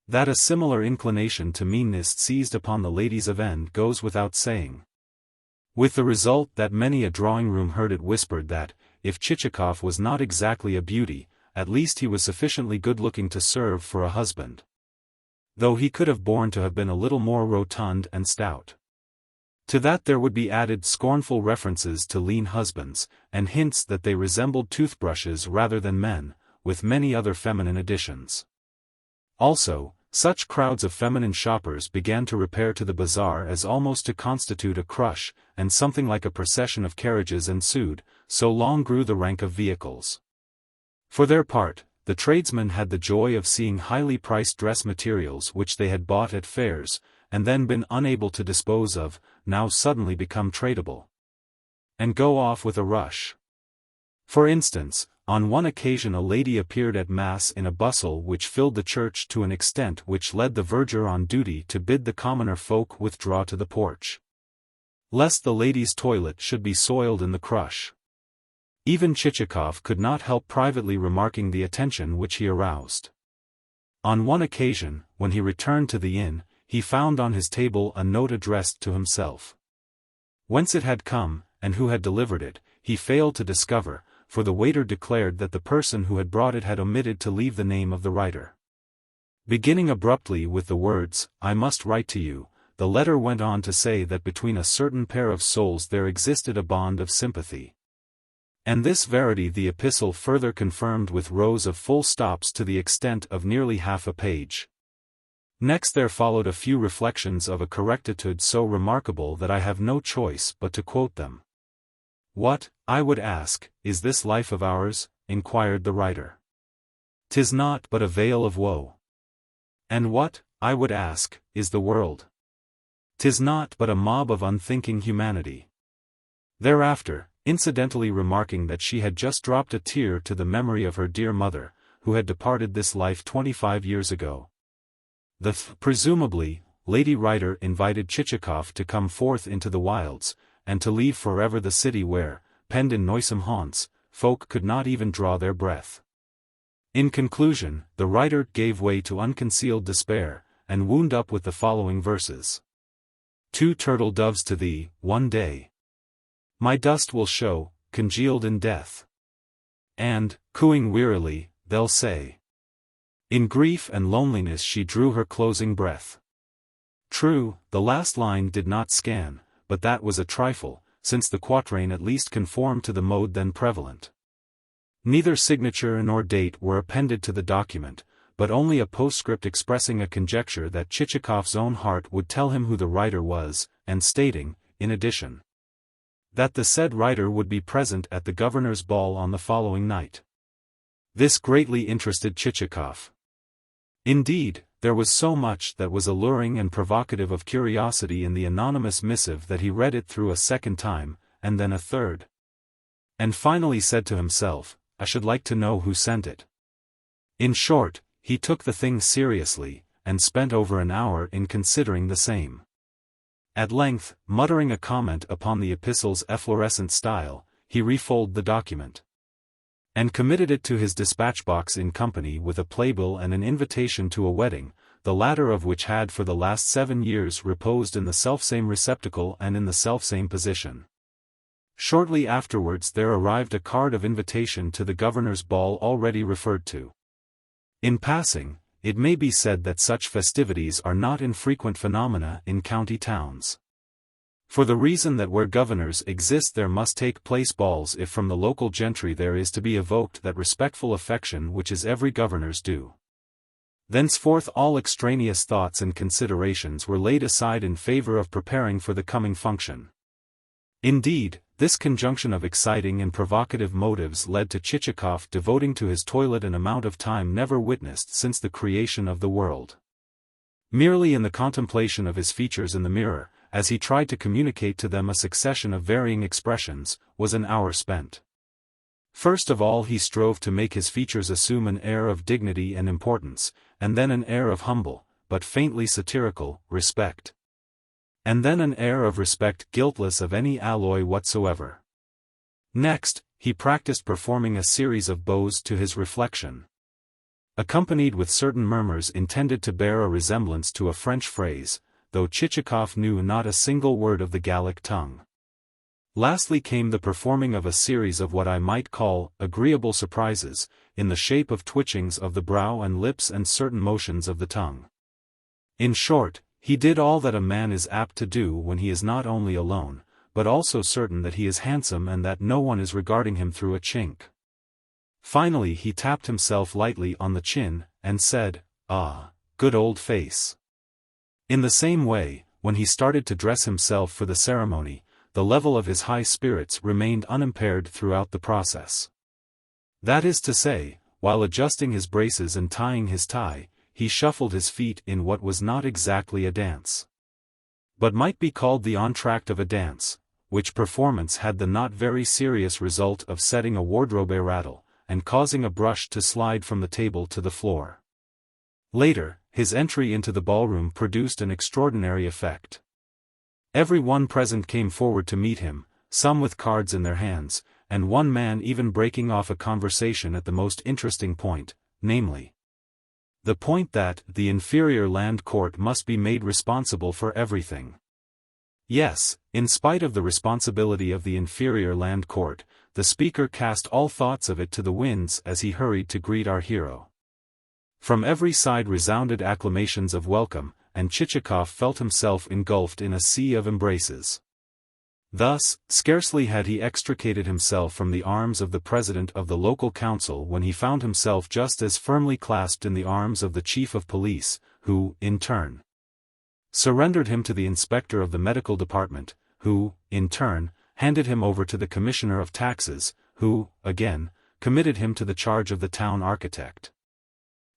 A: That a similar inclination to meanness seized upon the ladies of N goes without saying. With the result that many a drawing-room heard it whispered that, if Chichikov was not exactly a beauty, at least he was sufficiently good-looking to serve for a husband. Though he could have borne to have been a little more rotund and stout. To that there would be added scornful references to lean husbands, and hints that they resembled toothbrushes rather than men, with many other feminine additions. Also, such crowds of feminine shoppers began to repair to the bazaar as almost to constitute a crush, and something like a procession of carriages ensued, so long grew the rank of vehicles. For their part, the tradesmen had the joy of seeing highly priced dress materials which they had bought at fairs, and then been unable to dispose of, now suddenly become tradable, and go off with a rush. For instance, on one occasion a lady appeared at Mass in a bustle which filled the church to an extent which led the verger on duty to bid the commoner folk withdraw to the porch, lest the lady's toilet should be soiled in the crush. Even Chichikov could not help privately remarking the attention which he aroused. On one occasion, when he returned to the inn, he found on his table a note addressed to himself. Whence it had come, and who had delivered it, he failed to discover, for the waiter declared that the person who had brought it had omitted to leave the name of the writer. Beginning abruptly with the words, "I must write to you," the letter went on to say that between a certain pair of souls there existed a bond of sympathy. And this verity the epistle further confirmed with rows of full stops to the extent of nearly half a page. Next there followed a few reflections of a correctitude so remarkable that I have no choice but to quote them. "What, I would ask, is this life of ours?" inquired the writer. "'Tis naught but a veil of woe. And what, I would ask, is the world? 'Tis naught but a mob of unthinking humanity." Thereafter, incidentally remarking that she had just dropped a tear to the memory of her dear mother, who had departed this life 25 years ago. The presumably, lady writer invited Chichikov to come forth into the wilds, and to leave forever the city where, penned in noisome haunts, folk could not even draw their breath. In conclusion, the writer gave way to unconcealed despair, and wound up with the following verses. "Two turtle doves to thee, one day. My dust will show, congealed in death. And, cooing wearily, they'll say, in grief and loneliness she drew her closing breath." True, the last line did not scan, but that was a trifle, since the quatrain at least conformed to the mode then prevalent. Neither signature nor date were appended to the document, but only a postscript expressing a conjecture that Chichikov's own heart would tell him who the writer was, and stating, in addition, that the said writer would be present at the governor's ball on the following night. This greatly interested Chichikov. Indeed, there was so much that was alluring and provocative of curiosity in the anonymous missive that he read it through a second time, and then a third. And finally said to himself, "I should like to know who sent it." In short, he took the thing seriously, and spent over an hour in considering the same. At length, muttering a comment upon the epistle's efflorescent style, he refolded the document, and committed it to his dispatch box in company with a playbill and an invitation to a wedding, the latter of which had for the last 7 years reposed in the selfsame receptacle and in the selfsame position. Shortly afterwards there arrived a card of invitation to the governor's ball already referred to. In passing, it may be said that such festivities are not infrequent phenomena in county towns. For the reason that where governors exist there must take place balls if from the local gentry there is to be evoked that respectful affection which is every governor's due. Thenceforth all extraneous thoughts and considerations were laid aside in favor of preparing for the coming function. Indeed, this conjunction of exciting and provocative motives led to Chichikov devoting to his toilet an amount of time never witnessed since the creation of the world. Merely in the contemplation of his features in the mirror, as he tried to communicate to them a succession of varying expressions, was an hour spent. First of all he strove to make his features assume an air of dignity and importance, and then an air of humble, but faintly satirical, respect. And then an air of respect guiltless of any alloy whatsoever. Next, he practiced performing a series of bows to his reflection, accompanied with certain murmurs intended to bear a resemblance to a French phrase, though Chichikov knew not a single word of the Gallic tongue. Lastly came the performing of a series of what I might call agreeable surprises, in the shape of twitchings of the brow and lips and certain motions of the tongue. In short, he did all that a man is apt to do when he is not only alone, but also certain that he is handsome and that no one is regarding him through a chink. Finally he tapped himself lightly on the chin, and said, "Ah, good old face." In the same way, when he started to dress himself for the ceremony, the level of his high spirits remained unimpaired throughout the process. That is to say, while adjusting his braces and tying his tie, he shuffled his feet in what was not exactly a dance, but might be called the entr'acte of a dance, which performance had the not very serious result of setting a wardrobe rattle, and causing a brush to slide from the table to the floor. Later, his entry into the ballroom produced an extraordinary effect. Every one present came forward to meet him, some with cards in their hands, and one man even breaking off a conversation at the most interesting point, namely, the point that the inferior land court must be made responsible for everything. Yes, in spite of the responsibility of the inferior land court, the speaker cast all thoughts of it to the winds as he hurried to greet our hero. From every side resounded acclamations of welcome, and Chichikov felt himself engulfed in a sea of embraces. Thus, scarcely had he extricated himself from the arms of the president of the local council when he found himself just as firmly clasped in the arms of the chief of police, who, in turn, surrendered him to the inspector of the medical department, who, in turn, handed him over to the commissioner of taxes, who, again, committed him to the charge of the town architect.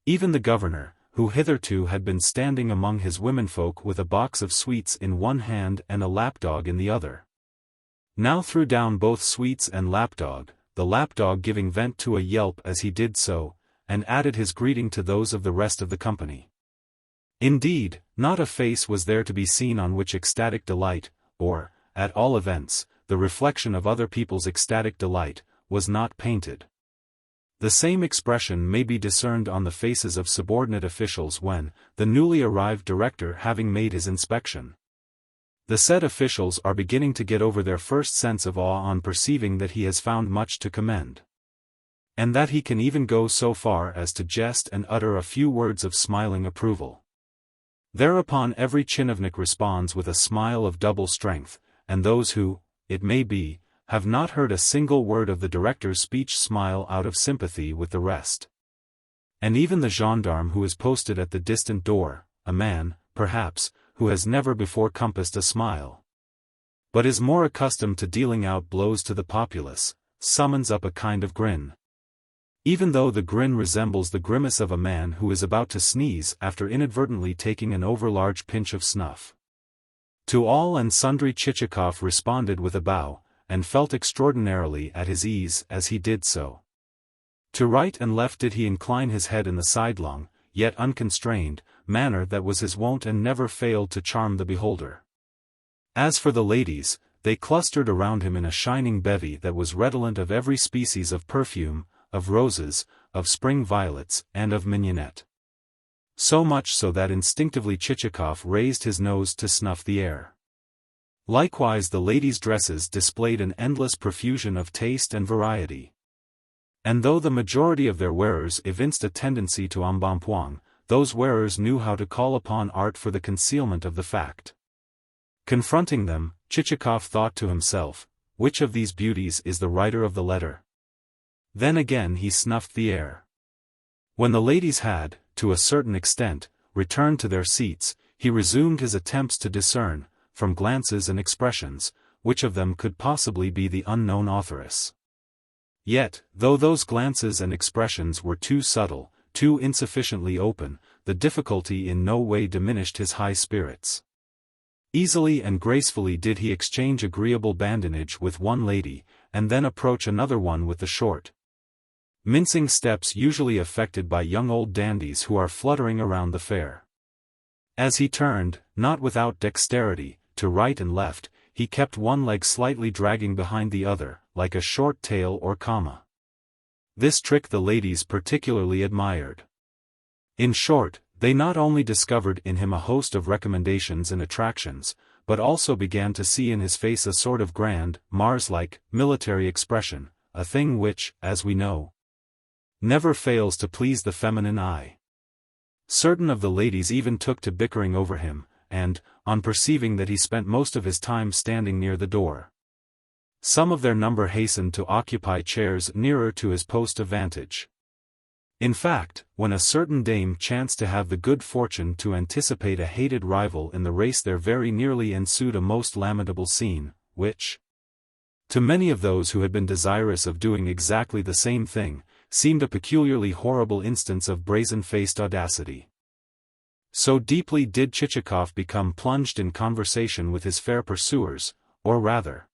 A: Even the governor, who hitherto had been standing among his womenfolk with a box of sweets in one hand and a lapdog in the other, now threw down both sweets and lapdog, the lapdog giving vent to a yelp as he did so, and added his greeting to those of the rest of the company. Indeed, not a face was there to be seen on which ecstatic delight, or, at all events, the reflection of other people's ecstatic delight, was not painted. The same expression may be discerned on the faces of subordinate officials when, the newly arrived director having made his inspection, the said officials are beginning to get over their first sense of awe on perceiving that he has found much to commend, and that he can even go so far as to jest and utter a few words of smiling approval. Thereupon every chinovnik responds with a smile of double strength, and those who, it may be, have not heard a single word of the director's speech smile out of sympathy with the rest. And even the gendarme who is posted at the distant door, a man, perhaps, who has never before compassed a smile, but is more accustomed to dealing out blows to the populace, summons up a kind of grin, even though the grin resembles the grimace of a man who is about to sneeze after inadvertently taking an overlarge pinch of snuff. To all and sundry Chichikov responded with a bow, and felt extraordinarily at his ease as he did so. To right and left did he incline his head in the sidelong, yet unconstrained, manner that was his wont and never failed to charm the beholder. As for the ladies, they clustered around him in a shining bevy that was redolent of every species of perfume, of roses, of spring violets, and of mignonette. So much so that instinctively Chichikov raised his nose to snuff the air. Likewise the ladies' dresses displayed an endless profusion of taste and variety. And though the majority of their wearers evinced a tendency to embonpoint, those wearers knew how to call upon art for the concealment of the fact. Confronting them, Chichikov thought to himself, which of these beauties is the writer of the letter? Then again he snuffed the air. When the ladies had, to a certain extent, returned to their seats, he resumed his attempts to discern, from glances and expressions, which of them could possibly be the unknown authoress. Yet, though those glances and expressions were too subtle, too insufficiently open, the difficulty in no way diminished his high spirits. Easily and gracefully did he exchange agreeable badinage with one lady, and then approach another one with the short, mincing steps usually affected by young old dandies who are fluttering around the fair. As he turned, not without dexterity, to right and left, he kept one leg slightly dragging behind the other, like a short tail or comma. This trick the ladies particularly admired. In short, they not only discovered in him a host of recommendations and attractions, but also began to see in his face a sort of grand, Mars-like, military expression, a thing which, as we know, never fails to please the feminine eye. Certain of the ladies even took to bickering over him, and, on perceiving that he spent most of his time standing near the door, some of their number hastened to occupy chairs nearer to his post of vantage. In fact, when a certain dame chanced to have the good fortune to anticipate a hated rival in the race, there very nearly ensued a most lamentable scene, which, to many of those who had been desirous of doing exactly the same thing, seemed a peculiarly horrible instance of brazen-faced audacity. So deeply did Chichikov become plunged in conversation with his fair pursuers, or rather,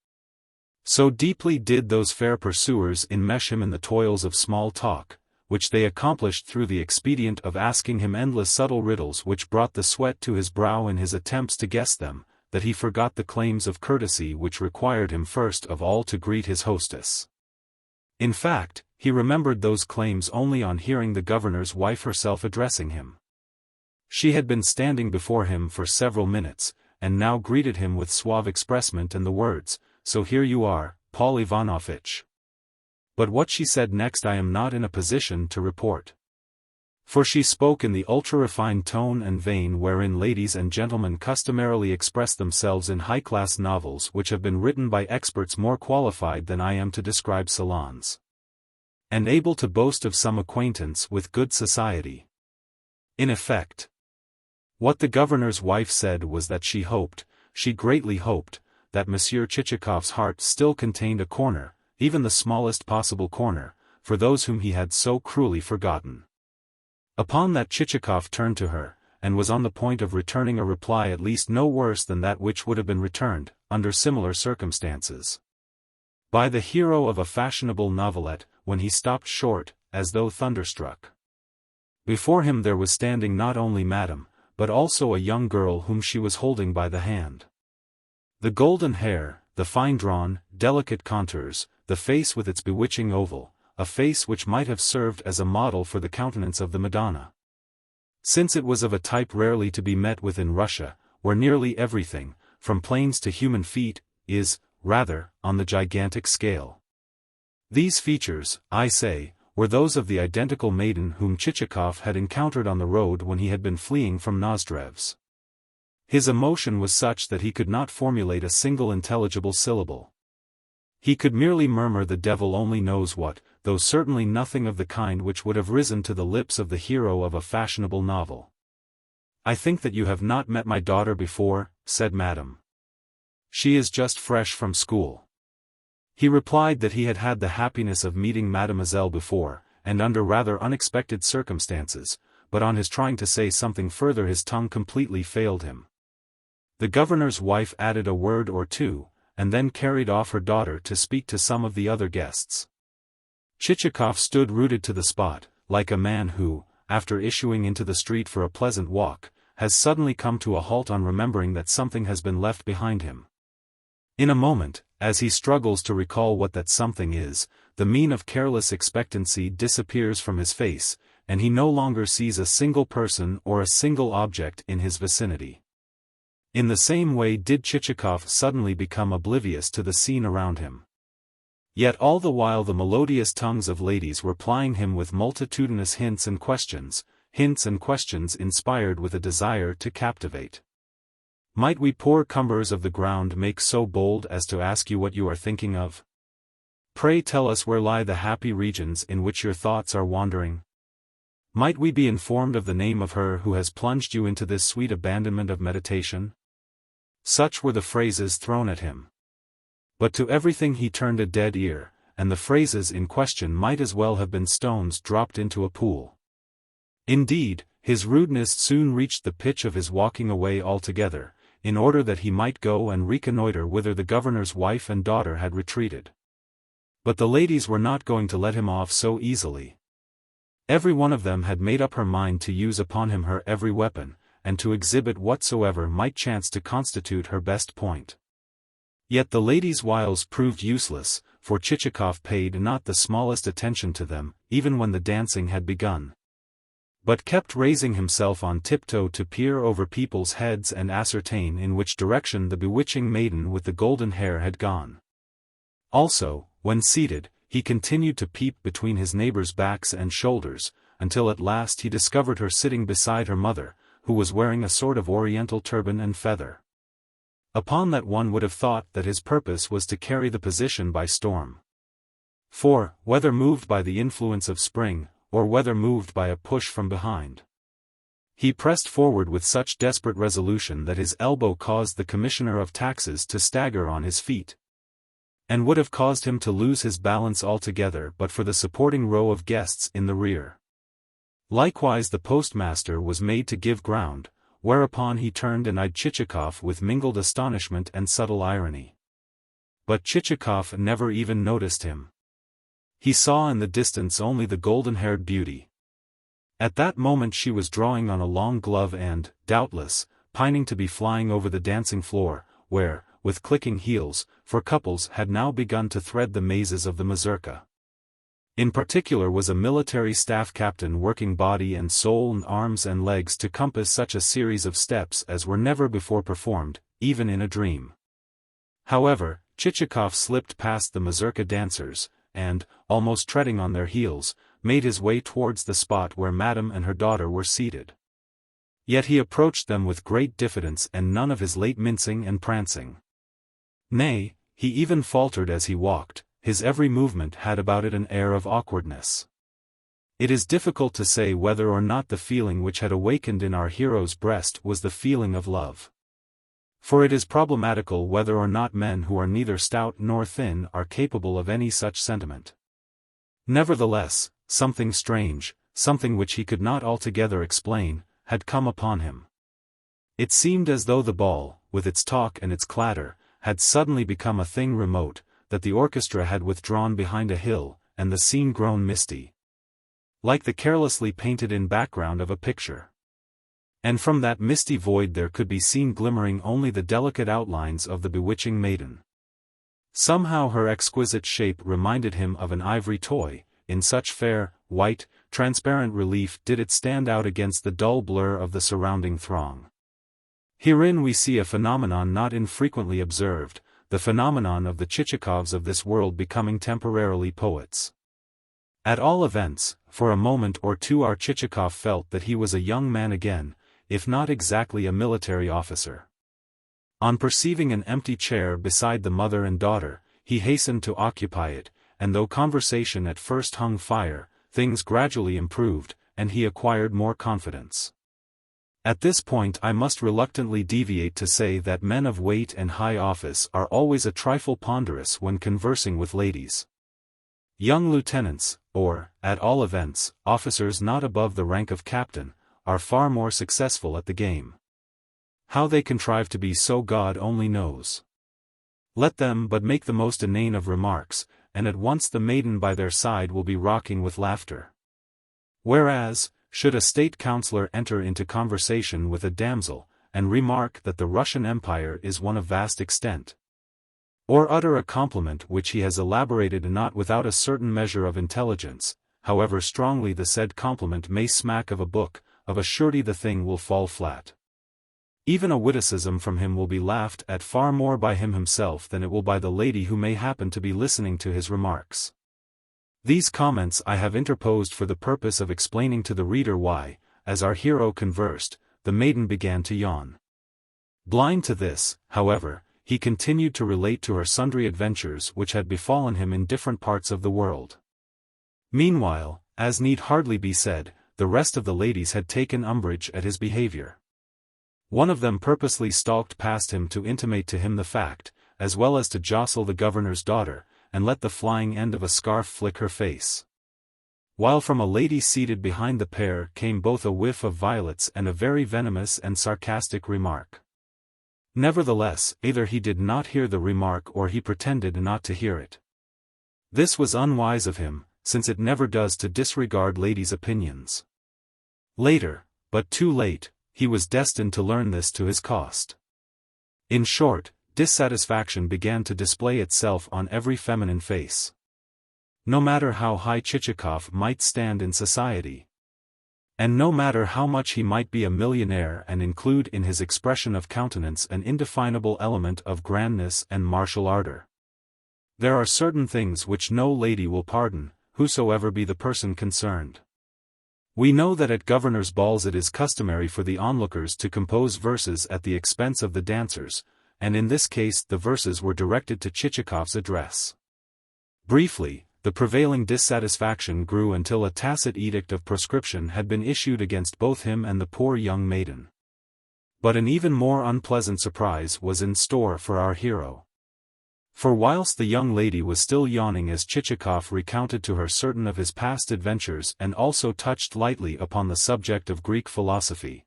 A: so deeply did those fair pursuers enmesh him in the toils of small talk, which they accomplished through the expedient of asking him endless subtle riddles which brought the sweat to his brow in his attempts to guess them, that he forgot the claims of courtesy which required him first of all to greet his hostess. In fact, he remembered those claims only on hearing the governor's wife herself addressing him. She had been standing before him for several minutes, and now greeted him with suave expressment and the words, "So here you are, Paul Ivanovich." But what she said next I am not in a position to report. For she spoke in the ultra-refined tone and vein wherein ladies and gentlemen customarily express themselves in high-class novels which have been written by experts more qualified than I am to describe salons, and able to boast of some acquaintance with good society. In effect, what the governor's wife said was that she hoped, she greatly hoped, that Monsieur Chichikov's heart still contained a corner, even the smallest possible corner, for those whom he had so cruelly forgotten. Upon that Chichikov turned to her, and was on the point of returning a reply at least no worse than that which would have been returned, under similar circumstances, by the hero of a fashionable novelette, when he stopped short, as though thunderstruck. Before him there was standing not only Madame, but also a young girl whom she was holding by the hand. The golden hair, the fine-drawn, delicate contours, the face with its bewitching oval, a face which might have served as a model for the countenance of the Madonna, since it was of a type rarely to be met with in Russia, where nearly everything, from plains to human feet, is, rather, on the gigantic scale. These features, I say, were those of the identical maiden whom Chichikov had encountered on the road when he had been fleeing from Nozdrev's. His emotion was such that he could not formulate a single intelligible syllable. He could merely murmur the devil only knows what, though certainly nothing of the kind which would have risen to the lips of the hero of a fashionable novel. "I think that you have not met my daughter before," said Madame. "She is just fresh from school." He replied that he had had the happiness of meeting Mademoiselle before, and under rather unexpected circumstances, but on his trying to say something further his tongue completely failed him. The governor's wife added a word or two, and then carried off her daughter to speak to some of the other guests. Chichikov stood rooted to the spot, like a man who, after issuing into the street for a pleasant walk, has suddenly come to a halt on remembering that something has been left behind him. In a moment, as he struggles to recall what that something is, the mien of careless expectancy disappears from his face, and he no longer sees a single person or a single object in his vicinity. In the same way did Chichikov suddenly become oblivious to the scene around him. Yet all the while the melodious tongues of ladies were plying him with multitudinous hints and questions inspired with a desire to captivate. "Might we poor cumbers of the ground make so bold as to ask you what you are thinking of? Pray tell us where lie the happy regions in which your thoughts are wandering? Might we be informed of the name of her who has plunged you into this sweet abandonment of meditation?" Such were the phrases thrown at him. But to everything he turned a dead ear, and the phrases in question might as well have been stones dropped into a pool. Indeed, his rudeness soon reached the pitch of his walking away altogether, in order that he might go and reconnoiter whither the governor's wife and daughter had retreated. But the ladies were not going to let him off so easily. Every one of them had made up her mind to use upon him her every weapon, and to exhibit whatsoever might chance to constitute her best point. Yet the ladies' wiles proved useless, for Chichikov paid not the smallest attention to them, even when the dancing had begun, but kept raising himself on tiptoe to peer over people's heads and ascertain in which direction the bewitching maiden with the golden hair had gone. Also, when seated, he continued to peep between his neighbors' backs and shoulders, until at last he discovered her sitting beside her mother, who was wearing a sort of oriental turban and feather. Upon that one would have thought that his purpose was to carry the position by storm. For, whether moved by the influence of spring, or whether moved by a push from behind, He pressed forward with such desperate resolution that his elbow caused the commissioner of taxes to stagger on his feet, and would have caused him to lose his balance altogether but for the supporting row of guests in the rear. Likewise the postmaster was made to give ground, whereupon he turned and eyed Chichikov with mingled astonishment and subtle irony. But Chichikov never even noticed him. He saw in the distance only the golden-haired beauty. At that moment she was drawing on a long glove and, doubtless, pining to be flying over the dancing floor, where, with clicking heels, for couples had now begun to thread the mazes of the mazurka. In particular was a military staff captain working body and soul and arms and legs to compass such a series of steps as were never before performed, even in a dream. However, Chichikov slipped past the mazurka dancers, and, almost treading on their heels, made his way towards the spot where Madame and her daughter were seated. Yet he approached them with great diffidence and none of his late mincing and prancing. Nay, he even faltered as he walked, his every movement had about it an air of awkwardness. It is difficult to say whether or not the feeling which had awakened in our hero's breast was the feeling of love. For it is problematical whether or not men who are neither stout nor thin are capable of any such sentiment. Nevertheless, something strange, something which he could not altogether explain, had come upon him. It seemed as though the ball, with its talk and its clatter, had suddenly become a thing remote, that the orchestra had withdrawn behind a hill, and the scene grown misty, like the carelessly painted-in background of a picture. And from that misty void there could be seen glimmering only the delicate outlines of the bewitching maiden. Somehow her exquisite shape reminded him of an ivory toy, in such fair, white, transparent relief did it stand out against the dull blur of the surrounding throng. Herein we see a phenomenon not infrequently observed, the phenomenon of the Chichikovs of this world becoming temporarily poets. At all events, for a moment or two our Chichikov felt that he was a young man again, if not exactly a military officer. On perceiving an empty chair beside the mother and daughter, he hastened to occupy it, and though conversation at first hung fire, things gradually improved, and he acquired more confidence. At this point I must reluctantly deviate to say that men of weight and high office are always a trifle ponderous when conversing with ladies. Young lieutenants, or, at all events, officers not above the rank of captain, are far more successful at the game. How they contrive to be so God only knows. Let them but make the most inane of remarks, and at once the maiden by their side will be rocking with laughter. Whereas, should a state councillor enter into conversation with a damsel, and remark that the Russian Empire is one of vast extent, or utter a compliment which he has elaborated not without a certain measure of intelligence, however strongly the said compliment may smack of a book, of a surety the thing will fall flat. Even a witticism from him will be laughed at far more by him himself than it will by the lady who may happen to be listening to his remarks. These comments I have interposed for the purpose of explaining to the reader why, as our hero conversed, the maiden began to yawn. Blind to this, however, he continued to relate to her sundry adventures which had befallen him in different parts of the world. Meanwhile, as need hardly be said, the rest of the ladies had taken umbrage at his behavior. One of them purposely stalked past him to intimate to him the fact, as well as to jostle the governor's daughter, and let the flying end of a scarf flick her face. While from a lady seated behind the pair came both a whiff of violets and a very venomous and sarcastic remark. Nevertheless, either he did not hear the remark or he pretended not to hear it. This was unwise of him, since it never does to disregard ladies' opinions. Later, but too late, he was destined to learn this to his cost. In short, dissatisfaction began to display itself on every feminine face. No matter how high Chichikov might stand in society, and no matter how much he might be a millionaire and include in his expression of countenance an indefinable element of grandness and martial ardor, there are certain things which no lady will pardon, whosoever be the person concerned. We know that at governors' balls it is customary for the onlookers to compose verses at the expense of the dancers, and in this case the verses were directed to Chichikov's address. Briefly, the prevailing dissatisfaction grew until a tacit edict of proscription had been issued against both him and the poor young maiden. But an even more unpleasant surprise was in store for our hero. For whilst the young lady was still yawning as Chichikov recounted to her certain of his past adventures and also touched lightly upon the subject of Greek philosophy,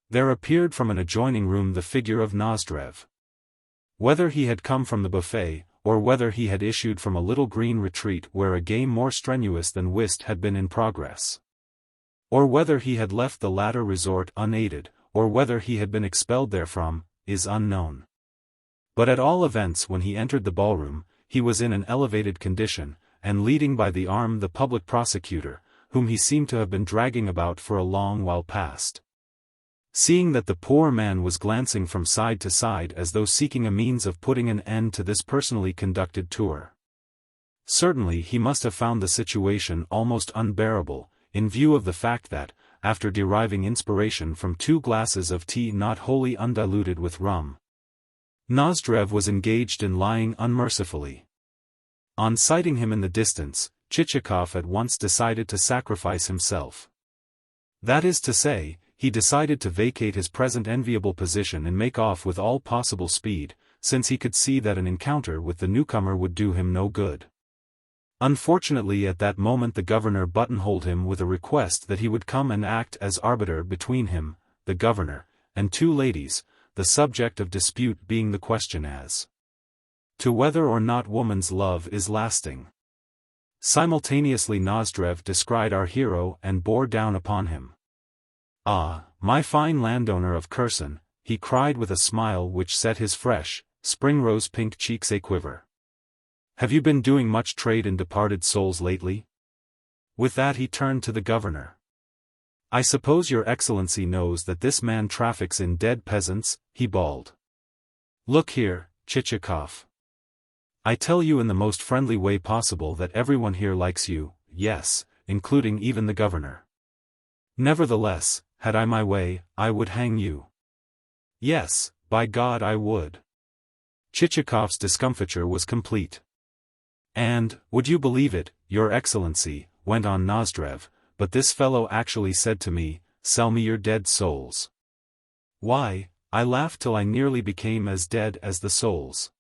A: there appeared from an adjoining room the figure of Nozdrev. Whether he had come from the buffet, or whether he had issued from a little green retreat where a game more strenuous than whist had been in progress, or whether he had left the latter resort unaided, or whether he had been expelled therefrom, is unknown. But at all events when he entered the ballroom, he was in an elevated condition, and leading by the arm the public prosecutor, whom he seemed to have been dragging about for a long while past. Seeing that the poor man was glancing from side to side as though seeking a means of putting an end to this personally conducted tour, certainly he must have found the situation almost unbearable, in view of the fact that, after deriving inspiration from 2 glasses of tea not wholly undiluted with rum, Nozdrev was engaged in lying unmercifully. On sighting him in the distance, Chichikov at once decided to sacrifice himself. That is to say, he decided to vacate his present enviable position and make off with all possible speed, since he could see that an encounter with the newcomer would do him no good. Unfortunately at that moment the governor buttonholed him with a request that he would come and act as arbiter between him, the governor, and 2 ladies, the subject of dispute being the question as to whether or not woman's love is lasting. Simultaneously Nozdrev descried our hero and bore down upon him. "Ah, my fine landowner of Kherson," he cried with a smile which set his fresh, spring-rose-pink cheeks a-quiver. "Have you been doing much trade in departed souls lately?" With that he turned to the governor. "I suppose your excellency knows that this man traffics in dead peasants," he bawled. "Look here, Chichikov. I tell you in the most friendly way possible that everyone here likes you, yes, including even the governor. Nevertheless, had I my way, I would hang you. Yes, by God I would." Chichikov's discomfiture was complete. "And, would you believe it, your excellency," went on Nozdrev, "but this fellow actually said to me, 'Sell me your dead souls.' Why, I laughed till I nearly became as dead as the souls.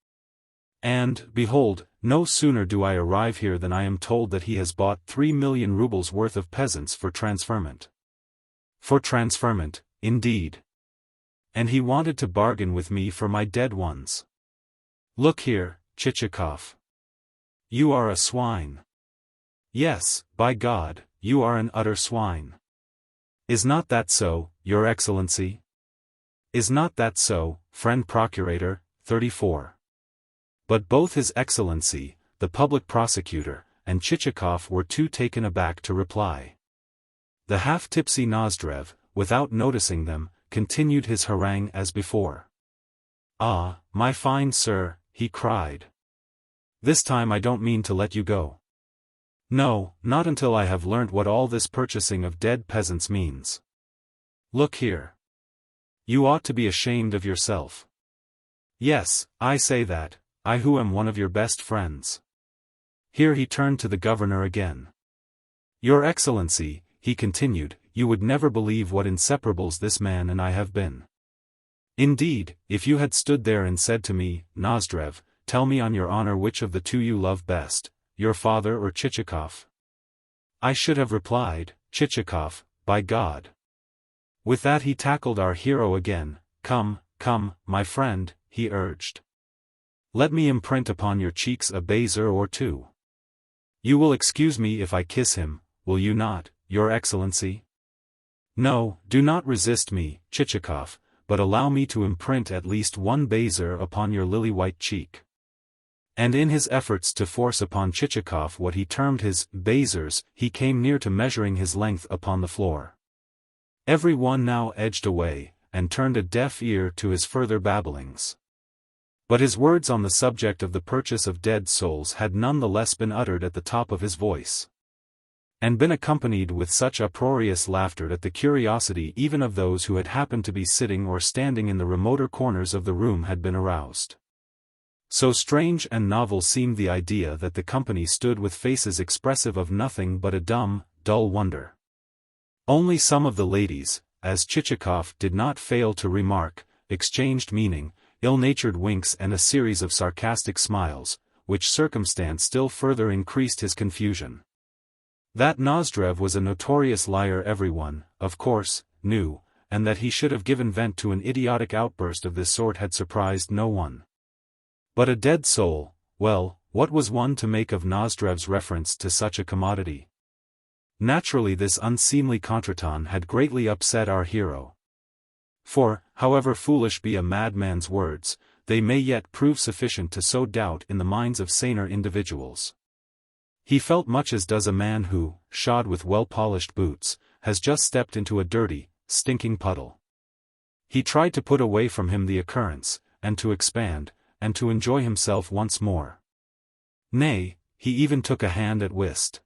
A: And, behold, no sooner do I arrive here than I am told that he has bought 3 million rubles worth of peasants for transferment. For transferment, indeed. And he wanted to bargain with me for my dead ones. Look here, Chichikov. You are a swine. Yes, by God, you are an utter swine. Is not that so, your excellency? Is not that so, friend procurator?" 34. But both his excellency, the public prosecutor, and Chichikov were too taken aback to reply. The half-tipsy Nozdrev, without noticing them, continued his harangue as before. "Ah, my fine sir," he cried. "This time I don't mean to let you go. No, not until I have learnt what all this purchasing of dead peasants means. Look here. You ought to be ashamed of yourself. Yes, I say that, I who am one of your best friends." Here he turned to the governor again. "Your excellency," he continued, "you would never believe what inseparables this man and I have been. Indeed, if you had stood there and said to me, 'Nozdrev, tell me on your honor which of the 2 you love best, your father or Chichikov?' I should have replied, 'Chichikov, by God.'" With that he tackled our hero again. Come, my friend," he urged. "Let me imprint upon your cheeks a baiser or 2. You will excuse me if I kiss him, will you not, your excellency? No, do not resist me, Chichikov, but allow me to imprint at least 1 baiser upon your lily-white cheek." And in his efforts to force upon Chichikov what he termed his baisers, he came near to measuring his length upon the floor. Every one now edged away, and turned a deaf ear to his further babblings. But his words on the subject of the purchase of dead souls had none the less been uttered at the top of his voice, and been accompanied with such uproarious laughter that the curiosity even of those who had happened to be sitting or standing in the remoter corners of the room had been aroused. So strange and novel seemed the idea that the company stood with faces expressive of nothing but a dumb, dull wonder. Only some of the ladies, as Chichikov did not fail to remark, exchanged meaning, ill-natured winks and a series of sarcastic smiles, which circumstance still further increased his confusion. That Nozdrev was a notorious liar everyone, of course, knew, and that he should have given vent to an idiotic outburst of this sort had surprised no one. But a dead soul, well, what was one to make of Nozdrev's reference to such a commodity? Naturally this unseemly contretemps had greatly upset our hero. For, however foolish be a madman's words, they may yet prove sufficient to sow doubt in the minds of saner individuals. He felt much as does a man who, shod with well-polished boots, has just stepped into a dirty, stinking puddle. He tried to put away from him the occurrence, and to expand, and to enjoy himself once more. Nay, he even took a hand at whist.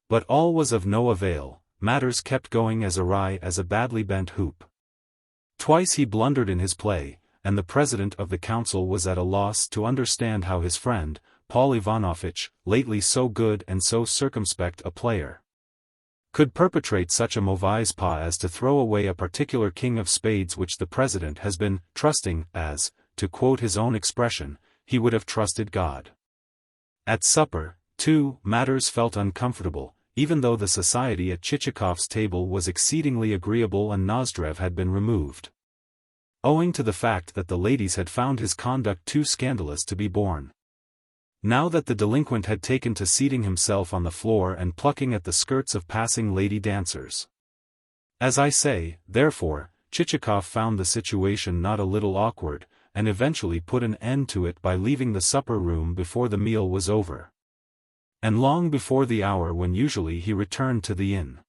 A: But all was of no avail, matters kept going as awry as a badly bent hoop. Twice he blundered in his play, and the president of the council was at a loss to understand how his friend, Pavel Ivanovich, lately so good and so circumspect a player, could perpetrate such a mauvaise pas as to throw away a particular king of spades which the president has been trusting as, to quote his own expression, he would have trusted God. At supper, too, matters felt uncomfortable, even though the society at Chichikov's table was exceedingly agreeable and Nozdrev had been removed, owing to the fact that the ladies had found his conduct too scandalous to be borne. Now that the delinquent had taken to seating himself on the floor and plucking at the skirts of passing lady dancers. As I say, therefore, Chichikov found the situation not a little awkward, and eventually put an end to it by leaving the supper room before the meal was over, and long before the hour when usually he returned to the inn.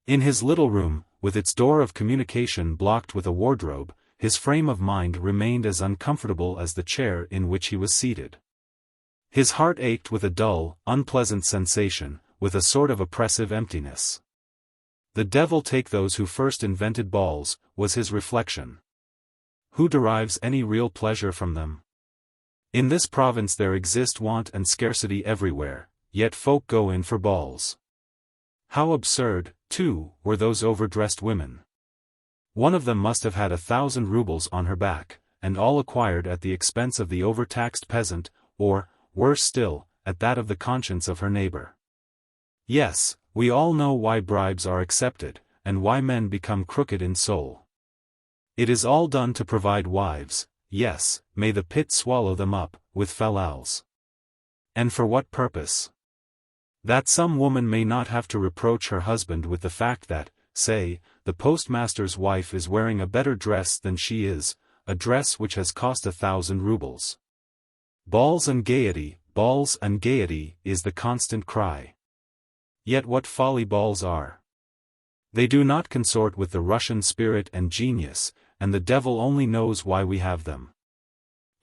A: In his little room, with its door of communication blocked with a wardrobe, his frame of mind remained as uncomfortable as the chair in which he was seated. His heart ached with a dull, unpleasant sensation, with a sort of oppressive emptiness. The devil take those who first invented balls, was his reflection. Who derives any real pleasure from them? In this province there exist want and scarcity everywhere, yet folk go in for balls. How absurd, too, were those overdressed women. One of them must have had 1,000 rubles on her back, and all acquired at the expense of the overtaxed peasant, or, worse still, at that of the conscience of her neighbor. Yes, we all know why bribes are accepted, and why men become crooked in soul. It is all done to provide wives, yes, may the pit swallow them up, with fallals. And for what purpose? That some woman may not have to reproach her husband with the fact that, say, the postmaster's wife is wearing a better dress than she is, a dress which has cost 1,000 rubles. Balls and gaiety, is the constant cry. Yet what folly balls are! They do not consort with the Russian spirit and genius, and the devil only knows why we have them.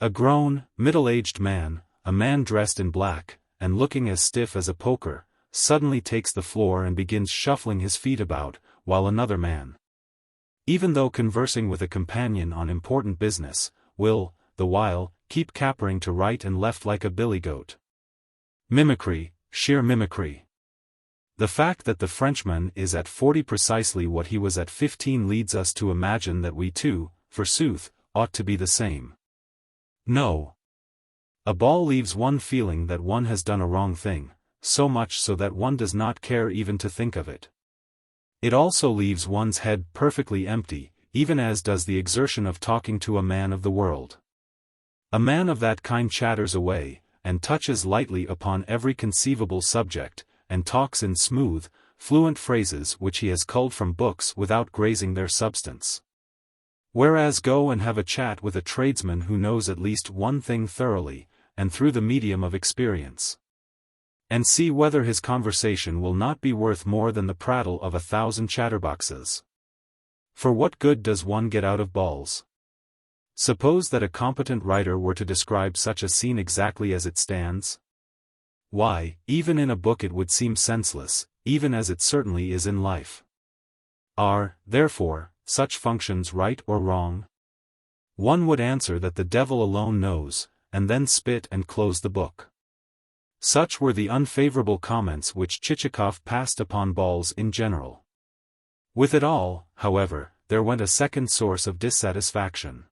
A: A grown, middle-aged man, a man dressed in black, and looking as stiff as a poker, suddenly takes the floor and begins shuffling his feet about, while another man, even though conversing with a companion on important business, will, the while, keep capering to right and left like a billy-goat. Mimicry, sheer mimicry. The fact that the Frenchman is at 40 precisely what he was at 15 leads us to imagine that we too, forsooth, ought to be the same. No. A ball leaves one feeling that one has done a wrong thing, so much so that one does not care even to think of it. It also leaves one's head perfectly empty, even as does the exertion of talking to a man of the world. A man of that kind chatters away, and touches lightly upon every conceivable subject, and talks in smooth, fluent phrases which he has culled from books without grazing their substance. Whereas go and have a chat with a tradesman who knows at least one thing thoroughly, and through the medium of experience, and see whether his conversation will not be worth more than the prattle of 1,000 chatterboxes. For what good does one get out of balls? Suppose that a competent writer were to describe such a scene exactly as it stands? Why, even in a book it would seem senseless, even as it certainly is in life. Are, therefore, such functions right or wrong? One would answer that the devil alone knows, and then spit and close the book. Such were the unfavorable comments which Chichikov passed upon balls in general. With it all, however, there went a second source of dissatisfaction.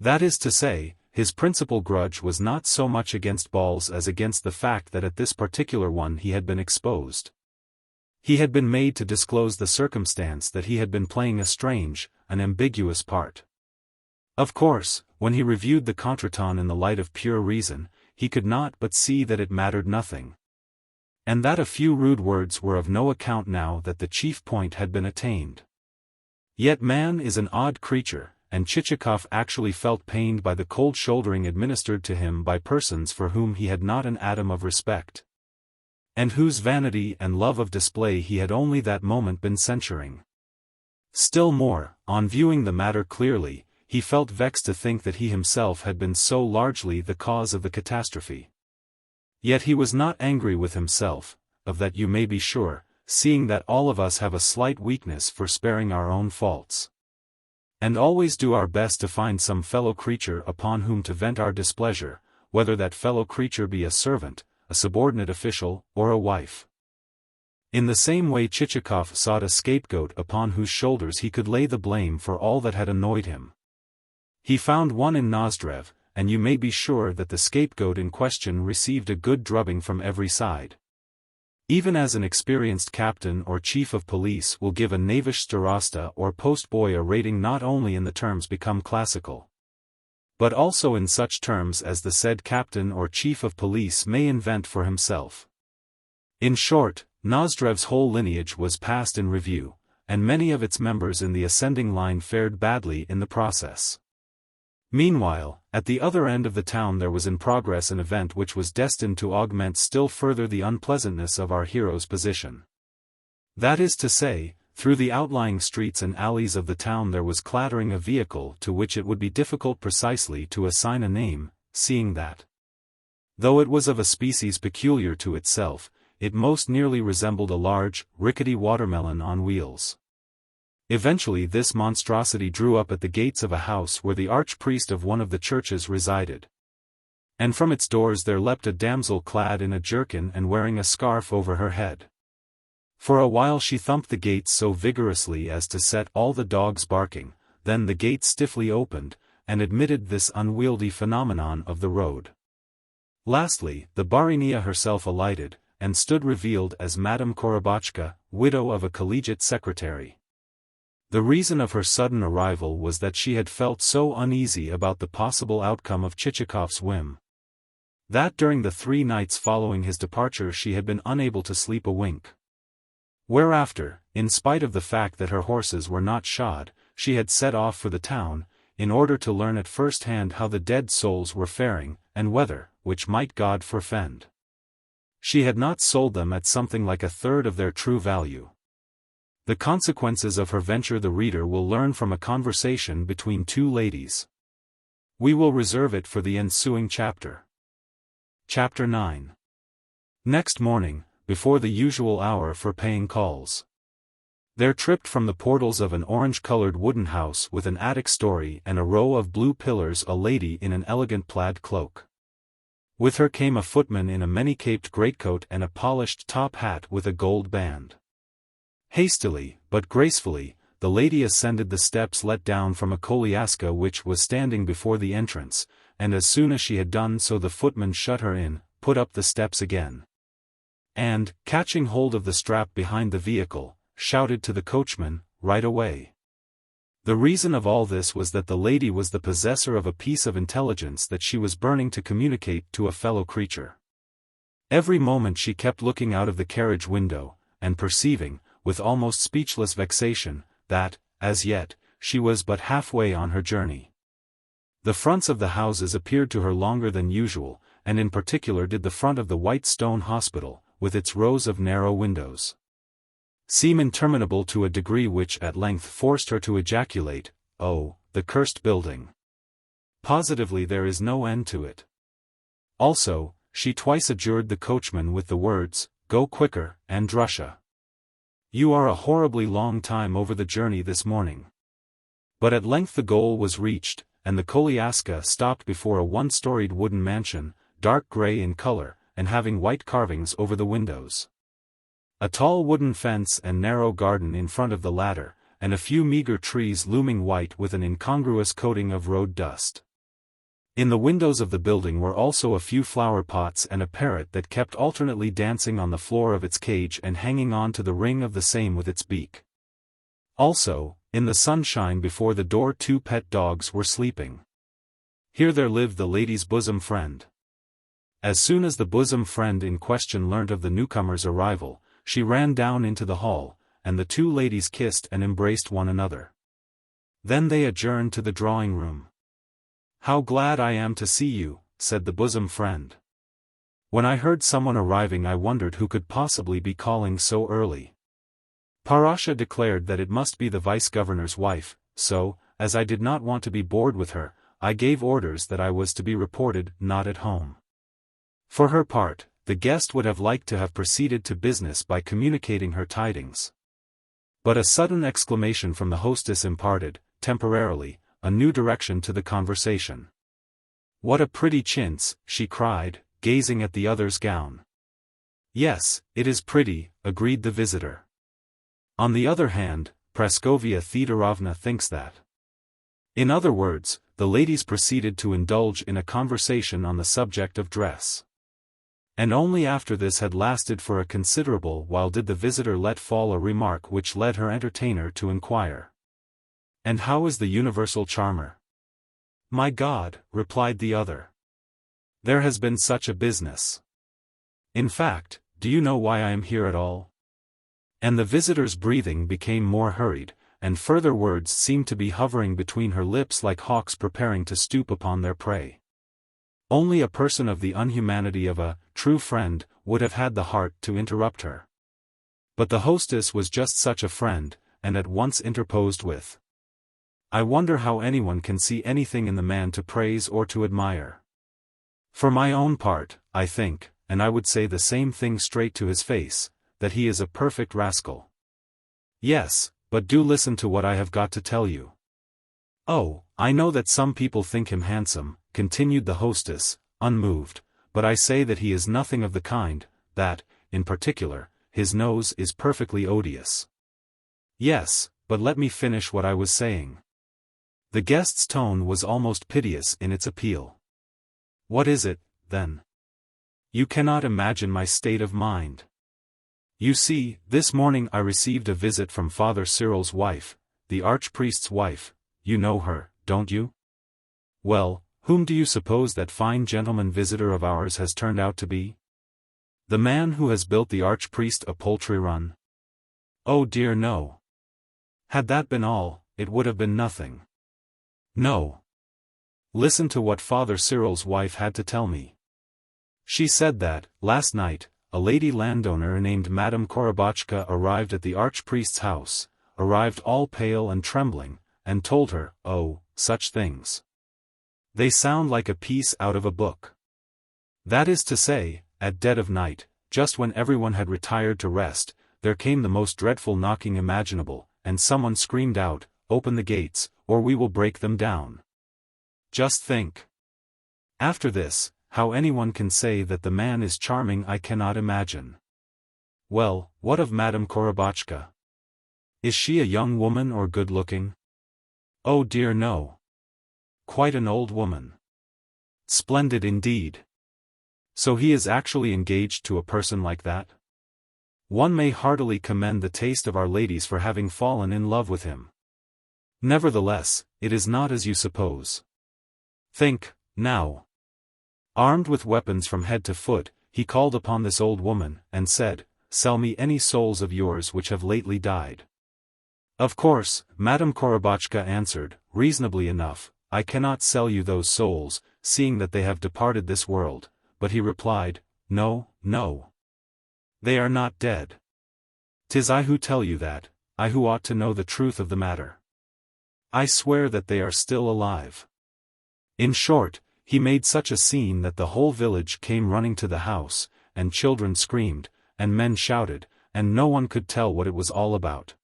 A: That is to say, his principal grudge was not so much against balls as against the fact that at this particular one he had been exposed. He had been made to disclose the circumstance that he had been playing a strange, an ambiguous part. Of course, when he reviewed the contretemps in the light of pure reason, he could not but see that it mattered nothing. And that a few rude words were of no account now that the chief point had been attained. Yet man is an odd creature, and Chichikov actually felt pained by the cold shouldering administered to him by persons for whom he had not an atom of respect, and whose vanity and love of display he had only that moment been censuring. Still more, on viewing the matter clearly, he felt vexed to think that he himself had been so largely the cause of the catastrophe. Yet he was not angry with himself, of that you may be sure, seeing that all of us have a slight weakness for sparing our own faults, and always do our best to find some fellow creature upon whom to vent our displeasure, whether that fellow creature be a servant, a subordinate official, or a wife. In the same way Chichikov sought a scapegoat upon whose shoulders he could lay the blame for all that had annoyed him. He found one in Nozdrev, and you may be sure that the scapegoat in question received a good drubbing from every side. Even as an experienced captain or chief of police will give a knavish starosta or postboy a rating not only in the terms become classical, but also in such terms as the said captain or chief of police may invent for himself. In short, Nozdrev's whole lineage was passed in review, and many of its members in the ascending line fared badly in the process. Meanwhile, at the other end of the town there was in progress an event which was destined to augment still further the unpleasantness of our hero's position. That is to say, through the outlying streets and alleys of the town there was clattering a vehicle to which it would be difficult precisely to assign a name, seeing that, though it was of a species peculiar to itself, it most nearly resembled a large, rickety watermelon on wheels. Eventually this monstrosity drew up at the gates of a house where the archpriest of one of the churches resided. And from its doors there leapt a damsel clad in a jerkin and wearing a scarf over her head. For a while she thumped the gates so vigorously as to set all the dogs barking, then the gate stiffly opened, and admitted this unwieldy phenomenon of the road. Lastly, the Barinia herself alighted, and stood revealed as Madame Korobotchka, widow of a collegiate secretary. The reason of her sudden arrival was that she had felt so uneasy about the possible outcome of Chichikov's whim, that during the 3 nights following his departure she had been unable to sleep a wink. Whereafter, in spite of the fact that her horses were not shod, she had set off for the town, in order to learn at first hand how the dead souls were faring, and whether, which might God forfend, she had not sold them at something like 1/3 of their true value. The consequences of her venture the reader will learn from a conversation between 2 ladies. We will reserve it for the ensuing chapter. Chapter 9. Next morning, before the usual hour for paying calls, there tripped from the portals of an orange-colored wooden house with an attic story and a row of blue pillars a lady in an elegant plaid cloak. With her came a footman in a many-caped greatcoat and a polished top hat with a gold band. Hastily, but gracefully, the lady ascended the steps let down from a koliaska which was standing before the entrance, and as soon as she had done so the footman shut her in, put up the steps again, and, catching hold of the strap behind the vehicle, shouted to the coachman, "Right away." The reason of all this was that the lady was the possessor of a piece of intelligence that she was burning to communicate to a fellow creature. Every moment she kept looking out of the carriage window, and perceiving, with almost speechless vexation, that, as yet, she was but halfway on her journey. The fronts of the houses appeared to her longer than usual, and in particular did the front of the white stone hospital, with its rows of narrow windows, seem interminable to a degree which at length forced her to ejaculate, "Oh, the cursed building! Positively there is no end to it." Also, she twice adjured the coachman with the words, "Go quicker, Andrusha. You are a horribly long time over the journey this morning." But at length the goal was reached, and the Koliaska stopped before a one-storied wooden mansion, dark gray in color, and having white carvings over the windows. A tall wooden fence and narrow garden in front of the latter, and a few meager trees looming white with an incongruous coating of road dust. In the windows of the building were also a few flower pots and a parrot that kept alternately dancing on the floor of its cage and hanging on to the ring of the same with its beak. Also, in the sunshine before the door 2 pet dogs were sleeping. Here there lived the lady's bosom friend. As soon as the bosom friend in question learnt of the newcomer's arrival, she ran down into the hall, and the 2 ladies kissed and embraced one another. Then they adjourned to the drawing-room. "How glad I am to see you," said the bosom friend. "When I heard someone arriving I wondered who could possibly be calling so early." Parasha declared that it must be the vice-governor's wife, so, as I did not want to be bored with her, I gave orders that I was to be reported not at home. For her part, the guest would have liked to have proceeded to business by communicating her tidings. But a sudden exclamation from the hostess imparted, temporarily, a new direction to the conversation. "What a pretty chintz," she cried, gazing at the other's gown. "Yes, it is pretty," agreed the visitor. "On the other hand, Praskovia Theodorovna thinks that." In other words, the ladies proceeded to indulge in a conversation on the subject of dress. And only after this had lasted for a considerable while did the visitor let fall a remark which led her entertainer to inquire, "And how is the universal charmer?" "My God," replied the other. "There has been such a business. In fact, do you know why I am here at all?" And the visitor's breathing became more hurried, and further words seemed to be hovering between her lips like hawks preparing to stoop upon their prey. Only a person of the unhumanity of a true friend would have had the heart to interrupt her. But the hostess was just such a friend, and at once interposed with, "I wonder how anyone can see anything in the man to praise or to admire. For my own part, I think, and I would say the same thing straight to his face, that he is a perfect rascal. Yes, but do listen to what I have got to tell you." "Oh, I know that some people think him handsome," continued the hostess, unmoved, "but I say that he is nothing of the kind, that, in particular, his nose is perfectly odious." "Yes, but let me finish what I was saying." The guest's tone was almost piteous in its appeal. "What is it, then?" "You cannot imagine my state of mind. You see, this morning I received a visit from Father Cyril's wife, the archpriest's wife. You know her, don't you? Well, whom do you suppose that fine gentleman visitor of ours has turned out to be? The man who has built the archpriest a poultry run? Oh dear no. Had that been all, it would have been nothing. No. Listen to what Father Cyril's wife had to tell me. She said that, last night, a lady landowner named Madame Korobotchka arrived at the archpriest's house, arrived all pale and trembling, and told her, oh, such things. They sound like a piece out of a book. That is to say, at dead of night, just when everyone had retired to rest, there came the most dreadful knocking imaginable, and someone screamed out, 'Open the gates, or we will break them down.' Just think. After this, how anyone can say that the man is charming I cannot imagine. Well, what of Madame Korobotchka? Is she a young woman or good-looking? Oh dear no. Quite an old woman. Splendid indeed. So he is actually engaged to a person like that? One may heartily commend the taste of our ladies for having fallen in love with him. Nevertheless, it is not as you suppose. Think, now. Armed with weapons from head to foot, he called upon this old woman, and said, 'Sell me any souls of yours which have lately died.' Of course, Madame Korobotchka answered, reasonably enough, 'I cannot sell you those souls, seeing that they have departed this world,' but he replied, 'No, no. They are not dead. 'Tis I who tell you that, I who ought to know the truth of the matter. I swear that they are still alive.' In short, he made such a scene that the whole village came running to the house, and children screamed, and men shouted, and no one could tell what it was all about.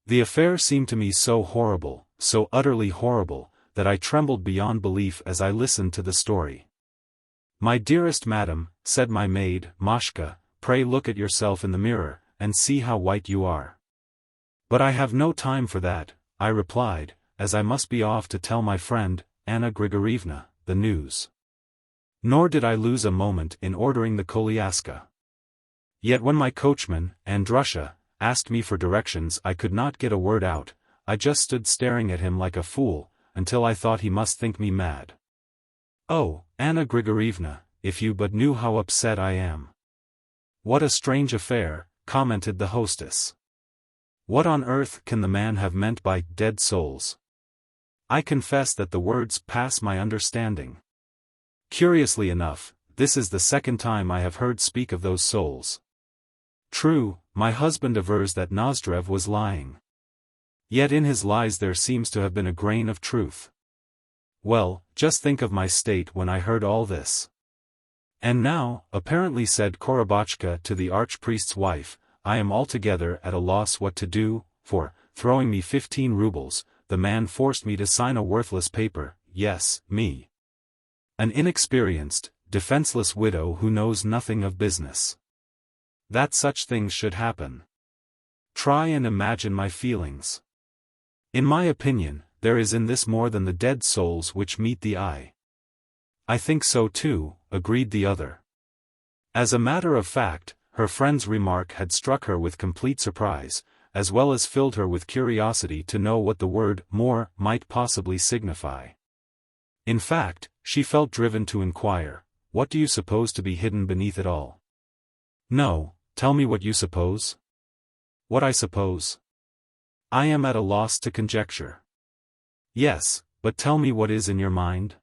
A: The affair seemed to me so horrible, so utterly horrible, that I trembled beyond belief as I listened to the story. "My dearest madam," said my maid, Mashka, "pray look at yourself in the mirror, and see how white you are." "But I have no time for that," I replied, as I must be off to tell my friend, Anna Grigorievna, the news. Nor did I lose a moment in ordering the koliaska. Yet when my coachman, Andrusha, asked me for directions I could not get a word out. I just stood staring at him like a fool, until I thought he must think me mad. "Oh, Anna Grigorievna, if you but knew how upset I am." "What a strange affair," commented the hostess. "What on earth can the man have meant by dead souls?" I confess that the words pass my understanding. Curiously enough, this is the second time I have heard speak of those souls. True, my husband avers that Nozdrev was lying. Yet in his lies there seems to have been a grain of truth. Well, just think of my state when I heard all this. "And now," apparently said Korobotchka to the archpriest's wife, "I am altogether at a loss what to do, for, throwing me 15 rubles, the man forced me to sign a worthless paper, yes, me. An inexperienced, defenseless widow who knows nothing of business. That such things should happen. Try and imagine my feelings. In my opinion, there is in this more than the dead souls which meet the eye." "I think so too," agreed the other. As a matter of fact, her friend's remark had struck her with complete surprise, as well as filled her with curiosity to know what the word "more" might possibly signify. In fact, she felt driven to inquire, "What do you suppose to be hidden beneath it all?" "No, tell me what you suppose." "What I suppose? I am at a loss to conjecture." "Yes, but tell me what is in your mind."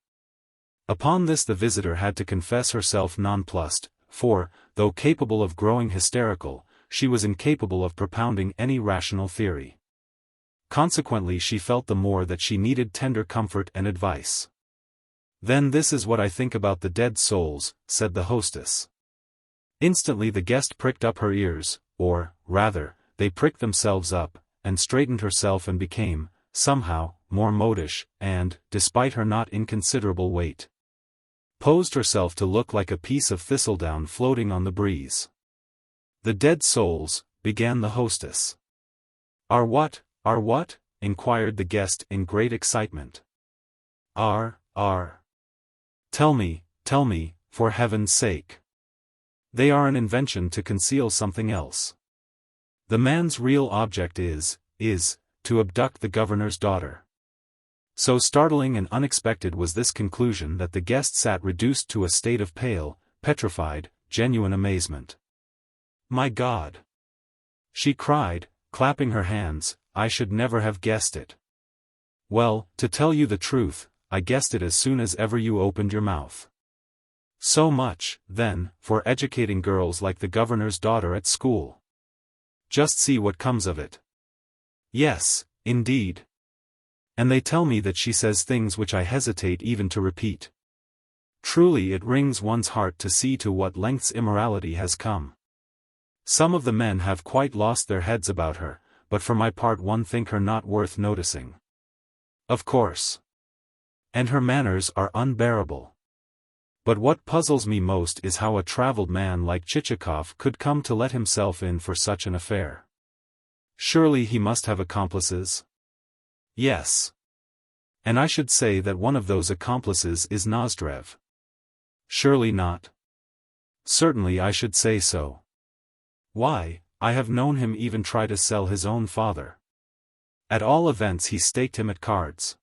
A: Upon this the visitor had to confess herself nonplussed, for, though capable of growing hysterical, she was incapable of propounding any rational theory. Consequently she felt the more that she needed tender comfort and advice. "Then this is what I think about the dead souls," said the hostess. Instantly the guest pricked up her ears, or, rather, they pricked themselves up, and straightened herself and became, somehow, more modish, and, despite her not inconsiderable weight, posed herself to look like a piece of thistledown floating on the breeze. "The dead souls," began the hostess. Are what?" inquired the guest in great excitement. Are. Tell me, for heaven's sake. They are an invention to conceal something else. The man's real object is, to abduct the governor's daughter." So startling and unexpected was this conclusion that the guest sat reduced to a state of pale, petrified, genuine amazement. "My God!" she cried, clapping her hands, "I should never have guessed it." "Well, to tell you the truth, I guessed it as soon as ever you opened your mouth. So much, then, for educating girls like the governor's daughter at school. Just see what comes of it." "Yes, indeed. And they tell me that she says things which I hesitate even to repeat. Truly it wrings one's heart to see to what lengths immorality has come. Some of the men have quite lost their heads about her, but for my part one think her not worth noticing. Of course. And her manners are unbearable. But what puzzles me most is how a traveled man like Chichikov could come to let himself in for such an affair. Surely he must have accomplices?" "Yes. And I should say that one of those accomplices is Nozdrev." "Surely not." "Certainly I should say so. Why, I have known him even try to sell his own father. At all events he staked him at cards."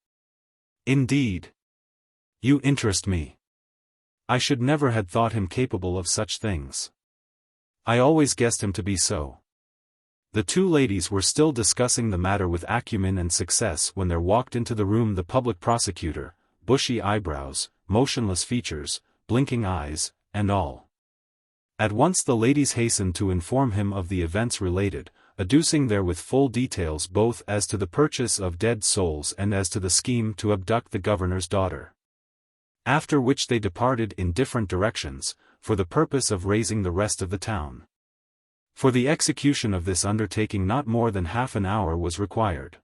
A: "Indeed. You interest me. I should never had thought him capable of such things. I always guessed him to be so." The two ladies were still discussing the matter with acumen and success when there walked into the room the public prosecutor, bushy eyebrows, motionless features, blinking eyes, and all. At once the ladies hastened to inform him of the events related, adducing therewith full details both as to the purchase of dead souls and as to the scheme to abduct the governor's daughter. After which they departed in different directions, for the purpose of raising the rest of the town. For the execution of this undertaking not more than half an hour was required.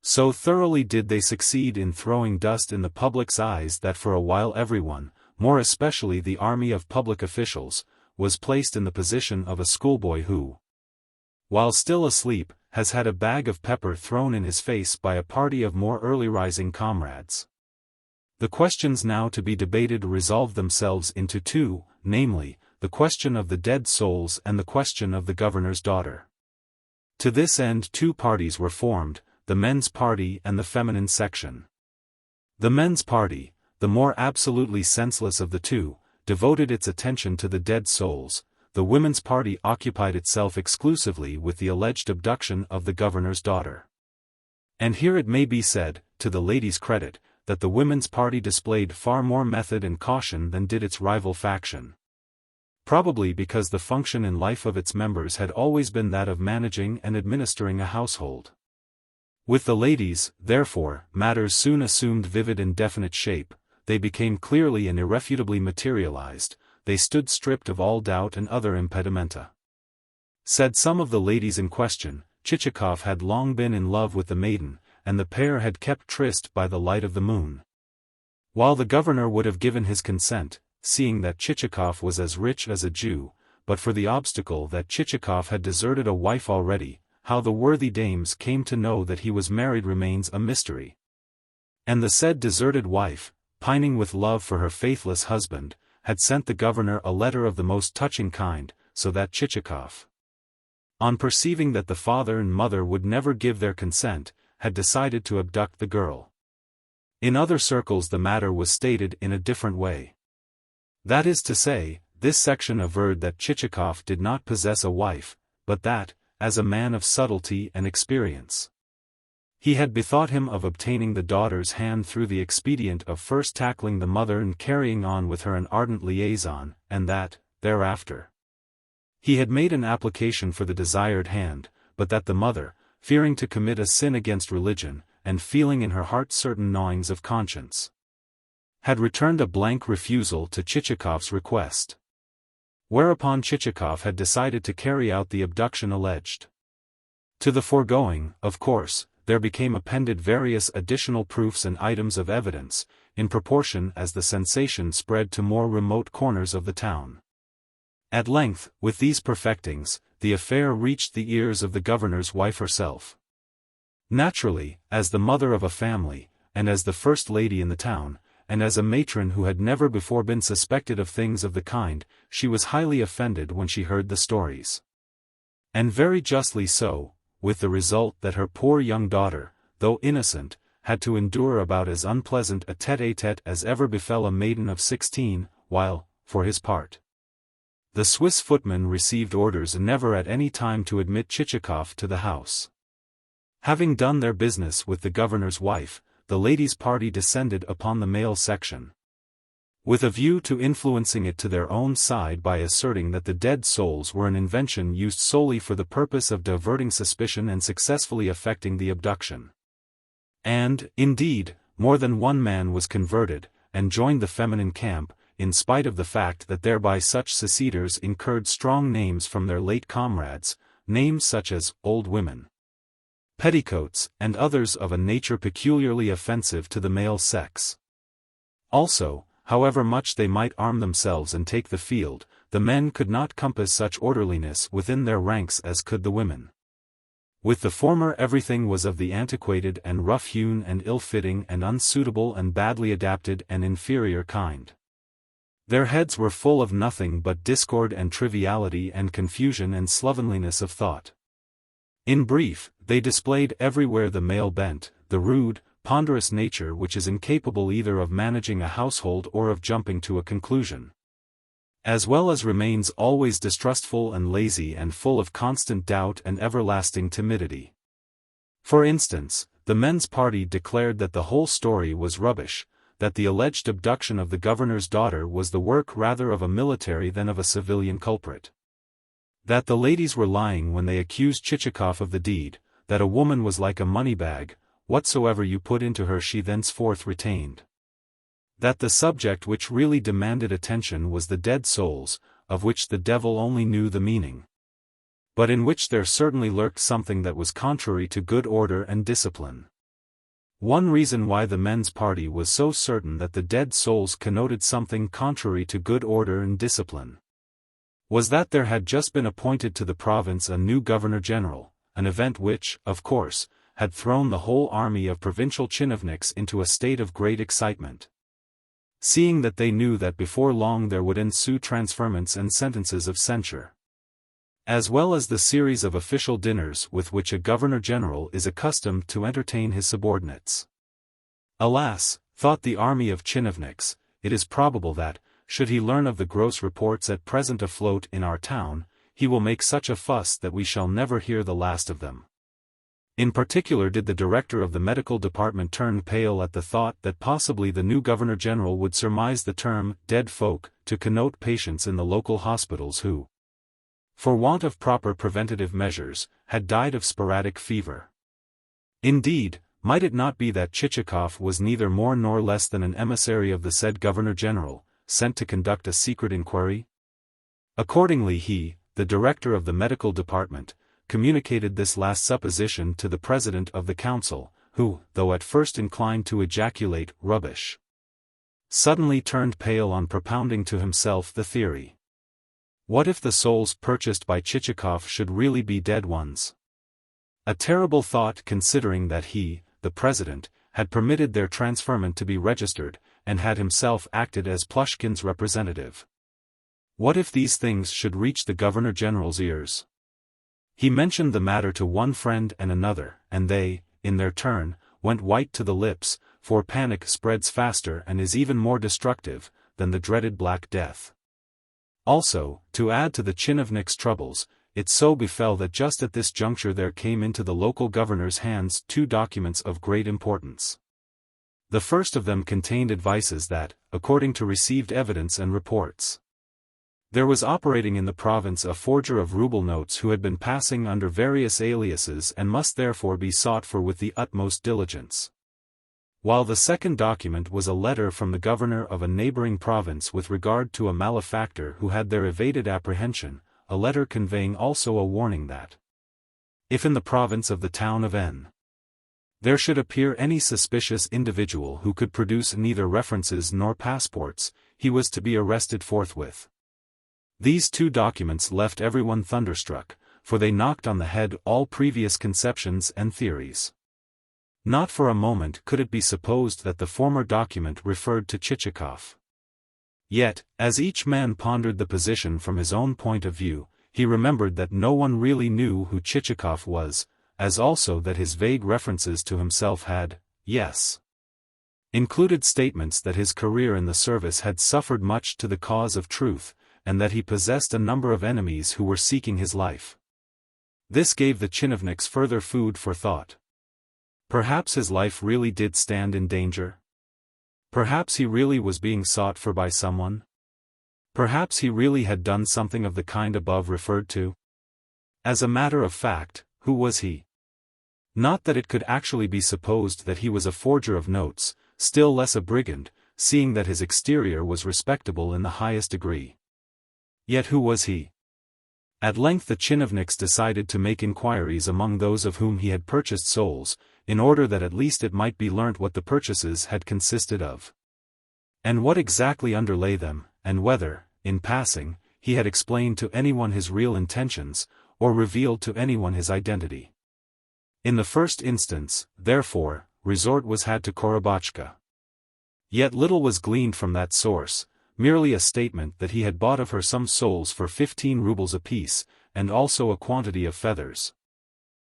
A: So thoroughly did they succeed in throwing dust in the public's eyes that for a while everyone, more especially the army of public officials, was placed in the position of a schoolboy who, while still asleep, has had a bag of pepper thrown in his face by a party of more early-rising comrades. The questions now to be debated resolved themselves into two, namely, the question of the dead souls and the question of the governor's daughter. To this end two parties were formed, the men's party and the feminine section. The men's party, the more absolutely senseless of the two, devoted its attention to the dead souls. The women's party occupied itself exclusively with the alleged abduction of the governor's daughter. And here it may be said, to the ladies' credit, that the women's party displayed far more method and caution than did its rival faction. Probably because the function in life of its members had always been that of managing and administering a household. With the ladies, therefore, matters soon assumed vivid and definite shape, they became clearly and irrefutably materialized, they stood stripped of all doubt and other impedimenta. Said some of the ladies in question, Chichikov had long been in love with the maiden, and the pair had kept tryst by the light of the moon. While the governor would have given his consent, seeing that Chichikov was as rich as a Jew, but for the obstacle that Chichikov had deserted a wife already, how the worthy dames came to know that he was married remains a mystery. And the said deserted wife, pining with love for her faithless husband, had sent the governor a letter of the most touching kind, so that Chichikov, on perceiving that the father and mother would never give their consent, had decided to abduct the girl. In other circles the matter was stated in a different way. That is to say, this section averred that Chichikov did not possess a wife, but that, as a man of subtlety and experience, he had bethought him of obtaining the daughter's hand through the expedient of first tackling the mother and carrying on with her an ardent liaison, and that, thereafter, he had made an application for the desired hand, but that the mother, fearing to commit a sin against religion, and feeling in her heart certain gnawings of conscience, had returned a blank refusal to Chichikov's request. Whereupon Chichikov had decided to carry out the abduction alleged. To the foregoing, of course, there became appended various additional proofs and items of evidence, in proportion as the sensation spread to more remote corners of the town. At length, with these perfectings, the affair reached the ears of the governor's wife herself. Naturally, as the mother of a family, and as the first lady in the town, and as a matron who had never before been suspected of things of the kind, she was highly offended when she heard the stories. And very justly so, with the result that her poor young daughter, though innocent, had to endure about as unpleasant a tête-à-tête as ever befell a maiden of 16, while, for his part, the Swiss footman received orders never at any time to admit Chichikov to the house. Having done their business with the governor's wife, the ladies' party descended upon the male section, with a view to influencing it to their own side by asserting that the dead souls were an invention used solely for the purpose of diverting suspicion and successfully effecting the abduction. And, indeed, more than one man was converted, and joined the feminine camp, in spite of the fact that thereby such seceders incurred strong names from their late comrades, names such as old women, petticoats, and others of a nature peculiarly offensive to the male sex. Also, however much they might arm themselves and take the field, the men could not compass such orderliness within their ranks as could the women. With the former everything was of the antiquated and rough-hewn and ill-fitting and unsuitable and badly adapted and inferior kind. Their heads were full of nothing but discord and triviality and confusion and slovenliness of thought. In brief, they displayed everywhere the male bent, the rude, ponderous nature which is incapable either of managing a household or of jumping to a conclusion, as well as remains always distrustful and lazy and full of constant doubt and everlasting timidity. For instance, the men's party declared that the whole story was rubbish, that the alleged abduction of the governor's daughter was the work rather of a military than of a civilian culprit, that the ladies were lying when they accused Chichikov of the deed, that a woman was like a money-bag, whatsoever you put into her she thenceforth retained, that the subject which really demanded attention was the dead souls, of which the devil only knew the meaning, but in which there certainly lurked something that was contrary to good order and discipline. One reason why the men's party was so certain that the dead souls connoted something contrary to good order and discipline was that there had just been appointed to the province a new governor-general, an event which, of course, had thrown the whole army of provincial chinovniks into a state of great excitement. Seeing that they knew that before long there would ensue transferments and sentences of censure, as well as the series of official dinners with which a governor-general is accustomed to entertain his subordinates. Alas, thought the army of chinovniks, it is probable that, should he learn of the gross reports at present afloat in our town, he will make such a fuss that we shall never hear the last of them. In particular did the director of the medical department turn pale at the thought that possibly the new governor-general would surmise the term dead folk to connote patients in the local hospitals who, for want of proper preventative measures, had died of sporadic fever. Indeed, might it not be that Chichikov was neither more nor less than an emissary of the said governor-general, sent to conduct a secret inquiry? Accordingly he, the director of the medical department, communicated this last supposition to the president of the council, who, though at first inclined to ejaculate "rubbish," suddenly turned pale on propounding to himself the theory. What if the souls purchased by Chichikov should really be dead ones? A terrible thought, considering that he, the president, had permitted their transferment to be registered, and had himself acted as Plushkin's representative. What if these things should reach the governor-general's ears? He mentioned the matter to one friend and another, and they, in their turn, went white to the lips, for panic spreads faster and is even more destructive than the dreaded Black Death. Also, to add to the chinovniks' troubles, it so befell that just at this juncture there came into the local governor's hands two documents of great importance. The first of them contained advices that, according to received evidence and reports, there was operating in the province a forger of rouble notes who had been passing under various aliases and must therefore be sought for with the utmost diligence. While the second document was a letter from the governor of a neighboring province with regard to a malefactor who had there evaded apprehension, a letter conveying also a warning that, if in the province of the town of N, there should appear any suspicious individual who could produce neither references nor passports, he was to be arrested forthwith. These two documents left everyone thunderstruck, for they knocked on the head all previous conceptions and theories. Not for a moment could it be supposed that the former document referred to Chichikov. Yet, as each man pondered the position from his own point of view, he remembered that no one really knew who Chichikov was, as also that his vague references to himself had, yes, included statements that his career in the service had suffered much to the cause of truth, and that he possessed a number of enemies who were seeking his life. This gave the chinovniks further food for thought. Perhaps his life really did stand in danger? Perhaps he really was being sought for by someone? Perhaps he really had done something of the kind above referred to? As a matter of fact, who was he? Not that it could actually be supposed that he was a forger of notes, still less a brigand, seeing that his exterior was respectable in the highest degree. Yet who was he? At length the chinovniks decided to make inquiries among those of whom he had purchased souls, in order that at least it might be learnt what the purchases had consisted of, and what exactly underlay them, and whether, in passing, he had explained to anyone his real intentions, or revealed to anyone his identity. In the first instance, therefore, resort was had to Korobotchka. Yet little was gleaned from that source, merely a statement that he had bought of her some souls for 15 rubles apiece, and also a quantity of feathers,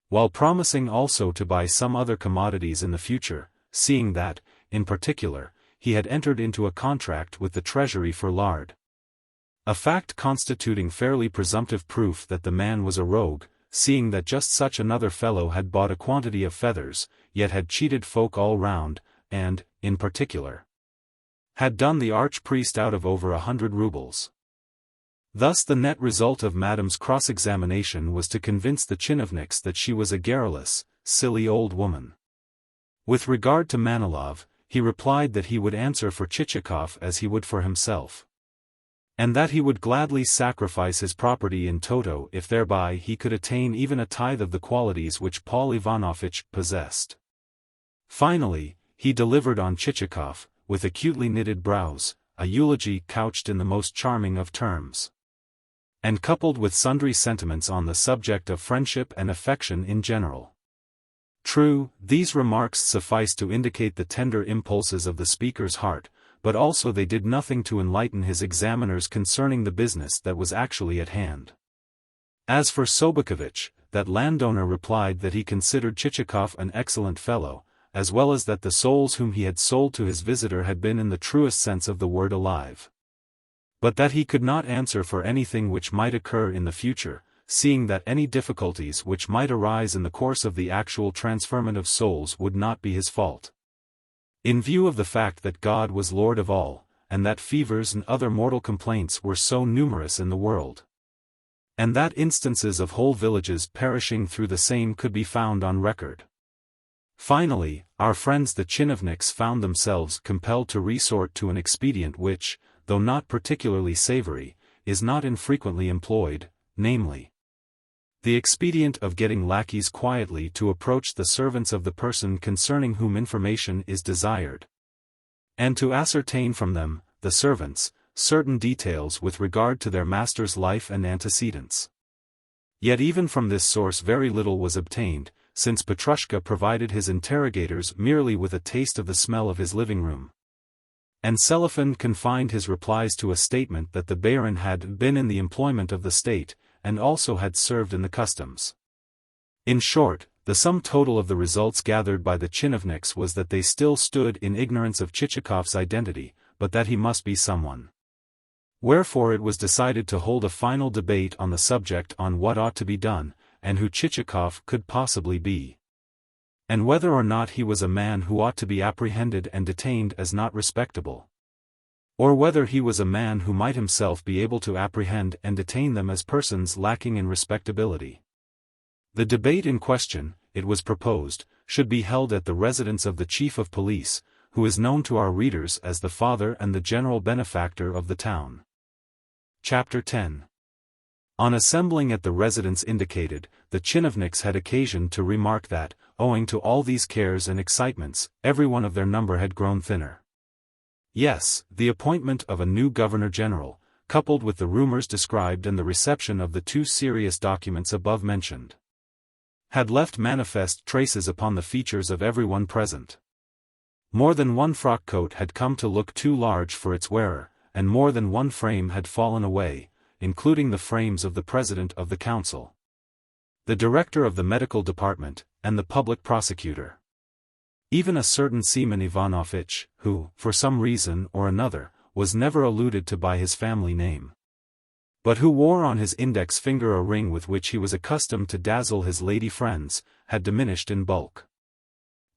A: while promising also to buy some other commodities in the future, seeing that, in particular, he had entered into a contract with the treasury for lard. A fact constituting fairly presumptive proof that the man was a rogue, seeing that just such another fellow had bought a quantity of feathers, yet had cheated folk all round, and, in particular, had done the archpriest out of over 100 rubles. Thus the net result of Madame's cross-examination was to convince the chinovniks that she was a garrulous, silly old woman. With regard to Manilov, he replied that he would answer for Chichikov as he would for himself, and that he would gladly sacrifice his property in toto if thereby he could attain even a tithe of the qualities which Pavel Ivanovich possessed. Finally, he delivered on Chichikov, with acutely knitted brows, a eulogy couched in the most charming of terms, and coupled with sundry sentiments on the subject of friendship and affection in general. True, these remarks suffice to indicate the tender impulses of the speaker's heart, but also they did nothing to enlighten his examiners concerning the business that was actually at hand. As for Sobokovich, that landowner replied that he considered Chichikov an excellent fellow, as well as that the souls whom he had sold to his visitor had been in the truest sense of the word alive. But that he could not answer for anything which might occur in the future, seeing that any difficulties which might arise in the course of the actual transferment of souls would not be his fault. In view of the fact that God was Lord of all, and that fevers and other mortal complaints were so numerous in the world, and that instances of whole villages perishing through the same could be found on record. Finally, our friends the chinovniks found themselves compelled to resort to an expedient which, though not particularly savory, is not infrequently employed, namely, the expedient of getting lackeys quietly to approach the servants of the person concerning whom information is desired, and to ascertain from them, the servants, certain details with regard to their master's life and antecedents. Yet even from this source very little was obtained, since Petrushka provided his interrogators merely with a taste of the smell of his living room, and Selifan confined his replies to a statement that the baron had been in the employment of the state, and also had served in the customs. In short, the sum total of the results gathered by the chinovniks was that they still stood in ignorance of Chichikov's identity, but that he must be someone. Wherefore it was decided to hold a final debate on the subject on what ought to be done, and who Chichikov could possibly be, and whether or not he was a man who ought to be apprehended and detained as not respectable, or whether he was a man who might himself be able to apprehend and detain them as persons lacking in respectability. The debate in question, it was proposed, should be held at the residence of the chief of police, who is known to our readers as the father and the general benefactor of the town. Chapter 10. On assembling at the residence indicated, the chinovniks had occasion to remark that, owing to all these cares and excitements, every one of their number had grown thinner. Yes, the appointment of a new governor-general, coupled with the rumors described and the reception of the two serious documents above mentioned, had left manifest traces upon the features of everyone present. More than one frock-coat had come to look too large for its wearer, and more than one frame had fallen away, including the frames of the president of the council, the director of the medical department, and the public prosecutor. Even a certain Seaman Ivanovich, who, for some reason or another, was never alluded to by his family name, but who wore on his index finger a ring with which he was accustomed to dazzle his lady friends, had diminished in bulk.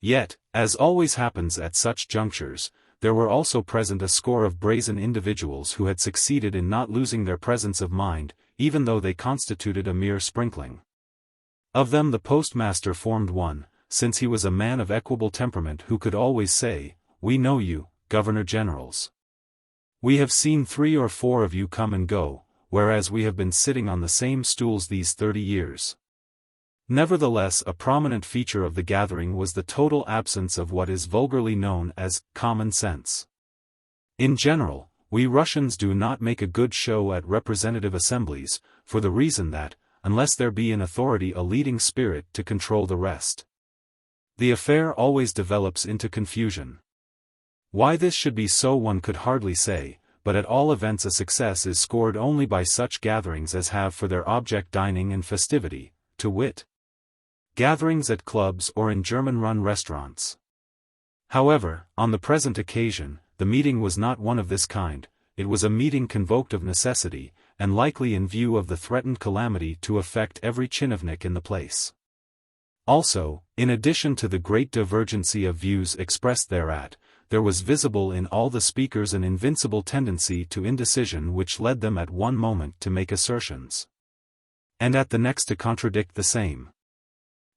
A: Yet, as always happens at such junctures, there were also present a score of brazen individuals who had succeeded in not losing their presence of mind, even though they constituted a mere sprinkling. Of them the postmaster formed one, since he was a man of equable temperament who could always say, "We know you, governor-generals. We have seen 3 or 4 of you come and go, whereas we have been sitting on the same stools these 30 years. Nevertheless, a prominent feature of the gathering was the total absence of what is vulgarly known as common sense. In general, we Russians do not make a good show at representative assemblies, for the reason that, unless there be in authority a leading spirit to control the rest, the affair always develops into confusion. Why this should be so one could hardly say, but at all events a success is scored only by such gatherings as have for their object dining and festivity, to wit, gatherings at clubs or in German-run restaurants. However, on the present occasion, the meeting was not one of this kind, it was a meeting convoked of necessity, and likely in view of the threatened calamity to affect every chinovnik in the place. Also, in addition to the great divergency of views expressed thereat, there was visible in all the speakers an invincible tendency to indecision which led them at one moment to make assertions, and at the next to contradict the same.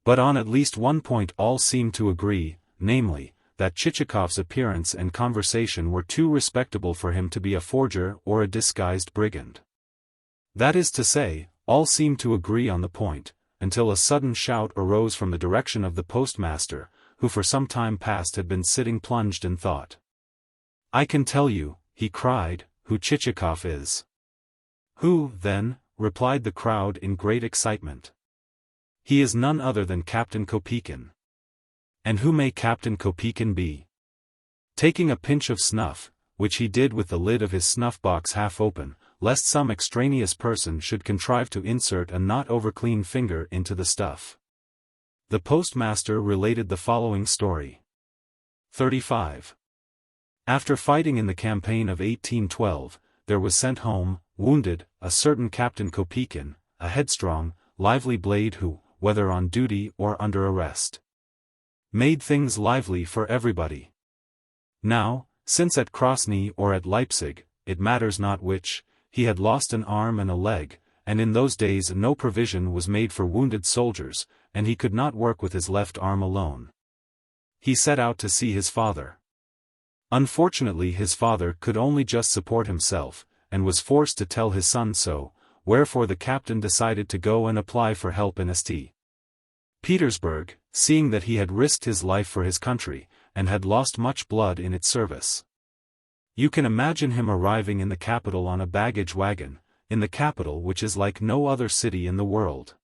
A: But on at least one point all seemed to agree, namely, that Chichikov's appearance and conversation were too respectable for him to be a forger or a disguised brigand. That is to say, all seemed to agree on the point, until a sudden shout arose from the direction of the postmaster, who for some time past had been sitting plunged in thought. "I can tell you," he cried, "who Chichikov is." "Who, then?" replied the crowd in great excitement. "He is none other than Captain Kopeikin." "And who may Captain Kopeikin be?" Taking a pinch of snuff, which he did with the lid of his snuff-box half open, lest some extraneous person should contrive to insert a not over-clean finger into the stuff, the postmaster related the following story. 35. After fighting in the campaign of 1812, there was sent home, wounded, a certain Captain Kopeikin, a headstrong, lively blade who, whether on duty or under arrest, made things lively for everybody. Now, since at Krosny or at Leipzig, it matters not which, he had lost an arm and a leg, and in those days no provision was made for wounded soldiers, and he could not work with his left arm alone. He set out to see his father. Unfortunately his father could only just support himself, and was forced to tell his son so, wherefore the captain decided to go and apply for help in St. Petersburg, seeing that he had risked his life for his country, and had lost much blood in its service. You can imagine him arriving in the capital on a baggage wagon, in the capital which is like no other city in the world.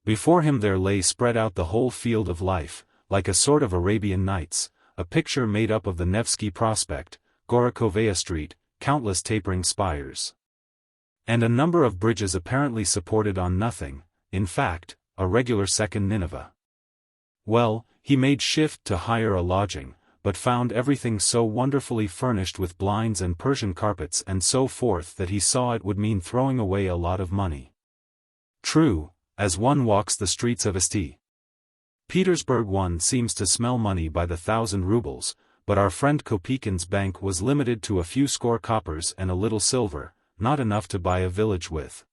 A: Before him there lay spread out the whole field of life, like a sort of Arabian Nights, a picture made up of the Nevsky Prospect, Gorokovaya Street, countless tapering spires, and a number of bridges apparently supported on nothing, in fact, a regular second Nineveh. Well, he made shift to hire a lodging, but found everything so wonderfully furnished with blinds and Persian carpets and so forth that he saw it would mean throwing away a lot of money. True, as one walks the streets of St. Petersburg one seems to smell money by the 1,000 rubles, but our friend Kopeikin's bank was limited to a few score coppers and a little silver, not enough to buy a village with.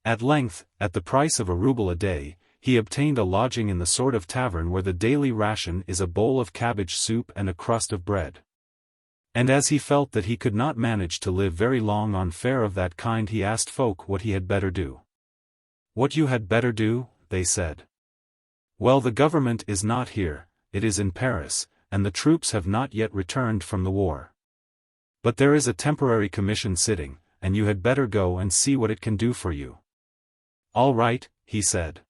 A: At length, at the price of a ruble a day, he obtained a lodging in the sort of tavern where the daily ration is a bowl of cabbage soup and a crust of bread. And as he felt that he could not manage to live very long on fare of that kind, he asked folk what he had better do. "What you had better do?" they said. "Well, the government is not here, it is in Paris, and the troops have not yet returned from the war. But there is a temporary commission sitting, and you had better go and see what it can do for you." "All right," he said.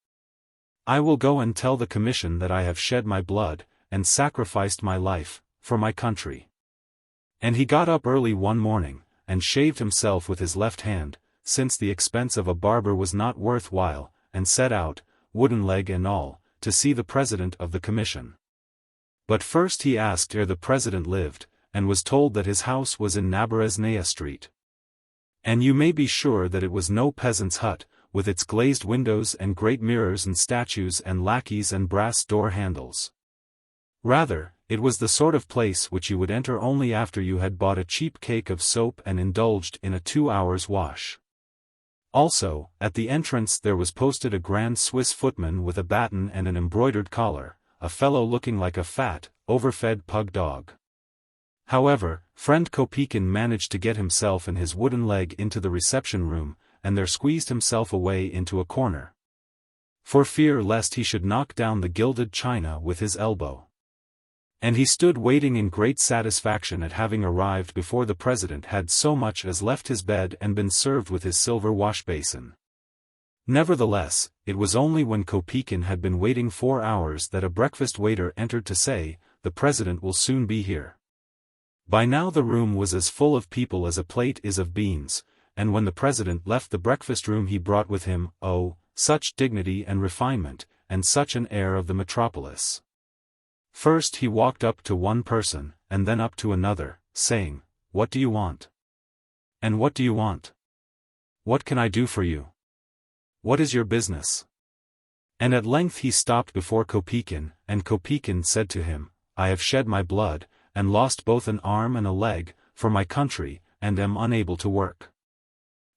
A: "I will go and tell the commission that I have shed my blood, and sacrificed my life, for my country." And he got up early one morning, and shaved himself with his left hand, since the expense of a barber was not worth while, and set out, wooden leg and all, to see the president of the commission. But first he asked where the president lived, and was told that his house was in Naberezhnaya Street. And you may be sure that it was no peasant's hut, with its glazed windows and great mirrors and statues and lackeys and brass door handles. Rather, it was the sort of place which you would enter only after you had bought a cheap cake of soap and indulged in a 2 hours' wash. Also, at the entrance there was posted a grand Swiss footman with a baton and an embroidered collar, a fellow looking like a fat, overfed pug dog. However, friend Kopeikin managed to get himself and his wooden leg into the reception room, and there squeezed himself away into a corner, for fear lest he should knock down the gilded china with his elbow. And he stood waiting in great satisfaction at having arrived before the president had so much as left his bed and been served with his silver wash-basin. Nevertheless, it was only when Kopeikin had been waiting 4 hours that a breakfast waiter entered to say, "The president will soon be here." By now the room was as full of people as a plate is of beans, and when the president left the breakfast room he brought with him, oh, such dignity and refinement, and such an air of the metropolis. First he walked up to one person, and then up to another, saying, "What do you want? And what do you want? What can I do for you? What is your business?" And at length he stopped before Kopeikin, and Kopeikin said to him, "I have shed my blood, and lost both an arm and a leg, for my country, and am unable to work.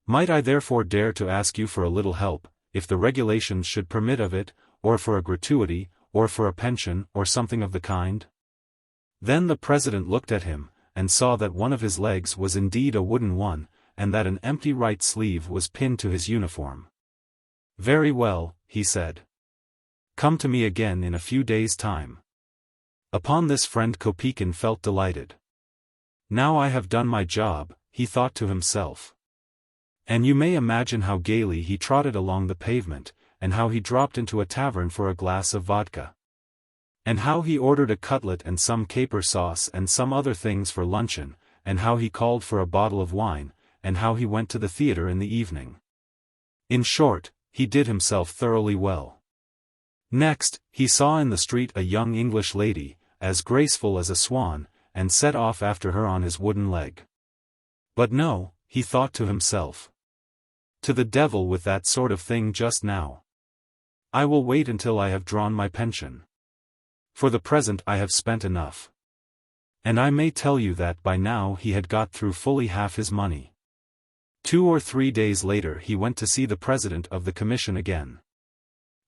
A: Might I therefore dare to ask you for a little help, if the regulations should permit of it, or for a gratuity, or for a pension, or something of the kind?" Then the president looked at him, and saw that one of his legs was indeed a wooden one, and that an empty right sleeve was pinned to his uniform. "Very well," he said. "Come to me again in a few days' time." Upon this friend Kopeikin felt delighted. Now I have done my job, he thought to himself. And you may imagine how gaily he trotted along the pavement, and how he dropped into a tavern for a glass of vodka. And how he ordered a cutlet and some caper sauce and some other things for luncheon, and how he called for a bottle of wine, and how he went to the theatre in the evening. In short, he did himself thoroughly well. Next, he saw in the street a young English lady, as graceful as a swan, and set off after her on his wooden leg. But no, he thought to himself. To the devil with that sort of thing just now. I will wait until I have drawn my pension. For the present I have spent enough. And I may tell you that by now he had got through fully half his money. 2 or 3 days later he went to see the president of the commission again.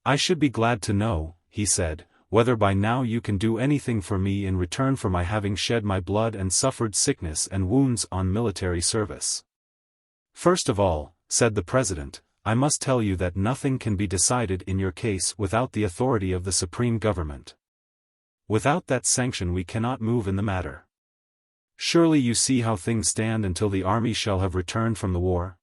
A: I should be glad to know, he said, whether by now you can do anything for me in return for my having shed my blood and suffered sickness and wounds on military service. First of all, said the president, I must tell you that nothing can be decided in your case without the authority of the supreme government. Without that sanction we cannot move in the matter. Surely you see how things stand until the army shall have returned from the war?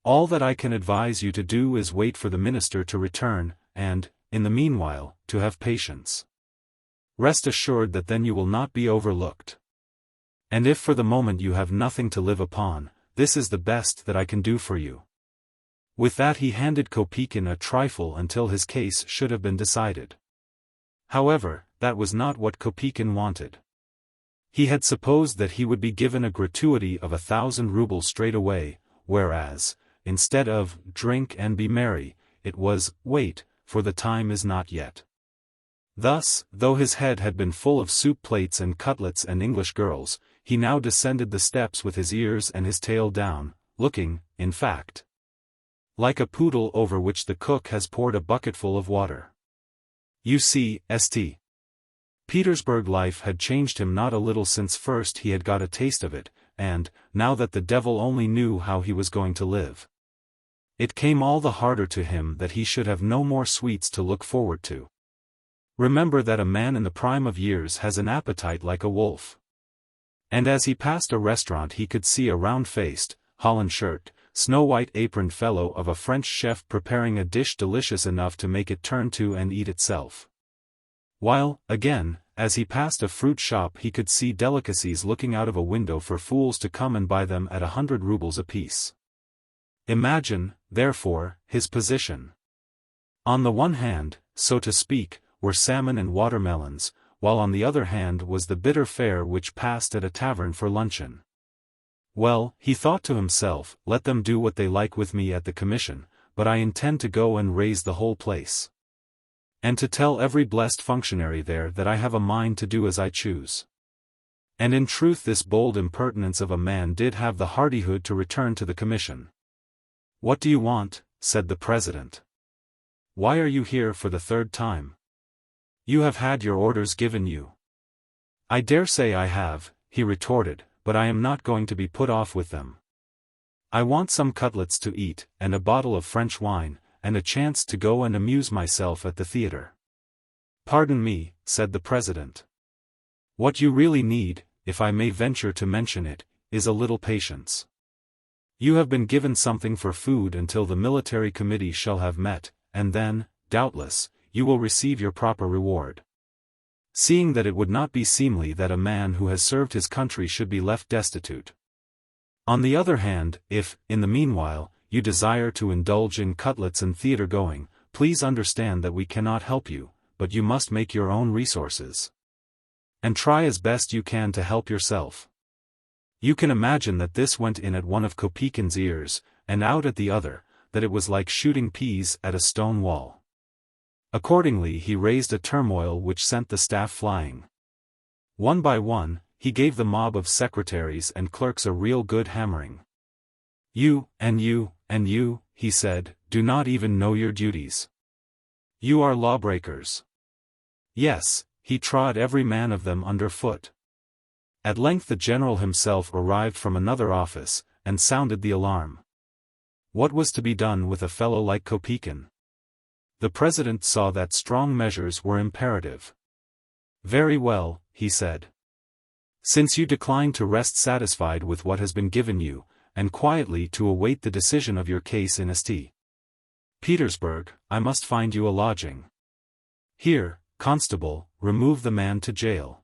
A: All that I can advise you to do is wait for the minister to return, and, in the meanwhile, to have patience. Rest assured that then you will not be overlooked. And if for the moment you have nothing to live upon, this is the best that I can do for you. With that he handed Kopeikin a trifle until his case should have been decided. However, that was not what Kopeikin wanted. He had supposed that he would be given a gratuity of 1,000 rubles straight away, whereas, instead of drink and be merry, it was wait, for the time is not yet. Thus, though his head had been full of soup plates and cutlets and English girls, he now descended the steps with his ears and his tail down, looking, in fact, like a poodle over which the cook has poured a bucketful of water. You see, St. Petersburg life had changed him not a little since first he had got a taste of it, and, now that the devil only knew how he was going to live, it came all the harder to him that he should have no more sweets to look forward to. Remember that a man in the prime of years has an appetite like a wolf. And as he passed a restaurant he could see a round-faced, holland-shirted, snow-white aproned fellow of a French chef preparing a dish delicious enough to make it turn to and eat itself. While, again, as he passed a fruit shop he could see delicacies looking out of a window for fools to come and buy them at 100 rubles apiece. Imagine, therefore, his position. On the one hand, so to speak, were salmon and watermelons, while on the other hand was the bitter fare which passed at a tavern for luncheon. Well, he thought to himself, let them do what they like with me at the commission, but I intend to go and raise the whole place. And to tell every blessed functionary there that I have a mind to do as I choose. And in truth this bold impertinence of a man did have the hardihood to return to the commission. What do you want? Said the president. Why are you here for the 3rd time? You have had your orders given you. I dare say I have, he retorted, but I am not going to be put off with them. I want some cutlets to eat, and a bottle of French wine, and a chance to go and amuse myself at the theatre. Pardon me, said the president. What you really need, if I may venture to mention it, is a little patience. You have been given something for food until the military committee shall have met, and then, doubtless, you will receive your proper reward. Seeing that it would not be seemly that a man who has served his country should be left destitute. On the other hand, if, in the meanwhile, you desire to indulge in cutlets and theatre-going, please understand that we cannot help you, but you must make your own resources. And try as best you can to help yourself. You can imagine that this went in at one of Kopeikin's ears, and out at the other, that it was like shooting peas at a stone wall. Accordingly he raised a turmoil which sent the staff flying. One by one, he gave the mob of secretaries and clerks a real good hammering. You, and you, and you, he said, do not even know your duties. You are lawbreakers. Yes, he trod every man of them under foot. At length the general himself arrived from another office, and sounded the alarm. What was to be done with a fellow like Kopeikin? The president saw that strong measures were imperative. Very well, he said. Since you decline to rest satisfied with what has been given you, and quietly to await the decision of your case in St. Petersburg, I must find you a lodging. Here, constable, remove the man to jail.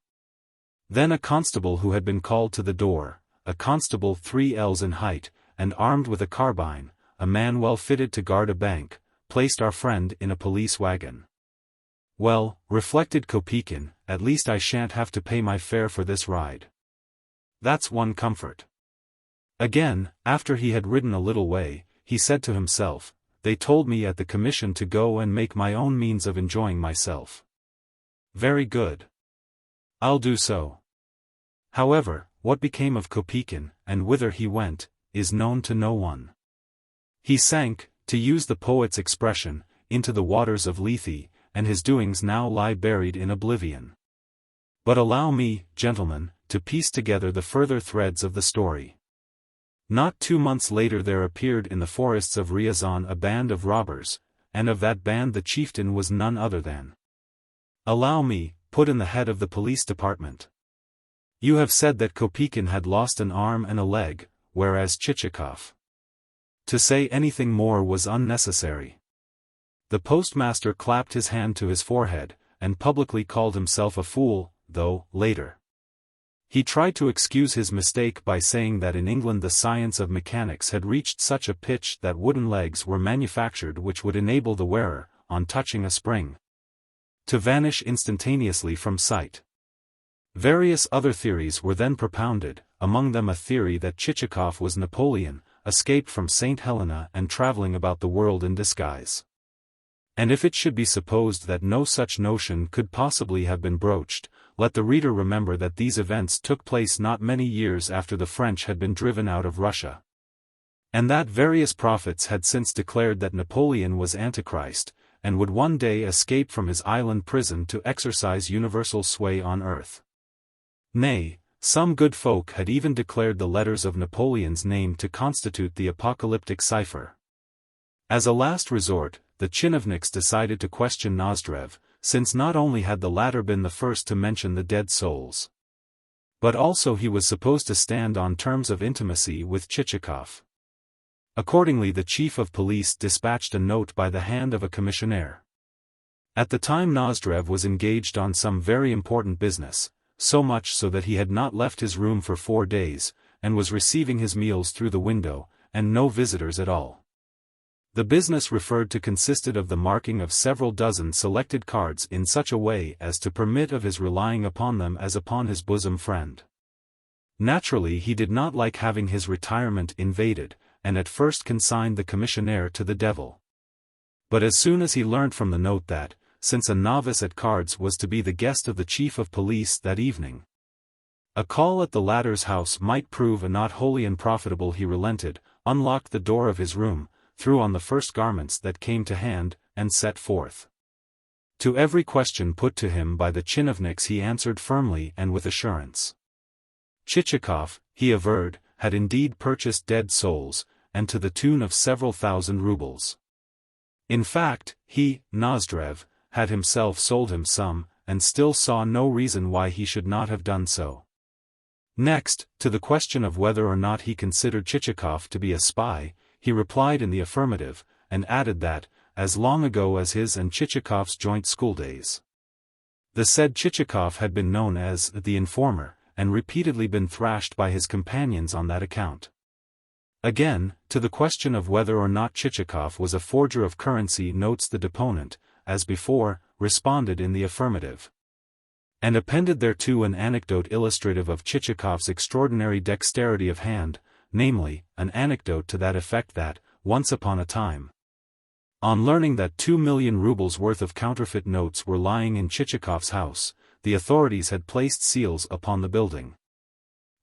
A: Then a constable who had been called to the door, a constable 3 ells in height, and armed with a carbine, a man well fitted to guard a bank, placed our friend in a police wagon. Well, reflected Kopeikin, at least I shan't have to pay my fare for this ride. That's one comfort. Again, after he had ridden a little way, he said to himself, they told me at the commission to go and make my own means of enjoying myself. Very good. I'll do so. However, what became of Kopeikin, and whither he went, is known to no one. He sank, to use the poet's expression, into the waters of Lethe, and his doings now lie buried in oblivion. But allow me, gentlemen, to piece together the further threads of the story. Not 2 months later there appeared in the forests of Ryazan a band of robbers, and of that band the chieftain was none other than. Allow me, put in the head of the police department. You have said that Kopeikin had lost an arm and a leg, whereas Chichikov. To say anything more was unnecessary. The postmaster clapped his hand to his forehead, and publicly called himself a fool, though, later, he tried to excuse his mistake by saying that in England the science of mechanics had reached such a pitch that wooden legs were manufactured which would enable the wearer, on touching a spring, to vanish instantaneously from sight. Various other theories were then propounded, among them a theory that Chichikov was Napoleon, escaped from St. Helena and traveling about the world in disguise. And if it should be supposed that no such notion could possibly have been broached, let the reader remember that these events took place not many years after the French had been driven out of Russia, and that various prophets had since declared that Napoleon was Antichrist, and would one day escape from his island prison to exercise universal sway on earth. Nay, some good folk had even declared the letters of Napoleon's name to constitute the apocalyptic cipher. As a last resort, the tchinovniks decided to question Nozdrev, since not only had the latter been the first to mention the dead souls, but also he was supposed to stand on terms of intimacy with Chichikov. Accordingly the chief of police dispatched a note by the hand of a commissionaire. At the time Nozdrev was engaged on some very important business, so much so that he had not left his room for 4 days, and was receiving his meals through the window, and no visitors at all. The business referred to consisted of the marking of several dozen selected cards in such a way as to permit of his relying upon them as upon his bosom friend. Naturally he did not like having his retirement invaded, and at first consigned the commissionaire to the devil. But as soon as he learnt from the note that, since a novice at cards was to be the guest of the chief of police that evening, a call at the latter's house might prove a not wholly unprofitable, he relented, unlocked the door of his room, threw on the first garments that came to hand, and set forth. To every question put to him by the tchinovniks he answered firmly and with assurance. Chichikov, he averred, had indeed purchased dead souls, and to the tune of several thousand roubles. In fact, he, Nozdrev, had himself sold him some, and still saw no reason why he should not have done so. Next, to the question of whether or not he considered Chichikov to be a spy, he replied in the affirmative, and added that, as long ago as his and Chichikov's joint schooldays, the said Chichikov had been known as the informer, and repeatedly been thrashed by his companions on that account. Again, to the question of whether or not Chichikov was a forger of currency notes the deponent, as before, responded in the affirmative, and appended thereto an anecdote illustrative of Chichikov's extraordinary dexterity of hand, namely, an anecdote to that effect that, once upon a time, on learning that 2 million rubles worth of counterfeit notes were lying in Chichikov's house, the authorities had placed seals upon the building,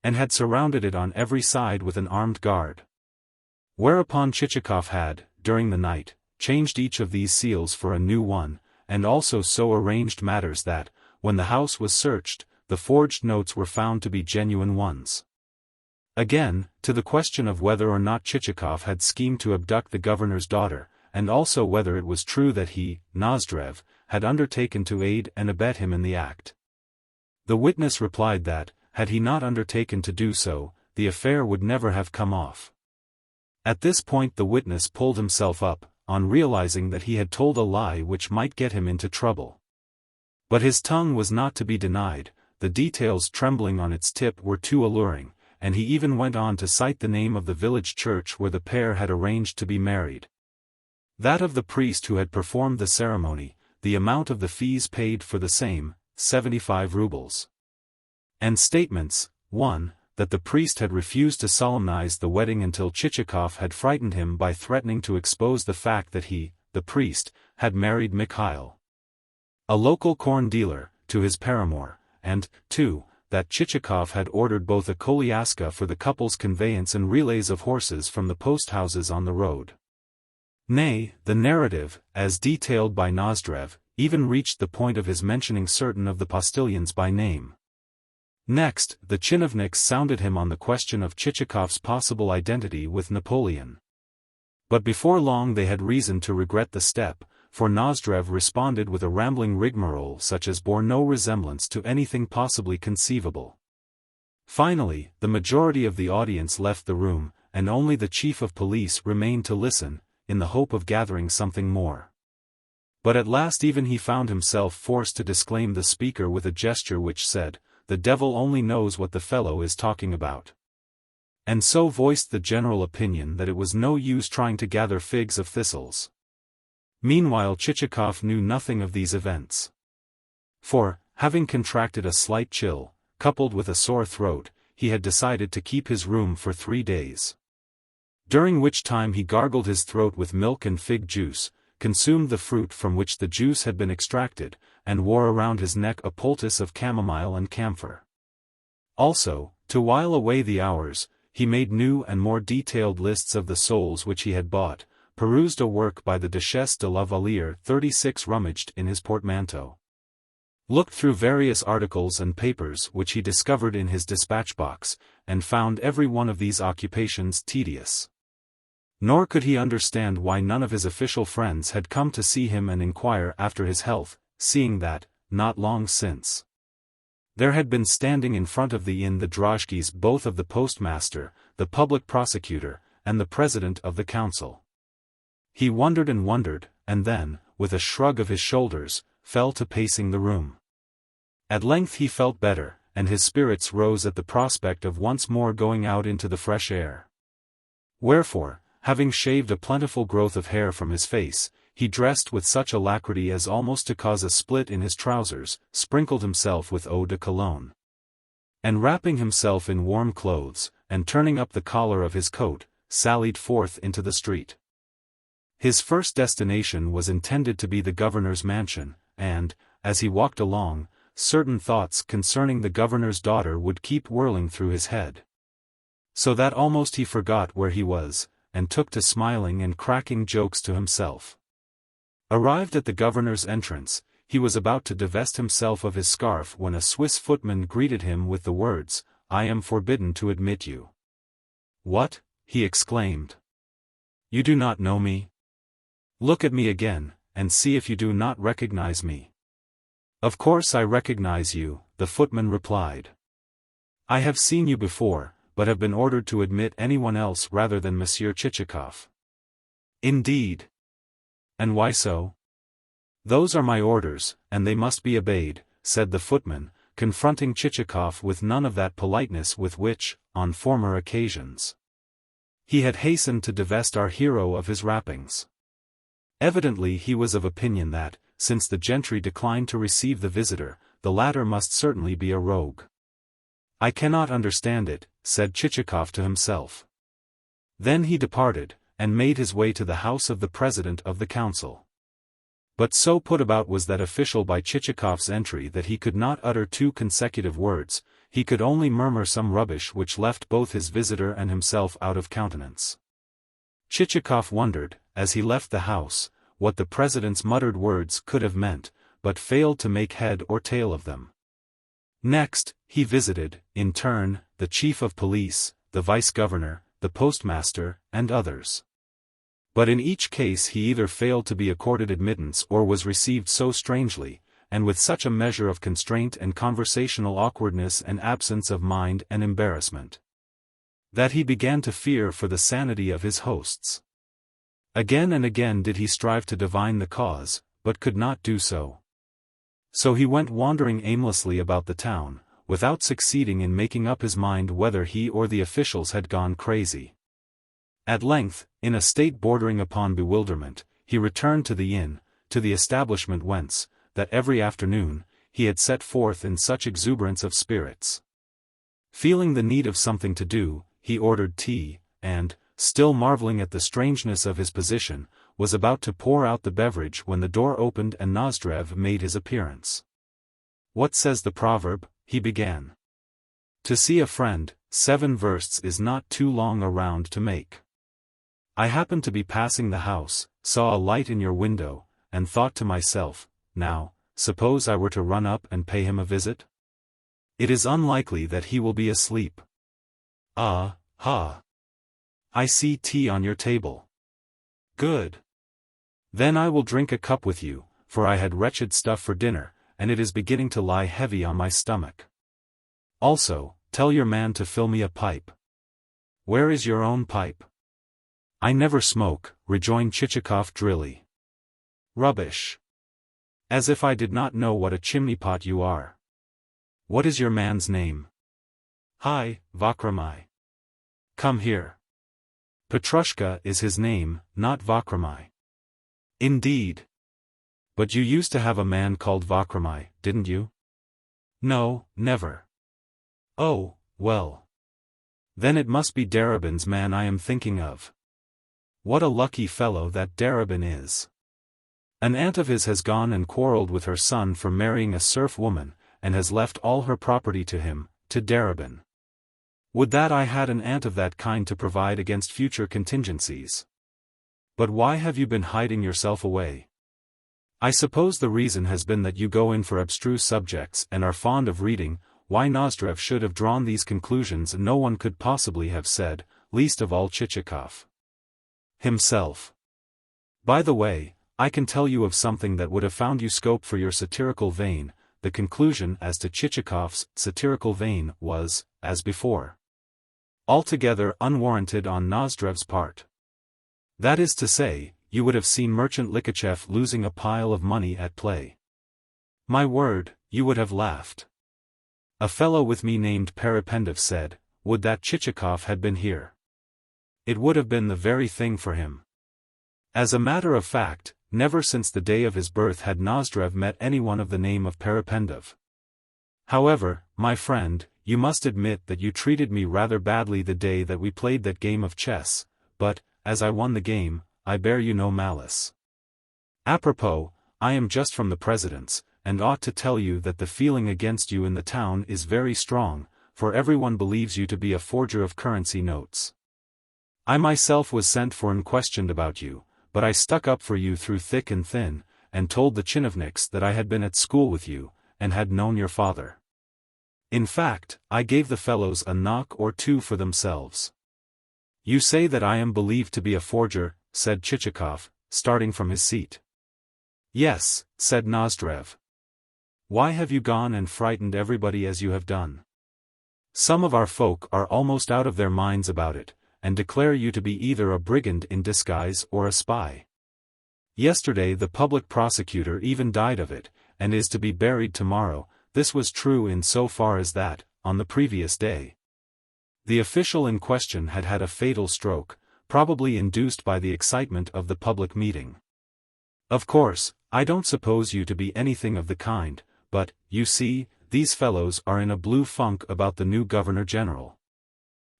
A: and had surrounded it on every side with an armed guard. Whereupon Chichikov had, during the night, changed each of these seals for a new one, and also so arranged matters that, when the house was searched, the forged notes were found to be genuine ones. Again, to the question of whether or not Chichikov had schemed to abduct the governor's daughter, and also whether it was true that he, Nozdrev, had undertaken to aid and abet him in the act, The witness replied that, had he not undertaken to do so, the affair would never have come off. At this point the witness pulled himself up, on realizing that he had told a lie which might get him into trouble. But his tongue was not to be denied, the details trembling on its tip were too alluring, and he even went on to cite the name of the village church where the pair had arranged to be married. That of the priest who had performed the ceremony, the amount of the fees paid for the same, 75 rubles. And statements, 1. That the priest had refused to solemnize the wedding until Chichikov had frightened him by threatening to expose the fact that he, the priest, had married Mikhail, a local corn dealer, to his paramour, and, 2. That Chichikov had ordered both a koliaska for the couple's conveyance and relays of horses from the post-houses on the road. Nay, the narrative, as detailed by Nozdrev, even reached the point of his mentioning certain of the postilions by name. Next, the chinovniks sounded him on the question of Chichikov's possible identity with Napoleon. But before long they had reason to regret the step, for Nozdrev responded with a rambling rigmarole such as bore no resemblance to anything possibly conceivable. Finally, the majority of the audience left the room, and only the chief of police remained to listen, in the hope of gathering something more. But at last even he found himself forced to disclaim the speaker with a gesture which said, "The devil only knows what the fellow is talking about," and so voiced the general opinion that it was no use trying to gather figs of thistles. Meanwhile Chichikov knew nothing of these events. For, having contracted a slight chill, coupled with a sore throat, he had decided to keep his room for 3 days. During which time he gargled his throat with milk and fig juice, consumed the fruit from which the juice had been extracted, and wore around his neck a poultice of chamomile and camphor. Also, to while away the hours, he made new and more detailed lists of the souls which he had bought, perused a work by the Duchesse de la Vallière 36 rummaged in his portmanteau, looked through various articles and papers which he discovered in his dispatch box, and found every one of these occupations tedious. Nor could he understand why none of his official friends had come to see him and inquire after his health, seeing that, not long since, there had been standing in front of the inn the drozhkis both of the postmaster, the public prosecutor, and the president of the council. He wondered, and then, with a shrug of his shoulders, fell to pacing the room. At length he felt better, and his spirits rose at the prospect of once more going out into the fresh air. Wherefore, having shaved a plentiful growth of hair from his face, he dressed with such alacrity as almost to cause a split in his trousers, sprinkled himself with eau de cologne, and wrapping himself in warm clothes, and turning up the collar of his coat, sallied forth into the street. His first destination was intended to be the governor's mansion, and, as he walked along, certain thoughts concerning the governor's daughter would keep whirling through his head, so that almost he forgot where he was, and took to smiling and cracking jokes to himself. Arrived at the governor's entrance, he was about to divest himself of his scarf when a Swiss footman greeted him with the words, "I am forbidden to admit you." "What?" he exclaimed. "You do not know me? Look at me again, and see if you do not recognize me." "Of course I recognize you," the footman replied. "I have seen you before, but have been ordered to admit anyone else rather than Monsieur Chichikov." "Indeed? And why so?" "Those are my orders, and they must be obeyed," said the footman, confronting Chichikov with none of that politeness with which, on former occasions, he had hastened to divest our hero of his wrappings. Evidently he was of opinion that, since the gentry declined to receive the visitor, the latter must certainly be a rogue. "I cannot understand it," said Chichikov to himself. Then he departed, and made his way to the house of the president of the council. But so put about was that official by Chichikov's entry that he could not utter 2 consecutive words, he could only murmur some rubbish which left both his visitor and himself out of countenance. Chichikov wondered, as he left the house, what the president's muttered words could have meant, but failed to make head or tail of them. Next, he visited, in turn, the chief of police, the vice-governor, the postmaster, and others. But in each case he either failed to be accorded admittance or was received so strangely, and with such a measure of constraint and conversational awkwardness and absence of mind and embarrassment, that he began to fear for the sanity of his hosts. Again and again did he strive to divine the cause, but could not do so. So he went wandering aimlessly about the town, without succeeding in making up his mind whether he or the officials had gone crazy. At length, in a state bordering upon bewilderment, he returned to the inn, to the establishment whence, that every afternoon, he had set forth in such exuberance of spirits. Feeling the need of something to do, he ordered tea, and, still marveling at the strangeness of his position, was about to pour out the beverage when the door opened and Nozdrev made his appearance. "What says the proverb?" he began. "To see a friend, 7 versts is not too long a round to make. I happened to be passing the house, saw a light in your window, and thought to myself, now, suppose I were to run up and pay him a visit? It is unlikely that he will be asleep. Ah, ha! I see tea on your table. Good. Then I will drink a cup with you, for I had wretched stuff for dinner, and it is beginning to lie heavy on my stomach. Also, tell your man to fill me a pipe." "Where is your own pipe?" "I never smoke," rejoined Chichikov drily. "Rubbish. As if I did not know what a chimney-pot you are. What is your man's name?" "Hi, Vakramai. Come here." "Petrushka is his name, not Vakramai." "Indeed. But you used to have a man called Vakramai, didn't you?" "No, never." "Oh, well. Then it must be Darabin's man I am thinking of. What a lucky fellow that Darabin is. An aunt of his has gone and quarrelled with her son for marrying a serf woman, and has left all her property to him, to Darabin. Would that I had an aunt of that kind to provide against future contingencies. But why have you been hiding yourself away? I suppose the reason has been that you go in for abstruse subjects and are fond of reading. Why Nozdrev should have drawn these conclusions no one could possibly have said, least of all Chichikov himself. By the way, I can tell you of something that would have found you scope for your satirical vein. The conclusion as to Chichikov's satirical vein was, as before, altogether unwarranted on Nozdrev's part. That is to say, you would have seen Merchant Likachev losing a pile of money at play. My word, you would have laughed. A fellow with me named Perependev said, would that Chichikov had been here. It would have been the very thing for him. As a matter of fact, never since the day of his birth had Nozdrev met anyone of the name of Perependev. However, my friend, you must admit that you treated me rather badly the day that we played that game of chess, but, as I won the game, I bear you no malice. Apropos, I am just from the President's, and ought to tell you that the feeling against you in the town is very strong, for everyone believes you to be a forger of currency notes. I myself was sent for and questioned about you, but I stuck up for you through thick and thin, and told the chinovniks that I had been at school with you, and had known your father. In fact, I gave the fellows a knock or two for themselves. You say that I am believed to be a forger, said Chichikov, starting from his seat. Yes, said Nozdrev. Why have you gone and frightened everybody as you have done? Some of our folk are almost out of their minds about it, and declare you to be either a brigand in disguise or a spy. Yesterday the public prosecutor even died of it, and is to be buried tomorrow. This was true in so far as that, on the previous day, the official in question had had a fatal stroke, probably induced by the excitement of the public meeting. Of course, I don't suppose you to be anything of the kind, but, you see, these fellows are in a blue funk about the new Governor-General.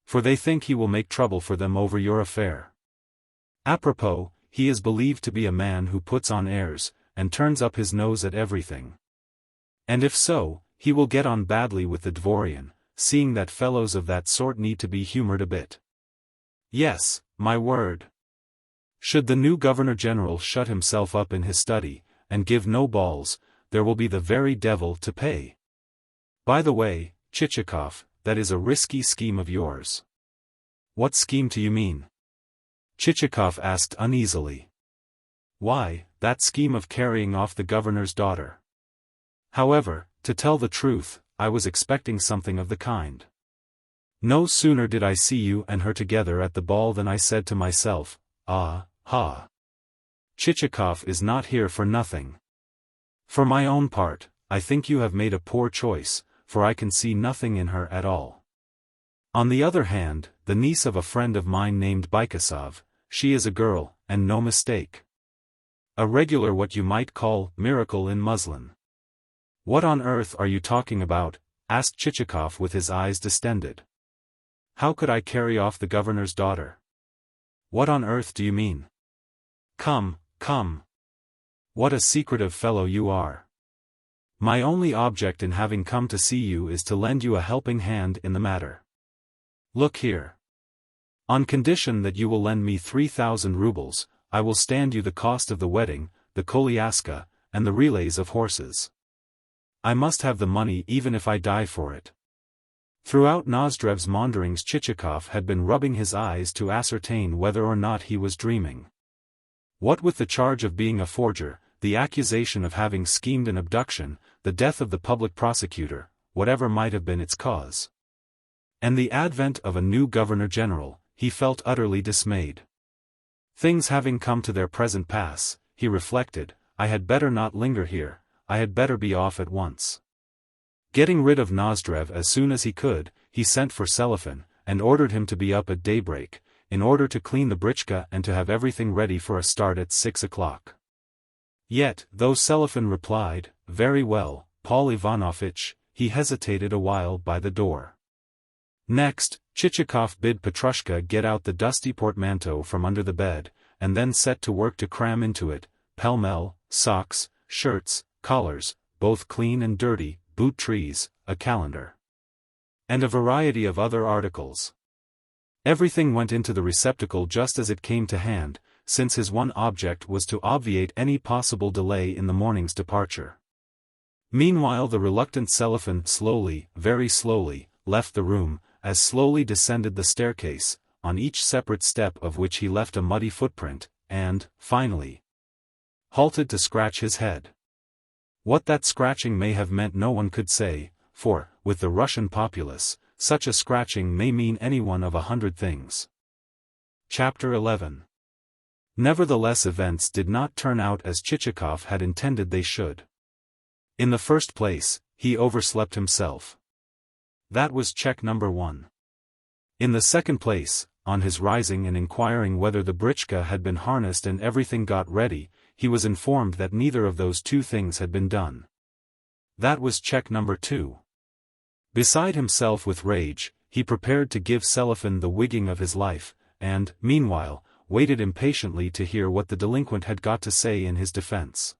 A: For they think he will make trouble for them over your affair. Apropos, he is believed to be a man who puts on airs, and turns up his nose at everything. And if so, he will get on badly with the Dvorian, seeing that fellows of that sort need to be humored a bit. Yes, my word. Should the new Governor-General shut himself up in his study, and give no balls, there will be the very devil to pay. By the way, Chichikov, that is a risky scheme of yours. What scheme do you mean? Chichikov asked uneasily. Why, that scheme of carrying off the governor's daughter. However, to tell the truth, I was expecting something of the kind. No sooner did I see you and her together at the ball than I said to myself, ah, ha. Chichikov is not here for nothing. For my own part, I think you have made a poor choice, for I can see nothing in her at all. On the other hand, the niece of a friend of mine named Bykasov, she is a girl, and no mistake. A regular what you might call miracle in muslin. What on earth are you talking about? Asked Chichikov with his eyes distended. How could I carry off the governor's daughter? What on earth do you mean? Come, come. What a secretive fellow you are. My only object in having come to see you is to lend you a helping hand in the matter. Look here. On condition that you will lend me 3,000 rubles, I will stand you the cost of the wedding, the kolyaska, and the relays of horses. I must have the money even if I die for it. Throughout Nozdrev's maunderings Chichikov had been rubbing his eyes to ascertain whether or not he was dreaming. What with the charge of being a forger, the accusation of having schemed an abduction, the death of the public prosecutor, whatever might have been its cause, and the advent of a new governor-general, he felt utterly dismayed. Things having come to their present pass, he reflected, I had better not linger here, I had better be off at once. Getting rid of Nozdrev as soon as he could, he sent for Selifan, and ordered him to be up at daybreak, in order to clean the britchka and to have everything ready for a start at 6 o'clock. Yet, though Selifan replied, very well, Paul Ivanovich, he hesitated a while by the door. Next, Chichikov bid Petrushka get out the dusty portmanteau from under the bed, and then set to work to cram into it, pell-mell, socks, shirts, collars, both clean and dirty, boot trees, a calendar, and a variety of other articles. Everything went into the receptacle just as it came to hand, since his one object was to obviate any possible delay in the morning's departure. Meanwhile the reluctant Selifan slowly, very slowly, left the room, as slowly descended the staircase, on each separate step of which he left a muddy footprint, and, finally, halted to scratch his head. What that scratching may have meant no one could say, for, with the Russian populace, such a scratching may mean any one of 100 things. Chapter 11. Nevertheless, events did not turn out as Chichikov had intended they should. In the first place, he overslept himself. That was check number 1. In the second place, on his rising and inquiring whether the britchka had been harnessed and everything got ready, he was informed that neither of those two things had been done. That was check number 2. Beside himself with rage, he prepared to give Selifan the wigging of his life, and, meanwhile, waited impatiently to hear what the delinquent had got to say in his defense.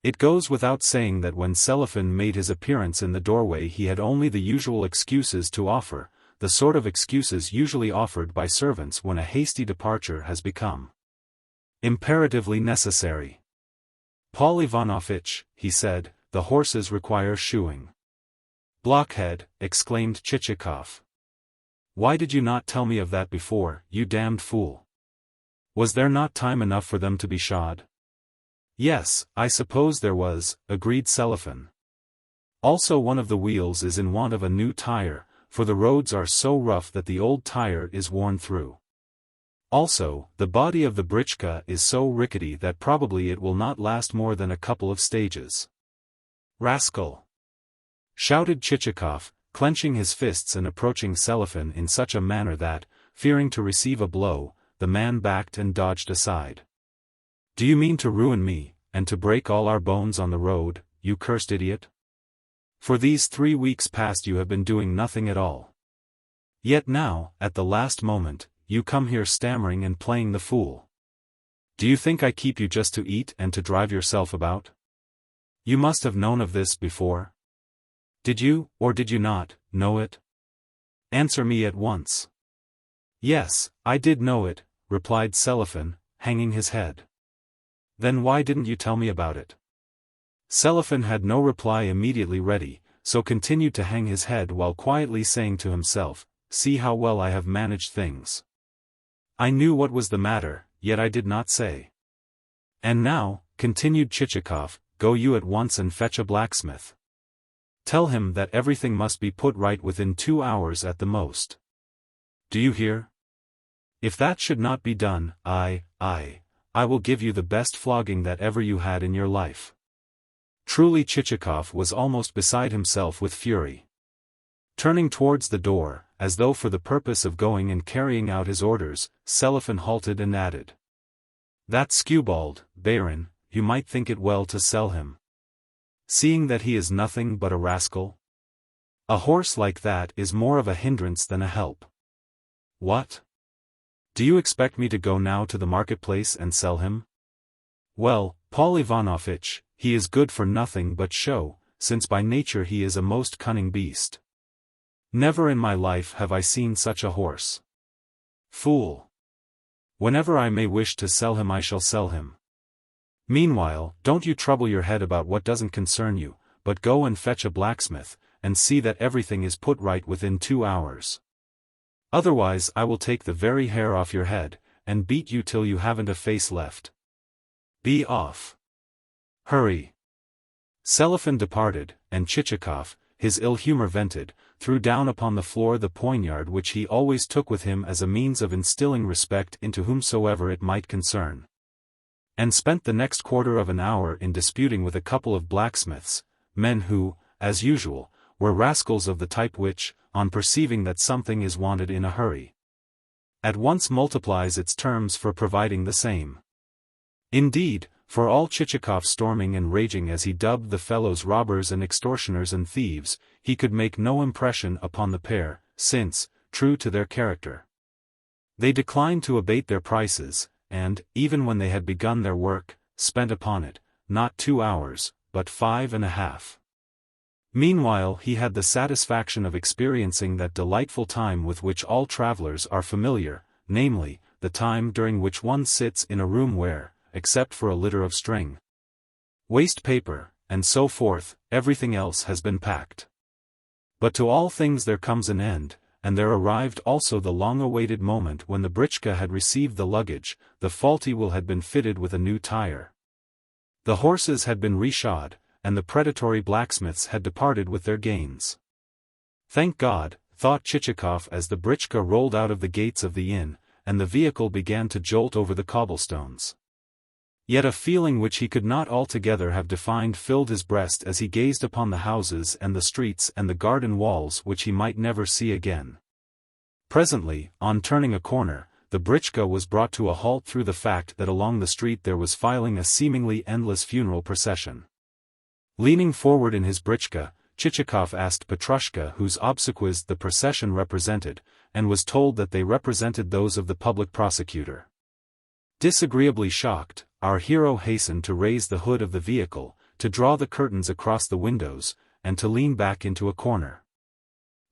A: It goes without saying that when Selifan made his appearance in the doorway he had only the usual excuses to offer, the sort of excuses usually offered by servants when a hasty departure has become imperatively necessary. Paul Ivanovich, he said, the horses require shoeing. Blockhead, exclaimed Chichikov. Why did you not tell me of that before, you damned fool? Was there not time enough for them to be shod? Yes, I suppose there was, agreed Selifan. Also one of the wheels is in want of a new tire, for the roads are so rough that the old tire is worn through. Also, the body of the britchka is so rickety that probably it will not last more than a couple of stages. Rascal! Shouted Chichikov, clenching his fists and approaching Selifan in such a manner that, fearing to receive a blow, the man backed and dodged aside. Do you mean to ruin me, and to break all our bones on the road, you cursed idiot? For these 3 weeks past you have been doing nothing at all. Yet now, at the last moment, you come here stammering and playing the fool. Do you think I keep you just to eat and to drive yourself about? You must have known of this before. Did you, or did you not, know it? Answer me at once. Yes, I did know it, replied Selifan, hanging his head. Then why didn't you tell me about it? Selifan had no reply immediately ready, so continued to hang his head while quietly saying to himself, see how well I have managed things. I knew what was the matter, yet I did not say. And now, continued Chichikov, go you at once and fetch a blacksmith. Tell him that everything must be put right within 2 hours at the most. Do you hear? If that should not be done, I will give you the best flogging that ever you had in your life." Truly Chichikov was almost beside himself with fury. Turning towards the door, as though for the purpose of going and carrying out his orders, Selifan halted and added, "That skewbald, barin, you might think it well to sell him. Seeing that he is nothing but a rascal? A horse like that is more of a hindrance than a help." "What? Do you expect me to go now to the marketplace and sell him?" "Well, Pavel Ivanovich, he is good for nothing but show, since by nature he is a most cunning beast. Never in my life have I seen such a horse. Fool! Whenever I may wish to sell him I shall sell him. Meanwhile, don't you trouble your head about what doesn't concern you, but go and fetch a blacksmith, and see that everything is put right within 2 hours. Otherwise I will take the very hair off your head, and beat you till you haven't a face left. Be off. Hurry." Selifan departed, and Chichikov, his ill humor vented, threw down upon the floor the poignard which he always took with him as a means of instilling respect into whomsoever it might concern. And spent the next quarter of an hour in disputing with a couple of blacksmiths, men who, as usual, were rascals of the type which, on perceiving that something is wanted in a hurry, at once multiplies its terms for providing the same. Indeed, for all Chichikov's storming and raging as he dubbed the fellows robbers and extortioners and thieves, he could make no impression upon the pair, since, true to their character, they declined to abate their prices, and, even when they had begun their work, spent upon it, not 2 hours, but 5.5. Meanwhile he had the satisfaction of experiencing that delightful time with which all travelers are familiar, namely, the time during which one sits in a room where, except for a litter of string, waste paper, and so forth, everything else has been packed. But to all things there comes an end, and there arrived also the long-awaited moment when the britchka had received the luggage, the faulty wheel had been fitted with a new tire, the horses had been reshod, and the predatory blacksmiths had departed with their gains. Thank God, thought Chichikov as the britchka rolled out of the gates of the inn, and the vehicle began to jolt over the cobblestones. Yet a feeling which he could not altogether have defined filled his breast as he gazed upon the houses and the streets and the garden walls which he might never see again. Presently, on turning a corner, the britchka was brought to a halt through the fact that along the street there was filing a seemingly endless funeral procession. Leaning forward in his britchka, Chichikov asked Petrushka whose obsequies the procession represented, and was told that they represented those of the public prosecutor. Disagreeably shocked, our hero hastened to raise the hood of the vehicle, to draw the curtains across the windows, and to lean back into a corner.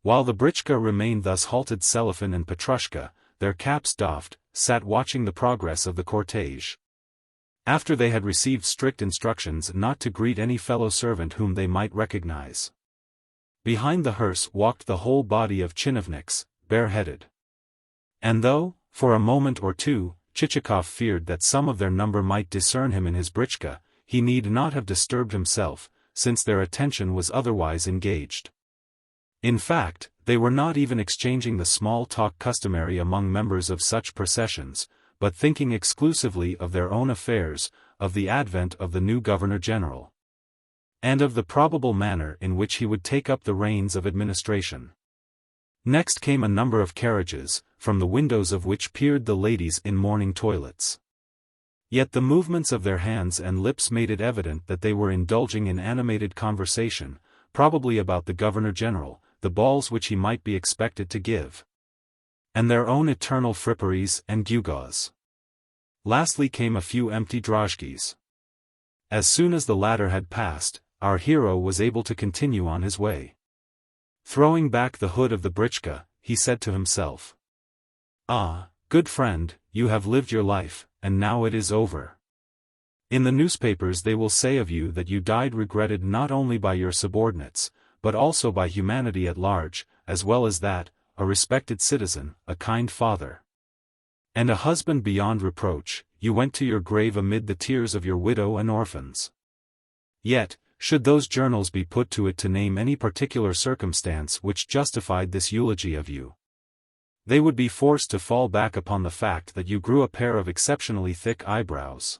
A: While the britchka remained thus halted, Selifan and Petrushka, their caps doffed, sat watching the progress of the cortege. After they had received strict instructions not to greet any fellow servant whom they might recognize. Behind the hearse walked the whole body of tchinovniks, bareheaded. And though, for a moment or two, Chichikov feared that some of their number might discern him in his britchka, he need not have disturbed himself, since their attention was otherwise engaged. In fact, they were not even exchanging the small talk customary among members of such processions, but thinking exclusively of their own affairs, of the advent of the new Governor-General, and of the probable manner in which he would take up the reins of administration. Next came a number of carriages, from the windows of which peered the ladies in morning toilets. Yet the movements of their hands and lips made it evident that they were indulging in animated conversation, probably about the Governor-General, the balls which he might be expected to give, and their own eternal fripperies and gewgaws. Lastly came a few empty drozhkis. As soon as the latter had passed, our hero was able to continue on his way. Throwing back the hood of the britchka, he said to himself, "Ah, good friend, you have lived your life, and now it is over. In the newspapers they will say of you that you died regretted not only by your subordinates, but also by humanity at large, as well as that, a respected citizen, a kind father, and a husband beyond reproach. You went to your grave amid the tears of your widow and orphans. Yet, should those journals be put to it to name any particular circumstance which justified this eulogy of you, they would be forced to fall back upon the fact that you grew a pair of exceptionally thick eyebrows.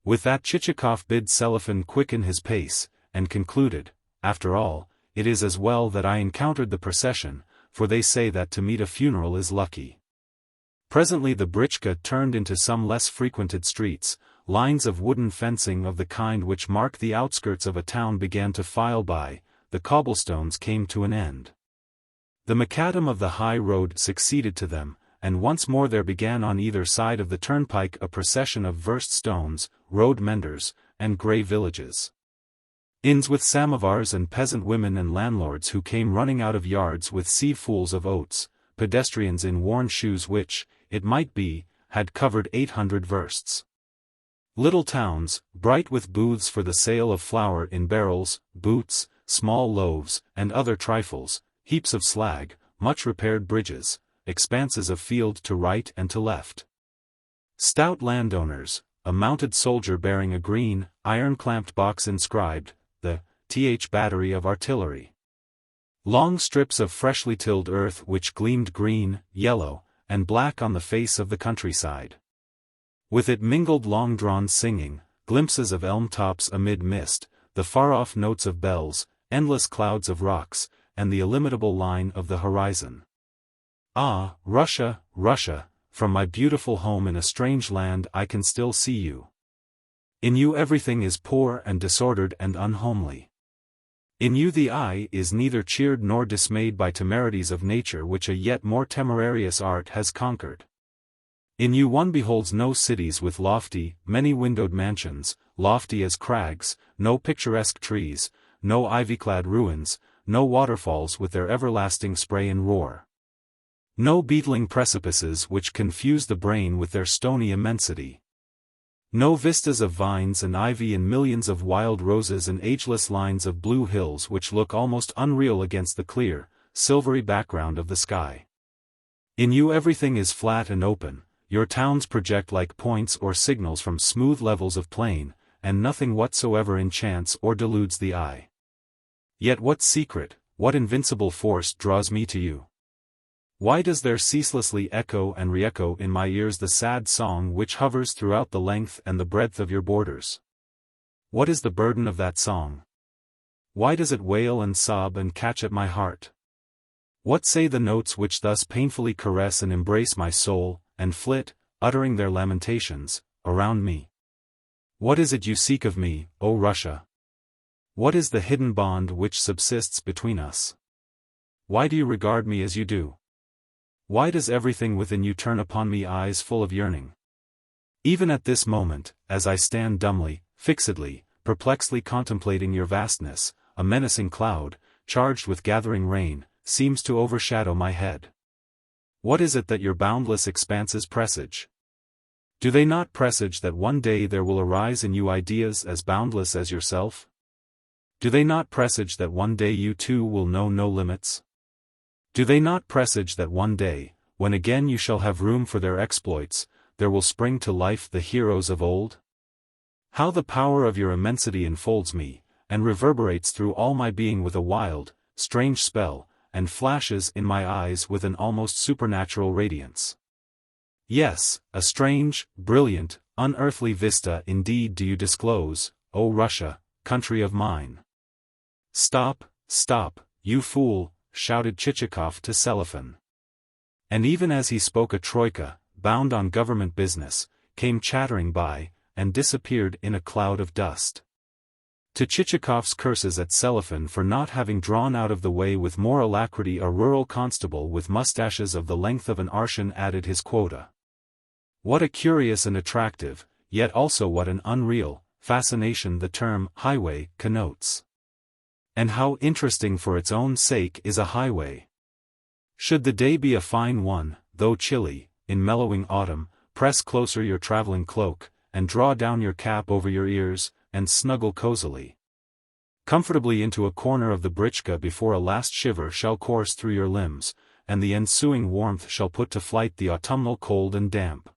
A: With that Chichikov bid Selifan quicken his pace, and concluded, "After all, it is as well that I encountered the procession, for they say that to meet a funeral is lucky." Presently the britchka turned into some less frequented streets, lines of wooden fencing of the kind which mark the outskirts of a town began to file by, the cobblestones came to an end. The macadam of the high road succeeded to them, and once more there began on either side of the turnpike a procession of versed stones, road menders, and grey villages. Inns with samovars and peasant women and landlords who came running out of yards with sievepools of oats, pedestrians in worn shoes which, it might be, had covered 800 versts. Little towns, bright with booths for the sale of flour in barrels, boots, small loaves, and other trifles, heaps of slag, much repaired bridges, expanses of field to right and to left. Stout landowners, a mounted soldier bearing a green, iron-clamped box inscribed, the th battery of artillery. Long strips of freshly tilled earth which gleamed green, yellow, and black on the face of the countryside. With it mingled long-drawn singing, glimpses of elm tops amid mist, the far-off notes of bells, endless clouds of rocks, and the illimitable line of the horizon. Ah, Russia, Russia, from my beautiful home in a strange land I can still see you. In you everything is poor and disordered and unhomely. In you the eye is neither cheered nor dismayed by temerities of nature which a yet more temerarious art has conquered. In you one beholds no cities with lofty, many-windowed mansions, lofty as crags, no picturesque trees, no ivy-clad ruins, no waterfalls with their everlasting spray and roar. No beetling precipices which confuse the brain with their stony immensity. No vistas of vines and ivy and millions of wild roses and ageless lines of blue hills which look almost unreal against the clear, silvery background of the sky. In you everything is flat and open, your towns project like points or signals from smooth levels of plain, and nothing whatsoever enchants or deludes the eye. Yet what secret, what invincible force draws me to you? Why does there ceaselessly echo and re-echo in my ears the sad song which hovers throughout the length and the breadth of your borders? What is the burden of that song? Why does it wail and sob and catch at my heart? What say the notes which thus painfully caress and embrace my soul, and flit, uttering their lamentations, around me? What is it you seek of me, O Russia? What is the hidden bond which subsists between us? Why do you regard me as you do? Why does everything within you turn upon me eyes full of yearning? Even at this moment, as I stand dumbly, fixedly, perplexedly contemplating your vastness, a menacing cloud, charged with gathering rain, seems to overshadow my head. What is it that your boundless expanses presage? Do they not presage that one day there will arise in you ideas as boundless as yourself? Do they not presage that one day you too will know no limits? Do they not presage that one day, when again you shall have room for their exploits, there will spring to life the heroes of old? How the power of your immensity enfolds me, and reverberates through all my being with a wild, strange spell, and flashes in my eyes with an almost supernatural radiance. Yes, a strange, brilliant, unearthly vista indeed do you disclose, O Russia, country of mine. Stop, stop, you fool, shouted Chichikov to Selifan. And even as he spoke a troika, bound on government business, came chattering by, and disappeared in a cloud of dust. To Chichikov's curses at Selifan for not having drawn out of the way with more alacrity a rural constable with mustaches of the length of an arshin added his quota. What a curious and attractive, yet also what an unreal, fascination the term highway connotes. And how interesting for its own sake is a highway. Should the day be a fine one, though chilly, in mellowing autumn, press closer your traveling cloak, and draw down your cap over your ears, and snuggle cozily, comfortably into a corner of the britchka before a last shiver shall course through your limbs, and the ensuing warmth shall put to flight the autumnal cold and damp.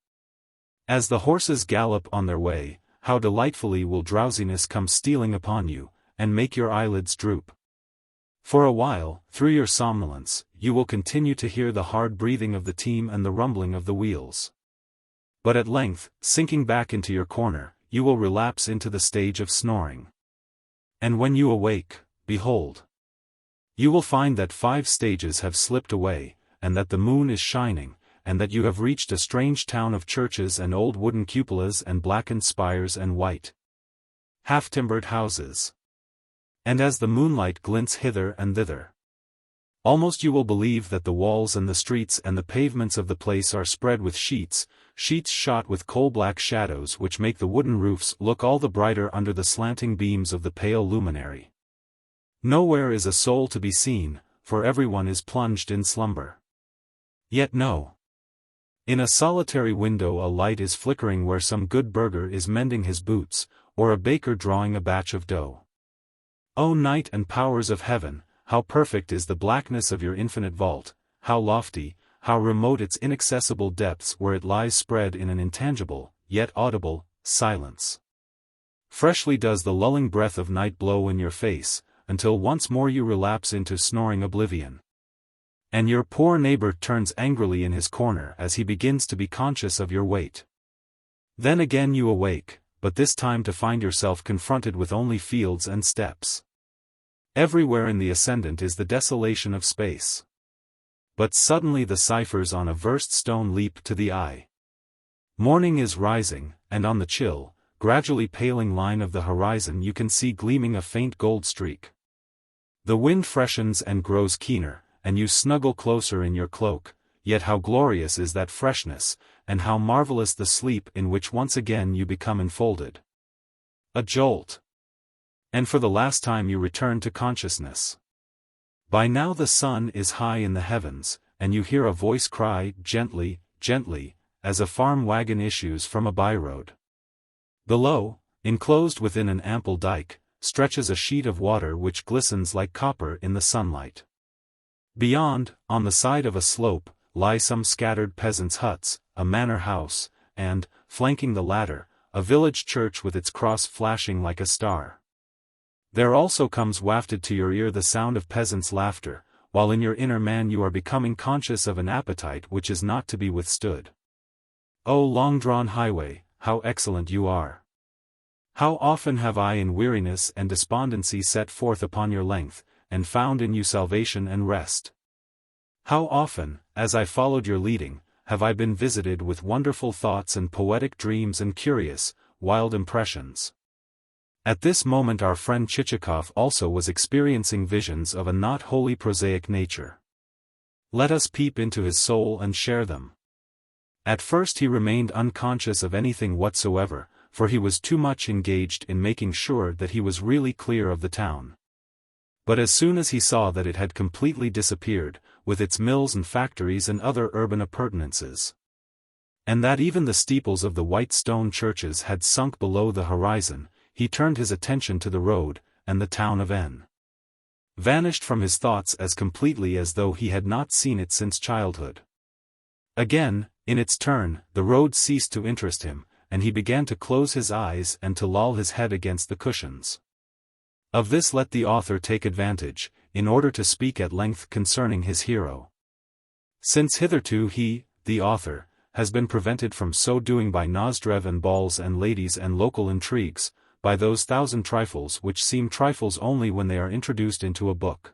A: As the horses gallop on their way, how delightfully will drowsiness come stealing upon you, and make your eyelids droop. For a while, through your somnolence, you will continue to hear the hard breathing of the team and the rumbling of the wheels. But at length, sinking back into your corner, you will relapse into the stage of snoring. And when you awake, behold! You will find that 5 stages have slipped away, and that the moon is shining, and that you have reached a strange town of churches and old wooden cupolas and blackened spires and white, half-timbered houses. And as the moonlight glints hither and thither, almost you will believe that the walls and the streets and the pavements of the place are spread with sheets shot with coal-black shadows which make the wooden roofs look all the brighter under the slanting beams of the pale luminary. Nowhere is a soul to be seen, for everyone is plunged in slumber. Yet no. In a solitary window a light is flickering where some good burgher is mending his boots, or a baker drawing a batch of dough. O night and powers of heaven, how perfect is the blackness of your infinite vault, how lofty, how remote its inaccessible depths where it lies spread in an intangible, yet audible, silence. Freshly does the lulling breath of night blow in your face, until once more you relapse into snoring oblivion. And your poor neighbor turns angrily in his corner as he begins to be conscious of your weight. Then again you awake, but this time to find yourself confronted with only fields and steppes. Everywhere in the ascendant is the desolation of space. But suddenly the ciphers on a versed stone leap to the eye. Morning is rising, and on the chill, gradually paling line of the horizon you can see gleaming a faint gold streak. The wind freshens and grows keener, and you snuggle closer in your cloak, yet how glorious is that freshness, and how marvelous the sleep in which once again you become enfolded. A jolt. And for the last time you return to consciousness. By now the sun is high in the heavens, and you hear a voice cry, gently, gently, as a farm wagon issues from a byroad. Below, enclosed within an ample dike, stretches a sheet of water which glistens like copper in the sunlight. Beyond, on the side of a slope, lie some scattered peasants' huts, a manor house, and, flanking the latter, a village church with its cross flashing like a star. There also comes wafted to your ear the sound of peasants' laughter, while in your inner man you are becoming conscious of an appetite which is not to be withstood. O long-drawn highway, how excellent you are! How often have I in weariness and despondency set forth upon your length, and found in you salvation and rest. How often, as I followed your leading, have I been visited with wonderful thoughts and poetic dreams and curious, wild impressions. At this moment our friend Chichikov also was experiencing visions of a not wholly prosaic nature. Let us peep into his soul and share them. At first he remained unconscious of anything whatsoever, for he was too much engaged in making sure that he was really clear of the town. But as soon as he saw that it had completely disappeared, with its mills and factories and other urban appurtenances, and that even the steeples of the white stone churches had sunk below the horizon, he turned his attention to the road, and the town of N. vanished from his thoughts as completely as though he had not seen it since childhood. Again, in its turn, the road ceased to interest him, and he began to close his eyes and to loll his head against the cushions. Of this let the author take advantage, in order to speak at length concerning his hero. Since hitherto he, the author, has been prevented from so doing by Nozdrev and balls and ladies and local intrigues, by those thousand trifles which seem trifles only when they are introduced into a book,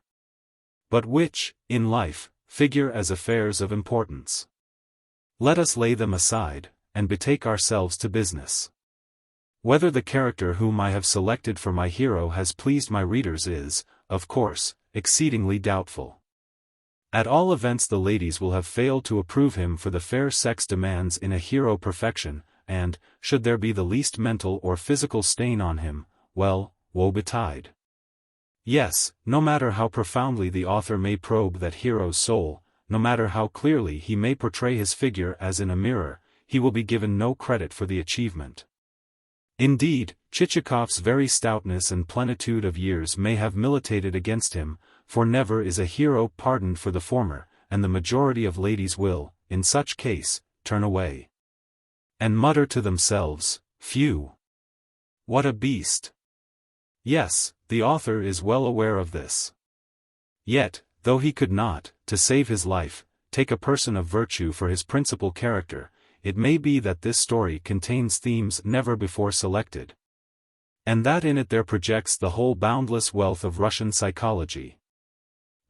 A: but which, in life, figure as affairs of importance. Let us lay them aside, and betake ourselves to business. Whether the character whom I have selected for my hero has pleased my readers is, of course, exceedingly doubtful. At all events the ladies will have failed to approve him, for the fair sex demands in a hero perfection, and, should there be the least mental or physical stain on him, well, woe betide. Yes, no matter how profoundly the author may probe that hero's soul, no matter how clearly he may portray his figure as in a mirror, he will be given no credit for the achievement. Indeed, Chichikov's very stoutness and plenitude of years may have militated against him, for never is a hero pardoned for the former, and the majority of ladies will, in such case, turn away and mutter to themselves, "Phew! What a beast! Yes, the author is well aware of this. Yet, though he could not, to save his life, take a person of virtue for his principal character, it may be that this story contains themes never before selected. And that in it there projects the whole boundless wealth of Russian psychology.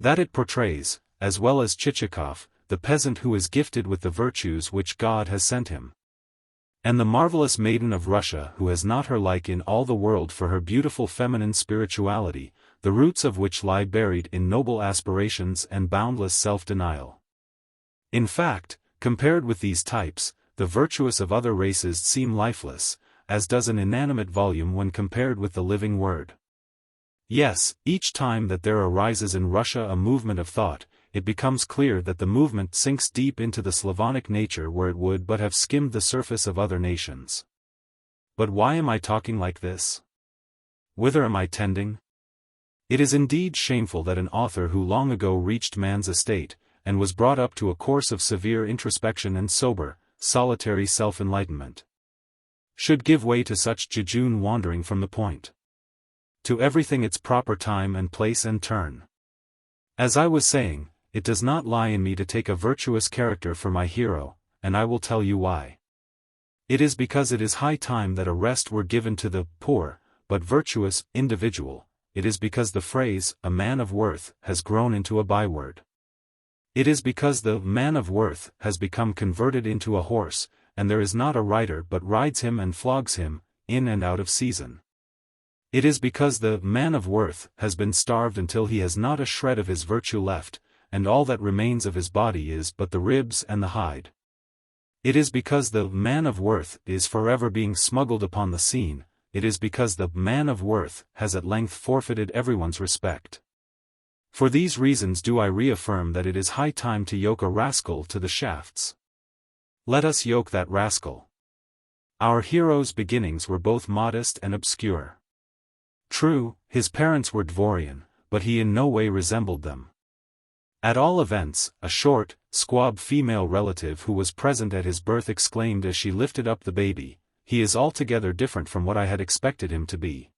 A: That it portrays, as well as Chichikov, the peasant who is gifted with the virtues which God has sent him. And the marvelous maiden of Russia who has not her like in all the world for her beautiful feminine spirituality, the roots of which lie buried in noble aspirations and boundless self-denial. In fact, compared with these types, the virtuous of other races seem lifeless, as does an inanimate volume when compared with the living word. Yes, each time that there arises in Russia a movement of thought, it becomes clear that the movement sinks deep into the Slavonic nature where it would but have skimmed the surface of other nations. But why am I talking like this? Whither am I tending? It is indeed shameful that an author who long ago reached man's estate, and was brought up to a course of severe introspection and sober, solitary self-enlightenment, should give way to such jejune wandering from the point. To everything its proper time and place and turn. As I was saying, it does not lie in me to take a virtuous character for my hero, and I will tell you why. It is because it is high time that a rest were given to the poor, but virtuous, individual. It is because the phrase, a man of worth, has grown into a byword. It is because the man of worth has become converted into a horse, and there is not a rider but rides him and flogs him, in and out of season. It is because the man of worth has been starved until he has not a shred of his virtue left, and all that remains of his body is but the ribs and the hide. It is because the man of worth is forever being smuggled upon the scene. It is because the man of worth has at length forfeited everyone's respect. For these reasons do I reaffirm that it is high time to yoke a rascal to the shafts. Let us yoke that rascal. Our hero's beginnings were both modest and obscure. True, his parents were Dvorian, but he in no way resembled them. At all events, a short, squab female relative who was present at his birth exclaimed as she lifted up the baby, "He is altogether different from what I had expected him to be.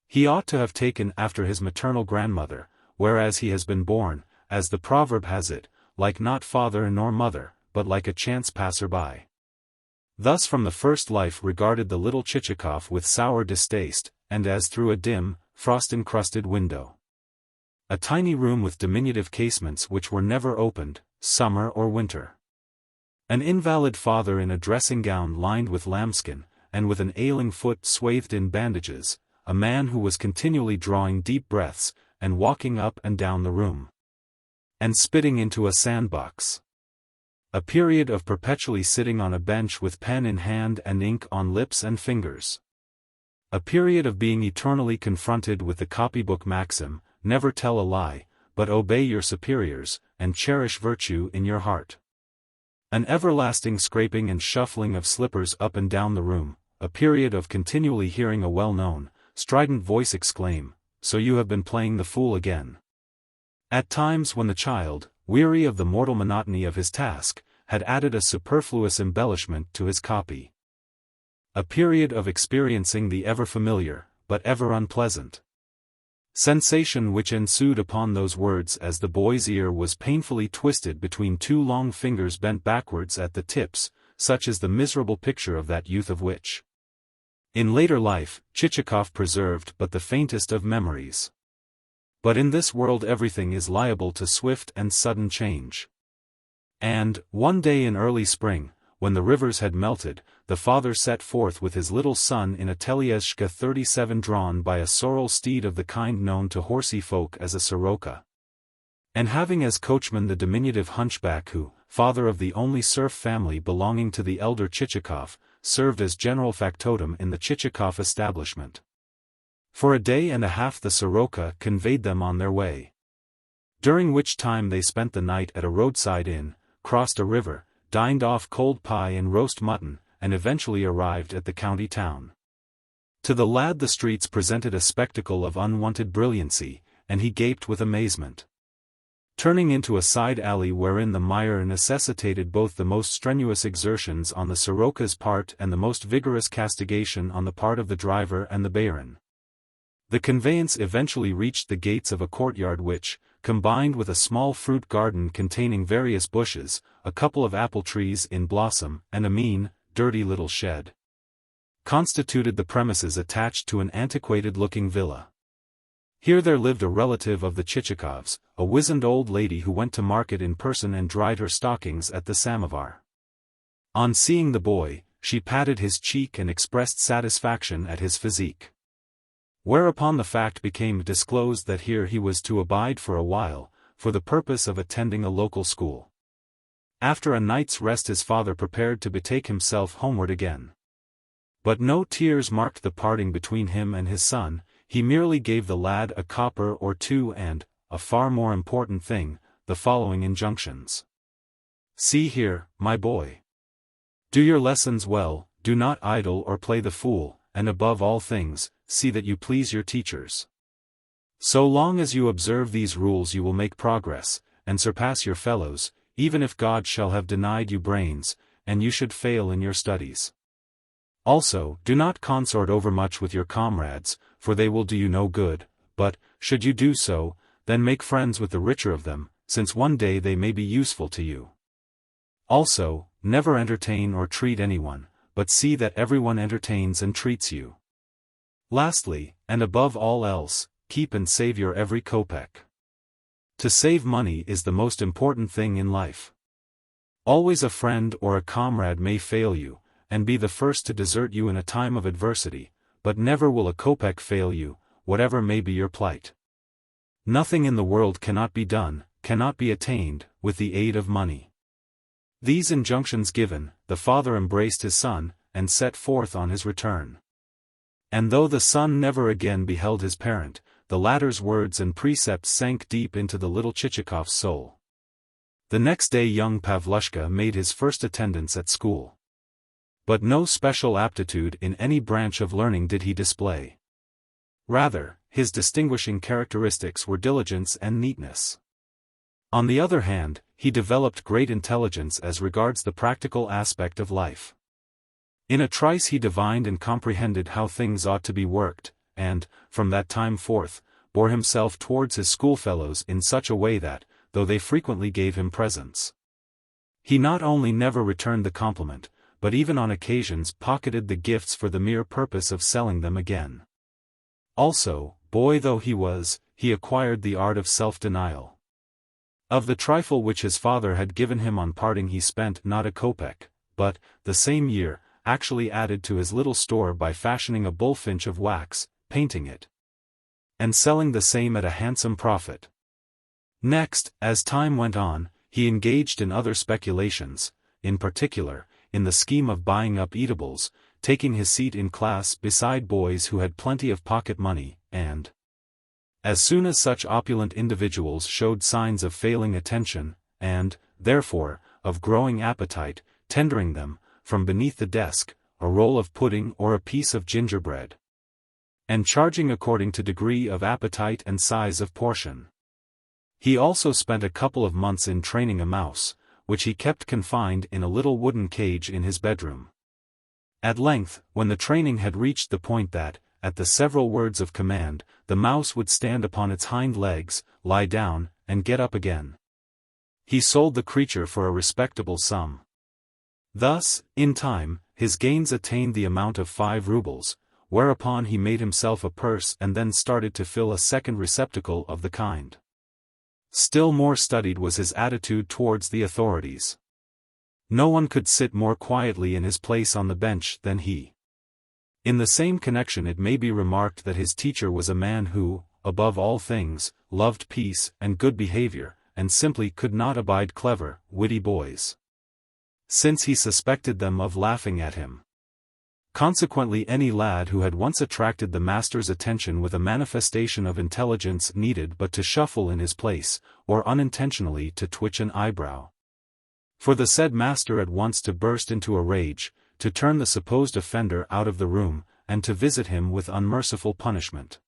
A: He ought to have taken after his maternal grandmother, whereas he has been born, as the proverb has it, like not father nor mother, but like a chance passer-by." Thus from the first life regarded the little Chichikov with sour distaste, and as through a dim, frost-encrusted window. A tiny room with diminutive casements which were never opened, summer or winter. An invalid father in a dressing-gown lined with lambskin, and with an ailing foot swathed in bandages, a man who was continually drawing deep breaths, and walking up and down the room, and spitting into a sandbox. A period of perpetually sitting on a bench with pen in hand and ink on lips and fingers. A period of being eternally confronted with the copybook maxim, never tell a lie, but obey your superiors, and cherish virtue in your heart. An everlasting scraping and shuffling of slippers up and down the room, a period of continually hearing a well-known, strident voice exclaim, "So you have been playing the fool again." At times when the child, weary of the mortal monotony of his task, had added a superfluous embellishment to his copy. A period of experiencing the ever-familiar, but ever unpleasant sensation which ensued upon those words as the boy's ear was painfully twisted between two long fingers bent backwards at the tips, such is the miserable picture of that youth of which, in later life, Chichikov preserved but the faintest of memories. But in this world everything is liable to swift and sudden change. And, one day in early spring, when the rivers had melted, the father set forth with his little son in a Teliezhka 37 drawn by a sorrel steed of the kind known to horsey folk as a soroka. And having as coachman the diminutive hunchback who, father of the only serf family belonging to the elder Chichikov, served as general factotum in the Chichikov establishment. For a day and a half the soroka conveyed them on their way, during which time they spent the night at a roadside inn, crossed a river, dined off cold pie and roast mutton, and eventually arrived at the county town. To the lad the streets presented a spectacle of unwonted brilliancy, and he gaped with amazement. turning into a side alley wherein the mire necessitated both the most strenuous exertions on the soroka's part and the most vigorous castigation on the part of the driver and the baron. The conveyance eventually reached the gates of a courtyard which, combined with a small fruit garden containing various bushes, a couple of apple trees in blossom, and a mean, dirty little shed, constituted the premises attached to an antiquated-looking villa. Here there lived a relative of the Chichikovs, a wizened old lady who went to market in person and dried her stockings at the samovar. On seeing the boy, she patted his cheek and expressed satisfaction at his physique. Whereupon the fact became disclosed that here he was to abide for a while, for the purpose of attending a local school. After a night's rest his father prepared to betake himself homeward again. But no tears marked the parting between him and his son, he merely gave the lad a copper or two and, a far more important thing, the following injunctions. See here, my boy. Do your lessons well, do not idle or play the fool, and above all things, see that you please your teachers. So long as you observe these rules you will make progress, and surpass your fellows, even if God shall have denied you brains, and you should fail in your studies. Also, do not consort overmuch with your comrades, for they will do you no good, but, should you do so, then make friends with the richer of them, since one day they may be useful to you. Also, never entertain or treat anyone, but see that everyone entertains and treats you. Lastly, and above all else, keep and save your every kopeck. To save money is the most important thing in life. Always a friend or a comrade may fail you, and be the first to desert you in a time of adversity, but never will a kopeck fail you, whatever may be your plight. Nothing in the world cannot be done, cannot be attained, with the aid of money. These injunctions given, the father embraced his son, and set forth on his return. And though the son never again beheld his parent, the latter's words and precepts sank deep into the little Chichikov's soul. The next day young Pavlushka made his first attendance at school. But no special aptitude in any branch of learning did he display. Rather, his distinguishing characteristics were diligence and neatness. On the other hand, he developed great intelligence as regards the practical aspect of life. In a trice he divined and comprehended how things ought to be worked, and, from that time forth, bore himself towards his schoolfellows in such a way that, though they frequently gave him presents, he not only never returned the compliment, but even on occasions pocketed the gifts for the mere purpose of selling them again. Also, boy though he was, he acquired the art of self-denial. Of the trifle which his father had given him on parting he spent not a kopeck, but, the same year, actually added to his little store by fashioning a bullfinch of wax, painting it, and selling the same at a handsome profit. Next, as time went on, he engaged in other speculations, in particular, in the scheme of buying up eatables, taking his seat in class beside boys who had plenty of pocket money, and, as soon as such opulent individuals showed signs of failing attention, and, therefore, of growing appetite, tendering them, from beneath the desk, a roll of pudding or a piece of gingerbread, and charging according to degree of appetite and size of portion. He also spent a couple of months in training a mouse, which he kept confined in a little wooden cage in his bedroom. At length, when the training had reached the point that, at the several words of command, the mouse would stand upon its hind legs, lie down, and get up again, he sold the creature for a respectable sum. Thus, in time, his gains attained the amount of 5 rubles, whereupon he made himself a purse and then started to fill a second receptacle of the kind. Still more studied was his attitude towards the authorities. No one could sit more quietly in his place on the bench than he. In the same connection it may be remarked that his teacher was a man who, above all things, loved peace and good behavior, and simply could not abide clever, witty boys, since he suspected them of laughing at him. Consequently any lad who had once attracted the master's attention with a manifestation of intelligence needed but to shuffle in his place, or unintentionally to twitch an eyebrow, for the said master at once to burst into a rage, to turn the supposed offender out of the room, and to visit him with unmerciful punishment.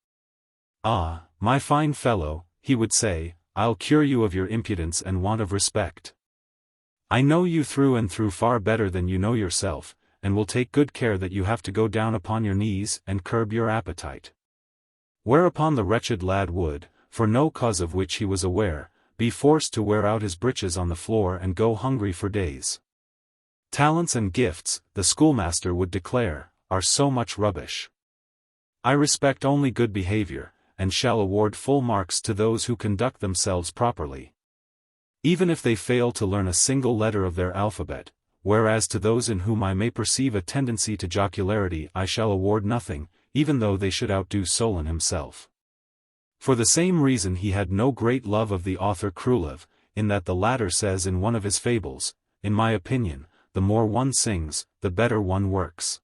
A: "Ah, my fine fellow," he would say, I'll cure you of your impudence and want of respect. I know you through and through far better than you know yourself, and will take good care that you have to go down upon your knees and curb your appetite. Whereupon the wretched lad would, for no cause of which he was aware, be forced to wear out his breeches on the floor and go hungry for days. Talents and gifts, the schoolmaster would declare, are so much rubbish. I respect only good behavior, and shall award full marks to those who conduct themselves properly, even if they fail to learn a single letter of their alphabet, whereas to those in whom I may perceive a tendency to jocularity I shall award nothing, even though they should outdo Solon himself. For the same reason he had no great love of the author Krylev, in that the latter says in one of his fables, in my opinion, the more one sings, the better one works.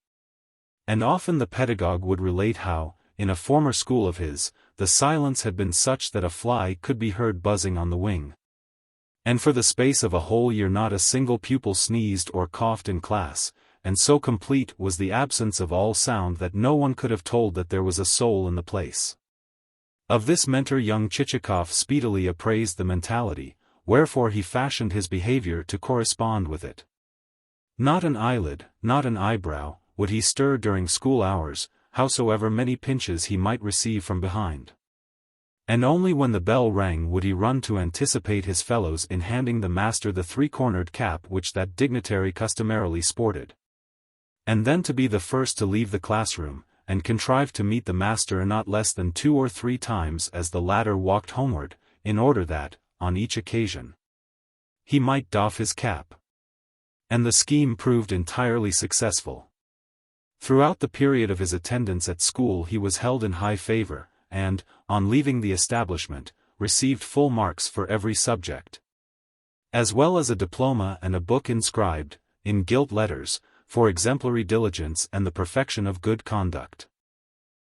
A: And often the pedagogue would relate how, in a former school of his, the silence had been such that a fly could be heard buzzing on the wing. And for the space of a whole year not a single pupil sneezed or coughed in class, and so complete was the absence of all sound that no one could have told that there was a soul in the place. Of this mentor young Chichikov speedily appraised the mentality, wherefore he fashioned his behavior to correspond with it. Not an eyelid, not an eyebrow, would he stir during school hours, howsoever many pinches he might receive from behind. And only when the bell rang would he run to anticipate his fellows in handing the master the three-cornered cap which that dignitary customarily sported. And then to be the first to leave the classroom, and contrive to meet the master not less than 2 or 3 times as the latter walked homeward, in order that, on each occasion, he might doff his cap. And the scheme proved entirely successful. Throughout the period of his attendance at school he was held in high favor, and, on leaving the establishment, received full marks for every subject, as well as a diploma and a book inscribed, in gilt letters, for exemplary diligence and the perfection of good conduct.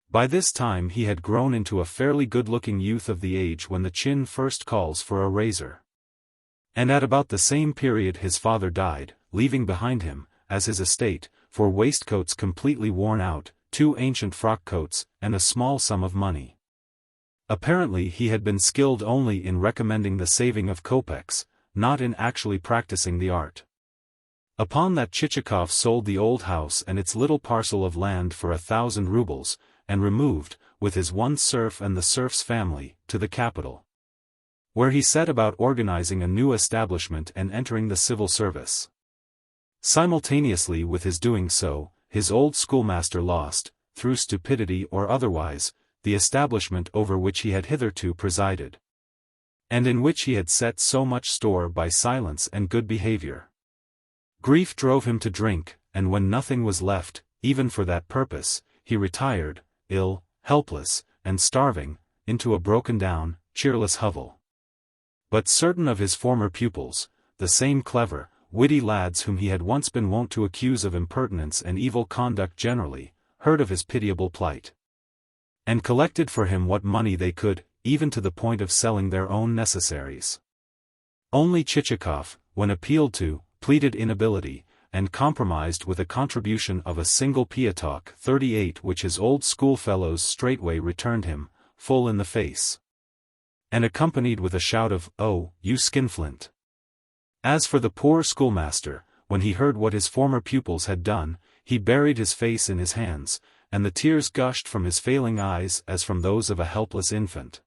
A: By this time he had grown into a fairly good-looking youth of the age when the chin first calls for a razor. And at about the same period his father died, leaving behind him, as his estate, for waistcoats completely worn out, 2 ancient frock-coats, and a small sum of money. Apparently he had been skilled only in recommending the saving of kopecks, not in actually practicing the art. Upon that Chichikov sold the old house and its little parcel of land for 1,000 rubles, and removed, with his one serf and the serf's family, to the capital, where he set about organizing a new establishment and entering the civil service. Simultaneously with his doing so, his old schoolmaster lost, through stupidity or otherwise, the establishment over which he had hitherto presided, and in which he had set so much store by silence and good behavior. Grief drove him to drink, and when nothing was left, even for that purpose, he retired, ill, helpless, and starving, into a broken-down, cheerless hovel. But certain of his former pupils, the same clever, witty lads whom he had once been wont to accuse of impertinence and evil conduct generally, heard of his pitiable plight, and collected for him what money they could, even to the point of selling their own necessaries. Only Chichikov, when appealed to, pleaded inability, and compromised with a contribution of a single piatok 38 which his old schoolfellows straightway returned him, full in the face, and accompanied with a shout of, "Oh, you skinflint!" As for the poor schoolmaster, when he heard what his former pupils had done, he buried his face in his hands, and the tears gushed from his failing eyes as from those of a helpless infant.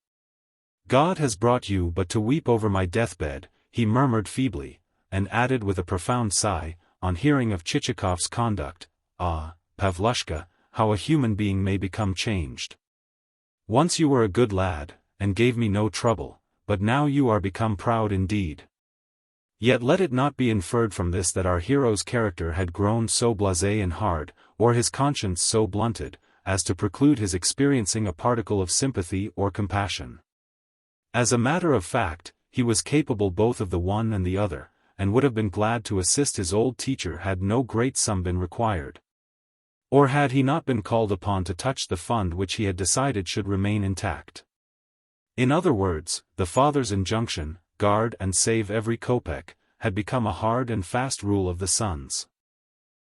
A: "God has brought you but to weep over my deathbed," he murmured feebly, and added with a profound sigh, on hearing of Chichikov's conduct, "Ah, Pavlushka, how a human being may become changed. Once you were a good lad, and gave me no trouble, but now you are become proud indeed." Yet let it not be inferred from this that our hero's character had grown so blasé and hard, or his conscience so blunted, as to preclude his experiencing a particle of sympathy or compassion. As a matter of fact, he was capable both of the one and the other, and would have been glad to assist his old teacher had no great sum been required, or had he not been called upon to touch the fund which he had decided should remain intact. In other words, the father's injunction, guard and save every kopeck, had become a hard and fast rule of the sons.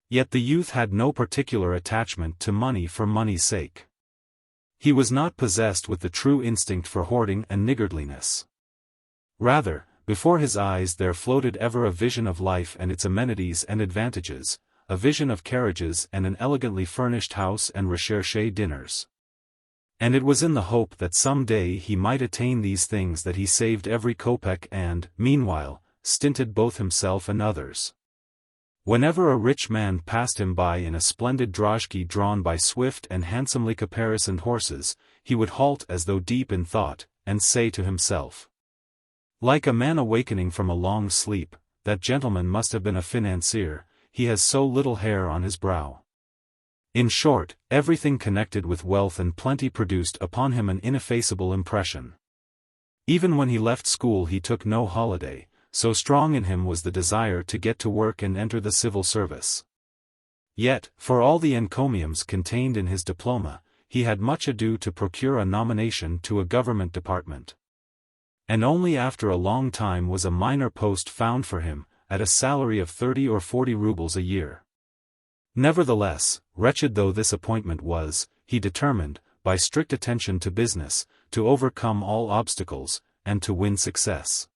A: Yet the youth had no particular attachment to money for money's sake. He was not possessed with the true instinct for hoarding and niggardliness. Rather, before his eyes there floated ever a vision of life and its amenities and advantages, a vision of carriages and an elegantly furnished house and recherché dinners. And it was in the hope that some day he might attain these things that he saved every kopeck and, meanwhile, stinted both himself and others. Whenever a rich man passed him by in a splendid drozhki drawn by swift and handsomely caparisoned horses, he would halt as though deep in thought, and say to himself, like a man awakening from a long sleep, that gentleman must have been a financier, he has so little hair on his brow. In short, everything connected with wealth and plenty produced upon him an ineffaceable impression. Even when he left school he took no holiday, so strong in him was the desire to get to work and enter the civil service. Yet, for all the encomiums contained in his diploma, he had much ado to procure a nomination to a government department. And only after a long time was a minor post found for him, at a salary of 30 or 40 rubles a year. Nevertheless, wretched though this appointment was, he determined, by strict attention to business, to overcome all obstacles, and to win success.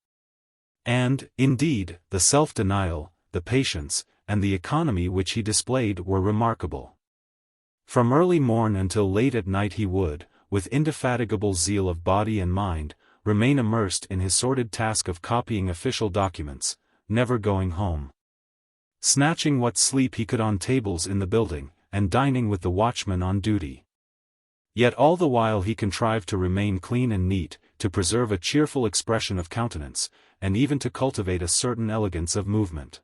A: And, indeed, the self-denial, the patience, and the economy which he displayed were remarkable. From early morn until late at night he would, with indefatigable zeal of body and mind, remain immersed in his sordid task of copying official documents, never going home. Snatching what sleep he could on tables in the building, and dining with the watchman on duty. Yet all the while he contrived to remain clean and neat, to preserve a cheerful expression of countenance, and even to cultivate a certain elegance of movement.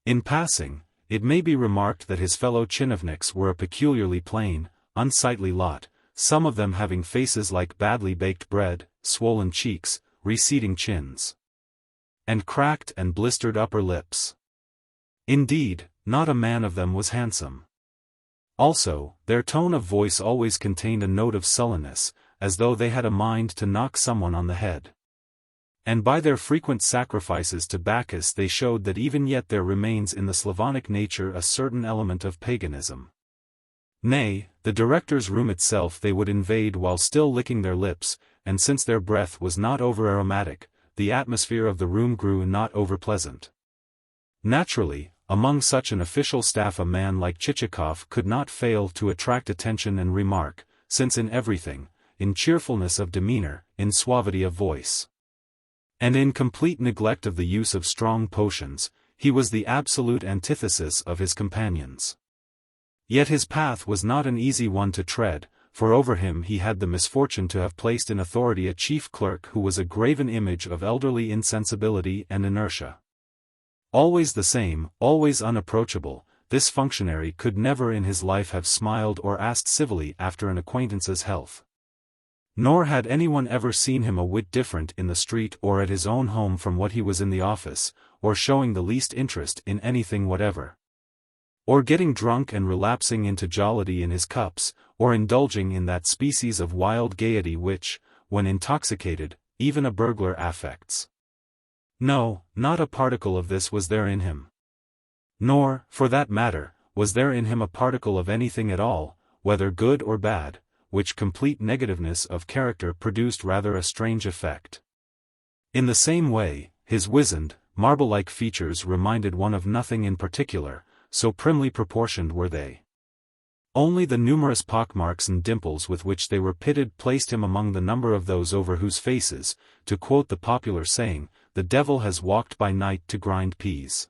A: In passing, it may be remarked that his fellow tchinovniks were a peculiarly plain, unsightly lot, some of them having faces like badly baked bread, swollen cheeks, receding chins, and cracked and blistered upper lips. Indeed, not a man of them was handsome. Also, their tone of voice always contained a note of sullenness, as though they had a mind to knock someone on the head. And by their frequent sacrifices to Bacchus they showed that even yet there remains in the Slavonic nature a certain element of paganism. Nay, the director's room itself they would invade while still licking their lips, and since their breath was not over-aromatic, the atmosphere of the room grew not over-pleasant. Naturally, among such an official staff a man like Chichikov could not fail to attract attention and remark, since in everything, in cheerfulness of demeanor, in suavity of voice, and in complete neglect of the use of strong potions, he was the absolute antithesis of his companions. Yet his path was not an easy one to tread, for over him he had the misfortune to have placed in authority a chief clerk who was a graven image of elderly insensibility and inertia. Always the same, always unapproachable, this functionary could never in his life have smiled or asked civilly after an acquaintance's health. Nor had anyone ever seen him a whit different in the street or at his own home from what he was in the office, or showing the least interest in anything whatever, or getting drunk and relapsing into jollity in his cups, or indulging in that species of wild gaiety which, when intoxicated, even a burglar affects. No, not a particle of this was there in him. Nor, for that matter, was there in him a particle of anything at all, whether good or bad, which complete negativeness of character produced rather a strange effect. In the same way, his wizened, marble-like features reminded one of nothing in particular, so primly proportioned were they. Only the numerous pockmarks and dimples with which they were pitted placed him among the number of those over whose faces, to quote the popular saying, the devil has walked by night to grind peas.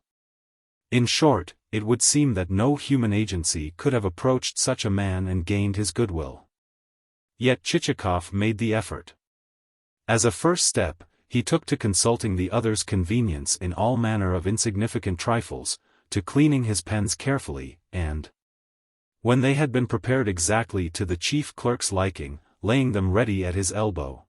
A: In short, it would seem that no human agency could have approached such a man and gained his goodwill. Yet Chichikov made the effort. As a first step, he took to consulting the other's convenience in all manner of insignificant trifles, to cleaning his pens carefully, and, when they had been prepared exactly to the chief clerk's liking, laying them ready at his elbow,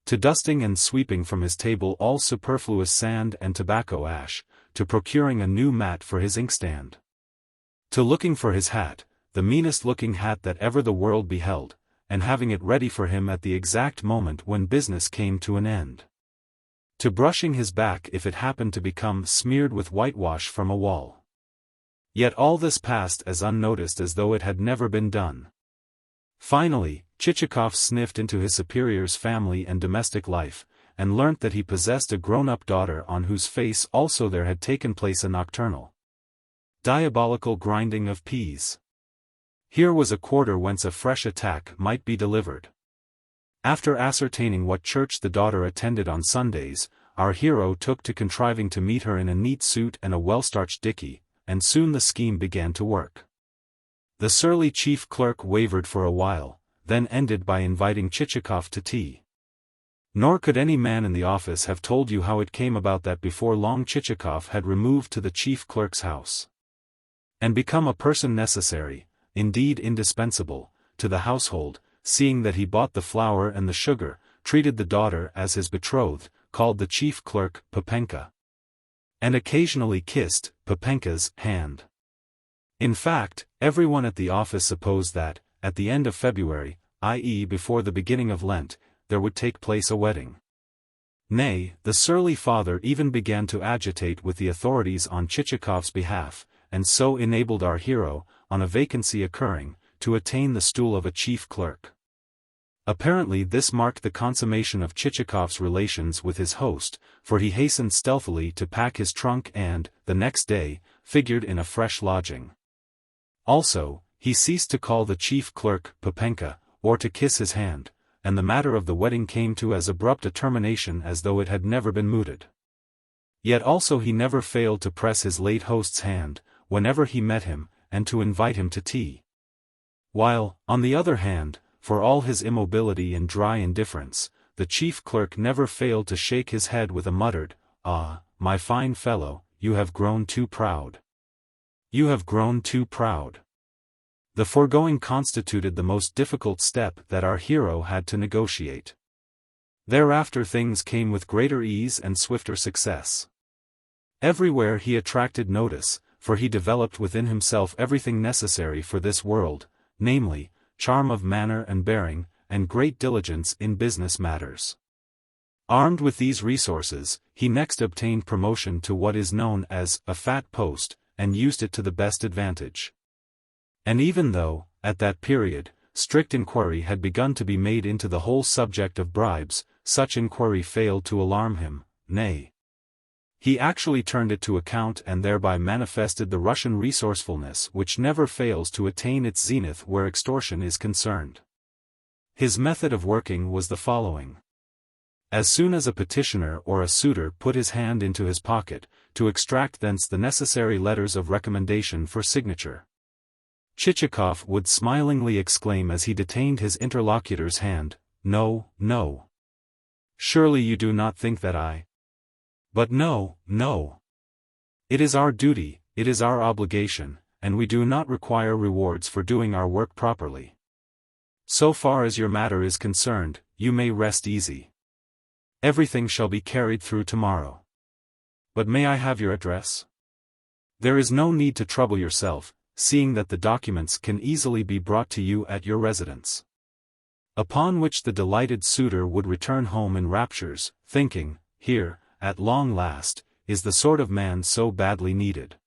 A: to dusting and sweeping from his table all superfluous sand and tobacco ash, to procuring a new mat for his inkstand, to looking for his hat, the meanest-looking hat that ever the world beheld, and having it ready for him at the exact moment when business came to an end, to brushing his back if it happened to become smeared with whitewash from a wall. Yet all this passed as unnoticed as though it had never been done. Finally, Chichikov sniffed into his superior's family and domestic life, and learnt that he possessed a grown-up daughter on whose face also there had taken place a nocturnal, diabolical grinding of peas. Here was a quarter whence a fresh attack might be delivered. After ascertaining what church the daughter attended on Sundays, our hero took to contriving to meet her in a neat suit and a well-starched dickey, and soon the scheme began to work. The surly chief clerk wavered for a while, then ended by inviting Chichikov to tea. Nor could any man in the office have told you how it came about that before long Chichikov had removed to the chief clerk's house, and become a person necessary, indeed indispensable, to the household, seeing that he bought the flour and the sugar, treated the daughter as his betrothed, called the chief clerk Papenka, and occasionally kissed Papenka's hand. In fact, everyone at the office supposed that, at the end of February, i.e. before the beginning of Lent, there would take place a wedding. Nay, the surly father even began to agitate with the authorities on Chichikov's behalf, and so enabled our hero, on a vacancy occurring, to attain the stool of a chief clerk. Apparently this marked the consummation of Chichikov's relations with his host, for he hastened stealthily to pack his trunk and, the next day, figured in a fresh lodging. Also, he ceased to call the chief clerk Papenka, or to kiss his hand, and the matter of the wedding came to as abrupt a termination as though it had never been mooted. Yet also he never failed to press his late host's hand, whenever he met him, and to invite him to tea. While, on the other hand, for all his immobility and dry indifference, the chief clerk never failed to shake his head with a muttered, "Ah, my fine fellow, you have grown too proud. You have grown too proud." The foregoing constituted the most difficult step that our hero had to negotiate. Thereafter things came with greater ease and swifter success. Everywhere he attracted notice, for he developed within himself everything necessary for this world, namely, charm of manner and bearing, and great diligence in business matters. Armed with these resources, he next obtained promotion to what is known as a fat post, and used it to the best advantage. And even though, at that period, strict inquiry had begun to be made into the whole subject of bribes, such inquiry failed to alarm him, nay, he actually turned it to account and thereby manifested the Russian resourcefulness which never fails to attain its zenith where extortion is concerned. His method of working was the following. As soon as a petitioner or a suitor put his hand into his pocket, to extract thence the necessary letters of recommendation for signature, Chichikov would smilingly exclaim as he detained his interlocutor's hand, "No, no. Surely you do not think that I... But no, no. It is our duty, it is our obligation, and we do not require rewards for doing our work properly. So far as your matter is concerned, you may rest easy. Everything shall be carried through tomorrow. But may I have your address? There is no need to trouble yourself, seeing that the documents can easily be brought to you at your residence." Upon which the delighted suitor would return home in raptures, thinking, "Here, at long last, is the sort of man so badly needed.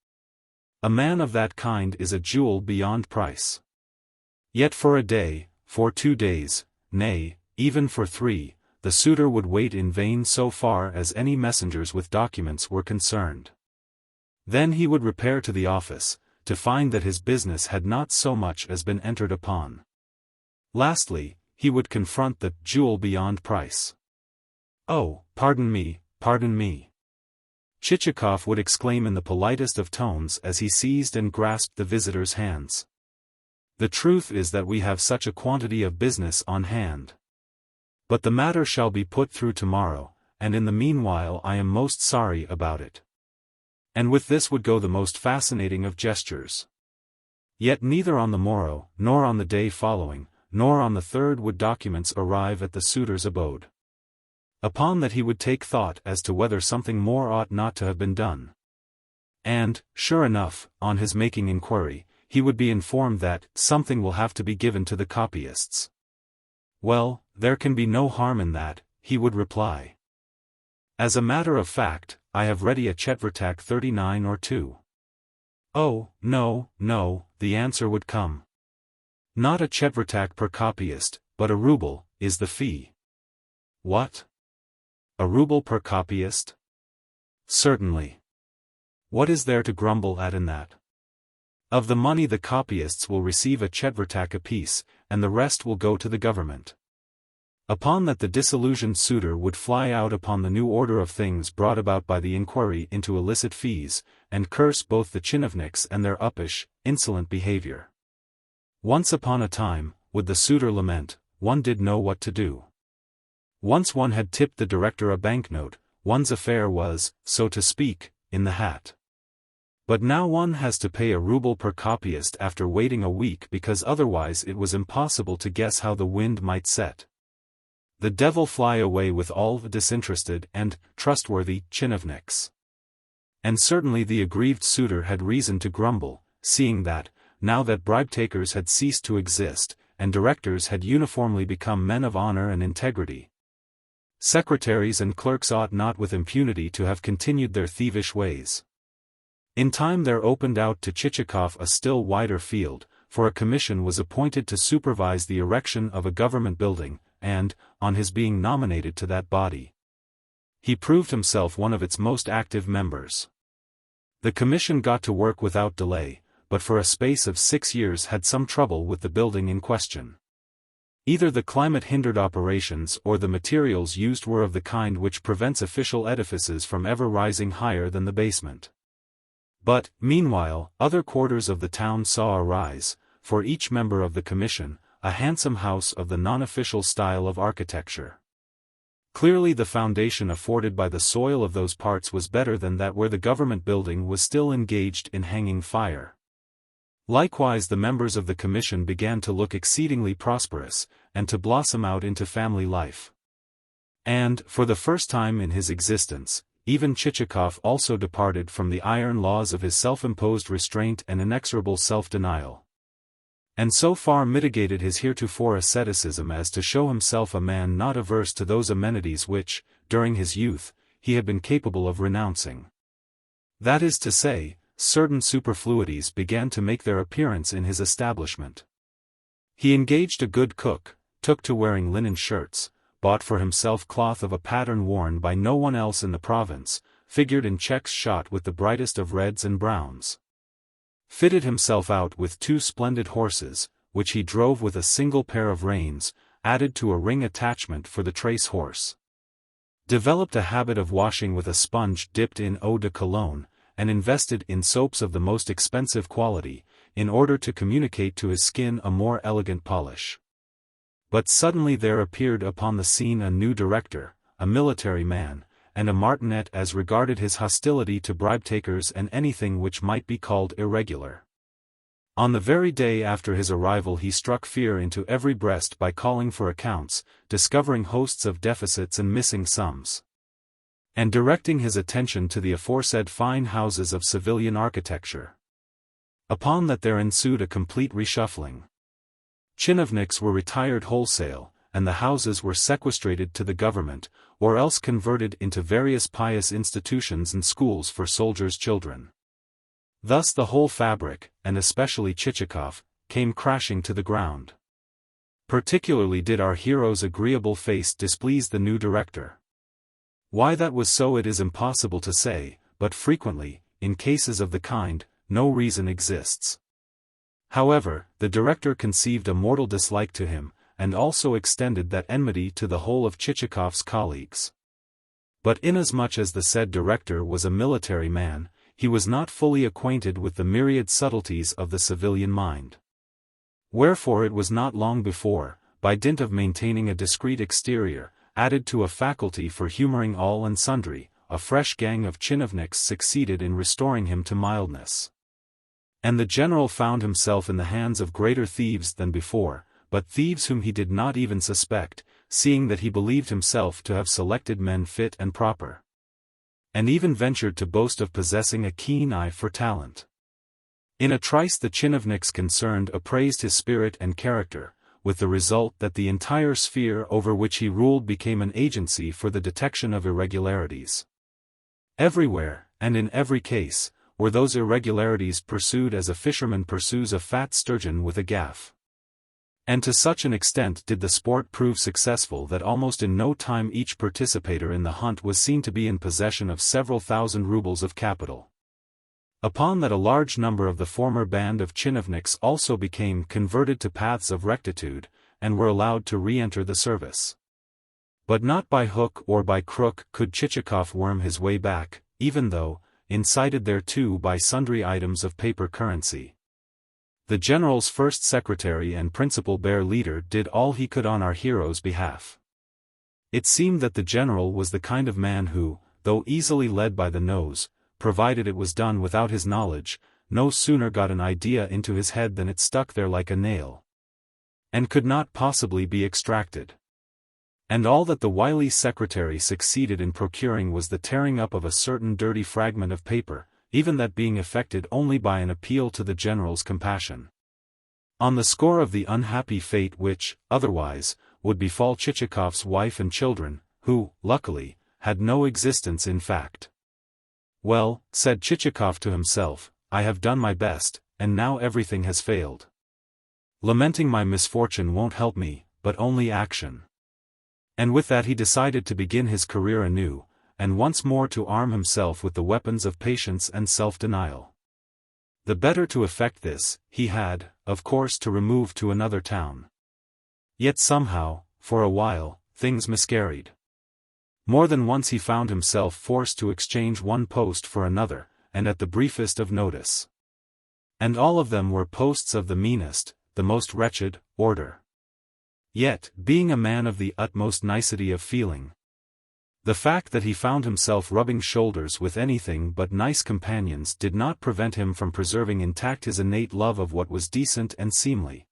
A: A man of that kind is a jewel beyond price." Yet for a day, for 2 days, nay, even for 3, the suitor would wait in vain so far as any messengers with documents were concerned. Then he would repair to the office, to find that his business had not so much as been entered upon. Lastly, he would confront the jewel beyond price. "Oh, pardon me, pardon me," Chichikov would exclaim in the politest of tones as he seized and grasped the visitor's hands. "The truth is that we have such a quantity of business on hand. But the matter shall be put through tomorrow, and in the meanwhile I am most sorry about it." And with this would go the most fascinating of gestures. Yet neither on the morrow, nor on the day following, nor on the third would documents arrive at the suitor's abode. Upon that he would take thought as to whether something more ought not to have been done. And, sure enough, on his making inquiry, he would be informed that something will have to be given to the copyists. "Well, there can be no harm in that," he would reply. "As a matter of fact, I have ready a Chetvertak 39 or 2. "Oh, no, no," the answer would come. "Not a Chetvertak per copyist, but a rouble, is the fee." "What? A ruble per copyist? Certainly. What is there to grumble at in that? Of the money the copyists will receive a chetvertak apiece, and the rest will go to the government. Upon that the disillusioned suitor would fly out upon the new order of things brought about by the inquiry into illicit fees, and curse both the tchinovniks and their uppish, insolent behavior. Once upon a time, would the suitor lament, one did know what to do. Once one had tipped the director a banknote, one's affair was, so to speak, in the hat. But now one has to pay a ruble per copyist after waiting a week because otherwise it was impossible to guess how the wind might set. The devil fly away with all the disinterested and trustworthy tchinovniks. And certainly the aggrieved suitor had reason to grumble, seeing that, now that bribe-takers had ceased to exist, and directors had uniformly become men of honor and integrity, secretaries and clerks ought not with impunity to have continued their thievish ways. In time there opened out to Chichikov a still wider field, for a commission was appointed to supervise the erection of a government building, and, on his being nominated to that body, he proved himself one of its most active members. The commission got to work without delay, but for a space of 6 years had some trouble with the building in question. Either the climate hindered operations or the materials used were of the kind which prevents official edifices from ever rising higher than the basement. But, meanwhile, other quarters of the town saw arise, for each member of the commission, a handsome house of the non-official style of architecture. Clearly the foundation afforded by the soil of those parts was better than that where the government building was still engaged in hanging fire. Likewise the members of the commission began to look exceedingly prosperous, and to blossom out into family life. And, for the first time in his existence, even Chichikov also departed from the iron laws of his self-imposed restraint and inexorable self-denial, and so far mitigated his heretofore asceticism as to show himself a man not averse to those amenities which, during his youth, he had been capable of renouncing. That is to say, certain superfluities began to make their appearance in his establishment. He engaged a good cook, took to wearing linen shirts, bought for himself cloth of a pattern worn by no one else in the province, figured in checks shot with the brightest of reds and browns, fitted himself out with 2 splendid horses, which he drove with a single pair of reins, added to a ring attachment for the trace horse, developed a habit of washing with a sponge dipped in eau de cologne, and invested in soaps of the most expensive quality, in order to communicate to his skin a more elegant polish. But suddenly there appeared upon the scene a new director, a military man, and a martinet as regarded his hostility to bribe-takers and anything which might be called irregular. On the very day after his arrival he struck fear into every breast by calling for accounts, discovering hosts of deficits and missing sums, and directing his attention to the aforesaid fine houses of civilian architecture. Upon that there ensued a complete reshuffling. Tchinovniks were retired wholesale, and the houses were sequestrated to the government, or else converted into various pious institutions and schools for soldiers' children. Thus the whole fabric, and especially Chichikov, came crashing to the ground. Particularly did our hero's agreeable face displease the new director. Why that was so it is impossible to say, but frequently, in cases of the kind, no reason exists. However, the director conceived a mortal dislike to him, and also extended that enmity to the whole of Chichikov's colleagues. But inasmuch as the said director was a military man, he was not fully acquainted with the myriad subtleties of the civilian mind. Wherefore it was not long before, by dint of maintaining a discreet exterior, added to a faculty for humoring all and sundry, a fresh gang of tchinovniks succeeded in restoring him to mildness. And the general found himself in the hands of greater thieves than before, but thieves whom he did not even suspect, seeing that he believed himself to have selected men fit and proper, and even ventured to boast of possessing a keen eye for talent. In a trice the tchinovniks concerned appraised his spirit and character, with the result that the entire sphere over which he ruled became an agency for the detection of irregularities. Everywhere, and in every case, were those irregularities pursued as a fisherman pursues a fat sturgeon with a gaff. And to such an extent did the sport prove successful that almost in no time each participator in the hunt was seen to be in possession of several thousand rubles of capital. Upon that a large number of the former band of chinovniks also became converted to paths of rectitude, and were allowed to re-enter the service. But not by hook or by crook could Chichikov worm his way back, even though, incited thereto by sundry items of paper currency. The general's first secretary and principal bear leader did all he could on our hero's behalf. It seemed that the general was the kind of man who, though easily led by the nose, provided it was done without his knowledge, no sooner got an idea into his head than it stuck there like a nail, and could not possibly be extracted. And all that the wily secretary succeeded in procuring was the tearing up of a certain dirty fragment of paper, even that being effected only by an appeal to the general's compassion. On the score of the unhappy fate which, otherwise, would befall Chichikov's wife and children, who, luckily, had no existence in fact. Well, said Chichikov to himself, I have done my best, and now everything has failed. Lamenting my misfortune won't help me, but only action. And with that he decided to begin his career anew, and once more to arm himself with the weapons of patience and self-denial. The better to effect this, he had, of course, to remove to another town. Yet somehow, for a while, things miscarried. More than once he found himself forced to exchange one post for another, and at the briefest of notice. And all of them were posts of the meanest, the most wretched, order. Yet, being a man of the utmost nicety of feeling, the fact that he found himself rubbing shoulders with anything but nice companions did not prevent him from preserving intact his innate love of what was decent and seemly,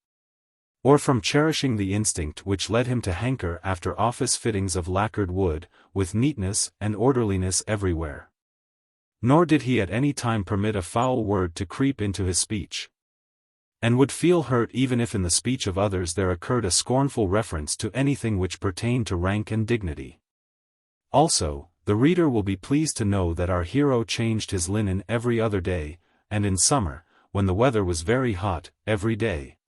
A: or from cherishing the instinct which led him to hanker after office fittings of lacquered wood, with neatness and orderliness everywhere. Nor did he at any time permit a foul word to creep into his speech, and would feel hurt even if in the speech of others there occurred a scornful reference to anything which pertained to rank and dignity. Also, the reader will be pleased to know that our hero changed his linen every other day, and in summer, when the weather was very hot, every day,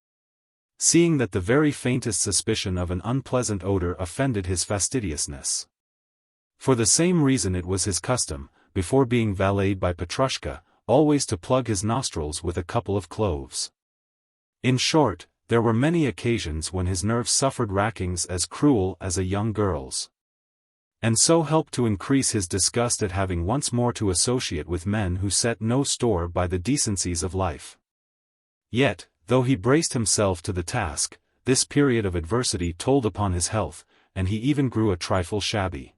A: seeing that the very faintest suspicion of an unpleasant odor offended his fastidiousness. For the same reason it was his custom, before being valeted by Petrushka, always to plug his nostrils with a couple of cloves. In short, there were many occasions when his nerves suffered rackings as cruel as a young girl's, and so helped to increase his disgust at having once more to associate with men who set no store by the decencies of life. Yet, though he braced himself to the task, this period of adversity told upon his health, and he even grew a trifle shabby.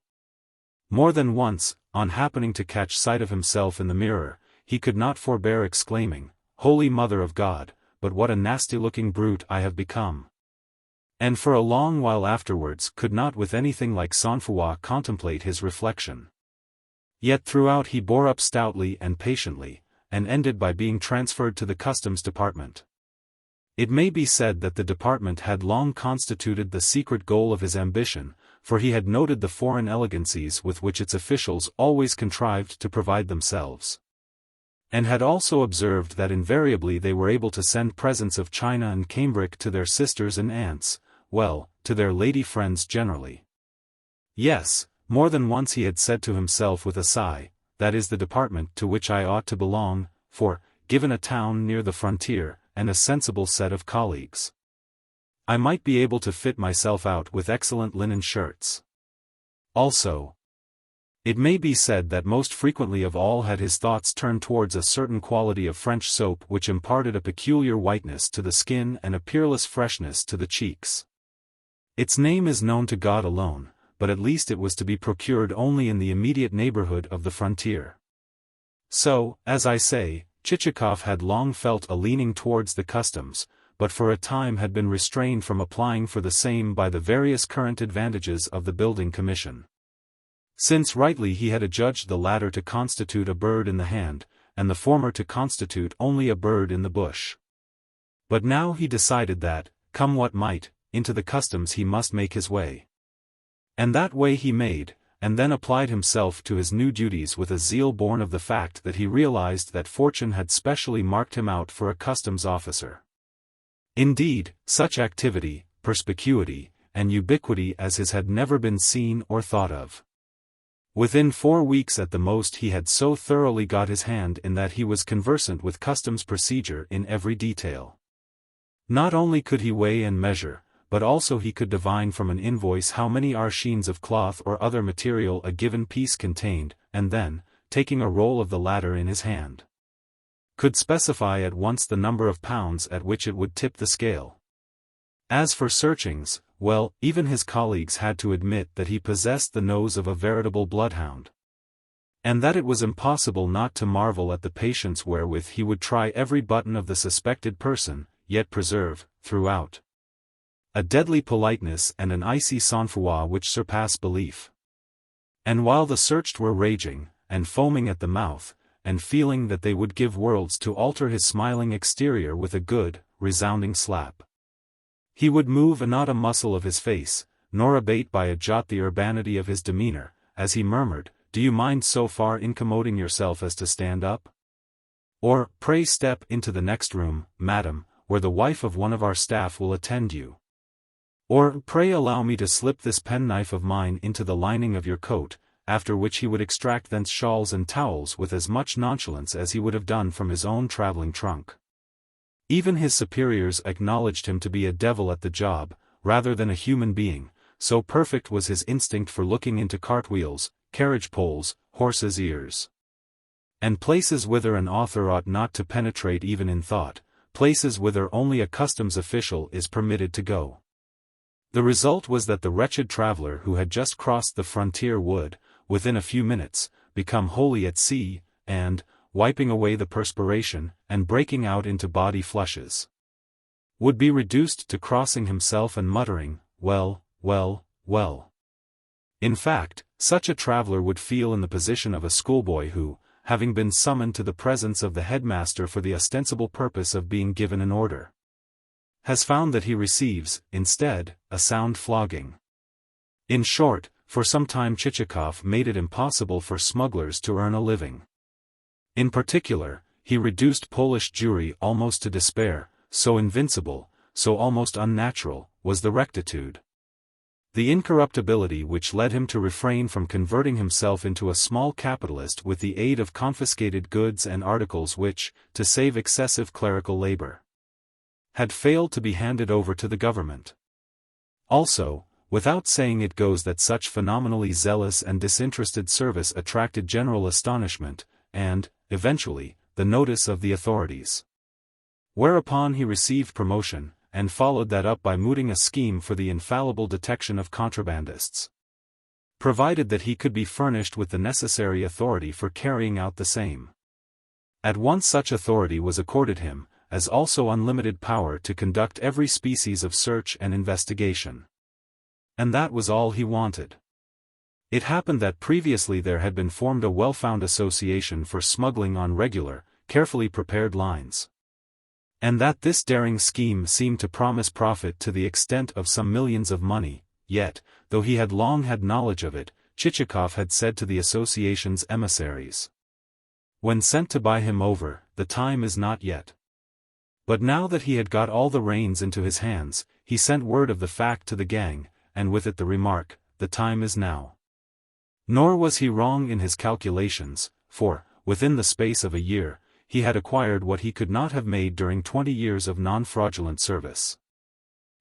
A: More than once, on happening to catch sight of himself in the mirror, he could not forbear exclaiming, "Holy Mother of God, but what a nasty-looking brute I have become!" And for a long while afterwards could not with anything like sang-froid contemplate his reflection. Yet throughout he bore up stoutly and patiently, and ended by being transferred to the customs department. It may be said that the department had long constituted the secret goal of his ambition, for he had noted the foreign elegancies with which its officials always contrived to provide themselves, and had also observed that invariably they were able to send presents of china and cambric to their sisters and aunts, well, to their lady friends generally. Yes, more than once he had said to himself with a sigh, that is the department to which I ought to belong, for, given a town near the frontier, and a sensible set of colleagues, I might be able to fit myself out with excellent linen shirts. Also, it may be said that most frequently of all had his thoughts turned towards a certain quality of French soap which imparted a peculiar whiteness to the skin and a peerless freshness to the cheeks. Its name is known to God alone, but at least it was to be procured only in the immediate neighborhood of the frontier. So, as I say, Chichikov had long felt a leaning towards the customs, but for a time had been restrained from applying for the same by the various current advantages of the building commission, since rightly he had adjudged the latter to constitute a bird in the hand, and the former to constitute only a bird in the bush. But now he decided that, come what might, into the customs he must make his way. And that way he made, and then applied himself to his new duties with a zeal born of the fact that he realized that fortune had specially marked him out for a customs officer. Indeed, such activity, perspicuity, and ubiquity as his had never been seen or thought of. Within 4 weeks at the most he had so thoroughly got his hand in that he was conversant with customs procedure in every detail. Not only could he weigh and measure, but also he could divine from an invoice how many arshins of cloth or other material a given piece contained, and then, taking a roll of the latter in his hand, could specify at once the number of pounds at which it would tip the scale. As for searchings, well, even his colleagues had to admit that he possessed the nose of a veritable bloodhound, and that it was impossible not to marvel at the patience wherewith he would try every button of the suspected person, yet preserve, throughout, a deadly politeness and an icy sang-froid which surpass belief. And while the searched were raging, and foaming at the mouth, and feeling that they would give worlds to alter his smiling exterior with a good, resounding slap, he would move not a muscle of his face, nor abate by a jot the urbanity of his demeanor, as he murmured, "Do you mind so far incommoding yourself as to stand up? Or, pray step into the next room, madam, where the wife of one of our staff will attend you. Or, pray allow me to slip this penknife of mine into the lining of your coat," after which he would extract thence shawls and towels with as much nonchalance as he would have done from his own traveling trunk. Even his superiors acknowledged him to be a devil at the job, rather than a human being, so perfect was his instinct for looking into cartwheels, carriage poles, horses' ears, and places whither an author ought not to penetrate even in thought, places whither only a customs official is permitted to go. The result was that the wretched traveler who had just crossed the frontier would, within a few minutes, become wholly at sea, and, wiping away the perspiration, and breaking out into body flushes, would be reduced to crossing himself and muttering, "Well, well, well." In fact, such a traveler would feel in the position of a schoolboy who, having been summoned to the presence of the headmaster for the ostensible purpose of being given an order, has found that he receives, instead, a sound flogging. In short, for some time Chichikov made it impossible for smugglers to earn a living. In particular, he reduced Polish Jewry almost to despair, so invincible, so almost unnatural, was the rectitude, the incorruptibility which led him to refrain from converting himself into a small capitalist with the aid of confiscated goods and articles which, to save excessive clerical labor, had failed to be handed over to the government. Also, without saying it goes that such phenomenally zealous and disinterested service attracted general astonishment, and, eventually, the notice of the authorities. Whereupon he received promotion, and followed that up by mooting a scheme for the infallible detection of contrabandists, provided that he could be furnished with the necessary authority for carrying out the same. At once such authority was accorded him, as also unlimited power to conduct every species of search and investigation. And that was all he wanted. It happened that previously there had been formed a well-found association for smuggling on regular, carefully prepared lines, and that this daring scheme seemed to promise profit to the extent of some millions of money, yet, though he had long had knowledge of it, Chichikov had said to the association's emissaries, when sent to buy him over, "The time is not yet." But now that he had got all the reins into his hands, he sent word of the fact to the gang, and with it the remark, "The time is now." Nor was he wrong in his calculations, for, within the space of a year, he had acquired what he could not have made during 20 years of non-fraudulent service.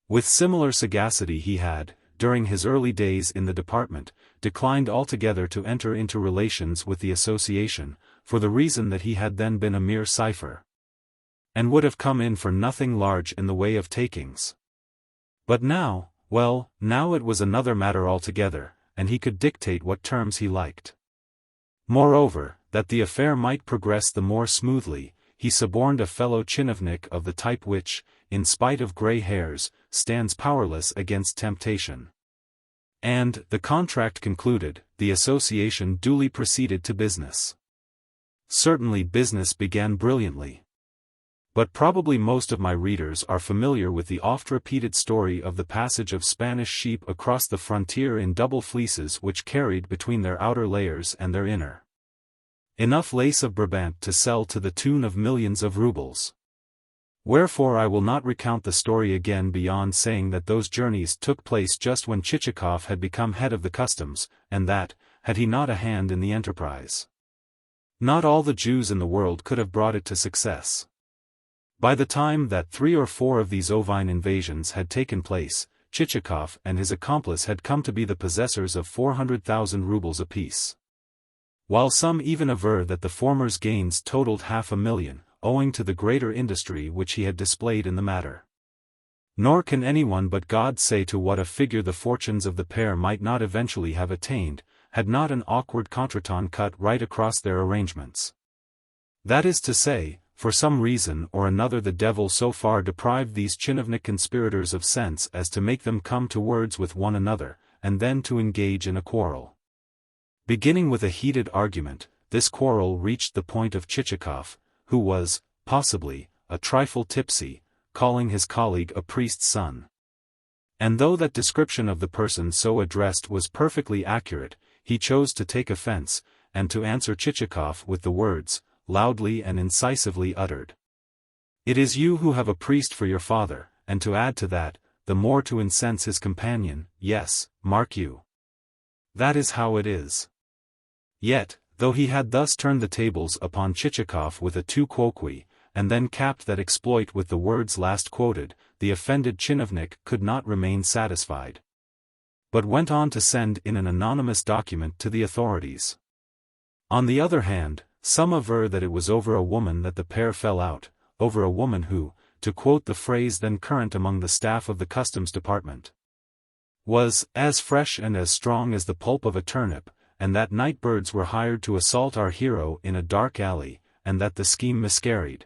A: With similar sagacity he had, during his early days in the department, declined altogether to enter into relations with the association, for the reason that he had then been a mere cipher, and would have come in for nothing large in the way of takings. But now, well, now it was another matter altogether, and he could dictate what terms he liked. Moreover, that the affair might progress the more smoothly, he suborned a fellow chinovnik of the type which, in spite of grey hairs, stands powerless against temptation. And, the contract concluded, the association duly proceeded to business. Certainly business began brilliantly. But probably most of my readers are familiar with the oft-repeated story of the passage of Spanish sheep across the frontier in double fleeces which carried between their outer layers and their inner enough lace of Brabant to sell to the tune of millions of rubles. Wherefore I will not recount the story again beyond saying that those journeys took place just when Chichikov had become head of the customs, and that, had he not a hand in the enterprise, not all the Jews in the world could have brought it to success. By the time that 3 or 4 of these ovine invasions had taken place, Chichikov and his accomplice had come to be the possessors of 400,000 rubles apiece. While some even aver that the former's gains totaled 500,000, owing to the greater industry which he had displayed in the matter. Nor can anyone but God say to what a figure the fortunes of the pair might not eventually have attained, had not an awkward contretemps cut right across their arrangements. That is to say, for some reason or another the devil so far deprived these chinovnik conspirators of sense as to make them come to words with one another, and then to engage in a quarrel. Beginning with a heated argument, this quarrel reached the point of Chichikov, who was, possibly, a trifle tipsy, calling his colleague a priest's son. And though that description of the person so addressed was perfectly accurate, he chose to take offense, and to answer Chichikov with the words, loudly and incisively uttered: "It is you who have a priest for your father," and to add to that, the more to incense his companion, "Yes, mark you. That is how it is." Yet, though he had thus turned the tables upon Chichikov with a tu quoque, and then capped that exploit with the words last quoted, the offended chinovnik could not remain satisfied, but went on to send in an anonymous document to the authorities. On the other hand, some aver that it was over a woman that the pair fell out, over a woman who, to quote the phrase then current among the staff of the customs department, was as fresh and as strong as the pulp of a turnip, and that night birds were hired to assault our hero in a dark alley, and that the scheme miscarried.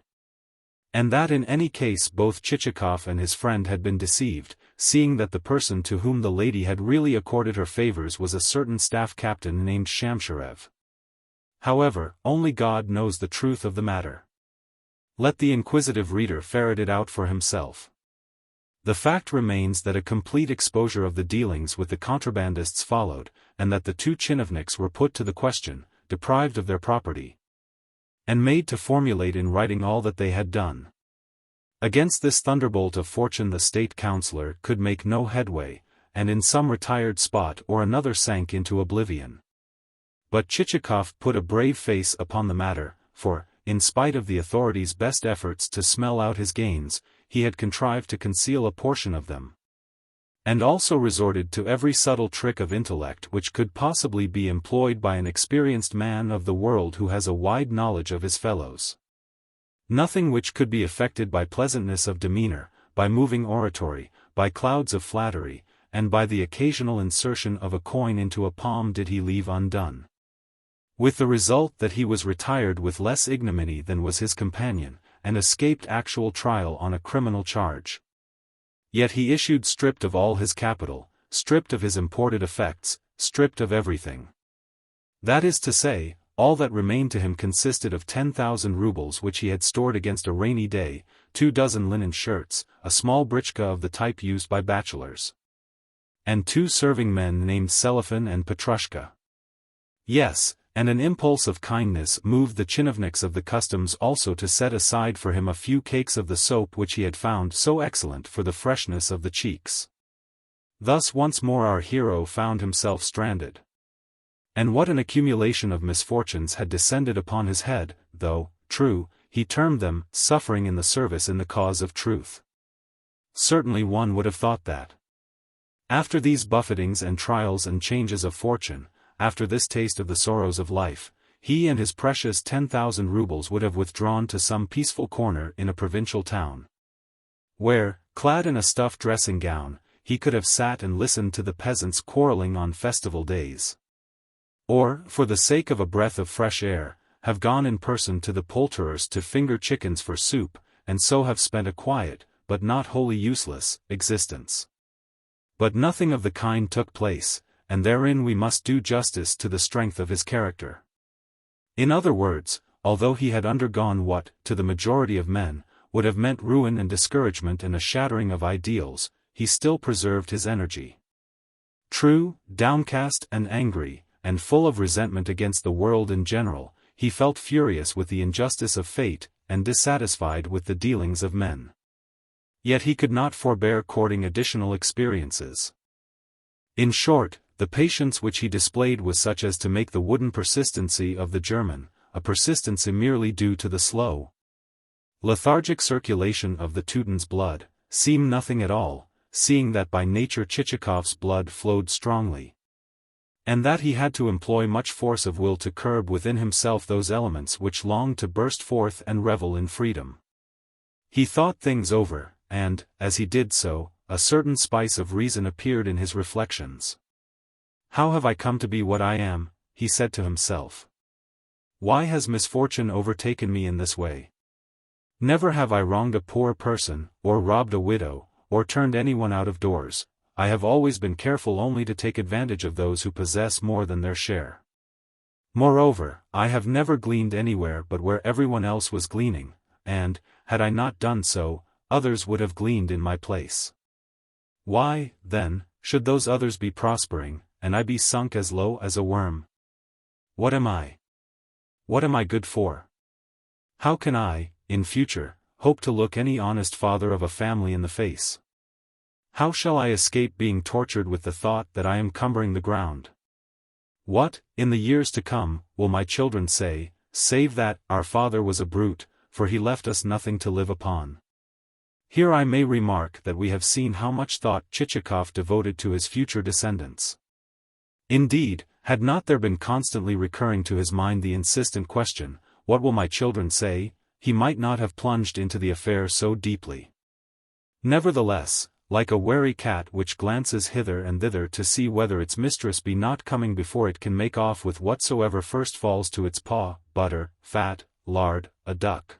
A: And that in any case both Chichikov and his friend had been deceived, seeing that the person to whom the lady had really accorded her favors was a certain staff captain named Shamsharev. However, only God knows the truth of the matter. Let the inquisitive reader ferret it out for himself. The fact remains that a complete exposure of the dealings with the contrabandists followed, and that the 2 chinovniks were put to the question, deprived of their property, and made to formulate in writing all that they had done. Against this thunderbolt of fortune the state councillor could make no headway, and in some retired spot or another sank into oblivion. But Chichikov put a brave face upon the matter, for, in spite of the authorities' best efforts to smell out his gains, he had contrived to conceal a portion of them, and also resorted to every subtle trick of intellect which could possibly be employed by an experienced man of the world who has a wide knowledge of his fellows. Nothing which could be effected by pleasantness of demeanor, by moving oratory, by clouds of flattery, and by the occasional insertion of a coin into a palm did he leave undone. With the result that he was retired with less ignominy than was his companion, and escaped actual trial on a criminal charge. Yet he issued stripped of all his capital, stripped of his imported effects, stripped of everything. That is to say, all that remained to him consisted of 10,000 rubles which he had stored against a rainy day, 2 dozen linen shirts, a small britchka of the type used by bachelors, and 2 serving men named Selifan and Petrushka. Yes, and an impulse of kindness moved the chinovniks of the customs also to set aside for him a few cakes of the soap which he had found so excellent for the freshness of the cheeks. Thus once more our hero found himself stranded. And what an accumulation of misfortunes had descended upon his head, though, true, he termed them suffering in the service in the cause of truth. Certainly one would have thought that, after these buffetings and trials and changes of fortune, after this taste of the sorrows of life, he and his precious 10,000 rubles would have withdrawn to some peaceful corner in a provincial town, where, clad in a stuff dressing gown, he could have sat and listened to the peasants quarreling on festival days. Or, for the sake of a breath of fresh air, have gone in person to the poulterers to finger chickens for soup, and so have spent a quiet, but not wholly useless, existence. But nothing of the kind took place, and therein we must do justice to the strength of his character. In other words, although he had undergone what, to the majority of men, would have meant ruin and discouragement and a shattering of ideals, he still preserved his energy. True, downcast and angry, and full of resentment against the world in general, he felt furious with the injustice of fate, and dissatisfied with the dealings of men. Yet he could not forbear courting additional experiences. In short, the patience which he displayed was such as to make the wooden persistency of the German, a persistency merely due to the slow, lethargic circulation of the Teuton's blood, seem nothing at all, seeing that by nature Chichikov's blood flowed strongly, and that he had to employ much force of will to curb within himself those elements which longed to burst forth and revel in freedom. He thought things over, and, as he did so, a certain spice of reason appeared in his reflections. "How have I come to be what I am?" he said to himself. "Why has misfortune overtaken me in this way? Never have I wronged a poor person, or robbed a widow, or turned anyone out of doors. I have always been careful only to take advantage of those who possess more than their share. Moreover, I have never gleaned anywhere but where everyone else was gleaning, and, had I not done so, others would have gleaned in my place. Why, then, should those others be prospering, and I be sunk as low as a worm? What am I? What am I good for? How can I, in future, hope to look any honest father of a family in the face? How shall I escape being tortured with the thought that I am cumbering the ground? What, in the years to come, will my children say, save that, our father was a brute, for he left us nothing to live upon?" Here I may remark that we have seen how much thought Chichikov devoted to his future descendants. Indeed, had not there been constantly recurring to his mind the insistent question, "What will my children say?" he might not have plunged into the affair so deeply. Nevertheless, like a wary cat which glances hither and thither to see whether its mistress be not coming before it can make off with whatsoever first falls to its paw, butter, fat, lard, a duck,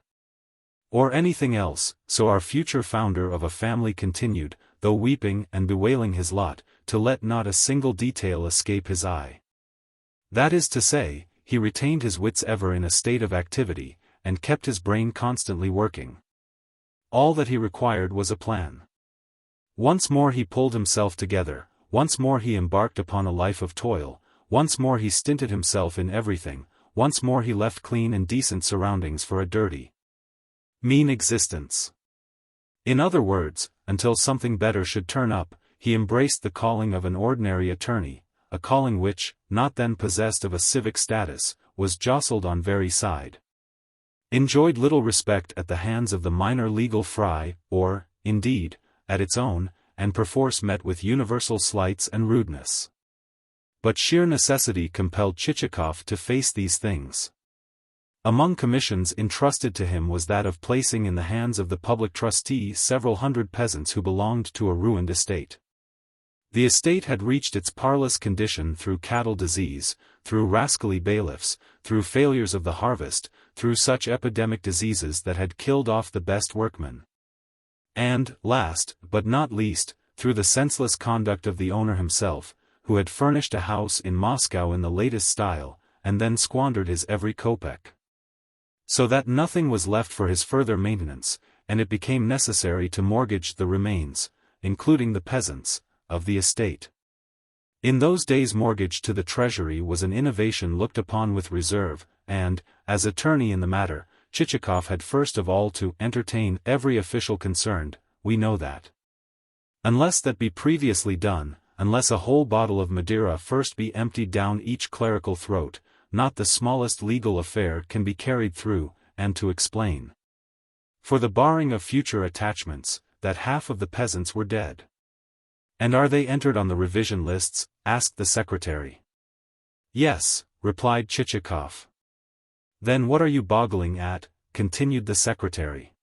A: or anything else, so our future founder of a family continued, though weeping and bewailing his lot, to let not a single detail escape his eye. That is to say, he retained his wits ever in a state of activity, and kept his brain constantly working. All that he required was a plan. Once more he pulled himself together, once more he embarked upon a life of toil, once more he stinted himself in everything, once more he left clean and decent surroundings for a dirty, mean existence. In other words, until something better should turn up, he embraced the calling of an ordinary attorney, a calling which, not then possessed of a civic status, was jostled on every side, enjoyed little respect at the hands of the minor legal fry, or, indeed, at its own, and perforce met with universal slights and rudeness. But sheer necessity compelled Chichikov to face these things. Among commissions entrusted to him was that of placing in the hands of the public trustee several hundred peasants who belonged to a ruined estate. The estate had reached its parlous condition through cattle disease, through rascally bailiffs, through failures of the harvest, through such epidemic diseases that had killed off the best workmen, and, last, but not least, through the senseless conduct of the owner himself, who had furnished a house in Moscow in the latest style, and then squandered his every kopeck, so that nothing was left for his further maintenance, and it became necessary to mortgage the remains, including the peasants, of the estate. In those days mortgage to the treasury was an innovation looked upon with reserve, and, as attorney in the matter, Chichikov had first of all to entertain every official concerned. We know that unless that be previously done, unless a whole bottle of Madeira first be emptied down each clerical throat, not the smallest legal affair can be carried through, and to explain, for the barring of future attachments, that half of the peasants were dead. "And are they entered on the revision lists?" asked the secretary. "Yes," replied Chichikov. "Then what are you boggling at?" continued the secretary.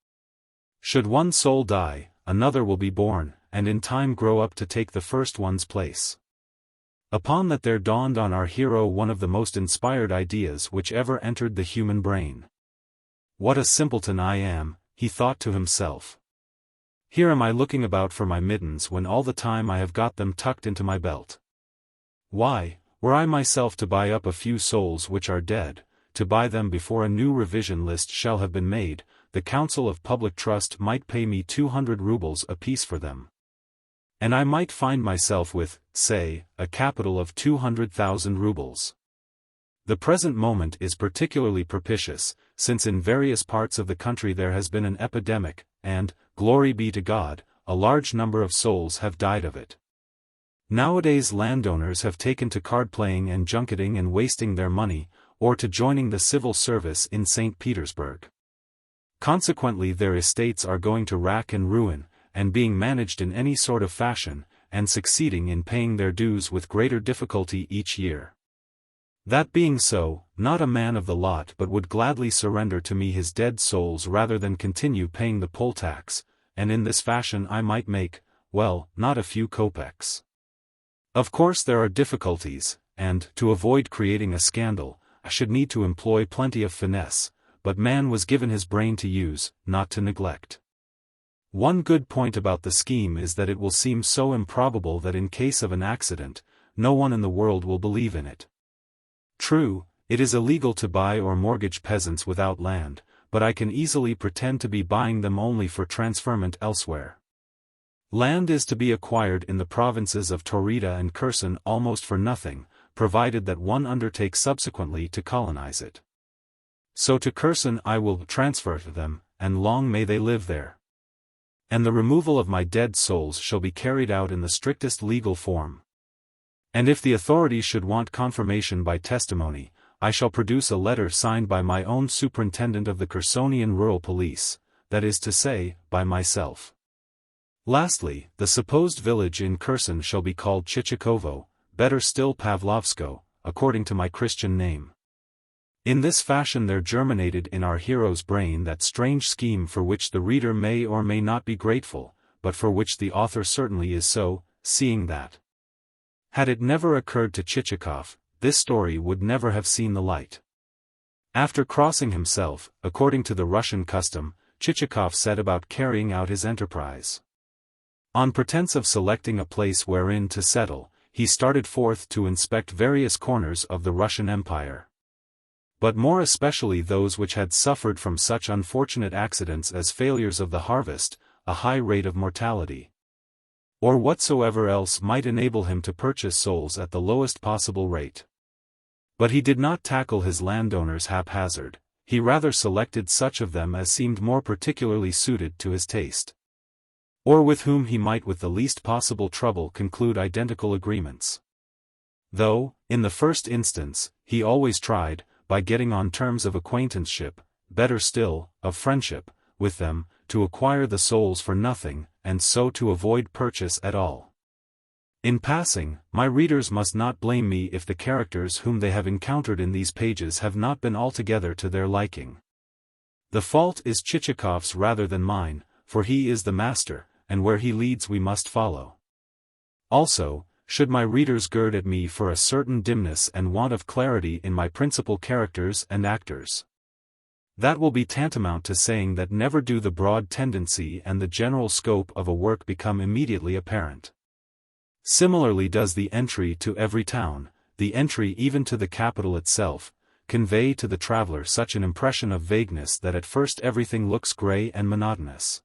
A: "Should one soul die, another will be born, and in time grow up to take the first one's place." Upon that there dawned on our hero one of the most inspired ideas which ever entered the human brain. "What a simpleton I am," he thought to himself. "Here am I looking about for my mittens when all the time I have got them tucked into my belt. Why, were I myself to buy up a few souls which are dead, to buy them before a new revision list shall have been made, the Council of Public Trust might pay me 200 rubles apiece for them. And I might find myself with, say, a capital of 200,000 rubles. The present moment is particularly propitious, since in various parts of the country there has been an epidemic, and, glory be to God, a large number of souls have died of it. Nowadays landowners have taken to card-playing and junketing and wasting their money, or to joining the civil service in St. Petersburg. Consequently their estates are going to rack and ruin, and being managed in any sort of fashion, and succeeding in paying their dues with greater difficulty each year. That being so, not a man of the lot but would gladly surrender to me his dead souls rather than continue paying the poll tax, and in this fashion I might make, well, not a few kopecks. Of course there are difficulties, and, to avoid creating a scandal, I should need to employ plenty of finesse, but man was given his brain to use, not to neglect. One good point about the scheme is that it will seem so improbable that in case of an accident, no one in the world will believe in it. True, it is illegal to buy or mortgage peasants without land, but I can easily pretend to be buying them only for transferment elsewhere. Land is to be acquired in the provinces of Taurida and Kherson almost for nothing, provided that one undertakes subsequently to colonize it. So to Kherson I will transfer them, and long may they live there. And the removal of my dead souls shall be carried out in the strictest legal form. And if the authorities should want confirmation by testimony, I shall produce a letter signed by my own superintendent of the Chersonian rural police, that is to say, by myself. Lastly, the supposed village in Kherson shall be called Chichikovo, better still Pavlovsko, according to my Christian name. In this fashion there germinated in our hero's brain that strange scheme for which the reader may or may not be grateful, but for which the author certainly is so, seeing that, had it never occurred to Chichikov, this story would never have seen the light. After crossing himself, according to the Russian custom, Chichikov set about carrying out his enterprise. On pretense of selecting a place wherein to settle, he started forth to inspect various corners of the Russian Empire. But more especially those which had suffered from such unfortunate accidents as failures of the harvest, a high rate of mortality, or whatsoever else might enable him to purchase souls at the lowest possible rate. But he did not tackle his landowners haphazard, he rather selected such of them as seemed more particularly suited to his taste, or with whom he might with the least possible trouble conclude identical agreements. Though, in the first instance, he always tried, by getting on terms of acquaintanceship, better still, of friendship, with them, to acquire the souls for nothing, and so to avoid purchase at all. In passing, my readers must not blame me if the characters whom they have encountered in these pages have not been altogether to their liking. The fault is Chichikov's rather than mine, for he is the master, and where he leads we must follow. Also, should my readers gird at me for a certain dimness and want of clarity in my principal characters and actors, that will be tantamount to saying that never do the broad tendency and the general scope of a work become immediately apparent. Similarly does the entry to every town, the entry even to the capital itself, convey to the traveler such an impression of vagueness that at first everything looks grey and monotonous,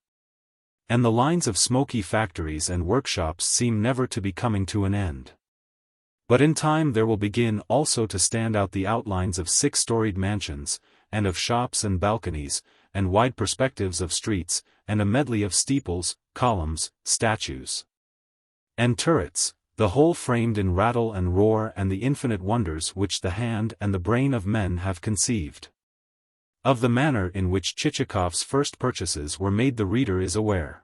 A: and the lines of smoky factories and workshops seem never to be coming to an end. But in time there will begin also to stand out the outlines of six-storied mansions, and of shops and balconies, and wide perspectives of streets, and a medley of steeples, columns, statues, and turrets, the whole framed in rattle and roar and the infinite wonders which the hand and the brain of men have conceived. Of the manner in which Chichikov's first purchases were made the reader is aware.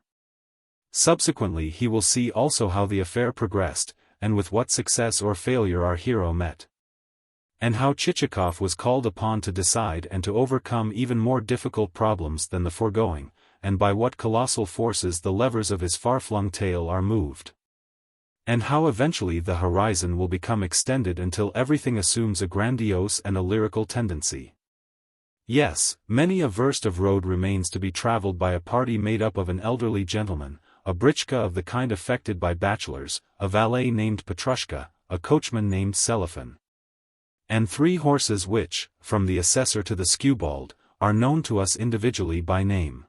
A: Subsequently he will see also how the affair progressed, and with what success or failure our hero met, and how Chichikov was called upon to decide and to overcome even more difficult problems than the foregoing, and by what colossal forces the levers of his far-flung tale are moved, and how eventually the horizon will become extended until everything assumes a grandiose and a lyrical tendency. Yes, many a verst of road remains to be travelled by a party made up of an elderly gentleman, a britchka of the kind affected by bachelors, a valet named Petrushka, a coachman named Cellophane, and 3 horses which, from the assessor to the skewbald, are known to us individually by name.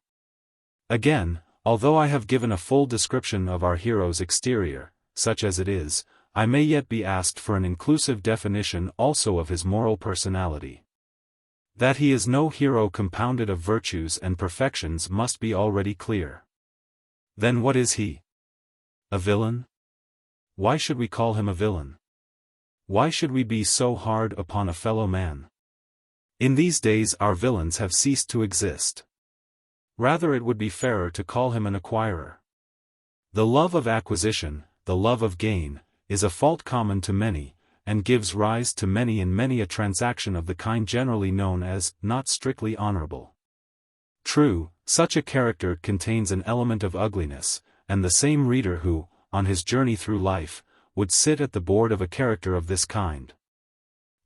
A: Again, although I have given a full description of our hero's exterior, such as it is, I may yet be asked for an inclusive definition also of his moral personality. That he is no hero compounded of virtues and perfections must be already clear. Then what is he? A villain? Why should we call him a villain? Why should we be so hard upon a fellow man? In these days our villains have ceased to exist. Rather it would be fairer to call him an acquirer. The love of acquisition, the love of gain, is a fault common to many, and gives rise to many and many a transaction of the kind generally known as not strictly honorable. True, such a character contains an element of ugliness, and the same reader who, on his journey through life, would sit at the board of a character of this kind,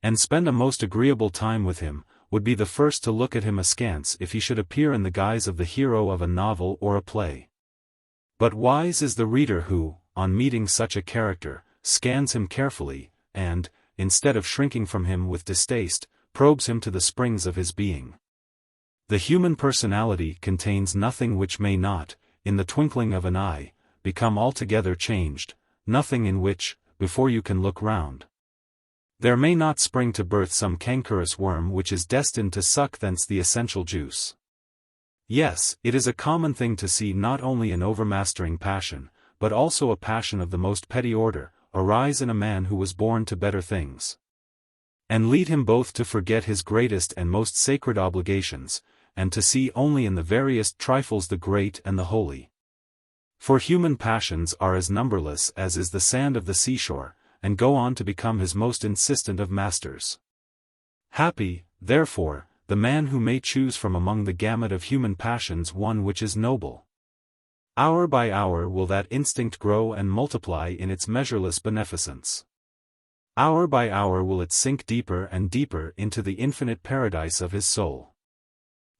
A: and spend a most agreeable time with him, would be the first to look at him askance if he should appear in the guise of the hero of a novel or a play. But wise is the reader who, on meeting such a character, scans him carefully, and, instead of shrinking from him with distaste, probes him to the springs of his being. The human personality contains nothing which may not, in the twinkling of an eye, become altogether changed, nothing in which, before you can look round, there may not spring to birth some cankerous worm which is destined to suck thence the essential juice. Yes, it is a common thing to see not only an overmastering passion, but also a passion of the most petty order, arise in a man who was born to better things, and lead him both to forget his greatest and most sacred obligations, and to see only in the veriest trifles the great and the holy. For human passions are as numberless as is the sand of the seashore, and go on to become his most insistent of masters. Happy, therefore, the man who may choose from among the gamut of human passions one which is noble. Hour by hour will that instinct grow and multiply in its measureless beneficence. Hour by hour will it sink deeper and deeper into the infinite paradise of his soul.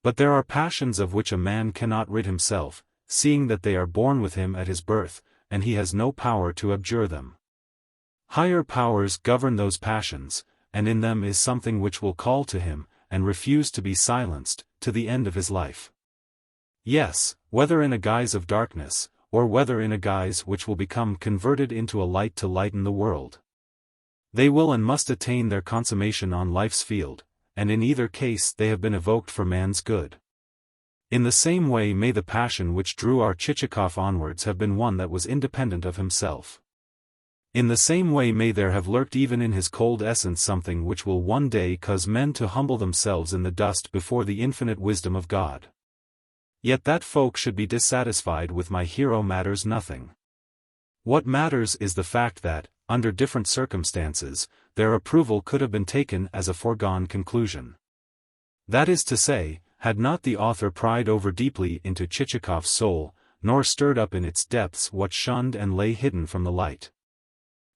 A: But there are passions of which a man cannot rid himself, seeing that they are born with him at his birth, and he has no power to abjure them. Higher powers govern those passions, and in them is something which will call to him, and refuse to be silenced, to the end of his life. Yes, whether in a guise of darkness, or whether in a guise which will become converted into a light to lighten the world. They will and must attain their consummation on life's field, and in either case they have been evoked for man's good. In the same way may the passion which drew our Chichikov onwards have been one that was independent of himself. In the same way may there have lurked even in his cold essence something which will one day cause men to humble themselves in the dust before the infinite wisdom of God. Yet that folk should be dissatisfied with my hero matters nothing. What matters is the fact that, under different circumstances, their approval could have been taken as a foregone conclusion. That is to say, had not the author pried over deeply into Chichikov's soul, nor stirred up in its depths what shunned and lay hidden from the light,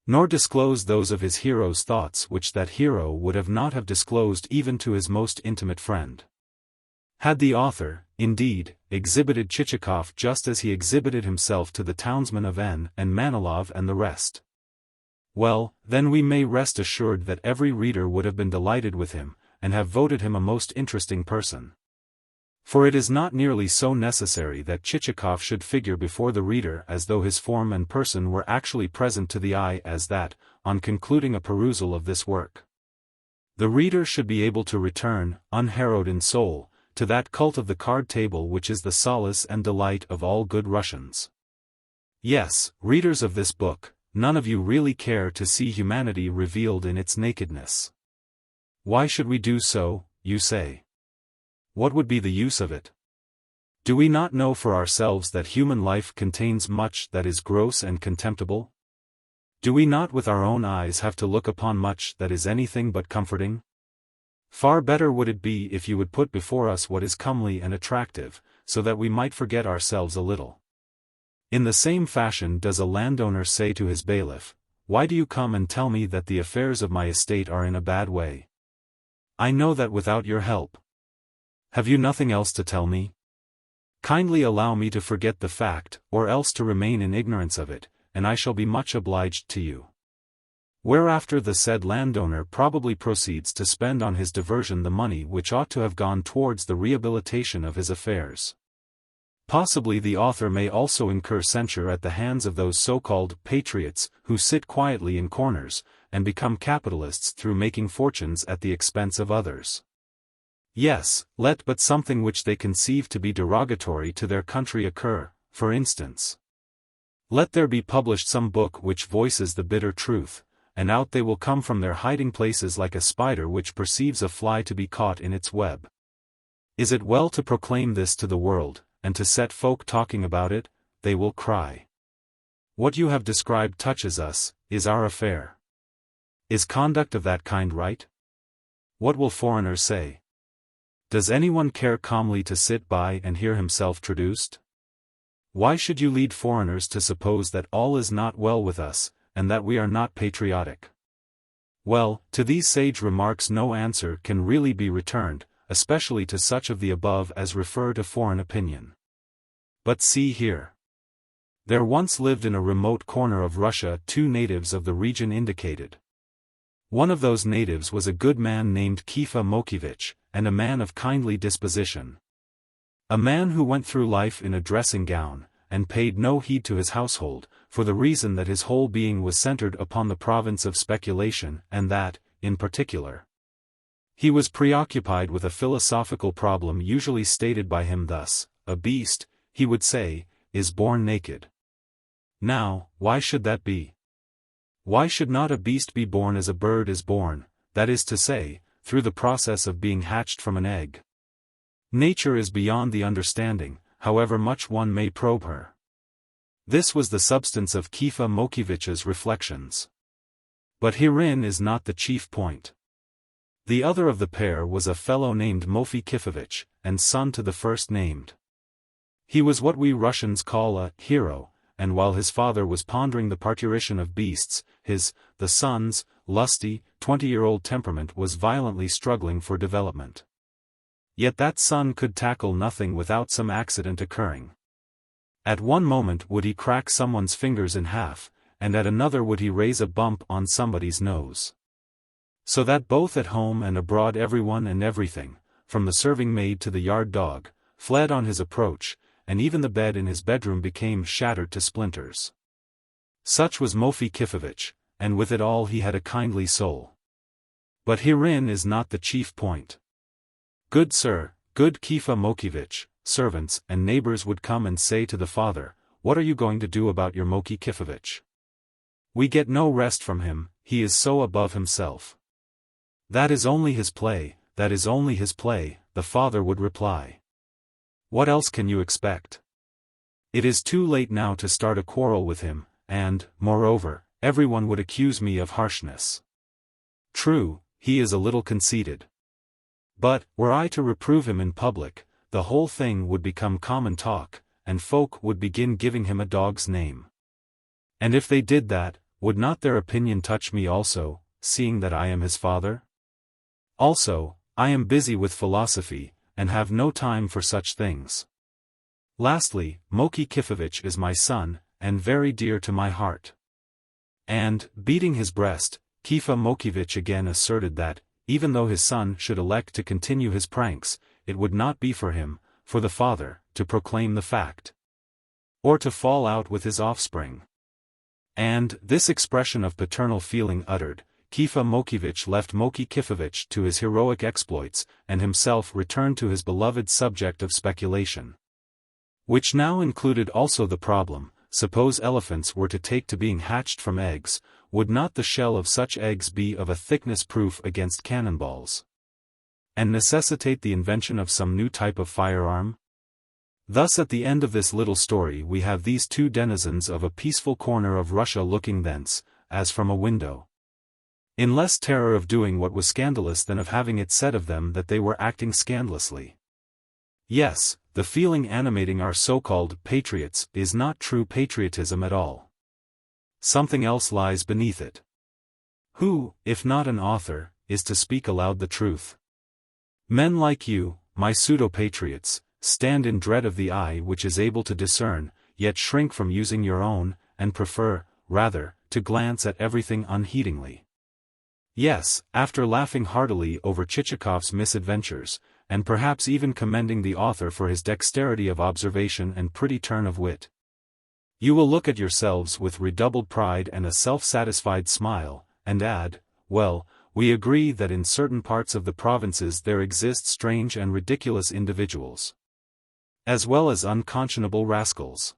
A: nor disclosed those of his hero's thoughts which that hero would not have disclosed even to his most intimate friend. Had the author, indeed, exhibited Chichikov just as he exhibited himself to the townsmen of N and Manilov and the rest, well, then we may rest assured that every reader would have been delighted with him, and have voted him a most interesting person. For it is not nearly so necessary that Chichikov should figure before the reader as though his form and person were actually present to the eye as that, on concluding a perusal of this work, the reader should be able to return, unharrowed in soul, to that cult of the card table which is the solace and delight of all good Russians. Yes, readers of this book, none of you really care to see humanity revealed in its nakedness. Why should we do so, you say? What would be the use of it? Do we not know for ourselves that human life contains much that is gross and contemptible? Do we not with our own eyes have to look upon much that is anything but comforting? Far better would it be if you would put before us what is comely and attractive, so that we might forget ourselves a little. In the same fashion does a landowner say to his bailiff, "Why do you come and tell me that the affairs of my estate are in a bad way? I know that without your help. Have you nothing else to tell me? Kindly allow me to forget the fact, or else to remain in ignorance of it, and I shall be much obliged to you." Whereafter the said landowner probably proceeds to spend on his diversion the money which ought to have gone towards the rehabilitation of his affairs. Possibly the author may also incur censure at the hands of those so-called patriots who sit quietly in corners, and become capitalists through making fortunes at the expense of others. Yes, let but something which they conceive to be derogatory to their country occur, for instance. Let there be published some book which voices the bitter truth, and out they will come from their hiding places like a spider which perceives a fly to be caught in its web. Is it well to proclaim this to the world, and to set folk talking about it? They will cry. What you have described touches us, is our affair. Is conduct of that kind right? What will foreigners say? Does anyone care calmly to sit by and hear himself traduced? Why should you lead foreigners to suppose that all is not well with us, and that we are not patriotic? Well, to these sage remarks no answer can really be returned, especially to such of the above as refer to foreign opinion. But see here. There once lived in a remote corner of Russia 2 natives of the region indicated. One of those natives was a good man named Kifa Mokivich, and a man of kindly disposition. A man who went through life in a dressing gown, and paid no heed to his household, for the reason that his whole being was centered upon the province of speculation, and that, in particular, he was preoccupied with a philosophical problem usually stated by him thus: a beast, he would say, is born naked. Now, why should that be? Why should not a beast be born as a bird is born, that is to say, through the process of being hatched from an egg? Nature is beyond the understanding, however much one may probe her. This was the substance of Kifa Mokivich's reflections. But herein is not the chief point. The other of the pair was a fellow named Mofi Kifovich, and son to the first named. He was what we Russians call a hero, and while his father was pondering the parturition of beasts, the son's, lusty, 20-year-old temperament was violently struggling for development. Yet that son could tackle nothing without some accident occurring. At one moment would he crack someone's fingers in half, and at another would he raise a bump on somebody's nose. So that both at home and abroad everyone and everything, from the serving maid to the yard dog, fled on his approach, and even the bed in his bedroom became shattered to splinters. Such was Mofi Kifovich, and with it all he had a kindly soul. But herein is not the chief point. Good sir, good Kifa Mokivich, servants and neighbors would come and say to the father, "What are you going to do about your Moki Kifovich? We get no rest from him, he is so above himself." "That is only his play, that is only his play," the father would reply. "What else can you expect? It is too late now to start a quarrel with him, and, moreover, everyone would accuse me of harshness. True, he is a little conceited. But, were I to reprove him in public, the whole thing would become common talk, and folk would begin giving him a dog's name. And if they did that, would not their opinion touch me also, seeing that I am his father? Also, I am busy with philosophy, and have no time for such things. Lastly, Moki Kifovich is my son, and very dear to my heart." And, beating his breast, Kifa Mokivich again asserted that, even though his son should elect to continue his pranks, it would not be for him, for the father, to proclaim the fact, or to fall out with his offspring. And, this expression of paternal feeling uttered, Kifa Mokivich left Moki Kifovich to his heroic exploits, and himself returned to his beloved subject of speculation. Which now included also the problem: suppose elephants were to take to being hatched from eggs, would not the shell of such eggs be of a thickness proof against cannonballs, and necessitate the invention of some new type of firearm? Thus at the end of this little story we have these 2 denizens of a peaceful corner of Russia looking thence, as from a window, in less terror of doing what was scandalous than of having it said of them that they were acting scandalously. Yes, the feeling animating our so-called patriots is not true patriotism at all. Something else lies beneath it. Who, if not an author, is to speak aloud the truth? Men like you, my pseudo-patriots, stand in dread of the eye which is able to discern, yet shrink from using your own, and prefer, rather, to glance at everything unheedingly. Yes, after laughing heartily over Chichikov's misadventures, and perhaps even commending the author for his dexterity of observation and pretty turn of wit. You will look at yourselves with redoubled pride and a self-satisfied smile, and add, well, we agree that in certain parts of the provinces there exist strange and ridiculous individuals, as well as unconscionable rascals.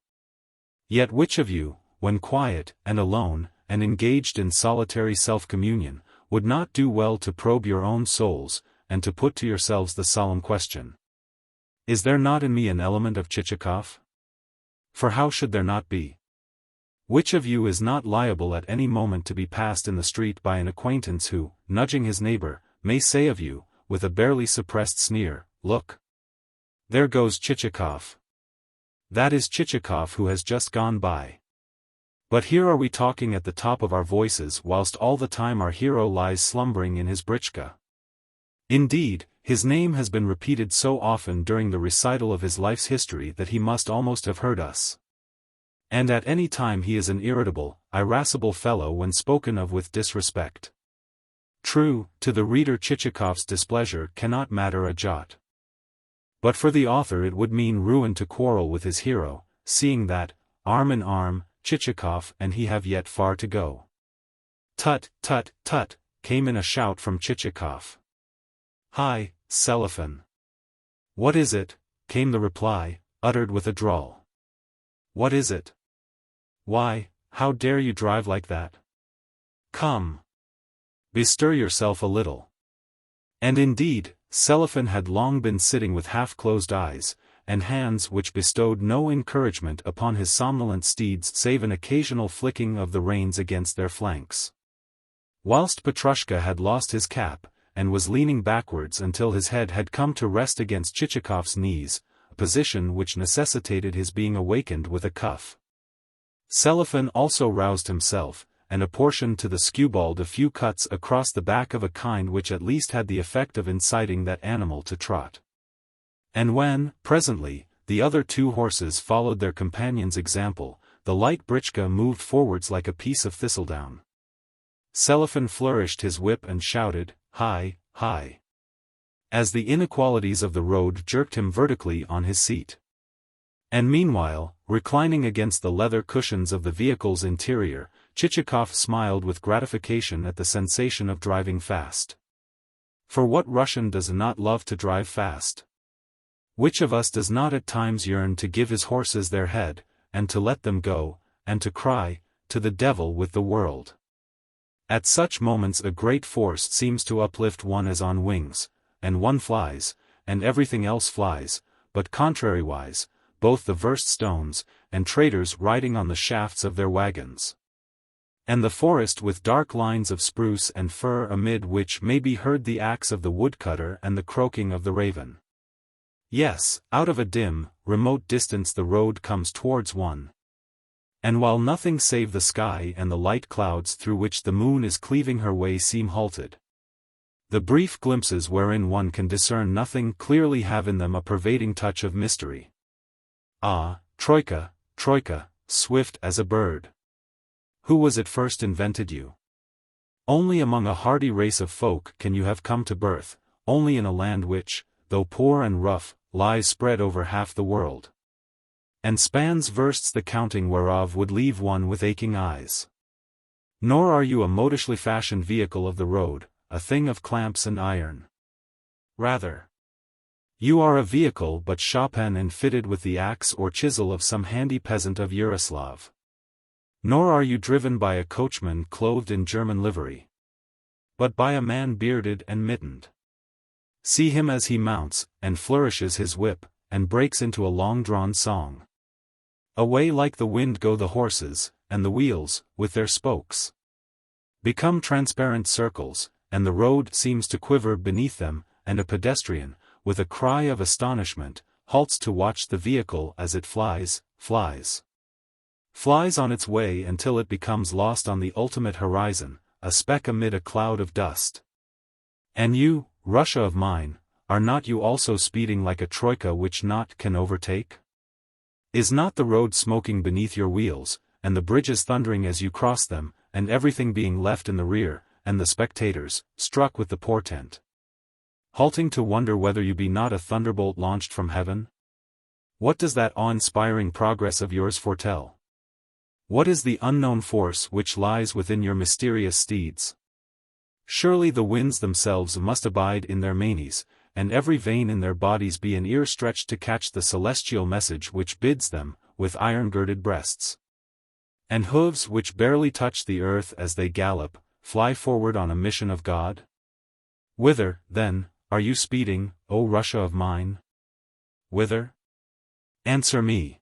A: Yet which of you, when quiet, and alone, and engaged in solitary self-communion, would not do well to probe your own souls, and to put to yourselves the solemn question: is there not in me an element of Chichikov? For how should there not be? Which of you is not liable at any moment to be passed in the street by an acquaintance who, nudging his neighbor, may say of you, with a barely suppressed sneer, "Look! There goes Chichikov. That is Chichikov who has just gone by." But here are we talking at the top of our voices whilst all the time our hero lies slumbering in his britchka. Indeed, his name has been repeated so often during the recital of his life's history that he must almost have heard us. And at any time he is an irritable, irascible fellow when spoken of with disrespect. True, to the reader Chichikov's displeasure cannot matter a jot. But for the author it would mean ruin to quarrel with his hero, seeing that, arm in arm, Chichikov and he have yet far to go. "Tut, tut, tut," came in a shout from Chichikov. "Hi, Selifan." "What is it?" came the reply, uttered with a drawl. "What is it? Why, how dare you drive like that? Come. Bestir yourself a little." And indeed, Selifan had long been sitting with half-closed eyes, and hands which bestowed no encouragement upon his somnolent steeds save an occasional flicking of the reins against their flanks. Whilst Petrushka had lost his cap, and was leaning backwards until his head had come to rest against Chichikov's knees, a position which necessitated his being awakened with a cuff. Selifan also roused himself, and apportioned to the skewbald a few cuts across the back of a kind which at least had the effect of inciting that animal to trot. And when, presently, the other two horses followed their companion's example, the light britchka moved forwards like a piece of thistledown. Selifan flourished his whip and shouted, "Hi, hi!" as the inequalities of the road jerked him vertically on his seat. And meanwhile, reclining against the leather cushions of the vehicle's interior, Chichikov smiled with gratification at the sensation of driving fast. For what Russian does not love to drive fast? Which of us does not at times yearn to give his horses their head, and to let them go, and to cry, "To the devil with the world"? At such moments a great force seems to uplift one as on wings, and one flies, and everything else flies, but contrariwise, both the versed stones, and traders riding on the shafts of their wagons. And the forest with dark lines of spruce and fir amid which may be heard the axe of the woodcutter and the croaking of the raven. Yes, out of a dim, remote distance the road comes towards one. And while nothing save the sky and the light clouds through which the moon is cleaving her way seem halted, the brief glimpses wherein one can discern nothing clearly have in them a pervading touch of mystery. Ah, Troika, Troika, swift as a bird! Who was it first invented you? Only among a hardy race of folk can you have come to birth, only in a land which, though poor and rough, lies spread over half the world, and spans versts the counting whereof would leave one with aching eyes. Nor are you a modishly fashioned vehicle of the road, a thing of clamps and iron. Rather, you are a vehicle but Chopin and fitted with the axe or chisel of some handy peasant of Yaroslav. Nor are you driven by a coachman clothed in German livery, but by a man bearded and mittened. See him as he mounts, and flourishes his whip, and breaks into a long-drawn song. Away like the wind go the horses, and the wheels, with their spokes, become transparent circles, and the road seems to quiver beneath them, and a pedestrian, with a cry of astonishment, halts to watch the vehicle as it flies on its way until it becomes lost on the ultimate horizon, a speck amid a cloud of dust. And you, Russia of mine, are not you also speeding like a troika which naught can overtake? Is not the road smoking beneath your wheels, and the bridges thundering as you cross them, and everything being left in the rear, and the spectators, struck with the portent? halting to wonder whether you be not a thunderbolt launched from heaven? What does that awe-inspiring progress of yours foretell? What is the unknown force which lies within your mysterious steeds? Surely the winds themselves must abide in their manes, and every vein in their bodies be an ear stretched to catch the celestial message which bids them, with iron-girded breasts and hooves which barely touch the earth as they gallop, fly forward on a mission of God? Whither, then, are you speeding, O Russia of mine? Whither? Answer me.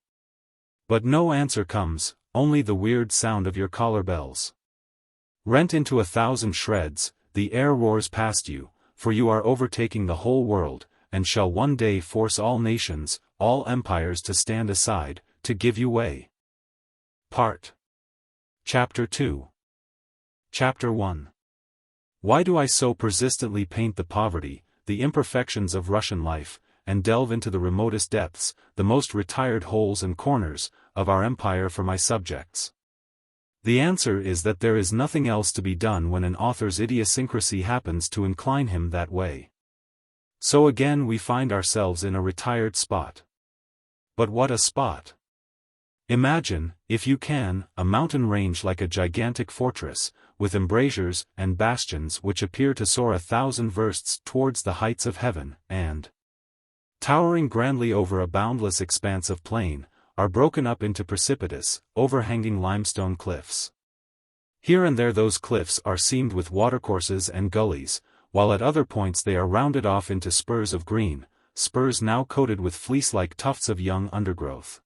A: But no answer comes, only the weird sound of your collar bells. Rent into 1,000 shreds, the air roars past you, for you are overtaking the whole world, and shall one day force all nations, all empires to stand aside, to give you way. Chapter 2. Chapter 1. Why do I so persistently paint the poverty, the imperfections of Russian life, and delve into the remotest depths, the most retired holes and corners, of our empire for my subjects? The answer is that there is nothing else to be done when an author's idiosyncrasy happens to incline him that way. So again we find ourselves in a retired spot. But what a spot! Imagine, if you can, a mountain range like a gigantic fortress, with embrasures and bastions which appear to soar 1,000 versts towards the heights of heaven, and, towering grandly over a boundless expanse of plain, are broken up into precipitous, overhanging limestone cliffs. Here and there those cliffs are seamed with watercourses and gullies, while at other points they are rounded off into spurs of green, spurs now coated with fleece-like tufts of young undergrowth,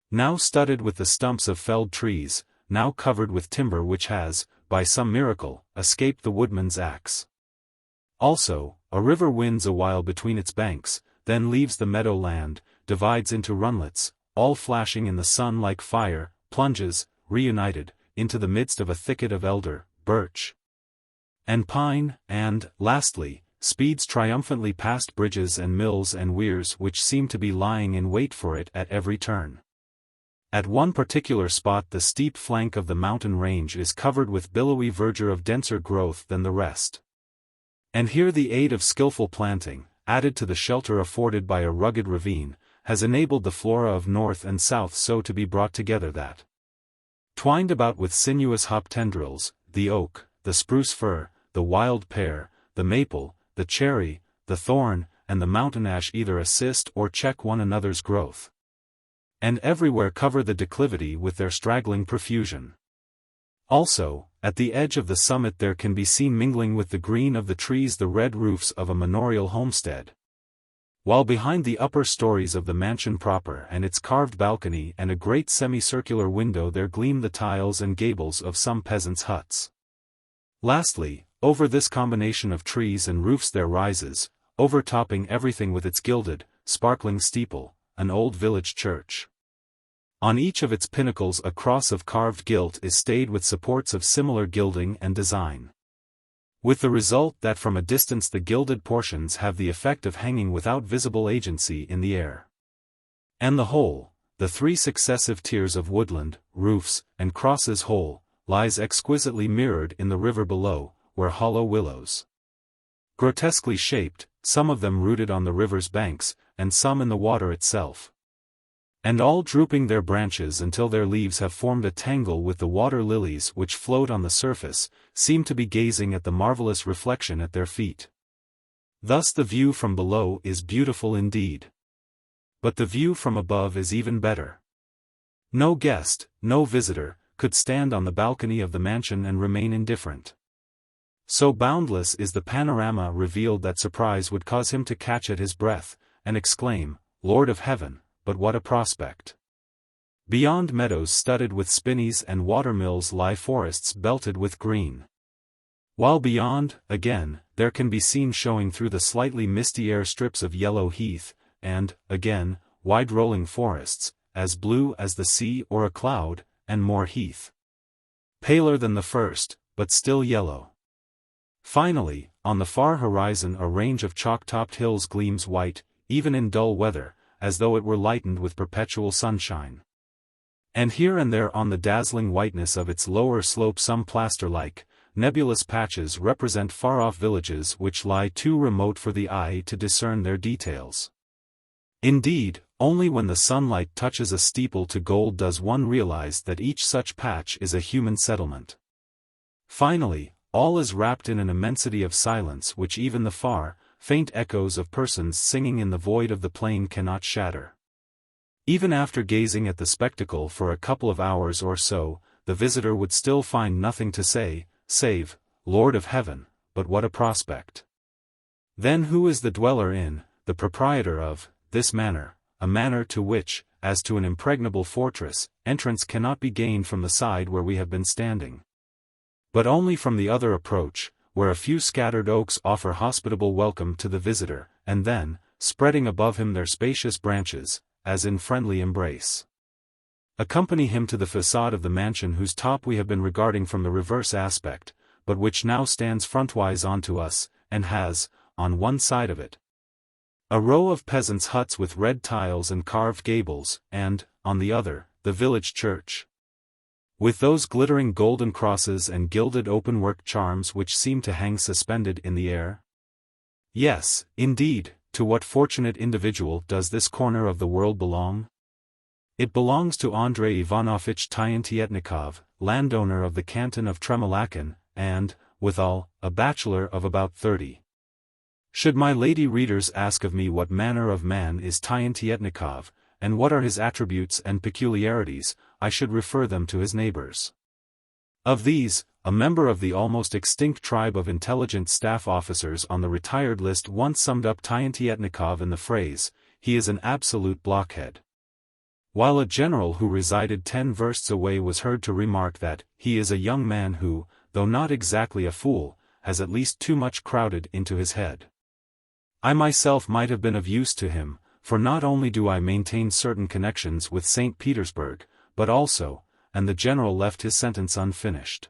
A: now studded with the stumps of felled trees, now covered with timber which has, by some miracle, escaped the woodman's axe. Also, a river winds a while between its banks, then leaves the meadow land, divides into runlets, all flashing in the sun like fire, plunges, reunited, into the midst of a thicket of elder, birch, and pine, and, lastly, speeds triumphantly past bridges and mills and weirs which seem to be lying in wait for it at every turn. At one particular spot the steep flank of the mountain range is covered with billowy verdure of denser growth than the rest. And here the aid of skillful planting, added to the shelter afforded by a rugged ravine, has enabled the flora of north and south so to be brought together that, twined about with sinuous hop tendrils, the oak, the spruce fir, the wild pear, the maple, the cherry, the thorn, and the mountain ash either assist or check one another's growth, and everywhere cover the declivity with their straggling profusion. Also, at the edge of the summit there can be seen mingling with the green of the trees the red roofs of a manorial homestead, while behind the upper stories of the mansion proper and its carved balcony and a great semicircular window there gleam the tiles and gables of some peasants' huts. Lastly, over this combination of trees and roofs there rises, overtopping everything with its gilded, sparkling steeple, an old village church. On each of its pinnacles a cross of carved gilt is stayed with supports of similar gilding and design, with the result that from a distance the gilded portions have the effect of hanging without visible agency in the air. And the whole, the 3 successive tiers of woodland, roofs, and crosses whole, lies exquisitely mirrored in the river below, where hollow willows, grotesquely shaped, some of them rooted on the river's banks, and some in the water itself, and all drooping their branches until their leaves have formed a tangle with the water lilies which float on the surface, seem to be gazing at the marvelous reflection at their feet. Thus the view from below is beautiful indeed. But the view from above is even better. No guest, no visitor, could stand on the balcony of the mansion and remain indifferent. So boundless is the panorama revealed that surprise would cause him to catch at his breath, and exclaim, "Lord of heaven, but what a prospect!" Beyond meadows studded with spinneys and water-mills lie forests belted with green, while beyond, again, there can be seen showing through the slightly misty air strips of yellow heath, and, again, wide-rolling forests, as blue as the sea or a cloud, and more heath, paler than the first, but still yellow. Finally, on the far horizon a range of chalk-topped hills gleams white, even in dull weather, as though it were lightened with perpetual sunshine. And here and there on the dazzling whiteness of its lower slope some plaster-like, nebulous patches represent far-off villages which lie too remote for the eye to discern their details. Indeed, only when the sunlight touches a steeple to gold does one realize that each such patch is a human settlement. Finally, all is wrapped in an immensity of silence which even the far, faint echoes of persons singing in the void of the plain cannot shatter. Even after gazing at the spectacle for a couple of hours or so, the visitor would still find nothing to say, save, "Lord of Heaven, but what a prospect!" Then who is the dweller in, the proprietor of, this manor, a manor to which, as to an impregnable fortress, entrance cannot be gained from the side where we have been standing, but only from the other approach, where a few scattered oaks offer hospitable welcome to the visitor, and then, spreading above him their spacious branches, as in friendly embrace, accompany him to the facade of the mansion whose top we have been regarding from the reverse aspect, but which now stands frontwise onto us, and has, on one side of it, a row of peasants' huts with red tiles and carved gables, and, on the other, the village church, with those glittering golden crosses and gilded open-work charms which seem to hang suspended in the air. Yes, indeed, to what fortunate individual does this corner of the world belong? It belongs to Andrei Ivanovich Chichikov, landowner of the canton of Tremolakin, and, withal, a bachelor of about 30. Should my lady readers ask of me what manner of man is Chichikov, and what are his attributes and peculiarities, I should refer them to his neighbors. Of these, a member of the almost extinct tribe of intelligent staff officers on the retired list once summed up Chichikov in the phrase, "He is an absolute blockhead." While a general who resided 10 versts away was heard to remark that, "He is a young man who, though not exactly a fool, has at least too much crowded into his head." I myself might have been of use to him, for not only do I maintain certain connections with St. Petersburg, but also, and the general left his sentence unfinished.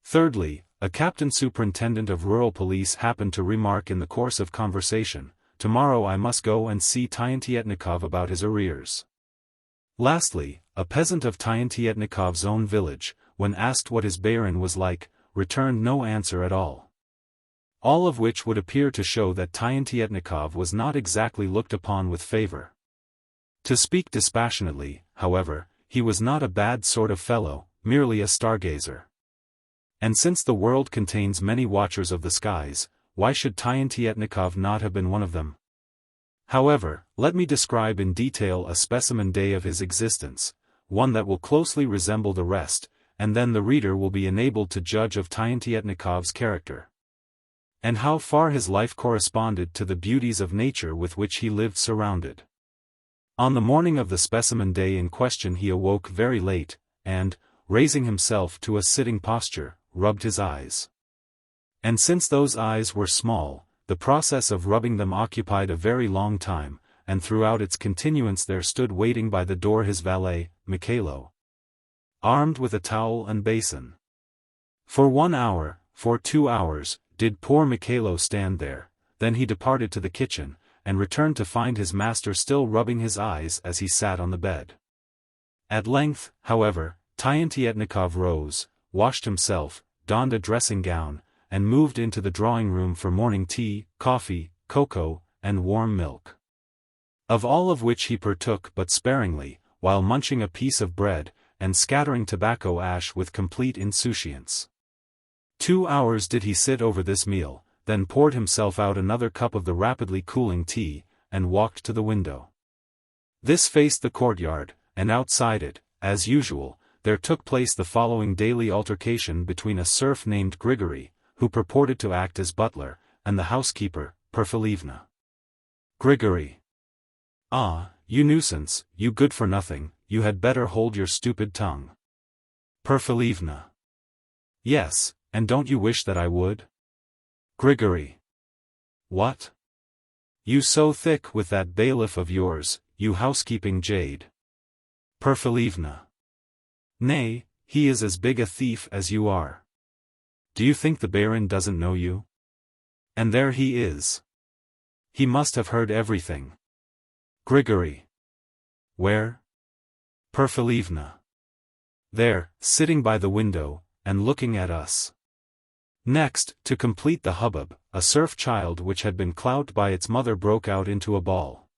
A: Thirdly, a captain superintendent of rural police happened to remark in the course of conversation, "Tomorrow I must go and see Chichikov about his arrears." Lastly, a peasant of Chichikhov's own village, when asked what his barin was like, returned no answer at all. All of which would appear to show that Chichikov was not exactly looked upon with favor. To speak dispassionately, however, he was not a bad sort of fellow, merely a stargazer. And since the world contains many watchers of the skies, why should Chichikov not have been one of them? However, let me describe in detail a specimen day of his existence, one that will closely resemble the rest, and then the reader will be enabled to judge of Chichikhov's character, and how far his life corresponded to the beauties of nature with which he lived surrounded. On the morning of the specimen day in question he awoke very late, and, raising himself to a sitting posture, rubbed his eyes. And since those eyes were small, the process of rubbing them occupied a very long time, and throughout its continuance there stood waiting by the door his valet, Mikhailo, armed with a towel and basin. For 1 hour, for 2 hours, did poor Mikhailo stand there, then he departed to the kitchen, and returned to find his master still rubbing his eyes as he sat on the bed. At length, however, Chichikov rose, washed himself, donned a dressing gown, and moved into the drawing-room for morning tea, coffee, cocoa, and warm milk. Of all of which he partook but sparingly, while munching a piece of bread, and scattering tobacco ash with complete insouciance. 2 hours did he sit over this meal, then poured himself out another cup of the rapidly cooling tea, and walked to the window. This faced the courtyard, and outside it, as usual, there took place the following daily altercation between a serf named Grigory, who purported to act as butler, and the housekeeper, Perfilivna. Grigory. "Ah, you nuisance, you good-for-nothing, you had better hold your stupid tongue." Perfilivna. "Yes, and don't you wish that I would?" Grigory. "What? You so thick with that bailiff of yours, you housekeeping jade." Perfilivna. "Nay, he is as big a thief as you are. Do you think the baron doesn't know you? And there he is. He must have heard everything." Grigory. "Where?" Perfilivna. "There, sitting by the window, and looking at us." Next, to complete the hubbub, a serf child which had been clout by its mother broke out into a bawl,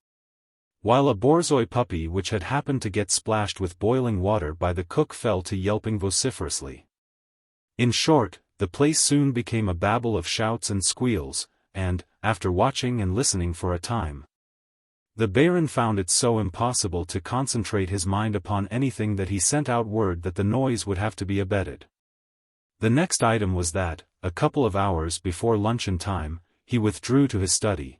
A: while a borzoi puppy which had happened to get splashed with boiling water by the cook fell to yelping vociferously. In short, the place soon became a babel of shouts and squeals, and, after watching and listening for a time, the baron found it so impossible to concentrate his mind upon anything that he sent out word that the noise would have to be abated. The next item was that, a couple of hours before luncheon time, he withdrew to his study,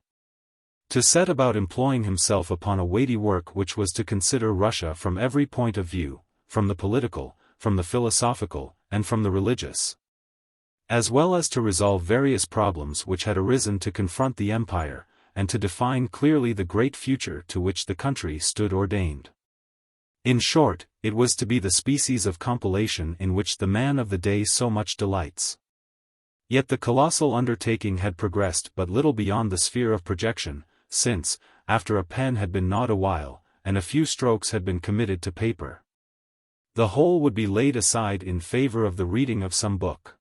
A: to set about employing himself upon a weighty work which was to consider Russia from every point of view, from the political, from the philosophical, and from the religious, as well as to resolve various problems which had arisen to confront the empire, and to define clearly the great future to which the country stood ordained. In short, it was to be the species of compilation in which the man of the day so much delights. Yet the colossal undertaking had progressed but little beyond the sphere of projection, since, after a pen had been gnawed a while, and a few strokes had been committed to paper, the whole would be laid aside in favor of the reading of some book.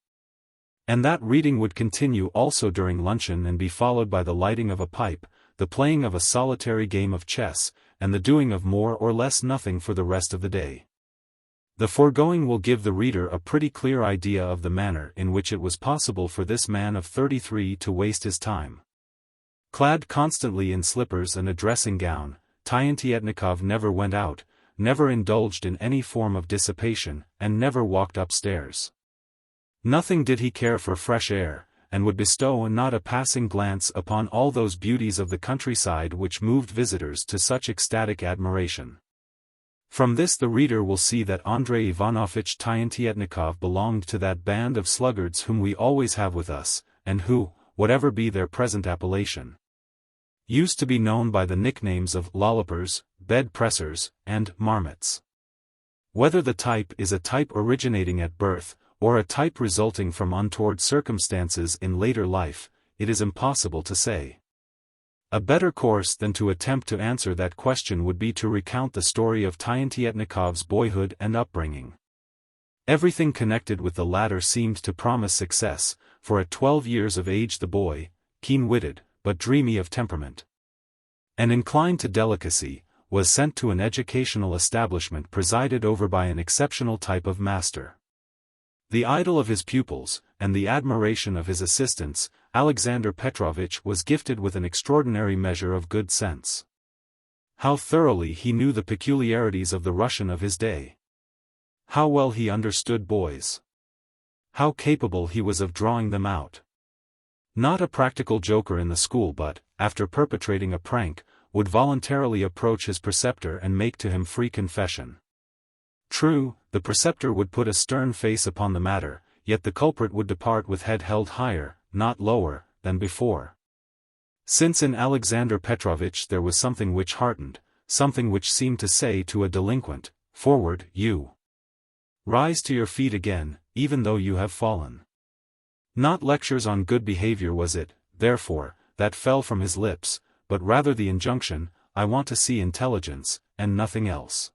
A: And that reading would continue also during luncheon and be followed by the lighting of a pipe, the playing of a solitary game of chess, and the doing of more or less nothing for the rest of the day. The foregoing will give the reader a pretty clear idea of the manner in which it was possible for this man of 33 to waste his time. Clad constantly in slippers and a dressing gown, Tientietnikov never went out, never indulged in any form of dissipation, and never walked upstairs. Nothing did he care for fresh air, and would bestow not a passing glance upon all those beauties of the countryside which moved visitors to such ecstatic admiration. From this the reader will see that Andrei Ivanovich Tientietnikov belonged to that band of sluggards whom we always have with us, and who, whatever be their present appellation, used to be known by the nicknames of lollopers, bed-pressers, and marmots. Whether the type is a type originating at birth, or a type resulting from untoward circumstances in later life, it is impossible to say. A better course than to attempt to answer that question would be to recount the story of Tientietnikov's boyhood and upbringing. Everything connected with the latter seemed to promise success, for at 12 years of age the boy, keen-witted, but dreamy of temperament, and inclined to delicacy, was sent to an educational establishment presided over by an exceptional type of master. The idol of his pupils, and the admiration of his assistants, Alexander Petrovitch was gifted with an extraordinary measure of good sense. How thoroughly he knew the peculiarities of the Russian of his day! How well he understood boys! How capable he was of drawing them out! Not a practical joker in the school but, after perpetrating a prank, would voluntarily approach his preceptor and make to him free confession. True, the preceptor would put a stern face upon the matter, yet the culprit would depart with head held higher, not lower, than before. Since in Alexander Petrovitch there was something which heartened, something which seemed to say to a delinquent, "Forward, you! Rise to your feet again, even though you have fallen." Not lectures on good behavior was it, therefore, that fell from his lips, but rather the injunction, "I want to see intelligence," and nothing else.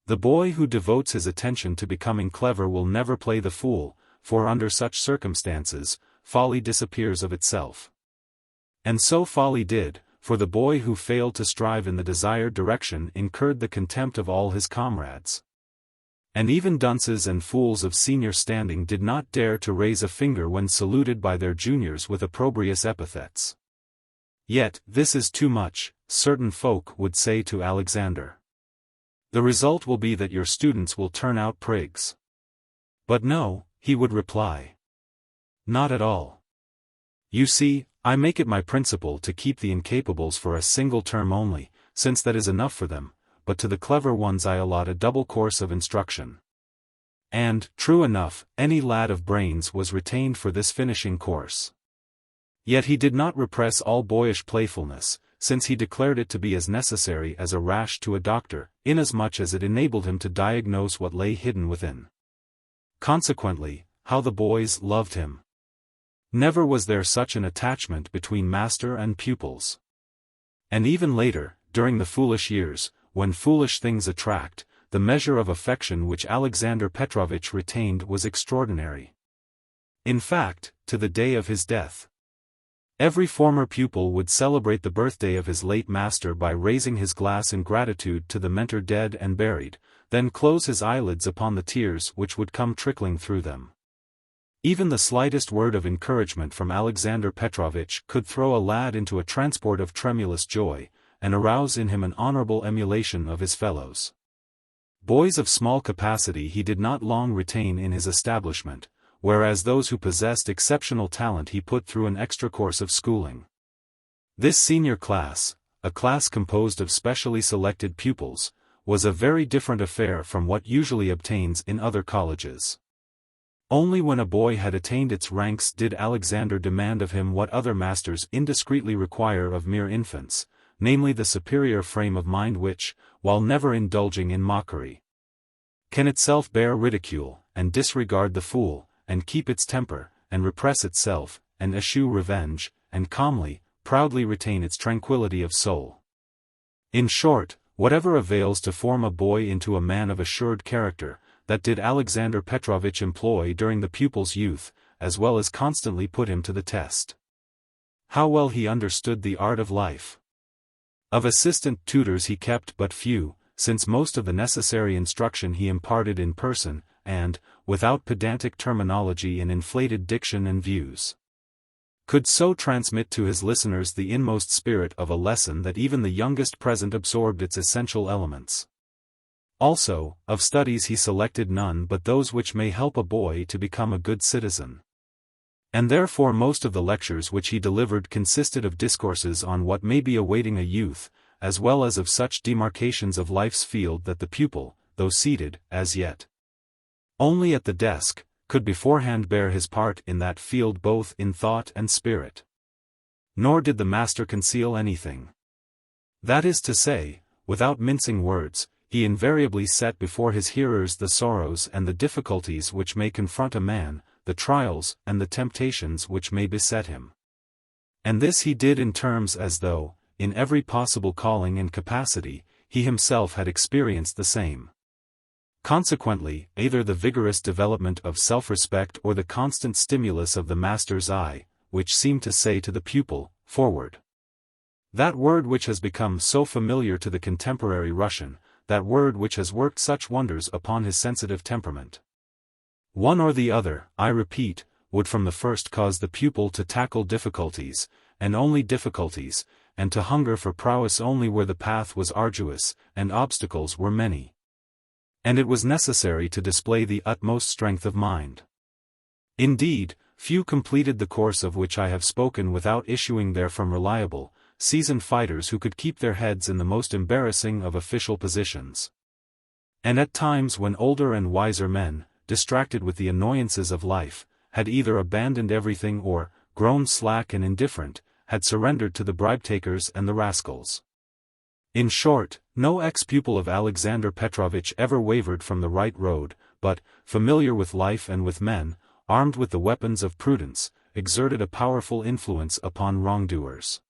A: The boy who devotes his attention to becoming clever will never play the fool, for under such circumstances, folly disappears of itself. And so folly did, for the boy who failed to strive in the desired direction incurred the contempt of all his comrades. And even dunces and fools of senior standing did not dare to raise a finger when saluted by their juniors with opprobrious epithets. Yet, this is too much, certain folk would say to Alexander. The result will be that your students will turn out prigs. But no, he would reply. Not at all. You see, I make it my principle to keep the incapables for a single term only, since that is enough for them, but to the clever ones I allot a double course of instruction. And, true enough, any lad of brains was retained for this finishing course. Yet he did not repress all boyish playfulness, since he declared it to be as necessary as a rash to a doctor, inasmuch as it enabled him to diagnose what lay hidden within. Consequently, how the boys loved him! Never was there such an attachment between master and pupils. And even later, during the foolish years, when foolish things attract, the measure of affection which Alexander Petrovitch retained was extraordinary. In fact, to the day of his death. Every former pupil would celebrate the birthday of his late master by raising his glass in gratitude to the mentor dead and buried, then close his eyelids upon the tears which would come trickling through them. Even the slightest word of encouragement from Alexander Petrovich could throw a lad into a transport of tremulous joy, and arouse in him an honorable emulation of his fellows. Boys of small capacity he did not long retain in his establishment, whereas those who possessed exceptional talent he put through an extra course of schooling. This senior class, a class composed of specially selected pupils, was a very different affair from what usually obtains in other colleges. Only when a boy had attained its ranks did Alexander demand of him what other masters indiscreetly require of mere infants, namely the superior frame of mind which, while never indulging in mockery, can itself bear ridicule, and disregard the fool, and keep its temper, and repress itself, and eschew revenge, and calmly, proudly retain its tranquillity of soul. In short, whatever avails to form a boy into a man of assured character, that did Alexander Petrovich employ during the pupil's youth, as well as constantly put him to the test. How well he understood the art of life! Of assistant tutors he kept but few, since most of the necessary instruction he imparted in person, and, without pedantic terminology and inflated diction and views, could so transmit to his listeners the inmost spirit of a lesson that even the youngest present absorbed its essential elements. Also, of studies he selected none but those which may help a boy to become a good citizen. And therefore most of the lectures which he delivered consisted of discourses on what may be awaiting a youth, as well as of such demarcations of life's field that the pupil, though seated, as yet, only at the desk, could beforehand bear his part in that field both in thought and spirit. Nor did the master conceal anything. That is to say, without mincing words, he invariably set before his hearers the sorrows and the difficulties which may confront a man, the trials and the temptations which may beset him. And this he did in terms as though, in every possible calling and capacity, he himself had experienced the same. Consequently, either the vigorous development of self-respect or the constant stimulus of the master's eye, which seemed to say to the pupil, "Forward." That word which has become so familiar to the contemporary Russian, that word which has worked such wonders upon his sensitive temperament. One or the other, I repeat, would from the first cause the pupil to tackle difficulties, and only difficulties, and to hunger for prowess only where the path was arduous, and obstacles were many. And it was necessary to display the utmost strength of mind. Indeed, few completed the course of which I have spoken without issuing therefrom reliable, seasoned fighters who could keep their heads in the most embarrassing of official positions. And at times when older and wiser men, distracted with the annoyances of life, had either abandoned everything or, grown slack and indifferent, had surrendered to the bribe-takers and the rascals. In short, no ex-pupil of Alexander Petrovich ever wavered from the right road, but, familiar with life and with men, armed with the weapons of prudence, exerted a powerful influence upon wrongdoers.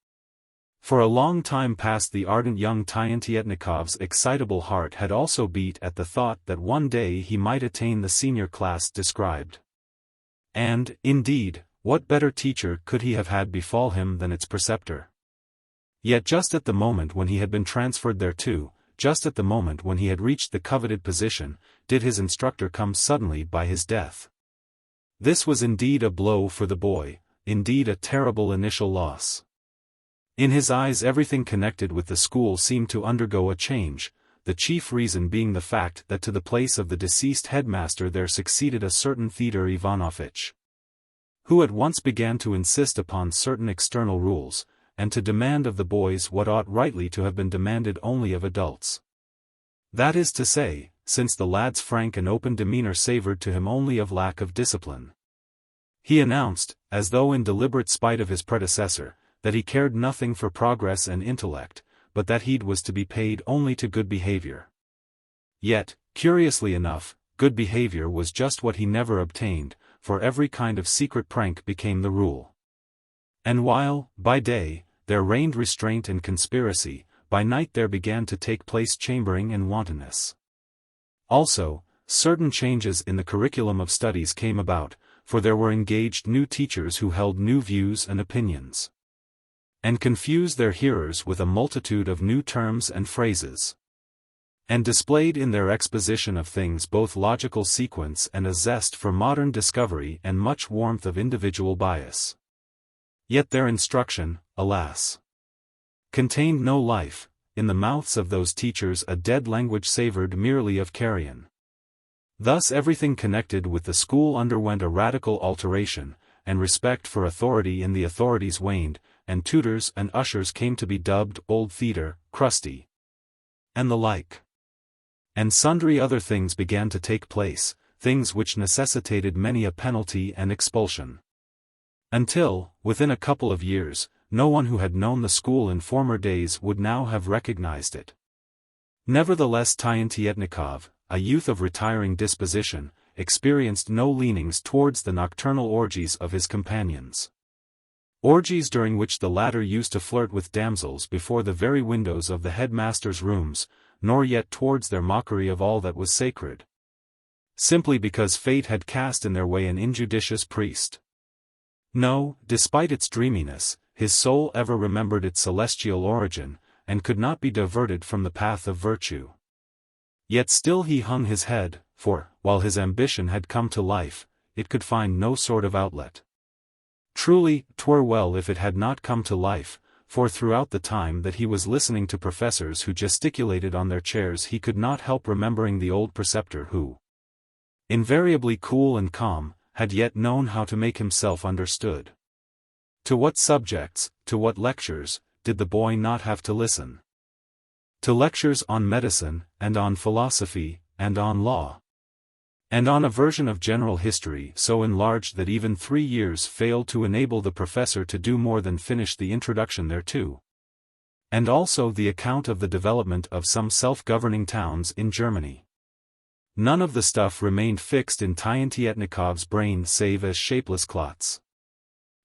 A: For a long time past the ardent young Tientietnikov's excitable heart had also beat at the thought that one day he might attain the senior class described. And, indeed, what better teacher could he have had befall him than its preceptor? Yet just at the moment when he had been transferred thereto, just at the moment when he had reached the coveted position, did his instructor come suddenly by his death. This was indeed a blow for the boy, indeed a terrible initial loss. In his eyes everything connected with the school seemed to undergo a change, the chief reason being the fact that to the place of the deceased headmaster there succeeded a certain Pavel Ivanovich, who at once began to insist upon certain external rules, and to demand of the boys what ought rightly to have been demanded only of adults. That is to say, since the lad's frank and open demeanor savored to him only of lack of discipline. He announced, as though in deliberate spite of his predecessor, that he cared nothing for progress and intellect, but that heed was to be paid only to good behavior. Yet, curiously enough, good behavior was just what he never obtained, for every kind of secret prank became the rule. And while, by day, there reigned restraint and conspiracy, by night there began to take place chambering and wantonness. Also, certain changes in the curriculum of studies came about, for there were engaged new teachers who held new views and opinions, and confused their hearers with a multitude of new terms and phrases, and displayed in their exposition of things both logical sequence and a zest for modern discovery and much warmth of individual bias. Yet their instruction, alas, contained no life. In the mouths of those teachers a dead language savored merely of carrion. Thus everything connected with the school underwent a radical alteration, and respect for authority in the authorities waned, and tutors and ushers came to be dubbed old theatre, crusty, and the like. And sundry other things began to take place, things which necessitated many a penalty and expulsion. Until, within a couple of years, no one who had known the school in former days would now have recognized it. Nevertheless Tientietnikov, a youth of retiring disposition, experienced no leanings towards the nocturnal orgies of his companions. Orgies during which the latter used to flirt with damsels before the very windows of the headmaster's rooms, nor yet towards their mockery of all that was sacred. Simply because fate had cast in their way an injudicious priest. No, despite its dreaminess, his soul ever remembered its celestial origin, and could not be diverted from the path of virtue. Yet still he hung his head, for, while his ambition had come to life, it could find no sort of outlet. Truly, 'twere well if it had not come to life, for throughout the time that he was listening to professors who gesticulated on their chairs he could not help remembering the old preceptor who, invariably cool and calm, had yet known how to make himself understood. To what subjects, to what lectures, did the boy not have to listen? To lectures on medicine, and on philosophy, and on law, and on a version of general history so enlarged that even 3 years failed to enable the professor to do more than finish the introduction thereto, and also the account of the development of some self-governing towns in Germany. None of the stuff remained fixed in Tientietnikov's brain save as shapeless clots.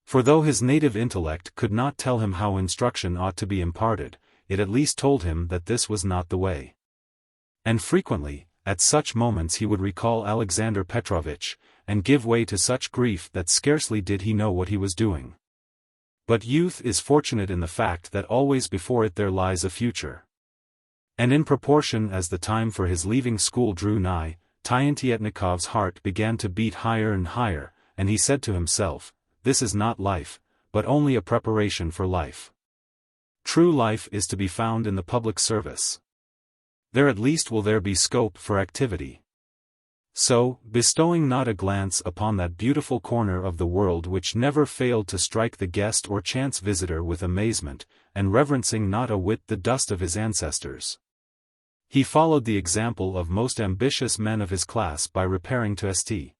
A: For though his native intellect could not tell him how instruction ought to be imparted, it at least told him that this was not the way. And frequently, at such moments he would recall Alexander Petrovitch, and give way to such grief that scarcely did he know what he was doing. But youth is fortunate in the fact that always before it there lies a future. And in proportion as the time for his leaving school drew nigh, Tientietnikov's heart began to beat higher and higher, and he said to himself, "This is not life, but only a preparation for life. True life is to be found in the public service. There at least will there be scope for activity." So, bestowing not a glance upon that beautiful corner of the world which never failed to strike the guest or chance visitor with amazement, and reverencing not a whit the dust of his ancestors, he followed the example of most ambitious men of his class by repairing to St.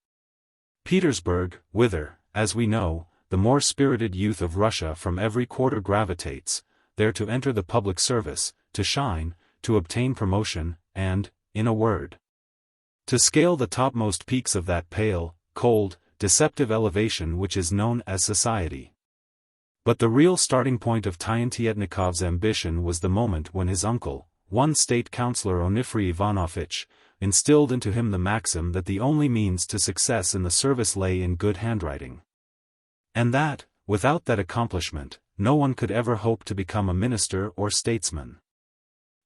A: Petersburg, whither, as we know, the more spirited youth of Russia from every quarter gravitates, there to enter the public service, to shine, to obtain promotion, and, in a word, to scale the topmost peaks of that pale, cold, deceptive elevation which is known as society. But the real starting point of Tientietnikov's ambition was the moment when his uncle, one state councillor Onufry Ivanovich, instilled into him the maxim that the only means to success in the service lay in good handwriting, and that, without that accomplishment, no one could ever hope to become a minister or statesman.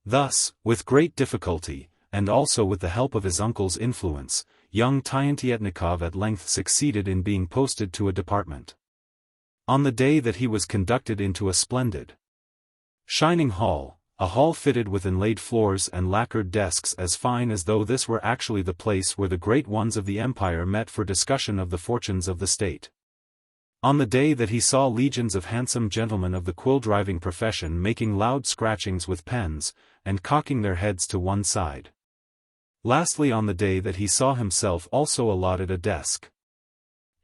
A: Thus, with great difficulty, and also with the help of his uncle's influence, young Tientietnikov at length succeeded in being posted to a department. On the day that he was conducted into a splendid, shining hall, a hall fitted with inlaid floors and lacquered desks as fine as though this were actually the place where the great ones of the empire met for discussion of the fortunes of the state. On the day that he saw legions of handsome gentlemen of the quill-driving profession making loud scratchings with pens, and cocking their heads to one side. Lastly, on the day that he saw himself also allotted a desk,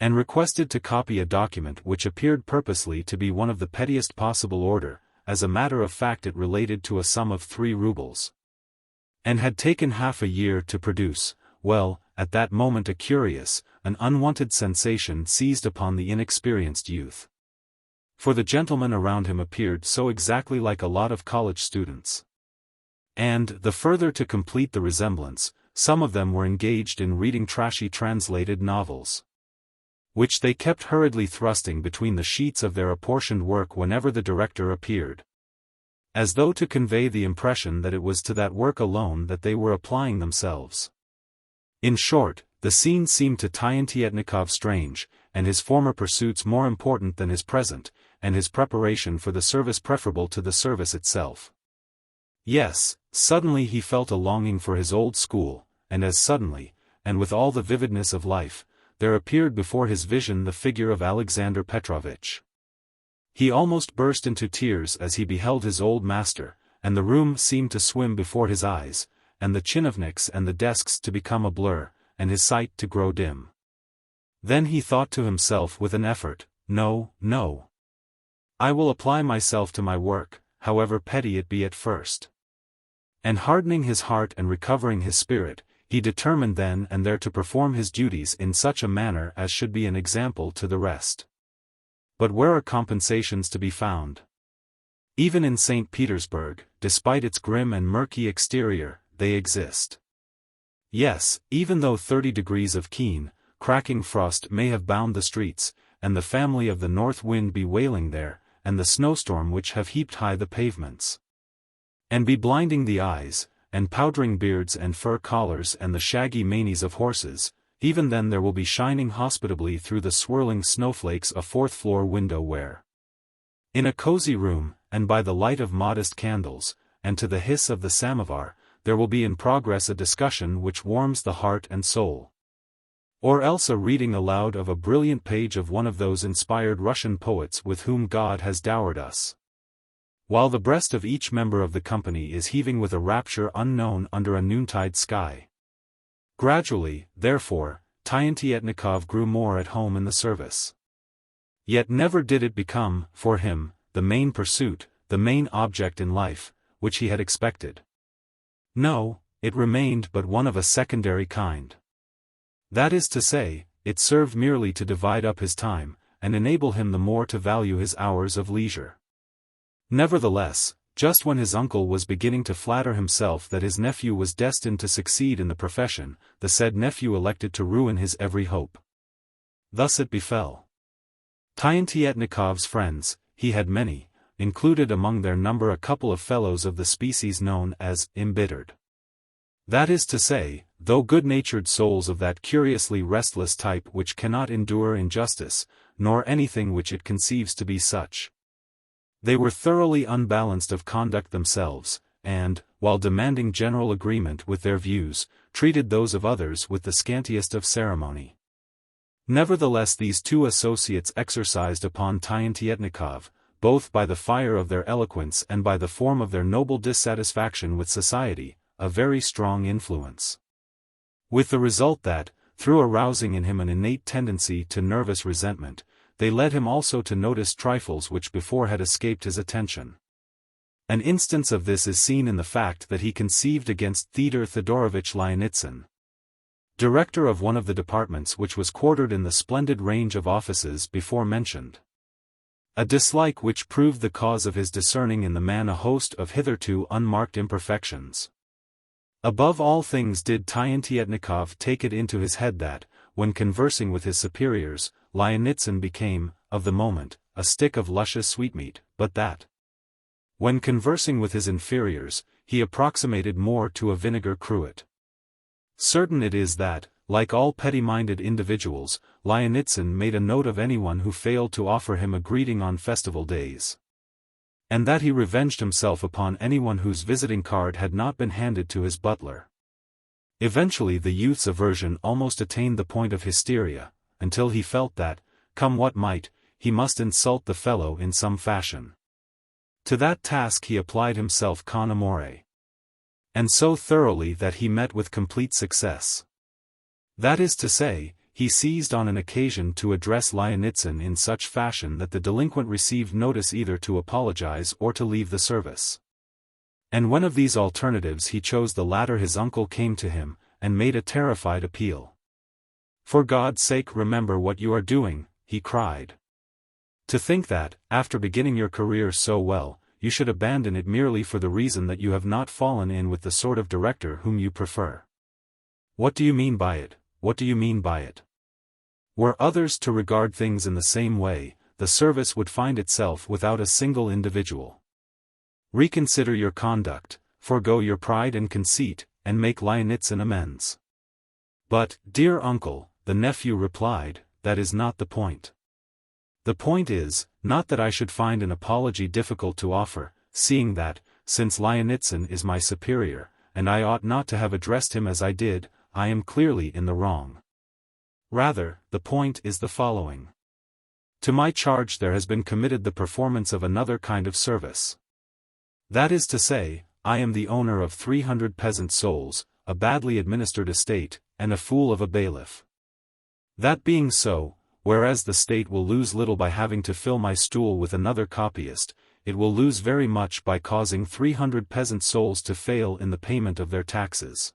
A: and requested to copy a document which appeared purposely to be one of the pettiest possible order, as a matter of fact it related to a sum of 3 rubles, and had taken half a year to produce, well, at that moment a curious, an unwanted sensation seized upon the inexperienced youth. For the gentlemen around him appeared so exactly like a lot of college students. And, the further to complete the resemblance, some of them were engaged in reading trashy translated novels. which they kept hurriedly thrusting between the sheets of their apportioned work whenever the director appeared, as though to convey the impression that it was to that work alone that they were applying themselves. In short, the scene seemed to Tientietnikov strange, and his former pursuits more important than his present, and his preparation for the service preferable to the service itself. Yes, suddenly he felt a longing for his old school, and as suddenly, and with all the vividness of life, there appeared before his vision the figure of Alexander Petrovitch. He almost burst into tears as he beheld his old master, and the room seemed to swim before his eyes, and the chinovniks and the desks to become a blur, and his sight to grow dim. Then he thought to himself with an effort, "No, no. I will apply myself to my work, however petty it be at first." And hardening his heart and recovering his spirit, he determined then and there to perform his duties in such a manner as should be an example to the rest. But where are compensations to be found? Even in St. Petersburg, despite its grim and murky exterior, they exist. Yes, even though 30 degrees of keen, cracking frost may have bound the streets, and the family of the north wind be wailing there, and the snowstorm which have heaped high the pavements, and be blinding the eyes, and powdering beards and fur collars and the shaggy manes of horses, even then there will be shining hospitably through the swirling snowflakes a fourth-floor window where, in a cozy room, and by the light of modest candles, and to the hiss of the samovar, there will be in progress a discussion which warms the heart and soul. Or else a reading aloud of a brilliant page of one of those inspired Russian poets with whom God has dowered us, while the breast of each member of the company is heaving with a rapture unknown under a noontide sky. Gradually, therefore, Tientietnikov grew more at home in the service. Yet never did it become, for him, the main pursuit, the main object in life, which he had expected. No, it remained but one of a secondary kind. That is to say, it served merely to divide up his time, and enable him the more to value his hours of leisure. Nevertheless, just when his uncle was beginning to flatter himself that his nephew was destined to succeed in the profession, the said nephew elected to ruin his every hope. Thus it befell. Tientietnikov's friends, he had many, included among their number a couple of fellows of the species known as embittered. That is to say, though good-natured souls of that curiously restless type which cannot endure injustice, nor anything which it conceives to be such. They were thoroughly unbalanced of conduct themselves, and, while demanding general agreement with their views, treated those of others with the scantiest of ceremony. Nevertheless these two associates exercised upon Tientietnikov, both by the fire of their eloquence and by the form of their noble dissatisfaction with society, a very strong influence. With the result that, through arousing in him an innate tendency to nervous resentment, they led him also to notice trifles which before had escaped his attention. An instance of this is seen in the fact that he conceived against Theodor Thedorovitch Lyanitsyn, director of one of the departments which was quartered in the splendid range of offices before mentioned, a dislike which proved the cause of his discerning in the man a host of hitherto unmarked imperfections. Above all things did Tientietnikov take it into his head that, when conversing with his superiors, Lyanitsyn became, of the moment, a stick of luscious sweetmeat, but that, when conversing with his inferiors, he approximated more to a vinegar cruet. Certain it is that, like all petty-minded individuals, Lyanitsyn made a note of anyone who failed to offer him a greeting on festival days, and that he revenged himself upon anyone whose visiting card had not been handed to his butler. Eventually the youth's aversion almost attained the point of hysteria, until he felt that, come what might, he must insult the fellow in some fashion. To that task he applied himself con amore, and so thoroughly that he met with complete success. That is to say, he seized on an occasion to address Lyanitsyn in such fashion that the delinquent received notice either to apologize or to leave the service. And when of these alternatives he chose the latter, his uncle came to him, and made a terrified appeal. "For God's sake remember what you are doing," he cried. "To think that, after beginning your career so well, you should abandon it merely for the reason that you have not fallen in with the sort of director whom you prefer. What do you mean by it? What do you mean by it? Were others to regard things in the same way, the service would find itself without a single individual. Reconsider your conduct, forego your pride and conceit, and make Lyonitsin amends. But, dear uncle, the nephew replied, that is not the point. The point is, not that I should find an apology difficult to offer, seeing that, since Lyonitsin is my superior, and I ought not to have addressed him as I did, I am clearly in the wrong. Rather, the point is the following. To my charge there has been committed the performance of another kind of service. That is to say, I am the owner of 300 peasant souls, a badly administered estate, and a fool of a bailiff. That being so, whereas the state will lose little by having to fill my stool with another copyist, it will lose very much by causing 300 peasant souls to fail in the payment of their taxes.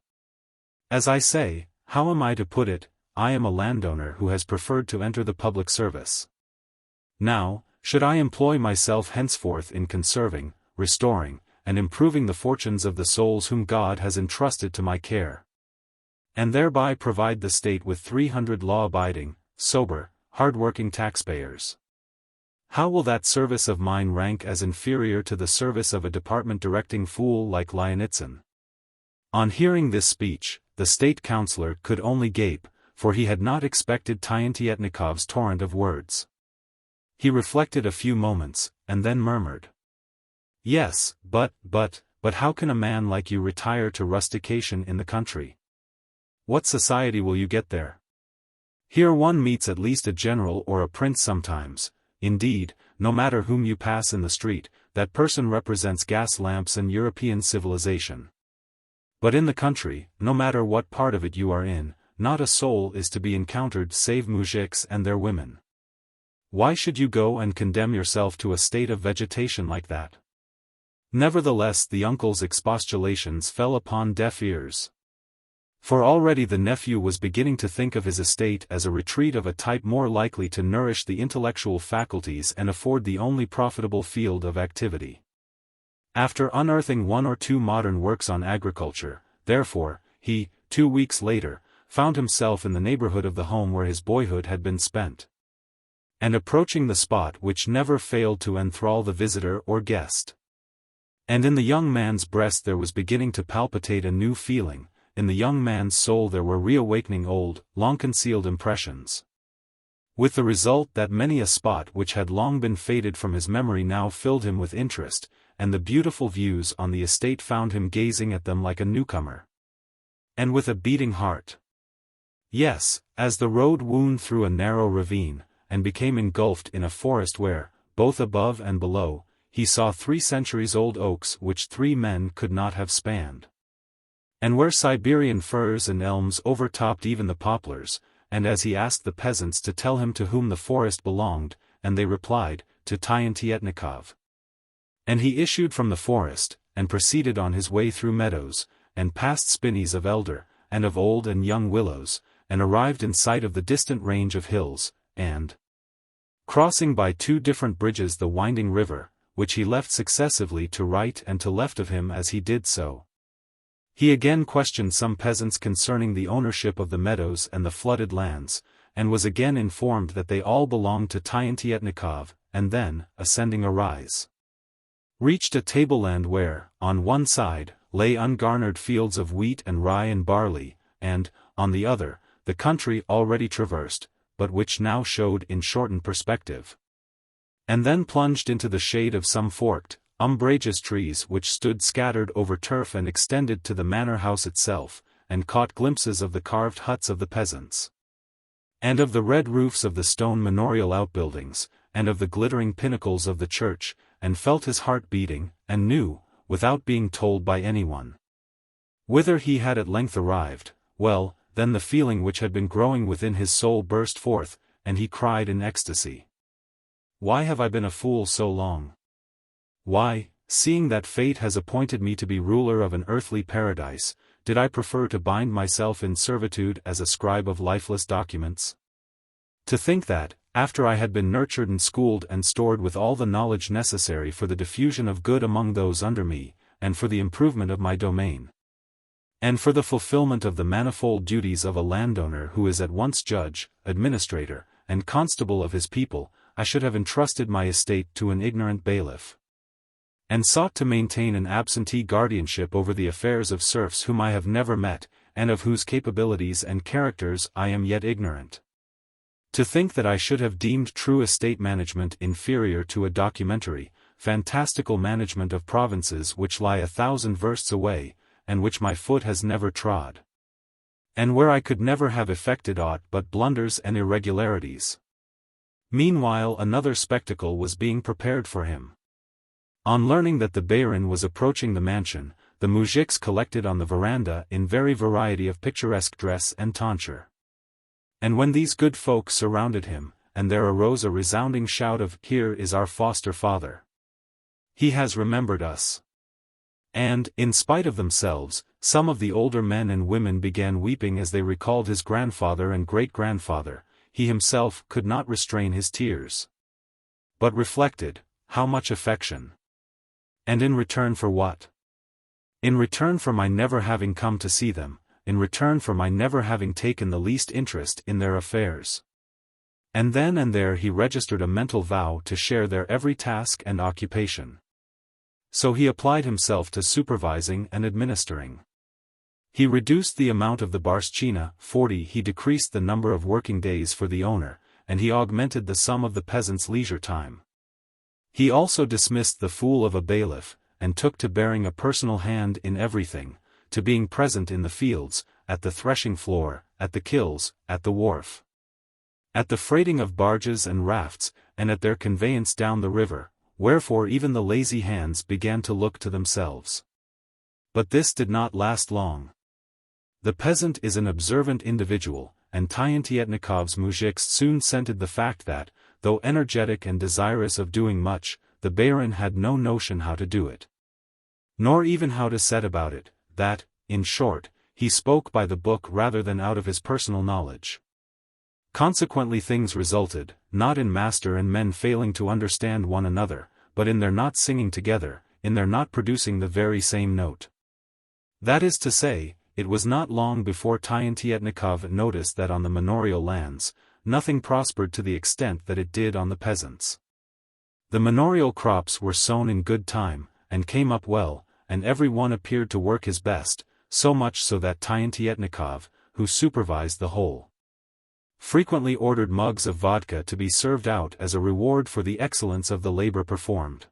A: As I say, how am I to put it, I am a landowner who has preferred to enter the public service. Now, should I employ myself henceforth in conserving, restoring, and improving the fortunes of the souls whom God has entrusted to my care, and thereby provide the state with 300 law-abiding, sober, hard-working taxpayers? How will that service of mine rank as inferior to the service of a department-directing fool like Lyonitsin? On hearing this speech, the state councillor could only gape, for he had not expected Tientietnikov's torrent of words. He reflected a few moments, and then murmured, "Yes, but how can a man like you retire to rustication in the country? What society will you get there? Here one meets at least a general or a prince sometimes. Indeed, no matter whom you pass in the street, that person represents gas lamps and European civilization. But in the country, no matter what part of it you are in, not a soul is to be encountered save moujiks and their women. Why should you go and condemn yourself to a state of vegetation like that?" Nevertheless, the uncle's expostulations fell upon deaf ears. For already the nephew was beginning to think of his estate as a retreat of a type more likely to nourish the intellectual faculties and afford the only profitable field of activity. After unearthing one or two modern works on agriculture, therefore, he, 2 weeks later, found himself in the neighborhood of the home where his boyhood had been spent, and approaching the spot which never failed to enthrall the visitor or guest. And in the young man's breast there was beginning to palpitate a new feeling. In the young man's soul there were reawakening old, long-concealed impressions. With the result that many a spot which had long been faded from his memory now filled him with interest, and the beautiful views on the estate found him gazing at them like a newcomer. And with a beating heart. Yes, as the road wound through a narrow ravine, and became engulfed in a forest where, both above and below, he saw 3 centuries-old oaks which 3 men could not have spanned. And where Siberian firs and elms overtopped even the poplars, and as he asked the peasants to tell him to whom the forest belonged, and they replied, to Tientietnikov. And he issued from the forest, and proceeded on his way through meadows, and past spinneys of elder, and of old and young willows, and arrived in sight of the distant range of hills, and, crossing by 2 different bridges the winding river, which he left successively to right and to left of him as he did so, he again questioned some peasants concerning the ownership of the meadows and the flooded lands, and was again informed that they all belonged to Tientietnikov, and then, ascending a rise, reached a tableland where, on one side, lay ungarnered fields of wheat and rye and barley, and, on the other, the country already traversed, but which now showed in shortened perspective. And then plunged into the shade of some forked, umbrageous trees which stood scattered over turf and extended to the manor house itself, and caught glimpses of the carved huts of the peasants, and of the red roofs of the stone manorial outbuildings, and of the glittering pinnacles of the church, and felt his heart beating, and knew, without being told by anyone, whither he had at length arrived. Well, then the feeling which had been growing within his soul burst forth, and he cried in ecstasy, "Why have I been a fool so long? Why, seeing that fate has appointed me to be ruler of an earthly paradise, did I prefer to bind myself in servitude as a scribe of lifeless documents? To think that, after I had been nurtured and schooled and stored with all the knowledge necessary for the diffusion of good among those under me, and for the improvement of my domain, And for the fulfillment of the manifold duties of a landowner who is at once judge, administrator, and constable of his people, I should have entrusted my estate to an ignorant bailiff, and sought to maintain an absentee guardianship over the affairs of serfs whom I have never met, and of whose capabilities and characters I am yet ignorant. To think that I should have deemed true estate management inferior to a documentary, fantastical management of provinces which lie 1,000 versts away, and which my foot has never trod, and where I could never have effected aught but blunders and irregularities. Meanwhile another spectacle was being prepared for him. On learning that the baron was approaching the mansion, the moujiks collected on the veranda in very variety of picturesque dress and tonsure. And when these good folk surrounded him, and there arose a resounding shout of, "Here is our foster father! He has remembered us!" And, in spite of themselves, some of the older men and women began weeping as they recalled his grandfather and great-grandfather. He himself could not restrain his tears, but reflected, how much affection! And in return for what? In return for my never having come to see them, in return for my never having taken the least interest in their affairs. And then and there he registered a mental vow to share their every task and occupation. So he applied himself to supervising and administering. He reduced the amount of the barshchina, 40, he decreased the number of working days for the owner, and he augmented the sum of the peasants' leisure time. He also dismissed the fool of a bailiff, and took to bearing a personal hand in everything, to being present in the fields, at the threshing floor, at the kilns, at the wharf, at the freighting of barges and rafts, and at their conveyance down the river, wherefore even the lazy hands began to look to themselves. But this did not last long. The peasant is an observant individual, and Tientietnikov's moujiks soon scented the fact that, though energetic and desirous of doing much, the baron had no notion how to do it, nor even how to set about it, that, in short, he spoke by the book rather than out of his personal knowledge. Consequently things resulted, not in master and men failing to understand one another, but in their not singing together, in their not producing the very same note. That is to say, it was not long before Tientietnikov noticed that on the manorial lands, nothing prospered to the extent that it did on the peasants. The manorial crops were sown in good time, and came up well, and every one appeared to work his best, so much so that Tientietnikov, who supervised the whole, frequently ordered mugs of vodka to be served out as a reward for the excellence of the labor performed.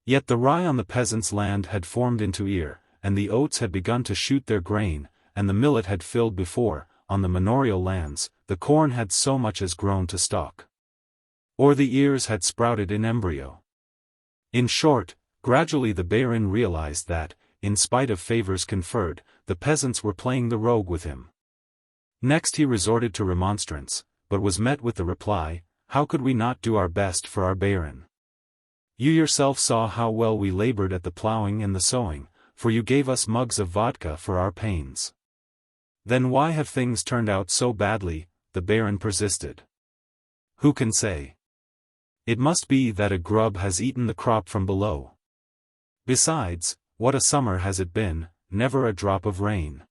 A: Yet the rye on the peasants' land had formed into ear, and the oats had begun to shoot their grain, and the millet had filled before, on the manorial lands, the corn had so much as grown to stalk, or the ears had sprouted in embryo. In short, gradually the baron realized that, in spite of favors conferred, the peasants were playing the rogue with him. Next he resorted to remonstrance, but was met with the reply, "How could we not do our best for our baron? You yourself saw how well we labored at the plowing and the sowing, for you gave us mugs of vodka for our pains." "Then why have things turned out so badly?" the baron persisted. "Who can say? It must be that a grub has eaten the crop from below. Besides, what a summer has it been, never a drop of rain."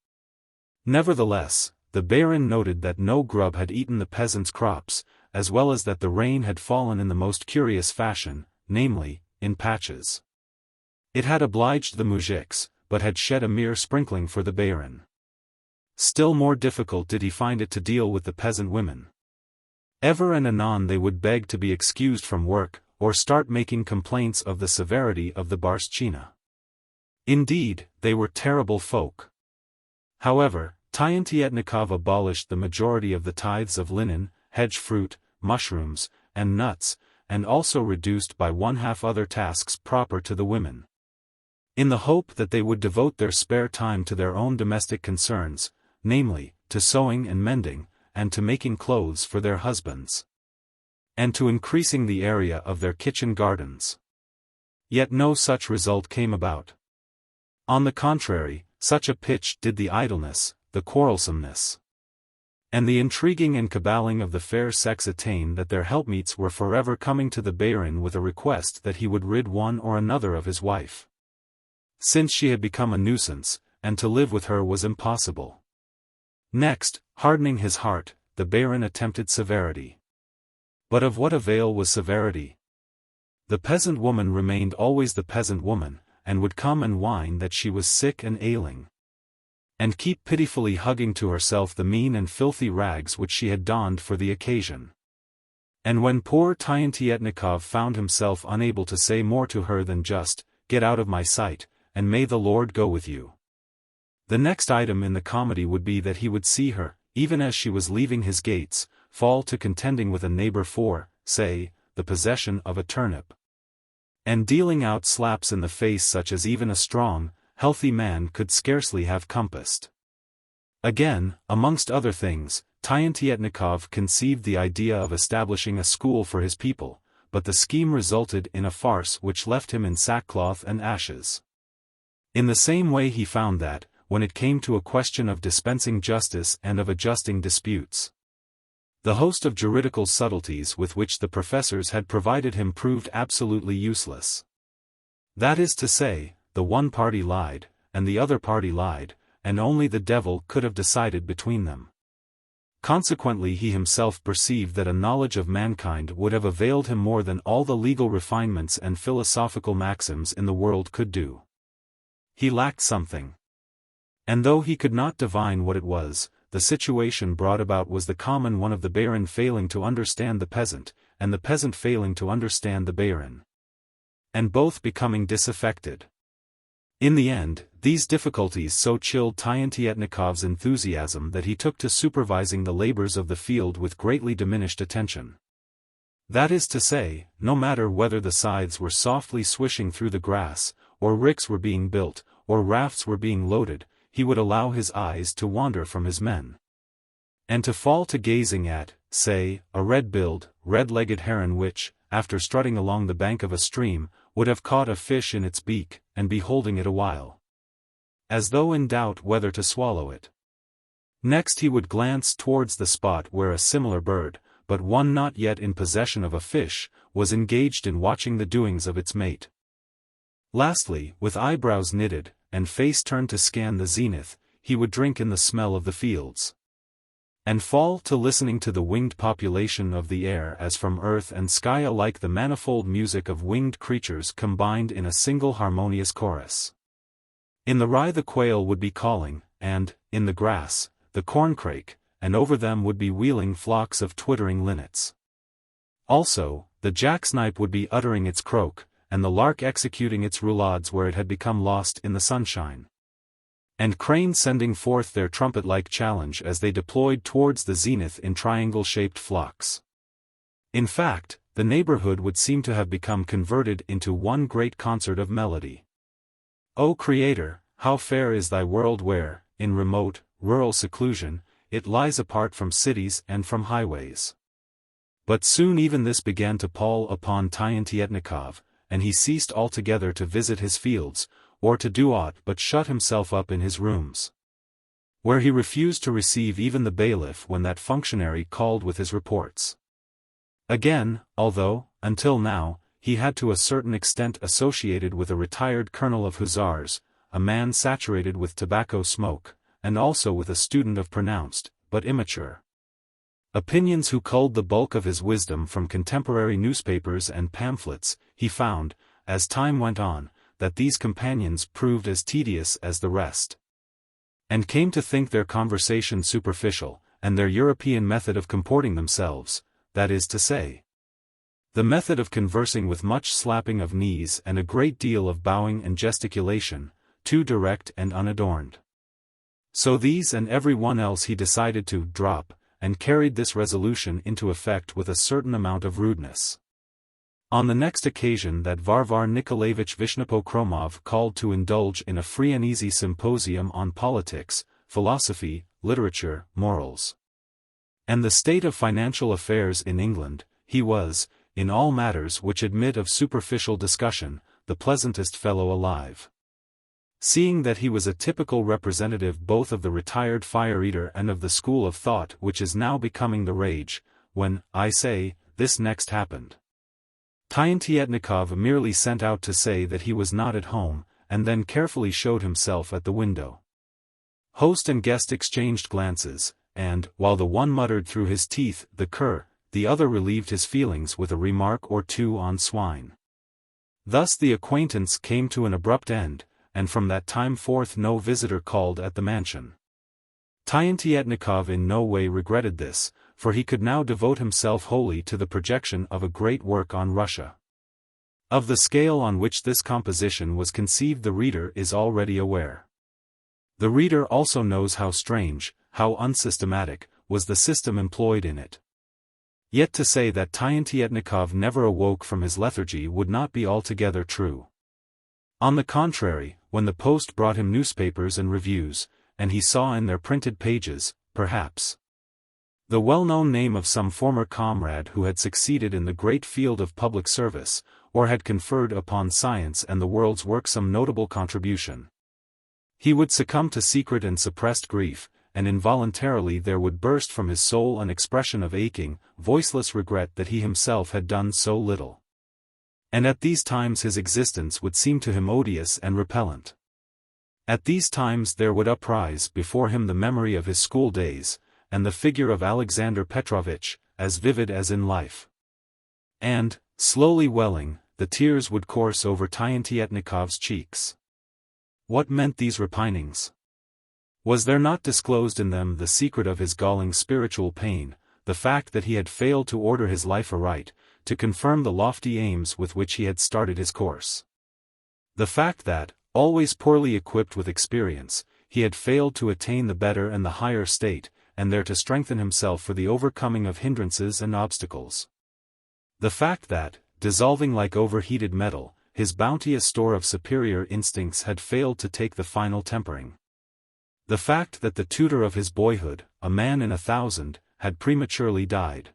A: Nevertheless, the baron noted that no grub had eaten the peasants' crops, as well as that the rain had fallen in the most curious fashion, namely, in patches. It had obliged the moujiks, but had shed a mere sprinkling for the baron. Still more difficult did he find it to deal with the peasant women. Ever and anon they would beg to be excused from work, or start making complaints of the severity of the barshchina. Indeed, they were terrible folk. However, Tientietnikov abolished the majority of the tithes of linen, hedge fruit, mushrooms, and nuts, and also reduced by 1/2 other tasks proper to the women, in the hope that they would devote their spare time to their own domestic concerns, namely, to sewing and mending, and to making clothes for their husbands, and to increasing the area of their kitchen gardens. Yet no such result came about. On the contrary, such a pitch did the idleness, the quarrelsomeness, and the intriguing and caballing of the fair sex attain that their helpmeets were forever coming to the baron with a request that he would rid one or another of his wife, since she had become a nuisance, and to live with her was impossible. Next, hardening his heart, the baron attempted severity. But of what avail was severity? The peasant woman remained always the peasant woman, and would come and whine that she was sick and ailing, and keep pitifully hugging to herself the mean and filthy rags which she had donned for the occasion. And when poor Tientietnikov found himself unable to say more to her than just, "Get out of my sight, and may the Lord go with you," the next item in the comedy would be that he would see her, even as she was leaving his gates, fall to contending with a neighbor for, say, the possession of a turnip, and dealing out slaps in the face such as even a strong, healthy man could scarcely have compassed. Again, amongst other things, Tientietnikov conceived the idea of establishing a school for his people, but the scheme resulted in a farce which left him in sackcloth and ashes. In the same way he found that, when it came to a question of dispensing justice and of adjusting disputes, the host of juridical subtleties with which the professors had provided him proved absolutely useless. That is to say, the one party lied, and the other party lied, and only the devil could have decided between them. Consequently he himself perceived that a knowledge of mankind would have availed him more than all the legal refinements and philosophical maxims in the world could do. He lacked something. And though he could not divine what it was, the situation brought about was the common one of the baron failing to understand the peasant, and the peasant failing to understand the baron, and both becoming disaffected. In the end, these difficulties so chilled Tientietnikov's enthusiasm that he took to supervising the labors of the field with greatly diminished attention. That is to say, no matter whether the scythes were softly swishing through the grass, or ricks were being built, or rafts were being loaded, he would allow his eyes to wander from his men, and to fall to gazing at, say, a red-billed, red-legged heron which, after strutting along the bank of a stream, would have caught a fish in its beak, and be holding it a while, as though in doubt whether to swallow it. Next he would glance towards the spot where a similar bird, but one not yet in possession of a fish, was engaged in watching the doings of its mate. Lastly, with eyebrows knitted, and face turned to scan the zenith, he would drink in the smell of the fields, and fall to listening to the winged population of the air as from earth and sky alike the manifold music of winged creatures combined in a single harmonious chorus. In the rye the quail would be calling, and, in the grass, the corncrake, and over them would be wheeling flocks of twittering linnets. Also, the jacksnipe would be uttering its croak, and the lark executing its roulades where it had become lost in the sunshine, and cranes sending forth their trumpet-like challenge as they deployed towards the zenith in triangle-shaped flocks. In fact, the neighborhood would seem to have become converted into one great concert of melody. O Creator, how fair is thy world where, in remote, rural seclusion, it lies apart from cities and from highways. But soon even this began to pall upon Tientietnikov, and he ceased altogether to visit his fields, or to do aught but shut himself up in his rooms, where he refused to receive even the bailiff when that functionary called with his reports. Again, although, until now, he had to a certain extent associated with a retired colonel of hussars, a man saturated with tobacco smoke, and also with a student of pronounced, but immature, opinions who culled the bulk of his wisdom from contemporary newspapers and pamphlets, he found, as time went on, that these companions proved as tedious as the rest, and came to think their conversation superficial, and their European method of comporting themselves, that is to say, the method of conversing with much slapping of knees and a great deal of bowing and gesticulation, too direct and unadorned. So these and every one else he decided to drop, and carried this resolution into effect with a certain amount of rudeness. On the next occasion that Varvar Nikolaevich Vishnepokromov called to indulge in a free and easy symposium on politics, philosophy, literature, morals, and the state of financial affairs in England, he was, in all matters which admit of superficial discussion, the pleasantest fellow alive. Seeing that he was a typical representative both of the retired fire-eater and of the school of thought which is now becoming the rage, when, I say, this next happened. Tientietnikov merely sent out to say that he was not at home, and then carefully showed himself at the window. Host and guest exchanged glances, and, while the one muttered through his teeth, the cur, the other relieved his feelings with a remark or two on swine. Thus the acquaintance came to an abrupt end, and from that time forth no visitor called at the mansion. Tientietnikov in no way regretted this, for he could now devote himself wholly to the projection of a great work on Russia. Of the scale on which this composition was conceived the reader is already aware. The reader also knows how strange, how unsystematic, was the system employed in it. Yet to say that Tientietnikov never awoke from his lethargy would not be altogether true. On the contrary, when the post brought him newspapers and reviews, and he saw in their printed pages, perhaps, the well-known name of some former comrade who had succeeded in the great field of public service, or had conferred upon science and the world's work some notable contribution, he would succumb to secret and suppressed grief, and involuntarily there would burst from his soul an expression of aching, voiceless regret that he himself had done so little. And at these times his existence would seem to him odious and repellent. At these times there would uprise before him the memory of his school days, and the figure of Alexander Petrovitch, as vivid as in life. And, slowly welling, the tears would course over Tientietnikov's cheeks. What meant these repinings? Was there not disclosed in them the secret of his galling spiritual pain, the fact that he had failed to order his life aright, to confirm the lofty aims with which he had started his course? The fact that, always poorly equipped with experience, he had failed to attain the better and the higher state, and there to strengthen himself for the overcoming of hindrances and obstacles. The fact that, dissolving like overheated metal, his bounteous store of superior instincts had failed to take the final tempering. The fact that the tutor of his boyhood, a man in 1,000, had prematurely died,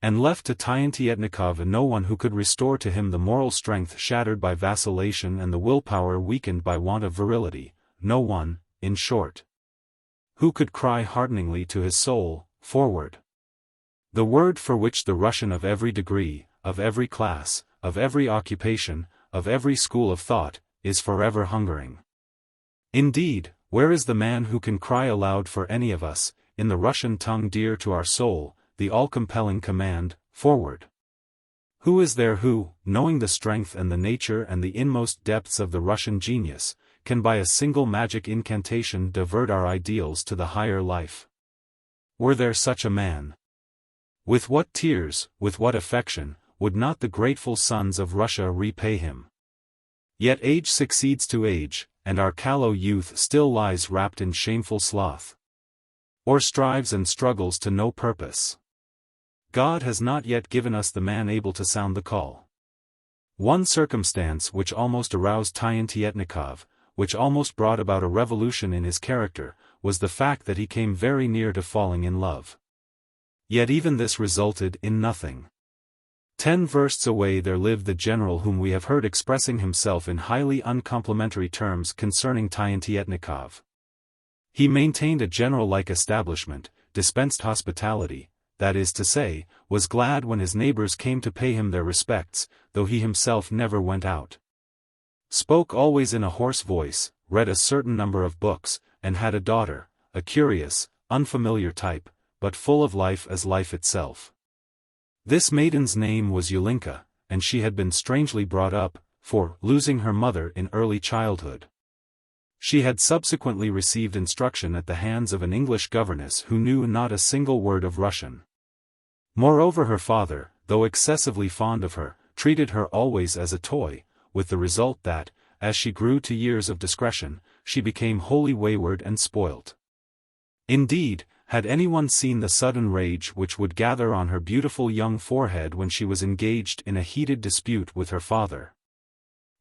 A: and left to Tientietnikov no one who could restore to him the moral strength shattered by vacillation and the willpower weakened by want of virility, no one, in short, who could cry hearteningly to his soul, "Forward!" The word for which the Russian of every degree, of every class, of every occupation, of every school of thought, is forever hungering. Indeed, where is the man who can cry aloud for any of us, in the Russian tongue dear to our soul, the all-compelling command, "Forward"? Who is there who, knowing the strength and the nature and the inmost depths of the Russian genius, can by a single magic incantation divert our ideals to the higher life? Were there such a man? With what tears, with what affection, would not the grateful sons of Russia repay him? Yet age succeeds to age, and our callow youth still lies wrapped in shameful sloth, or strives and struggles to no purpose. God has not yet given us the man able to sound the call. One circumstance which almost aroused Tientietnikov, which almost brought about a revolution in his character, was the fact that he came very near to falling in love. Yet even this resulted in nothing. 10 versts away there lived the general whom we have heard expressing himself in highly uncomplimentary terms concerning Tientietnikov. He maintained a general-like establishment, dispensed hospitality, that is to say, was glad when his neighbors came to pay him their respects, though he himself never went out. Spoke always in a hoarse voice, read a certain number of books, and had a daughter, a curious, unfamiliar type, but full of life as life itself. This maiden's name was Yulinka, and she had been strangely brought up, for, losing her mother in early childhood, she had subsequently received instruction at the hands of an English governess who knew not a single word of Russian. Moreover, her father, though excessively fond of her, treated her always as a toy, with the result that, as she grew to years of discretion, she became wholly wayward and spoilt. Indeed, had anyone seen the sudden rage which would gather on her beautiful young forehead when she was engaged in a heated dispute with her father,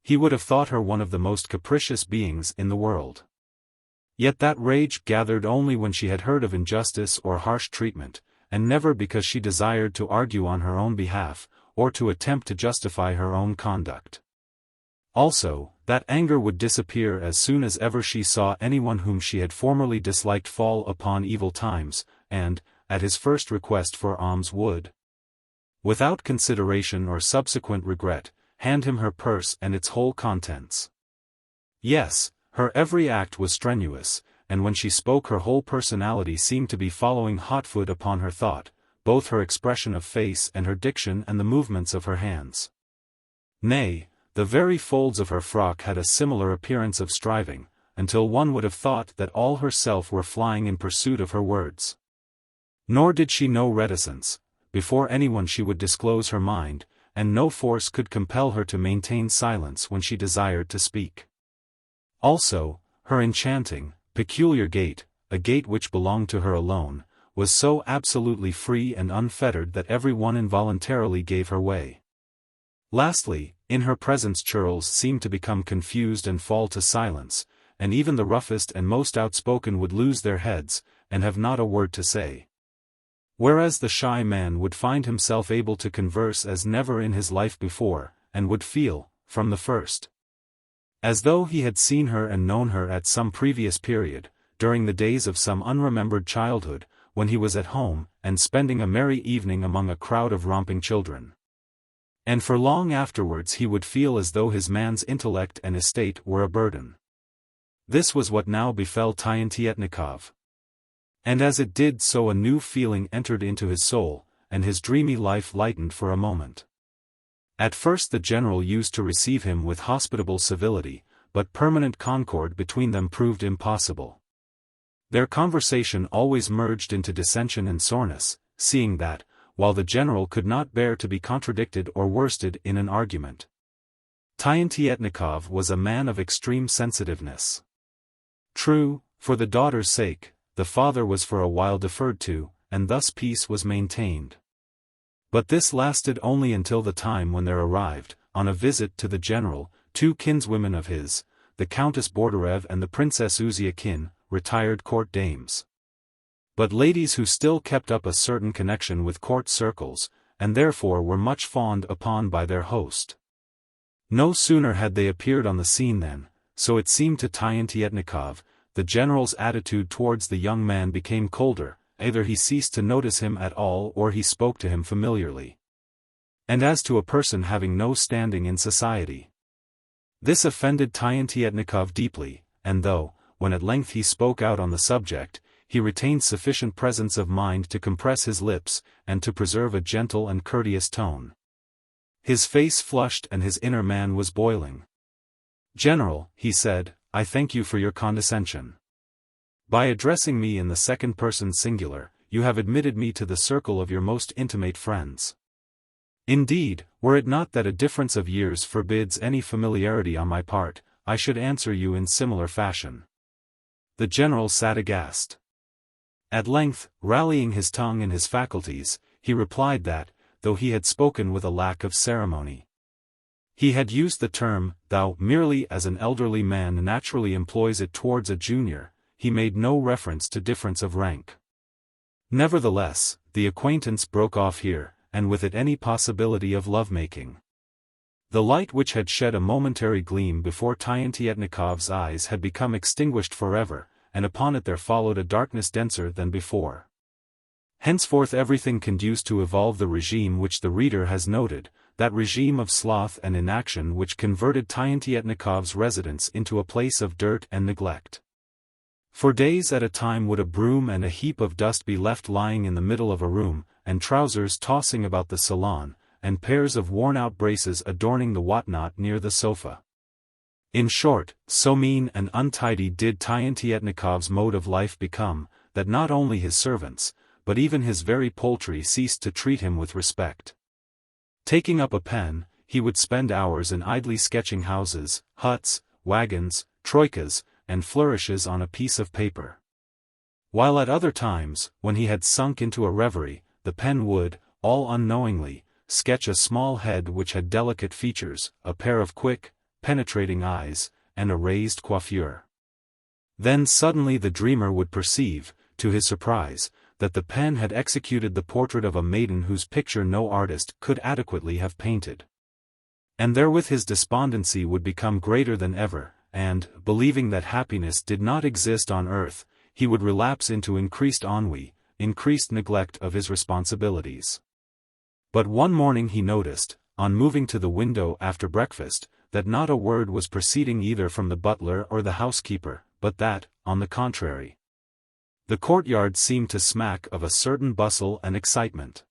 A: he would have thought her one of the most capricious beings in the world. Yet that rage gathered only when she had heard of injustice or harsh treatment, and never because she desired to argue on her own behalf, or to attempt to justify her own conduct. Also, that anger would disappear as soon as ever she saw anyone whom she had formerly disliked fall upon evil times, and, at his first request for alms would, without consideration or subsequent regret, hand him her purse and its whole contents. Yes, her every act was strenuous, and when she spoke her whole personality seemed to be following hotfoot upon her thought, both her expression of face and her diction and the movements of her hands. Nay, the very folds of her frock had a similar appearance of striving, until one would have thought that all herself were flying in pursuit of her words. Nor did she know reticence. Before anyone she would disclose her mind, and no force could compel her to maintain silence when she desired to speak. Also, her enchanting, peculiar gait, a gait which belonged to her alone, was so absolutely free and unfettered that every one involuntarily gave her way. Lastly, in her presence churls seemed to become confused and fall to silence, and even the roughest and most outspoken would lose their heads, and have not a word to say. Whereas the shy man would find himself able to converse as never in his life before, and would feel, from the first, as though he had seen her and known her at some previous period, during the days of some unremembered childhood, when he was at home, and spending a merry evening among a crowd of romping children. And for long afterwards he would feel as though his man's intellect and estate were a burden. This was what now befell Tientietnikov. And as it did so a new feeling entered into his soul, and his dreamy life lightened for a moment. At first the general used to receive him with hospitable civility, but permanent concord between them proved impossible. Their conversation always merged into dissension and soreness, seeing that, while the general could not bear to be contradicted or worsted in an argument, Tientietnikov was a man of extreme sensitiveness. True, for the daughter's sake, the father was for a while deferred to, and thus peace was maintained. But this lasted only until the time when there arrived, on a visit to the general, two kinswomen of his, the Countess Bordarev and the Princess Uzyakin, retired court dames. But ladies who still kept up a certain connection with court circles, and therefore were much fawned upon by their host. No sooner had they appeared on the scene than, so it seemed to Tientietnikov, the general's attitude towards the young man became colder, either he ceased to notice him at all or he spoke to him familiarly. And as to a person having no standing in society, this offended Tientietnikov deeply, and though, when at length he spoke out on the subject, he retained sufficient presence of mind to compress his lips, and to preserve a gentle and courteous tone, his face flushed and his inner man was boiling. "General," he said, "I thank you for your condescension. By addressing me in the second person singular, you have admitted me to the circle of your most intimate friends. Indeed, were it not that a difference of years forbids any familiarity on my part, I should answer you in similar fashion." The general sat aghast. At length, rallying his tongue and his faculties, he replied that, though he had spoken with a lack of ceremony, he had used the term "thou" merely as an elderly man naturally employs it towards a junior, he made no reference to difference of rank. Nevertheless, the acquaintance broke off here, and with it any possibility of love-making. The light which had shed a momentary gleam before Tientietnikov's eyes had become extinguished forever, and upon it there followed a darkness denser than before. Henceforth everything conduced to evolve the regime which the reader has noted, that regime of sloth and inaction which converted Tientietnikov's residence into a place of dirt and neglect. For days at a time would a broom and a heap of dust be left lying in the middle of a room, and trousers tossing about the salon, and pairs of worn-out braces adorning the whatnot near the sofa. In short, so mean and untidy did Tientietnikov's mode of life become, that not only his servants, but even his very poultry ceased to treat him with respect. Taking up a pen, he would spend hours in idly sketching houses, huts, wagons, troikas, and flourishes on a piece of paper. While at other times, when he had sunk into a reverie, the pen would, all unknowingly, sketch a small head which had delicate features, a pair of quick, penetrating eyes, and a raised coiffure. Then suddenly the dreamer would perceive, to his surprise, that the pen had executed the portrait of a maiden whose picture no artist could adequately have painted. And therewith his despondency would become greater than ever, and, believing that happiness did not exist on earth, he would relapse into increased ennui, increased neglect of his responsibilities. But one morning he noticed, on moving to the window after breakfast, that not a word was proceeding either from the butler or the housekeeper, but that, on the contrary. The courtyard seemed to smack of a certain bustle and excitement.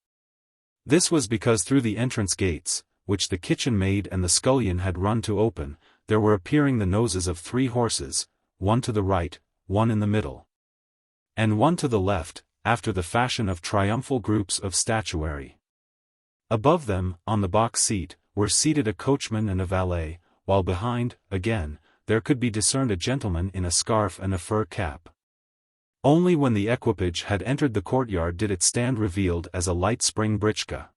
A: This was because through the entrance gates, which the kitchen maid and the scullion had run to open, there were appearing the noses of 3 horses, one to the right, one in the middle, and one to the left, after the fashion of triumphal groups of statuary. Above them, on the box seat, were seated a coachman and a valet, while behind, again, there could be discerned a gentleman in a scarf and a fur cap. Only when the equipage had entered the courtyard did it stand revealed as a light spring britchka.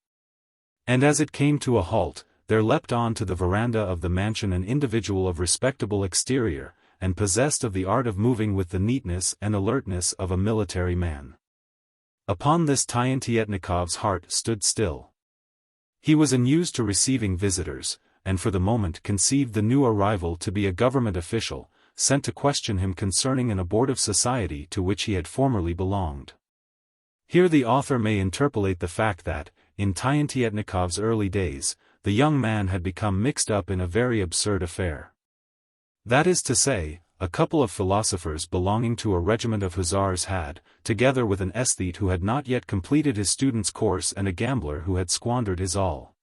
A: And as it came to a halt, there leapt on to the veranda of the mansion an individual of respectable exterior, and possessed of the art of moving with the neatness and alertness of a military man. Upon this Tientietnikov's heart stood still. He was unused to receiving visitors, and for the moment conceived the new arrival to be a government official, sent to question him concerning an abortive society to which he had formerly belonged. Here the author may interpolate the fact that, in Tientietnikov's early days, the young man had become mixed up in a very absurd affair. That is to say, a couple of philosophers belonging to a regiment of hussars had, together with an aesthete who had not yet completed his student's course and a gambler who had squandered his all,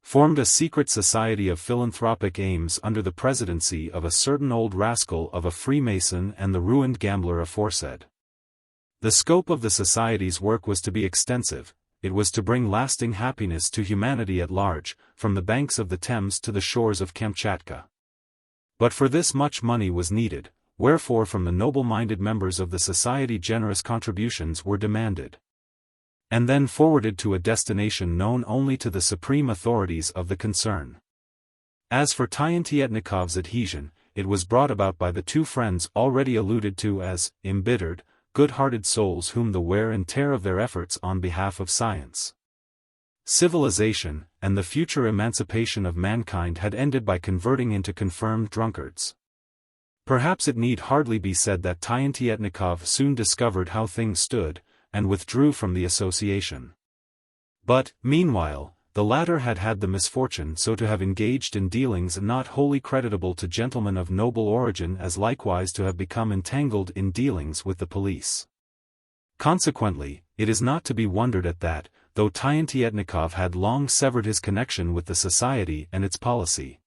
A: formed a secret society of philanthropic aims under the presidency of a certain old rascal of a Freemason and the ruined gambler aforesaid. The scope of the society's work was to be extensive. It was to bring lasting happiness to humanity at large, from the banks of the Thames to the shores of Kamchatka. But for this much money was needed, wherefore from the noble-minded members of the society generous contributions were demanded, and then forwarded to a destination known only to the supreme authorities of the concern. As for Tientietnikov's adhesion, it was brought about by the 2 friends already alluded to as embittered, good-hearted souls whom the wear and tear of their efforts on behalf of science, civilization, and the future emancipation of mankind had ended by converting into confirmed drunkards. Perhaps it need hardly be said that Tientietnikov soon discovered how things stood, and withdrew from the association. But, meanwhile, the latter had had the misfortune so to have engaged in dealings not wholly creditable to gentlemen of noble origin as likewise to have become entangled in dealings with the police. Consequently, it is not to be wondered at that, though Tientietnikov had long severed his connection with the society and its policy,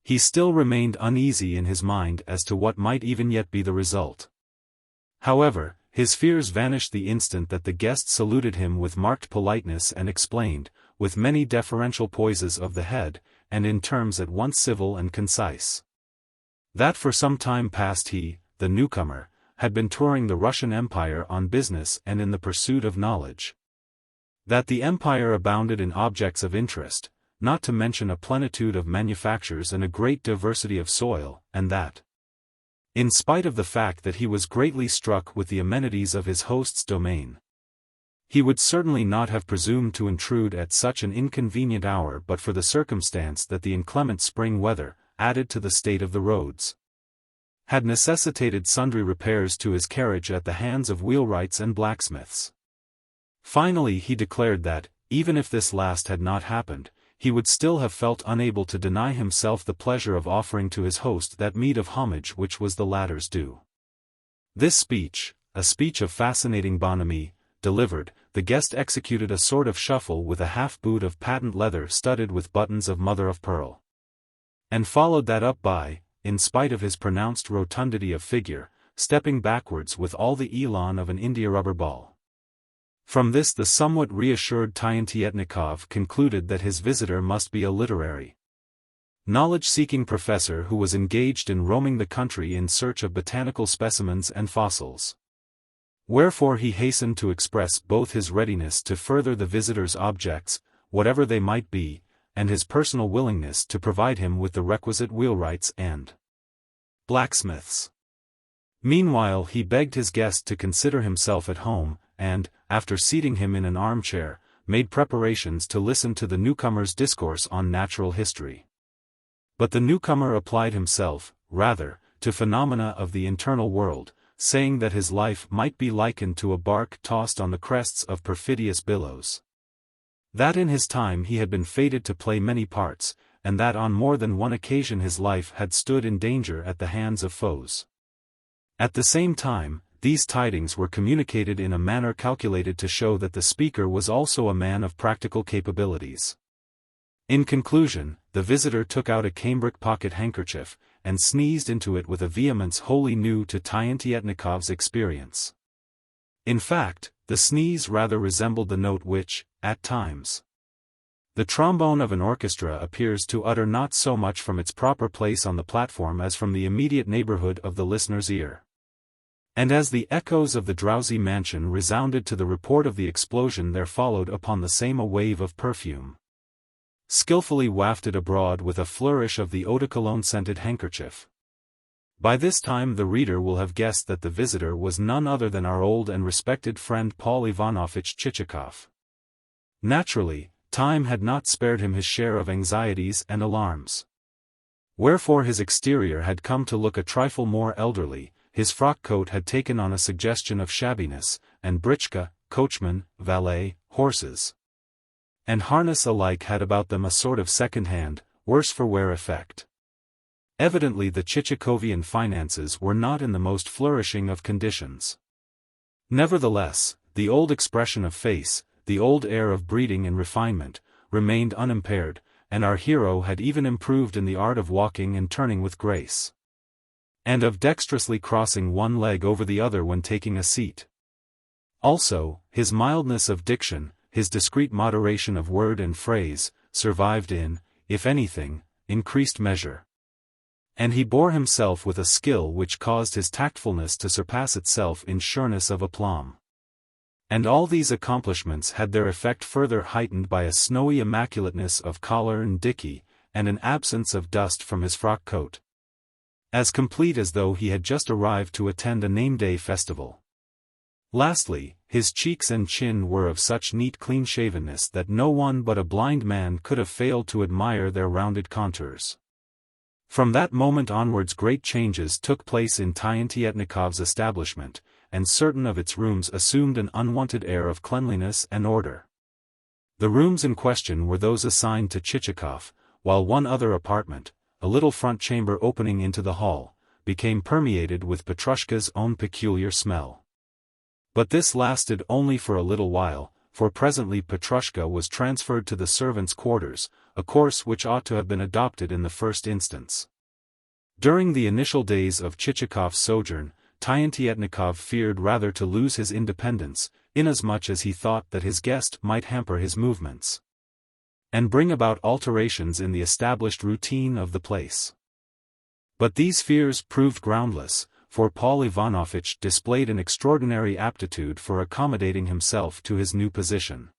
A: he still remained uneasy in his mind as to what might even yet be the result. However, his fears vanished the instant that the guest saluted him with marked politeness and explained, with many deferential poises of the head, and in terms at once civil and concise, that for some time past he, the newcomer, had been touring the Russian Empire on business and in the pursuit of knowledge. That the empire abounded in objects of interest, not to mention a plenitude of manufactures and a great diversity of soil, and that, in spite of the fact that he was greatly struck with the amenities of his host's domain, he would certainly not have presumed to intrude at such an inconvenient hour but for the circumstance that the inclement spring weather, added to the state of the roads, had necessitated sundry repairs to his carriage at the hands of wheelwrights and blacksmiths. Finally he declared that, even if this last had not happened, he would still have felt unable to deny himself the pleasure of offering to his host that meed of homage which was the latter's due. This speech, a speech of fascinating bonhomie, delivered, the guest executed a sort of shuffle with a half-boot of patent leather studded with buttons of mother-of-pearl, and followed that up by, in spite of his pronounced rotundity of figure, stepping backwards with all the elan of an india-rubber ball. From this the somewhat reassured Tientietnikov concluded that his visitor must be a literary, knowledge-seeking professor who was engaged in roaming the country in search of botanical specimens and fossils. Wherefore he hastened to express both his readiness to further the visitor's objects, whatever they might be, and his personal willingness to provide him with the requisite wheelwrights and blacksmiths. Meanwhile he begged his guest to consider himself at home, and, after seating him in an armchair, made preparations to listen to the newcomer's discourse on natural history. But the newcomer applied himself, rather, to phenomena of the internal world, saying that his life might be likened to a bark tossed on the crests of perfidious billows. That in his time he had been fated to play many parts, and that on more than one occasion his life had stood in danger at the hands of foes. At the same time, these tidings were communicated in a manner calculated to show that the speaker was also a man of practical capabilities. In conclusion, the visitor took out a cambric pocket handkerchief, and sneezed into it with a vehemence wholly new to Tientietnikov's experience. In fact, the sneeze rather resembled the note which, at times, the trombone of an orchestra appears to utter not so much from its proper place on the platform as from the immediate neighborhood of the listener's ear. And as the echoes of the drowsy mansion resounded to the report of the explosion, there followed upon the same a wave of perfume, skillfully wafted abroad with a flourish of the eau de cologne-scented handkerchief. By this time the reader will have guessed that the visitor was none other than our old and respected friend Pavel Ivanovich Chichikov. Naturally, time had not spared him his share of anxieties and alarms. Wherefore his exterior had come to look a trifle more elderly, his frock-coat had taken on a suggestion of shabbiness, and britchka, coachman, valet, horses, and harness alike had about them a sort of second-hand, worse-for-wear effect. Evidently the Chichikovian finances were not in the most flourishing of conditions. Nevertheless, the old expression of face, the old air of breeding and refinement, remained unimpaired, and our hero had even improved in the art of walking and turning with grace, and of dexterously crossing one leg over the other when taking a seat. Also, his mildness of diction, his discreet moderation of word and phrase, survived in, if anything, increased measure. And he bore himself with a skill which caused his tactfulness to surpass itself in sureness of aplomb. And all these accomplishments had their effect further heightened by a snowy immaculateness of collar and dicky, and an absence of dust from his frock-coat, as complete as though he had just arrived to attend a name-day festival. Lastly, his cheeks and chin were of such neat clean-shavenness that no one but a blind man could have failed to admire their rounded contours. From that moment onwards great changes took place in Tientietnikov's establishment, and certain of its rooms assumed an unwonted air of cleanliness and order. The rooms in question were those assigned to Chichikov, while one other apartment, a little front chamber opening into the hall, became permeated with Petrushka's own peculiar smell. But this lasted only for a little while, for presently Petrushka was transferred to the servants' quarters, a course which ought to have been adopted in the first instance. During the initial days of Chichikov's sojourn, Tientietnikov feared rather to lose his independence, inasmuch as he thought that his guest might hamper his movements, and bring about alterations in the established routine of the place. But these fears proved groundless, for Pavel Ivanovich displayed an extraordinary aptitude for accommodating himself to his new position.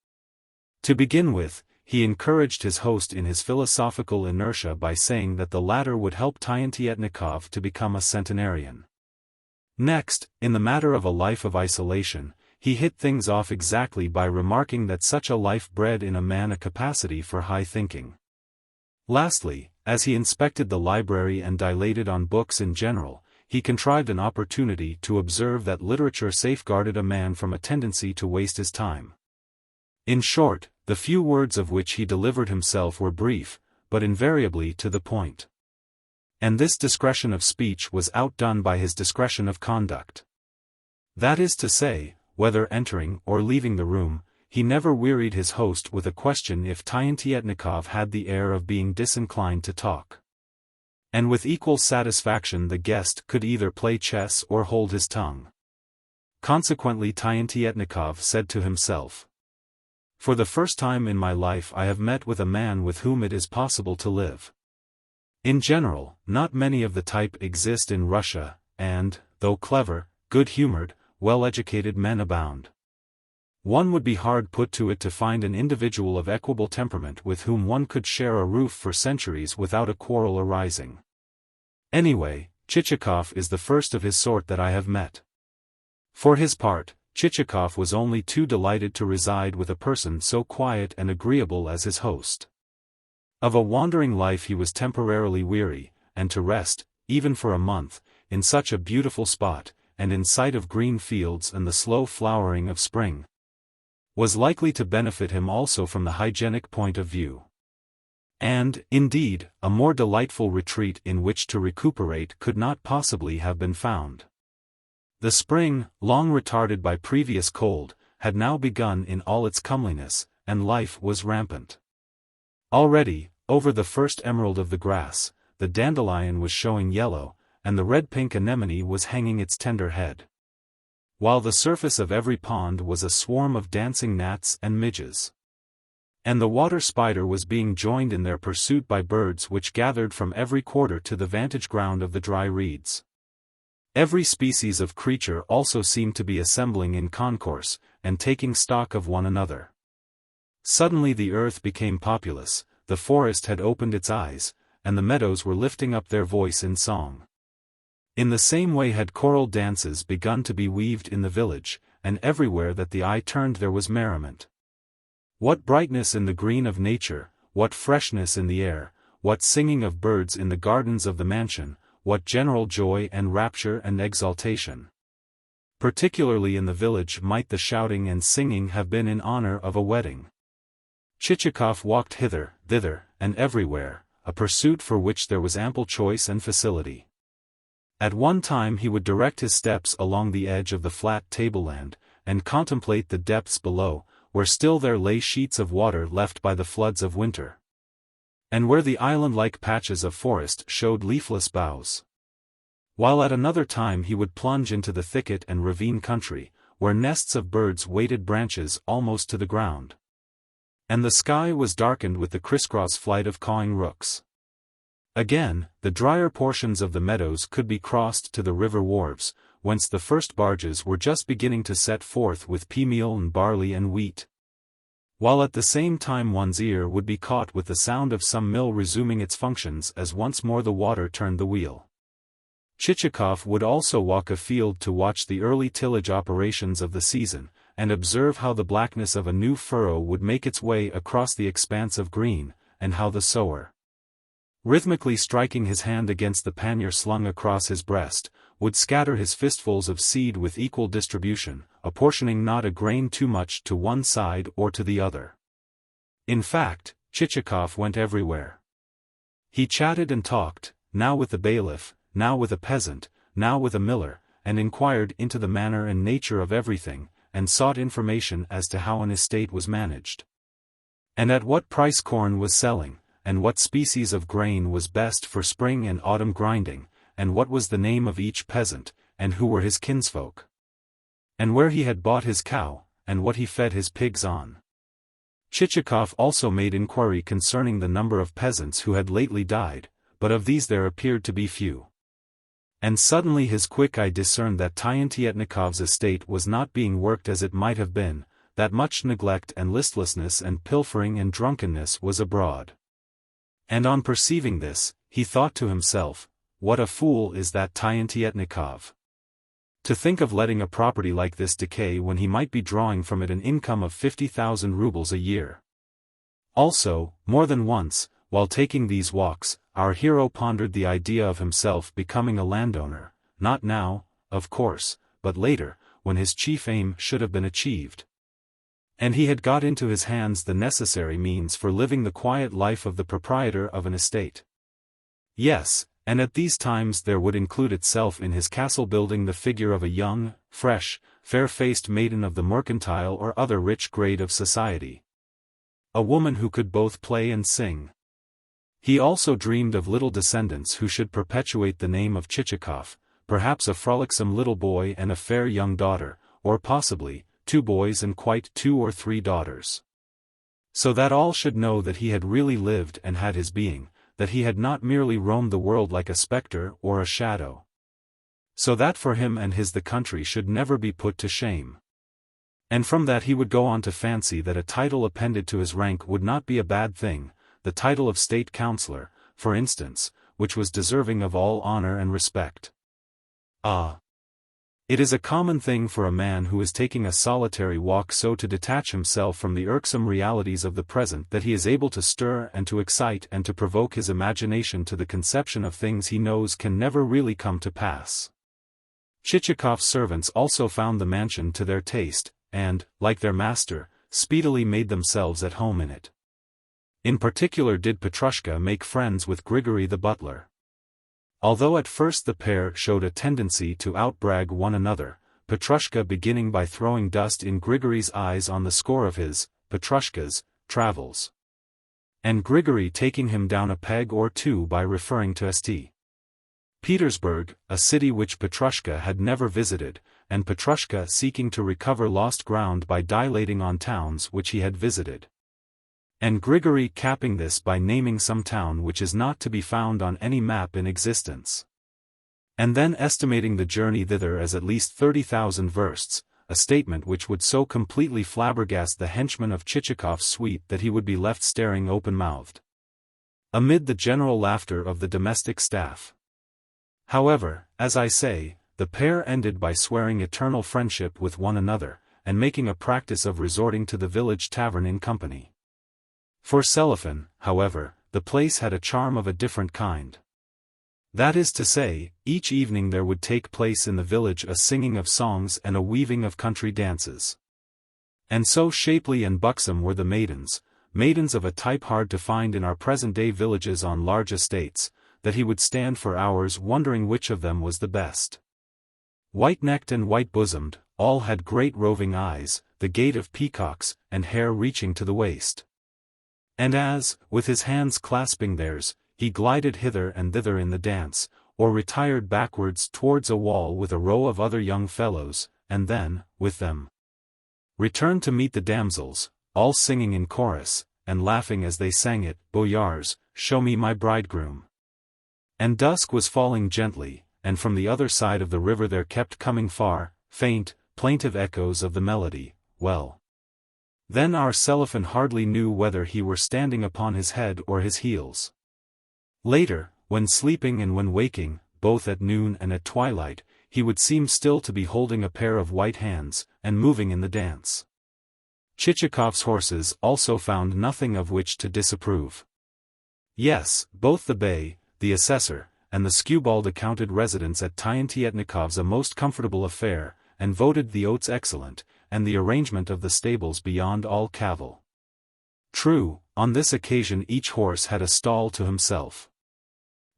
A: To begin with, he encouraged his host in his philosophical inertia by saying that the latter would help Tientietnikov to become a centenarian. Next, in the matter of a life of isolation, he hit things off exactly by remarking that such a life bred in a man a capacity for high thinking. Lastly, as he inspected the library and dilated on books in general, he contrived an opportunity to observe that literature safeguarded a man from a tendency to waste his time. In short, the few words of which he delivered himself were brief, but invariably to the point. And this discretion of speech was outdone by his discretion of conduct. That is to say, whether entering or leaving the room, he never wearied his host with a question if Tientietnikov had the air of being disinclined to talk. And with equal satisfaction the guest could either play chess or hold his tongue. Consequently Tientietnikov said to himself, "For the first time in my life I have met with a man with whom it is possible to live." In general, not many of the type exist in Russia, and, though clever, good-humored, well-educated men abound, one would be hard put to it to find an individual of equable temperament with whom one could share a roof for centuries without a quarrel arising. Anyway, Chichikov is the first of his sort that I have met. For his part, Chichikov was only too delighted to reside with a person so quiet and agreeable as his host. Of a wandering life he was temporarily weary, and to rest, even for a month, in such a beautiful spot, and in sight of green fields and the slow flowering of spring, was likely to benefit him also from the hygienic point of view. And, indeed, a more delightful retreat in which to recuperate could not possibly have been found. The spring, long retarded by previous cold, had now begun in all its comeliness, and life was rampant. Already, over the first emerald of the grass, the dandelion was showing yellow, and the red-pink anemone was hanging its tender head. While the surface of every pond was a swarm of dancing gnats and midges. And the water spider was being joined in their pursuit by birds which gathered from every quarter to the vantage ground of the dry reeds. Every species of creature also seemed to be assembling in concourse, and taking stock of one another. Suddenly the earth became populous, the forest had opened its eyes, and the meadows were lifting up their voice in song. In the same way had choral dances begun to be weaved in the village, and everywhere that the eye turned there was merriment. What brightness in the green of nature, what freshness in the air, what singing of birds in the gardens of the mansion, what general joy and rapture and exaltation. Particularly in the village might the shouting and singing have been in honor of a wedding. Chichikov walked hither, thither, and everywhere, a pursuit for which there was ample choice and facility. At one time he would direct his steps along the edge of the flat tableland, and contemplate the depths below, where still there lay sheets of water left by the floods of winter. And where the island-like patches of forest showed leafless boughs. While at another time he would plunge into the thicket and ravine country, where nests of birds weighted branches almost to the ground. And the sky was darkened with the crisscross flight of cawing rooks. Again, the drier portions of the meadows could be crossed to the river wharves, whence the first barges were just beginning to set forth with pea meal and barley and wheat. While at the same time one's ear would be caught with the sound of some mill resuming its functions as once more the water turned the wheel. Chichikov would also walk afield to watch the early tillage operations of the season, and observe how the blackness of a new furrow would make its way across the expanse of green, and how the sower, rhythmically striking his hand against the pannier slung across his breast, would scatter his fistfuls of seed with equal distribution, apportioning not a grain too much to one side or to the other. In fact, Chichikov went everywhere. He chatted and talked, now with the bailiff, now with a peasant, now with a miller, and inquired into the manner and nature of everything, and sought information as to how an estate was managed, and at what price corn was selling, and what species of grain was best for spring and autumn grinding, and what was the name of each peasant, and who were his kinsfolk, and where he had bought his cow, and what he fed his pigs on. Chichikov also made inquiry concerning the number of peasants who had lately died, but of these there appeared to be few. And suddenly his quick eye discerned that Tientietnikov's estate was not being worked as it might have been, that much neglect and listlessness and pilfering and drunkenness was abroad. And on perceiving this, he thought to himself, what a fool is that Tientietnikov! To think of letting a property like this decay when he might be drawing from it an income of 50,000 rubles a year. Also, more than once, while taking these walks, our hero pondered the idea of himself becoming a landowner, not now, of course, but later, when his chief aim should have been achieved. And he had got into his hands the necessary means for living the quiet life of the proprietor of an estate. Yes, and at these times there would include itself in his castle building the figure of a young, fresh, fair-faced maiden of the mercantile or other rich grade of society. A woman who could both play and sing. He also dreamed of little descendants who should perpetuate the name of Chichikov, perhaps a frolicsome little boy and a fair young daughter, or possibly, 2 boys and quite 2 or 3 daughters. So that all should know that he had really lived and had his being, that he had not merely roamed the world like a spectre or a shadow. So that for him and his the country should never be put to shame. And from that he would go on to fancy that a title appended to his rank would not be a bad thing, the title of state councillor, for instance, which was deserving of all honor and respect. Ah! It is a common thing for a man who is taking a solitary walk so to detach himself from the irksome realities of the present that he is able to stir and to excite and to provoke his imagination to the conception of things he knows can never really come to pass. Chichikov's servants also found the mansion to their taste, and, like their master, speedily made themselves at home in it. In particular did Petrushka make friends with Grigory the butler. Although at first the pair showed a tendency to outbrag one another, Petrushka beginning by throwing dust in Grigory's eyes on the score of his, Petrushka's, travels, and Grigory taking him down a peg or two by referring to St. Petersburg, a city which Petrushka had never visited, and Petrushka seeking to recover lost ground by dilating on towns which he had visited, and Grigory capping this by naming some town which is not to be found on any map in existence, and then estimating the journey thither as at least 30,000 versts, a statement which would so completely flabbergast the henchman of Chichikov's suite that he would be left staring open-mouthed, amid the general laughter of the domestic staff. However, as I say, the pair ended by swearing eternal friendship with one another, and making a practice of resorting to the village tavern in company. For Selifan, however, the place had a charm of a different kind. That is to say, each evening there would take place in the village a singing of songs and a weaving of country dances. And so shapely and buxom were the maidens of a type hard to find in our present-day villages on large estates, that he would stand for hours wondering which of them was the best. White-necked and white-bosomed, all had great roving eyes, the gait of peacocks, and hair reaching to the waist. And as, with his hands clasping theirs, he glided hither and thither in the dance, or retired backwards towards a wall with a row of other young fellows, and then, with them, returned to meet the damsels, all singing in chorus, and laughing as they sang it, "Boyars, show me my bridegroom." And dusk was falling gently, and from the other side of the river there kept coming far, faint, plaintive echoes of the melody. Well, then our Selifan hardly knew whether he were standing upon his head or his heels. Later, when sleeping and when waking, both at noon and at twilight, he would seem still to be holding a pair of white hands, and moving in the dance. Chichikov's horses also found nothing of which to disapprove. Yes, both the bay, the assessor, and the skewbald accounted residence at Tyantiyetnikov's a most comfortable affair, and voted the oats excellent, and the arrangement of the stables beyond all cavil. True, on this occasion each horse had a stall to himself.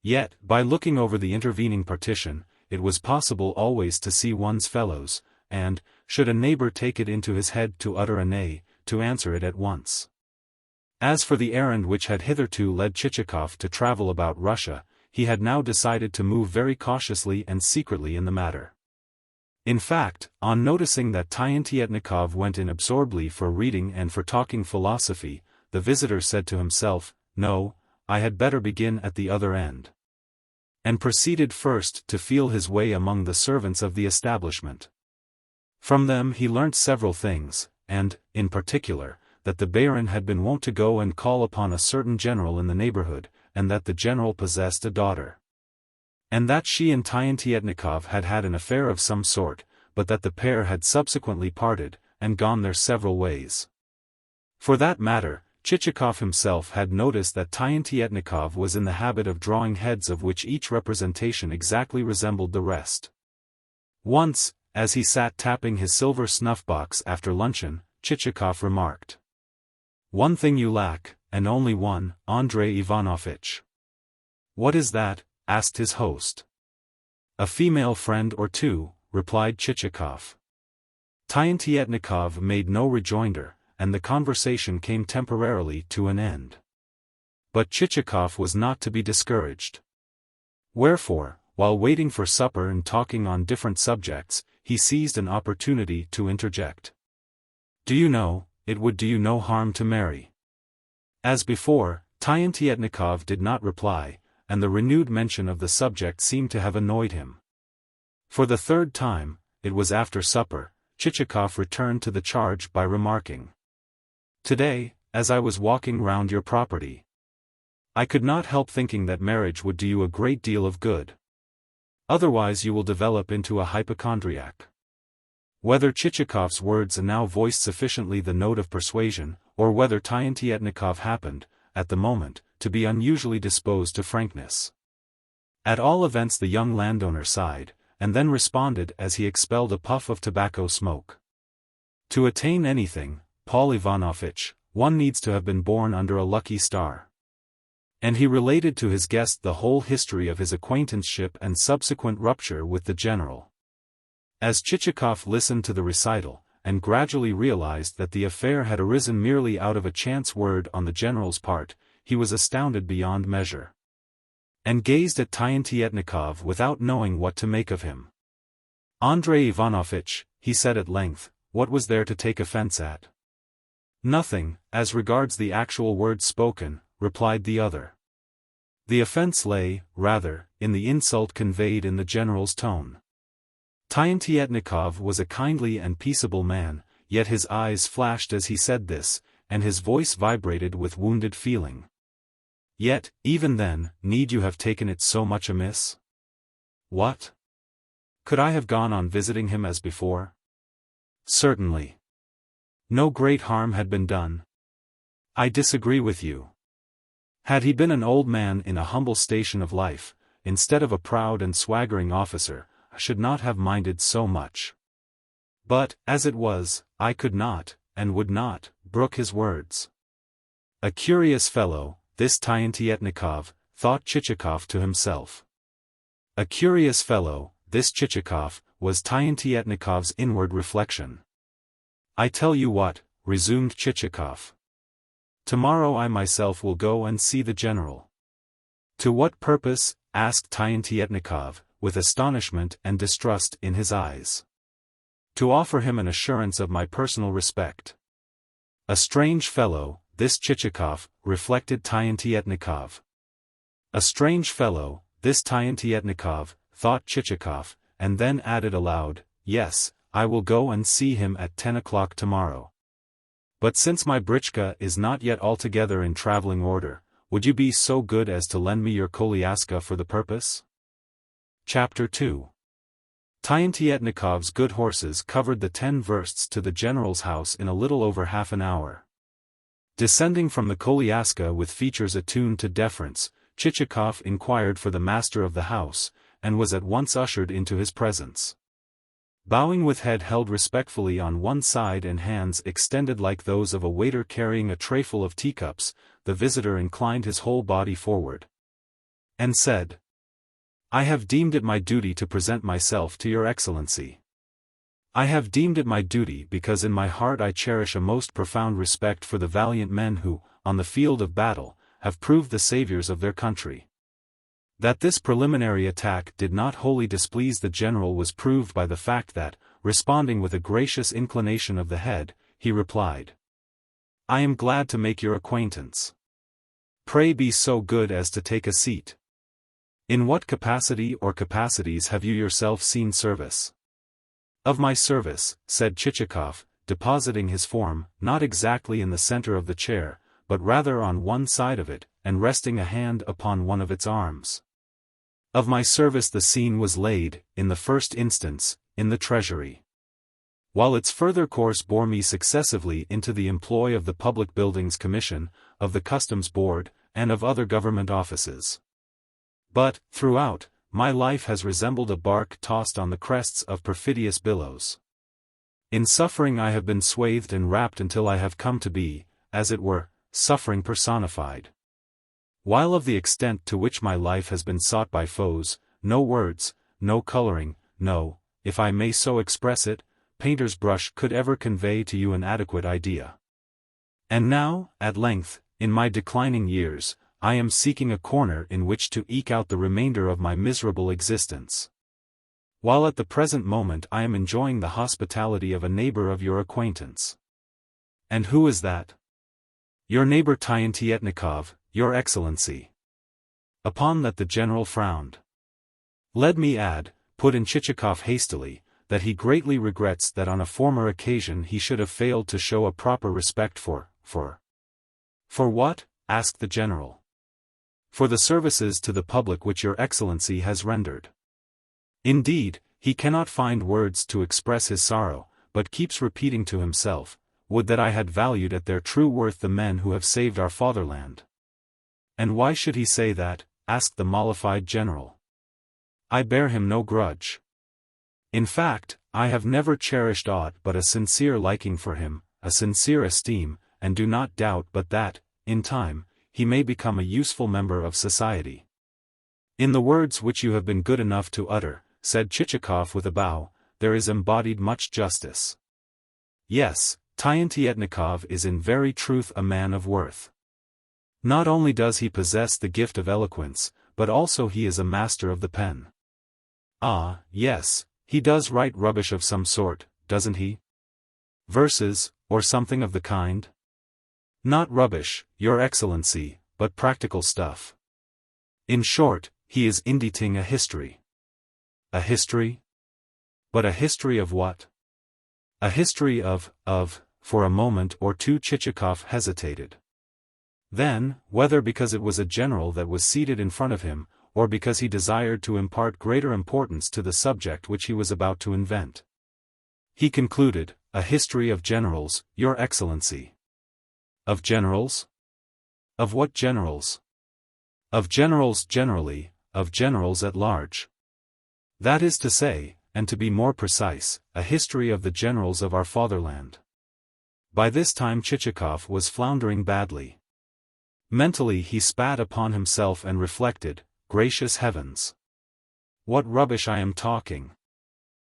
A: Yet, by looking over the intervening partition, it was possible always to see one's fellows, and, should a neighbor take it into his head to utter a neigh, to answer it at once. As for the errand which had hitherto led Chichikov to travel about Russia, he had now decided to move very cautiously and secretly in the matter. In fact, on noticing that Tyantiyetnikov went in absorbedly for reading and for talking philosophy, the visitor said to himself, "No, I had better begin at the other end," and proceeded first to feel his way among the servants of the establishment. From them he learnt several things, and, in particular, that the baron had been wont to go and call upon a certain general in the neighborhood, and that the general possessed a daughter, and that she and Tyantiyetnikov had had an affair of some sort, but that the pair had subsequently parted, and gone their several ways. For that matter, Chichikov himself had noticed that Tyantiyetnikov was in the habit of drawing heads of which each representation exactly resembled the rest. Once, as he sat tapping his silver snuff-box after luncheon, Chichikov remarked, "One thing you lack, and only one, Andrei Ivanovitch." "What is that?" asked his host. "A female friend or two," replied Chichikov. Tyantiyetnikov made no rejoinder, and the conversation came temporarily to an end. But Chichikov was not to be discouraged. Wherefore, while waiting for supper and talking on different subjects, he seized an opportunity to interject. "Do you know, it would do you no harm to marry." As before, Tyantiyetnikov did not reply, and the renewed mention of the subject seemed to have annoyed him. For the third time, it was after supper, Chichikov returned to the charge by remarking, "Today, as I was walking round your property, I could not help thinking that marriage would do you a great deal of good. Otherwise you will develop into a hypochondriac." Whether Chichikov's words now voiced sufficiently the note of persuasion, or whether Tyantiyetnikov happened, at the moment, to be unusually disposed to frankness. At all events the young landowner sighed, and then responded as he expelled a puff of tobacco smoke. "To attain anything, Paul Ivanovitch, one needs to have been born under a lucky star. And he related to his guest the whole history of his acquaintanceship and subsequent rupture with the general. As Chichikov listened to the recital, and gradually realized that the affair had arisen merely out of a chance word on the general's part, he was astounded beyond measure. And gazed at Tientietnikov without knowing what to make of him. "Andrei Ivanovitch," he said at length, "what was there to take offense at?" "Nothing, as regards the actual words spoken," replied the other. The offense lay, rather, in the insult conveyed in the general's tone. Tientietnikov was a kindly and peaceable man, yet his eyes flashed as he said this, and his voice vibrated with wounded feeling. "Yet, even then, need you have taken it so much amiss? What? Could I have gone on visiting him as before?" "Certainly. No great harm had been done." "I disagree with you. Had he been an old man in a humble station of life, instead of a proud and swaggering officer, I should not have minded so much. But, as it was, I could not, and would not, brook his words." A curious fellow, this Tientietnikov, thought Chichikov to himself. A curious fellow, this Chichikov, was Tientietnikov's inward reflection. "I tell you what," resumed Chichikov. "Tomorrow I myself will go and see the general." "To what purpose?" asked Tientietnikov, with astonishment and distrust in his eyes. "To offer him an assurance of my personal respect." A strange fellow, this Chichikov, reflected Tientietnikov. A strange fellow, this Tientietnikov, thought Chichikov, and then added aloud, "Yes, I will go and see him at 10 o'clock tomorrow. But since my britchka is not yet altogether in travelling order, would you be so good as to lend me your koliaska for the purpose?" Chapter 2. Tientietnikov's good horses covered the 10 versts to the general's house in a little over half an hour. Descending from the koliaska with features attuned to deference, Chichikov inquired for the master of the house, and was at once ushered into his presence. Bowing with head held respectfully on one side and hands extended like those of a waiter carrying a trayful of teacups, the visitor inclined his whole body forward, and said, "I have deemed it my duty to present myself to your Excellency. I have deemed it my duty because in my heart I cherish a most profound respect for the valiant men who, on the field of battle, have proved the saviors of their country." That this preliminary attack did not wholly displease the general was proved by the fact that, responding with a gracious inclination of the head, he replied, "I am glad to make your acquaintance. Pray be so good as to take a seat. In what capacity or capacities have you yourself seen service?" "Of my service," said Chichikov, depositing his form, not exactly in the center of the chair, but rather on one side of it, and resting a hand upon one of its arms. "Of my service the scene was laid, in the first instance, in the Treasury. While its further course bore me successively into the employ of the Public Buildings Commission, of the Customs Board, and of other government offices. But, throughout, my life has resembled a bark tossed on the crests of perfidious billows. In suffering I have been swathed and wrapped until I have come to be, as it were, suffering personified. While of the extent to which my life has been sought by foes, no words, no coloring, no, if I may so express it, painter's brush could ever convey to you an adequate idea. And now, at length, in my declining years, I am seeking a corner in which to eke out the remainder of my miserable existence. While at the present moment I am enjoying the hospitality of a neighbor of your acquaintance." "And who is that?" "Your neighbor Tientietnikov, your Excellency." Upon that the general frowned. "Let me add," put in Chichikov hastily, "that he greatly regrets that on a former occasion he should have failed to show a proper respect for. For what?" asked the general. "For the services to the public which your Excellency has rendered. Indeed, he cannot find words to express his sorrow, but keeps repeating to himself, 'Would that I had valued at their true worth the men who have saved our fatherland.'" "And why should he say that?" asked the mollified general. "I bear him no grudge. In fact, I have never cherished aught but a sincere liking for him, a sincere esteem, and do not doubt but that, in time, he may become a useful member of society. In the words which you have been good enough to utter, said Chichikov with a bow, there is embodied much justice. Yes, Tientietnikov is in very truth a man of worth. Not only does he possess the gift of eloquence, but also he is a master of the pen. Ah, yes, he does write rubbish of some sort, doesn't he? Verses, or something of the kind? Not rubbish, Your Excellency, but practical stuff. In short, he is inditing a history. A history? But a history of what? A history of, for a moment or two Chichikov hesitated. Then, whether because it was a general that was seated in front of him, or because he desired to impart greater importance to the subject which he was about to invent, he concluded, a history of generals, Your Excellency. Of generals? Of what generals? Of generals generally, of generals at large. That is to say, and to be more precise, a history of the generals of our fatherland. By this time Chichikov was floundering badly. Mentally he spat upon himself and reflected, gracious heavens! What rubbish I am talking!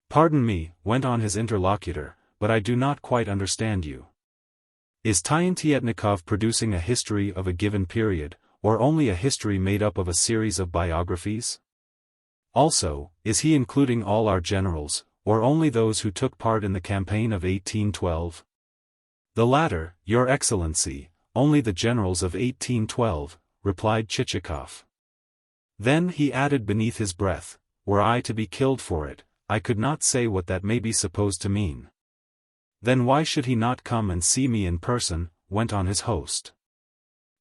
A: Pardon me, went on his interlocutor, but I do not quite understand you. Is Tientietnikov producing a history of a given period, or only a history made up of a series of biographies? Also, is he including all our generals, or only those who took part in the campaign of 1812? The latter, Your Excellency, only the generals of 1812, replied Chichikov. Then he added beneath his breath, were I to be killed for it, I could not say what that may be supposed to mean. Then why should he not come and see me in person, went on his host.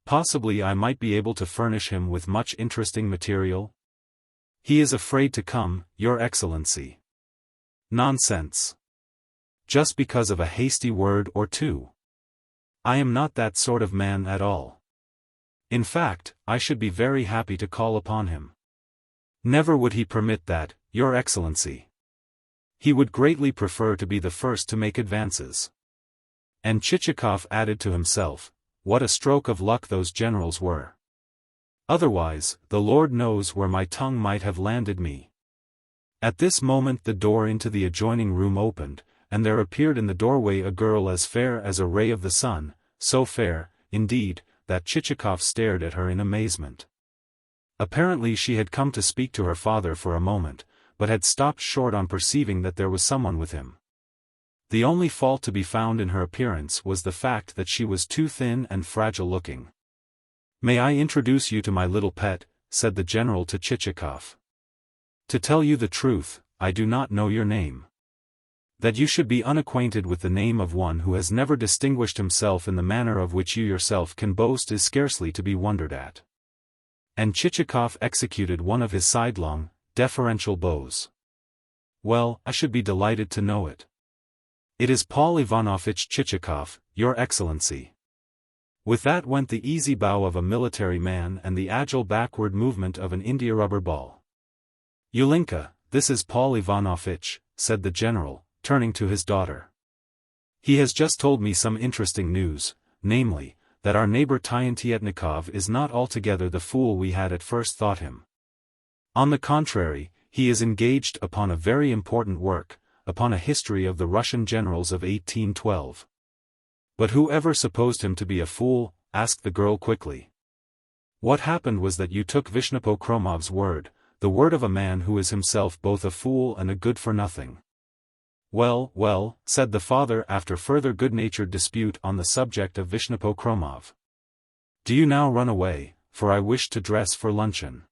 A: Possibly I might be able to furnish him with much interesting material? He is afraid to come, Your Excellency. Nonsense. Just because of a hasty word or two. I am not that sort of man at all. In fact, I should be very happy to call upon him. Never would he permit that, Your Excellency. He would greatly prefer to be the first to make advances. And Chichikov added to himself, what a stroke of luck those generals were. Otherwise, the Lord knows where my tongue might have landed me. At this moment the door into the adjoining room opened, and there appeared in the doorway a girl as fair as a ray of the sun, so fair, indeed, that Chichikov stared at her in amazement. Apparently she had come to speak to her father for a moment, but had stopped short on perceiving that there was someone with him. The only fault to be found in her appearance was the fact that she was too thin and fragile-looking. "May I introduce you to my little pet?" said the general to Chichikov. "To tell you the truth, I do not know your name. That you should be unacquainted with the name of one who has never distinguished himself in the manner of which you yourself can boast is scarcely to be wondered at." And Chichikov executed one of his sidelong, deferential bows. "Well, I should be delighted to know it. It is Pavel Ivanovich Chichikov, Your Excellency." With that went the easy bow of a military man and the agile backward movement of an india-rubber ball. "Yulinka, this is Pavel Ivanovich," said the general, turning to his daughter. "He has just told me some interesting news, namely, that our neighbor Tientietnikov is not altogether the fool we had at first thought him. On the contrary, he is engaged upon a very important work, upon a history of the Russian generals of 1812. "But who ever supposed him to be a fool?" asked the girl quickly. "What happened was that you took Vishnepokromov's word, the word of a man who is himself both a fool and a good-for-nothing." "Well, well," said the father after further good-natured dispute on the subject of Vishnepokhromov. "Do you now run away, for I wish to dress for luncheon.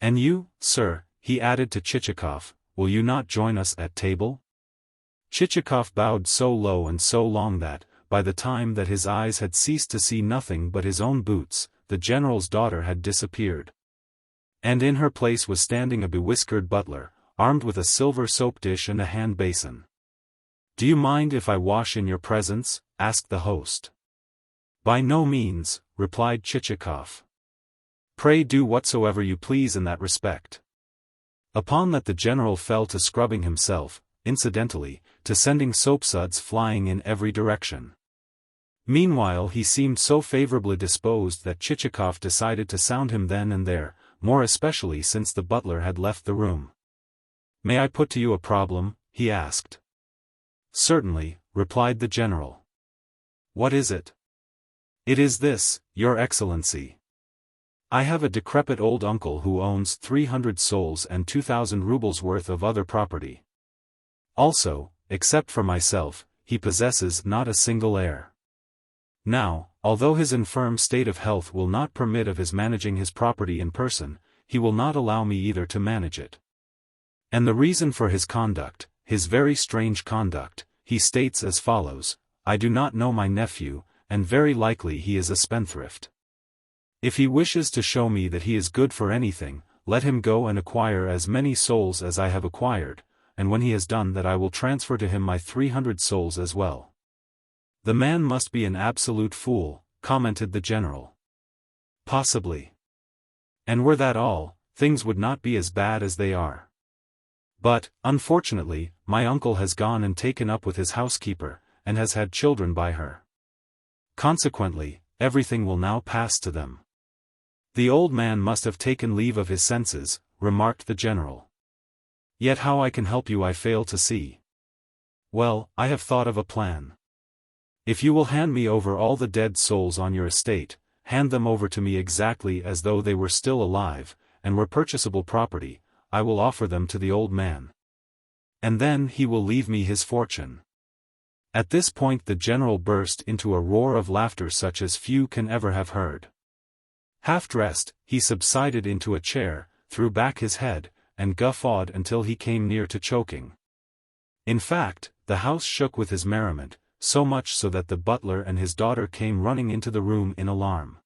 A: And you, sir," he added to Chichikov, "will you not join us at table?" Chichikov bowed so low and so long that, by the time that his eyes had ceased to see nothing but his own boots, the general's daughter had disappeared. And in her place was standing a bewhiskered butler, armed with a silver soap dish and a hand basin. "Do you mind if I wash in your presence?" asked the host. "By no means," replied Chichikov. "Pray do whatsoever you please in that respect." Upon that the general fell to scrubbing himself, incidentally, to sending soapsuds flying in every direction. Meanwhile he seemed so favorably disposed that Chichikov decided to sound him then and there, more especially since the butler had left the room. "May I put to you a problem?" he asked. "Certainly," replied the general. "What is it?" "It is this, Your Excellency. I have a decrepit old uncle who owns 300 souls and 2,000 rubles worth of other property. Also, except for myself, he possesses not a single heir. Now, although his infirm state of health will not permit of his managing his property in person, he will not allow me either to manage it. And the reason for his conduct, his very strange conduct, he states as follows: I do not know my nephew, and very likely he is a spendthrift. If he wishes to show me that he is good for anything, let him go and acquire as many souls as I have acquired, and when he has done that I will transfer to him my 300 souls as well." "The man must be an absolute fool," commented the general. "Possibly. And were that all, things would not be as bad as they are. But, unfortunately, my uncle has gone and taken up with his housekeeper, and has had children by her. Consequently, everything will now pass to them." "The old man must have taken leave of his senses," remarked the general. "Yet how I can help you I fail to see." "Well, I have thought of a plan. If you will hand me over all the dead souls on your estate, hand them over to me exactly as though they were still alive, and were purchasable property, I will offer them to the old man. And then he will leave me his fortune." At this point the general burst into a roar of laughter such as few can ever have heard. Half dressed, he subsided into a chair, threw back his head, and guffawed until he came near to choking. In fact, the house shook with his merriment, so much so that the butler and his daughter came running into the room in alarm.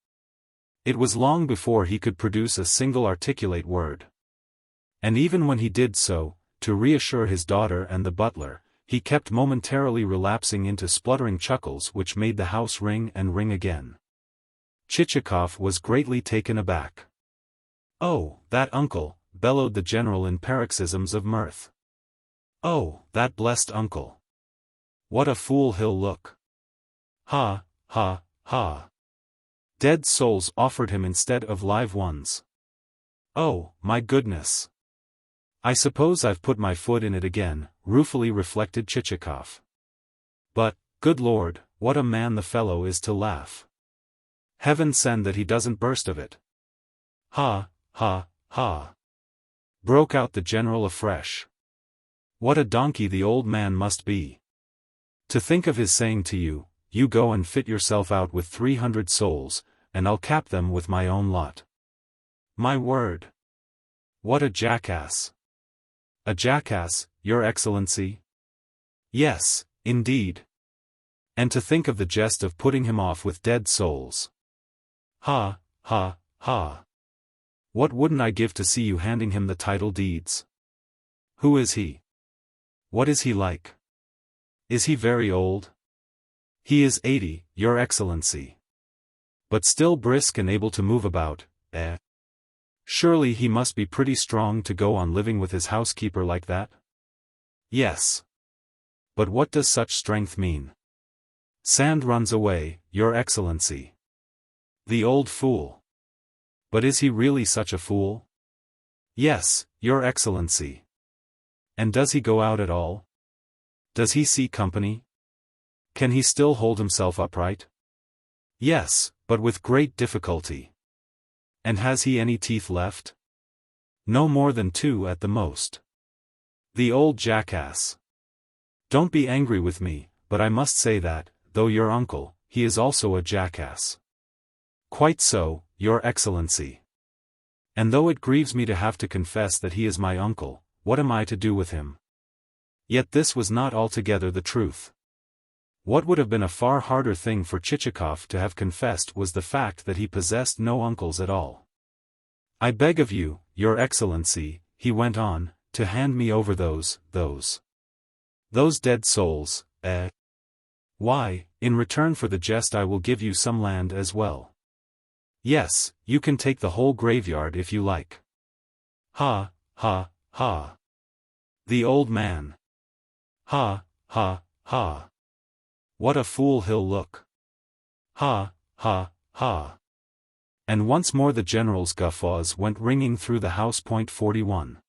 A: It was long before he could produce a single articulate word. And even when he did so, to reassure his daughter and the butler, he kept momentarily relapsing into spluttering chuckles which made the house ring and ring again. Chichikov was greatly taken aback. "Oh, that uncle!" bellowed the general in paroxysms of mirth. "Oh, that blessed uncle! What a fool he'll look! Ha, ha, ha! Dead souls offered him instead of live ones. Oh, my goodness! I suppose I've put my foot in it again," ruefully reflected Chichikov. "But, good Lord, what a man the fellow is to laugh! Heaven send that he doesn't burst of it! Ha, ha, ha!" broke out the general afresh. "What a donkey the old man must be! To think of his saying to you, 'You go and fit yourself out with 300 souls, and I'll cap them with my own lot.' My word! What a jackass! A jackass, Your Excellency? Yes, indeed. And to think of the jest of putting him off with dead souls! Ha, ha, ha! What wouldn't I give to see you handing him the title deeds? Who is he? What is he like? Is he very old?" "He is 80, Your Excellency. But still brisk and able to move about, eh? Surely he must be pretty strong to go on living with his housekeeper like that?" "Yes. But what does such strength mean? Sand runs away, Your Excellency. The old fool! But is he really such a fool?" "Yes, Your Excellency." "And does he go out at all? Does he see company? Can he still hold himself upright?" "Yes, but with great difficulty." "And has he any teeth left?" "No more than 2 at the most." "The old jackass! Don't be angry with me, but I must say that, though your uncle, he is also a jackass." "Quite so, Your Excellency. And though it grieves me to have to confess that he is my uncle, what am I to do with him?" Yet this was not altogether the truth. What would have been a far harder thing for Chichikov to have confessed was the fact that he possessed no uncles at all. "I beg of you, Your Excellency," he went on, "to hand me over those dead souls, eh? Why, in return for the jest I will give you some land as well. Yes, you can take the whole graveyard if you like." "Ha, ha, ha! The old man! Ha, ha, ha! What a fool he'll look! Ha, ha, ha. And once more the general's guffaws went ringing through the house. 41.